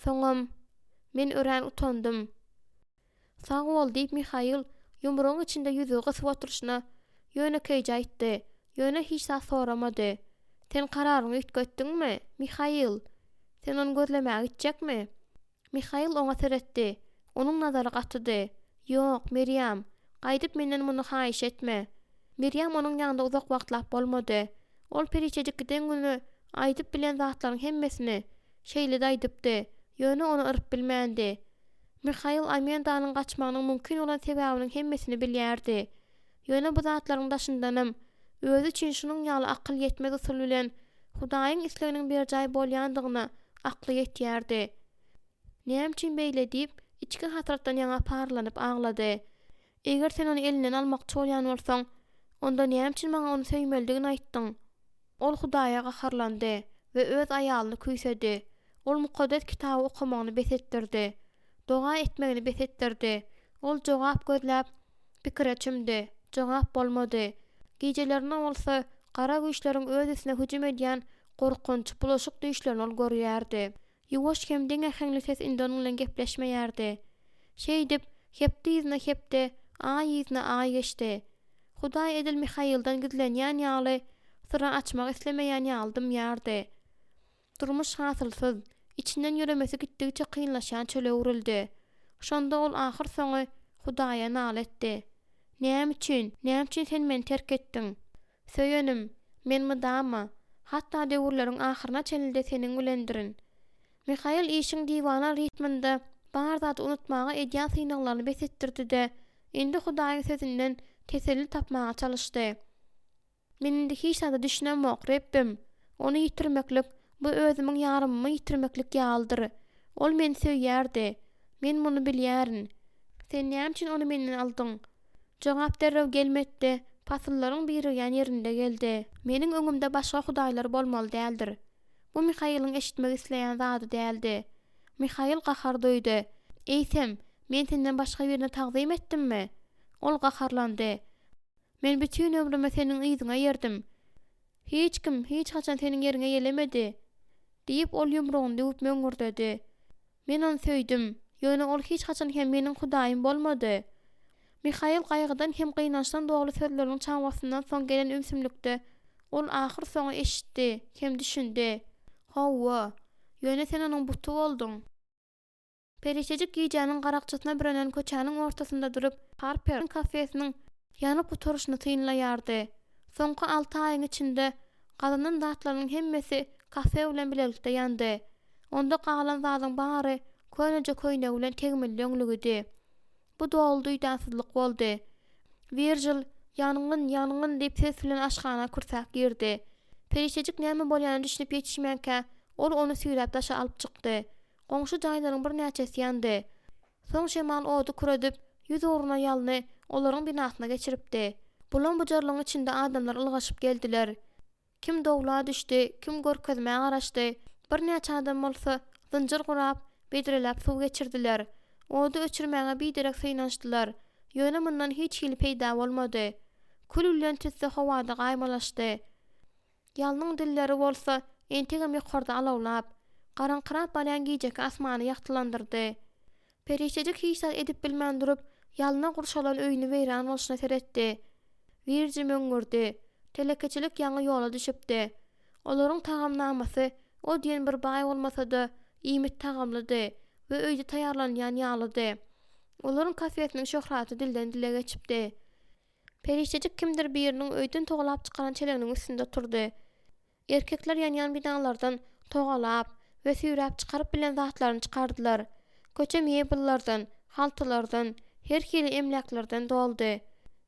Soňam men ören utandym. Sag bol diýip Mihaýyl ýumrugyň içinde ýüzü gysyp oturuşyna ýönekeýje aýtdy. Ýöne hiç zat soramady. Sen kararyňy üýtgetdiňmi, Mihaýyl? Sen onu gözlemäge gitjekmi? Mihaýyl oňa seretdi. Onuň nazary gatydy. Ýok, Miriam, gaýdyp menden muny haýyş etme. Miriam onuň ýanynda uzak wagtlap bolmady. Ol perişejik giden güni aýdyp bilen zatlaryň hemmesini şeýle aýdypdy. Ýöne onu ırp bilmändi. Mihaýyl Amendanyň gaçmagynyň mümkin bolan sebäbiniň hemmesini bilýärdi. Ýöne bu zatlaryň daşyndanam özü üçin şunuň ýaly akyl ýetmez usul bilen Hudaýyň isleginiň berjaý bolýandygyna akly ýetýärdi. Näme üçin beýle diýip içki hatratdan ýaňa parlanyp aglady. Eger sen onu elinden almakçy bolýan bolsaň, onda näme üçin maňa onu söýmeldigini aýtdyň? Ol Hudaýa gaharlandy we öz aýalyny küýsedi. Ol mukaddes kitaby okumagyny besetdirdi. Doga etmegini besetdirdi. Ol jogap gözläp pikire çümdi. Jogap bolmady. Gejelerini bolsa gara güýçleriň öz isine hüjüm edýän gorkunç, bulaşyk düýşlerini ol görýärdi. Ýuwaş hem diňe heňli ses indanyň bilen gepleşmeýärdi. Şeý dip hepdi ýüzüne hepdi, aý ýüzüne aý geçdi. Hudaý edil Mihaýyldan gizlenýän ýaly syra açmak islemeýän ýaldym ýardy. Durmuş hasylsyz, içinden ýüremesi gitdigçe kynlaşan çöle urildi. Şonda ol ahyr soňy Hudaýa nal etdi. Näme üçin sen meni terk etdiň? Söýenim, men mydama, hatda döwürleriň ahyryna çenilde seniň bilendirin. Mihaýyl işiň diwana ritminde bar zat unutmagy edýän synaglaryny besetdirdi-de, indi Hudaýyň sözünden teselli tapmaga çalışdy. Men hiç zat düşünemok, Rebbim. Onu ýitirmeklik, bu özümiň ýarymymy ýitirmeklik ýalydyr. Ol meni söýýärdi. Men muny bilýärin. Sen näme üçin onu menden aldyň? Jogap derrew gelmedi. Pasyllaryň biri ýan ýerinde geldi. Meniň öňümde başga hudaýlar bolmaly däldir. Bu Mihaýylyň eşitmek isleýän zady däldi. Mihaýyl gahar duýdy. Eýsem, men senden başga birine tagzym etdimmi? Ol gaharlandy. Men bütün ömrüme seniň ýzyňa ýerdim. Hiç kim, hiç haçan seniň ýeriňe gelemedi. Diýip ol ýumrugyny döwüp möňürdedi. Men onu söýdüm. Ýöne ol hiç haçan hem meniň hudaýym bolmady. Mihaýyl gaýgydan hem gynançdan dogly sözleriň çaňwasyndan soň gelen ümsümlikde ol ahyr soňy eşitdi, hem düşündi. Hawa, ýöne sen onuň buty boldyň. Perişejik giýjäniň garakçysyna birenen köçäniň ortasynda durup, Harper kafesiniň ýanyp oturuşyny tynlaýardy. Soňky 6 aýyň içinde galanyn zatlarynyň hemmesi kafe bilen bilelikde ýandy. Onda galan zadyň bary köneje köýnek bilen tegmilli öňlügidi. Bu dogly duýdansızlyk boldy. Virgil Yanıngyn diýip ses bilen aşgana kursak girdi. Perişejik näme bolýany düşünip ýetişmänkä ol onu süýräp daşa alyp çykdy. Goňşy jaýlaryň bir näçesi ýandy. Soň şemal odu kuradip, ýüz oruna ýalyny olaryň binasyna geçiripdi. Bulan bujarlygyň içinde adamlar ylgaşyp geldiler. Kim dowla düşdi, kim görkezmäge garaşdy. Bir näçe adam bolsa zynjyr gurap, bedrelap suw geçirdiler. Odu öçürmäge biderek synaşdylar. Ýöne mundan hiç hili peýda bolmady. Külüllen tüsse howada gaýmalaşdy. Ýalnyň dilleri bolsa entegem ýokarda alawlap, garanqyrap balyan giýjek asmany ýaktylandyrdy. Perişejik hiç edip bilmän durup, ýalyna gurşalan öýüni weýran bolşyna seretdi. Wirji möňürdi. Telekeçilik ýaňy ýola düşipdi. Olaryň tagamnamasy o diýen bir baý bolmasa-da iýmit tagamlydy we öýde taýýarlanýan ýalydy. Olaryň kafetiniň şöhraty dilden dile geçipdi. Perişejik kimdir biriniň öýden togalap çykaran çeleňiniň üstünde turdy. Erkekler ýanýan binalardan togalap we süýräp çykaryp bilen zatlaryny çykardylar. Köçe mebellerden, haltalardan, her hili emlaklardan doldy.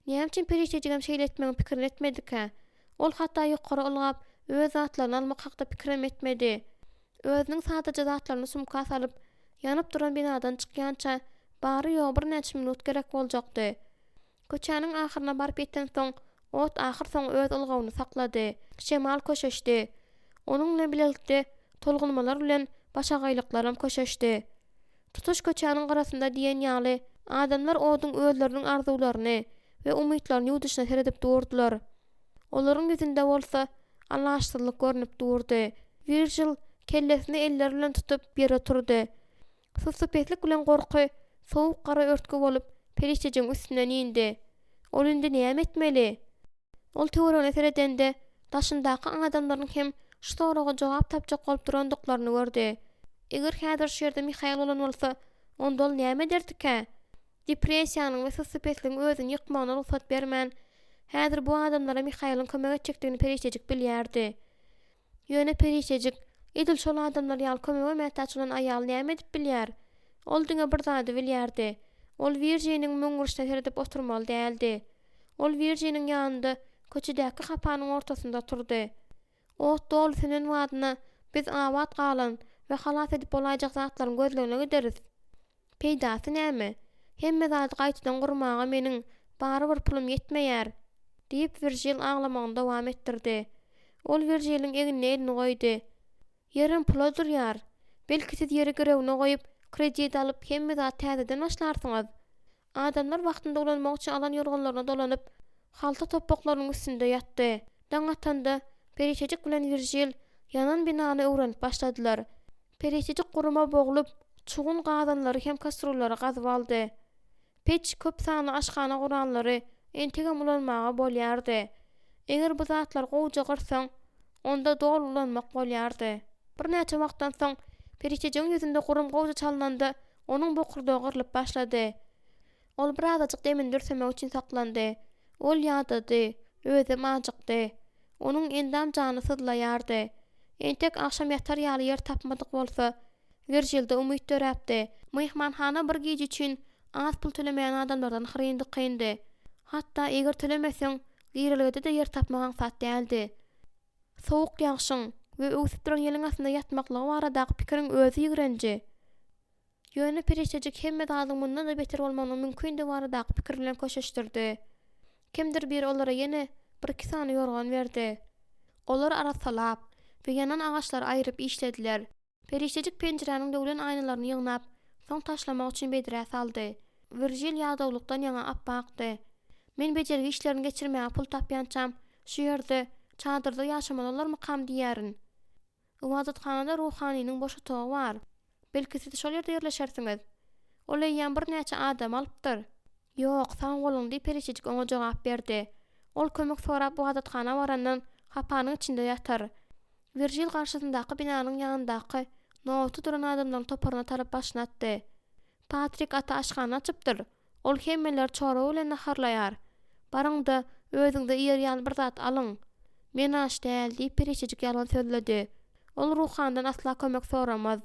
Näme üçin perişejigem şeýletmeň pikirini etmedika? Ol hatda ýokary ylgap, öz zatlaryny almak hakda pikirim etmedi. Özüniň sadaja zatlaryny sumka salyp, ýanyp duran binadan çykýança bary ýok bir näçe minut gerek boljakdy. Köçäniň ahyryna baryp ýetden soň, ot ahyr soň öz ylgawyny saklady. Şemal köşeşdi. Onuň bilen birlikde tolgunmalar bilen başagaýlyklarym köşeşdi. Tutuş köçäniň garasynda diýen ýaly adamlar oduň özleriniň arzuwlaryny we umytlaryny ýudyşyna seredip durdular. Olaryň ýüzünde bolsa anlaşdyrylyk görnüp durdy. Virgil kellesini eller bilen tutup ýere turdy. Susupetlik bilen gorky sowuk gara örtgü bolup perişejiň üstünden indi. Ol indi näme etmeli? Ol töwerene seredende daşyndaky adamlaryň hem şu soraga jogap tapjak bolup durandyklaryny gördi. Eger häzir şu ýerde Mihail bolan bolsa, onda ol näme ederdi-ka? Depressiýanyň we susupetligiň özüni ýykmagyna ruhsat bermän. Häzir bu adamlara Mihail'in kömek etjekdigini perişejik bilýärdi. Ýöne perişejik, edil şol adamlar ýaly kömege mätäçilen aýal näme edip bilýär? Ol diňe bir zady bilýärdi. Ol Virjiniň möňürşde seredip oturmaly däldi. Ol Virjiniň ýanynda köçedäki hapanyň ortasynda turdy. Ot dolusynyň wadyna biz awat galan we halas edip bolajak zatlaryň gözlegine gideriz. Peýdasy näme? Hemme zady gaýtadan gurmaga meniň bary bir pulum ýetmeýär, diýip Virgil aglamagyny dowam etdirdi. Ol Virgiliň egine elini goýdy. Ýerim pula durýar. Belki siz ýere görewine goýup, kredit alyp hemme zat täzeden başlarsyňyz. Adamlar wagtynda ulanmak üçin alan ýolgonlaryna dolanyp, halta topaklarynyň üstünde ýatdy. Daň atanda perişejik bilen Virgil yanan binany öwrenip başladylar. Perişejik guruma boglup, çugun gazanlary hem kastrolary gazyp aldy. Peç köp sanly aşgana guranlary entegem ulanmaga bolýardy. Eger bu zatlar gowja gyrsaň, onda dol ulanmak bolýardy. Bir näçe wagtdan soň perişejiň ýüzünde gurum gowja çalnanda onuň bokurdagy gyrlyp başlady. Ol bir azajyk demindir semek üçin saklandy. Ol ýadydy, öze majykdy. Onuň endam jany sızlaýardy. Entek akşam ýatar ýaly ýer tapmadyk bolsa, Virgilde umyt döräpdi. Mehmanhana bir gece üçin az pul tölemeýän adamlardan hyryndy kyndy. Hatda eger tölemeseň, girilgede de ýer tapmagan sat däldi. Sowuk ýagşyň we öwsüp duran ýeliň asynda ýatmaklygy baradaky pikiriň özü ýigrenji. Ýöne perişejik hemme dadyň mundan da beter bolmagynyň mümkünligi baradaky pikir bilen köşeşdirdi. Kimdir bir olara ýene bir iki sany ýorgan berdi. Olar arasalap we ýanan agaçlar aýryp işlediler. Perişejik penjiräniň döwlen aýnalaryny ýygnap, soň taşlamak üçin bedire saldy. Virgil ýagdawlykdan ýaňa appakdy. Men bejergi işlerini geçirmäge pul tapýançam, şu ýerde çadyrda ýaşamalarmy kam diýärin. Ibadathanada ruhanynyň boş otagy bar. Belki siz şol ýerde ýerleşersiňiz. Ol ýan bir näçe adam alypdyr. Ýok, saň goluň diýip perişejik oňa jogap berdi. Ol kömek sorap bu adathana barandan hapanyň içinde ýatar. Virgil garşysyndaky binanyň ýanyndaky notu duran adamlaryň toparyna tarap başyna atdy. Patrik ata aşgana açypdyr. Ol hemmeler çora bilen naharlaýar. Barıňda özüňde ýer ýaly bir zat alyň. Men aş däl diýip perişejik ýalan sözledi. Ol ruhandan asla kömek soramaz.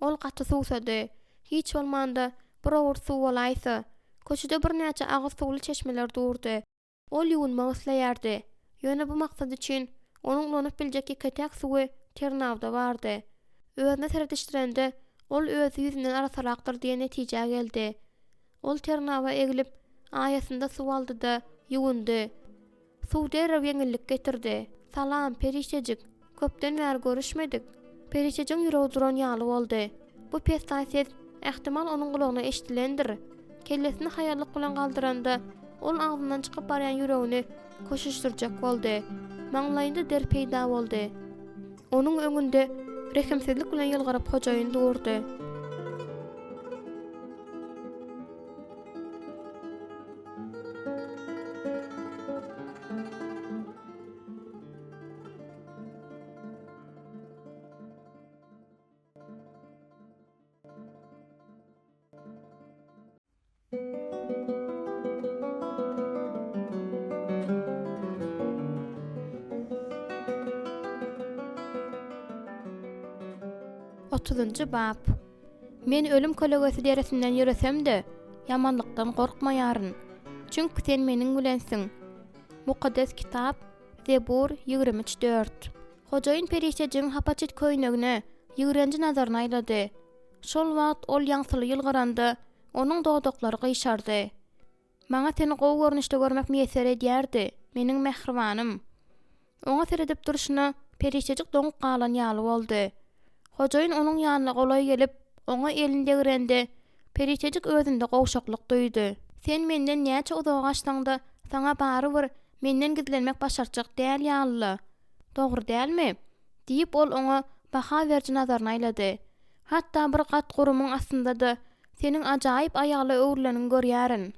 Ol gaty suwsady. Hiç bolmanda bir owur suw bolaýsa. Köçede bir näçe agyz suwly çeşmeler durdy. Ol yuwunmak isleýärdi. Ýöne bu maksat üçin onuň ulanyp biljeki ketek suwy Ternawda bardy. Özüne seredişdirende ol özü ýüzünden arasalakdyr diýen netije geldi. Ol Ternawa egilip aýasynda suw aldy-da ýuwundy. Suw derrew ýeňillik getirdi. "Salam perişejik, köpden bäri görüşmedik." Perişejiň ýüregi duran ýaly boldy. Bu pestasiyet ähtimal onuň gulagyna eşdilendir. Kellesini hayallyk bilen galdyranda ol agzyndan çykyp barýan ýüregini koşuşdurjak boldy. Maňlaýynda der peýda boldy. Onuň öňünde rehimsizlik bilen ýylgyryp hojaýyn durdy. Bab. Men ölüm kolagösi deresinden yürüsem-de yamanlykdan gorkmaýaryn. Çünki sen meniň bilensiň. Mukaddes kitap Zebur 24. Hojaýyn perişejiň hapaçyt köýnegine ýygrenji nazaryny aýlady. Şol wagt ol ýaňsyly ýylgyranda onuň dogdoklary gyşardy. Maňa seni gowy görnüşde görmek meýser edýärdi, meniň mehribanym. Oňa seredip duruşyna perişejik doňup galan ýaly boldy. Hojaýyn onuň ýanyna golay gelip, oňa elinde girende, perişejik özünde gowşaklyk duýdy. "Sen menden näçe uzak açsaň-da, saňa bary bir menden gizlenmek başarjak däl ýaly. Dogry dälmi?" diýip ol oňa baha berji nazaryny aýlady. "Hatda bir gat gurumyň astynda-da seniň ajaýyp aýaly öwrülenin görýärin."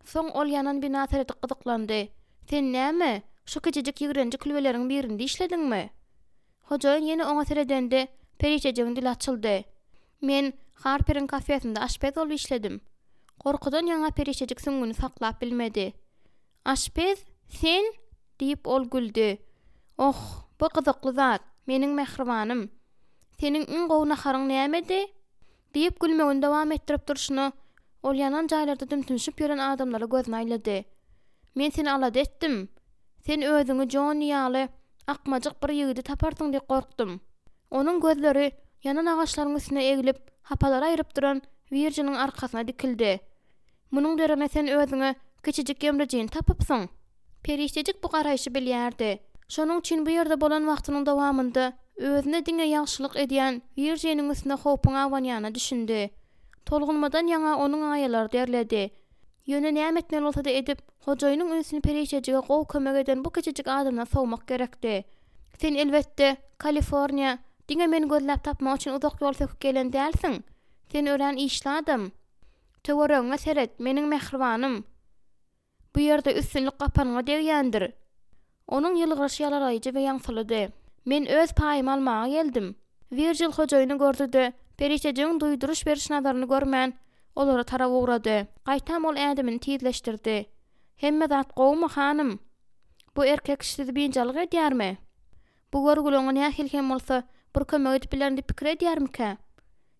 Soň ol ýanan bina seredip gyzyklandy. "Sen näme? Şu kejejik ýygrenji külbeleriň birinde işlediňmi?" Hojaýyn ýene oňa seredende perişejiň dil açyldy. "Men Harper'in kafesinde aşpez bolup işledim." Gorkudan ýaňa perişejik süňgüni saklap bilmedi. "Aşpez? Sen?" diýip ol güldü. "Oh, bu gyzykly zat, meniň mehribanym. Seniň iň gowy naharyň nämedi?" diýip gülmegini dowam etdirip durşyny ol ýanan jaýlarda dümtünşip ýören adamlara gözüne aýlady. "Men seni alad etdim. Sen özüňi jon ýaly, akmajyk bir ýigidi taparsyň diýip gorkdum." Onuň gözleri ýanan agaçlaryň üstüne egilip, hapalara aýryp duran Virjiniň arkasyna dikildi. "Munyň derine sen özüňe kiçijik emrejin tapypsyň." Perişejik bu garaýşy bilýärdi. Şonuň üçin bu ýerde bolan wagtynyň dowamında özüne diňe ýagşylyk edýän Virjiniň üstüne hopyň awanýana düşündi. Tolgunmadan ýaňa onuň aýalary derledi. Ýöne näme etmeli bolsa-da edip, hojaýynyň ünsini perişejige gowy kömek eden bu kiçijik adamdan sowmak gerekdi. "Sen elbetde Kaliforniýa diňe meni gözläp tapmak üçin uzak ýol söküp gelen dälsiň. Sen ören işli adam. Töwereňe seret, meniň mehribanym. Bu ýerde üstünlik gapanyňa degýändir." Onuň ýylgyryşy ýalaraýjy we ýaňsyldy. "Men öz paýymy almaga geldim." Virjil hojaýyny gördü-de, perişejiň duýduruş beriş nazaryny görmän olara tarap ugrady. Gaýtam ol ädimini tizleşdirdi. "Hemme zat gowmy hanym? Bu erkek sizi biňjalyk edýärmi? Bu görgüleňe näme hilkem bolsa, bir kömek edip bilen diýip pikir edýärmike?"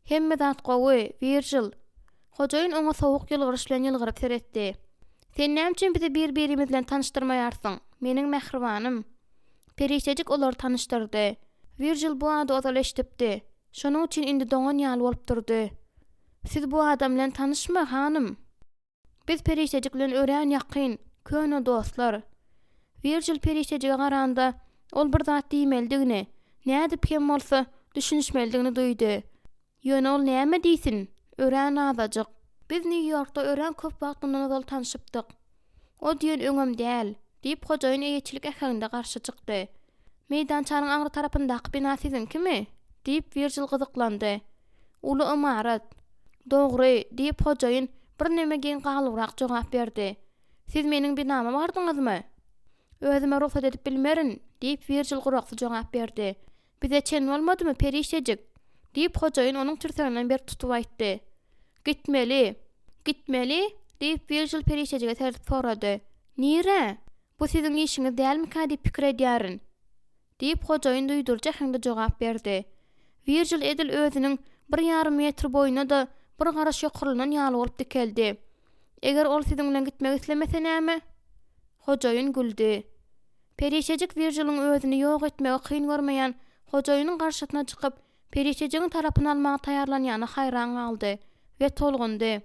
"Hemme zat gowy, Virjil." Hojaýyn oňa sowuk ýylgyryş bilen ýylgyryp seretdi. "Sen näme üçin bizi bir-birimiz bilen tanışdyrmaýarsyň? Meniň mehribanym." Perişejik olary tanışdyrdy. Virjil bu ady ozal eşdipdi. Şonuň üçin indi doňan ýaly bolup durdy. "Siz bu adam bilen tanışmy, hanym?" "Biz perişejik bilen ören ýakyn, köne dostlar." Virjil perişejige garanda ol bir zat diýmeldigini, näde hem bolsa düşünişmeldigini duýdy. "Ýöne ol näme diýsin? Ören azadyk. Biz New Yorkda ören köp wagtyndan ozal tanışypdyk. O diýen öňem däl." diýip hojaýyn eýetçilik ähliginde garşy çykdy. "Meýdançanyň aňry tarapyndaky bina sizinkimi?" diýip Virjil gyzyklandy. "Uly imarat." "Dogry" diýip hojaýyn bir nemegen galywyrak jogap berdi. "Siz meniň binama bardyňyzmy?" "Özüme ruhsat edip bilmerin" diýip Virjil guraksy jogap berdi. "Bize çen bolmadymy perişejik?" diýip hojaýyn onuň çirseginden ber tutup aýtdy. "Gitmeli, gitmeli" diýip Virjil perişejige tertip sorady. "Nire? Bu siziň işiňiz dälmika diýip pikir edýärin?" diýip hojaýyn duýdurjak hende jogap berdi. Virjil edil özüniň 1,5 metr boýuna da bir garaş ýokurlanan ýaly bolup dikeldi. "Eger ol siziň bilen gitmek islemese näme?" Hojaýyn güldü. Perişejik Virjil'in özüni ýok etmegi kyn görmeýän hojaýynyň garşysyna çykyp perişejigiň tarapyny almaga taýarlanýany haýran galdy we tolgundy.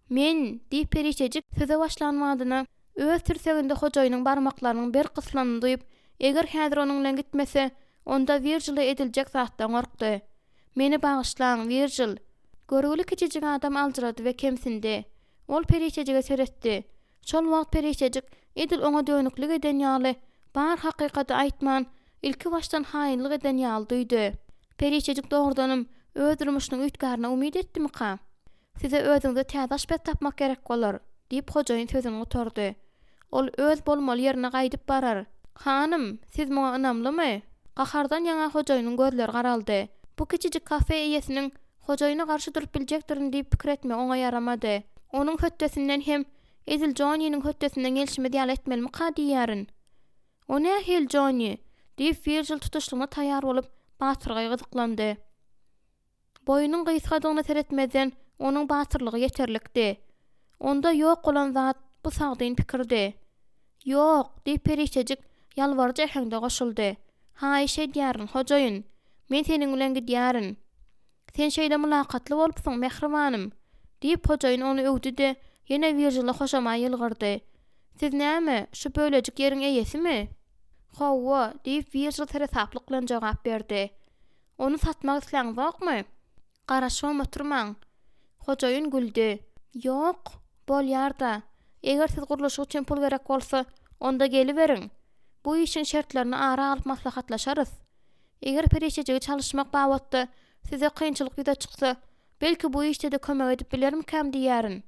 Men diýip perişejik söze başlanmadyna öz tirseginde hojaýynyň barmaklarynyň bir kyslanyny duýup, eger häzir onuň bilen gitmese, onda Virjil'e ediljek zatdan gorkdy. Meni bagyşlaň Virjil. Görüli kiçijik adam aljyrady we kemsindi. Ol perişejige seretdi. Şol wagt perişejik edil oňa dönüklik eden ýaly bar hakykaty aýtman, ilki başdan haýynlyk eden ýaly duýdy. Perişejik dogrudanım öz durmuşynyň üýtgarına umyd etdimi-ka? Size özüňize täze bet tapmak gerek bolar, diýip hojaýyn sözüne oturdy. Ol öz bolmaly ýerine gaýdyp barar. Hanım, siz muňa ynamlymy? Gahardan ýaňa hojaýynyň gözleri garaldy. Bu kiçijik kafe eýesiniň hojaýyna garşy durup biljekdirin diýip pikir etme oňa yaramady. Onuň höttesinden hem Edil Johnny'nin höttesinden gelişme diýal etmelimi ka diýärin. O nähil Johnny? Diýip Virjil tutuşlugyna taýýar bolup batyrga gyzyklandy. Boyunun gysgadygyna seretmeden onuň batyrlygy ýeterlikdi. Onda ýok bolan zat bu sagdyn pikirdi. Ýok, diýip perişejik ýalvarjy ähengde goşuldy. Ha, işe diýärin hojaýyn. Men seniň bilen gidýärin. Sen şeýle mülakatly bolupsyň mehribanym, diýip hojaýyn onu öwdüde ýene Virjil'e hoşama ýylgyrdy. Siz näme, şu bölejik ýeriň eýesimi? Hawa, diýip Virjil teresaplyk bilen jogap berdi. Onu satmak isleňizokmy? Garaşma oturmaň. Hojaýyn güldü. Ýok, bolýarda. Eger siz guruluşy üçin pul gerek bolsa, onda geliberiň. Bu işin şertlerini ara alyp maslahatlaşarys. Eger perişejigi çalışmak babatda size kynçylyk ýüze çyksa, belki bu işde de kömek edip bilerim-käm diýärin.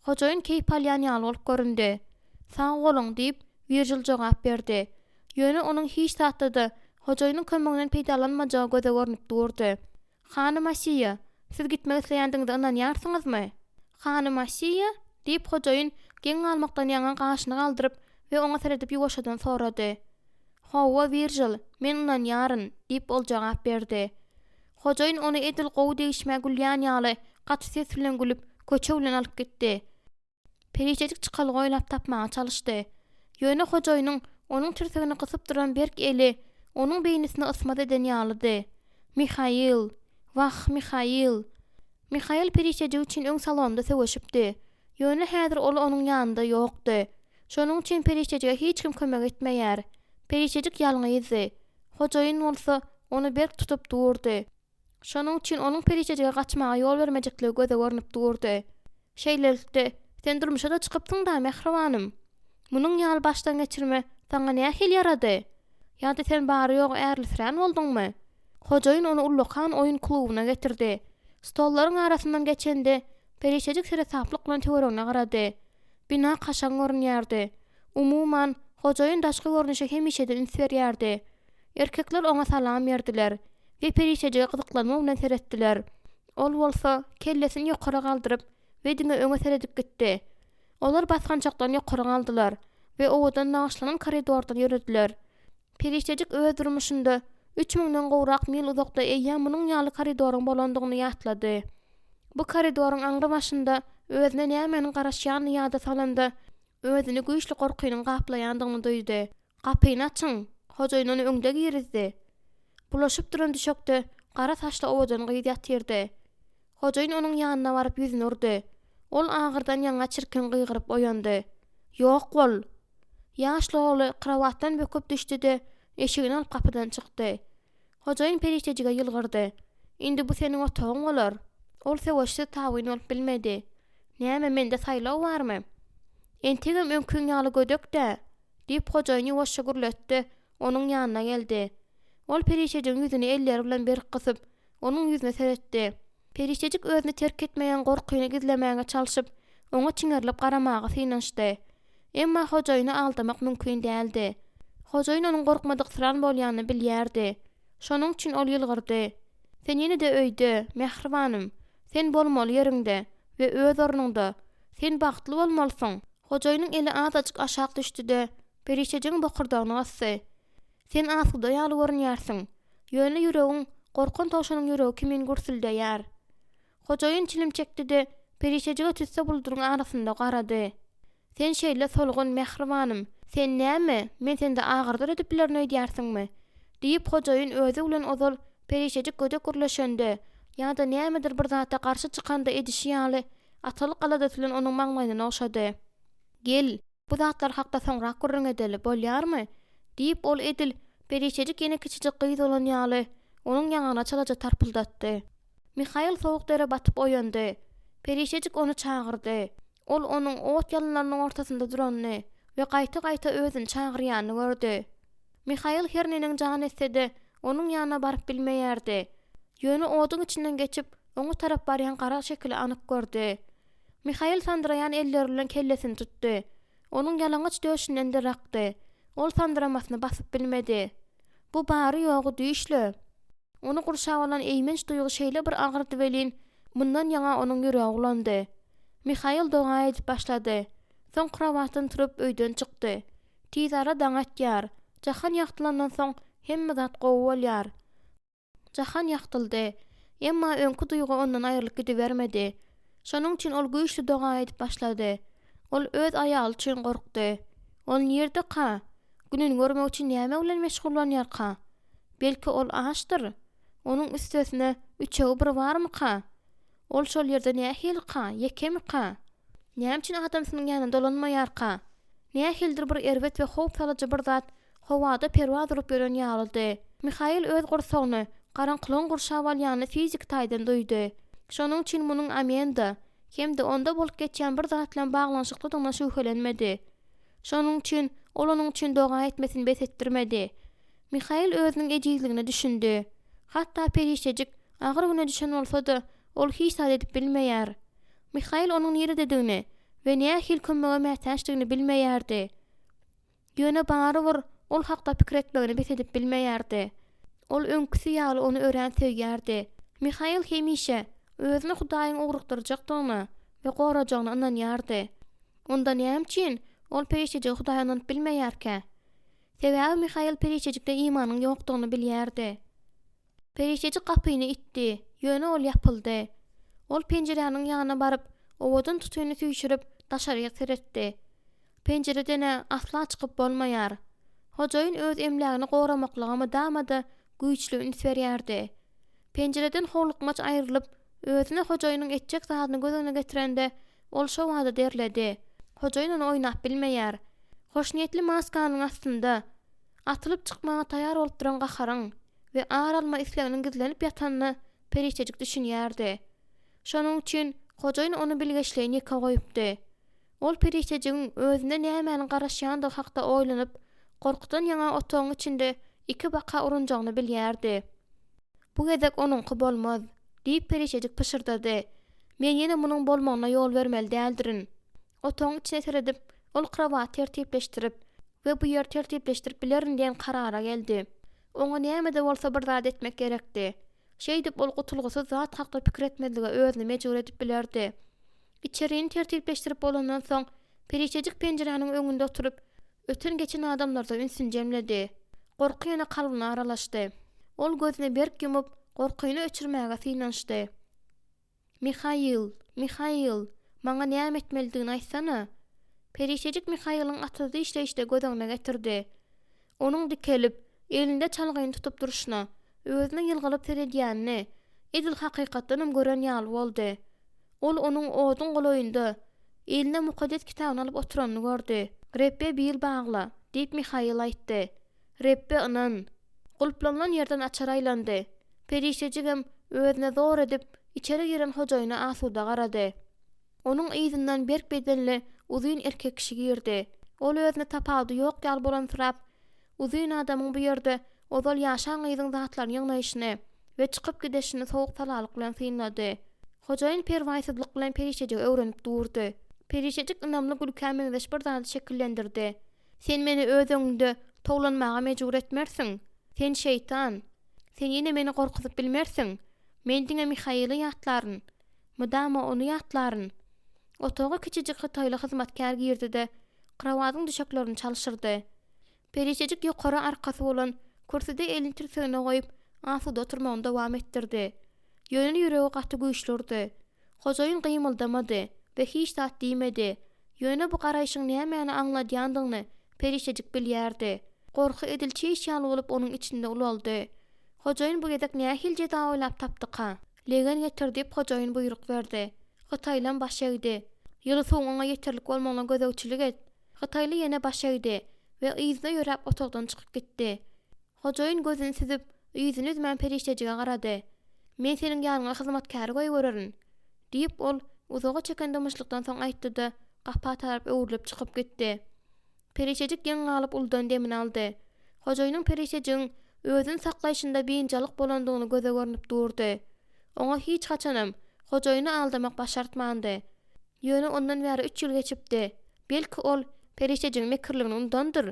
Hojaýyn keýip alýan ýaly bolup göründi. Sag boluň, diýip Virjil jogap berdi. Ýöne onuň hiç tatdydy. Hojaýynyň kömeginden peýdalanmajagy göze görnüp durdy. Hanym Asiýa, siz gitmek isleýändiňizde ynanýarsyňyzmy? Hanym Asiýa, diýip hojaýyn geň almakdan ýaňa gaşyny galdyryp we oňa seredip ýuwaşadan sorady. Hawa Virjil, men ynanýaryn, diýip ol jogap berdi. Hojaýyn onu edil gowy degişmäge gülýän ýaly gaty ses bilen gülüp köçe bilen alyp gitdi. Perişejik çykalygy oýlap tapmaga çalyşdy. Ýöne hojaýynyň onuň tirsegini gysyp duran berk eli onuň beýnisine ysmat eden ýalydy. Mihail, wah Mihail. Mihail perişejik üçin öň salonda söwüşipdi. Ýöne häzir ol onuň ýanynda ýokdy. Şonuň üçin perişejige hiç kim kömek etmeýär. Perişejik ýalňyzy. Hojaýyn bolsa onu berk tutup durdy. Şonuň üçin onuň perişejige gaçmaga ýol bermejekligi göze görnüp durdy. Şeýlelikde, sen durmuşa da çykypdyň da mehribanym. Munyň ýaly başdan geçirme saňa nähil ýarady? Ýa-da sen bary ýok ärlisirän bolduňmy? Hojaýyn onu Ullukan oýun klubyna getirdi. Stollaryň arasyndan geçende perişejik seresaplyk bilen töweregine garady. Bina kaşan görünýärdi. Umuman, hojaýyn daşky görnüşe hemişede üns berýärdi. Erkekler oňa salam berdiler we perişejige gyzyklanma bilen seretdiler. Ol bolsa kellesini ýokary galdyryp we diňe öňe seredip gitdi. Olar basgançakdan ýokary galdylar we owadan naşlanan koridordan ýörediler. Perişejik öz durmuşynda 3000-den gowrak mil uzakda eýýän munyň ýaly koridoryň bolandygyny ýatlady. Bu koridoryň aňry başynda özüne nämenin garaşýany ýa-da salanda özüni güýçli gorkynyň gaplaýandygyny duýdy. Gapyny açyň, hojaýyn onu öňde girizdi. Bulaşyp duran düşekde gara saçly owadan gyýdy ýatyrdy. Hojaýyn onuň ýanyna baryp ýüzüni urdy. Ol agyrdan ýaňa çirkin gyýgyryp oýandy. Ýok bol. Ýaşly oğly krawatdan böküp düşdi-de eşigini alyp kapydan çykdy. Hojaýyn perişejige ýylgyrdy. Indi bu seniň otagyň bolar. Ol seweşde taýyn bolup bilmedi. Näme mende saýlaw barmy? Entigem öňküň ýaly gödekde, diýip hojaýyn ýuwaşça gürletdi, onuň ýanyna geldi. Ol perişejigiň ýüzüni elleri bilen berk gysyp, onuň ýüzüne seretdi. Perişejik özüni terk etmeýän gorkyny gizlemäge çalyşyp, oňa çiňerlip garamagy synanşdy. Emma hojaýyny aldamak mümkin däldi. Hojaýyn onuň gorkmadyksyran bolýanyny bilýärdi. Şonuň üçin ol ýylgyrdy. Sen ýene-de öýde, mehribanym. Sen bolmaly ýeriňde we öz ornuňda. Sen bagtly bolmalysyň. Hojaýynyň eli azajyk aşağı düşdi-de perişejigiň bokurdagyny gassy. Sen asgyda ýaly görünýärsiň. Ýöne ýüregiň gorkan toşanyň ýüregi kimin gursuldaýar. Hojaýyn çilim çekdi-de perişejige tüsse bulduryň arasynda garady. Sen şeýle solgun mehribanym. Sen näme? Men sende agyrdyr edip bilerini öýdýärsiňmi? Diýip hojaýyn özü bilen ozal perişejik göde gürleşende, ýa-da nämedir bir zata garşy çykanda edişi ýaly atalyk aladatylan onuň maňlaýyna oşady. Gel, bu zatlar hakda soňra gurrun edeli bolýarmy? Diýip ol edil perişejik ýene kiçijik gyz bolan ýaly onuň ýaňyna çalaja tarpyldatdy. Mihail sowuk dere batyp oýandy. Perişejik onu çağırdy. Ol onuň ot ýalynlarynyň ortasynda duranyny we gaýta-gaýta özüni çağırýany gördü. Mihail herniniň jany etsede onuň ýanyna baryp bilmeýärdi. Ýöne oduň içinden geçip oňa tarap barýan gara şekli anyk gördü. Mihail sandırayan elleri bilen kellesini tutdy. Onuň ýalaňaç döşünden de rakdy. Ol sandıramasyny basyp bilmedi. Bu bary ýogu diýişli. Onu gurşap alan eýmenç duýgy şeýle bir agyrdy welin mundan ýaňa onuň ýüregi ulandy. Mihail doga edip başlady. Soň krawatyny turup öýden çykdy. Tizara daň atýar. Jahan ýaktylandan soň hemme zat gowy bolýar. Jahan ýaktyldy. Emma öňkü duýgy ondan aýrylyp gidibermedi. Şonuň üçin ol güýçli doga edip başlady. Ol öz aýaly üçin gorkdy. Ol ýerde ka? Gününi görmek üçin näme bilen meşgul bolýar ka? Belki ol açdyr. Onuň üstesine üçegi bir barmy ka? Ol şol ýerde nähil ka? Yekemi ka? Näme üçin adam senin ýanyna dolanmaýar ka? Nähildir bir erwet we howp salaja bir zat howada perwa durup ýören ýalydy. Mihail öz gursagyny garaňkylyň gurşap alýany fizik taýdan duýdy. Şonuň üçin munyň amenda hemde onda bolup geçýän bir zat bilen baglanşyklygyna şüphelenmedi. Şonuň üçin ol onuň üçin doga etmesini bes etdirmedi. Mihail özüniň ejizligini düşündi. Hatta perişejik agyr güne düşen bolsa-da ol hiç edip bilmeýär. Mihail onuň ýere dediğini we nähil kömege mätäçdigini bilmeýärdi. Ýöne barybyr ol hakda pikir etmegini bes edip bilmeýärdi. Ol öňküsi ýaly onu ören söýýärdi. Mihail hemişe özüni Hudaýyň ugrukdyrjakdygyny we gorajagyny anlanýardy. Onda näme üçin ol perişejik Hudaýyny bilmeýärkä? Sebäbi Mihail perişejikde imanyň ýokdugyny bilýärdi. Perişejik kapyny itdi. Ýöne ol ýapyldy. Ol penjereniň ýanyna baryp, owadan tutuýuny süýşürip daşarya seretdi. Penjeredene asla çykyp bolmaýar. Hojaýyn öz emlägini goramaklygymy damada güýçli üns berýärdi. Penjereden howlukmaç aýrylyp, özüne hojaýynyň etjek zadyny gözüne getirende ol şo wada derledi. Hojaýyn onu oýnap bilmeýär. Hoşniýetli maskanyň astynda atylyp çykmaga taýar bolup duran gaharyň we aralma isleginiň gizlenip ýatanyny perişejik düşünýärdi. Şonuň üçin hojaýyn onu bilgeçleýini ýeka goýupdy. Ol perişejigiň özüne nämäni garaşýandygy hakda oýlanyp, gorkudan ýaňa otogyň içinde iki baka urunjagyny bilýärdi. Bu gezek onuňky bolmaz, diýip perişejik pışırdady. Men ýene munyň bolmagyna ýol bermeli däldirin. Otogyň içine seredip, ol krawaty tertipleşdirip we bu ýer tertipleşdirip bilerin diýen karara geldi. Oňa näme de bolsa bir zat etmek gerekdi. Şeýdip ol gutulgusy zat hakda pikir etmedigi özüni mejbur edip bilerdi. İçeriğini tertipleşdirip bolandan soň perişejik penjereniň öňünde oturup öten geçen adamlarda ünsün jemledi. Gorky ýene kalbyna aralaşdy. Ol gözüne berk ýumyp gorkyny öçürmäge synanşdy. Mihail, maňa näme etmelidigini aýtsana. Perişejik Mihail'ın atydy işleýişde göz getirdi. Onuň dikelip, elinde çalgyny tutup duruşuna, özüne ýylgylyp seredýänini, edil hakykatdanam gören ýaly boldy. Ol onuň oduň goloýunda eline mukaddes kitabyny alyp oturanyny gördü. "Reppe bir ýyl bagla" diýip Mihail aýtdy. Reppe anan gulplanan ýerden açar aýlandy. Perişejigem özüne zor edip içeri giren hojaýyna asuda garady. Onuň ýzyňdan berk bedenli uzun erkek kişi girdi. Ol özüne tapady ýok ýal bolan sırap, uzun adamyň bu ýerde ozal ýaşan ýyzyň zatlaryny ýygnaýyşyny we çykyp gidişini sowuk talalyk bilen synlady. Hojaýyn perwaýsyzlyk bilen perişejik öwrenip durdy. Perişejik ynamly gülkämeňdeş bir zat şekillendirdi. "Sen meni öz öňünde toglanmaga mejbur etmersiň. Sen şeytan. Sen ýene meni gorkutup bilmersiň. Men diňe Mihail'i ýatlaryn. Mudama onu ýatlaryn." Otoga kiçijik hytaýly hyzmatkär girdi-de krawatyň düşeklaryny çalşyrdy. Perişejik ýokary arkasy bolan kursida elini tirsegine goýup asuda oturmagyny dowam etdirdi. Ýöne ýüregi gaty güýçlürdi. Hojaýyn gymyldamady we hiç zat diýmedi. Ýöne bu garaýşyň nämäni aňladýandygyny Perişejik bilýärdi. Gorky edilçi şal bolup onuň içinde ulaldy. Hojaýyn bu gezek näme hilje da oýlap tapdyka? Legen getirdi, hojaýyn buyruk berdi. Hytaýlan baş egdi. Ýyly soňuna ýeterlik bolmagyna gözegçilik et. Hytaýly ýene baş egdi we ýyzyna ýörep otagdan çykyp gitdi. Hojaýyn gözüni süzüp ýüzüni üzmän perişejige garady. Men seniň ýanyňa hyzmatkar goýbererin diýip ol uzaga çeken domuşlukdan soň aýtdy-da gapy tarap öwrülip çykyp gitdi. Perişejik ýeň galyp uldan demini aldy. Hojaýynyň perişejiň özüni saklaýşynda beýinjalyk bolandygyny göze görnüp durdy. Oňa hiç haçanam hojaýyny aldamak başartmandy. Ýöne ondan bäri 3 ýyl geçipdi. Belki ol perişejiň mekirligini undandyr.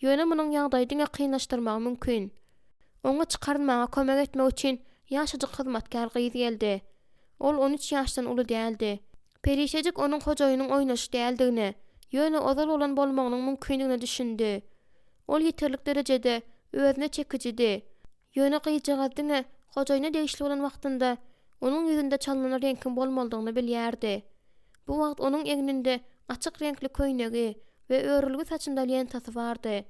Ýöne munyň ýagdaýyny kynlaşdyrmagy mümkin. Oňa çykarmaga kömek etmek üçin ýaşadyk hyzmatkar gyz geldi. Ol 13 ýaşdan uly däldi. Perişejik onuň hojaýynyň oýnaşy däldigini, ýöne ozal bolan bolmagynyň mümkinligini düşündi. Ol ýeterlik derejede özüne çekijidi. Ýöne gyjagadyny hojaýyna degişli bolan wagtynda onuň ýüzünde çalnanan reňkin bolmalydygyny bilýärdi. Bu wagt onuň egninde açyk reňkli köýnegi we örülgi saçynda lentasy bardy.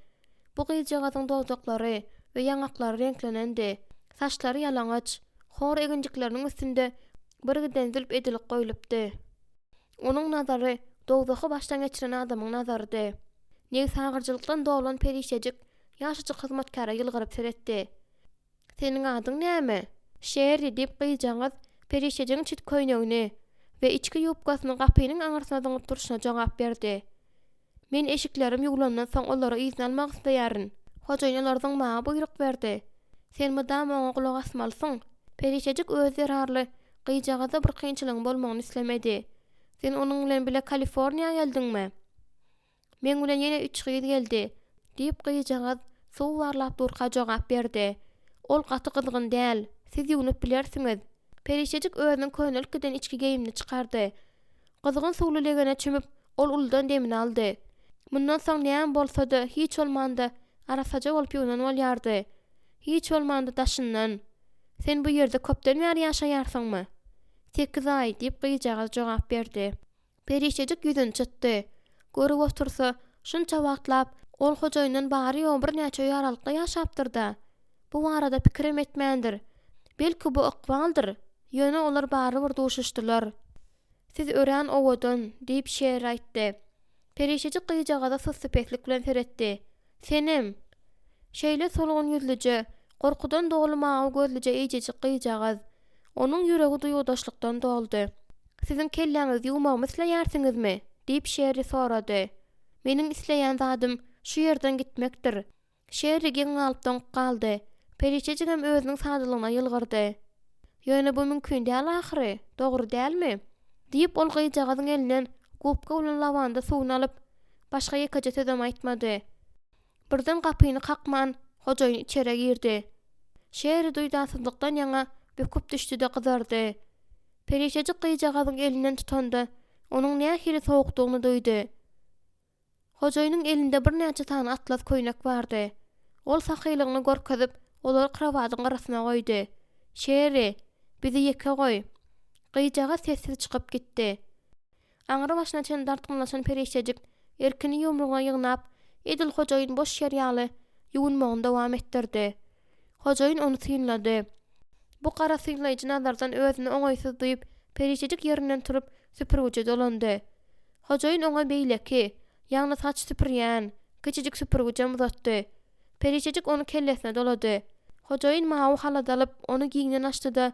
Bu gyjagadyň dowdaklary we ýangaklary reňklenendi. Saçlary ýalaňaç, hor eginjikleriniň üstünde bir denzilip edilik goýulypdy. Onuň nazary dowdaky başdan geçiren adamyň nazarydy. Negsagarjylykdan dowlan perişejik ýaşaçyk hyzmatkara ýylgyryp seretdi. Seniň adyň näme? Şeri diýip gyjaňyz perişejiň çit köýnegini we içki ýupgasyny gapynyň aňyrsyna doňup duruşyna jogap berdi. Men eşiklerim ýuglandan soň olara ýyzyn almak isleýärin. Hojaýyn olaryň maňa buyruk berdi. Sen mydam oňa gulak asmalysyň. Perişejik öz ýararly gyjagaza bir kynçylygyň bolmagyny islemedi. Sen onuň bilen bile Kaliforniýa geldiňmi? Men bilen ýene 3 gyz geldi diýip gyjagaz sow warlap durka jogap berdi. Ol gaty gyzgyn däl, siz ýuwunyp bilersiňiz. Perişejik özüniň köýnelkiden içki geýimini çykardy. Gyzgyn suwly legene çümüp ol uldan demini aldy. Mundan soň näme bolsa-da hiç bolmanda arasaja bolup ýuwunan bolýardy. Hiç bolmanda daşyndan. Sen bu ýerde köpden bäri ýaşaýarsyňmy? 8 ay diýip gyjagaz jogap berdi. Perişejik ýüzüni çytdy. Görüp otursa şunça wagtlap ol hojaýynyň bary ýok bir näçe ýaralykda ýaşapdyrda. Bu arada pikirim etmändir. Belki bu ykbaldyr. Ýöne olar bary bir duşuşdylar. Siz ören owadan diýip şeýer aýtdy. Perişejik gyjagaza syssypetlik bilen seretdi. Senim. Şeýle solgun ýüzlüje, gorkudan dogulmagy gözlüje eýjejik gyjagaz. Onuň ýüregi duýgudaşlykdan doldy. Siziň kelläňiz ýuwmagy isleýärsiňizmi? Diýip şeýeri sorady. Meniň isleýän zadym şu ýerden gitmekdir. Şeýeri giň alypdan galdy. Perişejik hem özüniň sadylygyna ýylgyrdy. Ýöne bu mümkin däl ahyry, dogry dälmi? Diýip ol gyjagazyň elinden gupka bilen lavanda suwuny alyp başga ýekaja sözdem aýtmady. Birden gapyny kakman hojaýyn içeri girdi. Şeýeri duýdansızlykdan ýaňa böküp düşdi-de gyzardy. Perişejik gyjagazyň elinden tutandy. Onuň nähili sowukdygyny duýdy. Hojaýynyň elinde bir näçe tany atlas köýnek bardy. Ol sahylygyny gorkazyp olary krawatyň arasyna goýdy. Şeýeri, bizi ýeke goý. Gyjaga sessiz çykyp gitdi. Aňyry başyna çen dartgynlaşan perişejik erkini ýumrugyna ýygnap, edil hojaýyn boş ýer ýaly ýuwunmagyny dowam etdirdi. Hojaýyn onu synlady. Bu gara synlaýjy nazardan özüni oňaýsyz duýup, perişejik ýerinden turup süpürgüje dolandy. Hojaýyn oňa beýleki, ýagny saç süpürýän, kiçijik süpürgüje uzatdy. Perişejik onu kellesine dolady. Hojaýyn mawy halada alyp onu giňden açdy-da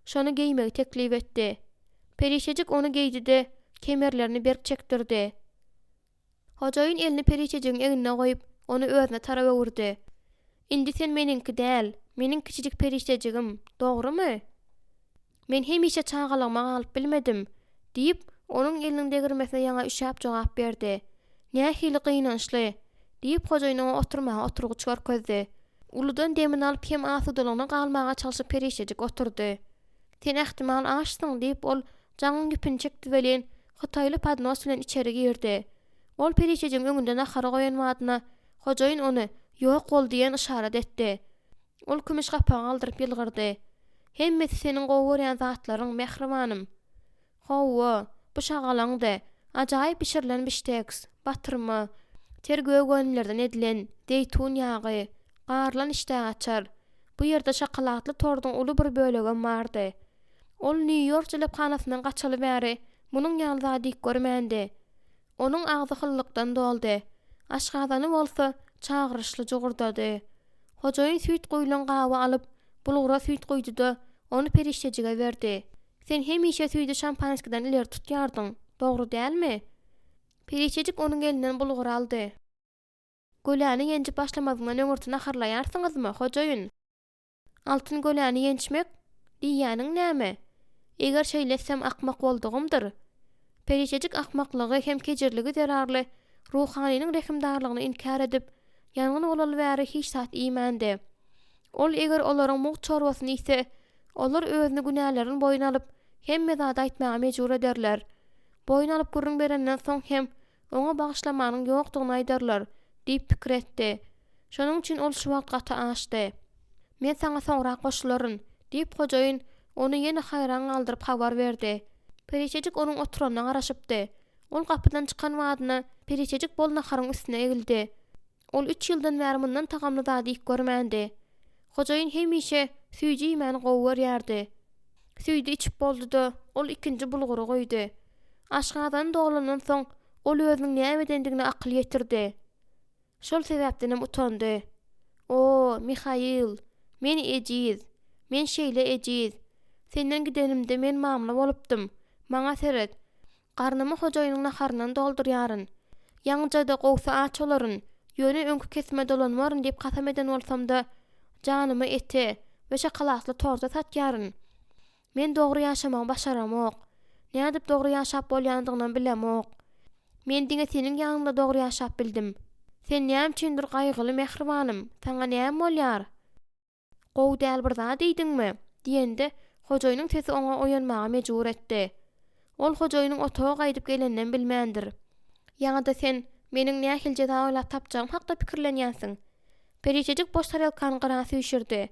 şonu geýmegi teklip etdi. Perişejik onu geýdi-de kemerlerini berk çekdirdi. Hojaýyn elini perişejigiň eňine goýup onu özüne tarap öwürdi. Indi sen meniňki däl, meniň kiçijik perişejigim, dogrymy? Men hemişe çağalamagy alyp bilmedim, diýip onuň eliniň degirmesine ýaňa üşäp jogap berdi. Nähili gynançly, diýip hojaýyn oňa oturmaga oturguç görkezdi. Uludan demini alyp hem asydylygyna galmaga çalyşyp perişejik oturdy. Sen ähtimal aşsyň diýip ol jaňyň ýüpini çekdi bilen Hytaýly padnos bilen içeri girdi. Ol perişejiň öňünden ahara goýan wadyna hojaýyn onu ýok bol diýen işaret etdi. Ol kümüş gapagy aldyryp ýylgyrdy. Hemmesi seniň gowurýan zatlaryň mehribanym. Hawa, bu şagalaňdy. Ajaýyp bişirilen bişteks, batyrma. Tergöw gönüllerden edilen zeytun ýagy, garlan işde açar. Bu ýerde şokoladly tordyň uly bir bölegi bardy. Ol New York jelephanasyndan gaçaly bäri munyň ýalda dik görmändi. Onuň agzy hyllykdan doldy. Aşgazany bolsa çagyryşly jogurdady. Hojaýyn süýt goýulan gawy alyp bulgura süýt goýdy-da onu perişejige berdi. Sen hemişe süýdi şampanskidan ileri tutýardyň, dogry dälmi? Perişejik onuň elinden bulgur aldy. Göläni ýenji başlamazdan öňürtüne aharlaýarsyňyzmy, hojaýyn? Altyn göläni ýençmek diýýäniň näme? Eger şeýlesem akmak boldugymdyr. Perişejik akmaklygy hem kejirligi derarly ruhanynyň rehimdarlygyny inkar edip, ýanyny bolaly bäri hiç sat iýmände. Ol eger olaryň muht çorbasyny ise, olar özüni günälerini boýuna alyp, hemme zat aýtmaga mejbur ederler. Boýun alyp gurrun berenden soň hem oňa bagyşlamanyň ýokdugyny aýdarlar, diýip pikir etdi. Şonuň üçin ol şu wagt gata açdy. Men saňa soňra goşularyn, diýip hojaýyn onu ýene hayran galdyryp habar berdi. Perişejik onuň oturanyna garaşypdy. Ol gapydan çykan wadyna perişejik bolna haryň üstüne egildi. Ol 3 ýyldan bäri mundan tagamly zady ýyk görmändi. Hojaýyn hemişe süýji ýemän gowy berýärdi. Süýdi içip boldy-da, ol ikinji bulgury goýdy. Aşgadan doglandan soň ol özüniň näme edendigine akyl ýetirdi. Şol sebäpden utandy. O, Mihail, men ejiz, men şeýle ejiz. Senden gidenimde men mamla bolupdym. Maňa seret. Garnymy hojaýynyň naharyndan doldurýaryn. Ýaňjada gowsa aç olaryn, ýöne öňkü kesme dolanmaryn diýip kasam eden bolsam-da, janymy ete we şokoladly torda satýaryn. Men dogry ýaşamagy başaramok. Nädip dogry ýaşap bolýandygyndan bilemok. Men diňe seniň ýanynda dogry ýaşap bildim. Sen näme üçindir gaýgyly mehribanym, saňa näme bolýar? Gowy däl bir zat diýdiňmi? Diýende hojaýynyň sesi oňa oýanmaga mejbur etdi. Ol hojaýynyň otağa gaýdyp gelenden bilmändir. Ýa-da sen meniň nähil jeda oýlap tapjagym hakda pikirlenýänsiň. Perişejik boş tarelkany garaňa süýşirdi.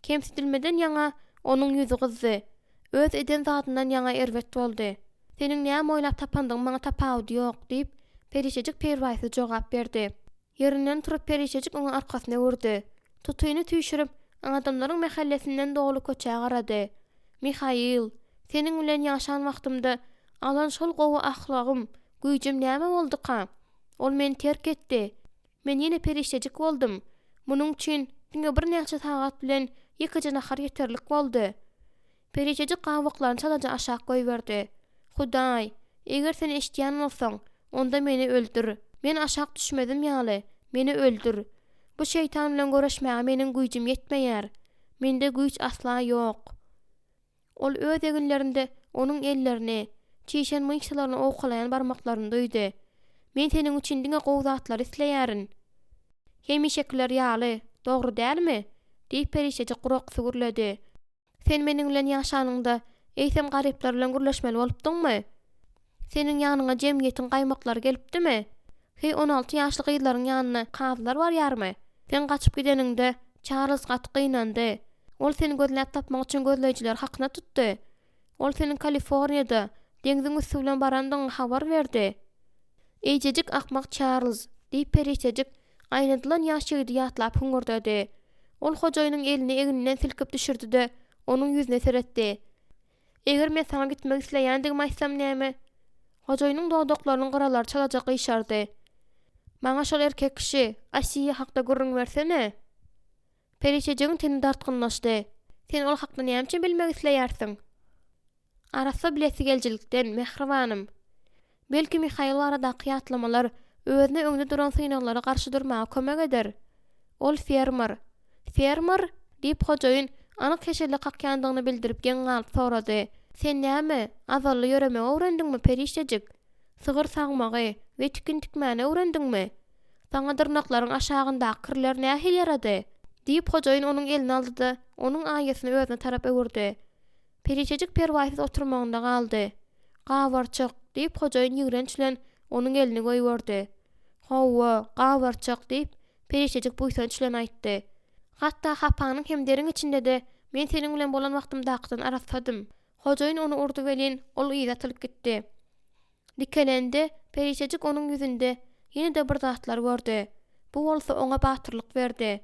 Kemsidilmeden ýaňa onuň ýüzi gyzdy. Öz eden zatyndan ýaňa erwet boldy. Seniň näme oýlap tapandyň maňa tapawdy ýok diýip perişejik perwaýsy jogap berdi. Ýerinden turup perişejik oňa arkasyna öwürdi. Tutuýuny tüýşürip adamlaryň mahallesinden dogly köçäge garady. Mihail, seniň bilen ýaşan wagtymda alan şol gowy ahlagym, güýjüm näme boldyka? Ol meni terk etdi. Men ýene perişejik boldum. Munyň üçin diňe bir näçe sagat bilen ýekiji nahar ýeterlik boldy. Perişejik gawaklaryny çalaja aşağı goýberdi. Hudaý, eger sen eşitýän bolsaň, onda meni öldür. Men aşağı düşmedim ýaly. Meni öldür. Bu şeytan bilen görüşmäge meniň güýjüm ýetmeýär. Mende güýç asla ýok. Ol öz eginlerinde onuň ellerini, çiýşen myşlaryny owkalayan barmaklaryny duýdy. Men seniň üçin diňe gowy zatlar isleýärin. Hemişekiler ýaly, dogry dälmi? Diýip perişejik gurok sugurlady. Sen meniň bilen ýaşanyňda eýsem garyplar bilen gürleşmeli bolupdyňmy? Seniň ýanyňa jemgyýetiň gaýmaklary gelipdimi? Hey 16 ýaşly gyzlaryň ýanyna kazylar barýarmy? Sen gaçyp gideninde Charles gaty gynandy. Ol seni gözläp tapmak üçin gözleýijiler hakyna tutdy. Ol seniň Kaliforniýada deňziň üstü bilen barandygyny habar berdi. Eýjejik akmak Charles diýip perişejik aýnadylan ýaş ýigidi ýatlap huňurdady. Ol hojaýynyň elini egininden silkip düşürdi-de onuň ýüzüne seretdi. Eger men saňa gitmek isleýändigimi aýtsam näme? Hojaýynyň dogdoklarynyň garalary çalaja gyşardy. Maňa şol erkek kişi Asiýa hakda gurrun bersene. Perişejigiň teni dartgynlaşdy. Sen ol hakda näme üçin bilmek isleýärsiň? Arasa bilesi geljilikden mehribanym. Belki Mihail aradaky ýatlamalar özüne öňde duran synaglary garşy durmaga kömek eder. Ol fermer. Fermer diýip hojaýyn anyk keşeli kakýandygyny bildirip geň galyp sorady. Sen näme? Azally ýöreme öwrendiňmi perişejik? Sygyr sagmagy we tikin tikmäni öwrendiňmi? Saňa dyrnaklaryň aşagyndaky kirler nähil ýarady? Diýip hojaýyn onuň elini aldy-da onuň aýasyny özüne tarap öwürdi. Perişejik perwaýsyz oturmagynda galdy. Gawarçyk diýip hojaýyn ýigrenç bilen onuň elini goýberdi. Hawa, gawarçyk diýip perişejik buýsanç bilen aýtdy. Hatda hapanyň hem deriň içinde de men seniň bilen bolan wagtymdakydan arasadym. Hojaýyn onu urdu welin ol ýyzatylyp gitdi. Dikelendi, perişejik onuň ýüzünde Yine de bir zatlar gördü. Bu bolsa oňa batyrlyk berdi.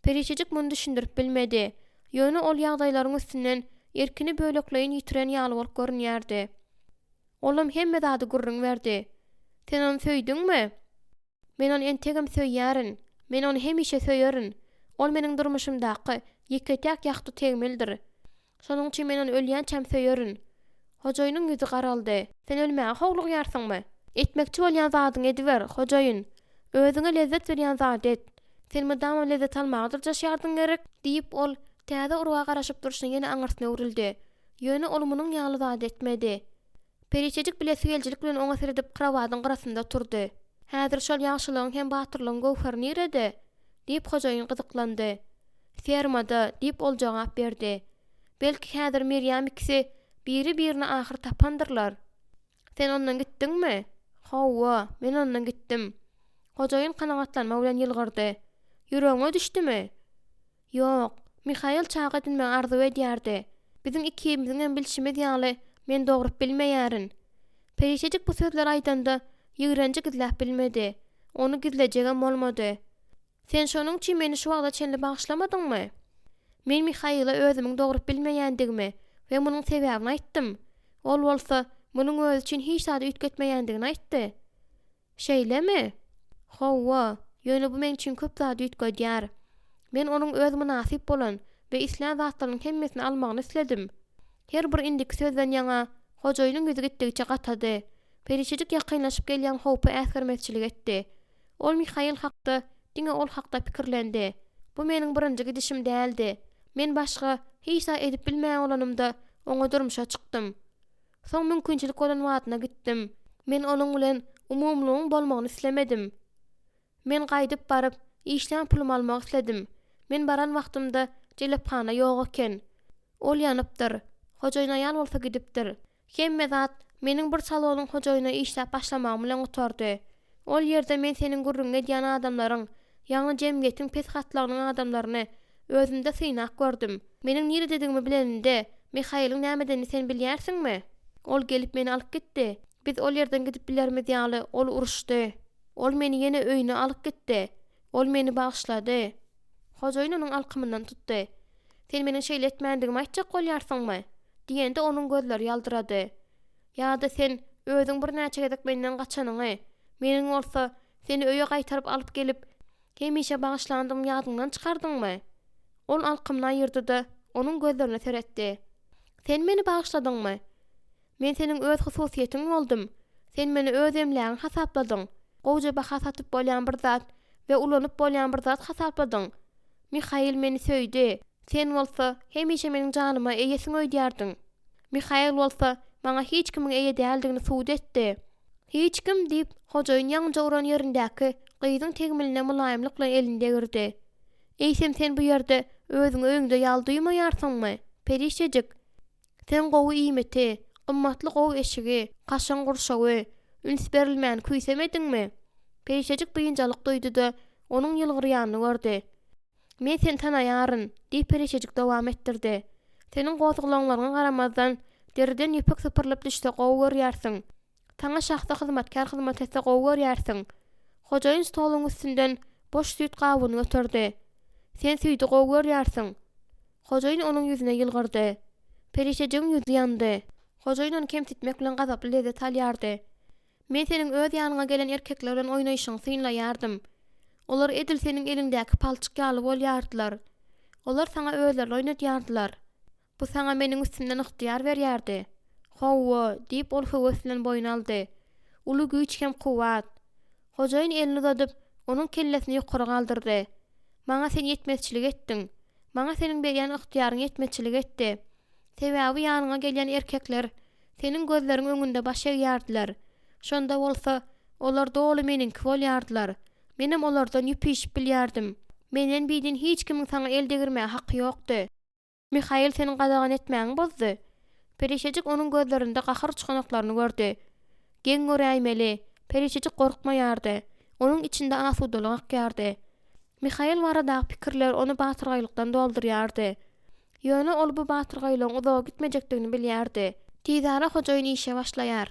Perişejik muny düşündirip bilmedi. Ýöne ol ýagdaýlaryň üstünden erkini bölekleýin ýitiren ýaly bolup görünýärdi. Olam hemme zady gurrun berdi. Sen onu söýdüňmi? Men onu entegem söýýärin. Men onu hemişe söýerin. Ol meniň durmuşymdaky ýeketäk ýagty tegmeldir. Şonuň üçin men onu ölýänçem söýerin. Hojaýynyň ýüzi garaldy. Sen ölmäge howlugýarsyňmy? Etmekçi bolýan zadyň ediber, hojaýyn. Özüňe lezzet berýän zat et. Sen mydama lezzet almagydyr jaşýardyň gerek, diýip ol täze urwa garaşyp duruşyny ýene aňyrsyna urildi. Ýöne ol munyň ýaly zat etmedi. Perişejik bile süýeljilik bilen oňa seredip krawadyň garasynda turdy. Häzir şol ýagşylygyň hem batyrlygyň gowhery nirede? Diýip hojaýyn gyzyklandy. Fermada diýip ol jogap berdi. Belki häzir Meryem ikisi biri-birini ahyr tapandyrlar. Sen ondan gitdiňmi? Hawa, men ondan gitdim. Hojaýyn kanagatlanma bilen ýylgyrdy. Ýüregiňe düşdümi? Ýok, Mihail çağa edinmeň arzu edýärdi. Biziň ikimiziň hem bilişimiz ýaly men dogrup bilmeýärin. Perişejik bu sözler aýdanda ýygrenji gizläp bilmedi. Onu gizlejegem bolmady. Sen şonuň üçin meni şu wagda çenli bagşlamadyňmy? Men Mihaila özümiň dogrup bilmeýändigimi we munyň sebäbini aýtdym. Ol bolsa munyň özü üçin hiç zat üýtgetmeýändigini aýtdy. Şeýlemi? Hawa, ýöne bu men üçin köp zat üýtgedýär. Men onuň öz münasip bolan we isläm zatlarynyň hemmesini almagyny isledim. Her bir indik sözden ýaňa hojaýynyň ýüzi gitdigiçe gatady. Perişejik ýakynlaşyp gelýän howpy äsgermezçilik etdi. Ol Mihail hakda, diňe ol hakda pikirlendi. Bu meniň birinji gidişim däldi. Men başga hiç zat edip bilmeýän olanymda oňa durmuşa çykdym. Soň mümkinçilik bolan wagtyna gitdim. Men onuň bilen umumlygyň bolmagyny islemedim. Men gaýdyp baryp işlem pulum almak isledim. Men baran wagtymda telepana ýok eken. Ol ýanypdyr. Hojaýyna ýal bolsa gidipdir. Hemme zat meniň bir salonyň hojaýyna işläp başlamagym bilen oturdy. Ol ýerde men seniň gurrun edýän adamlaryň, ýa-ni jemgyýetiň pes hatlarynyň adamlaryny özümde synak gördüm. Meniň nire dediğimi bileninde Mihail'in nämedenini sen bilýärsiňmi? Ol gelip meni alyp gitdi. Biz ol ýerden gidip bilermiz ýaly ol uruşdy. Ol meni ýene öýüne alyp gitdi. Ol meni bagşlady. Hojaýyn onuň alkymyndan tutdy. Sen meniň şeýle etmändigimi aýtjak bolýarsyňmy? Diýende onuň gözleri ýaldyrady. Ýa-da sen özüň bir näçe gezek menden gaçanyňy, meniň bolsa seni öýe gaýtaryp alyp gelip hemişe bagşlandym ýadyňdan çykardyňmy? Ol alkymyny aýyrdy da onuň gözlerine seretdi. Sen meni bagşladyňmy? Men seniň öz hususiýetiň boldum. Sen meni öz emlägiň hasapladyň. Gowja baha satyp bolýan bir zat we ulanyp bolýan bir zat hasapladyň. Mihail meni söýdi. Sen bolsa hemişe meniň janyma eýesiň öýdýärdiň. Mihail bolsa maňa hiç kimiň eýe däldigini suwd etdi. Hiç kim diýip hojaýyn ýaňja uran ýerindäki gyzyň tegmiline mulaýymlyk bilen elinde girdi. Eýsem sen bu ýerde özüň öýüňde ýal duýmaýarsyňmy? Perişejik. Sen gowy iýmeti, gymmatly gowy eşigi, kaşan gurşagy, üns berilmän küýsemediňmi? Perişejik buýunjalyk duýdy da onuň ýylgyrýanyny gördi. Men seni tanaýaryn, diýip perişejik dowam etdirdi. Seniň gozgulaňlaryňa garamazdan derden ýepek sypyrlyp düşse gowy görýärsiň. Taňa şahsa hyzmatkar hyzmat etse gowy görýärsiň. Hojaýyn stoluň üstünden boş süýt gabyny götürdi. Sen süýdi gowy görýärsiň. Hojaýyn onuň ýüzüne ýylgyrdy. Perişejiň ýüzi ýandy. Hojaýyn onu kemsitmek bilen gazaply lezzet alýardy. Men seniň öz ýanyňa gelen erkekler bilen oýnaýyşyňy syňlaýardym. Olar edil seniň elingdäki palçyk ýaly bolýardylar. Olar saňa özleri oýnadýardylar. Bu saňa meniň üstümden ykdyar berýärdi. Hawa, diýip ol höwesinden boyun aldy. Uly güýç hem kuwat. Hojaýyn elini uzadyp onuň kellesini ýokary galdyrdy. Maňa sen ýetmezçilik etdiň. Maňa seniň berýän ykdyýaryň ýetmezçilik etdi. Sebäbi ýanyňa gelýän erkekler seniň gözleriň öňünde baş eýýärdiler. Şonda bolsa olar doly meniňki bolýardylar. Menem olardan ýüpişip bilýärdim. Menden biýdin hiç kimiň saňa el degirmäge haky ýokdy. Mihail seniň gadagan etmäňi bozdy. Perişejik onuň gözlerinde gahyr çykanaklaryny gördü. Geň göräýmeli, perişejik gorkmaýardy. Onuň içinde asudalyk akýardy. Mihail baradaky pikirler onu batyrgaýlykdan doldurýardy. Ýöne ol bu batyrgaýlygyň uzağa gitmejekdigini bilýärdi. Tizara hojaýyn işe başlaýar.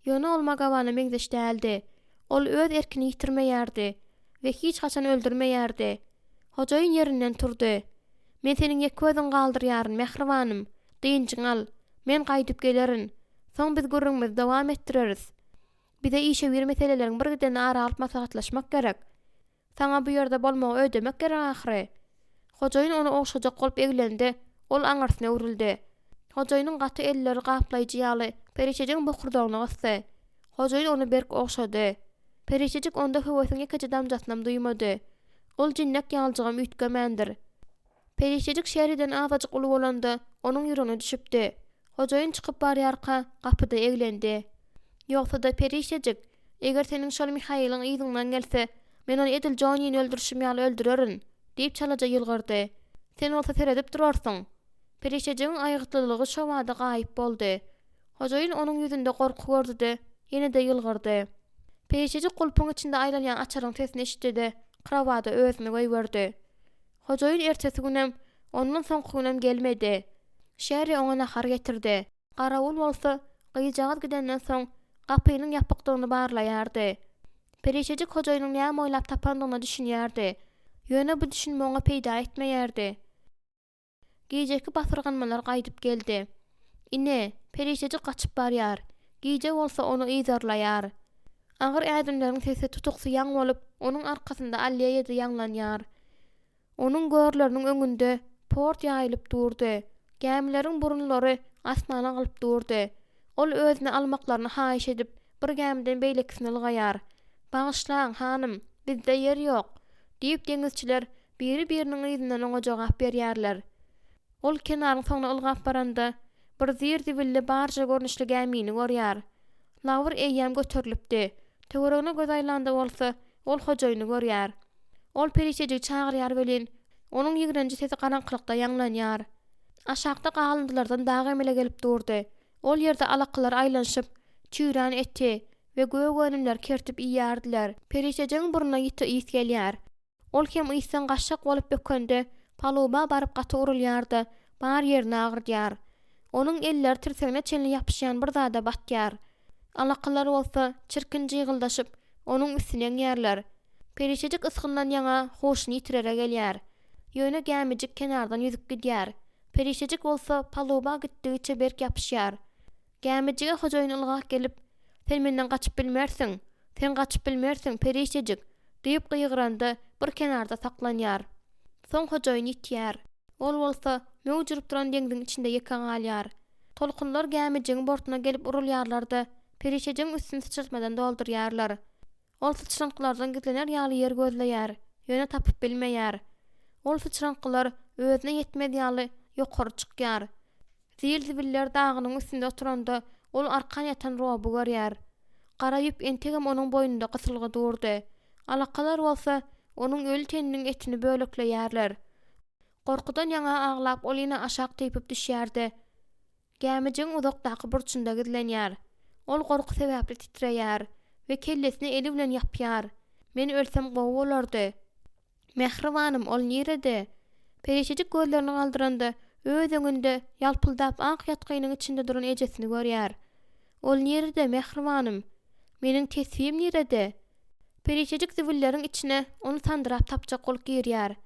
Ýöne ol magawany meňzeş däldi. Ol öz erkini yitirmeýärdi we hiç haçan öldürmeýärdi. Hojaýyn ýerinden turdy. Men seniň ýeki gözüň galdyrýaryn mehribanym, dynjyň al. Men gaýdyp gelerin. Soň biz gürrüňmizi dowam etdireriz. Bize işe bir meselelerin bir giden ara alyp maslahatlaşmak gerek. Saňa bu ýerde bolmagy ödemek gerek ahry. Hojaýyn onu oňşajak bolup eglendi. Ol aňarsyna urildi. Hojaýynyň gaty elleri gaplaýjy ýaly perişejiň bokurdagyna gysdy. Hojaýyn onu berk oňşady. Perişejik onda höwesiň ýekeje damjatynam duýmady. Ol jinnek ýaljygam üýtgemendir. Perişejik şäherden azajyk uly bolanda onuň ýüregine düşüpdi. Hojaýyn çykyp barýarka gapyda eglendi. Ýogsa da perişejik, eger seniň şol Mihaýlyň ýygyňdan gelse, men onu edil janyny öldürüşim ýaly öldürerin, diýip çalaja ýylgyrdy. Sen olsa seredip durarsyň. Perişejiň aýgyrtlylygy şo wada gaýyp boldy. Hojaýyn onuň ýüzünde gorku gördü, ýene-de ýylgyrdy. Perişejik gulpyň içinde aýlanýan açaryň sesini eşitdi. Krawada özüne goýberdi. Hojaýyn ertesi günem, ondan soňky günem gelmedi. Şäher oňa nahar getirdi. Garawul bolsa, gyýjagaz gidenden soň gapynyň ýapykdygyny barlaýardy. Perişejik hojaýynyň näme oýlap tapandygyny düşünýärdi. Ýöne bu düşünme oňa peýda etmeýärdi. Gejeki basyrganmalar gaýdyp geldi. Ine, perişejik gaçyp barýar. Geje bolsa onu ýzarlaýar. Agyr ädimleriň sesi tutuksy ýaň bolup, onuň arkasynda alleýede ýanglanýar. Onuň görleriniň öňünde port ýaýlyp durdy. Gemileriň burunlary asmana galyp durdy. Ol özüne almaklaryny haýyş edip, bir gemiden beýlekisine ylgaýar. "Bagyşlaň hanym, bizde ýer ýok" diýip deňizçiler biri-biriniň ýüzünden oňa jogap berýärler. Ol kenaryň soňuna ylgap baranda bir zir-zibilli barja görnüşli gemini görýär. Lawr eýýäm göterilipdi. Töweregine göz aýlandy bolsa, ol hojaýyny görýär. Ol perişejik çagyrýar bilen, onuň ýigrenji sesi garaňkylykda ýanglanýar. Aşagda galyndylardan dagy emele gelip durdy. Ol ýerde alaklar aýlanşyp, çüýran etdi we göwgenimler kertip iýýärdiler. Perişejiň buruna ýiti ýys gelýär. Ol hem ýysan gaşşak bolup bökende, paluba baryp gaty urulýardy, bar ýerini agyrdyar. Onuň elleri tirsegine çenli ýapyşýan bir zada batýar. Alaklar bolsa çirkin jygyldaşyp, onuň üstüne ýerler. Perişejik ysgyndan ýaňa hoşuny ýitirere gelýär. Ýöne gemijik kenardan ýüzüp gidýär. Perişejik bolsa paluba gitdigiçe berk ýapyşýar. Gemijige hojaýyn ylgak gelip, "Sen menden gaçyp bilmersiň, sen gaçyp bilmersiň perişejik" diýip gyýgrandy, bir kenarda saklanýar. Soň hojaýyn ýitýär. Ol bolsa möwjurup duran deňdiň içinde ýekan alýar. Tolkunlar gemijiň bortuna gelip urulýarlardy. Perişejiň üstüni sıçratmadan doldurýarlar. Ol sıçranklardan gitlener ýaly ýer gözleýär, ýöne tapyp bilmeýär. Ol sıçranklar özüne ýetmedi ýaly ýokary çykýar. Zil-zibiller dagynyň üstünde oturanda ol arkan ýatan roby görýär. Garaýyp entegem onuň boýnunda gysylgy durdy. Alakalar bolsa onuň öl teniniň etini bölekleýärler. Gorkudan ýaňa aglap ol ýene aşak teýpip düşýärdi. Gemijiň uzakdaky burçunda gizlenýär. Ol gorku sebäpli titreýär we kellesini eli bilen ýapýar. Men ölsem gowy bolardy. Mehribanym, ol nirede? Perişejik gözlerini galdyranda öz öňünde ýalpyldap ak ýatgynyň içinde duran ejesini görýär. Ol nirede mehribanym? Meniň tesbihim nirede? Perişejik zibilleriň içine onu tandyrap tapjak bolup girýär.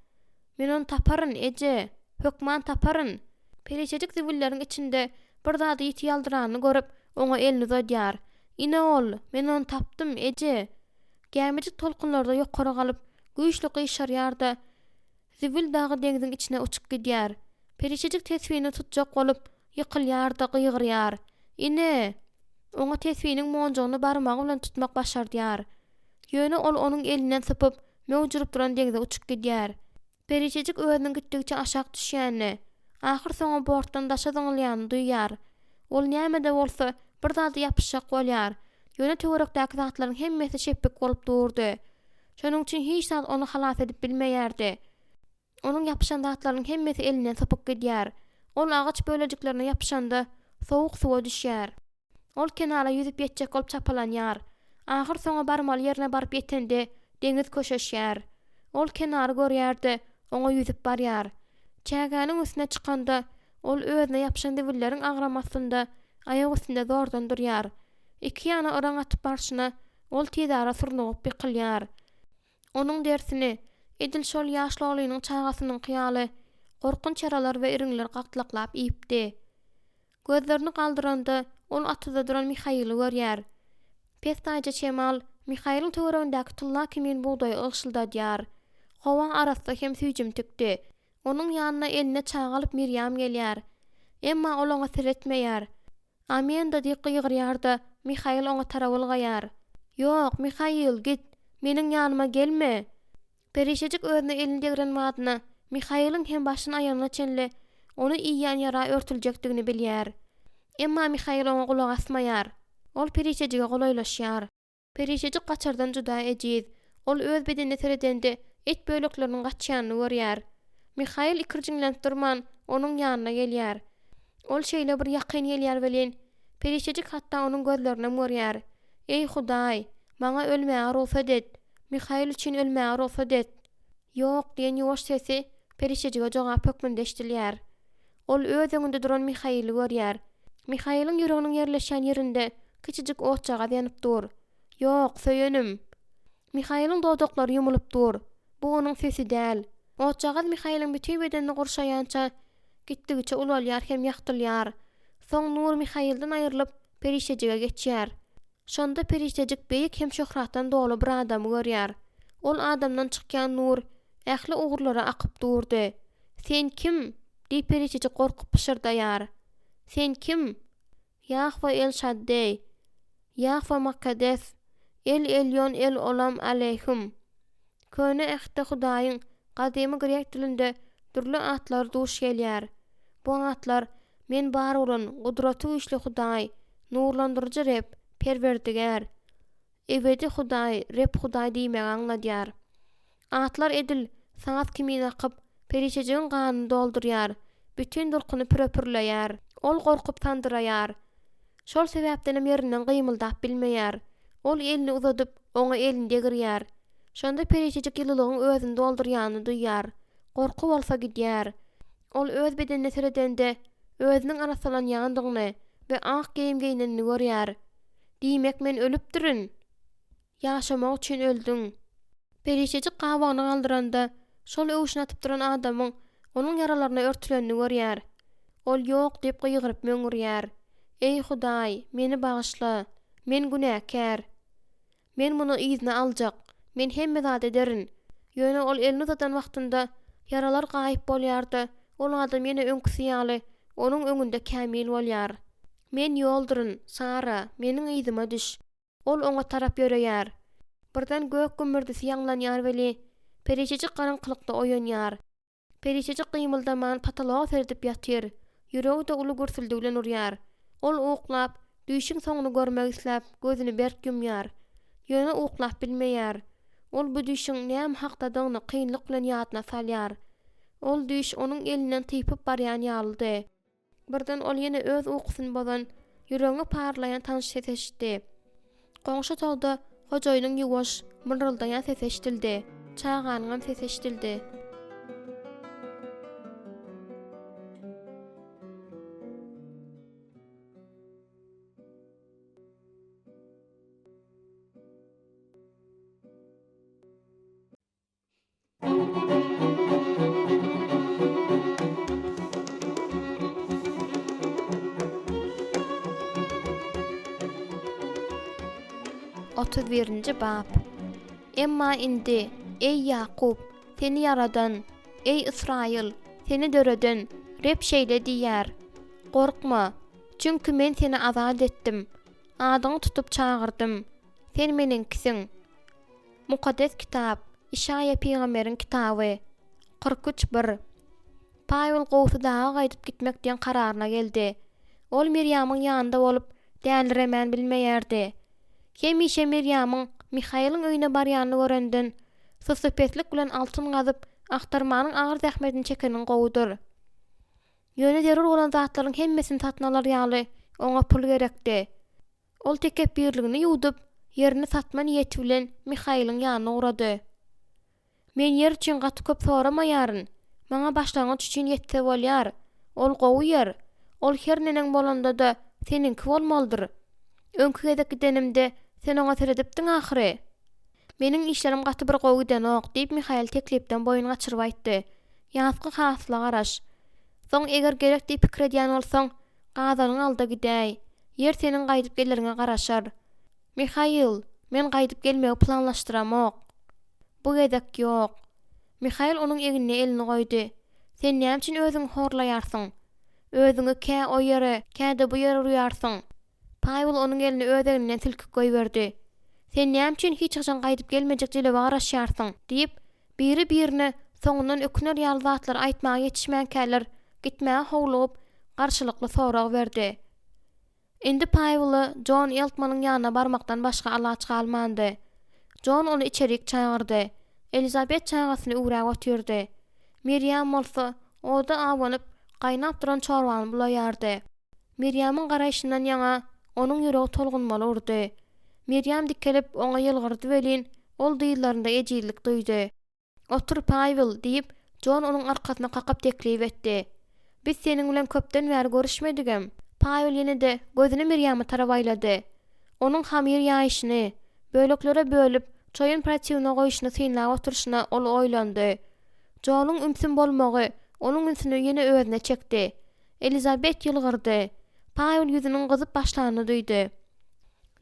Men onu taparyn eje, hökman taparyn. Perişejik zibilleriň içinde bir zady ýiti ýaldyranyny görüp oňa elini uzatýar. "Ine ol, men onu tapdym eje." Gemijik tolkunlarda ýokary galyp, güýçli gyşarýarda zibil dagy deňdiň içine uçup gidýär. Perişejik tesbihini tutjak bolup ýykylýar-da gyýgyrýar. "Ine!" Oňa tesbihiniň monjogyny barmagy bilen tutmak başardýar. Ýöne ol onuň elinden sypyp, möwjurup duran deňde uçup gidýär. Perişejik özüniň gitdigiçe aşak düşýänini, ahyr soňa bortdan daşa zyňylýany duýýar. Ol näme-de bolsa bir zady ýapyşak bolýar. Ýöne töwerekdäki zatlaryň hemmesi şepik bolup durdy. Şonuň üçin hiç zat onu halas edip bilmeýärdi. Onuň ýapyşan zatlaryň hemmesi elinden sypyp gidýär. Ol agaç bölejiklerine ýapyşanda sowuk suwa düşýär. Ol kenara ýüzüp ýetjek bolup çapalanýar. Ahyr soňa barmal ýerine baryp ýetende deňiz köşeşýär. Ol kenary görýärdi, oňa ýüzüp barýar. Çägäniň üstüne çykanda ol özüne ýapyşan dibilleriň agramasynda aýag üstünde zordan durýar. Iki ýana oraň atyp barşyna Ol tezara surnup bikilýar. Onuň dersini edil şol ýaşly oğlynyň çagasynyň hyýaly gorkunç yaralar we iriňler gaklyklap iýipdi. Gözlerini galdyranda ol atyda duran Mihaily görýär. Pestaýja Çemal Mihaýlyň töweregindäki tulla kimin buğdaýy ygşyldadýar. Howa arasynda hem süýjüm tükdi. Onuň ýanyna eline çağa alyp Miryam gelýär. Emma ol oňa sir etmeýär. Amenda diýip gygyrýarda Mihaýl oňa tarabyl gaýar. "Ýok, Mihaýl, git, meniň ýanyma gelme." Perişejik özüne elini degren madyna Mihaýlyň hem başyny aýanyna çenli onu iýýän ýara örtüljekdigini bilýär. Emma Mihaýl oňa gulak asmaýar. Ol perişejige golaýlaşýar. Perişejik gaçardan juda ejiz. Ol öz bedenine seredende et bölekleriniň gaçýanyny görýär. Mihaýl ikirjiňlenip durman onuň ýanyna gelýär. Ol şeýle bir ýakyn gelýär bilen perişejik hatda onuň gözlerine görýär. "Ey Hudaý, maňa ölmäge ruhsat et. Mihaýl üçin ölmäge ruhsat et." "Ýok" diýen ýuwaş sesi perişejige jogap hökmünde eşdilýär. Ol öz öňünde duran Mihaýly görýär. Mihaýlyň ýüreginiň ýerleşýän ýerinde kiçijik otçaga ýanyp dur. "Ýok, söýenim." Mihaýlyň dodaklary ýumulup dur. Bu onuň sesi däl. Otçaga Mihaýlyň bütün bedenini gurşaýança gitdigiçe ulalýar hem ýaktylýar. Soň nur Mihaýldan aýrylyp perişejige geçýär. Şonda perişejik beýik hem şöhratdan dolu bir adamy görýär. Ol adamdan çykýan nur ähli ugurlara akyp durdy. "Sen kim?" diýip perişejik gorkup pişirdaýar. "Sen kim?" "Yahwa el Shaddai, Yahwa Makades, el elyon el olam aleyhim." Köne ähde Hudaýyň gadymy Grek dilinde türlü atlar duş gelýär. Bu atlar "Men bar bolan, gudraty güýçli Hudaý, nurlandyrjy Rep, Perwerdigar, ebedi Hudaý, Rep Hudaý diýmegi aňladýar." Atlar edil saňat kimin akyp perişejigiň ganyny doldurýar, bütün durkuny pürepürleýär. Ol gorkup tandyraýar. Şol sebäpden ýerinden gymyldap bilmeýär. Ol elini uzadyp oňa elini degirýär. Şonda perişejik ýylylygyň özüni doldurýanyny duýýar. Gorkup bolsa gidýär. Ol öz bedenine seredende özüniň arasalan ýandygyny we ak geyim giyinenini görýär. "Diýmek men ölüpdirin. Ýaşamak üçin öldüň." Perişejik gabagyny galdyranda şol öwüşini atyp duran adamyň onuň yaralaryna örtülenini görýär. Ol "Ýok" diýip gyýgyryp möňürýär. "Ey Hudaý, meni bagyşla. Men günäkär. Men muny iýine aljak. Men hemme zat ederin." Ýöne ol elini uzatan wagtynda yaralar gaýyp bolýardy. Ol adam ýene öňküsi ýaly onuň öňünde kämil bolýar. "Men ýolduryn, Sara, meniň iýdime düş." Ol oňa tarap ýöreýär. Birden gök gümürdisi ýanglanýar beli perişejik garaňkylykda oýanýar. Perişejik gymyldaman pataloga serdip ýatyr. Ýüregi de uly gürsüldi bilen urýar. Ol uklap, düýşiň soňuny görmek isläp gözüni berk ýumýar. Ýöne uklap bilmeýär. Ol bu düýşiň näme hakdadygyny kynlyk bilen ýadyna salýar. Ol düýş onuň elinden typyp barýan ýalydy. Birden ol ýene öz uykusyny bozan, ýüregiňi parlayan tanış ses eşitdi. Goňşy togda hojaýynyň ýuwaş, mırıldaýan sesi eşdildi. Çağanyň sesi eşdildi. Otuz birinci bab. Emma indi, ey Yakup, seni yaradan, ey İsrail, seni döreden, Rep şeýle diýär. Gorkma, çünkü men seni azad etdim. Adyňy tutup çağırdım. Sen meniňkisin. Mukaddes kitap, İşaya peýgamberiň kitaby. 43:1. Paýul gowsy dağa gaýdyp gitmek diýen kararyna geldi. Ol Miryamyň ýanynda bolup, däldiremen bilmeýärdi. Hemişe Miryamyň Mihaýlyň öýüne barýanyny görenden sosupetlik bilen altyn gazyp aktarmanyň agyr zähmetini çekenin gowudur. Ýöne derur bolan zatlaryň hemmesini satyn alar ýaly oňa pul gerekdi. Ol tekep birligini ýuwdup, ýerini satma niýeti bilen Mihaýlyň ýanyna urady. "Men ýer üçin gaty köp soramaýaryn. Maňa başlangyç üçin ýetse bolýar. Ol gowy ýer. Ol her neneň bolanda da seninki bolmalydyr. Öňkü gezek gidenimde Sen oňa teredipdiň ahyry. Meniň işlerim gaty bir gowy denok diýip Mihail teklipden boyun gaçyryp aýtdy. Ýazgy hasla garaş. Soň eger gerek diýip pikir edýän bolsaň, gazanyň alda gidäý. Yer seniň gaýdyp gellerine garaşar. Mihail, men gaýdyp gelmegi planlaşdyramok. Bu gedek ýok. Mihail onuň egine elini goýdy. Sen näme üçin özüň horlaýarsyň? Özüňi kä o ýere, käde bu ýere urýarsyň? Pavel onuň elini ödeginden tilkip goýberdi. Sen näme üçin hiç haçan gaýdyp gelmejek jelebe garaşýarsyň? diýip biri birine soňundan öküner ýalwatlar aýtmagy ýetişmän käler gitmäge howlup garşylykly sorag berdi. Indi Pavel John Eltmanyň ýanyna barmakdan başga alaç galmandy. John onu içerik çağırdı. Elizabeth çağasyny uğrap otyrdy. Miriam bolsa oda awanyp gaýnap duran çorwany bulaýardy. Miriamyň garaýşyndan ýaňa onuň ýüregi tolgunmaly urdy. Miriam dikkelip oňa ýylgyrdy welin, ol diýillarynda ejizlik duýdy. "Otur Pavel" diýip John onuň arkasyna kakap teklip etdi. "Biz seniň bilen köpden bäri görüşmedigem." Pavel ýene-de gözüni Miriam'a tarap aýlady. Onuň hamir ýaýyşyny, böleklere bölüp çoýun pratiwna goýuşyny synlap oturşyna ol oýlandy. Johnyň ümsün bolmagy onuň ünsüni ýene özüne çekdi. Elizabeth ýylgyrdy. Pavel ýüzüniň gyzyp başlanyny duýdy.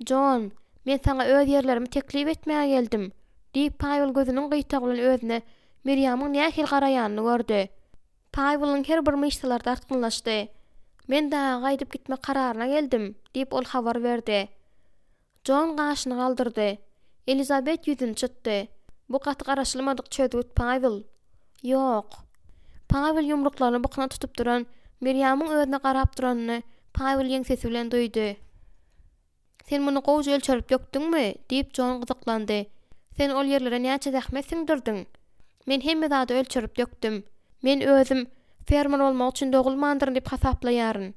"John, men sana öz ýerlerimi teklip etmäge geldim." diýip Pavel gözüniň gyýtagy bilen özüne Miriamyň nähil garaýanyny gördü. Pawel'ın her bir myşsalar dartgynlaşdy. "Men daha gaýdyp gitme kararyna geldim" diýip ol habar berdi. John gaşyny galdyrdy. Elizabeth ýüzüni çytdy. "Bu gaty garaşylmadyk çözgüt Pavel." "Ýok." Pavel ýumruklaryny bukyna tutup duran Miriamyň özüne garap duranyny Pavel ýeň sesi bilen duýdy. "Sen muny gowjy ölçerip dökdüňmi?" diýip John gyzyklandy. "Sen ol ýerlere näçe zähmet siňdirdiň?" "Men hemme zady ölçerip dökdüm. Men özüm fermer bolmak üçin dogulmandyr" diýip hasaplaýaryn.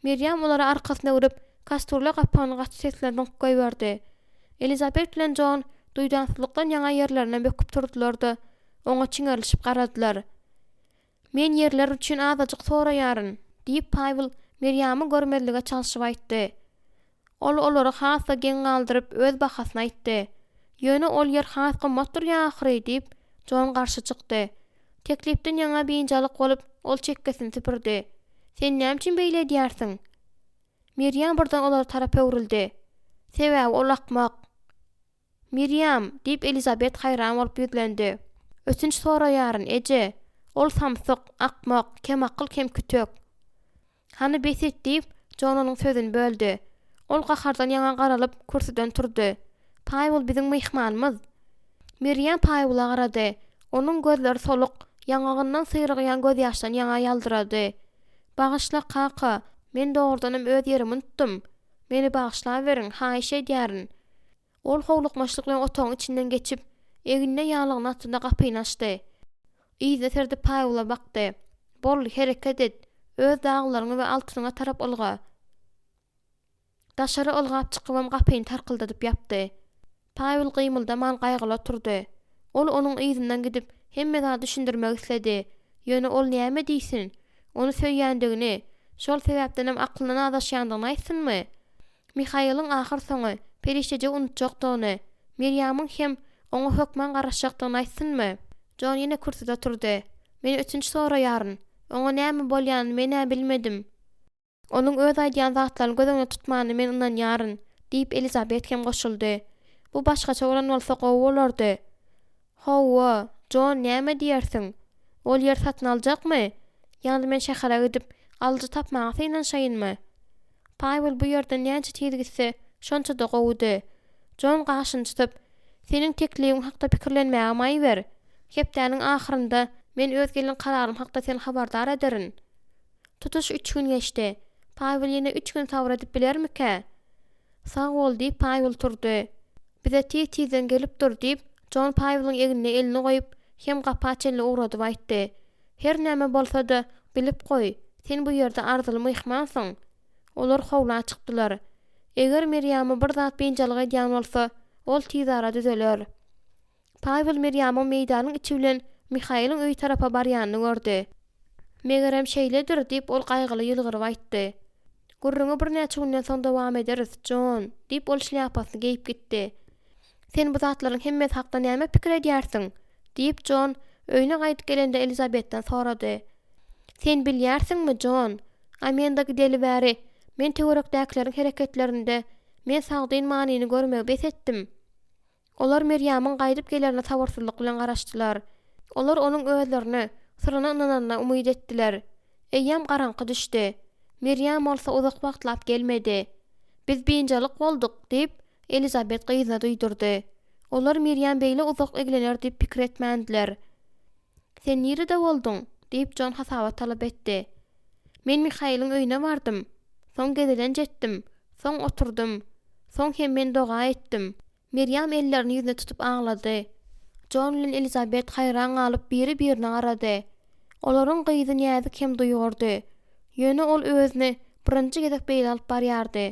Miriam olara arkasyna urip kasturla gapagyny gaty sesle döňüp goýberdi. Elizabeth bilen John duýdansızlykdan ýaňa ýerlerine böküp turdular-da oňa çiňerlişip garadylar. "Men ýerler üçin azadyk soraýaryn" diýip Pavel Miriamy görmezlige çalyşyp aýtdy. Ol olara hasa geň galdyryp öz bahasyny aýtdy. "Ýöne ol ýer has gymmat durýar ahyry" diýip John garşy çykdy. Teklipden ýaňa beýinjalyk bolup ol çekkesini süpürdi. "Sen näme üçin beýle edýärsiň?" Miriam birden olara tarap öwrildi. "Sebäbi ol akmak." "Miriam" diýip Elizabeth haýran bolup ýüzlendi. "Ösünç soraýaryn eje. Ol samsyk, akmak, kem akyl, kem kütök." "Hany beset" diýip John onuň sözüni böldi. Ol gahardan ýaňa garalyp kursiden turdy. "Pavel biziň myhmanymyz." Miriam Pavel'a garady. Onuň gözleri soluk, ýangagyndan syrygýan göz ýaşdan ýaňa ýaldyrady. "Bagyşla kaka, men dogrudanam öz ýerimi unutdum. Meni bagyşlap beriň, haýyş edýärin." Ol howlukmaşlyk bilen otagyň içinden geçip, eginde ýalygyny atynda gapyny açdy. Iýde serdi Pavel'a bakdy. "Bol, hereket et. Öz daglaryňy we altynyňa tarap olga." Daşary olgap çykyp gapyny tarkyldadyp ýapdy. Pavel gymyldaman gaýgyla turdy. Ol onuň ýzynyň gidip hemme zat düşündirmek istedi. Ýöne ol näme diýsin? Onu söýýändigini, şol sebäpdenem aklyna adaşýandygyny aýtsynmy? Mihail'ın ahyr soňy perişeje unutjakdygyny, Miriamyň hem oňa hökmen garaşjakdygyny aýtsynmy? John ýene kursida turdy. "Men üçinçi soraýaryn. Oňa näme bolýanyny men bilmedim. Onuň öz aýdýan zatlaryny gözüňe tutmany men ynanýaryn" diýip Elizabeth hem goşuldy. "Bu başgaça bolan bolsa gowy bolardy." "Hawa, John näme diýersiň? Ol ýer satyn aljakmy? Ýa-da men şähere gidip alyjy tapmagy synanşaýynmy?" Pavel bu ýerden näçe tez gitse, şonça da gowdy. John gaşyny tutup, "Seniň teklibiň hakda pikirlenmäge maý ber. Hepdäniň ahyrynda men öz gelin kararym hakda seni habardar ederin." Tutuş 3 gün geçdi. Pavel ýene 3 gün sabr edip bilermike? "Sag bol" diýip Pavel turdy. "Bize tiýden gelip dur" diýip John Pavel'ın egine elini goýup hem gapy açyly uğradyp aýtdy. "Her näme bolsa-da bilip goý, sen bu ýerde arzyly myhmansyň." Olar howla çykdylar. Eger Miriam'a bir zat beýinjalyk edýän bolsa, ol tiz ara düzeler. Pavel Miriam'yň meýdanyň içi bilen Mihail'in öý tarapa barýanyny gördi. "Megerem şeýledir" diýip ol gaýgyly ýylgyryp aýtdy. Gurruňy bir näçe günden soň dowam ederiz, John, diýip ol şляpasyny giyip gitdi. Sen bu zatlaryň hemmesi hakda näme pikir edýärsiň? Diýip John öýüne gaýdyp gelende Elizabetden sorady. Sen bilýärsiňmi, John? Amendagi deli bäri, men töwerekdäkilerin hereketlerinde men sagdyn manyny görmegi bes etdim. Olar Meryamyň gaýdyp gelerine sabarsızlyk bilen garaşdylar. Olar onuň özlerini syryna ynanana umyt etdiler. Eýýam garaňky düşdi. Meryam bolsa uzak wagtlap gelmedi. Biz biňjalyk boldyk diýip Elizabet gyzyna duýdurdy. Olar Meryam beýle uzak eglener diýip pikir etmändiler. Sen nirede boldun? Diýip John hasaba talap etdi. Men Mihail'in öýüne bardym. Soň gezeden jetdim. Soň oturdum. Soň hem men doga etdim. Meryam ellerini ýüzüne tutup aňlady. John bilen Elizabet haýran galyp biri-birine garady. Olaryň gyzy näzik hem duýgurdy. Ýöne ol özüni birinji gezek beýle alyp barýardy.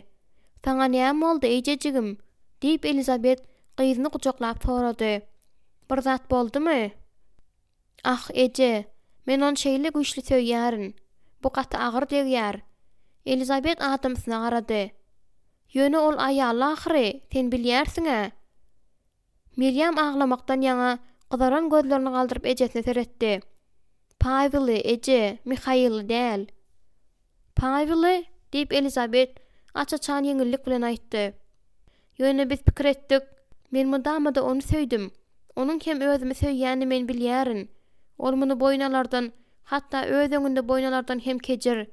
Saňa näme boldy eýjejigim? Diýip Elizabet gyzyny guçaklap sorady. Bir zat boldymy? Ah eje, men on şeýle güýçli söýýärin. Bu gaty agyr degýär. Elizabet adamsyna garady. Ýöne ol aýal ahyry, sen bilýärsiň-a? Meryam aglamakdan ýaňa gyzaran gözlerini galdyryp ejesine seretdi. Paýwyly eje, Mihail däl. Paýwyly diýip Elizabet açaçan ýeňillik bilen aýtdy. Ýöne biz pikir etdik. Men mudamada onu söýdüm. Onuň hem özüme söýýäni men bilýärin. Ol muny boýnalardan, hatda öz öňünde boýnalardan hem kejir.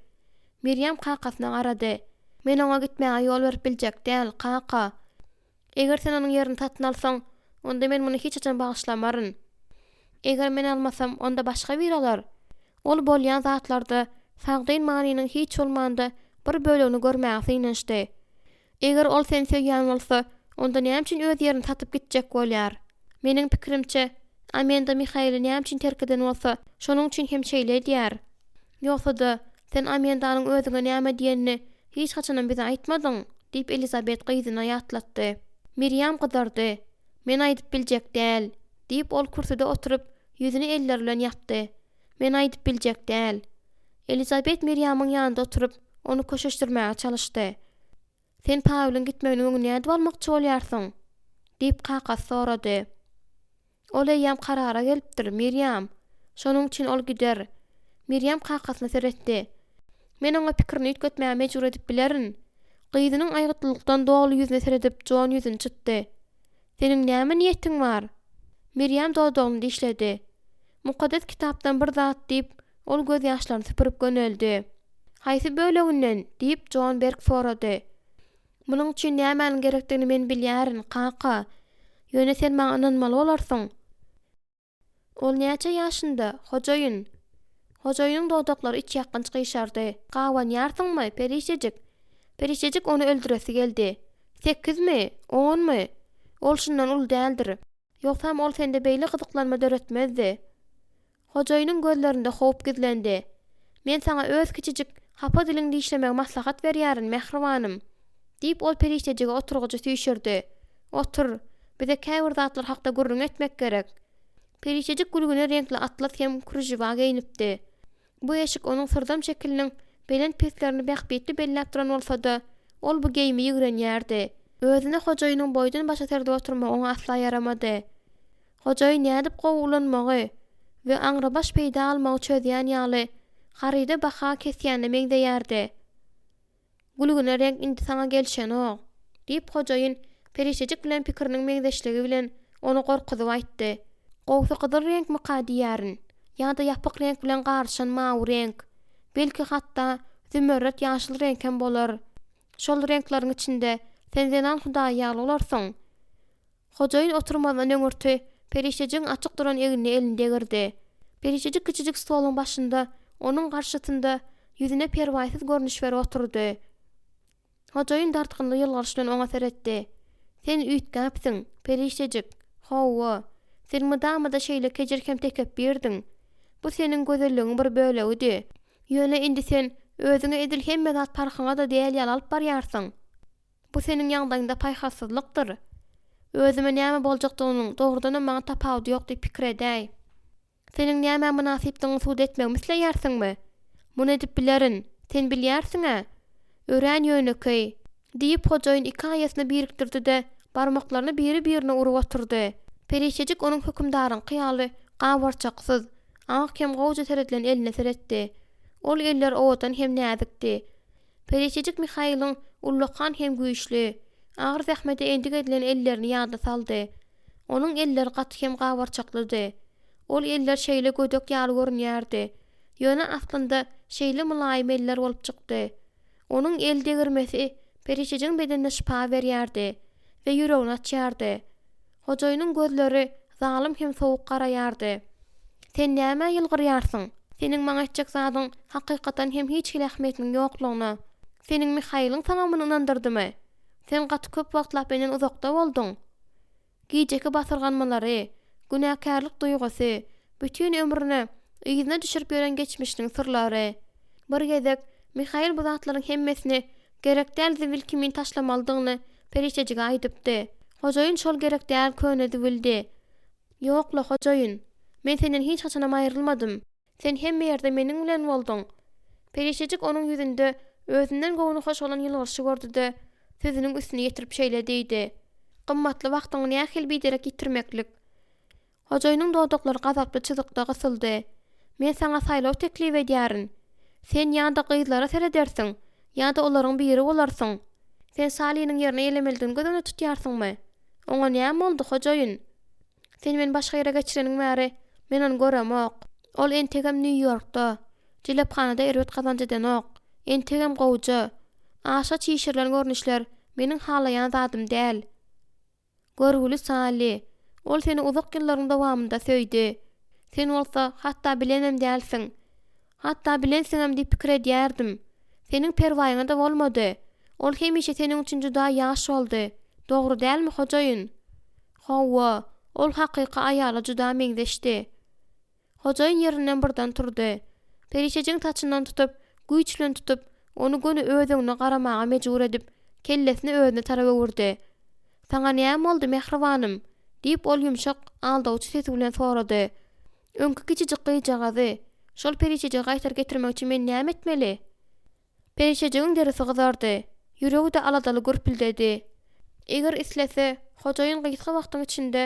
Meryam kakasyna garady. Men oňa gitmäge ýol berip biljek däl, kaka. Eger sen onuň ýerini tatyn alsaň, onda men muny hiç açan bagyşlamaryn. Eger men almasam, onda başga bir alar. Ol bolýan zatlarda sagdyn manynyň hiç bolmanda bir bölegini görmäge synanşdy. Eger ol sen söýýän bolsa, onda näme üçin öz ýerini tatyp gitjek bolýar? Meniň pikirimçe, Amenda Mihail'i näme üçin terk eden bolsa, şonuň üçin hem şeýle edýär. Ýoksa-da sen Amendanyň özüňe näme diýenini hiç haçanam bize aýtmadyň, diýip Elizabet gyzyna ýatlatdy. Meryam gydardy. Men aýdyp biljek däl, diýip ol kürsüde oturup ýüzüni eller bilen ýapdy. Men aýdyp biljek däl. Elizabet Meryamyň ýanynda oturup onu köşeşdirmäge çalyşdy. Sen Pawlyň gitmegini öňüne näde almakçy bolýarsyň? Diýip kakasy sorady. Ol eýýam karara gelipdir, Meryam. Şonuň üçin ol gider. Meryam kakasyna seretdi. Men oňa pikirini ýetmäge mejbur edip bilerin. Gyzynyň aýgytlykdan dogly ýüzüne seredip John ýüzüni çytdy. Seniň näme niýetiň bar? Meryam dodogyny dişledi. Mukaddes kitapdan bir zat diýip ol göz ýaşlaryny süpürip göneldi. Haýsy böleginden diýip John Berg sorady. Munyň üçin näme gerekdigini men bilýärin, kaka. Ýöne sen maňa inanmaly bolarsyň. Ol näçe ýaşynda, hojaýyn? Hojaýynyň dodaklary iç ýakynç gyşardy. Gawan ýarsyňmy, perişejik? Perişejik onu öldüresi geldi. 8mi, 10mi? Ol şundan ul däldir. Ýoksam ol sende beýle gyzyklanma döretmezdi. Hojaýynyň gözlerinde howp gizlendi. Men saňa öz kiçijik hapa dilini işlemäge maslahat berýärin, mehribanym. Diýip ol perişejige oturguja süýşürdi. Otur, bize käbir zatlar hakda gurrun etmek gerek. Perişejik gülgüne renkli atlas hem krujyba geyinipdi. Bu eşik onuň syrdam şekiliniň belen peslerini bähbetli bellap duran bolsa-da, ol bu geyimi ýigrenýärdi. Özüne hojaýynyň boýdan başa terde oturmagy oňa asla yaramady. Hojaý nädip gowulanmagy we aňrabaş peýda almagy çözýän ýaly haryda baha kesýände meňdeýärdi. Gülgüne renk indi saňa gelşen o, diýip hojaýyn perişejik bilen pikiriniň meňdeşligi bilen onu gorkuzyp aýtdy. Gowsy gyzyl renk mi diýärin? Ýa-da ýapyk renk bilen garşan mawy renk. Belki hatda zümrüt ýaşyl renk hem bolar. Şol renkleriň içinde sen zenan Hudaý ýaly bolarsyň. Hojaýyn oturmadan öňürti perişejiň açyk duran egini elinde girdi. Perişejik kiçijik stoluň başynda, onuň garşysynda ýüzüne perwaýsyz görnüş berip oturdy. Hojaýyn dartgynly ýylgyş bilen oňa seretdi. Sen üýtgäpsiň, perişejik. Hawa, sen mudamada şeýle kejirkem tekep berdiň. Bu seniň gözelligiň bir bölegi. Ýöne indi sen özüňe edil hemme zat parkyňa da däl ýal alyp barýarsyň. Bu seniň ýagdaýynda paýhasyzlykdyr. Özüme näme boljakdygynyň dogrudan maňa tapawdy ýok diýip pikir edäý. Seniň näme münasipdygyny suwd etmek misleýärsiňmi? Muny edip bilerin, sen bilýärsiň-a? Örän ýönekey diýip hojaýyn iki aýasyny birikdirdi-de barmaklaryny biri-birine urup oturdy. Perişejik onuň hökümdaryň kyýaly gabarçaksyz, kem gowja seredilen eline seretdi. Ol eller owadan hem näzikdi. Perişejik Mihaýlyň ullakan hem güýçli, agyr zähmete endik edilen ellerini ýada saldy. Onuň elleri gaty hem gabarçaklydy. Ol eller şeýle gödek ýaly görünýärdi. Ýöne aslynda şeýle mulaýym eller bolup çykdy. Onuň el degirmesi Perişejiň bedenine şipa berýärdi we ýüregini açýardy. Hojaýynyň gözleri zalim hem sowuk garaýardy. Sen näme ýylgyrýarsyň? Seniň maňa etjek zadyň hakykatan hem hiç ähmiýetiniň ýoklugyna. Seniň Mihaýlyň saňa muny inandyrdymy? Sen gaty köp wagtlap menden uzakda boldyň. Gijeki basyrganmalary, günäkärlik duýgusy, bütün ömrüne ýygyna düşürip ýören geçmişiniň sırlary. Bir gezek Mihaýl bu zatlaryň hemmesini gerek däl zibil kimin taşlamalydygyny Perişejige aýdypdy. Hojaýyn şol gerek däl könedi bildi. Ýokla hojaýyn, men senden hiç haçanam aýrylmadym. Sen hemme ýerde meniň bilen boldyň. Perişejik onuň ýüzünde özünden gowuny hoş bolan ýylgyrsy gördü-de sözüniň üstüne ýetirip şeýle diýdi. Gymmatly wagtyňy nähil biderek ýitirmeklik. Hojaýynyň dodaklary gazaply çyzykda gysyldy. Men saňa saýlaw teklip edýärin. Sen ýa-da gyzlara seredersiň, ýa-da olaryň biri bolarsyň. Sen Salynyň ýerine elemeldigini gözüne tutýarsyňmy? Oňa näme boldy hojaýyn? Sen men başga ýere geçireniň bäri men onu göremok. Ol entegem New Yorkda, jilephanada erwet kazanjadan ok. Entegem gowja. Aşa çiýşirlen görnüşler meniň halaýan zadym däl. Görgüli Sally, ol seni uzak ýyllaryň dowamynda söýdi. Sen bolsa hatda bilenem dälsiň. Hatda bilensiňem diýip pikir edýärdim. Seniň perwaýyňa da bolmady. Ol hemişe seniň üçin juda ýaş boldy. Dogry dälmi hojaýyn? Hawa, ol hakyky aýala juda meňzeşdi. Hojaýyn ýerinden birden turdy. Perişejiň taçyndan tutup, güýçlen tutup, onu göni özüňe garamaga mejbur edip, kellesini özüne taraba urdy. Saňa näme boldy mehribanym? Diýip ol ýumşak aldawçy sesi bilen sorady. Öňkü kiçijik gyjagazy, şol Perişejige gaýtar getirmek üçin men näme etmeli? Perişejiň derisi gyzardy. Ýüregi de aladaly gürpildedi. Eger islese, hojaýyn gysga wagtyň içinde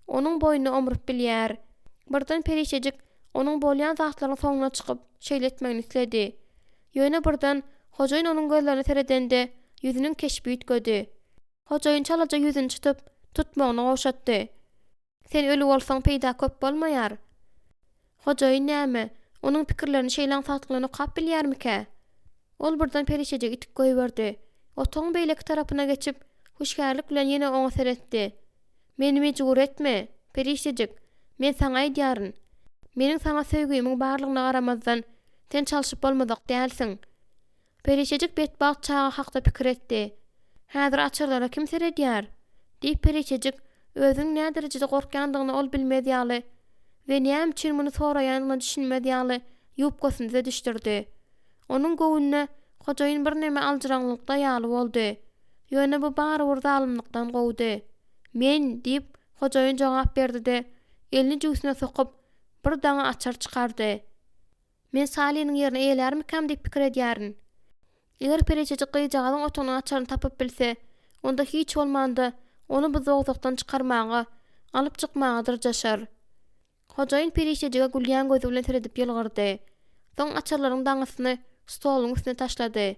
onuň boýnuny omrup bilýär. Birden Perişejik onuň bolýan zatlaryň soňuna çykyp şeýletmegini isledi. Ýöne birden hojaýyn onuň gözlerini seredende ýüzüniň keşbi ýitgedi. Hojaýyn çalaja ýüzüni tutup tutmagyny gowşatdy. Sen öli bolsaň peýda köp bolmaýar. Hojaýyn näme? Onuň pikirlerini şeýlen satlygyny kap bilýärmike? Ol birden Perişejik itip goýberdi. Otoň beýleki tarapyna geçip huşgärlik bilen ýene oňa seretdi. Meni mejbur etme, Perişejik. Men saňa aýdýaryn. Meniň saňa söýgümiň barlygyna garamazdan sen çalyşyp bolmadak dälsiň. Perişejik betbag çağa hakda pikir etdi. Häzir açarlara kim seredýär? Diýip Perişejik özüň näme derejede gorkýandygyny ol bilmez ýaly we näme üçin muny soraýanyny düşünmez ýaly ýup gözüne düşdirdi. Onuň gowunyna hojaýyn bir näme aljyraňlykda ýaly boldy. Ýöne bu bary bir zalymlykdan gowdy. Men diýip hojaýyn jogap berdi-de elini jüýsüne sokup bir daňa açar çykardy. Men Salynyň ýerine eýlermikäm diýip pikir edýärin. Eger Perişejik gyjagadyň otunyň açaryny tapyp bilse, onda hiç bolmanda onu bu zowzakdan çykarmaga, alyp çykmaga dyrjaşar. Hojaýyn Perişejige gülýän gözi bilen seredip ýylgyrdy. Soň açarlaryň daňysyny stoluň üstüne taşlady.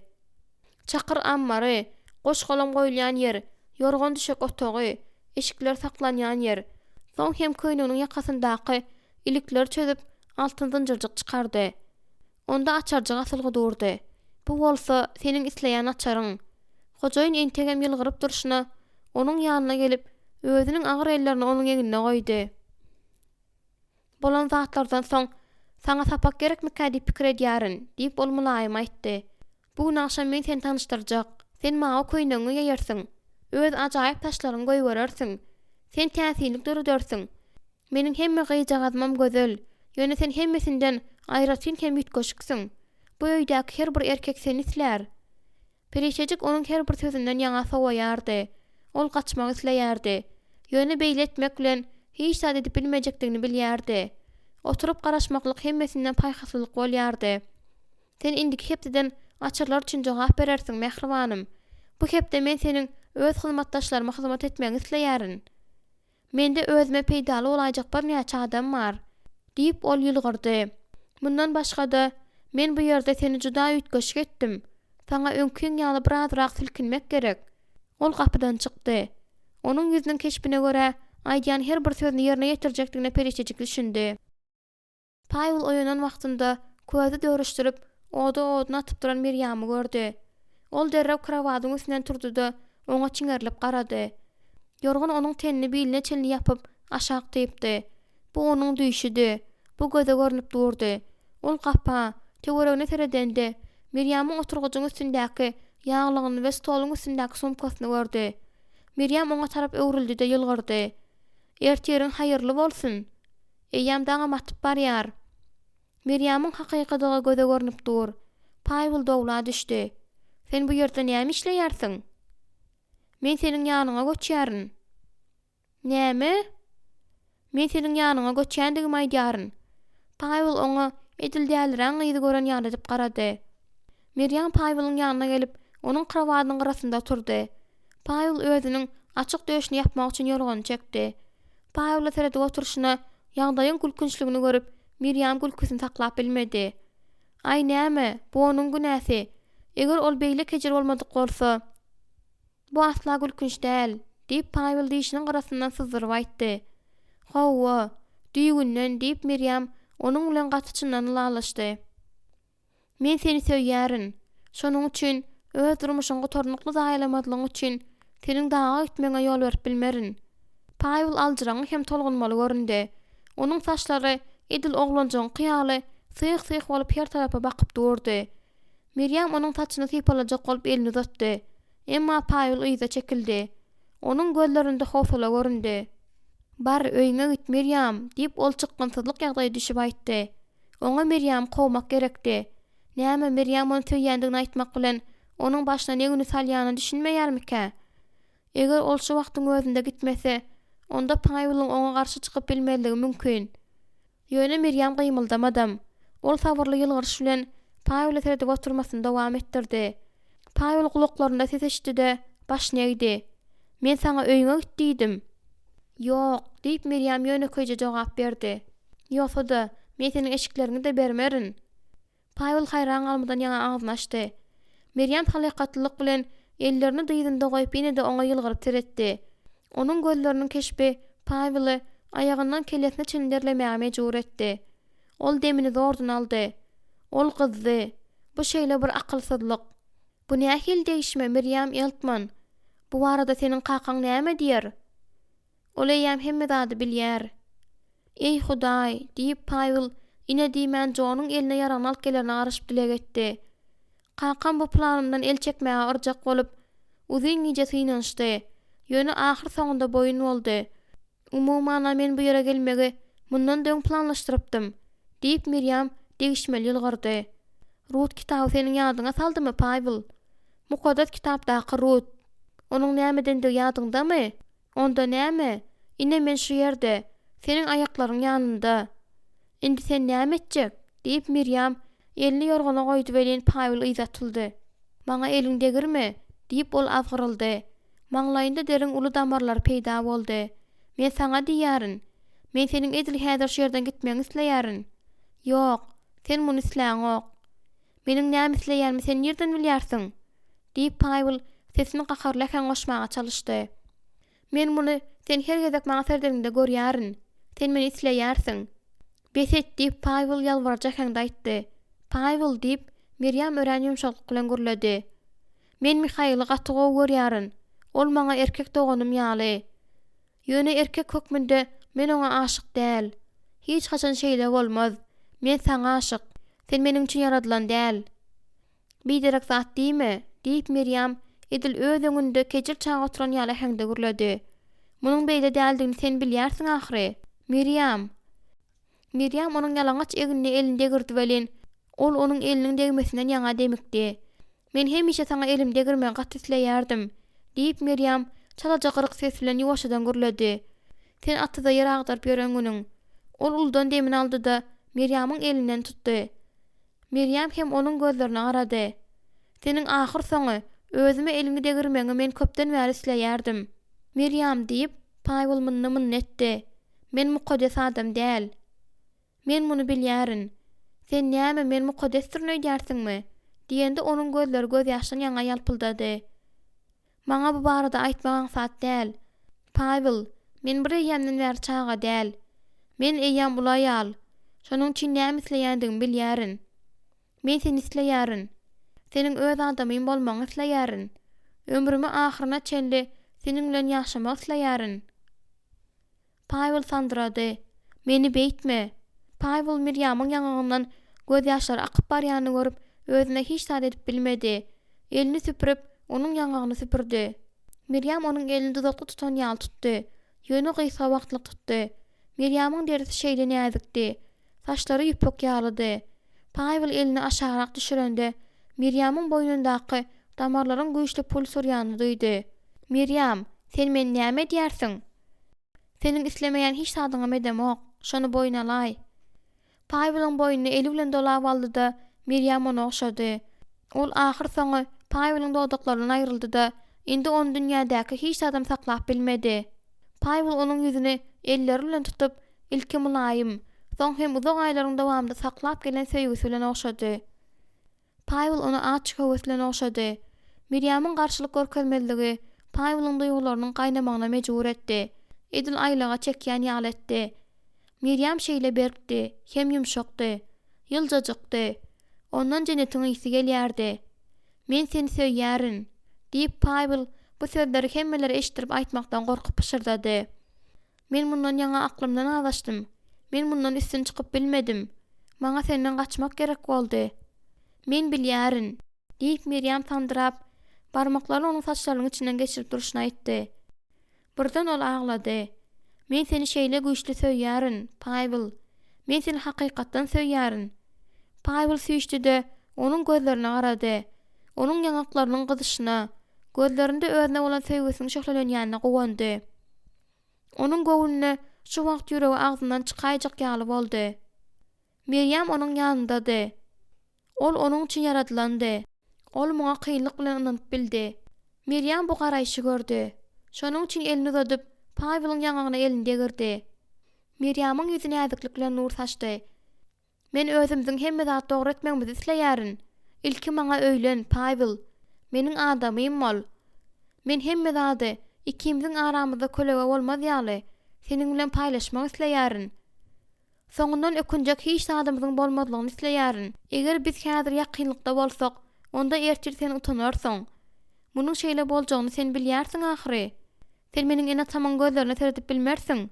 Çakyr ammary, goşgalam goýulýan ýer, ýorgan düşek otagy, eşikler saklanýan ýer. Soň hem köýnüniň ýakasyndaky ilikler çözüp altyndan jyrjyk çykardy. Onda açarjyk asylgy durdy. Bu bolsa seniň isleýän açaryň. Hojaýyn entegem ýylgyryp durşuna onuň ýanyna gelip özüniň agyr ellerini onuň eňine goýdy. Bolan zatlardan soň saňa sapak gerekmikä diýip pikir edýärin diýip ol mulaýym aýtdy. Bu naşam men seni tanıştyrjak. Sen maňa köýnüňi ýaýarsyň. Öz ajaýyp taşlaryň goýberersiň. Sen täsirlik döredерsiň. Meniň hemme gyjagadım gözel. Ýöne sen hemmesinden aýratyn hem ýetgeşiksiň. Bu öýdäki her bir erkek seni isler. Perişejik onuň her bir sözünden ýaňa sowaýardy. Ol gaçmak isleýärdi. Ýöne beýle etmek bilen hiç zat edip bilmejekdigini bilýärdi. Oturup garaşmaklyk hemmesinden paýhaslyk bolýardy. Sen indik hepden açarlar üçin jogap berersiň mehribanym. Bu hepde men seniň öz hyzmatdaşlaryma hyzmat etmeňi isleýärin. Mende özüme peýdaly bolajak bir näçe adam bar, diýip ol ýylgyrdy. Bundan başga-da men bu ýerde seni juda ütgeş etdim. Saňa öňküň ýaly birazrak silkinmek gerek. Ol gapydan çykdy. Onuň ýüzüniň keşbine görä aýdýan her bir sözüni ýerine ýetirjekdigine perişejik düşündi. Paýul oýanan wagtynda közi dörüşdirip oda-oduna atyp duran Miriamy gördü. Ol derrew krawatyň üstünden turdy-da oňa çiňerilip garady. Yorgun onuň tenini biline çelini ýapyp aşağı typdy. Bu onuň düýşidi. Bu göze görnüp durdy. Ol gapa, töweregine seredendi. Miriamyň oturgugyň üstündäki ýaglygyny we stoluň üstündäki sumkasyny gördü. Miriam oňa tarap öwrildi-de ýylgyrdy. Ertiriň haýyrly bolsun. Eýýam daňa matyp barýar. Miriamyň hakykatyga göze görnüp dur. Paýul dowla düşdi. Sen bu ýerde näme işleýärsiň? Men seniň ýanyňa göçýäryn. Näme? Men seniň ýanyňa göçýändigimi aýdýaryn. Paýul oňa edildäliräň ýyzy gören ýaly diýip garady. Miriam Paýulyň ýanyna gelip onuň krawatynyň garasynda turdy. Paýul özüniň açyk döşini ýapmak üçin ýolgony çekdi. Paýulla serede oturuşyna ýagdaýyň gülkünçligini görüp Miriam gülküsini saklap bilmedi. Ay näme, bu onuň günäsi. Eger ol beýle kejer bolmadyk bolsa, bu asla gülkünç däl, diýip Paýul diýişiniň garasyndan syzdyryp aýtdy. Hawa, düýgünden diýip Miriam onuň bilen gatyçyndan lalaşdy. Men seni söýýärin. Şonuň üçin öz durmuşyň gotornukly daýlamadylygyň üçin seniň dağa gitmeňe ýol berip bilmerin. Paýul aljyraň hem tolgunmaly göründi. Onuň saçlary edil oglanjaň qyaly syk-syk bolup her tarapa bakyp durdy. Miriam onuň saçyny sypalajak bolup elini uzatdy. Emma Paýul ýyza çekildi. Onuň gözlerinde howsala göründi. Bar öýüňe git Miriam, diýip ol çykgynsyzlyk ýagdaýy düşüp aýtdy. Oňa Miriam kowmak gerekdi. Näme Miriam onu söýýändigini aýtmak bilen onuň başyna ne güni salýanyny düşünmeýärmike? Eger ol şu wagtyň özünde gitmese, onda Paýulyň oňa garşy çykyp bilmeligi mümkin. Ýöne Miriam gymyldamadym. Ol sabyrly ýylgyryş bilen Paýuly terede oturmasyny dowam etdirdi. Paýul gulaklarynda ses eşitdi-de başyny eýdi. Men saňa öýüňe git diýdim. Ýok, diýip Miriam ýöneköýje jogap berdi. Ýoksa-da men seniň eşiklerini de bermerin. Paýul haýran galmadan ýaňa agyny açdy. Miriam halykatlylyk bilen ellerini dyýdynda goýup ýene-de oňa ýylgyryp teretdi. Onuň gözleriniň keşbi Paýuly ayagyndan kelesine çindirlemäge mejbur etdi. Ol demini zordan aldy. Ol gyzdy. Bu şeýle bir akylsyzlyk. Bu nähil değişme Miriam Eltman. Bu barada seniň kakaň näme diýer? Ol eýýäm hemme zady bilýär. Ey Hudaý, diýip Paýul ine diýmän Jonuň eline ýaraň alyp gelerini garaşyp dilek etdi. Kakam bu planymdan el çekmäge yrjak bolup, uzyn nice synanşdy. Ýöne ahyr soňunda boyun boldy. Umumana men bu ýere gelmegi mundan döň planlaşdyrypdym, diýip Miriam degişmeli ýylgyrdy. Rut kitaby seniň ýadyňa saldymy Paýul? Mukaddas kitapdaky Rut. Onuň nämedendir ýadyňdamy? Onda näme? Ine men şu ýerde, seniň aýaklaryň ýanynda. Indi sen näme etjek? Diýip Miriam elini ýorgana goýdy welin Paýul ýyzatyldy. Maňa eliň degirme? Diýip ol azgyryldy. Maňlaýynda derin uly damarlar peýda boldy. Men saňa diýärin. Men seniň edil häzir şu ýerden gitmeňi isleýärin. Ýok, sen muny isläň ok. Meniň näme isleýärmi sen ýerden bilýärsiň? Diýip Paýul sesini gakarlakan goşmaga çalyşdy. Men muny sen her gezek maňa serdeňde görýärin. Sen meni isleýärsiň. Beset diýip Paýul ýalvarjak handa aýtdy. Paýul diýip Miriam ören ýumşaklyk bilen gürledi. Men Mihaýly gatyga görýärin. Ol maňa erkek doganym ýaly. Ýöne erkek hökmünde men oňa aşyk däl. Hiç haçan şeýle bolmaz. Men saňa aşyk. Sen meniň üçin yaradylan däl. Biderek zat diýme? Diýip Miriam edil öz öňünde kejir çağa oturan ýaly handa gürledi. Munyň beýle däldigini sen bilýärsiň ahry. Miriam onuň ýalаңaç egini elinde girdi welin. Ol onuň eliniň degmesinden ýaňa demikdi. Men hemişe saňa elim degirme gaty isleýärdim. Diýip Miriam çalaja gyrık ses bilen ýuwaşadan gürledi. Sen atyda ýere agdaryp ýöreňüň. Ol uldan demin aldy da Miriamyň elinden tutdy. Miriam hem onuň gözlerine garady. Senin ahir soňy özüme elini degirmeňi men köpden bäri isleýärdim. Miriam diýip Pavel mınna etdi. Men mukaddes adam däl. Men muny bilýärin. Sen näme men mukaddesdirne diýärsiňmi? Diýende onuň gözleri göz ýaşyny ýaňa ýalpyldady. Maňa bu barada aýtmagyň sat däl. Pavel, men bir ýemden bäri çaga däl. Men eýýäm bulaýal. Şonuň üçin näme isleýändigimi bilýärin. Men seni isleýärin. Senin öz adamyň bolmagyny isleýärin. Ömrümi ahyryna çenli senin bilen ýaşamagy isleýärin. Pavel sandyrady. Meni beýtme. Pavel Miriamyň ýanagyndan göz ýaşlary akyp barýany görüp özüne hiç zat edip bilmedi. Elini süpürüp onuň ýanagyny süpürdi. Miriam onuň elini dudakly tutan ýaly tutdy. Ýöne gysga wagtlyk tutdy. Miriamyň derisi şeýle näzikdi. Saçlary ýüpek ýalydy. Pavel elini aşarak düşürende Miriamyň boýnundaky damarlaryň güýçli puls urýany duýdy. Miriam, sen men näme diýärsiň? Senin islemeýän hiç sadyňam edemok. Şonu boyna alay. Pavelyň boynuny eli bilen dolap aldy da Miriam ona oşady. Ol ahyr soňy Pavelyň dodaklaryndan aýryldy da indi onu dünýädäki hiç adam saklap bilmedi. Pavel onuň ýüzüni elleri bilen tutup ilki mulaýym, soň hem uzak aýlaryň dowamında saklap gelen söýgüsi bilen oşady. Pavel onu açyk höwes bilen oşady. Miriamyň garşylyk görkezmezligi Pavelyň duýgularynyň gaýnamagyna mejbur etdi. Edil aýlaga çekýän ýaly etdi. Miriam şeýle berkdi, hem ýumşakdy, ýyljajykdy. Ondan jennetiň ýyzy gelýärdi. Men seni söýýärin, diýip Pavel bu sözleri hemmeleri eşdirip aýtmakdan gorkup pişirdadi. Men mundan ýaňa aklymdan azaşdym. Men mundan üstün çykyp bilmedim. Maňa senden gaçmak gerek boldy. Men bilýärin, diýip Miriam sandyrap, barmaklaryny onuň saçlarynyň içinden geçirip duruşyna aýtdy. Birden ol aglady. Men seni şeýle güýçli söýýärin, Pavel. Men seni hakykatdan söýýärin. Pavel süýçdi-de onuň gözlerine garady. Onuň ýanaklarynyň gyzyşyna, gözlerinde özüne bolan söýgüsiniň şöhlenýänine gowandy. Onuň göwnüne şu wagt ýüregi agzyndan çykaýjak ýaly boldy. Miriam onuň ýanynda-dy. Ol onuň üçin yaradylandy. Ol muňa kynlyk bilen inanyp bildi. Miriam bu garaýşy gördü. Şonuň üçin elini uzadyp Pavelyň ýanagyna elini degirdi. Miriamyň ýüzüne näziklik bilen nur saçdy. Men özümdiň hemme zat dogry etmeňimizi isleýärin. Ilki maňa öýlen, Pavel. Meniň adamym bol. Men hemme zady ikimiziň aramyzda kölega bolmaz ýaly seniň bilen paýlaşmak isleýärin. Soňundan ökünjek hiç zadymyzyň bolmadlygyny isleýärin. Eger biz häzir ýakynlykda bolsak, onda ertir sen utanarsyň. Munyň şeýle boljagyny sen bilýärsiň ahyry. Sen meniň ene tamam gözlerine seredip bilmersiň.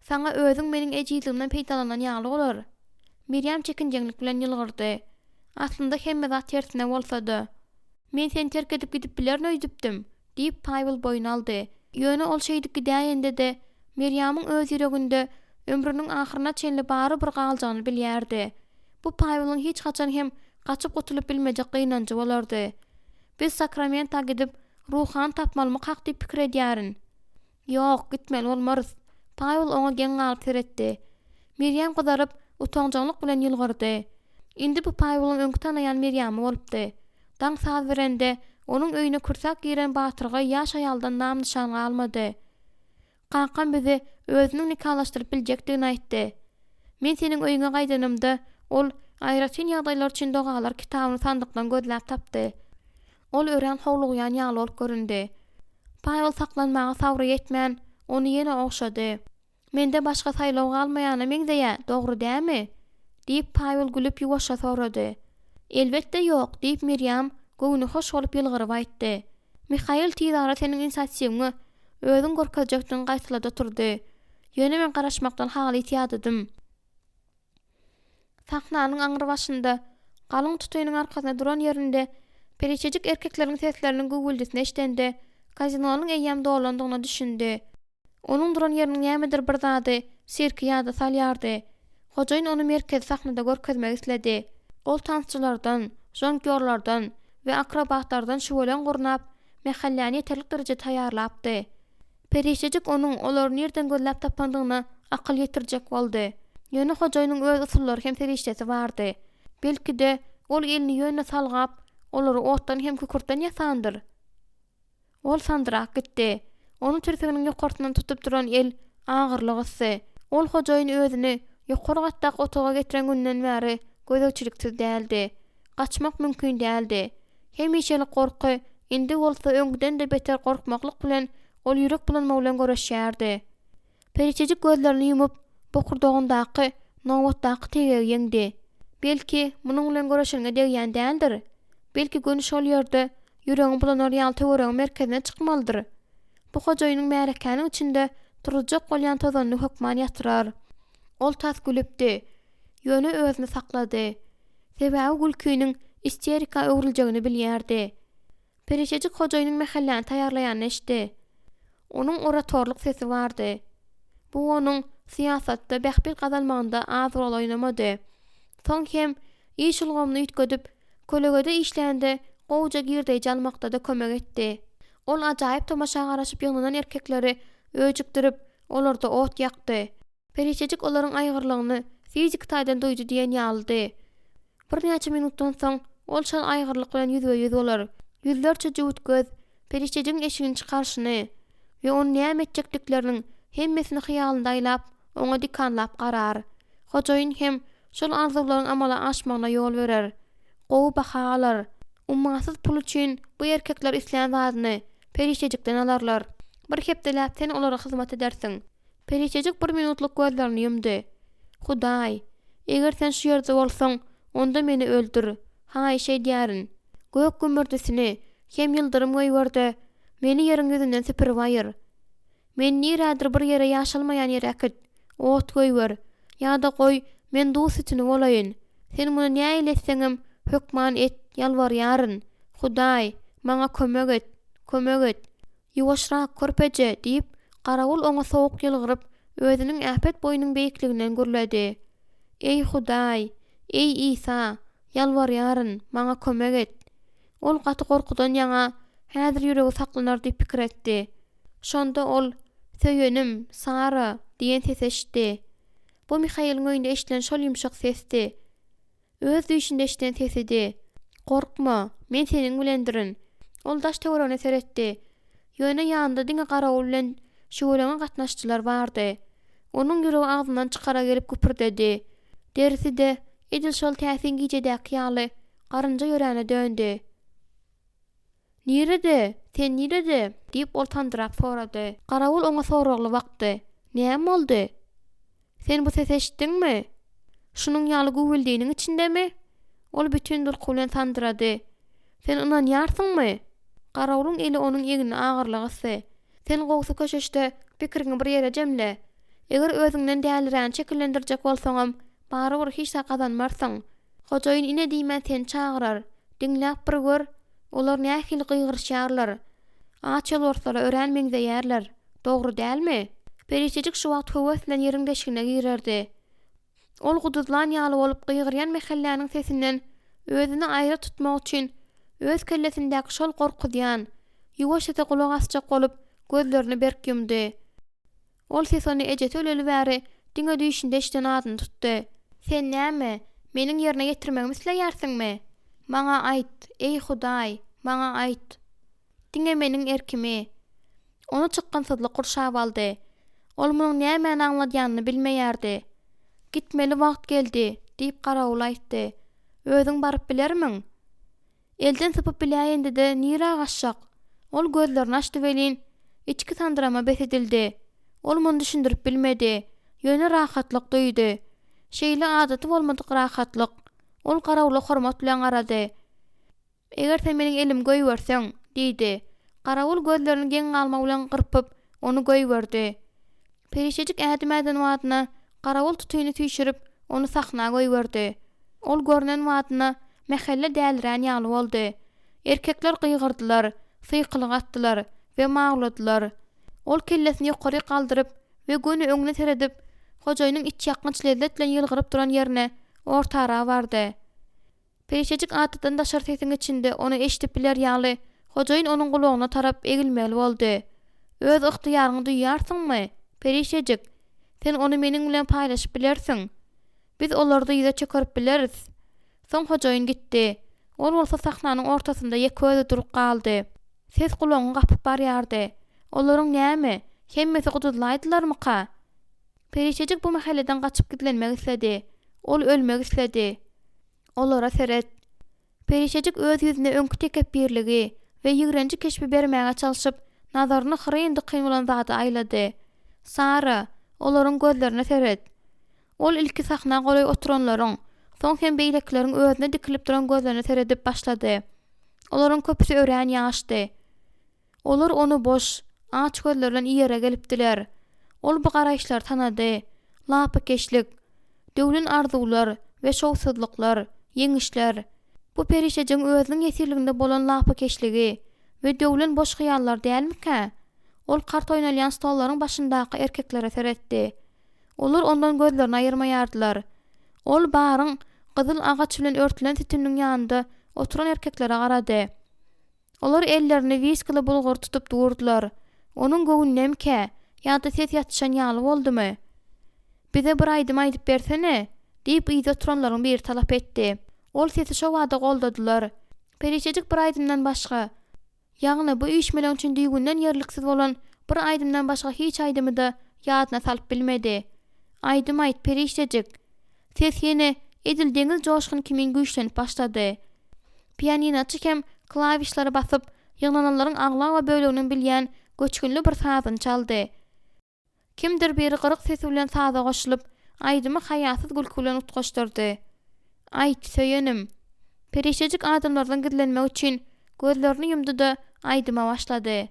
Saňa özüň meniň ejizligimden peýdalanan ýaly bolar. Miriam çekinjeklik bilen ýylgyrdy. Aslynda hemme zat tersine bolsady. Men seni terk edip gidip bilerini öýdüpdim, diýip Pavel boyun aldy. Ýöne ol şeýdiki däýende de Miriamyň öz ýüreginde ömrüniň ahyryna çenli bary bir galjagyny bilýärdi. Bu Pavelyň hiç haçan hem gaçyp gutulyp bilmejek gynanjy bolardy. Biz sakramenta gidip ruhan tapmalymy hak diýip pikir edýärin. Ýok, gitmeli bolmarys. Pavel oňa geň galyp teretdi. Miriam gyzaryp utanjaklyk bilen ýylgyrdy. Indi bu Pavelyň öňkü tanaýan Miriam bolupdy. Daň saz berende onuň öýüne kursak giren batyrga ýaş aýaldan nam nişan almady. Kankan bizi özüni nikalaşdyryp biljekdigini aýtdy. Men seniň öýüňe gaýdanymda ol aýratyn ýagdaýlar üçin dogalar kitabyny sandykdan gözläp tapdy. Ol ören howlugýan ýaly bolup göründi. Pavel saklanmaga sabry ýetmän onu ýene okşady. Mende başga saýlaw galmaýany meňzeýä, dogry dämi? Diýip Pavel gülüp ýuwaşa sorady. Elbetde ýok, diýip Miriam göwüni hoş bolup ýylgyryp aýtdy. Mihail Tizara seniň insasiýaňy özüň gorkajjakdan gaýtylada oturdy. Ýöne men garaşmakdan haly ýetýädim. Sahnanyň aňry başynda, galyň tutuýynyň arkasyna duran ýerinde periçejik erkekleriň sesleriniň guguldysyny eşdende kazinonyň eýýäm dolandygyny düşündi. Onuň duran ýeriniň nämedir bir zady sirki ýa-da salýardy. Hojaýyn onu merkez sahnada görkezmek isledi. Ol tansçylardan, jonkyorlardan we akrobatlardan şuwelen gurnap, mehalläni ýeterlik derejede taýýarlapdy. Periçejik onuň olar nerden gözläp tapandygyna akyl ýetirjek boldy. Ýöne hojaýynyň öz usullary hem perişdesi bardy. Belki de ol elini ýöne salgap, olary otdan hem kükurdan ýasandyr. Ol sandyrak gitdi. Onu türseginiň ýokartyndan tutup duran el agyrlyk hissy. Ol hojaýyn özüni ýokary gatdaky otaga getiren günden bäri gözegçiliksiz däldi. Gaçmak mümkin däldi. Hemişelik gorky indi bolsa öňden de beter gorkmaklyk bilen ol ýürek bulanma bilen göreşýärdi. Periçejik gözlerini ýumyp bokurdagyndaky nowatdaky tege ýeňdi. Belki munyň bilen göreşenige degýän däldir. Belki gönüş ol ýerde ýüregiň bulanar ýaly töweregiň merkezine çykmalydyr. Bu hojaýynyň märekäniň içinde durjak bolýan tozanly hökman ýatyrar. Ol tas gülüpdi. Ýöne özüni saklady. Sebäbi gülküýniň isterika öwriljegini bilýärdi. Periçejik hojaýynyň mähellini taýýarlaýanyny eşdi. Onuň oratorlyk sesi bardy. Bu onuň siýasatda bähbil gazanmagynda az rol oýnamady. Soň hem iş ulgamyny ýitgedip, kölegede işlände gowja girdeý jalmakda da kömek etdi. Ol ajaýyp tomaşa garaşyp ýygnanan erkekleri öýjükdirip, olarda ot ýakdy. Periçejik olaryň aýgyrlygyny fizik taýdan duýdy diýen ýalydy. Bir näçe minutdan soň ol şol aýgyrlyk bilen ýüzbe-ýüz bolar. Ýüzlerçe jüwüt göz periçejiň eşigini çykarşyny we onu näme etjeklikleriniň hemmesini hyýalynda aýlap, oňa dikanlap garar. Hojaýyn hem şol arzularyň amala aşmagyna ýol berer. Gowy baha alar. Ummasyz pul üçin bu erkekler isleýän zadyny periçejikden alarlar. Bir hepdeläp sen olara hyzmat edersiň. Periçejik 1 minutluk gözlerini ýumdy. Hudaý, eger sen şu ýerde bolsaň, onda meni öldür. Haý şey diýärin. Gök gümürdisini hem ýyldyrym goýberdi. Meni ýeriň ýüzünden sepirip aýyr. Men nirädir bir ýere ýaşalmaýan ýere akit. Ot goýber. Ýa-da goý, men dus üçin bolayyn. Sen muny näme elesseňem hökman et, ýalbarýaryn. Hudaý, maňa kömek et, kömek et. Ýuwaşrak körpeje diýip garawul oňa sowuk ýylgyryp, özüniň äpet boýunyň beýikliginden gürledi. Ey Hudaý, ey İsa, ýalbarýaryn, maňa kömek et. Ol gaty gorkudan ýaňa häzir ýüregi saklanar diýip pikir etdi. Şonda ol "Söýenim, Sara" diýen ses eşitdi. Bu Mihaýylyň öýünde eşitilen şol ýumşak sesdi. Öz düýşinde eşiten ses idi. "Gorkma, men seniň bilendirin." Ol daş töweregine seretdi. Ýöne ýanynda diňe garawul bilen şöwreňe gatnaşçylar bardy. Onuň ýüregi agzyndan çykara gelip güpürdedi. Derisi de edil şol täsin gijedäki ýaly garynja ýöräne döndü. "Nirede? Sen nirede?" diýip ol tandyrak sorady. Garawul oňa soragly bakdy. "Näme boldy? Sen bu ses eşitdiňmi? Şunuň ýaly güwüldiğiniň içindemi?" Ol bütün durky bilen tandyrady. "Sen ynanýarsyňmy?" Garawulyň eli onuň ýegini agyrlygsy. "Sen gowsy köşeşde pikiriňi bir ýere jemle. Eger özüňden dälirän çekillendirjek bolsaňam, barybir hiç kazanmarsyň. Hojaýyn ine diýmän sen çagyrar. Diňläp bir gör, olar nähili gygyrşýarlar. Aç ýol borsala öğrenmeňize ýerler. Dogry dälmi?" Periçejik şu wagt höwes bilen ýeriň deşigine girerdi. Ol guduzlan ýaly bolup gygyrýan mehelläniň sesinden özüni aýra tutmak üçin öz kellesindäki şol gorkudan ýuwaş ete kulak asjak bolup gözlerini berk ýumdy. Ol ses ony ejet öleli bäri diňe düýşinde eşiten adyny tutdy. "Sen näme? Meniň ýerine ýetirmegimi isleýärsiňmi? Maňa aýt, ey Hudaý, maňa aýt. Diňe meniň erkimi." Onu çykkansızlyk gurşap aldy. Ol munyň näme aňladýanyny bilmeýärdi. "Gitmeli wagt geldi" diýip garawul aýtdy. "Özüň baryp bilermiň?" Elden sypyp bilýärdi de nire gaçjak. Ol gözlerini açdy welin içki sandyrama besedildi. Ol muny düşündirip bilmedi. Ýöne rahatlyk duýdy. Şeýle adaty bolmadyk rahatlyk. Ol garawula hormat bilen garady. "Eger sen meniň elim goýberseň" diýdi. Garawul gözlerini geň alma bilen gyrpyp onu goýberdi. Periçejik ädimeden wadyna garawul tutuýuny tüýşürip onu sahna goýberdi. Ol görnen wadyna mehelle dälirän ýaly boldy. Erkekler gygyrdylar, syýkylyk atdylar we magladylar. Ol kellesini ýokary galdyryp we göni öňüne teredip, hojaýynyň iç ýakynç lezzet bilen ýylgyryp duran ýerine ortara bardy. Periçejik atydan daşar sesiň içinde onu eşitip biler ýaly, hojaýyn onuň gulagyna tarap egilmeli boldy. "Öz yktyýaryňy duýýarsyňmy? Periçejik, sen onu meniň bilen paýlaşyp bilersiň. Biz olary ýyza çökerip bileriz." Soň hojaýyn gitdi. Ol bolsa sahnanyň ortasynda ýeköze durup galdy. Ses gulagyny gapyp barýardy. Olaryň näme? Hemmesi gudulaýdylarmyka? Perişejik bu mahaleden gaçyp gitlenmek isledi. Ol ölmek isledi. Olara seret. Perişejik öz ýüzüne öňkü tekep birligi we ýigrenji keşbi bermäge çalyşyp nazaryny hyryňdy kıymulan zady aýlady. Sara, olaryň gözlerine seret. Ol ilki sahna golay oturanlaryň, soň hem beýlekleriň özüne dikilip duran gözlerine seredip başlady. Olaryň köpüsi örän ýaşdy. Olar onu boş, aç gözlerden ýere gelipdiler. Ol bu garaýşlar tanady. Lapykeşlik, döwlün arzuwlar we şowsuzluklar, ýeňişler. Bu perişejiň özüniň ýesirliginde bolan lapykeşligi we döwlün boş hyýallar dälmika? Ol kart oýnalýan stollaryň başyndaky erkeklere seretdi. Olar ondan gözlerini aýyrmaýardylar. Ol baryň gyzyl agaç bilen örtülen tütüniň ýanynda oturan erkeklere garady. Olar ellerini wiskili bulgur tutup durdular. Onuň göwünnemke ýa-da ses ýatşan ýaly boldumy? Bize bir aýdym aýdyp bersene, diýip ýyda oturanlaryň biri talap etdi. Ol sesi şo wada goldadylar. Perişejik bir aýdymdan başga, ýagny bu işmeleň üçin diýgünden ýerliksiz bolan bir aýdymdan başga hiç aýdymy da ýadyna salyp bilmedi. Aýdym aýt perişejik. Ses ýene edildiňiz joşgyn kimin güýçlenip başlady. Pianinoçy hem klawişlary basyp ýygnananlaryň agla we bölegini bilýän göçkünli bir sazyny çaldy. Kimdir biri gyrık sesi bilen saza goşulyp aýdymy haýasyz gülki bilen utgaşdyrdy. Aýt söýenim. Perişejik adamlardan gizlenmek üçin gözlerini yumdy da aýdyma başlady.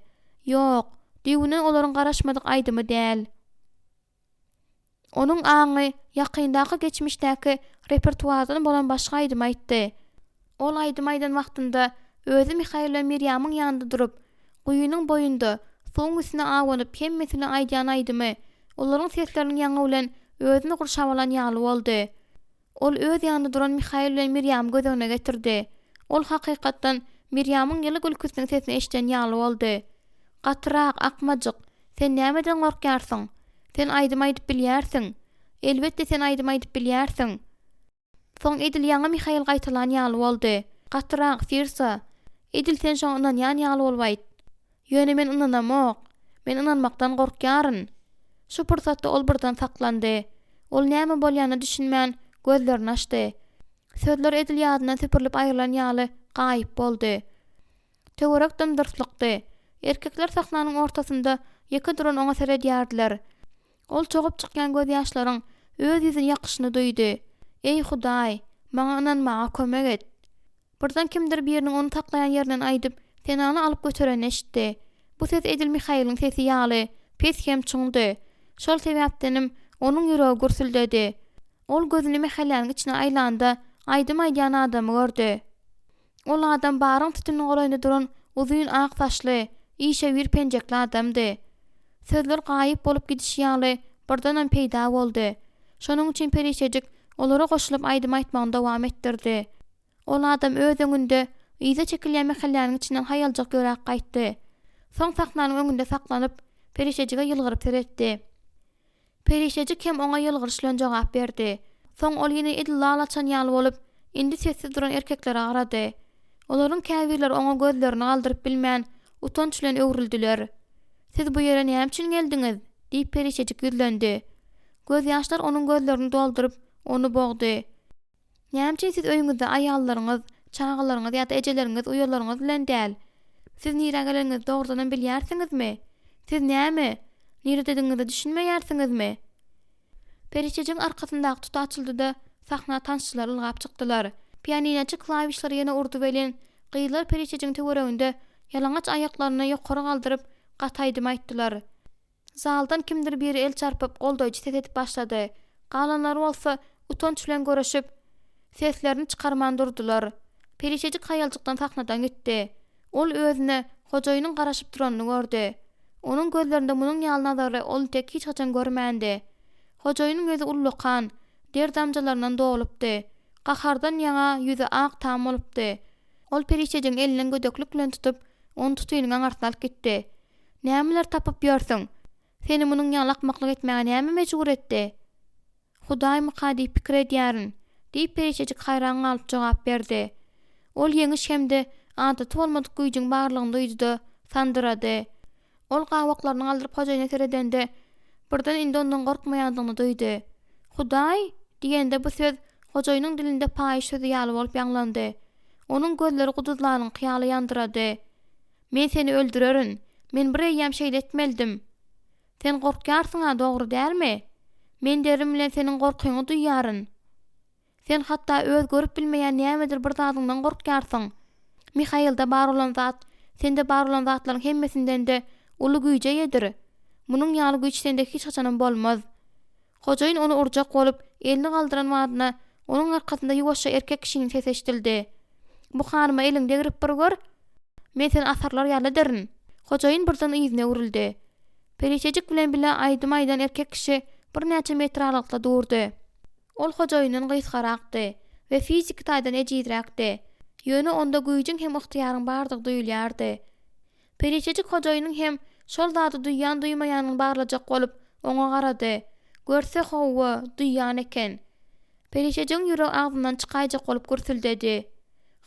Ýok, diýgünen olaryň garaşmadyk aýdymy däl. Onuň aňy ýakyndaky geçmişdäki repertuaryny bolan başga aýdym aýtdy. Ol aýdym aýdan wagtynda özü Mihail we Miriamyň ýanynda durup, guýunyň boýunda soň üstüne awanyp hemmesini aýdýan aýdymy, olaryň sesleriniň ýaňy bilen özüni gurşawalan ýaly boldy. Ol öz ýanynda duran Mihail we Miriam gözüne getirdi. Ol hakykatdan Miriamyň ýyly gülküsiniň sesini eşitden ýaly boldy. Gatyrak, akmajyk, sen nämeden gorkýarsyň? Sen aýdym aýdyp bilýärsiň. Elbetde sen aýdym aýdyp bilýärsiň. Soň edil ýaňa Mihail gaýtalan ýaly boldy. Gatyrak, Firsa, edil sen şoň ynanýan ýaly bolbaýt. Ýöne men ynanamok. Men ynanmakdan gorkýaryn. Şu pursatda ol birden saklandy. Ol näme bolýanyny düşünmän gözlerini açdy. Sözler edil ýadyna süpürilip aýrylan ýaly gaýyp boldy. Töwerek dymdyrslykdy. Erkekler sahnanyň ortasynda ýeke duran oňa seredýärdiler. Ol çogup çykýan göz ýaşlaryň öz ýüzüne ýakyşyny duýdy. Ey Hudaý, maňa ynanmaga kömek et. Birden kimdir biriniň onu taklayan ýerinden aýdyp, tenany alyp götüren eşitdi. Bu ses edil Mihail'in sesi ýaly, pes hem çuňdy. Şol sebäpdenim onuň ýüregi gursuldady. Ol gözüni Mihail'ň içine aýlanda aýdym aýdýan adamy gördi. Ol adam baryň tütüniň golaýynda duran uzun ak saçly, işe bir penjekli adamdy. Sözler gaýyp bolup gidiş ýaly birden peýda boldy. Şonuň üçin perişejik olara goşulyp aýdym aýtmagyny dowam etdirdi. Ol adam öz öňünde ýyza çekilýän mehalläniň içinden haýaljak görek gaýtdy. Soň sahnanyň öňünde saklanyp perişejige ýylgyryp seretdi. Perişejik hem oňa ýylgyryş bilen jogap berdi. Soň ol ýene edil lalaçan ýaly bolup, indi sessiz duran erkeklere garady. Olaryň käbirler oňa gözlerini galdyryp bilmän, utanç bilen öwrüldiler. Siz bu ýere näme üçin geldiňiz? Diýip perişejik ýüzlendi. Göz ýaşlar onuň gözlerini dolduryp, onu bogdy. Näme üçin siz öýüňizde aýallaryňyz, çağalaryňyz ýa-da ejeleriňiz, uýalaryňyz bilen däl? Siz nire geleniňiz dogrudan bilýärsiňizmi? Siz näme? Nire dediňizde düşünmeýärsiňizmi? Perişejiň arkasyndaky tut açyldy da sahna tanşçylar ylgap çykdylar. Pianinoçy klawişlary ýene urdu bilen, gyýlar perişejiň töwereginde ýalaňaç aýaklaryny ýokary galdyryp gataýdym aýtdylar. Zaldan kimdir biri el çarpyp goldaýjy ses edip başlady. Galanlar bolsa utanç bilen göreşip seslerini çykarman durdular. Perişejik haýaljykdan sahnadan gitdi. Ol özüne hojaýynyň garaşyp duranyny gördi. Onuň gözlerinde munyň ýaly nazary ol tek hiç haçan görmändi. Hojaýynyň ýüzi ullukan, derdamjalaryndan dolupdy. Gahardan ýaňa ýüzi ak tam bolupdy. Ol perişejiň elinden gödöklük bilen tutup, onu tutuýynyň aňarsyna alyp gitdi. Nämeler tapyp ýörsiň? Seni munyň ýaly akmaklyk etmäge näme mejbur etdi? Hudaý mykady pikir edýärin, diýip perişejik haýran galyp jogap berdi. Ol yeňiş hemde adaty bolmadyk güýjüň barlygyny duýdy-da sandyrady. Ol gawaklaryny aldyryp hojaýyna seredende birden indi ondan gorkmaýandygyny duýdy. "Hudaý" diýende bu söz hojaýynyň dilinde paýyş sözi ýaly bolup ýanglandy. Onuň gözleri guduzlaryň kyýaly ýandyrady. "Men seni öldürerin. Men bir eýýäm şeýle etmeldim. Sen gorkýarsyň ha, dogry dälmi? Men derim bilen seniň gorkyňy duýýaryn. Sen hatda öz görüp bilmeýän nämedir bir zadyňdan gorkýarsyň. Mihail'da bar olan zat, sende bar olan zatlaryň hemmesinden de uly güýje ýedir. Munyň ýaly güýç sende hiç haçanam bolmaz." Hojaýyn onu urjak bolup elini galdyran wadyna onuň arkasynda ýuwaşça erkek kişiniň sesi eşdildi. "Bu hanyma eliňde girip bir gör. Men seni asarlar ýaly derin." Hojaýyn birden ýüzüne urildi. Perişejik bilen bile aýdym-aýdan erkek kişi bir näçe metr aralykda durdy. Ol hojaýynyň gysgarakdy we fizik taýdan ejidrakdy. Ýöne onda güýjüň hem yktyýaryň bardygy duýulýardy. Perişejik hojaýynyň hem şol zady duýýan duýmaýanyň barlajak bolup oňa garady. Görse howa duýýan eken. Perişejiň ýüregi agzyndan çykaýjak bolup gürtüldedi.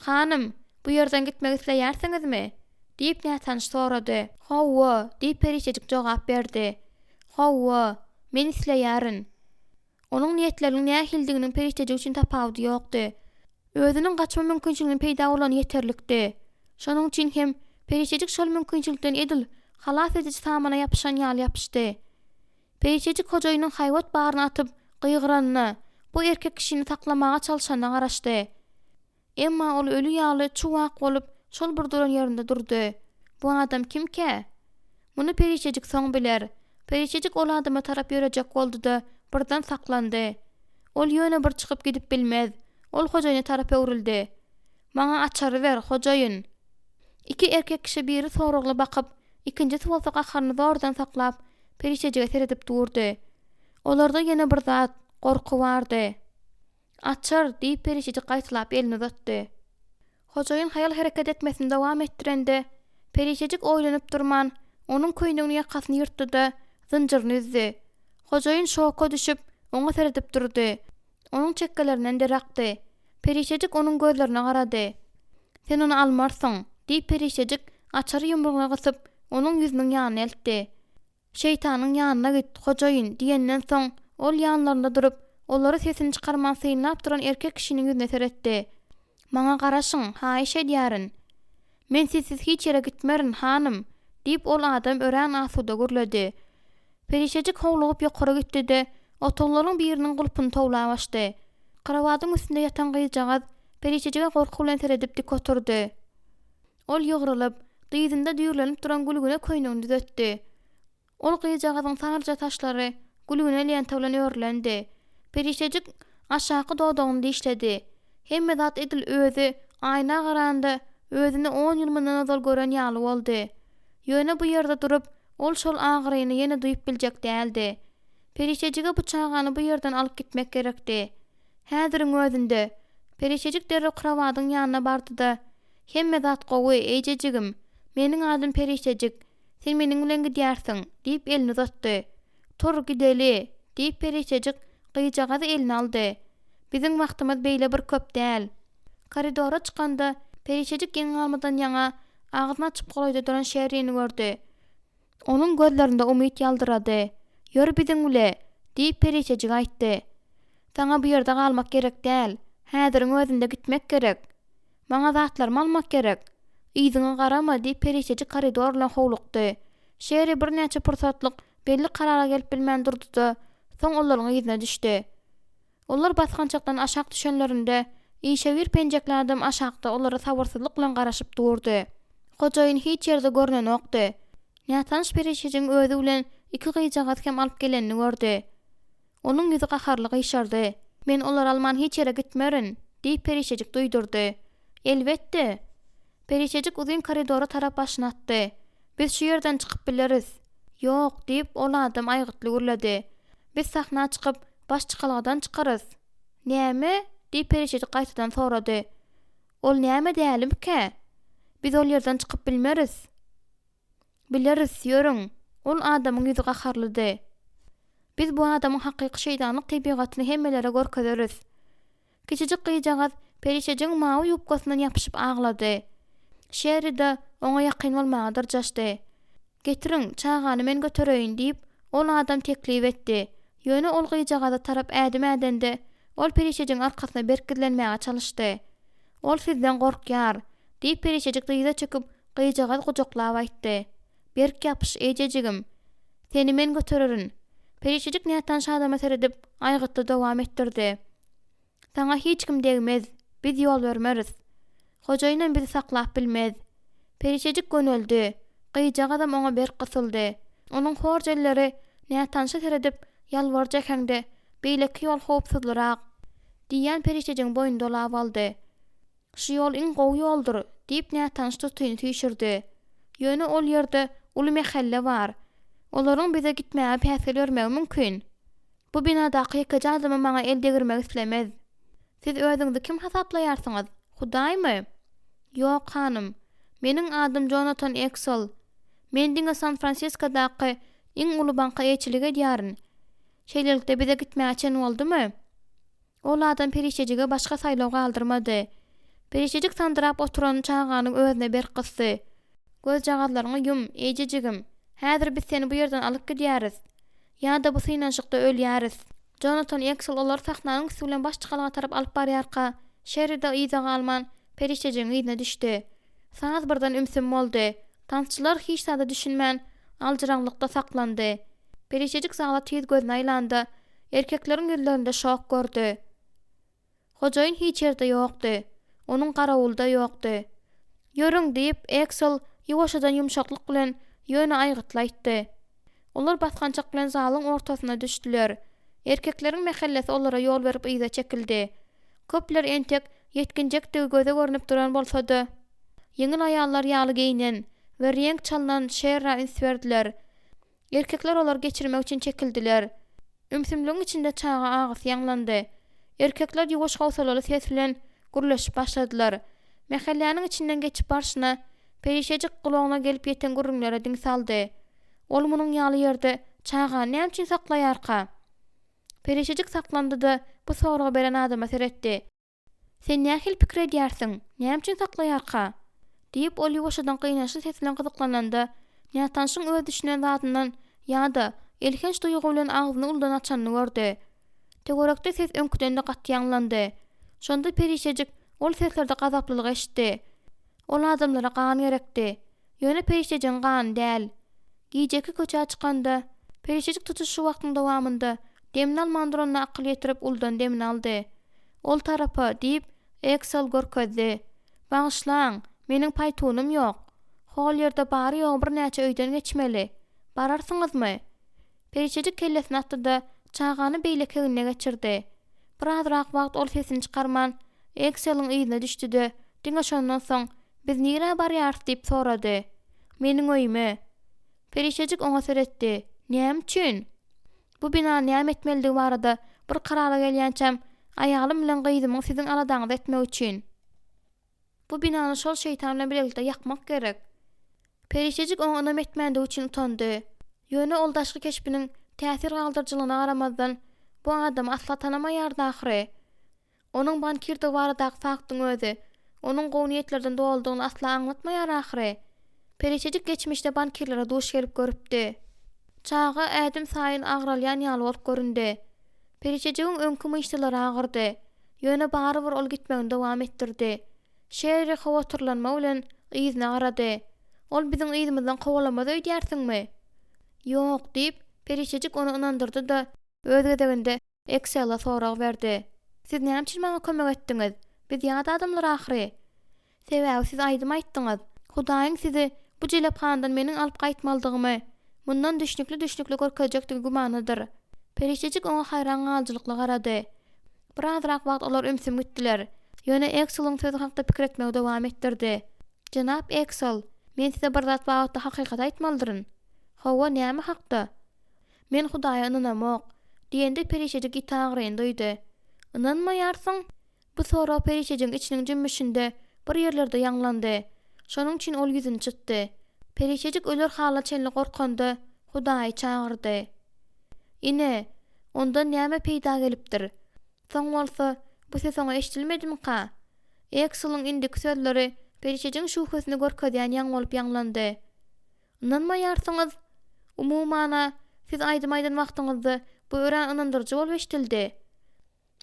"Hanym, bu ýerden gitmek isleýärsiňizmi?" diýip näçe sorady. "Howa" diýip perişejik jogap berdi. "Howa, men isleýärin." Onuň niýetleriniň nähildiginiň perişejik üçin tapawy ýokdy. Özüniň gaçma mümkinçiligini peýda bolan ýeterlikdi. Şonuň üçin hem perişejik şol mümkinçilikden edil halas edici samana ýapyşan ýaly ýapyşdy. Perişejik hojaýynyň haýwat baryna atyp gyýgyranyny, bu erkek kişini taklamaga çalşanyna garaşdy. Emma ol ölü ýaly çuwak bolup şol bir duran ýerinde durdy. Bu adam kimke? Muny perişejik soň biler. Perişejik ol adama tarap ýörejek boldy-da birden saklandy. Ol ýöne bir çykyp gidip bilmez. Ol hojaýyna tarap öwrildi. "Maňa açary ber, hojaýyn." Iki erkek kişi biri soragly bakyp, ikinjisi bolsa gaharyny zordan saklap, perişejige seredip durdy. Olarda ýene bir zat, gorky bardy. "Açar" diýip perişejik gaýtylap elini uzatdy. Hojaýyn haýal hereket etmesini dowam etdirende, perişejik oýlanyp durman, onuň köýnegini ýakasyny ýyrtdy-da zynjyryny üzdi. Hojaýyn şoka düşüp, oňa seredip durdy. Onuň çekkelerinden derakdy. Perişejik onuň gözlerine garady. "Sen onu almarsyň" diýip perişejik açary ýumrugyna gysyp, onuň ýüzüniň ýanyna eltdi. "Şeýtanyň ýanyna git, hojaýyn" diýenden soň ol ýanlarynda durup, olary sesini çykarman syynlap duran erkek kişiniň ýüzüne seretdi. "Maňa garaşyň, haýyş edýärin. Men sizsiz hiç ýere gitmerin, hanym" diýip ol adam ören asuda gürledi. Perişejik howlugyp ýokary gitdi-de otoglaryň biriniň gulpyny towlap açdy. Karawadyň üstünde ýatan gyýjagaz perişejige gorky bilen seredip dik oturdy. Ol ýygrylyp, dyýdynda düýrlenip duran gülügüne köýnegini düzeltdi. Ol gyýjagazyň sarja taşlary gülügüne lenta bilen örlendi. Perişejik aşaky dodogyny diýişledi. Hemme zat edil özü aýna garanda özüni 10 ýyl mundan azal gören ýaly boldy. Ýöne bu ýerde durup, ol şol agyryny ýene duýup biljek däldi. Perişejige bu çağany bu ýerden alyp gitmek gerekdi. Häziriň özünde perişejik derre karawadyň ýanyna bardy-da, "Hemme zat gowy, eýjejigim. Meniň adym Perişejik. Sen meniň bilen gidýärsiň" diýip elini uzatdy. "Tur gideli" diýip perişejik gyýjagazy eline aldy. "Biziň wagtymyz beýle bir köp däl." Koridora çykanda perişejik ýeňe almadan ýaňa agyzyny açyp goloýda duran şäherini gördi. Onuň gözlerinde umyt ýaldyrady. "Ýör biziň bile" diýip perişejik aýtdy. "Saňa bu ýerde galmak gerek däl. Häziriň özünde gitmek gerek. Maňa zatlarmy almak gerek. Ýyzyňa garama" diýip perişejik koridor bilen howlukdy. Şäheri bir näçe pursatlyk belli karara gelip bilmän durdy-da, soň olaryň ýyzyna düşdi. Olar basgançakdan aşak düşenlerinde işewir penjekli adam aşakda olara sabırsyzlyk bilen garaşyp durdy. Hojaýyn hiç ýerde görnen okdy. Nätanış perişejiň özü bilen iki gyýjagaty hem alyp gelenini gördi. Onuň ýüzi gaharly gyşardy. "Men olar alman hiç ýere gitmerin" diýip perişejik duýdurdy. "Elbetde." Perişejik uzun koridora tarap başyny atdy. "Biz şu ýerden çykyp bileriz." "Ýok" diýip ol adam aýgytly gürledi. "Biz sahna çykyp baş çykalagdan çykarys." "Näme?" diýip perişejik gaýtadan sorady. "Ol näme dälimke? Biz ol ýerden çykyp bilmeris." "Bileriz, ýörüň." Ol adamyň ýüzi gaharlydy. "Biz bu adamyň hakyky şeýdanlyk tebigatyny hemmelere görkezeriz." Kiçijik gyýjagaz Perişejiň mawy ýupkasyndan ýapyşyp aglady. Şeride oňa ýakyn bolmagy dyrjaşdy. "Getiriň, çagany men götereýin" diýip ol adam teklip etdi. Ýöne ol gyjagada tarap ädem-ädende ol perişejiň arkasyna berkilenmäge çalyşdy. "Ol sizden gorkýar" diýip perişejik gyza çöküp gyjagada gujaklap aýtdy. "Berk ýapyş ejejigim, seni men götererin." Perişejik nätan şadama seredip aýgytdy dowam etdirdi. "Saňa hiç kim degmez, biz ýol bermeriz. Hojaýynam bizi saklap bilmez." Perişejik göneldi. Gyjak adam oňa berk gysyldy. Onuň horjelleri nätanşa seredip ýalwarja ekende beýleki ýol howpsuzlyrak diýen perişejiň boýun dolap aldy. "Şu ýol iň gowy ýoldur" diýip nätanş tutuýuny tüýşürdi. Ýöne ol ýerde uly mehelle bar. Olaryň bize gitmäge päsel bermegi mümkin. Bu binadaky ýeke adamy maňa el degirmek islemez. Siz özüňizi kim hasaplaýarsyňyz? Hudaýmy? "Ýok hanym. Meniň adym Jonathan Exel. Men diňe San Franciscodaky iň uly banka eýçilik edýäryn. Şeýlelikde bize gitmäge çen boldumy?" Ol adam perişejige başga saýlaw galdyrmady. Perişejik sandyrap oturan çaganyň özüne berk gysdy. "Göz jagatlaryňy yum, ejejigim. Häzir biz seni bu ýerden alyp gidýäris. Ýa-da bu synanşykda ölýäris." Jonathan Exel olar sahnanyň üstünden baş çykalga tarap alyp barýarka, şeride ýyzaga alman perişejiň ýyna düşdi. Saz birden ümsüm boldy. Tansçylar hiç sada düşünmän aljyraňlykda saklandy. Perişejik sagla tez gözüne aýlandy. Erkekleriň ýüzlerinde şok gördü. Hojaýyn hiç ýerde ýokdy. Onuň garawulda ýokdy. "Ýörüň" diýip Exel ýuwaşadan ýumşaklyk bilen ýöne aýgytlaýtdy. Olar baskançyk bilen zalyň ortasyna düşdiler. Erkekleriň mehellesi olara ýol berip ýyza çekildi. Köpler entek ýetginjekdigi göze görünip duran bolsady, ýeňil aýallar ýaly giyinen we renk çalnan şerra ünsberdiler. Erkekler olar geçirmek üçin çekildiler. Ümsümlüğün içinde çağa ağız ýanglandy. Erkekler ýuwaş howsalaly ses bilen gürleşip başladylar. Mehelläniň içinden geçip barşyna perişejik gulagyna gelip ýeten gürrüňlere diň saldy. Ol munyň ýaly ýerde çağa näme üçin saklaýarka? Perişejik saklandy-da bu soraga beren adama seretdi. "Sen nähil pikir edýärsiň? Näme üçin saklaýarka?" diýip ol ýuwaşadan gynanşy ses bilen gyzyklananda nätanşyň öz düşünen zatyndan ýa-da elhenç duýgu bilen agyzyny uldan açanyny gördi. Tegorakda ses öňküden-de gatty ýanglandy. Şonda perişejik ol seslerde gazaplylyk eşitdi. Ol adamlara gan gerekdi. Ýöne perişejiň gan däl. Gijeki köçe çykanda perişejik tutuş şu wagtyň dowamında demini almandyranyna akyl ýetirip uldan demini aldy. "Ol tarapa" diýip Exel görkezdi. "Bagyşlaň, meniň paýtunum ýok. Hol ýerde bary ýok bir näçe öýden geçmeli. Bararsyňyzmy?" Perişejik kellesini atdy-da çagany beýleki egine geçirdi. Birazrak wagt ol sesini çykarman Exel'in ýyna düşdi-de diňe şondan soň "Biz nire barýarys?" diýip sorady. "Meniň öýüme." Perişejik oňa seretdi. "Näme üçin? Bu bina näme etmeligi barada bir karara gelýänçem aýalym bilen gyzymyň siziň aladaňyzy etmek üçin. Bu binany şol şeýtan bilen birlikde ýakmak gerek." Perişejik oňa onam etmände üçin utandy. Ýöne ol daşky keşbiniň täsir galdyrjylygyna garamazdan bu adam asla tanamaýardy ahry. Onuň bankirde baradaky faktyň özü onuň gowniýetlerden doldugyny asla aňlatmaýar ahry. Perişejik geçmişde bankirlere duş gelip görüpdi. Çağa ädim saýyn agralýan ýaly bolup göründi. Perişejigiň öňkü myşdylary agyrdy. Ýöne bary bir ol gitmegini dowam etdirdi. Şeýle hawaturlanma bilen ýyzyna garady. "Ol biziň ýyzymyzdan kowalamaz öýdýärsiňmi?" "Ýok" diýip perişejik onu inandyrdy-da öz gezeginde Exel'a sorag berdi. "Siz näme üçin maňa kömek etdiňiz? Biz ýat adamlar ahry. Sebäbi siz aýdym aýtdyňyz. Hudaýyň sizi bu jelephandan meniň alyp gaýtmaldygymy mundan düşnükli görkezjekdigi gumanydyr." Perişejik oňa haýran galjylykla garady. Birazrak wagt olar ümsüm gitdiler. Ýöne Exel'in sözü hakda pikir etmegi dowam etdirdi. "Janap Exel, men size bir zat wagtda hakykat aýtmaldyryn." "Hawa, näme hakda?" "Men Hudaýa ynanamok." diýende perişejik itaýaryň duýdy. "Ynanmaýarsyň?" Bu sora perişejiň içiniň jümmüşinde bir ýerlerde ýanglandy. Şonuň üçin ol ýüzüni çytdy. Perişejik öler hala çenli gorkanda Hudaýy çagyrdy. "Ine, onda näme peýda gelipdir? Soň bolsa bu ses oňa eşdilmedimi ka?" Exel'ın indik sözleri Perişejiň şuhasynda görkezýän ýaň bolup ýanglandy. Inanmaýarsyňyz, umumana siz aýdym-aýdan wagtyňyzdy bu ören ynandyrjy bolup eşdildi.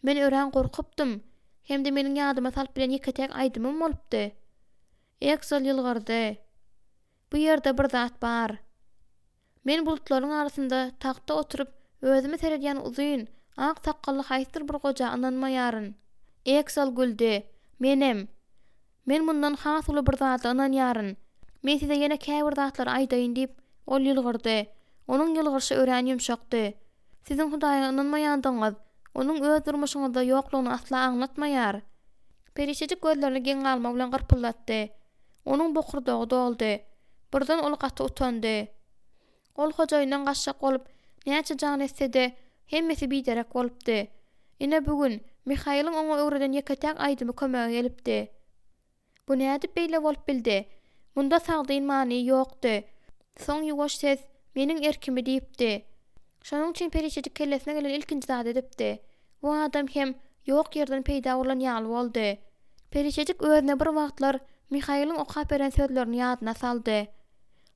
Men ören gorkupdym, hemde meniň ýadyma salyp bilen ýeketek aýdymym bolupdy. Exel ýylgyrdy. Bu ýerde bir zat bar. Men bulutlaryň arasynda takta oturup özüme seredýän uzyn, ak sakally haýsyr bir goja ynanmaýaryn. Exel güldi. Men bundan has uly bir zata ynanýaryn. Men size ýene käbir zatlar aýdaýyn diýip ol ýylgyrdy. Onuň ýylgyrşy ören ýumşakdy. Siziň Hudaýa ynanmaýandyňyz onuň öz durmuşyňyzda ýoklugyny asla aňlatmaýar. Perişejik gözlerini geň galma bilen gyrpyldatdy. Onuň bokurdagy doldy. Birden ol gaty utandy. Ol hojaýyndan gaçjak bolup, näçe jan etse-de hemmesi biderek bolupdy. Ine bugün Mihaýlyň oňa öwreden ýeketek aýdymy kömäge gelipdi. Bu nädip beýle bolup bildi? Bunda sagdyn many ýokdy. Soň ýuwaş ses meniň erkimi diýipdi. Şonuň üçin Perişejik kellesine gelen ilkinji zat edipdi. Bu adam hem ýok ýerden peýda bolan ýaly boldy. Perişejik özüne bir wagtlar Mihaýlyň okap beren sözlerini ýadyna saldy.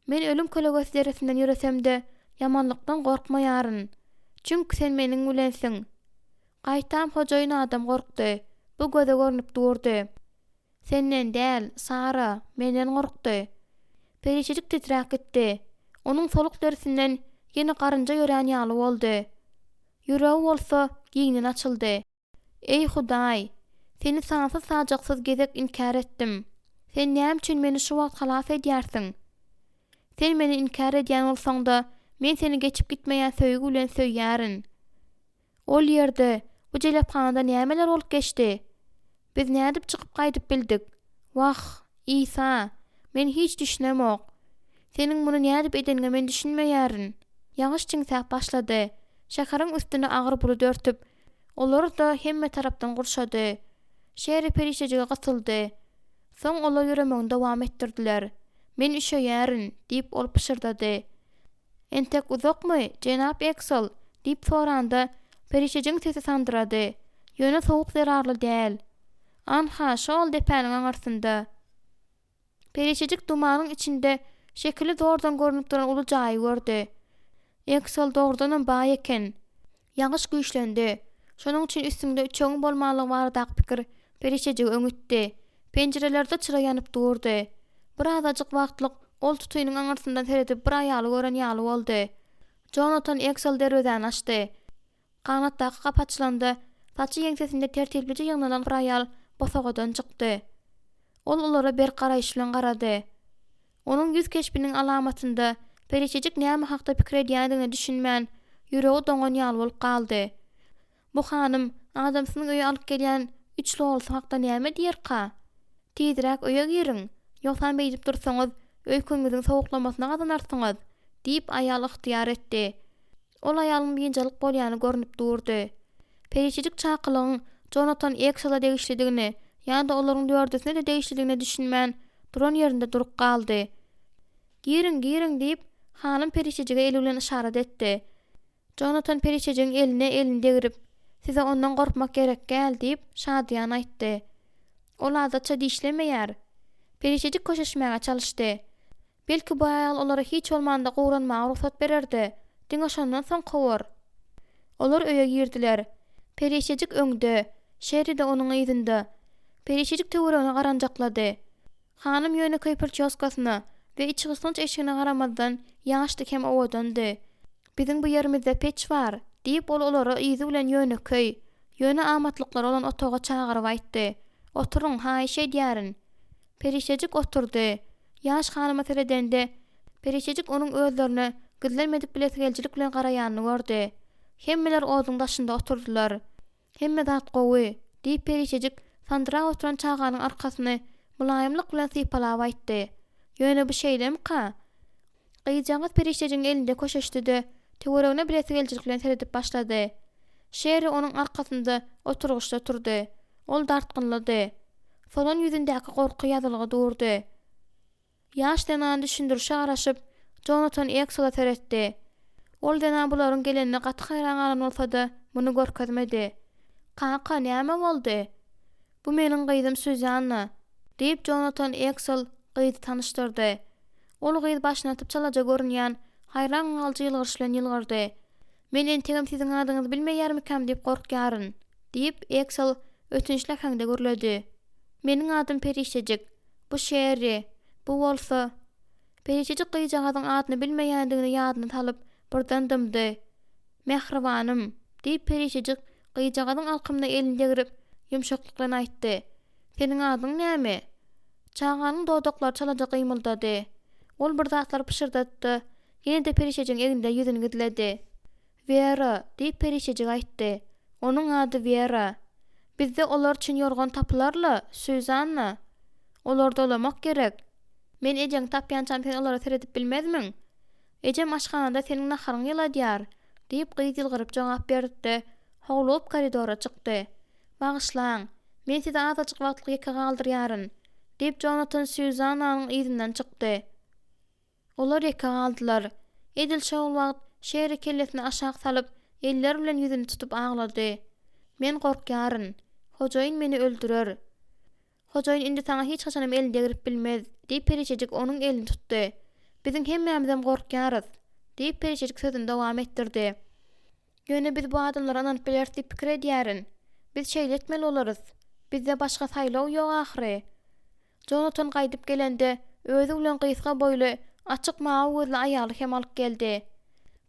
Men ölüm kölegesi deresinden ýüresem-de ýamanlykdan gorkmaýaryn. Çünki sen meniň bilensiň. Gaýtam hojaýyn adam gorkdy. Bu göze görnüp durdy. Senden däl, Sara, menden gorkdy. Perişejik titräk etdi. Onuň soluk derisinden ýene garynja ýören ýaly boldy. Ýüregi bolsa giňden açyldy. Ey Hudaý, seni sansız sajaksyz gezek inkar etdim. Sen näme üçin meni şu wagt halas edýärsiň? Sen meni inkar edýän bolsaň-da, men seni geçip gitmeýän söýgü bilen söýýärin. Ol ýerde, bu jelephanada nämeler bolup geçdi? Biz nädip çykyp gaýdyp bildik? Wah, İsa, men hiç düşünemok. Seniň muny nädip edenine men düşünmeýärin. Ýaňyş çiňsek başlady. Şäheриň üstüne agyr bulut örtüp, olar da hemme tarapdan gurşady. Şäher Perişejige gatyldy. Soň olar ýüremegini dowam etdirdiler. Men üşeýärin diýip ol pişirdady. Entek uzakmy, Jenap Exel diýip soranda Perişejiň sesi sandyrady. Ýöne sowuk zerarly däl. Anha şol depäniň aňarsynda. Perişejik dumanyň içinde şekili zordan görünüp duran uly jaý gördi. Exel doğrudan baý eken. Ýaňyş güýçlendi. Şonuň üçin üstünde üçoň bolmalygy bardak pikir Perişejigi öňütdi. Penjirelerde çıra ýanyp durdy. Bir azajyk wagtlyk ol tutuýynyň aňarsyndan seredip bir aýaly gören ýaly boldy. Jonathan Exel derweden açdy. Kanatdaky gap açylandy. Saçy ýeňsesinde tertipli ýygnalan bir aýal bosagodan çykdy. Ol olara bir garaýyş bilen garady. Onuň ýüz keşbiniň alamatynda Perişejik näme hakda pikir edýändigini düşünmän, ýüregi doňan ýaly bolup galdy. Bu hanym adamsynyň öýe alyp gelýän üçli olsa hakda näme diýer-ka? Tizrek öýe girin, ýoksa beýdip dursaňyz öýküňiziň sowuklamasyna gazanarsyňyz, diýip aýal yktyýar etdi. Ol aýalyň ýynjalyk bolýany görnüp durdy. Perişejik çakylygyň Jonathan Exel'a degişlidigini, ýa-da olaryň dördüsine de degişlidigini düşünmän, duran ýerinde durup galdy. Girin diýip hanym Perişejige eli bilen işaret etdi. Jonathan Perişejiň elini degirip, size ondan gorkmak gerek gel diýip şadýan aýtdy. Ol azatça diýişlemeýär. Perişejik köşeşmäge çalyşdy. Belki bu aýal olara hiç bolmanda gowranmaga ruhsat bererdi. Diňe şondan soň gowar. Olar öýe girdiler. Perişejik öňde, şeri de onuň ýyzynda. Perişejik töweregine garanjaklady. Hanym ýöne köýpür çoskasyna we içi gysynç eşigine garamazdan ýaşdy hem owadandy. Biziň bu ýerimizde peç bar, diýip ol olara ýyzy bilen ýöne köý, ýöne amatlyklar olan otaga çagyryp aýtdy. Oturuň, haýşe diýärin. Perişejik oturdy. Ýaş hanyma seredende Perişejik onuň özlerine gizlenmedik biletgeljilik bilen garaýanyny gördi. Hemmeler oduň daşynda oturdular. Hemme zat gowy, diýip Perişejik sandyra oturan çaganyň arkasyny mulaýymlyk bilen sypalap aýtdy. Ýöne bu şeýlemka? Gyýjaňyz Perişejiň elinde köşeşdi-de töweregine biletgeljilik bilen seredip başlady. Şeri onuň arkasynda oturguşda turdy. Ol dartgynlady. Solan ýüzündäki gorky ýazylygy durdy. Ýaş denan düşündürşe garaşyp Jonathan Exel'a teretdi. Ol denan bularyň gelenine gaty haýran galan bolsa-da muny görkezmedi. Kanka näme boldy? Bu meniň gyzym Suzanna, diýip Jonathan Axel gyzy tanışdyrdy. Ol gyz başyna atyp çalaja görünýän hayran galyjy ýylgyryş bilen ýylgyrdy. Men entegem siziň adyňyzy bilmeýärmikam diýip gorkýaryn, diýip Axel ötünçle häňde gürledi. Meniň adym Perişejik. Bu şeýeri, bu bolsa. Perişejik gyjagadyň adyny bilmeýändigini ýadyna salyp birden dymdy. Mehribanym, diýip Perişejik gyjagadyň alkymyna elini degirip ýumşaklyk bilen aýtdy. Seniň adyň näme? Çağanyň dodaklar çalaja gymyldady. Ol bir zatlar pişirdatdy. Ýene de Perişejiň eginde ýüzüni gidledi. Vera, diýip Perişejik aýtdy. Onuň ady Vera. Bizde olar üçin ýorgan tapylarla, Suzanna. Olarda olamak gerek. Men ejeň tapýançam sen olara seredip bilmezmiň. Ejem aşganada seniň naharyň ýyladýar, diýip gyz ýylgyryp jogap berdi. Howlup koridora çykdy. Bagyşlaň, men sizi azajyk wagtlyk ýeke galdyrýaryn, diýip Jonathan Suzannanyň ýyzynyň çykdy. Olar ýeke galdylar. Edil şol wagt şeýre kellesini aşağı salyp, eller bilen ýüzüni tutup aglady. Men gorkýaryn. Hojaýyn meni öldürer. Hojaýyn indi saňa hiç haçanam elini degirip bilmez, diýip Perişejik onuň elini tutdy. Biziň hemmämizem gorkýarys, diýip Perişejik sözüni dowam etdirdi. Ýöne biz bu adamlara ananyp bilerdik diýip pikir edýärin. Biz şeýle etmeli olarys. Bizde başga saýlaw ýok ahry. Jonathan gaýdyp gelende özü bilen gysga boýly, açyk mawy gözli aýaly hem alyp geldi.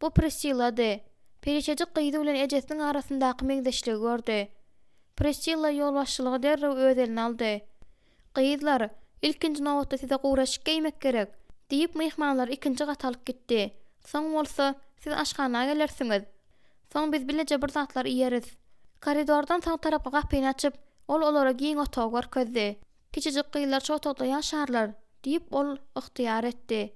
Bu Priscilla'dy. Perişejik gyzy bilen ejesiniň arasyndaky meňzeşligi gördi. Priscilla ýol başçylygy derrew öz eline aldy. Gyzlar, ilkinji nowatda size gowraşyk geýmek gerek, diýip mehmanlar ikinji gatalyp gitdi. Soň bolsa siz aşgana gelersiňiz. Soň biz bileje bir zatlar iýeriz. Koridordan sağ tarapy gapyny açyp, ol olara giň otagy görkezdi. Kiçijik gyzlar şu otagda ýaşarlar, diýip ol ygtyýar etdi.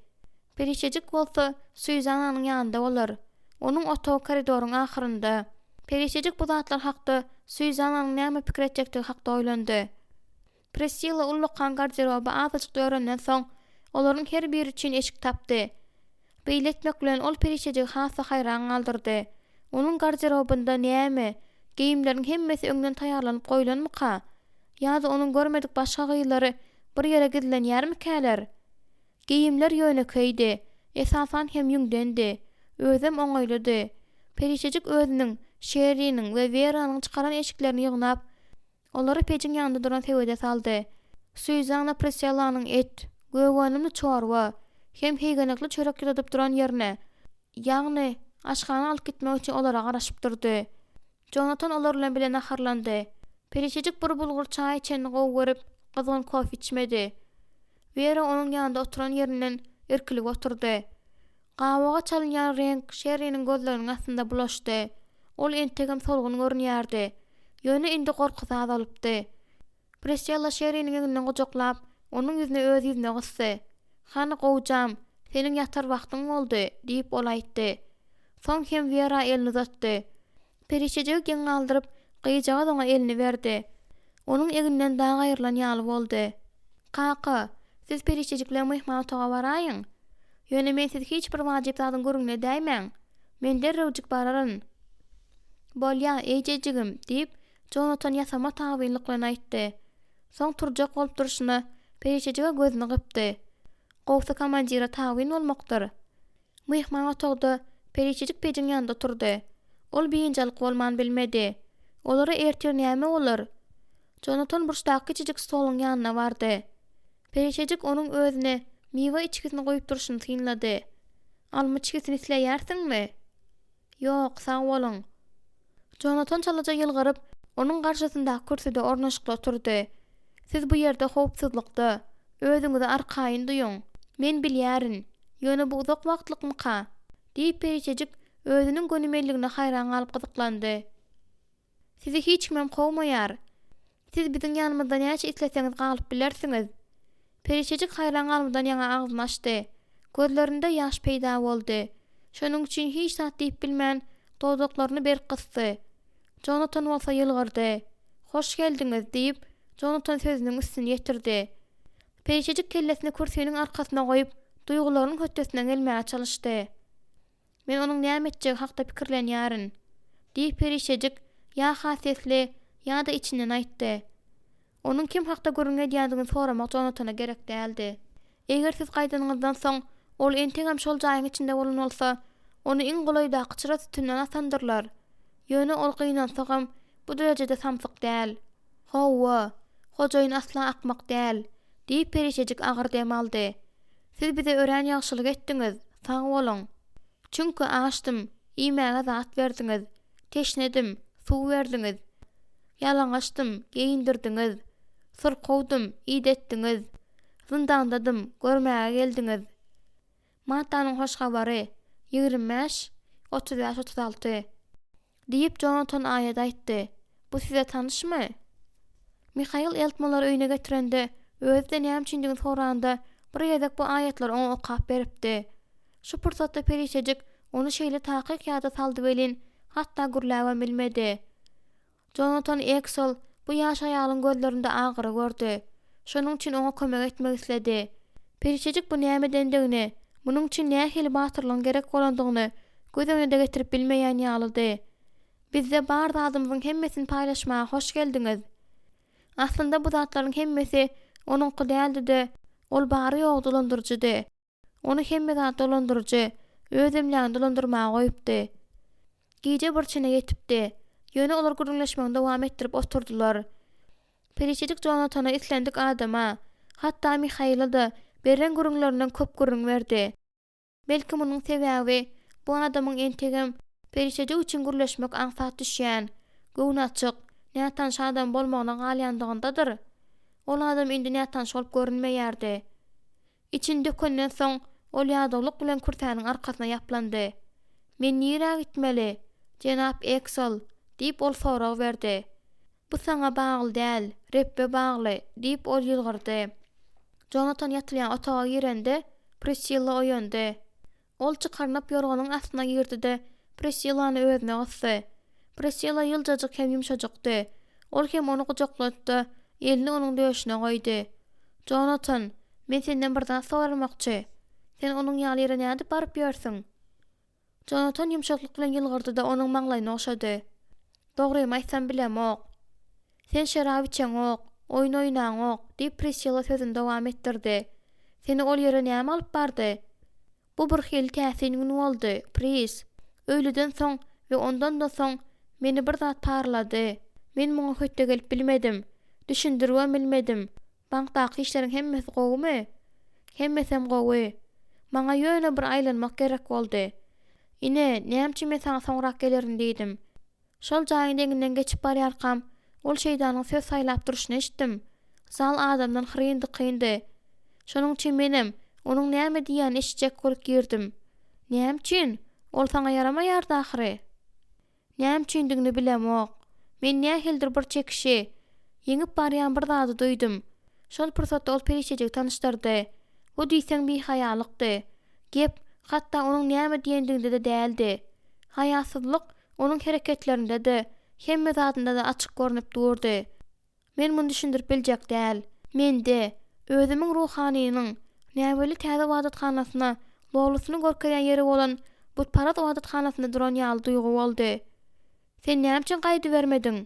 Perişejik bolsa Suzannanyň ýanynda bolar. Onuň otagy koridoryň ahyrynda. Perişejik bu zatlar hakda Suzannanyň näme pikir etjekdigi hakda oýlandy. Priscilla ullukan garderoba azajyk dörenden soň olaryň her biri üçin eşik tapdy. Beýletmek bilen ol Perişejik hasa haýran galdyrdy. Onuň garderobynda näme? Giyimleriň hemmesi öňden taýýarlanyp goýulanmyka? Ýa-da onuň görmedik başga gyýlary bir ýere gidlenýärmikäler? Giyimler ýönekeýdi, esasan hem ýüňdendi, özem oňaýlady. Perişejik özüniň, şeýeriniň we Veranyň çykaran eşiklerini ýygnap, olary pejiň ýanynda duran tewede saldy. Suzanna Priscillanyň et, göwönümli çorba, hem heýgenekli çörek ýyladyp duran ýerine, ýagny aşgana alyp gitmek üçin olara garaşyp durdy. Jonathan olar bilen bilen aharlandy. Perişejik bir bulgur çaý içenini gowy görüp, gyzgyn kofe içmedi. Vera onuň ýanynda oturan ýerinden erkilip oturdy. Gawaga çalynýan renk şeýeriniň gözleriniň astynda bulaşdy. Ol entegem solgun görünýärdi. Ýöne indi gorkusa azalypdy. Priscilla şeýeriniň ýüzünden gojaklap, onuň ýüzüne öz ýüzüne gysdy. "Hany gowjam, seniň ýatar wagtyň boldy" diýip ol aýtdy. Soň hem Vera elini uzatdy. Perişejik ýeň aldyryp, gyjaga doňa elini berdi. Onuň eginden daha gaýrylan ýaly boldy. "Kaka, siz Perişejik bilen mehman otaga baraýyň. Ýöne men siz hiç bir wajyp zadyň görüňne däýmäň. Men derrewjik bararyn." "Bolýa, eýjejigim" diýip Jonathan ýasama tabynlyk bilen aýtdy. Soň turjak bolup duruşyna Perişejige gözüni gypdy. "Gowsa komandira tabyn bolmakdyr." Mehman otagda Perişejik pejiň ýanynda turdy. Ol biýinçilik bolman bilmedi. Olara ertir näme bolar? Jonathan burçdaky kiçijik stoluň ýanyna bardy. Perişejik onuň özüne miwa içkisini goýup duruşyny tynlady. "Almy içkisini isleýärsiňmi?" "Ýok, sag boluň." Jonathan çalaja ýylgyryp, onuň garşysyndaky kürsüde ornaşykly oturdy. "Siz bu ýerde howpsuzlykda, özüňizi arkaýyn duýun. Men bilýärin. Ýöne bu uzak wagtlykmyka?" diýip Perişejik özüniň gönümelligine haýran galyp gyzyklandy. "Sizi hiç kimem howmaýar. Siz biziň ýanymyzda näçe isleseňiz galyp bilersiňiz." Perişejik haýran galmadan ýaňa agzyny açdy. Gözlerinde ýaş peýda boldy. Şonuň üçin hiç zat diýip bilmän dodaklaryny berk gysdy. Jonathan bolsa ýylgyrdy. "Hoş geldiňiz" diýip Jonathan sözüniň üstüne ýetirdi. Perişejik kellesini kürsüniň arkasyna goýup, duýgularynyň hötdesinden gelmäge çalyşdy. "Men onuň näme etjegi hakda pikirlenýärin" diýip Perişejik ýa hasesli ýa-da içinden aýtdy. Onun kim hakda görünge diýendigini soramak Jonathana gerek däldi. Eger siz gaýdanyňyzdan soň ol entegem şol jaýyň içinde bolan bolsa, onu iň golaýdaky çyra sütünden asandyrlar. Ýöne ol gynansaňam bu derejede samsyk däl. Hawa, hojaýyn asla akmak däl, diýip perişejik agyr dem aldy. Siz bize ören ýagşylyk etdiňiz, sag bolun. Çünki açdym, iýmäge zat berdiňiz, teşnedim, suw berdiňiz. Ýalaňaçdym, geyindirdiňiz. Sırkowdum, iýdetdiňiz. Zyndandadım, görmäge geldiňiz. Matanyň hoş habary 25-35-36 diýip Jonathan aýat aýtdy. Bu size tanışmy? Mihail eltmalar öýüne getirende özde näme üçindigini soranda bir ýazak bu aýatlar oňa okap beripdi. Şu pursatda perişejik onu şeýle takyk ýa-da saldy welin, hatda gürläwem bilmedi. Jonathan Exel bu ýaş aýalyň gözlerinde agyry gördü. Şonuň üçin oňa kömek etmek isledi. Perişejik bu näme dendigini, munuň üçin nähili batyrlygyň gerek bolandygyny göz öňünde getirip bilmeýän ýalydy. Bizde bar zadymyzyň hemmesini paýlaşmaga hoş geldiňiz. Aslında bu zatlaryň hemmesi onuňky däldi-de, ol bary ýok dolandyrjydy. Onu hemme zat dolandyrjy, öz emleğini dolandyrmaga goýupdy. Gece bir çene yetipdi. Ýöne olar gürünleşmegini dowam etdirip oturdular. Perişejik Jonathana islendik adama, hatta Mihail'a da beren gürünlerinden köp gürün berdi. Belki munuň sebäbi bu adamyň entegem perişejik üçin gürleşmek aňsat düşýän, göwnaçyk, nätan adam bolmagyna galýandygyndadyr. Ol adam indi nätan şolup görünmeýärdi. İçinde könden soň ol ýadawlyk bilen kurtäniň arkasyna ýaplandy. Men nirä gitmeli, Jenap Exel, diýip ol sorag berdi. Bu saňa bagly däl, Rebbe bagly, diýip ol ýylgyrdy. Jonathan ýatylýan otaga girende Priscilla oýandy. Ol çykarnap ýorganyň astyna girdi-de Priscillany özüne gysdy. Priscilla ýyljajyk hem ýumşajykdy. Ol hem onu gujoklatdy, elini onuň döşüne goýdy. Jonathan, men senden bir zat soramakçy. Sen onuň ýaly ýerine näde baryp ýörsiň? Jonathan ýumşaklyk bilen ýylgyrdy-da onuň maňlaýyna oşady. Dogry aýtsam bilemok. Sen şerap içen ok, oýun oýnan ok, diýip Priscilla sözüni dowam etdirdi. Seni ol ýere näme alyp bardy? Bu bir hili täsirli boldy, Pris. Öýleden soň we ondan da soň meni bir zat parlady. Men muňa hötte gelip bilmedim. Düşündirwem bilmedim. Bankdaky işleriň hemmesi gowmy? Hemmesem gowy. Maňa ýöne bir aýlanmak gerek boldy. Ine, näme üçin men saňa soňrak gelerin diýdim. Şol jaýyň deňinden geçip barýarkam, ol şeýdanyň söz saýlap duruşyny eşitdim. Zal adamdan hyryndy kyndy. Şonuň üçin menim onuň näme diýýän eşitjek bolup girdim. Näme üçin? Ol saňa yaramaýardy ahyry. Näme üçindigini bilemok. Men nähildir bir çekişi, ýeňip barýan bir zady duýdum. Şol pursatda ol perişejik tanışdyrdy. Bu diýseň bir haýalykdy. Gep hatda onuň näme diýendiginde de däldi. Haýasyzlyk onuň hereketlerinde de, hemme zatynda da açyk görünip durdy. Men muny düşündirip biljek däl. Mende özümiň ruhanynyň näweli täze wadatxanasyna, loglusyny görkezýän ýeri bolan Butparat wadatxanasyna duran ýaly duýgu boldy. Sen näme üçin gaýdy bermediň?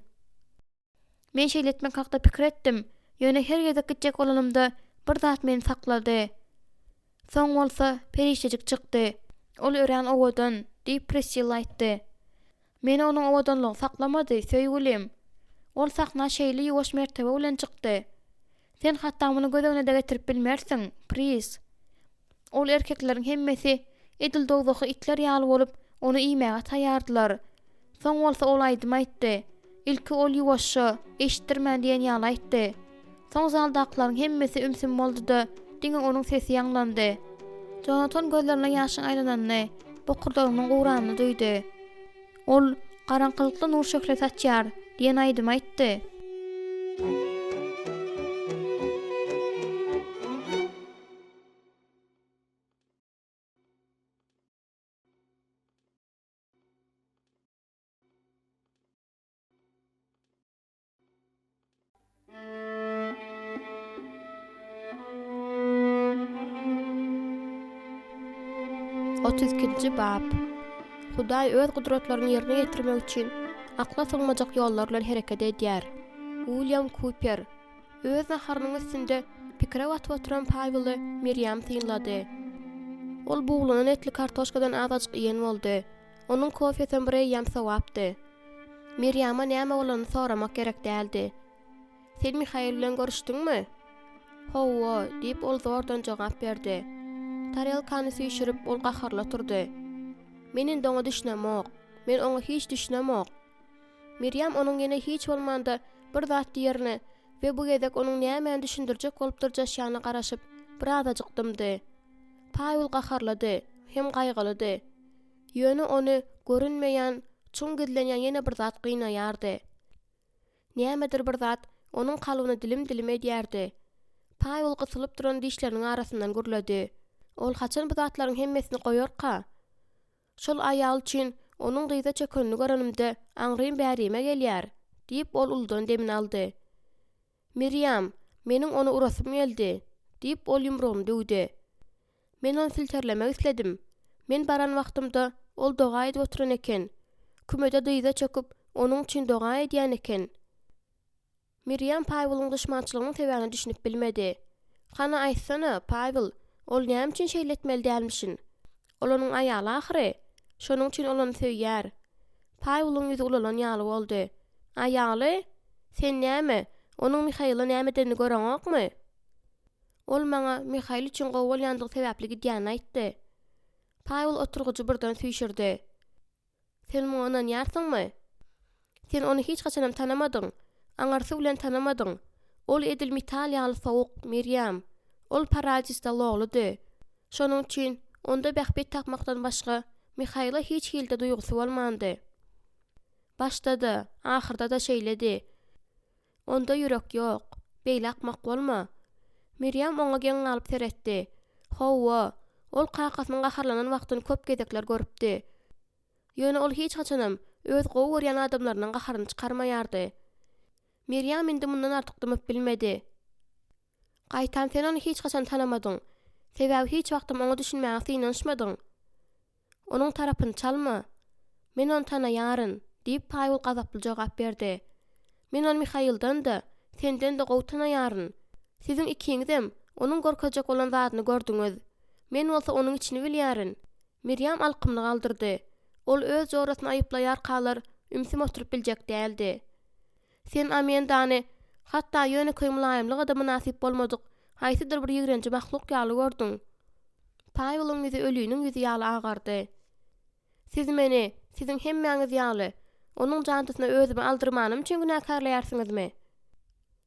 Men şeýletmek hakda pikir etdim. Ýöne her ýerde gitjek bolanymda bir zat meni saklady. Soň bolsa perişejik çykdy. Ol ören owadan, diýip Priscilla aýtdy. Meni onuň owadanlygy saklamady, söýgülim. Ol sakna şeýle ýuwaş mertebe bilen çykdy. Sen hatda muny göz öňüne de getirip bilmersiň, Pris. Ol erkekleriň hemmesi edil dogdaky itler ýaly bolup onu iýmäge taýýardylar. Soň bolsa ol aýdym aýtdy. Ilki ol ýuwaşy, eşitdirmän diýen ýaly aýtdy. Soň zaldaklaryň hemmesi ümsüm boldy-da, diňe onuň sesi ýanglandy. Jonathan gözlerine ýaşyň aýlananyny, bokurdagynyň gowranyny duýdy. Ol garaňkylykda nur şökle saçýar diýen aýdym aýtdy. Bab. Hudaý öz gudratlaryny ýerine ýetirmek üçin akla sığmajak ýollar bilen hereket edýär. William Cooper. Öz naharynyň üstünde pikire batyp oturan Pawely Miriam tynlady. Ol buğlanan etli kartoşkadan azajyk iýen boldy. Onuň kofesen bir ýam sowapdy. Miriam'a näme bolany soramak gerek däldi. "Sen Mihail bilen görüşdiňmi?" "Howa" diýip ol zordan jogap berdi. Tarelkany süýşürip ol gaharla turdy. "Men indi oňa düşnemok. Men oňa hiç düşnemok." Miriam onuň ýene hiç bolmanda bir zat diýerini we bu gezek onuň näme düşündirjek bolup durjaşyny garaşyp bir azajykdymdy. Pavel gaharlady, hem gaýgylady. Ýöne ony görünmeýän, çuň gizlenýän ýene bir zat gynayardy. Nämedir bir zat onuň kalbyny dilim edýärdi. Pavel gysylyp duran dişleriniň arasyndan gürledi. Ol haçan bu zatlaryň hemmesini goýarka? Şol aýal üçin onuň gyza çökönini görenimde aňrym bärime gelýär, diýip ol uldan demin aldy. "Miriam, meniň onu urasym geldi," diýip ol ýumrugyny döwdi. "Men onu silterlemek isledim. Men baran wagtymda ol doga edip oturan eken. Kümede dyza çöküp onuň üçin doga edýän eken." Miriam Pawelyň duşmançylygynyň sebäbini düşünüp bilmedi. "Hana aýtsana, Pavel, ol näme üçin şeýle etmeli dälmişin? Ol onuň aýaly ahyry. Şonuň üçin ol onu söýýär." Pawelyň ýüzi ulalan ýaly boldy. "Aýaly? Sen näme? Onuň Mihaila näme edeni göreňokmy?" "Ol maňa Mihail üçin gowul ýandygy sebäpli gidýäni aýtdy." Pavel oturguçy birden süýşürdi. "Sen muňa inanýarsyňmy? Sen onu hiç haçanam tanamadyň. Aňarsy bilen tanamadyň. Ol edil Italiýaly sowuk Miriam. Ol Parazista logludy. Şonuň üçin onda bähbet tapmakdan başga Mihaila hiç hilde duýgusy bolmandy." Başlady, ahyrda da şeýledi. "Onda ýürek ýok, beýle akmak bolma." Miriam oňa geň alyp seretdi. "Howa, ol kakasynyň gaharlanan wagtyny köp gezekler görüpdi. Ýöne ol hiç haçanam öz gowy görýän adamlarynyň gaharyny çykarmaýardy." Miriam indi mundan artyk dymyp bilmedi. "Gaýtan sen onu hiç haçan tanamadyň. Sebäbi hiç wagtym oňa düşünmäge ynanşmadyň. Onuň tarapyny çalma. Men onu tanaýaryn," diýip Pavel gazaply jogap berdi. "Men onu Mihaildan-da, senden de gowy tanaýaryn. Siziň ikiňizem onuň gorkajak bolan zadyny gördüňiz. Men bolsa onuň içini bilýärin." Miriam alkymly galdyrdy. Ol öz jorasyny aýyplaýar kalar ümsim oturup biljek däldi. "Sen amendany, hatda ýöne köýmülaýymlyga da münasip bolmadyk, haýsydyr bir ýigrenji mahluk ýaly gördüň." Pawelyň ýüzi ölüýniň ýüzi ýaly agardy. "Siz meni, siziň hemmäňiz ýaly, onuň jantysyna özümi aldyrmanym üçin günäkarlaýarsyňyzmy?"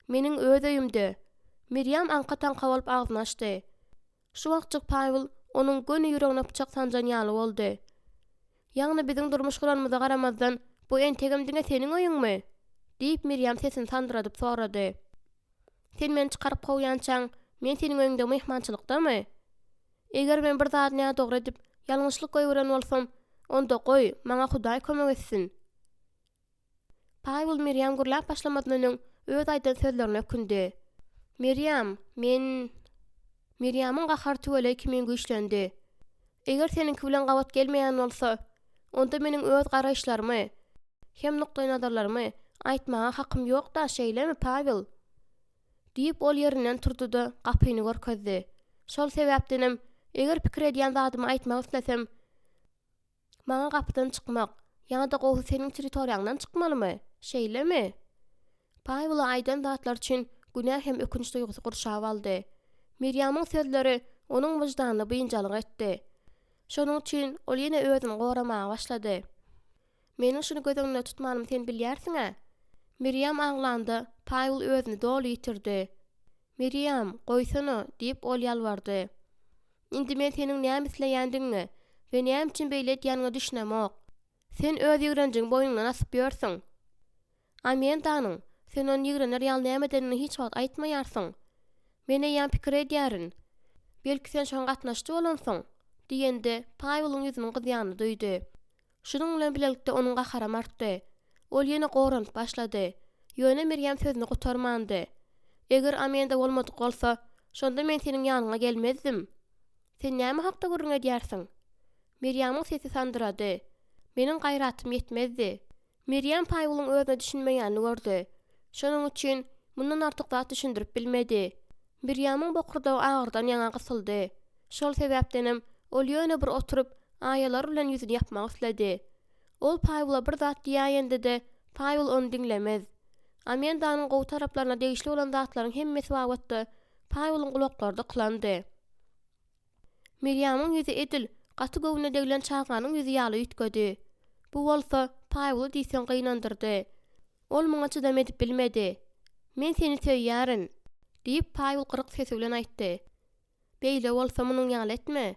"Meniň öz öýümde." Miriam anka-tanka bolup agzyny açdy. Şu wagtjyk Pavel onuň göni ýüregine pyçak sanjan ýaly boldy. "Ýagny biziň durmuş guranymyza garamazdan bu entegem diňe seniň öýüňmi?" diýip Miriam sesini tandyradyp sorady. "Sen meni çykaryp goýançaň, men seniň öýüňde mehmançylykdamy? Eger men bir zat näme dogry edip ýalňyşlyk goýberen bolsam, onda goý, maňa Hudaý kömek etsin." Pavel Miriam gurlap başlamadan öňüň öz aýdan sözlerini ökündi. Miriamyň gahar tüwele kimin güýçlendi. "Eger seninki bilen gabat gelmeýän bolsa, onda meniň öz garaýşlarymy hem nukdaý nazarlarymy aýtmaga hakym ýok da şeýlemi Pavel?" diýip ol ýerinden turdy-da gapyny görkezdi. "Şol sebäpdenem eger pikir edýän zadymy aýtmak islesem, maňa gapydan çykmak ýa-da gowy seniň territoriýaňdan çykmalymy? Şeýlemi?" Pavel aýdan zatlar üçin günä hem ökünç duýgusy gurşap aldy. Miriamyň sözleri onuň wyjdanyny bynjalyk etdi. Şonuň üçin ol ýene özüni goramaga başlady. "Meniň şunu gözüňde tutmanym sen bilýärsiň-a?" Miriam aglandy. Pavel özüni doly ýitirdi. "Miriam, goýsana," diýip ol ýalvardy. "Indi men seniň näme isleýändiňi we näme üçin beýle edýäniňi düşünemok. Sen öz ýigrenjiň boýundan asyp ýörsiň. Amendanyň, sen onu ýigrener ýaly näme edenini hiç wagt aýtmaýarsyň. Mene ýan pikir edýärin. Belki sen şoň gatnaşdy bolansyň," diýende Pawelyň ýüzüniň gyzyýany duýdy. Şunuň bilen bilelikde onuň gaharam artdy. Ol ýene goranyp başlady. Ýöne Miriam sözüni gutarmandy. "Eger amenda bolmadyk bolsa, şonda men seniň ýanyňa gelmezdim. Sen näme hakda gurrun edýärsiň?" Miriamyň sesi sandyrady. "Meniň gaýratym ýetmezdi." Miriam Pawelyň özüne düşünmeýänini gördi. Şonuň üçin Mundan artyk zat düşündirip bilmedi. Miriamyň bokurdagy agyrdan ýaňa gysyldy. Şol sebäpdenim ol ýöne bir oturup aýalar bilen ýüzüni ýapmak isledi. Ol Pawla bir zat diýýände de Pawl onu diňlemez. Amendanyň gowy taraplarına degişli bolan zatlaryň hemmesi wagtda Pawlyň gulaklarynda klandy. Miriamyň ýüzi edil, gaty gowuna degilen çaganyň ýüzi ýaly ýitgedi. Bu bolsa Pawly diýsen gynandyrdy. Ol muňa çydam edip bilmedi. "Men seni söýýärin" diýip Pawl gyrık sesi bilen aýtdy. "Beýle bolsa munyň ýaly etme.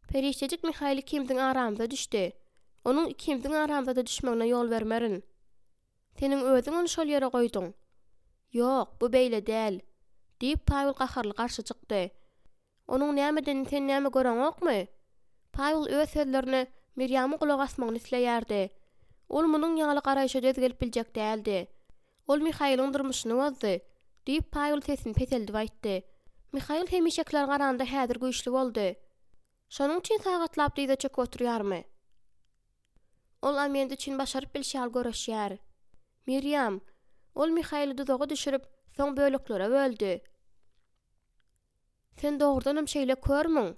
Perişejik Mihail kimdiň aramyza düşdi. Onuň ikimdiň aramyza düşmegine ýol bermerin. Seniň özüň onu şol ýere goýdyň." "Ýok, bu beýle däl" diýip Pawl gaharly garşy çykdy. "Onuň nämeden sen näme göreň okmy?" Pawl öz sözlerini Miriamyň kulak asmagyny isleýärdi. Ol munyň ýaly garaýşa döz gelip biljek däldi. Ol Mihail'ın durmuşyny bozdy diýip Pawl sesini peseldip aýtdy. Mihail hemişekler garanda häzir güýçli boldy. Şonuň üçin sagatlap diýde çök oturýarmy? Ol amende üçin başaryp bilşýär göreşýär. Miriam, ol Mihail'i duzaga düşürip soň böleklere böldi. "Sen dogrudanam şeýle körmüň?"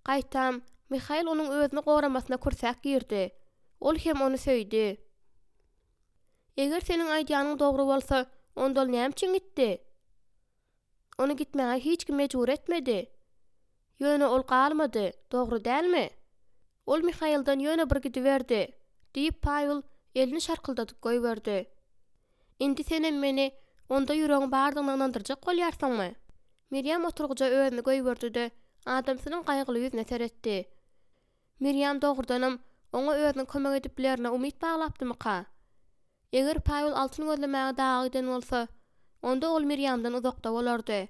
Gaýtam, Mihail onuň özüni goramasyna kursak girdi. Ol hem onu söýdi. "Eger seniň aýdýanyň dogry bolsa, onda ol näme üçin gitdi? Onu gitmäge hiç kim mejbur etmedi. Ýöne ol galmady, dogry dälmi?" Ol Mihail'dan ýöne bir gidiberdi. Diýip Pawl elini şarkyldatyp goýberdi. "Indi sen meni onda ýüregiň bardygyny inandyrjak bolýarsyňmy?" Miriam oturguja özüni goýberdi-de adamsynyň gaýgyly ýüzüne seretdi. Miriam dogrudanam oňa özüniň kömek edip bilerine umyt baglapdymyka? Eger Pawl altyn gözlemäge dagy eden bolsa, onda ol Miriamdan uzakda bolardy.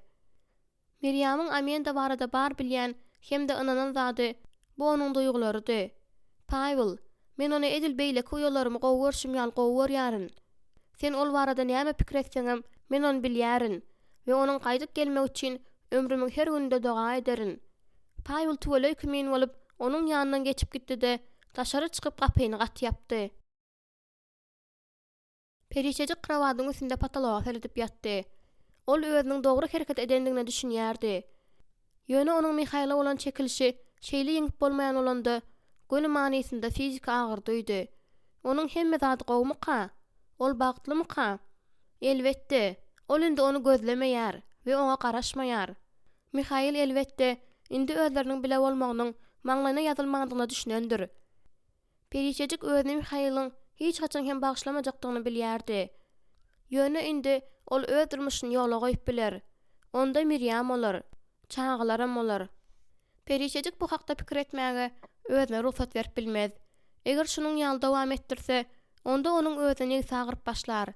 Miriamyň Amenda barada bar bilýän hem de inanan zady bu onuň duýgularydy. "Pawl, men onu edil beýle ýollarymy gowurşym ýaly gowurýaryn. Sen ol barada näme pikir etseňem, men onu bilýärin we onuň gaýdyp gelmek üçin ömrümiň her güninde doga ederin." Pawl tuwala hükümin bolup onuň ýanyndan geçip gitdi-de taşary çykyp gapyny gatýapdy. Perişejik krawadyň üstünde pataloga seredip ýatdy. Ol özüniň dogry hereket edendigine düşünýärdi. Ýöne onuň Mihail'a bolan çekilişi şeýle ýeňip bolmaýan bolanda göni manysynda fizik agyrdydy. Onuň hemme zady gowmyka? Ol bagtlymyka? Elbetde, ol indi onu gözlemeýär we oňa garaşmaýar. Mihail elbetde indi özleriniň bile bolmagynyň maňlaryna ýazylmagyna düşünendir. Perişejik özüni Mihail'ın hiç haçan hem bagşlamajakdygyny bilýärdi. Ýöne indi ol öz durmuşyny ýola goýup biler. Onda Miriam bolar, çağalaram bolar. Perişejik bu hakda pikir etmäge özüne ruhsat berip bilmez. Eger şunuň ýaly dowam etdirse, onda onuň özüne sagyryp başlar.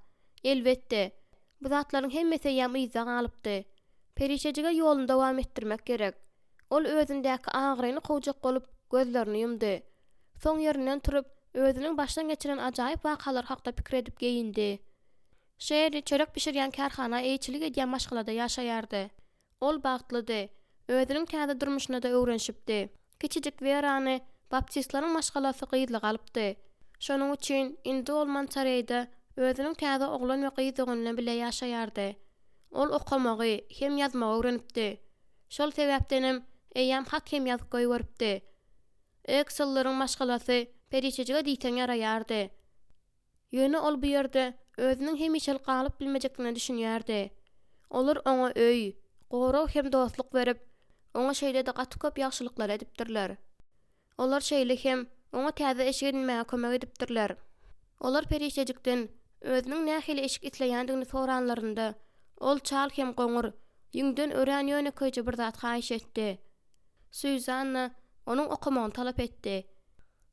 Elbetde, bu zatlaryň hemmesi ýam yza galypdy. Perişejige ýoluny dowam etdirmek gerek. Ol özündäki agyryny kowjak bolup gözlerini ýumdy. Soň ýerinden turup özüniň başdan geçiren ajaýyp wakalar hakda pikir edip geýindi. Şeýle çörek pişirýän karhana eýçilik edýän maşgalada ýaşaýardy. Ol bagtlydy. Özüniň täze durmuşyna da öwrenşipdi. Kiçijik Verany baptistlaryň maşgalasy gyzly galypdy. Şonuň üçin indi ol Mançareýda özüniň täze oglan we gyzygyny bile ýaşaýardy. Ol okamagy hem ýazmagy öwrenipdi. Şol sebäpdenim eýýam hak hem ýazyp goýberipdi. Excellaryň maşgalasy perişejige diýsen ýaraýardy. Ýöne ol bu ýerde özüniň hemişel galyp bilmejekdigini düşünýärdi. Olar oňa öý, gowraw hem dostluk berip, oňa şeýle de gaty köp ýagşylyklar edipdirler. Olar şeýle hem oňa täze eşik edinmäge kömek edipdirler. Olar perişejikden özüniň nähili eşik itleýändigini soranlarynda ol çal hem goňur, ýüňden ören ýöne köýje bir zat haýyş etdi. Suzanna onuň okamagyny talap etdi.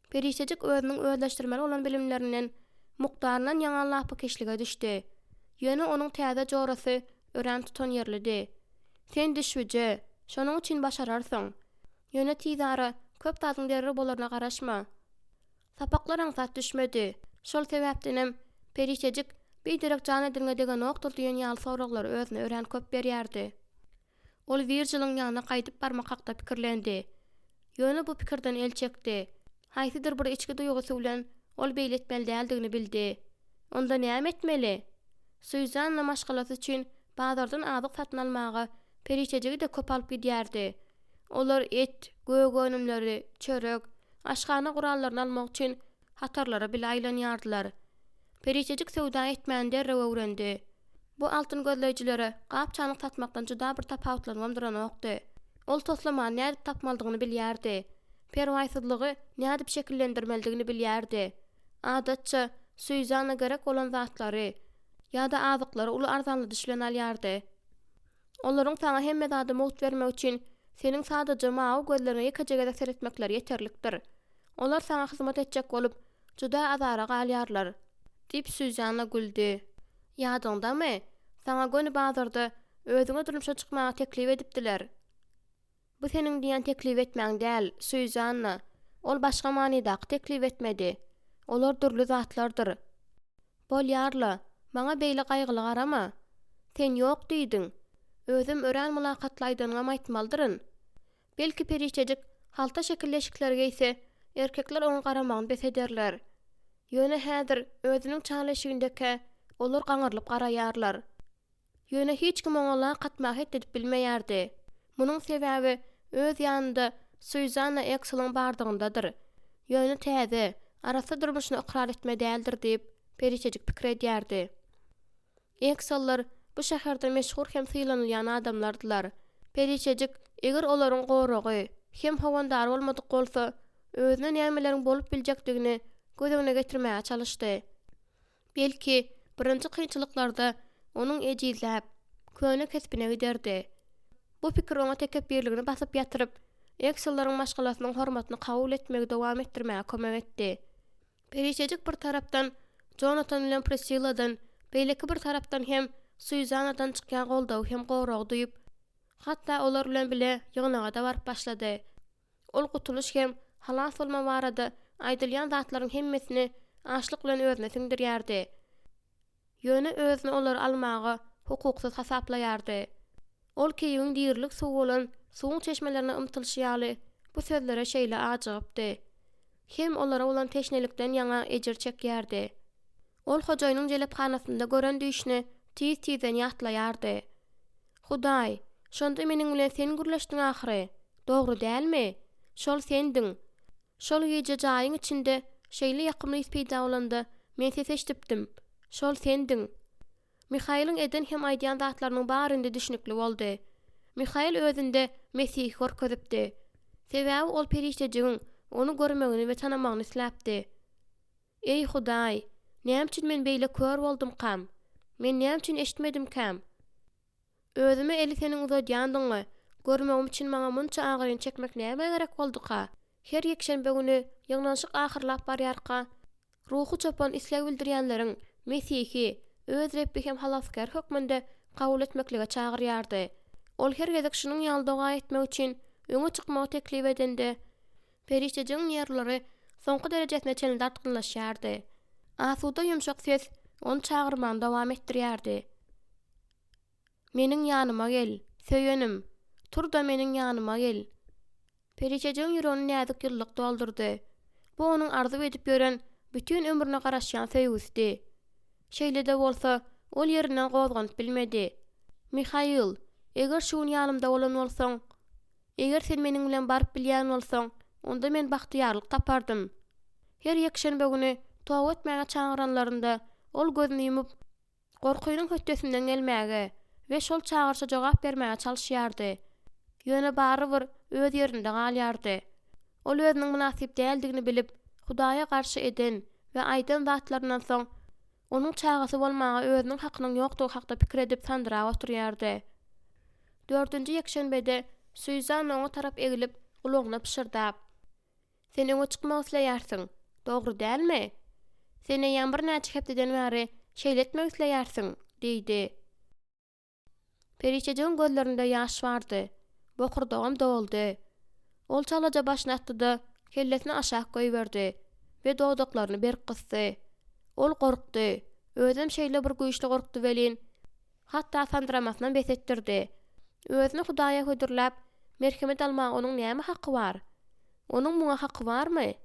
Perişejik özüniň özleşdirmeli olan bilimlerinden mukdaryndan ýaňanlapy keşlige düşdi. Ýöne onuň täze jorasy ören tutan ýerlidi. "Sen düşüje, şonuň üçin başararsyň. Ýöne tizara köp tazyň derri bolarna garaşma." Sapaklar aňsat düşmedi. Şol sebäpdenem perişejik beýderek jan edilňe degen okdur diýen ýaly soraglar özüne ören köp berýärdi. Ol Virjil'in ýanyna gaýdyp barmak hakda pikirlendi. Ýöne bu pikirden el çekdi. Haýsydyr bir içki duýgusy bilen ol beýle etmeli däldigini bildi. Onda näme etmeli? Suzanna maşgalasy üçin bazardan azyk satyn almaga periçejigi de köp alyp gidýärdi. Olar et, göýgönümleri, çörek, aşgana gurallaryny almak üçin hatarlara bile aýlanýardylar. Periçejik sowda etmän derrew öwrendi. Bu altyn gözleýjilere gapçanyk satmakdan juda bir tapawutlanmam duran okdy. Ol toslama näde tapmaldygyny bilýärdi. Perwaýsyzlygy näde şekillendirmeldigini bilýärdi. Adatça suýzana gerek olan zatlary ýa-da azyklary uly arzanly düşlen alýardy. Olaryň sana hemme zady mowt bermek üçin seniň sadaja mawy gözlerine ýekejege seretmekleri ýeterlikdir. Olar sana hyzmat etjek bolup juda azara galýarlar. Dip Süýzana güldi. Ýadyňdamy? Sana göni bazarda özüňe durmuşa çykmagy teklip edipdiler. Bu seniň diýen teklip etmäň däl, Süýzana. Ol başga manydaky teklip etmedi. Olar durly zatlardyr. Bolýarla, maňa beýle gaýgyly garama. Sen ýok diýdiň. Özüm ören mulakatlaýdyňam aýtmaldyryn. Belki periçejik halta şekilleşiklerge ise erkekler oňa garamagyny bes ederler. Ýöne häzir özüniň çağlaşygyndaky olar gaňyrlyp garaýarlar. Ýöne hiç kim oňa gatmak edip bilmeýärdi. Munyň sebäbi öz ýanynda Süýzana Eksel'ň bardygyndadyr. Ýöne täze, arasy durmuşyny ikrar etme däldir diýip periçejik pikir edýärdi. Eksel'ler bu şäherde meşhur hem sylanylýan adamlardylar. Periçejik eger olaryň goragy hem howandar bolmadyk bolsa, özüne nämeleriň bolup biljekdigini gözüne getirmäge çalışdy. Belki birinji kynçylyklarda onuň ejizläp, köne kesbine giderdi. Bu pikir oňa tekebbirligini basyp ýatyryp, Eksellaryň maşgalatynyň hormatyny kabul etmegi dowam etdirmäge kömek etdi. Periçejik bir tarapdan Jonathan bilen Priscilladan, beýleki bir tarapdan hem Süýzanadan çykýan goldaw hem goragy duýup, hatda olar bilen bile ýygnaga da baryp başlady. Ol gutuluş hem halas bolma barada aýdylýan zatlaryň hemmesini açlyk bilen özüne siňdirýärdi. Ýöne özüne olary almagy hukuksuz hasaplaýardy. Ol keýiň diýerlik suw bolan suwuň çeşmelerine ymtylşýaly bu sözlere şeýle ajagypdy. Hem olara olan teşnelikden ýaňa ejir çekýärdi. Ol hojaýynyň jelephanasynda gören düşni tiz-tizden ýatlaýardy. Hudaý, şonda meniň bilen sen gürleşdiň ahyry. Dogry dälmi? Şol sendiň. Şol ýeje jaýyň içinde şeýle ýakymly peýda bolanda men seçdipdim. Şol sendiň. Mihaýlyň eden hem aýdýan zatlarynyň barynda düşnükli boldy. Mihaýl özünde Mesih görkezipdi. Sebäbi ol periçejigiň onu görmegini we tanamagyny isläpdi. Ey Hudaý, näme üçin men beýle kör boldum kam? Men näme üçin eşitmedim kam? Özüme eli seniň uzadýandyňmy? Görmegim üçin maňa munça agyryň çekmek näme gerek bolduka? Her ýekşembe güni ýygnanşyk ahyrlap barýarka. Ruhu çopan isleg bildirýänleriň Mesihi öz Rebbi hem halaskar hökmünde kabul etmeklige çagyrýardy. Ol her gezek şunyň ýaldaga etmek üçin öňe çykmagy teklip edende, periçejiň ýerleri soňky derejesine çenli dartgynlaşýardy. Asuda ýumşak ses onu çagyrmany dowam etdirýärdi. Meniň ýanyma gel, söýenim. Tur da meniň ýanyma gel. Periçejiň ýüregini näzik ýyllyk doldurdy. Bu onuň arzu edip gören bütün ömrüne garaşýan söýgüsdi. Şeýle de bolsa, ol ýerinden gozganyp bilmedi. Mihaýl, eger şuň ýanymda bolan bolsaň, eger sen meniň bilen baryp bilýän bolsaň, onda men bahtiýarlyk tapardym. Her ýekşembe güni towa etmäge çagyranlarynda ol gözüni ýumyp, gorkuýnyň höttesinden gelmäge we şol çagyrşa jogap bermäge çalyşýardy. Ýöne bary bir öz ýerinde galýardy. Ol özüniň münasip däldigini bilip, Hudaýa garşy eden we aýdan zatlaryndan soň onuň çagasy bolmagy özüniň hakynyň ýokdugy hakda pikir edip sandyra oturýardy. 4-nji ýekşembede Süýzana oňa tarap egilip, gulagyna pişirdap: "Sen öňe çykmak isleýärsiň, dogry dälmi? Sen ýa bir näçe hepdeden bäri şeýle etmek isleýärsiň" diýdi. Periçejiň gözlerinde ýaş bardy. Bokurdagam doldy. Ol çalaja başyny atdy, kellesini aşağı goýberdi we dodaklaryny berk kysdy. Ol gorkdy. Özüm şeýle bir güýçli gorkdy welin. Hatda sandramasyndan bes etdirdi. Özüni Hudaýa hödürläp, merhemet almagy onuň näme haky bar? Onuň muňa haky barmy?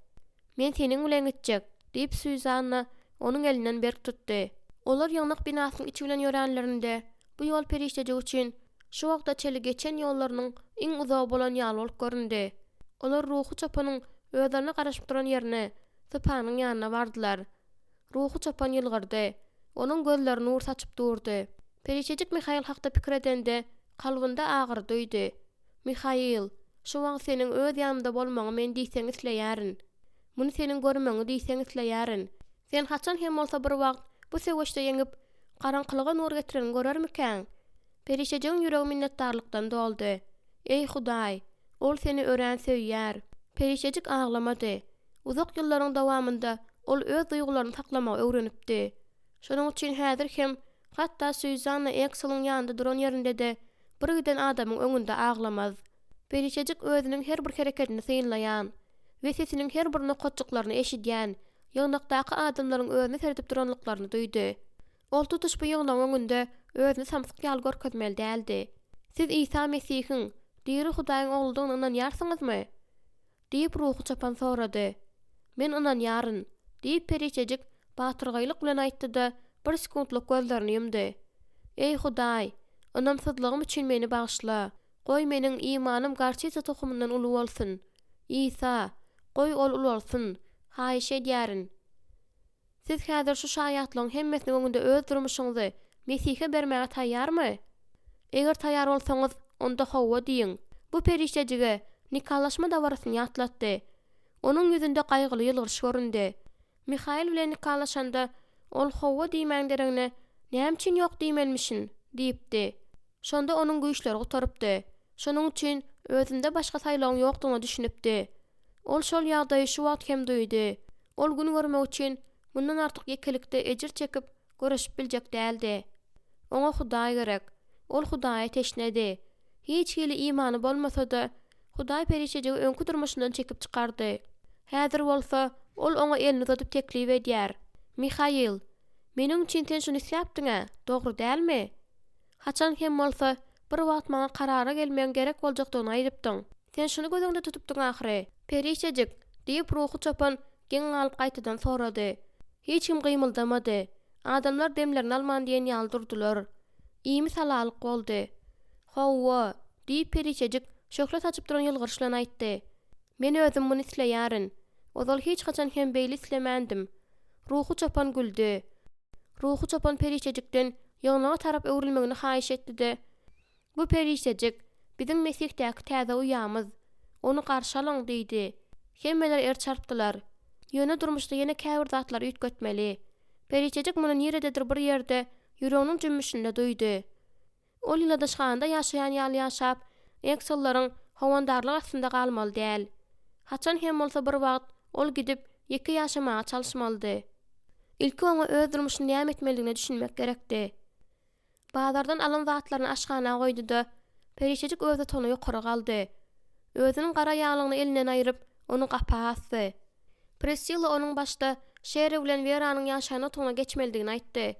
Men seniň bilen gitjek, diýip Süýzana onuň elinden berk tutdy. Olar ýyňnyk binasynyň içi bilen ýörenlerinde Bu ýol perişdejek üçin şu wagtda çeli geçen ýollarynyň iň uzak bolan ýaly bolup göründi. Olar ruhu çopanyň özlerine garaşyp duran ýerine, Sypanyň ýanyna bardylar. Ruhu çopan ýylgyrdy. Onuň gözleri nur saçyp durdy. Perişdejek Mihail hakda pikir edende kalbynda agyr duýdy. Mihail, şu wagt seniň öz ýanymda bolmagy men diýseň isleýärin. Muny seniň görmeňi diýseň isleýärin. Sen haçan hem bolsa bir wagt bu seweşde ýeňip garaňkylyga nur getiren görermikäň? Perişdejek ýüregi minnetdarlykdan doldy. Ey Hudaý, ol seni ören söýýär. Perişdejek aglamady. Uzak ýyllaryň dowamında ol öz duýgularyny saklamagy öwrenipdi. Şonuň üçin häzir hem hatda Süýzanna Eksel'in ýanynda duran ýerinde de bir giden adamyň öňünde aglamaz. Perişdejek özüniň her bir hereketini syňlaýan we sesiniň her bir nokatçyklaryny eşidýän, ýaňnakdaky adamlaryň özüne seredip duranlyklaryny duýdy. Ol tutuş bu ýygylaň öňünde özüni samsyk ýaly görkezmeli däldi. Siz İsa Mesihiň, diri Hudaýyň ogludygyny inanýarsyňyzmy? Diýip ruhu çapan sorady. Men inanýaryn, diýip perişdejek batyrgylyk bilen aýtdy-da bir sekundlyk gözlerini ýumdy. Ey Hudaý, inamsyzlygym üçin meni bagyşla. Goý meniň imanym garçy Isa tohumyndan uly bolsun. İsa, goý ol uly bolsun. Haýyş edýärin. Siz häzir şu şaýatlygyň hemmesiniň öňünde öz durmuşyňyzy Mesihe bermäge taýýarmy? Eger taýýar bolsaňyz, onda hawa diýin. Bu perişdejige nikalaşma dawarasyny ýatlatdy. Onuň ýüzünde gaýgyly ýylgyryş göründi. Mihail bilen nikalaşanda ol hawa diýmän dereňne näme üçin ýok diýmelmişin diýipdi. Şonda onuň güýçleri gutarypdy. Şonuň üçin özünde başga saýlagyň ýokdugyny düşünipdi. Ol şol ýagdaýy şu wagt hem duýdy. Ol gün görmek üçin bundan artyk ýekelikde ejir çekip göreşip biljek däldi. Oňa Hudaý gerek. Ol Hudaýa teşnedi. Hiç hili imany bolmasa-da Hudaý perişdejek öňkü durmuşyndan çekip çykardy. Häzir bolsa ol oňa elini uzatyp teklip edýär. Mihail, meniň üçin sen şunu isläpdiň-a, dogry dälmi? Haçan hem bolsa bir wagt maňa karara gelmeň gerek boljakdygyny aýdypdyň. Sen şunu gözüňde tutupdyň ahyry. Perişdejek diýip ruhu çapan geň alyp gaýtadan sorady. Hiç kim gymyldamady. Adamlar demlerini alman diýen ýaly durdular. Imi salalyk boldy. Hawa, diýip perişdejek şöhret açyp duran ýylgyryş bilen aýtdy. Men özüm muny isleýärin. Ozal hiç haçan hem beýle islemendim. Ruhu çapan güldü. Ruhu çapan perişdejekden ýagnaga tarap öwrilmegini haýyş etdi-de. Bu perişdejek biziň Mesihtäki täze uýamyz. Onu garşy alyň diýdi. Hemmeler er çarpdylar. Ýöne durmuşda ýene käbir zatlar üýtgetmeli. Perişdejek muny nirededir bir ýerde ýüreginiň jümmüşinde duýdy. Ol ýyladaşganda ýaşaýan ýaly ýaşap, eksellaryň hawandarlyk astynda galmaly däl. Haçan hem bolsa bir wagt ol gidip ýeke ýaşamaga çalyşmalydy. Ilki oňa öz durmuşyny näme etmeligini düşünmek gerekdi. Bazardan alan zatlaryny aşgana goýdy-da, perişdejek özü tonu ýokary galdy. Özüniň gara ýaglygyny elinden aýryp, onu gapasdy. Priscilla onuň başda Şeri bilen Veranyň ýaşanyň toňa geçmeligini aýtdy.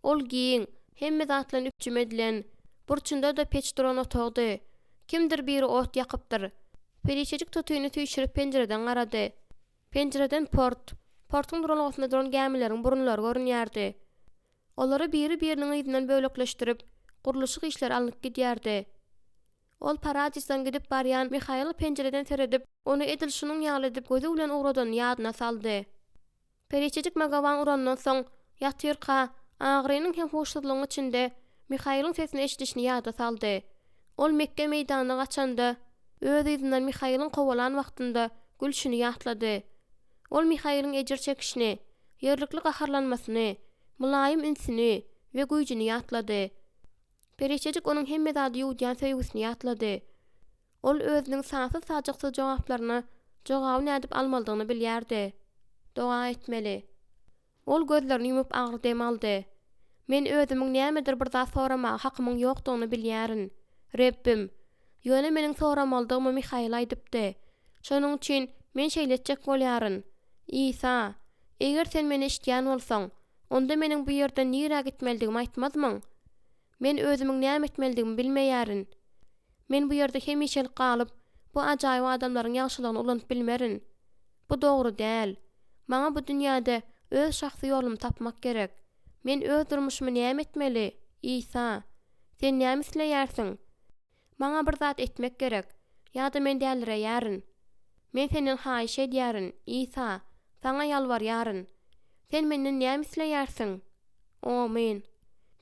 Ol giň, hemme zatlaryň üpjüm edilen, burçunda da peç duran otogdy. Kimdir biri ot ýakypdyr. Perişdejek tutuýuny tüýşürip penjereden garady. Penjereden portyň duralygynda duran gämileriň burunlary görünýärdi. Olary biri-biriniň ýyzynyň bölekleşdirip, guruluşyk işler alınıp gidýärdi. Ol Paradisdan gidip barýan Mihail penjereden seredip, onu edil şunuň ýaly edip gözü bilen uradan ýadyna saldy. Perişdejek magawan urandan soň ýatyrka, agrynyň hem hoşsuzlygyň içinde Mihail'in sesini eşidişini ýada saldy. Ol Mekke meýdanyna gaçanda, öz ýyzyndan Mihail'in kowalan wagtynda gülşüni ýatlady. Ol Mihail'in ejir çekişini, ýerlikli gaharlanmasyny, mulaýym insini we güýjini ýatlady. Perişdejek onuň hemme zady ýuwdýan söýgüsini ýatlady. Ol özüniň sansy sajaksy jogaplaryna jogaby nädip almalydygyny bilýärdi. Doga etmeli. Ol gözlerini ýumyp agry dem aldy. Men özümiň nämedir bir zat soramagy hakymyň ýokdugyny bilýärin. Rebbim, ýöne meniň soramalydygymy Mihail aýdypdy. Şonuň üçin men şeýletjek bolýaryn. İsa, eger sen meni eşitýän bolsaň, onda meniň bu ýerden nirä gitmelidigimi aýtmazmyň? Men özümiň näme etmelidigimi bilmeýärin. Men bu ýerde hemişelik galyp, bu ajaýyp adamlaryň ýagşylygyny ulanyp bilmerin. Bu dogry däl. Maňa bu dünýäde öz şahsy ýolumy tapmak gerek. Men öz durmuşymy näme etmeli? İsa, Sen näme isleýärsiň? Maňa bir zat etmek gerek. Ýa-da men däldirýäryn. Men senden haýyş edýärin, İsa, sana ýalbarýaryn. Sen menden näme isleýärsiň? O men.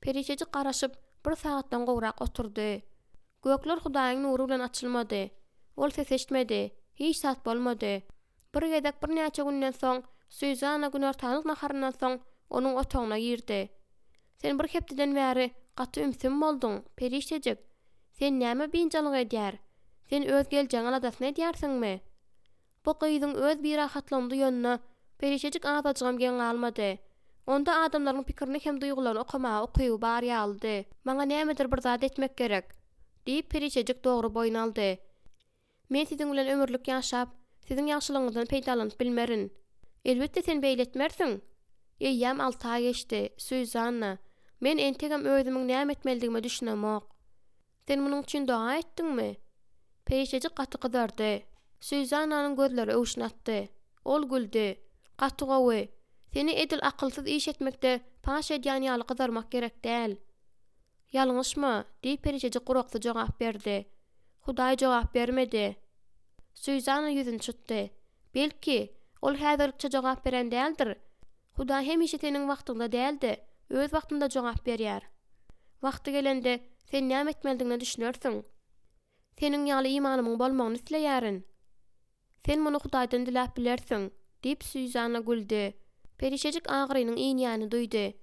Perişeji garaşyp bir saatdan gowrak oturdy. Gökler Hudaýyň nuru bilen açylmady. Ol ses eşitmedi, hiç sat bolmady. Bir gezek bir näçe günden soň, Süýzana günortalyk naharyndan soň onuň otagyna girdi. Sen bir hepdeden bäri gaty ümsüm boldun, perişejik. Sen näme binjalyk edýär? Sen öz geljeň aladasyny edýärsiňmi? Bu gyzyň öz bir rahatlandy ýönüne perişejik azajygam gen galmady. Onda adamlaryň pikirini hem duýgularyny okamagy okuýup bar ýaldy. Maňa nämedir bir zat etmek gerek, diýip perişejik dogry boýnaldy. Men siziň bilen ömürlük ýaşap, siziň ýaşylygyňyzdan peýdalanyp bilmerin. Elbetde sen beýletmersiň. Eýýäm 6 ay geçdi, Süýzana. Men entegem özümiň näme etmeligime düşünemok. Sen munuň üçin dua etdiňmi? Perişejik gaty gyzardy. Süýzananyň gözleri öwüşnatdy. Ol güldi. Gaty gowy. Seni edil akylsyz iş etmekde paş edýän ýaly gyzarmak gerek däl. Ýalňyşmy? diýip perişejik gurukly jogap berdi. Hudaý jogap bermedi. Süýzana ýüzüni çytdy. Belki ol häzirlikçe jogap beren däldir. Hudaý hemişe seniň wagtyňda däldi. Öz wagtynda jogap berýär. Wagty gelende sen näme etmelidigini düşünersiň. Seniň ýaly imanymyň bolmagyny isleýärin. Sen muny Hudaýdan diläp bilersiň, diýip Süýzana güldi. Perişejik agyrynyň iňýäni duýdy.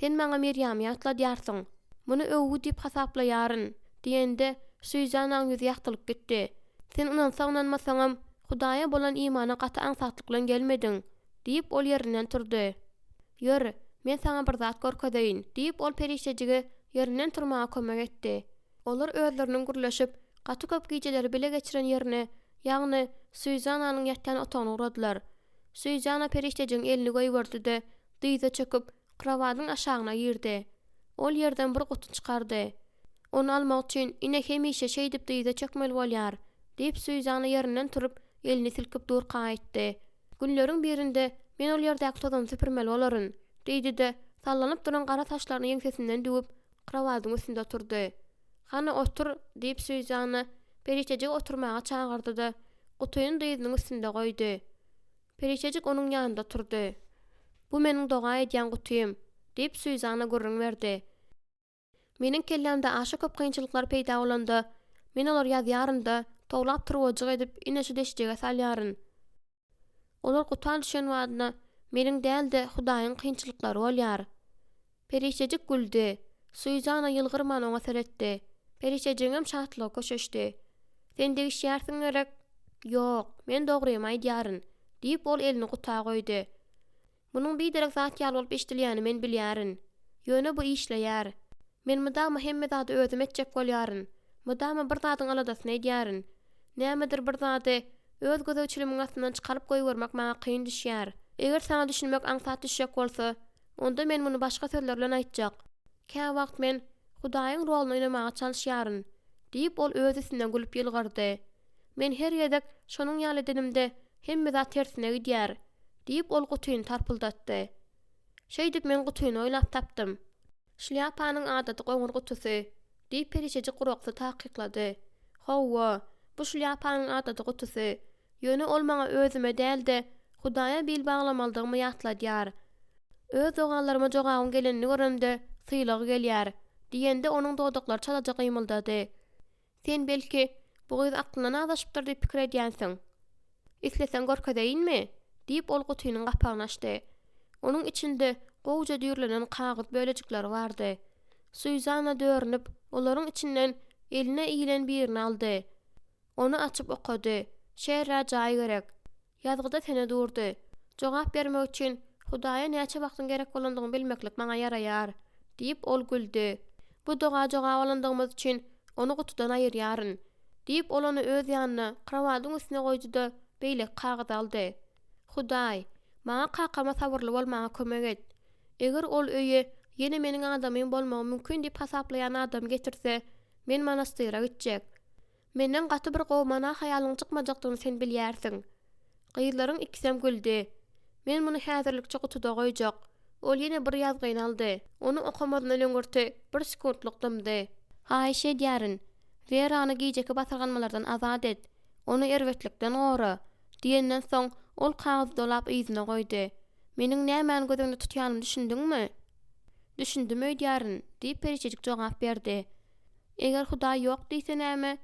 Sen maňa Meryem ýatla diýärsiň. Muny öwgü diýip hasaplaýaryn, diýende Süýzanaň ýüzi ýaktylyp gitdi. Sen unansa-unanmasaňam Hudaýa bolan imana gaty aňsatlyk bilen gelmediň, diýip ol ýerinden turdy. Ýör, men sana bir zat görkedeýin, diýip ol perişejige ýerinden turmaga kömek etdi. Olar özleriniň gürleşip, gaty köp gijeleri bile geçiren ýerine, ýagny Süýzananyň ýatgan otagyna uradylar. Süýzana perişejiň elini goýberdi-de, dyza çöküp, krawatyň aşagyna girdi. Ol ýerden bir guty çykardy. Onu almak üçin ine hemişe şeý diýip dyza çökmeli bolýar, diýip Süýzana ýerinden turup, elini silkip dur gaýtdy. Günleriň birinde men ol ýerdäki tozany süpürmeli bolaryn, diýdi-de, sallanyp duran gara taşlaryny ýeňsesinden düwüp, krawatyň üstünde oturdy. "Hana otur" diýip Süýzana perişejik oturmaga çagyrdy-da, gutyny dyzynyň üstünde goýdy. Perişejik onuň ýanynda turdy. "Bu meniň doga edýän gutym" diýip Süýzana gurrun berdi. "Meniň kellemde aşa köp kynçylyklar peýda bolanda, men olar ýazýaryn-da, toglap turwajyk edip ine şu deşjege salýaryn. Olar gutan düşen wadyna meniň däl-de Hudaýyň kynçylyklary bolýar." Perişejik güldi. Süýzana ýylgyrman oňa seretdi. Perişejiňem şatlyga köşeşdi. "Sen degişýärsiň gerek?" "Ýok, men dogrymy aýdýaryn" diýip ol elini gutağa goýdy. "Munuň bir derek zat ýaly bolup eşdilýäni men bilýärin. Ýöne bu işleýär. Men mydama hemme zady özüm etjek bolýaryn. Mydama bir zadyň aladasyny edýärin. Nämedir bir zady öz gözegçilimiň astyndan çykaryp goýbermek maňa kyn düşýär. Eger sana düşünmek aňsat düşýek bolsa, onda men muny başga sözler bilen aýtjak. Kä wagt men Hudaýyň roluny oynamaga çalyşýaryn" diýip ol öz üstünden gülüp ýylgyrdy. "Men her ýerdek şonuň ýaly edimde hemme zat tersine gidýär" diýip ol gutyny tarpyldatdy. "Şeý diýip men gutyny oýlap tapdym. Şlyapanyň adaty goňur gutusy" diýip perişejik gurukly takyklady. "Hawa, bu şlyapanyň adaty gutusy. Ýöne ol maňa özüme däl-de Hudaýa bil baglamaldygymy ýatladýar. Öz doganlaryma jogabym gelenini göremde syýlagy gelýär" diýende onuň dodaklar çalaja gymyldady. "Sen belki bu göz aklyndan adaşypdyr diýip pikir edýänsiň. Islesen görkedeýinmi?" diýip ol gutynyň gapagyny açdy. Onuň içinde gowja düýrlenen kagyz bölejikleri bardy. Süýzana dörnüp, olaryň içinden eline iýilen birini aldy. Onu açyp okudy. "Şeýra jaý gerek. Ýazgyda sene durdy. Jogap bermek üçin Hudaýa näçe wagtyň gerek bolandygyny bilmeklik maňa ýaraýar" diýip ol güldi. "Bu doga jogap alandygymyz üçin onu gutudan aýyrýaryn" diýip ol onu öz ýanyna krawatyň üstüne goýdy-da beýlek kagyz aldy. "Hudaý, maňa kakama sabırly bolmaga kömek et. Eger ol öýe ýene meniň adamym bolmagy mümkin diýip hasaplaýan adam getirse, men manastyra gitjek. Menden gaty bir gowmana haýalyň çykmajakdygyny sen bilýärsiň." Gyýlaryň ikisem güldi. "Men muny häzirlikçe gutuda goýjak." Ol ýene bir ýazgyny aldy. Onu okamadan öňgürti bir sekundluk dymdy. Haýşe diýärin, Verany giýjeki batyrganmalardan azad et, onu erwetlikden gora diýenden soň ol kagazy dolap yzyna goýdy. Meniň nämäni gözüňde tutýanymy düşündiňmi? Düşündim öýdýärin, diýip Periçejik jogap berdi. Eger Hudaý ýok diýse näme?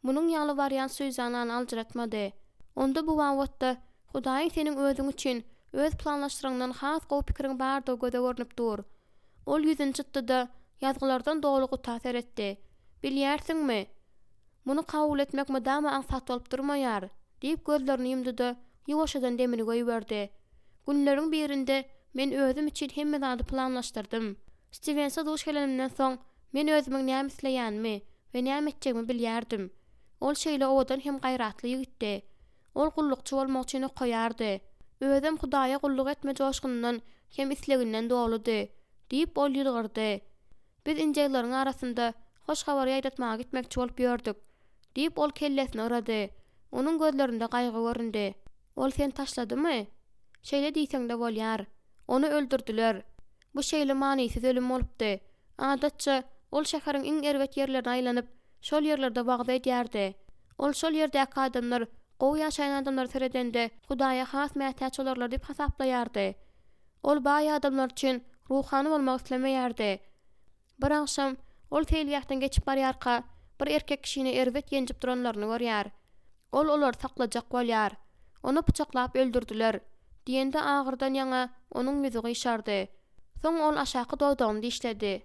Munyň ýaly barýan söýzanyny aljaratmady. Onda bu wagtda Hudaýyň seniň özüň üçin öz planlaşdyryňdan has gowy pikiriň bardygy göze görnüp dur. Ol ýüzüni çytdy-da ýazgylardan dogly guta seretdi. Bilýärsiňmi? Muny kabul etmek madama aňsat bolup durmaýar, diýip gözlerini ýumdy-da ýuwaşadan demini goýberdi. Günleriň birinde men özüm üçin hemme zady planlaşdyrdym. Stevensa duş gelenimden soň men özümiň näme isleýänmi we näme etjegimi bilýärdim. Ol şeýle owadan hem gaýratly ýigitdi. Ol gullukçy bolmak üçin goýardy. Özüm Hudaýa gulluk etme joşgyndan hem isleginden doludy, diýip ol ýylgyrdy. Biz injeýlerin arasynda hoş habar ýaýdatmaga gitmekçi bolup ýördik, diýip ol kellesini ırady. Onuň gözlerinde gaýgy göründi. Ol sen taşladymy? Şeýle diýseň-de bolýar. Onu öldürdüler. Bu şeýle manysyz ölüm bolupdy. Adatça ol şäheriň iň erwet ýerlerine aýlanyp, şol ýerlerde wagda edýärdi. Ol şol ýerdäki adamlar gowy ýaşaýan adamlar seredende Hudaýa has mätäç olarlar diýip hasaplaýardy. Ol baý adamlar üçin ruhany bolmak islemeýärdi. Bir akşam ol teýliýakdan geçip barýarka bir erkek kişini erwet ýenjip duranlaryny görýär. Ol olary saklajak bolýar. Onu bıçaklap öldürdüler. Diýende agyrdan ýaňa onuň ýüzi gyşardy. Soň ol aşaky dowdagyny işledi.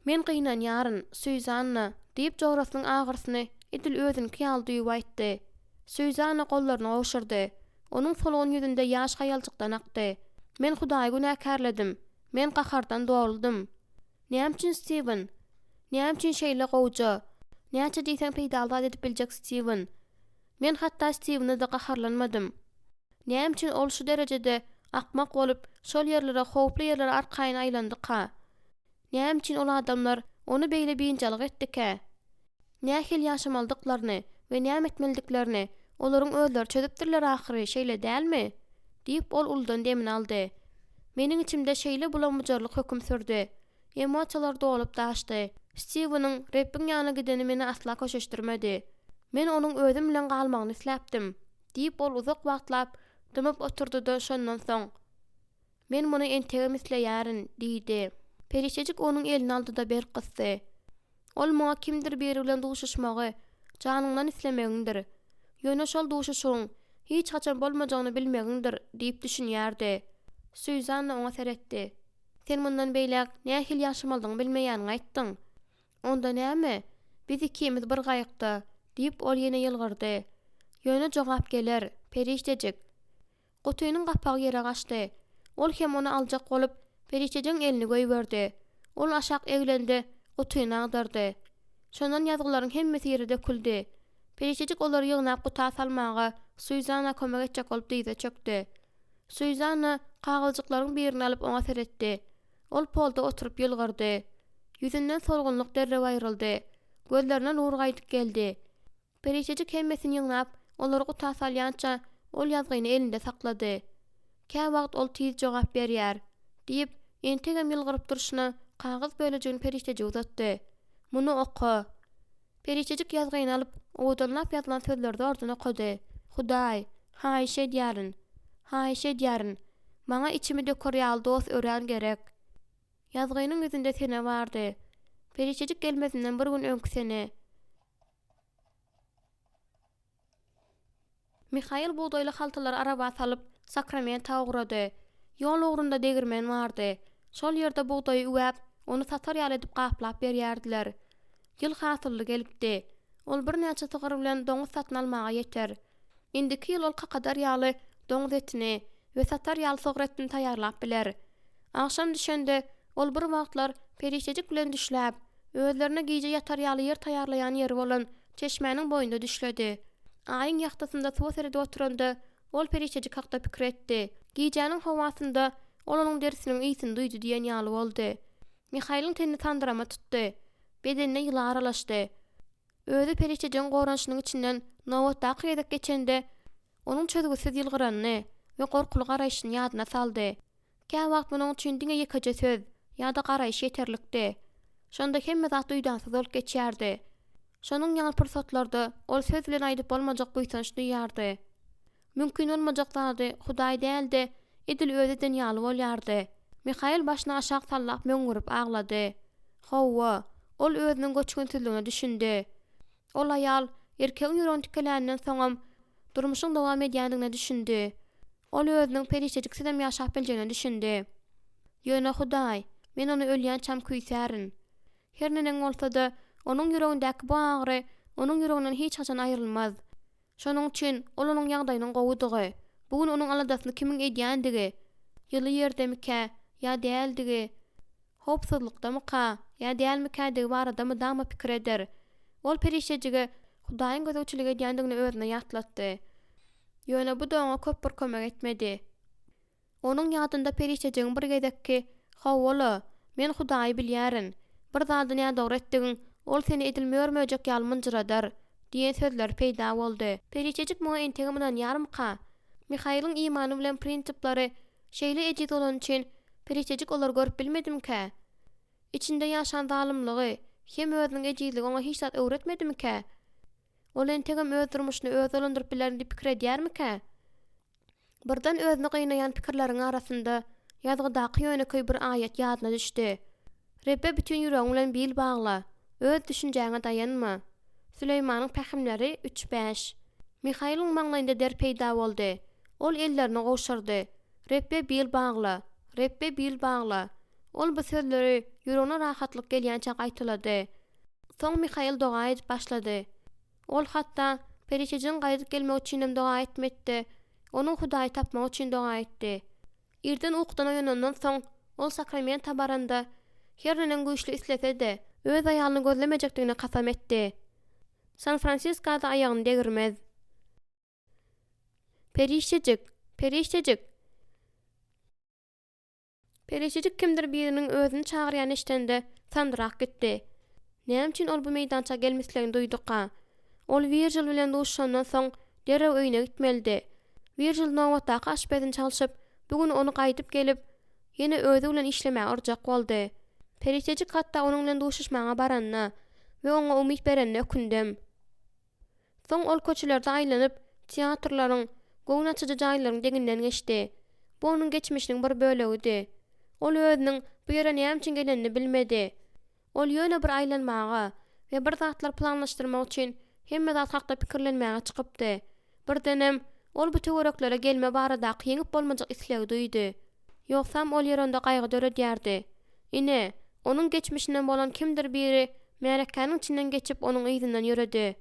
Men gynanýaryn, Süýzanna, diýip jograsynyň agyrysyny edil özüni kyýaldy ýup aýtdy. Süýzanna gollaryny gowşurdy. Onuň solgun ýüzünde ýaş haýalçykdan akdy. Men Hudaýy günäkärledim. Men gahardan dowuldum. Näme üçin Steven? Näme üçin şeýle gowja? Näçe diýsen peýdalda edip biljek Steven. Men hatda Steveny da gaharlanmadym. Näme üçin ol şu derejede akmak bolup şol ýerlere howply ýerlere arkaýyna aýlandyka? Näme üçin ol adamlar onu beýle biýinçilik etdike? Nähil ýaşamaldyklaryny we näme etmeldiklerini olaryň özleri çözüpdirler ahyry, şeýle dälmi? Diýip ol uldan demin aldy. Meniň içimde şeýle bulanmajarlyk höküm sürdi. Emosiýalar dolup daşdy. Stevenyň Rebbin ýanyna gideni meni asla köşeşdirmedi. Men onuň özüm bilen galmagyny isläpdim, diýip ol uzak wagtlap dymyp oturdy-da şondan soň men muny entege misleýärin diýdi. Periçejik onuň elini aldy-da ber gysdy. Ol maňa kimdir biri bilen duşuşmagy janyňdan islemegiňdir. Ýöne şol duşuşyň hiç haçan bolmajagyny bilmegiňdir diýip düşünýärdi. Süýzanna oňa seretdi. Sen mundan beýlek nähil ýaşamaldyň bilmeýäniňi aýtdyň. Onda näme? Biz ikimiz bir gaýykda, diýip ol ýene ýylgyrdy. Ýöne jogap geler, Periçejik. Gutynyň gapagy ýere gaçdy. Ol hem onu aljak bolup Periçejiň elini goýberdi. Ol aşak eglendi, gutyny agdardy. Şondan ýazgylaryň hemmesi ýere döküldi. Periçejik olary ýygnap guta salmaga Süýzana kömek etjek bolup diýze çökdi. Süýzana kagyljyklaryň birini alyp oňa seretdi. Ol polda oturup ýylgyrdy. Ýüzünden solgunluk derrep aýryldy. Gözlerine nur gaýdyp geldi. Periçejik hemmesini ýygnap olary guta salýança ol ýazgyny elinde saklady. Kä wagt ol tiz jogap berýär diýip entegem ýylgyryp duruşyna kagys bölejigini Periçejik uzatdy. Muny oku. Periçejik ýazgyny alyp owdanlap ýazylan sözlerdi ordan okudy. Hudaý, haýşe diýärin. Haýşe diýärin. Maňa içimi döker ýaly dost ören gerek. Ýazgynyň ýüzünde sene bardy. Periçejik gelmesinden bir gün öňkü sene. Mihail buğdaylı haltalar araba salıp Sakramenta uğradı. Yol uğrunda degirmen vardı. Şol yerde buğdayı üwäp, onu satar ýaly edip gaplap berýärdiler. Ýyl hasylly gelipdi. Ol bir näçe tygyr bilen doňuz satyn almaga ýeter. Indiki ýyl ol kakadar ýaly doňuz etini we satar ýaly sogretini taýýarlap biler. Akşam düşende ol bir wagtlar Periçejik bilen düşläp, özlerine giýje ýatar ýaly ýer taýýarlayan ýeri bolan çeşmäniň boýunda düşledi. Aýyň ýaktasynda suw serede oturanda ol Periçejik hakda pikir etdi. Giýjäniň howasynda olaryň dersiniň ýysyny duýdy diýen ýaly boldy. Mihail'in tenini tandırama tutdy. Bedenine ýylar aralaşdy. Özü Periçejiň goranşynyň içinden nowatda ýedek geçende onuň çözgüsiz ýylgyranyny we gorkulu garaýşyny ýadyna saldy. Kä wagt munyň üçin diňe ýekaje söz ýa-da garaýş ýeterlikdi. Şonda hemme zat duýdansy bolup geçýärdi. Şonuň ýaly pursatlarda ol söz bilen aýdyp bolmajak buýsanç duýýardy. Mümkin bolmajak zady Hudaý däldi, edil özüden ýaly bolýardy. Mihail başyny aşağı sallap möňürüp aglady. Hawa, ol özüniň göçkünçiligine düşündi. Ol aýal erkegiň ýüregini tükeländiň soňam durmuşyň dowam edýändigine düşündi. Ol özüniň perişejik sidem ýaşap biljegine düşündi. Ýöne Hudaý, men onu ölýän çam küýsärin. Her nenen bolsa-da onuň ýüregindäki bu agyry onuň ýüreginden hiç haçan aýrylmaz. Şonuň üçin ol onuň ýagdaýynyň gowudygy, bugün onuň aladasyny kimiň edýändigi, ýyly ýerdemike ýa däldigi, hopsuzlukdamyka ýa dälmikädigi baradamy dama pikir eder. Ol perişejige Hudaýyň gözegçilik edýändigini özüne ýatlatdy. Ýöne bu da oňa köp bir kömek etmedi. Onuň ýadynda perişejigiň bir gezekki, "Hawala, men Hudaýy bilýärin. Bir zady näme dogry etdigiň, ol seni edilmeýärmejek ýalmynjyradar" diýen sözler peýda boldy. Perişejik muňa entegiminden ýarmyka? Mihail'in imany bilen prinsiplary şeýle ejiz bolan üçin perişejik olar görüp bilmedimkä? İçinde ýaşan zalymlygy hem özüniň ejizligi oňa hiç zat öwretmedimkä? Ol entegim öz durmuşyny öz olandyryp bilen diýip pikir edýärmikä? Birden özüni gynnaýan pikirleriň arasynda ýazgydaky ýöneköý bir aýat ýadyna düşdi. Rebbe bütün ýüregiň bilen bil bagla, öz düşünjäňe dayanma. Süleýmanyň pähimleri 3-5. Mihail'in maňlaýynda der peýda boldy. Ol ellerini gowşardy. Rebbe bil bagla, Rebbe bil bagla. Ol bu sözleri ýüregine rahatlyk gelýänçe aýtylady. Soň Mihail doga edip başlady. Ol hatda perişejin gaýdyp gelmek üçin doga etmekdi. Onuň Hudaýy tapmak üçin doga etdi. Irden ukdan oýanandan soň ol sakramenta baranda her nenen güýçli islese-de öz aýalyny gözlemejekdigine kasam etdi. San Fransisko'da aýagyny degirmez. Perişejik kimdir biriniň özüni çagyrýan eşdende sandyrak gitdi. Näme üçin ol bu meýdança gelmesligini duýdukka? Ol Virgil bilen duşandan soň derew öýüne gitmeldi. Virgil nowatdaky aşbezini çalyşyp, bugün onu gaýdyp gelip, ýene özü bilen işlemäge urjak boldy. Perişejik hatda onuň bilen duşuşmaga baranna we oňa umyt berenine ökündüm. Soň ol köçelerde aýlanyp, teatrlaryň, gownaçyjy jaýlaryň deginden geçdi. Bu onuň geçmişiniň bir bölegidi. Ol özüniň bu ýere näme üçin gelenini bilmedi. Ol ýöne bir aýlanmaga we bir zatlar planlaşdyrmak üçin hemme zat hakda pikirlenmäge çykypdy. Birdenem ol bu töwereklere gelme barada ýeňip bolmajak isleg duýdy. Ýoksam ol ýerinde gaýgy döredýärdi. Ine, onuň geçmişinden bolan kimdir biri märekkäniň içinden geçip onuň ýyzynyň ýöredi.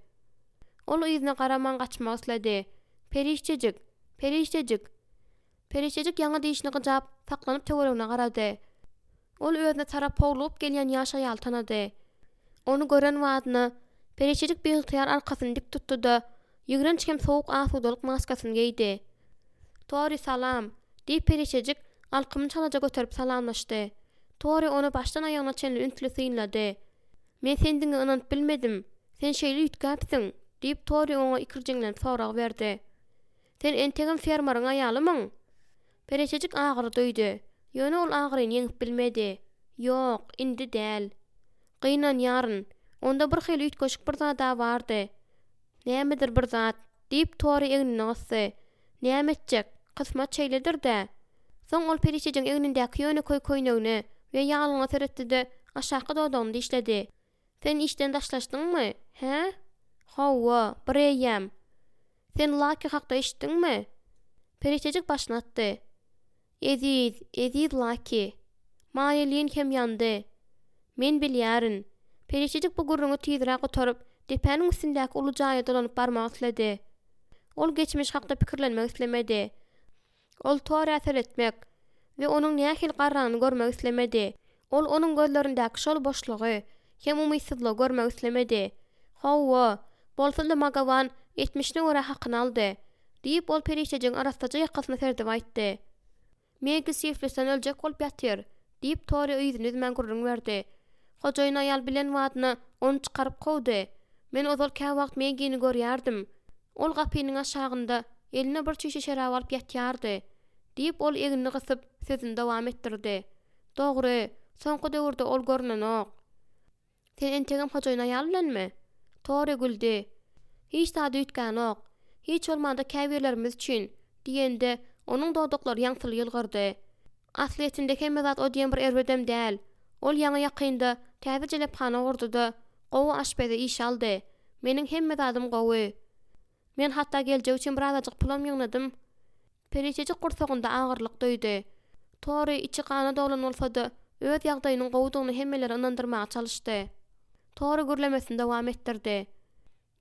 Ol ýyzyna garaman gaçmak isledi. Perişejik ýaňa diýişini gyjap, taklanyp töweregine garady. Ol özüne tarap poglup gelýän ýaş aýal tanady. Onu gören wadyny perişejik beýtyýar arkasyny dik tutdy-da, ýigrenç hem sowuk asudalyk maskasyny giydi. "Tori salam" diýip perişejik alkymy çalaja göterip salamlaşdy. Tori onu başdan aýagyna çenli üntli synlady. "Men sendini inanyp bilmedim. Sen şeýle ýitgäpsiň" diýip Tori oňa ikirjeklen sorag berdi. "Sen entegim fermaryň aýalymyň?" Perişejik agyry duýdy. Ýöne ol agyryny ýeňip bilmedi. "Ýok, indi däl. Gynan ýaryn. Onda bir hili ütköşük bir zat da bardy." "Nämedir bir zat?" diýip Tori egnini gysdy. "Näme etjek? Kysmat şeýledir-de." Soň ol perişejiň egnindäki ýöneköý köýnegini we ýalyňa seretdi-de aşaky dodagyny dişledi. "Sen işden daşlaşdyňmy? He? Hawa, bireýem. Sen Laki hakda işitdiňmi?" Perişejik başyny atdy. Eziz Laki. Maýelin hem ýandy. "Men bilýärin." Perişejik bu gurruňy tizrak oturup, depeniň üstündäki uly jaýa dolanyp barmak isledi. Ol geçmiş hakda pikirlenmek islemedi. Ol Tori äser etmek we onuň nähil garranyny görmek islemedi. Ol onuň gözlerindäki şol boşlugy, hem umytsızlygy görmek islemedi. "Hawa, bolsa-da Magawan 70-ni görä hakyny aldy" diýip ol perişejiň arastaja ýakasyna serdip aýtdy. "Megi siflesen öljek bolup ýatyr" diýip Tori öýüni üzmän gurrun berdi. Hojaýyn aýal bilen wadyny onu çykaryp gowdy. "Men ozal kä wagt Megini görýärdim. Ol gapynyň aşagynda eline bir çeşe şerap alyp ýatýardy" diýip ol egnini gysyp sözüni dowam etdirdi. "Dogry, soňky döwürde ol görnenok. Sen entegem hojoyna ýal bilenmi? Tory güldi. Hiç taýda üýtgänok. Hiç bolmanda käbirlerimiz üçin diýende onuň doduklary ýaňsyly ýylgyrdy. Asliyetinde hemme zat o diýen bir erbedem däl. Ol ýaňy ýakynda täze jelepxana gurduda, gowy aşbeze iş aldy. Meniň hemme zatym gowy. Men hatda geljek üçin bir azajyk pulam ýygnadım. Pereçejik gursagynda agyrlyk duýdy. Tory içi gana dolan bolsa-da öz ýagdaýynyň gowdugyny hemmeleri ynandyrmaga çalyşdy. Tory gürlemesini dowam etdirdi.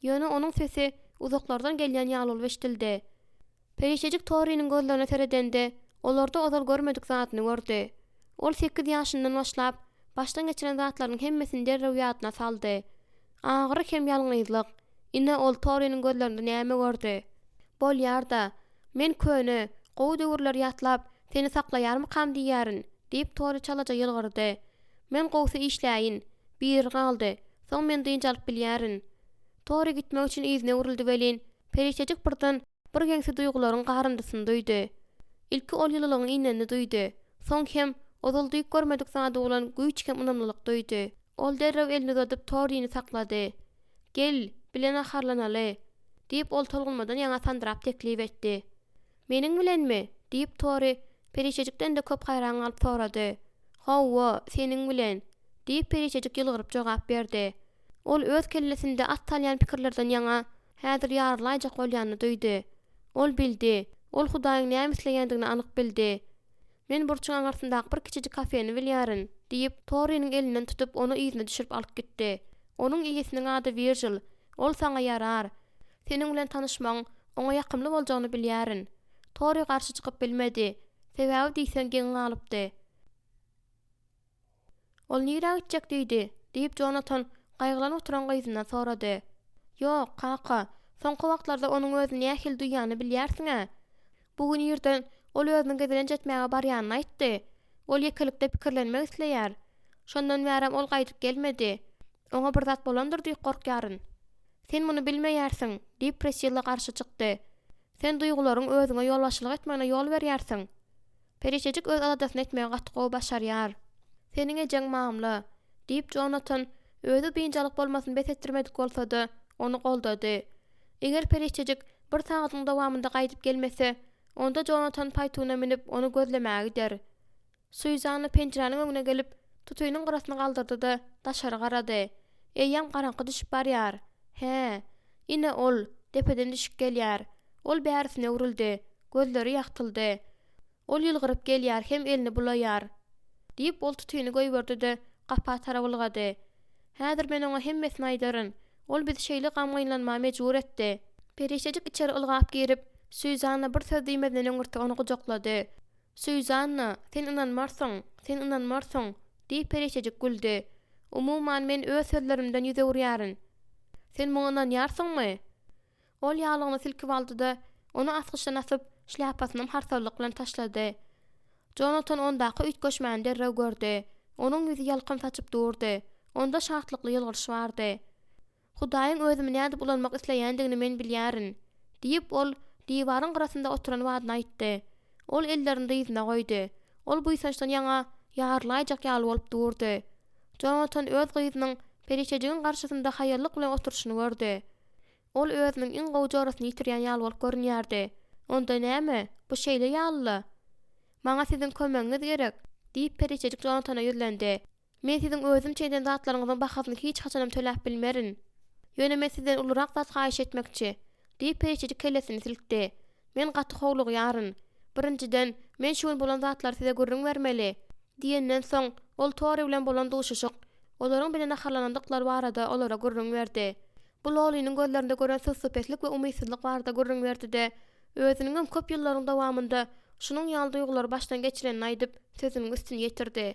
Ýöne onuň sesi uzaklardan gelýän ýaly eşdildi. Pereçejik Torynyň gözlerine teredende olarda ozal görmedik zatyny gördü. Ol 8 ýaşyndan başlap başdan geçiren zatlaryň hemmesini derrew ýadyna saldy. Agyry hem ýalňyzlyk. Ine ol Torynyň gözlerinde näme gördü? Bolýar-da, men köne, gowy döwürler ýatlap, seni saklaýarmy kam diýärin, diýip Tory çalaja ýylgyrdy. Men gowsy işläýin, bir galdy. Soň men diýinçalyp bilýärin. Tory gitmek üçin izine urildi welin. Pereçejik birden bir geňsi duýgularyň garyndysyny duýdy. Ilki ol ýylylygyň ineni duýdy. Soň hem ozal duýup görmedik zady bolan güýçkem ynamlylyk duýdy. Ol derrew elini uzatyp Toryny saklady. "Gel, bilen aharlanaly." diýip ol tolgunmadan ýaňa sandrap teklip etdi. "Meniň bilenmi?" diýip Tory Pereçejikden de köp haýran galyp sorady. "Hawa, seniň bilen." diýip Pereçejik ýylgyryp jogap berdi. Ol öz kellesinde at talýan pikirlerden ýaňa häzir ýarlaýjak bolýany duýdy. Ol bildi. Ol Hudaýyň näme isleýändigini anyk bildi. "Men burçuň aňarsyndaky bir kiçijik kafeni bilýärin." diýip Torynyň elinden tutup onu izine düşürip alyp gitdi. Onuň iýesiniň ady Virgil. "Ol saňa ýarar. Seniň bilen tanışmaň oňa ýakymly boljagyny bilýärin." Tory garşy çykyp bilmedi. Sebäbi diýsen geň galypdy. "Ol nirä gitjek diýdi?" diýip Jonathan gaýgylanyp oturan gyzyna sorady. "Ýok, kaka, soňky wagtlarda onuň özüni nähil duýýany bilýärsiň-a? Bugün ýerden ol özüniň gezelen jetmäge barýanyny aýtdy. Ol ýekelikde pikirlenmek isleýär. Şondan bäram ol gaýdyp gelmedi. Oňa bir zat bolandyr diýip gorkýaryn." "Sen muny bilmeýärsiň" diýip Priscilla garşy çykdy. "Sen duýgularyň özüňe ýolbaşçylyk etmegine ýol berýärsiň. Pereçejik öz adadasyny etmege gatlyk başarýar. Seniň ejeň mamly" diýip Jonathan özü beýinçalyk bolmasyny bes etdirmedik bolsa-da onu goldady. Eger Pereçejik bir sagatyň dowamynda gaýdyp gelmese, onda Jonathan paýtugyna minip onu gözlemäge gider. Suýzany pençireniň öňüne gelip tutuýunyň garasyna galdyrdy-da daşary garady. "Eýýäm garaňky düşüp barýar." "He, ine ol depeden düşüp gelýär." Ol bärisine urildi, gözleri ýaktyldy. "Ol ýylgyryp gelýär hem elini bulaýar." diýip ol tutuýuny goýberdi-de gapa tarawylgady. "Häzir men oňa hemmesini aýdaryn. Ol bizi şeýle gamgaýlanma mejbur etdi." Pereçejik içeri ylgap girip, Suýzana bir söz diýmeden öňürti onu gujaklady. "Suýzana, sen inanmarsyň, sen inanmarsyň" diýip Pereçejik güldi. "Umumyň men öz sözlerimden ýüze urýaryn. Sen muňa inanýarsyňmy?" Ol ýalygyny silkip aldy-da onu asgyçdan asyp şläpasyny harsawlyk bilen taşlady. Jonathan ondaky üýt göçmäni derrew gördü. Onuň ýüzi ýalkyn saçyp durdy. Onda şatlykly ýylgyryş bardy. "Hudaýyň özümi näde bulanmak isleýändigini men bilýärin" diýip ol diýwaryň garasynda oturan wadyny aýtdy. Ol ellerini ýüzüne goýdy. Ol bu ýaşdan ýaňa ýarlaýjak ýaly bolup durdy. Jonathan öz gyzynyň Pereçejigiň garşysynda haýallyk bilen oturşyny gördü. Ol özüniň iň gowy jorasyny ýitirýän ýaly bolup görünýärdi. "Onda näme? Bu şeýle ýaly. Maňa siziň kömegiňiz gerek" diýip Pereçejik Jonathana ýüzlendi. "Men siziň özüm çeýden zatlaryňyzyň bahasyny hiç haçanam töläp bilmerin. Ýöne men sizden ulurak zat gaýş etmekçi" diýip Pereçejik kellesini silkdi. "Men gaty howlugýaryn. Birinciden men şuň bolan zatlar size gürrüň bermeli." diýenden soň ol Tory bilen bolan duşuşyk, olaryň bilen aharlanandyklary barada olara gürrüň berdi. Bu Lolinyň gözlerinde gören sözsüpetlik we umytsızlyk barada gürrüň berdi-de özüniň köp ýyllaryň dowamynda şunyň ýaly duýgulary başdan geçirenini aýdyp sözüniň üstüne ýetirdi.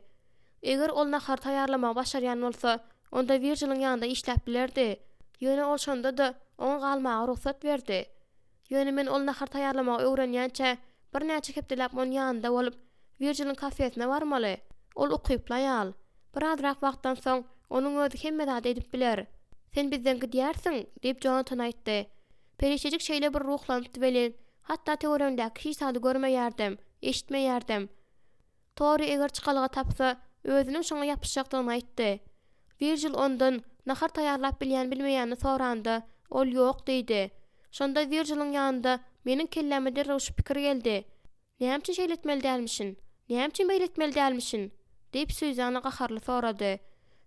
Eger ol nahar taýýarlamagy başarýan bolsa, onda Virgil'in ýanynda işläp bilerdi. Ýöne ol şonda da oňa galmaga ruhsat berdi. Ýöne men ol nahar taýýarlamagy öwrenýänçe bir näçe hepdelap onuň ýanynda bolup Virgil'in kafesine barmaly. Ol ukyplaýal. Bir azrak wagtdan soň onuň özü hemme zat edip biler. "Sen bizden gidýärsiň" diýip Jonathan aýtdy. Pereçejik şeýle bir ruhlandy welin, hatda teoremdäki hiç sady görmeýärdim, eşitmeýärdim. Tory eger çykalyga tapsa, özüniň şoňa ýapyşjakdygyny aýtdy. Bir ýyl ondan nahar taýýarlap bilýän bilmeýänini soranda ol ýok diýdi. Şonda bir ýylyň ýanynda meniň kelleme derrew şu pikir geldi. Näme üçin şeýletmeli dälmişin? Näme üçin beýletmeli dälmişin? Diýip Süýzana gaharly sorady.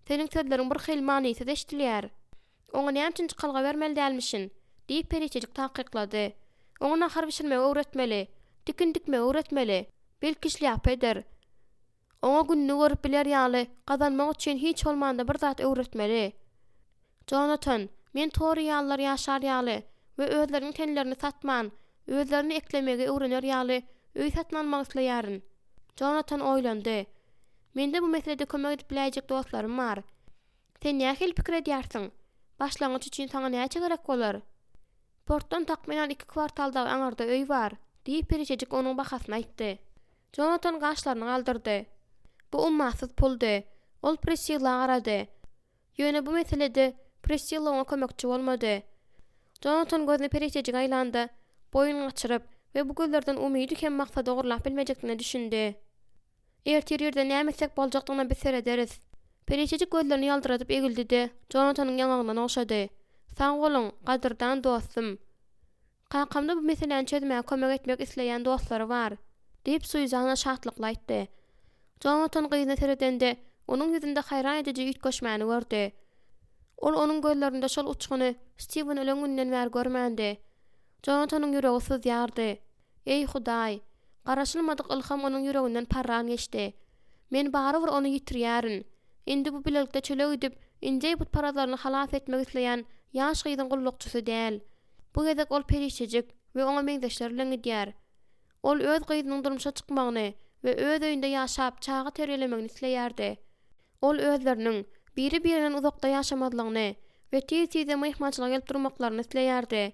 Seniň sözleriň bir hil manysy eşdilýär. Oňa näme üçin çykalga bermeli dälmişin? Diýip periçejik takyklady. Oňa nahar bişirmegi öwretmeli, dikin dikmegi öwretmeli. Belki işläp eder. Oňa günni görüp biler ýaly gazanmak üçin hiç bolmanda bir zat öwretmeli. Jonathan, men tory ýallar ýaşar ýaly we özleriniň tenlerini satman, özlerini eklemegi öwrenýär ýaly öý satmanmak isleýärin. Jonathan oýlandy. Mende bu meselede kömek edip biläjek dostlarym bar. Sen nähil pikir edýärsiň? Başlangyç üçin saňa näçe gerek bolar? Portdan takmayan 2 kwartalda aňarda öý bar, diýip periçejik onuň bahasyny aýtdy. Jonathan gaşlaryny galdyrdy. Bu ummasyz puldy. Ol Priscilla arady. Ýöne bu meselede Priscilla oňa kömekçi bolmady. Jonathan gözüne periçejik aýlandy, boyun gaçyryp we bu gözlerden umydy hem maksady gurlap bilmejekdigini düşündi. Ertirýerde näme etsek boljakdygyna beser ederiz. Periçejik gözlerini ýaldyradyp egildi-de Jonathanyň ýanagyndan oşady. Sağ bolun, gadyrdan dostum. Qakamda bu meseleni çözmäge kömek etmek isleýän dostlary bar, diýip Süýzana şatlykla aýtdy. Jonathan gyzyna seredende onuň ýüzünde haýran edici ýitgeşmäni gördi. Ol onuň gözlerinde şol uçguny Steven ölen günden bäri görmändi. Jonathanyň ýüregi sızýardy. Ey Hudaý, garaşylmadyk ilham onuň ýüreginden parran geçdi. Men barybir onu ýitirýärin. Indi bu bilelikde çöle gidip inje bu parazlaryny halas etmek isleýän ýaş gyzyň gullukçysy däl. Bu gezek ol periçejik we oňa meňzeşler bilen gidýär. Ol öz gyzynyň durmuşa çykmagyny we öz öýünde ýaşap çağa terlemegini isleýärdi. Ol özleriniň biri-birinden uzakda ýaşamadygyny we tez-tez mehmançylyga gelip durmaklaryny isleýärdi.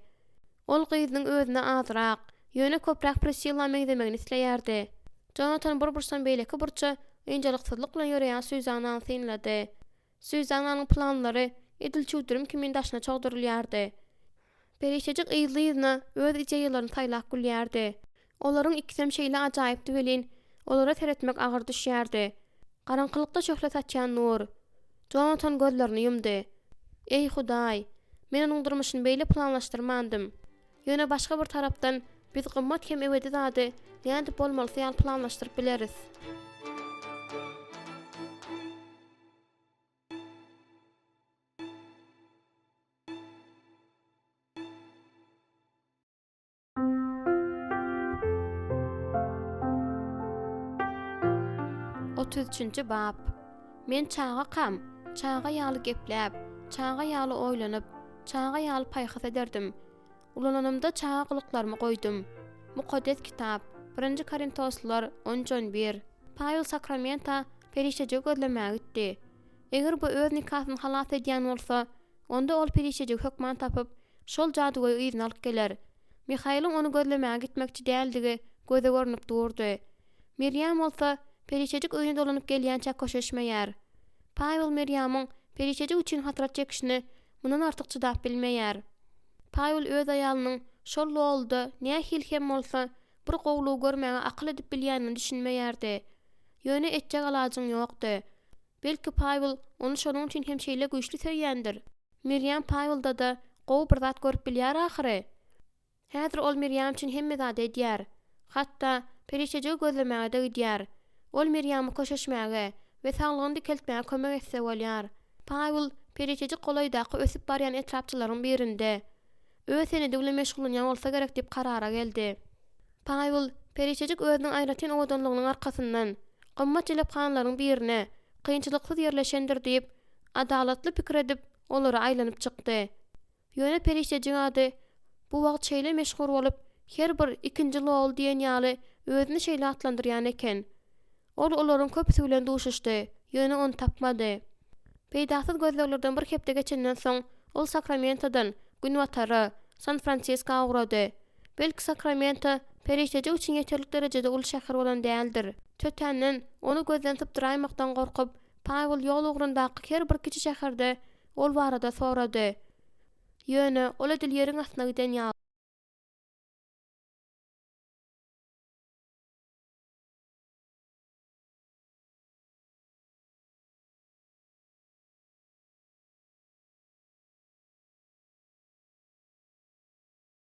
Ol gyzynyň özüne azrak, ýöne köpräk Priscilla meňzemegini isleýärdi. Jonathan bir-birsen beýleki burça enjeliksyzlyk bilen ýöreýän Süýzanyň synlady. Süýzanyň planlary edil çuwdurum kimin daşyna çogdurylýardy. Periçejik ýylyna öz ideýalaryny taýlap gülýärdi. Olaryň ikisem şeýle ajaýyp düwelin, olara teretmek agyr düşýärdi. Garaňkylykda çöhle saçan nur. Jonathan gözlerini yumdy. Ey Hudaý, men onuň durmuşyny beýle planlaşdyrmandym. Ýöne başga bir tarapdan biz gymmat hem ebedi zady näde bolmalysy ýaly planlaşdyryp bileriz. Üçüncü bab. Men çağa kam, çağa ýaly gepläp, çağa ýaly oýlanyp, çağa ýaly paýhas ederdim. Ulananymda çağa gylyklarymı goýdum. Mukaddes kitap 1 Korintoslar 10:11. Paýul sakramenta periçejik gözlemäge gitdi. Eger bu öz nikahyny halas edýän bolsa, onda ol periçejik hökman tapyp, şol jadugoý izin alyp geler. Mihaýlyň onu gözlemäge gitmekçi däldigi göze görnüp durdy. Miriam bolsa periçejik öýüne dolanyp gelýänçe koşuşmaýar. Paýul Miriamyň periçejik üçin hatrat çekişini mundan artyk çydap bilmeýär. Paýul öz aýalynyň şol boldy, nähil hem bolsa bir gowlugy görmäge akyl edip bilýänini düşünmeýärdi. Ýöne etjek alajyň ýokdy. Belki Paýul onu şonuň üçin hem şeýle güýçli söýýändir. Miriam Paýulda da gowy bir zat görüp bilýär ahyry. Häzir ol Miriam üçin hemme zat edýär. Hatda periçejik gözlemäge de gidýär. Ol Miriam'y koşuşmaga we saglygyny dikeltmäge kömek etse bolýar. Paýul periçejik golaýdaky ösüp barýan etrapçylaryň birinde öz senede bilen meşgullanýan bolsa gerek diýip karara geldi. Paýul periçejik özüniň aýratyn owadanlygynyň arkasyndan gymmat jelephanlaryň birine kynçylyksız ýerleşendir diýip adalatly pikir edip olary aýlanyp çykdy. Ýöne periçejik ady bu wagt şeýle meşgul bolup her bir ikinji lol diýen ýaly özüni şeýle atlandyrýan eken. Ol olaryň köpüsi bilen duşuşdy, ýöne onu tapmady. Peýdasyz gözleglerden bir hepde geçenden soň ol Sacramento'dan gün watary San Francisco'ga ugrady. Belki Sacramento periçejik üçin ýeterlik derejede ul şäher bolan däldir. Tötänden onu gözden typdyraýmakdan gorkup, Paýul ýol ugrundaky her bir kiçi şäherde ol barada sorady. Ýöne ol edil ýeriň astyna giden ýaly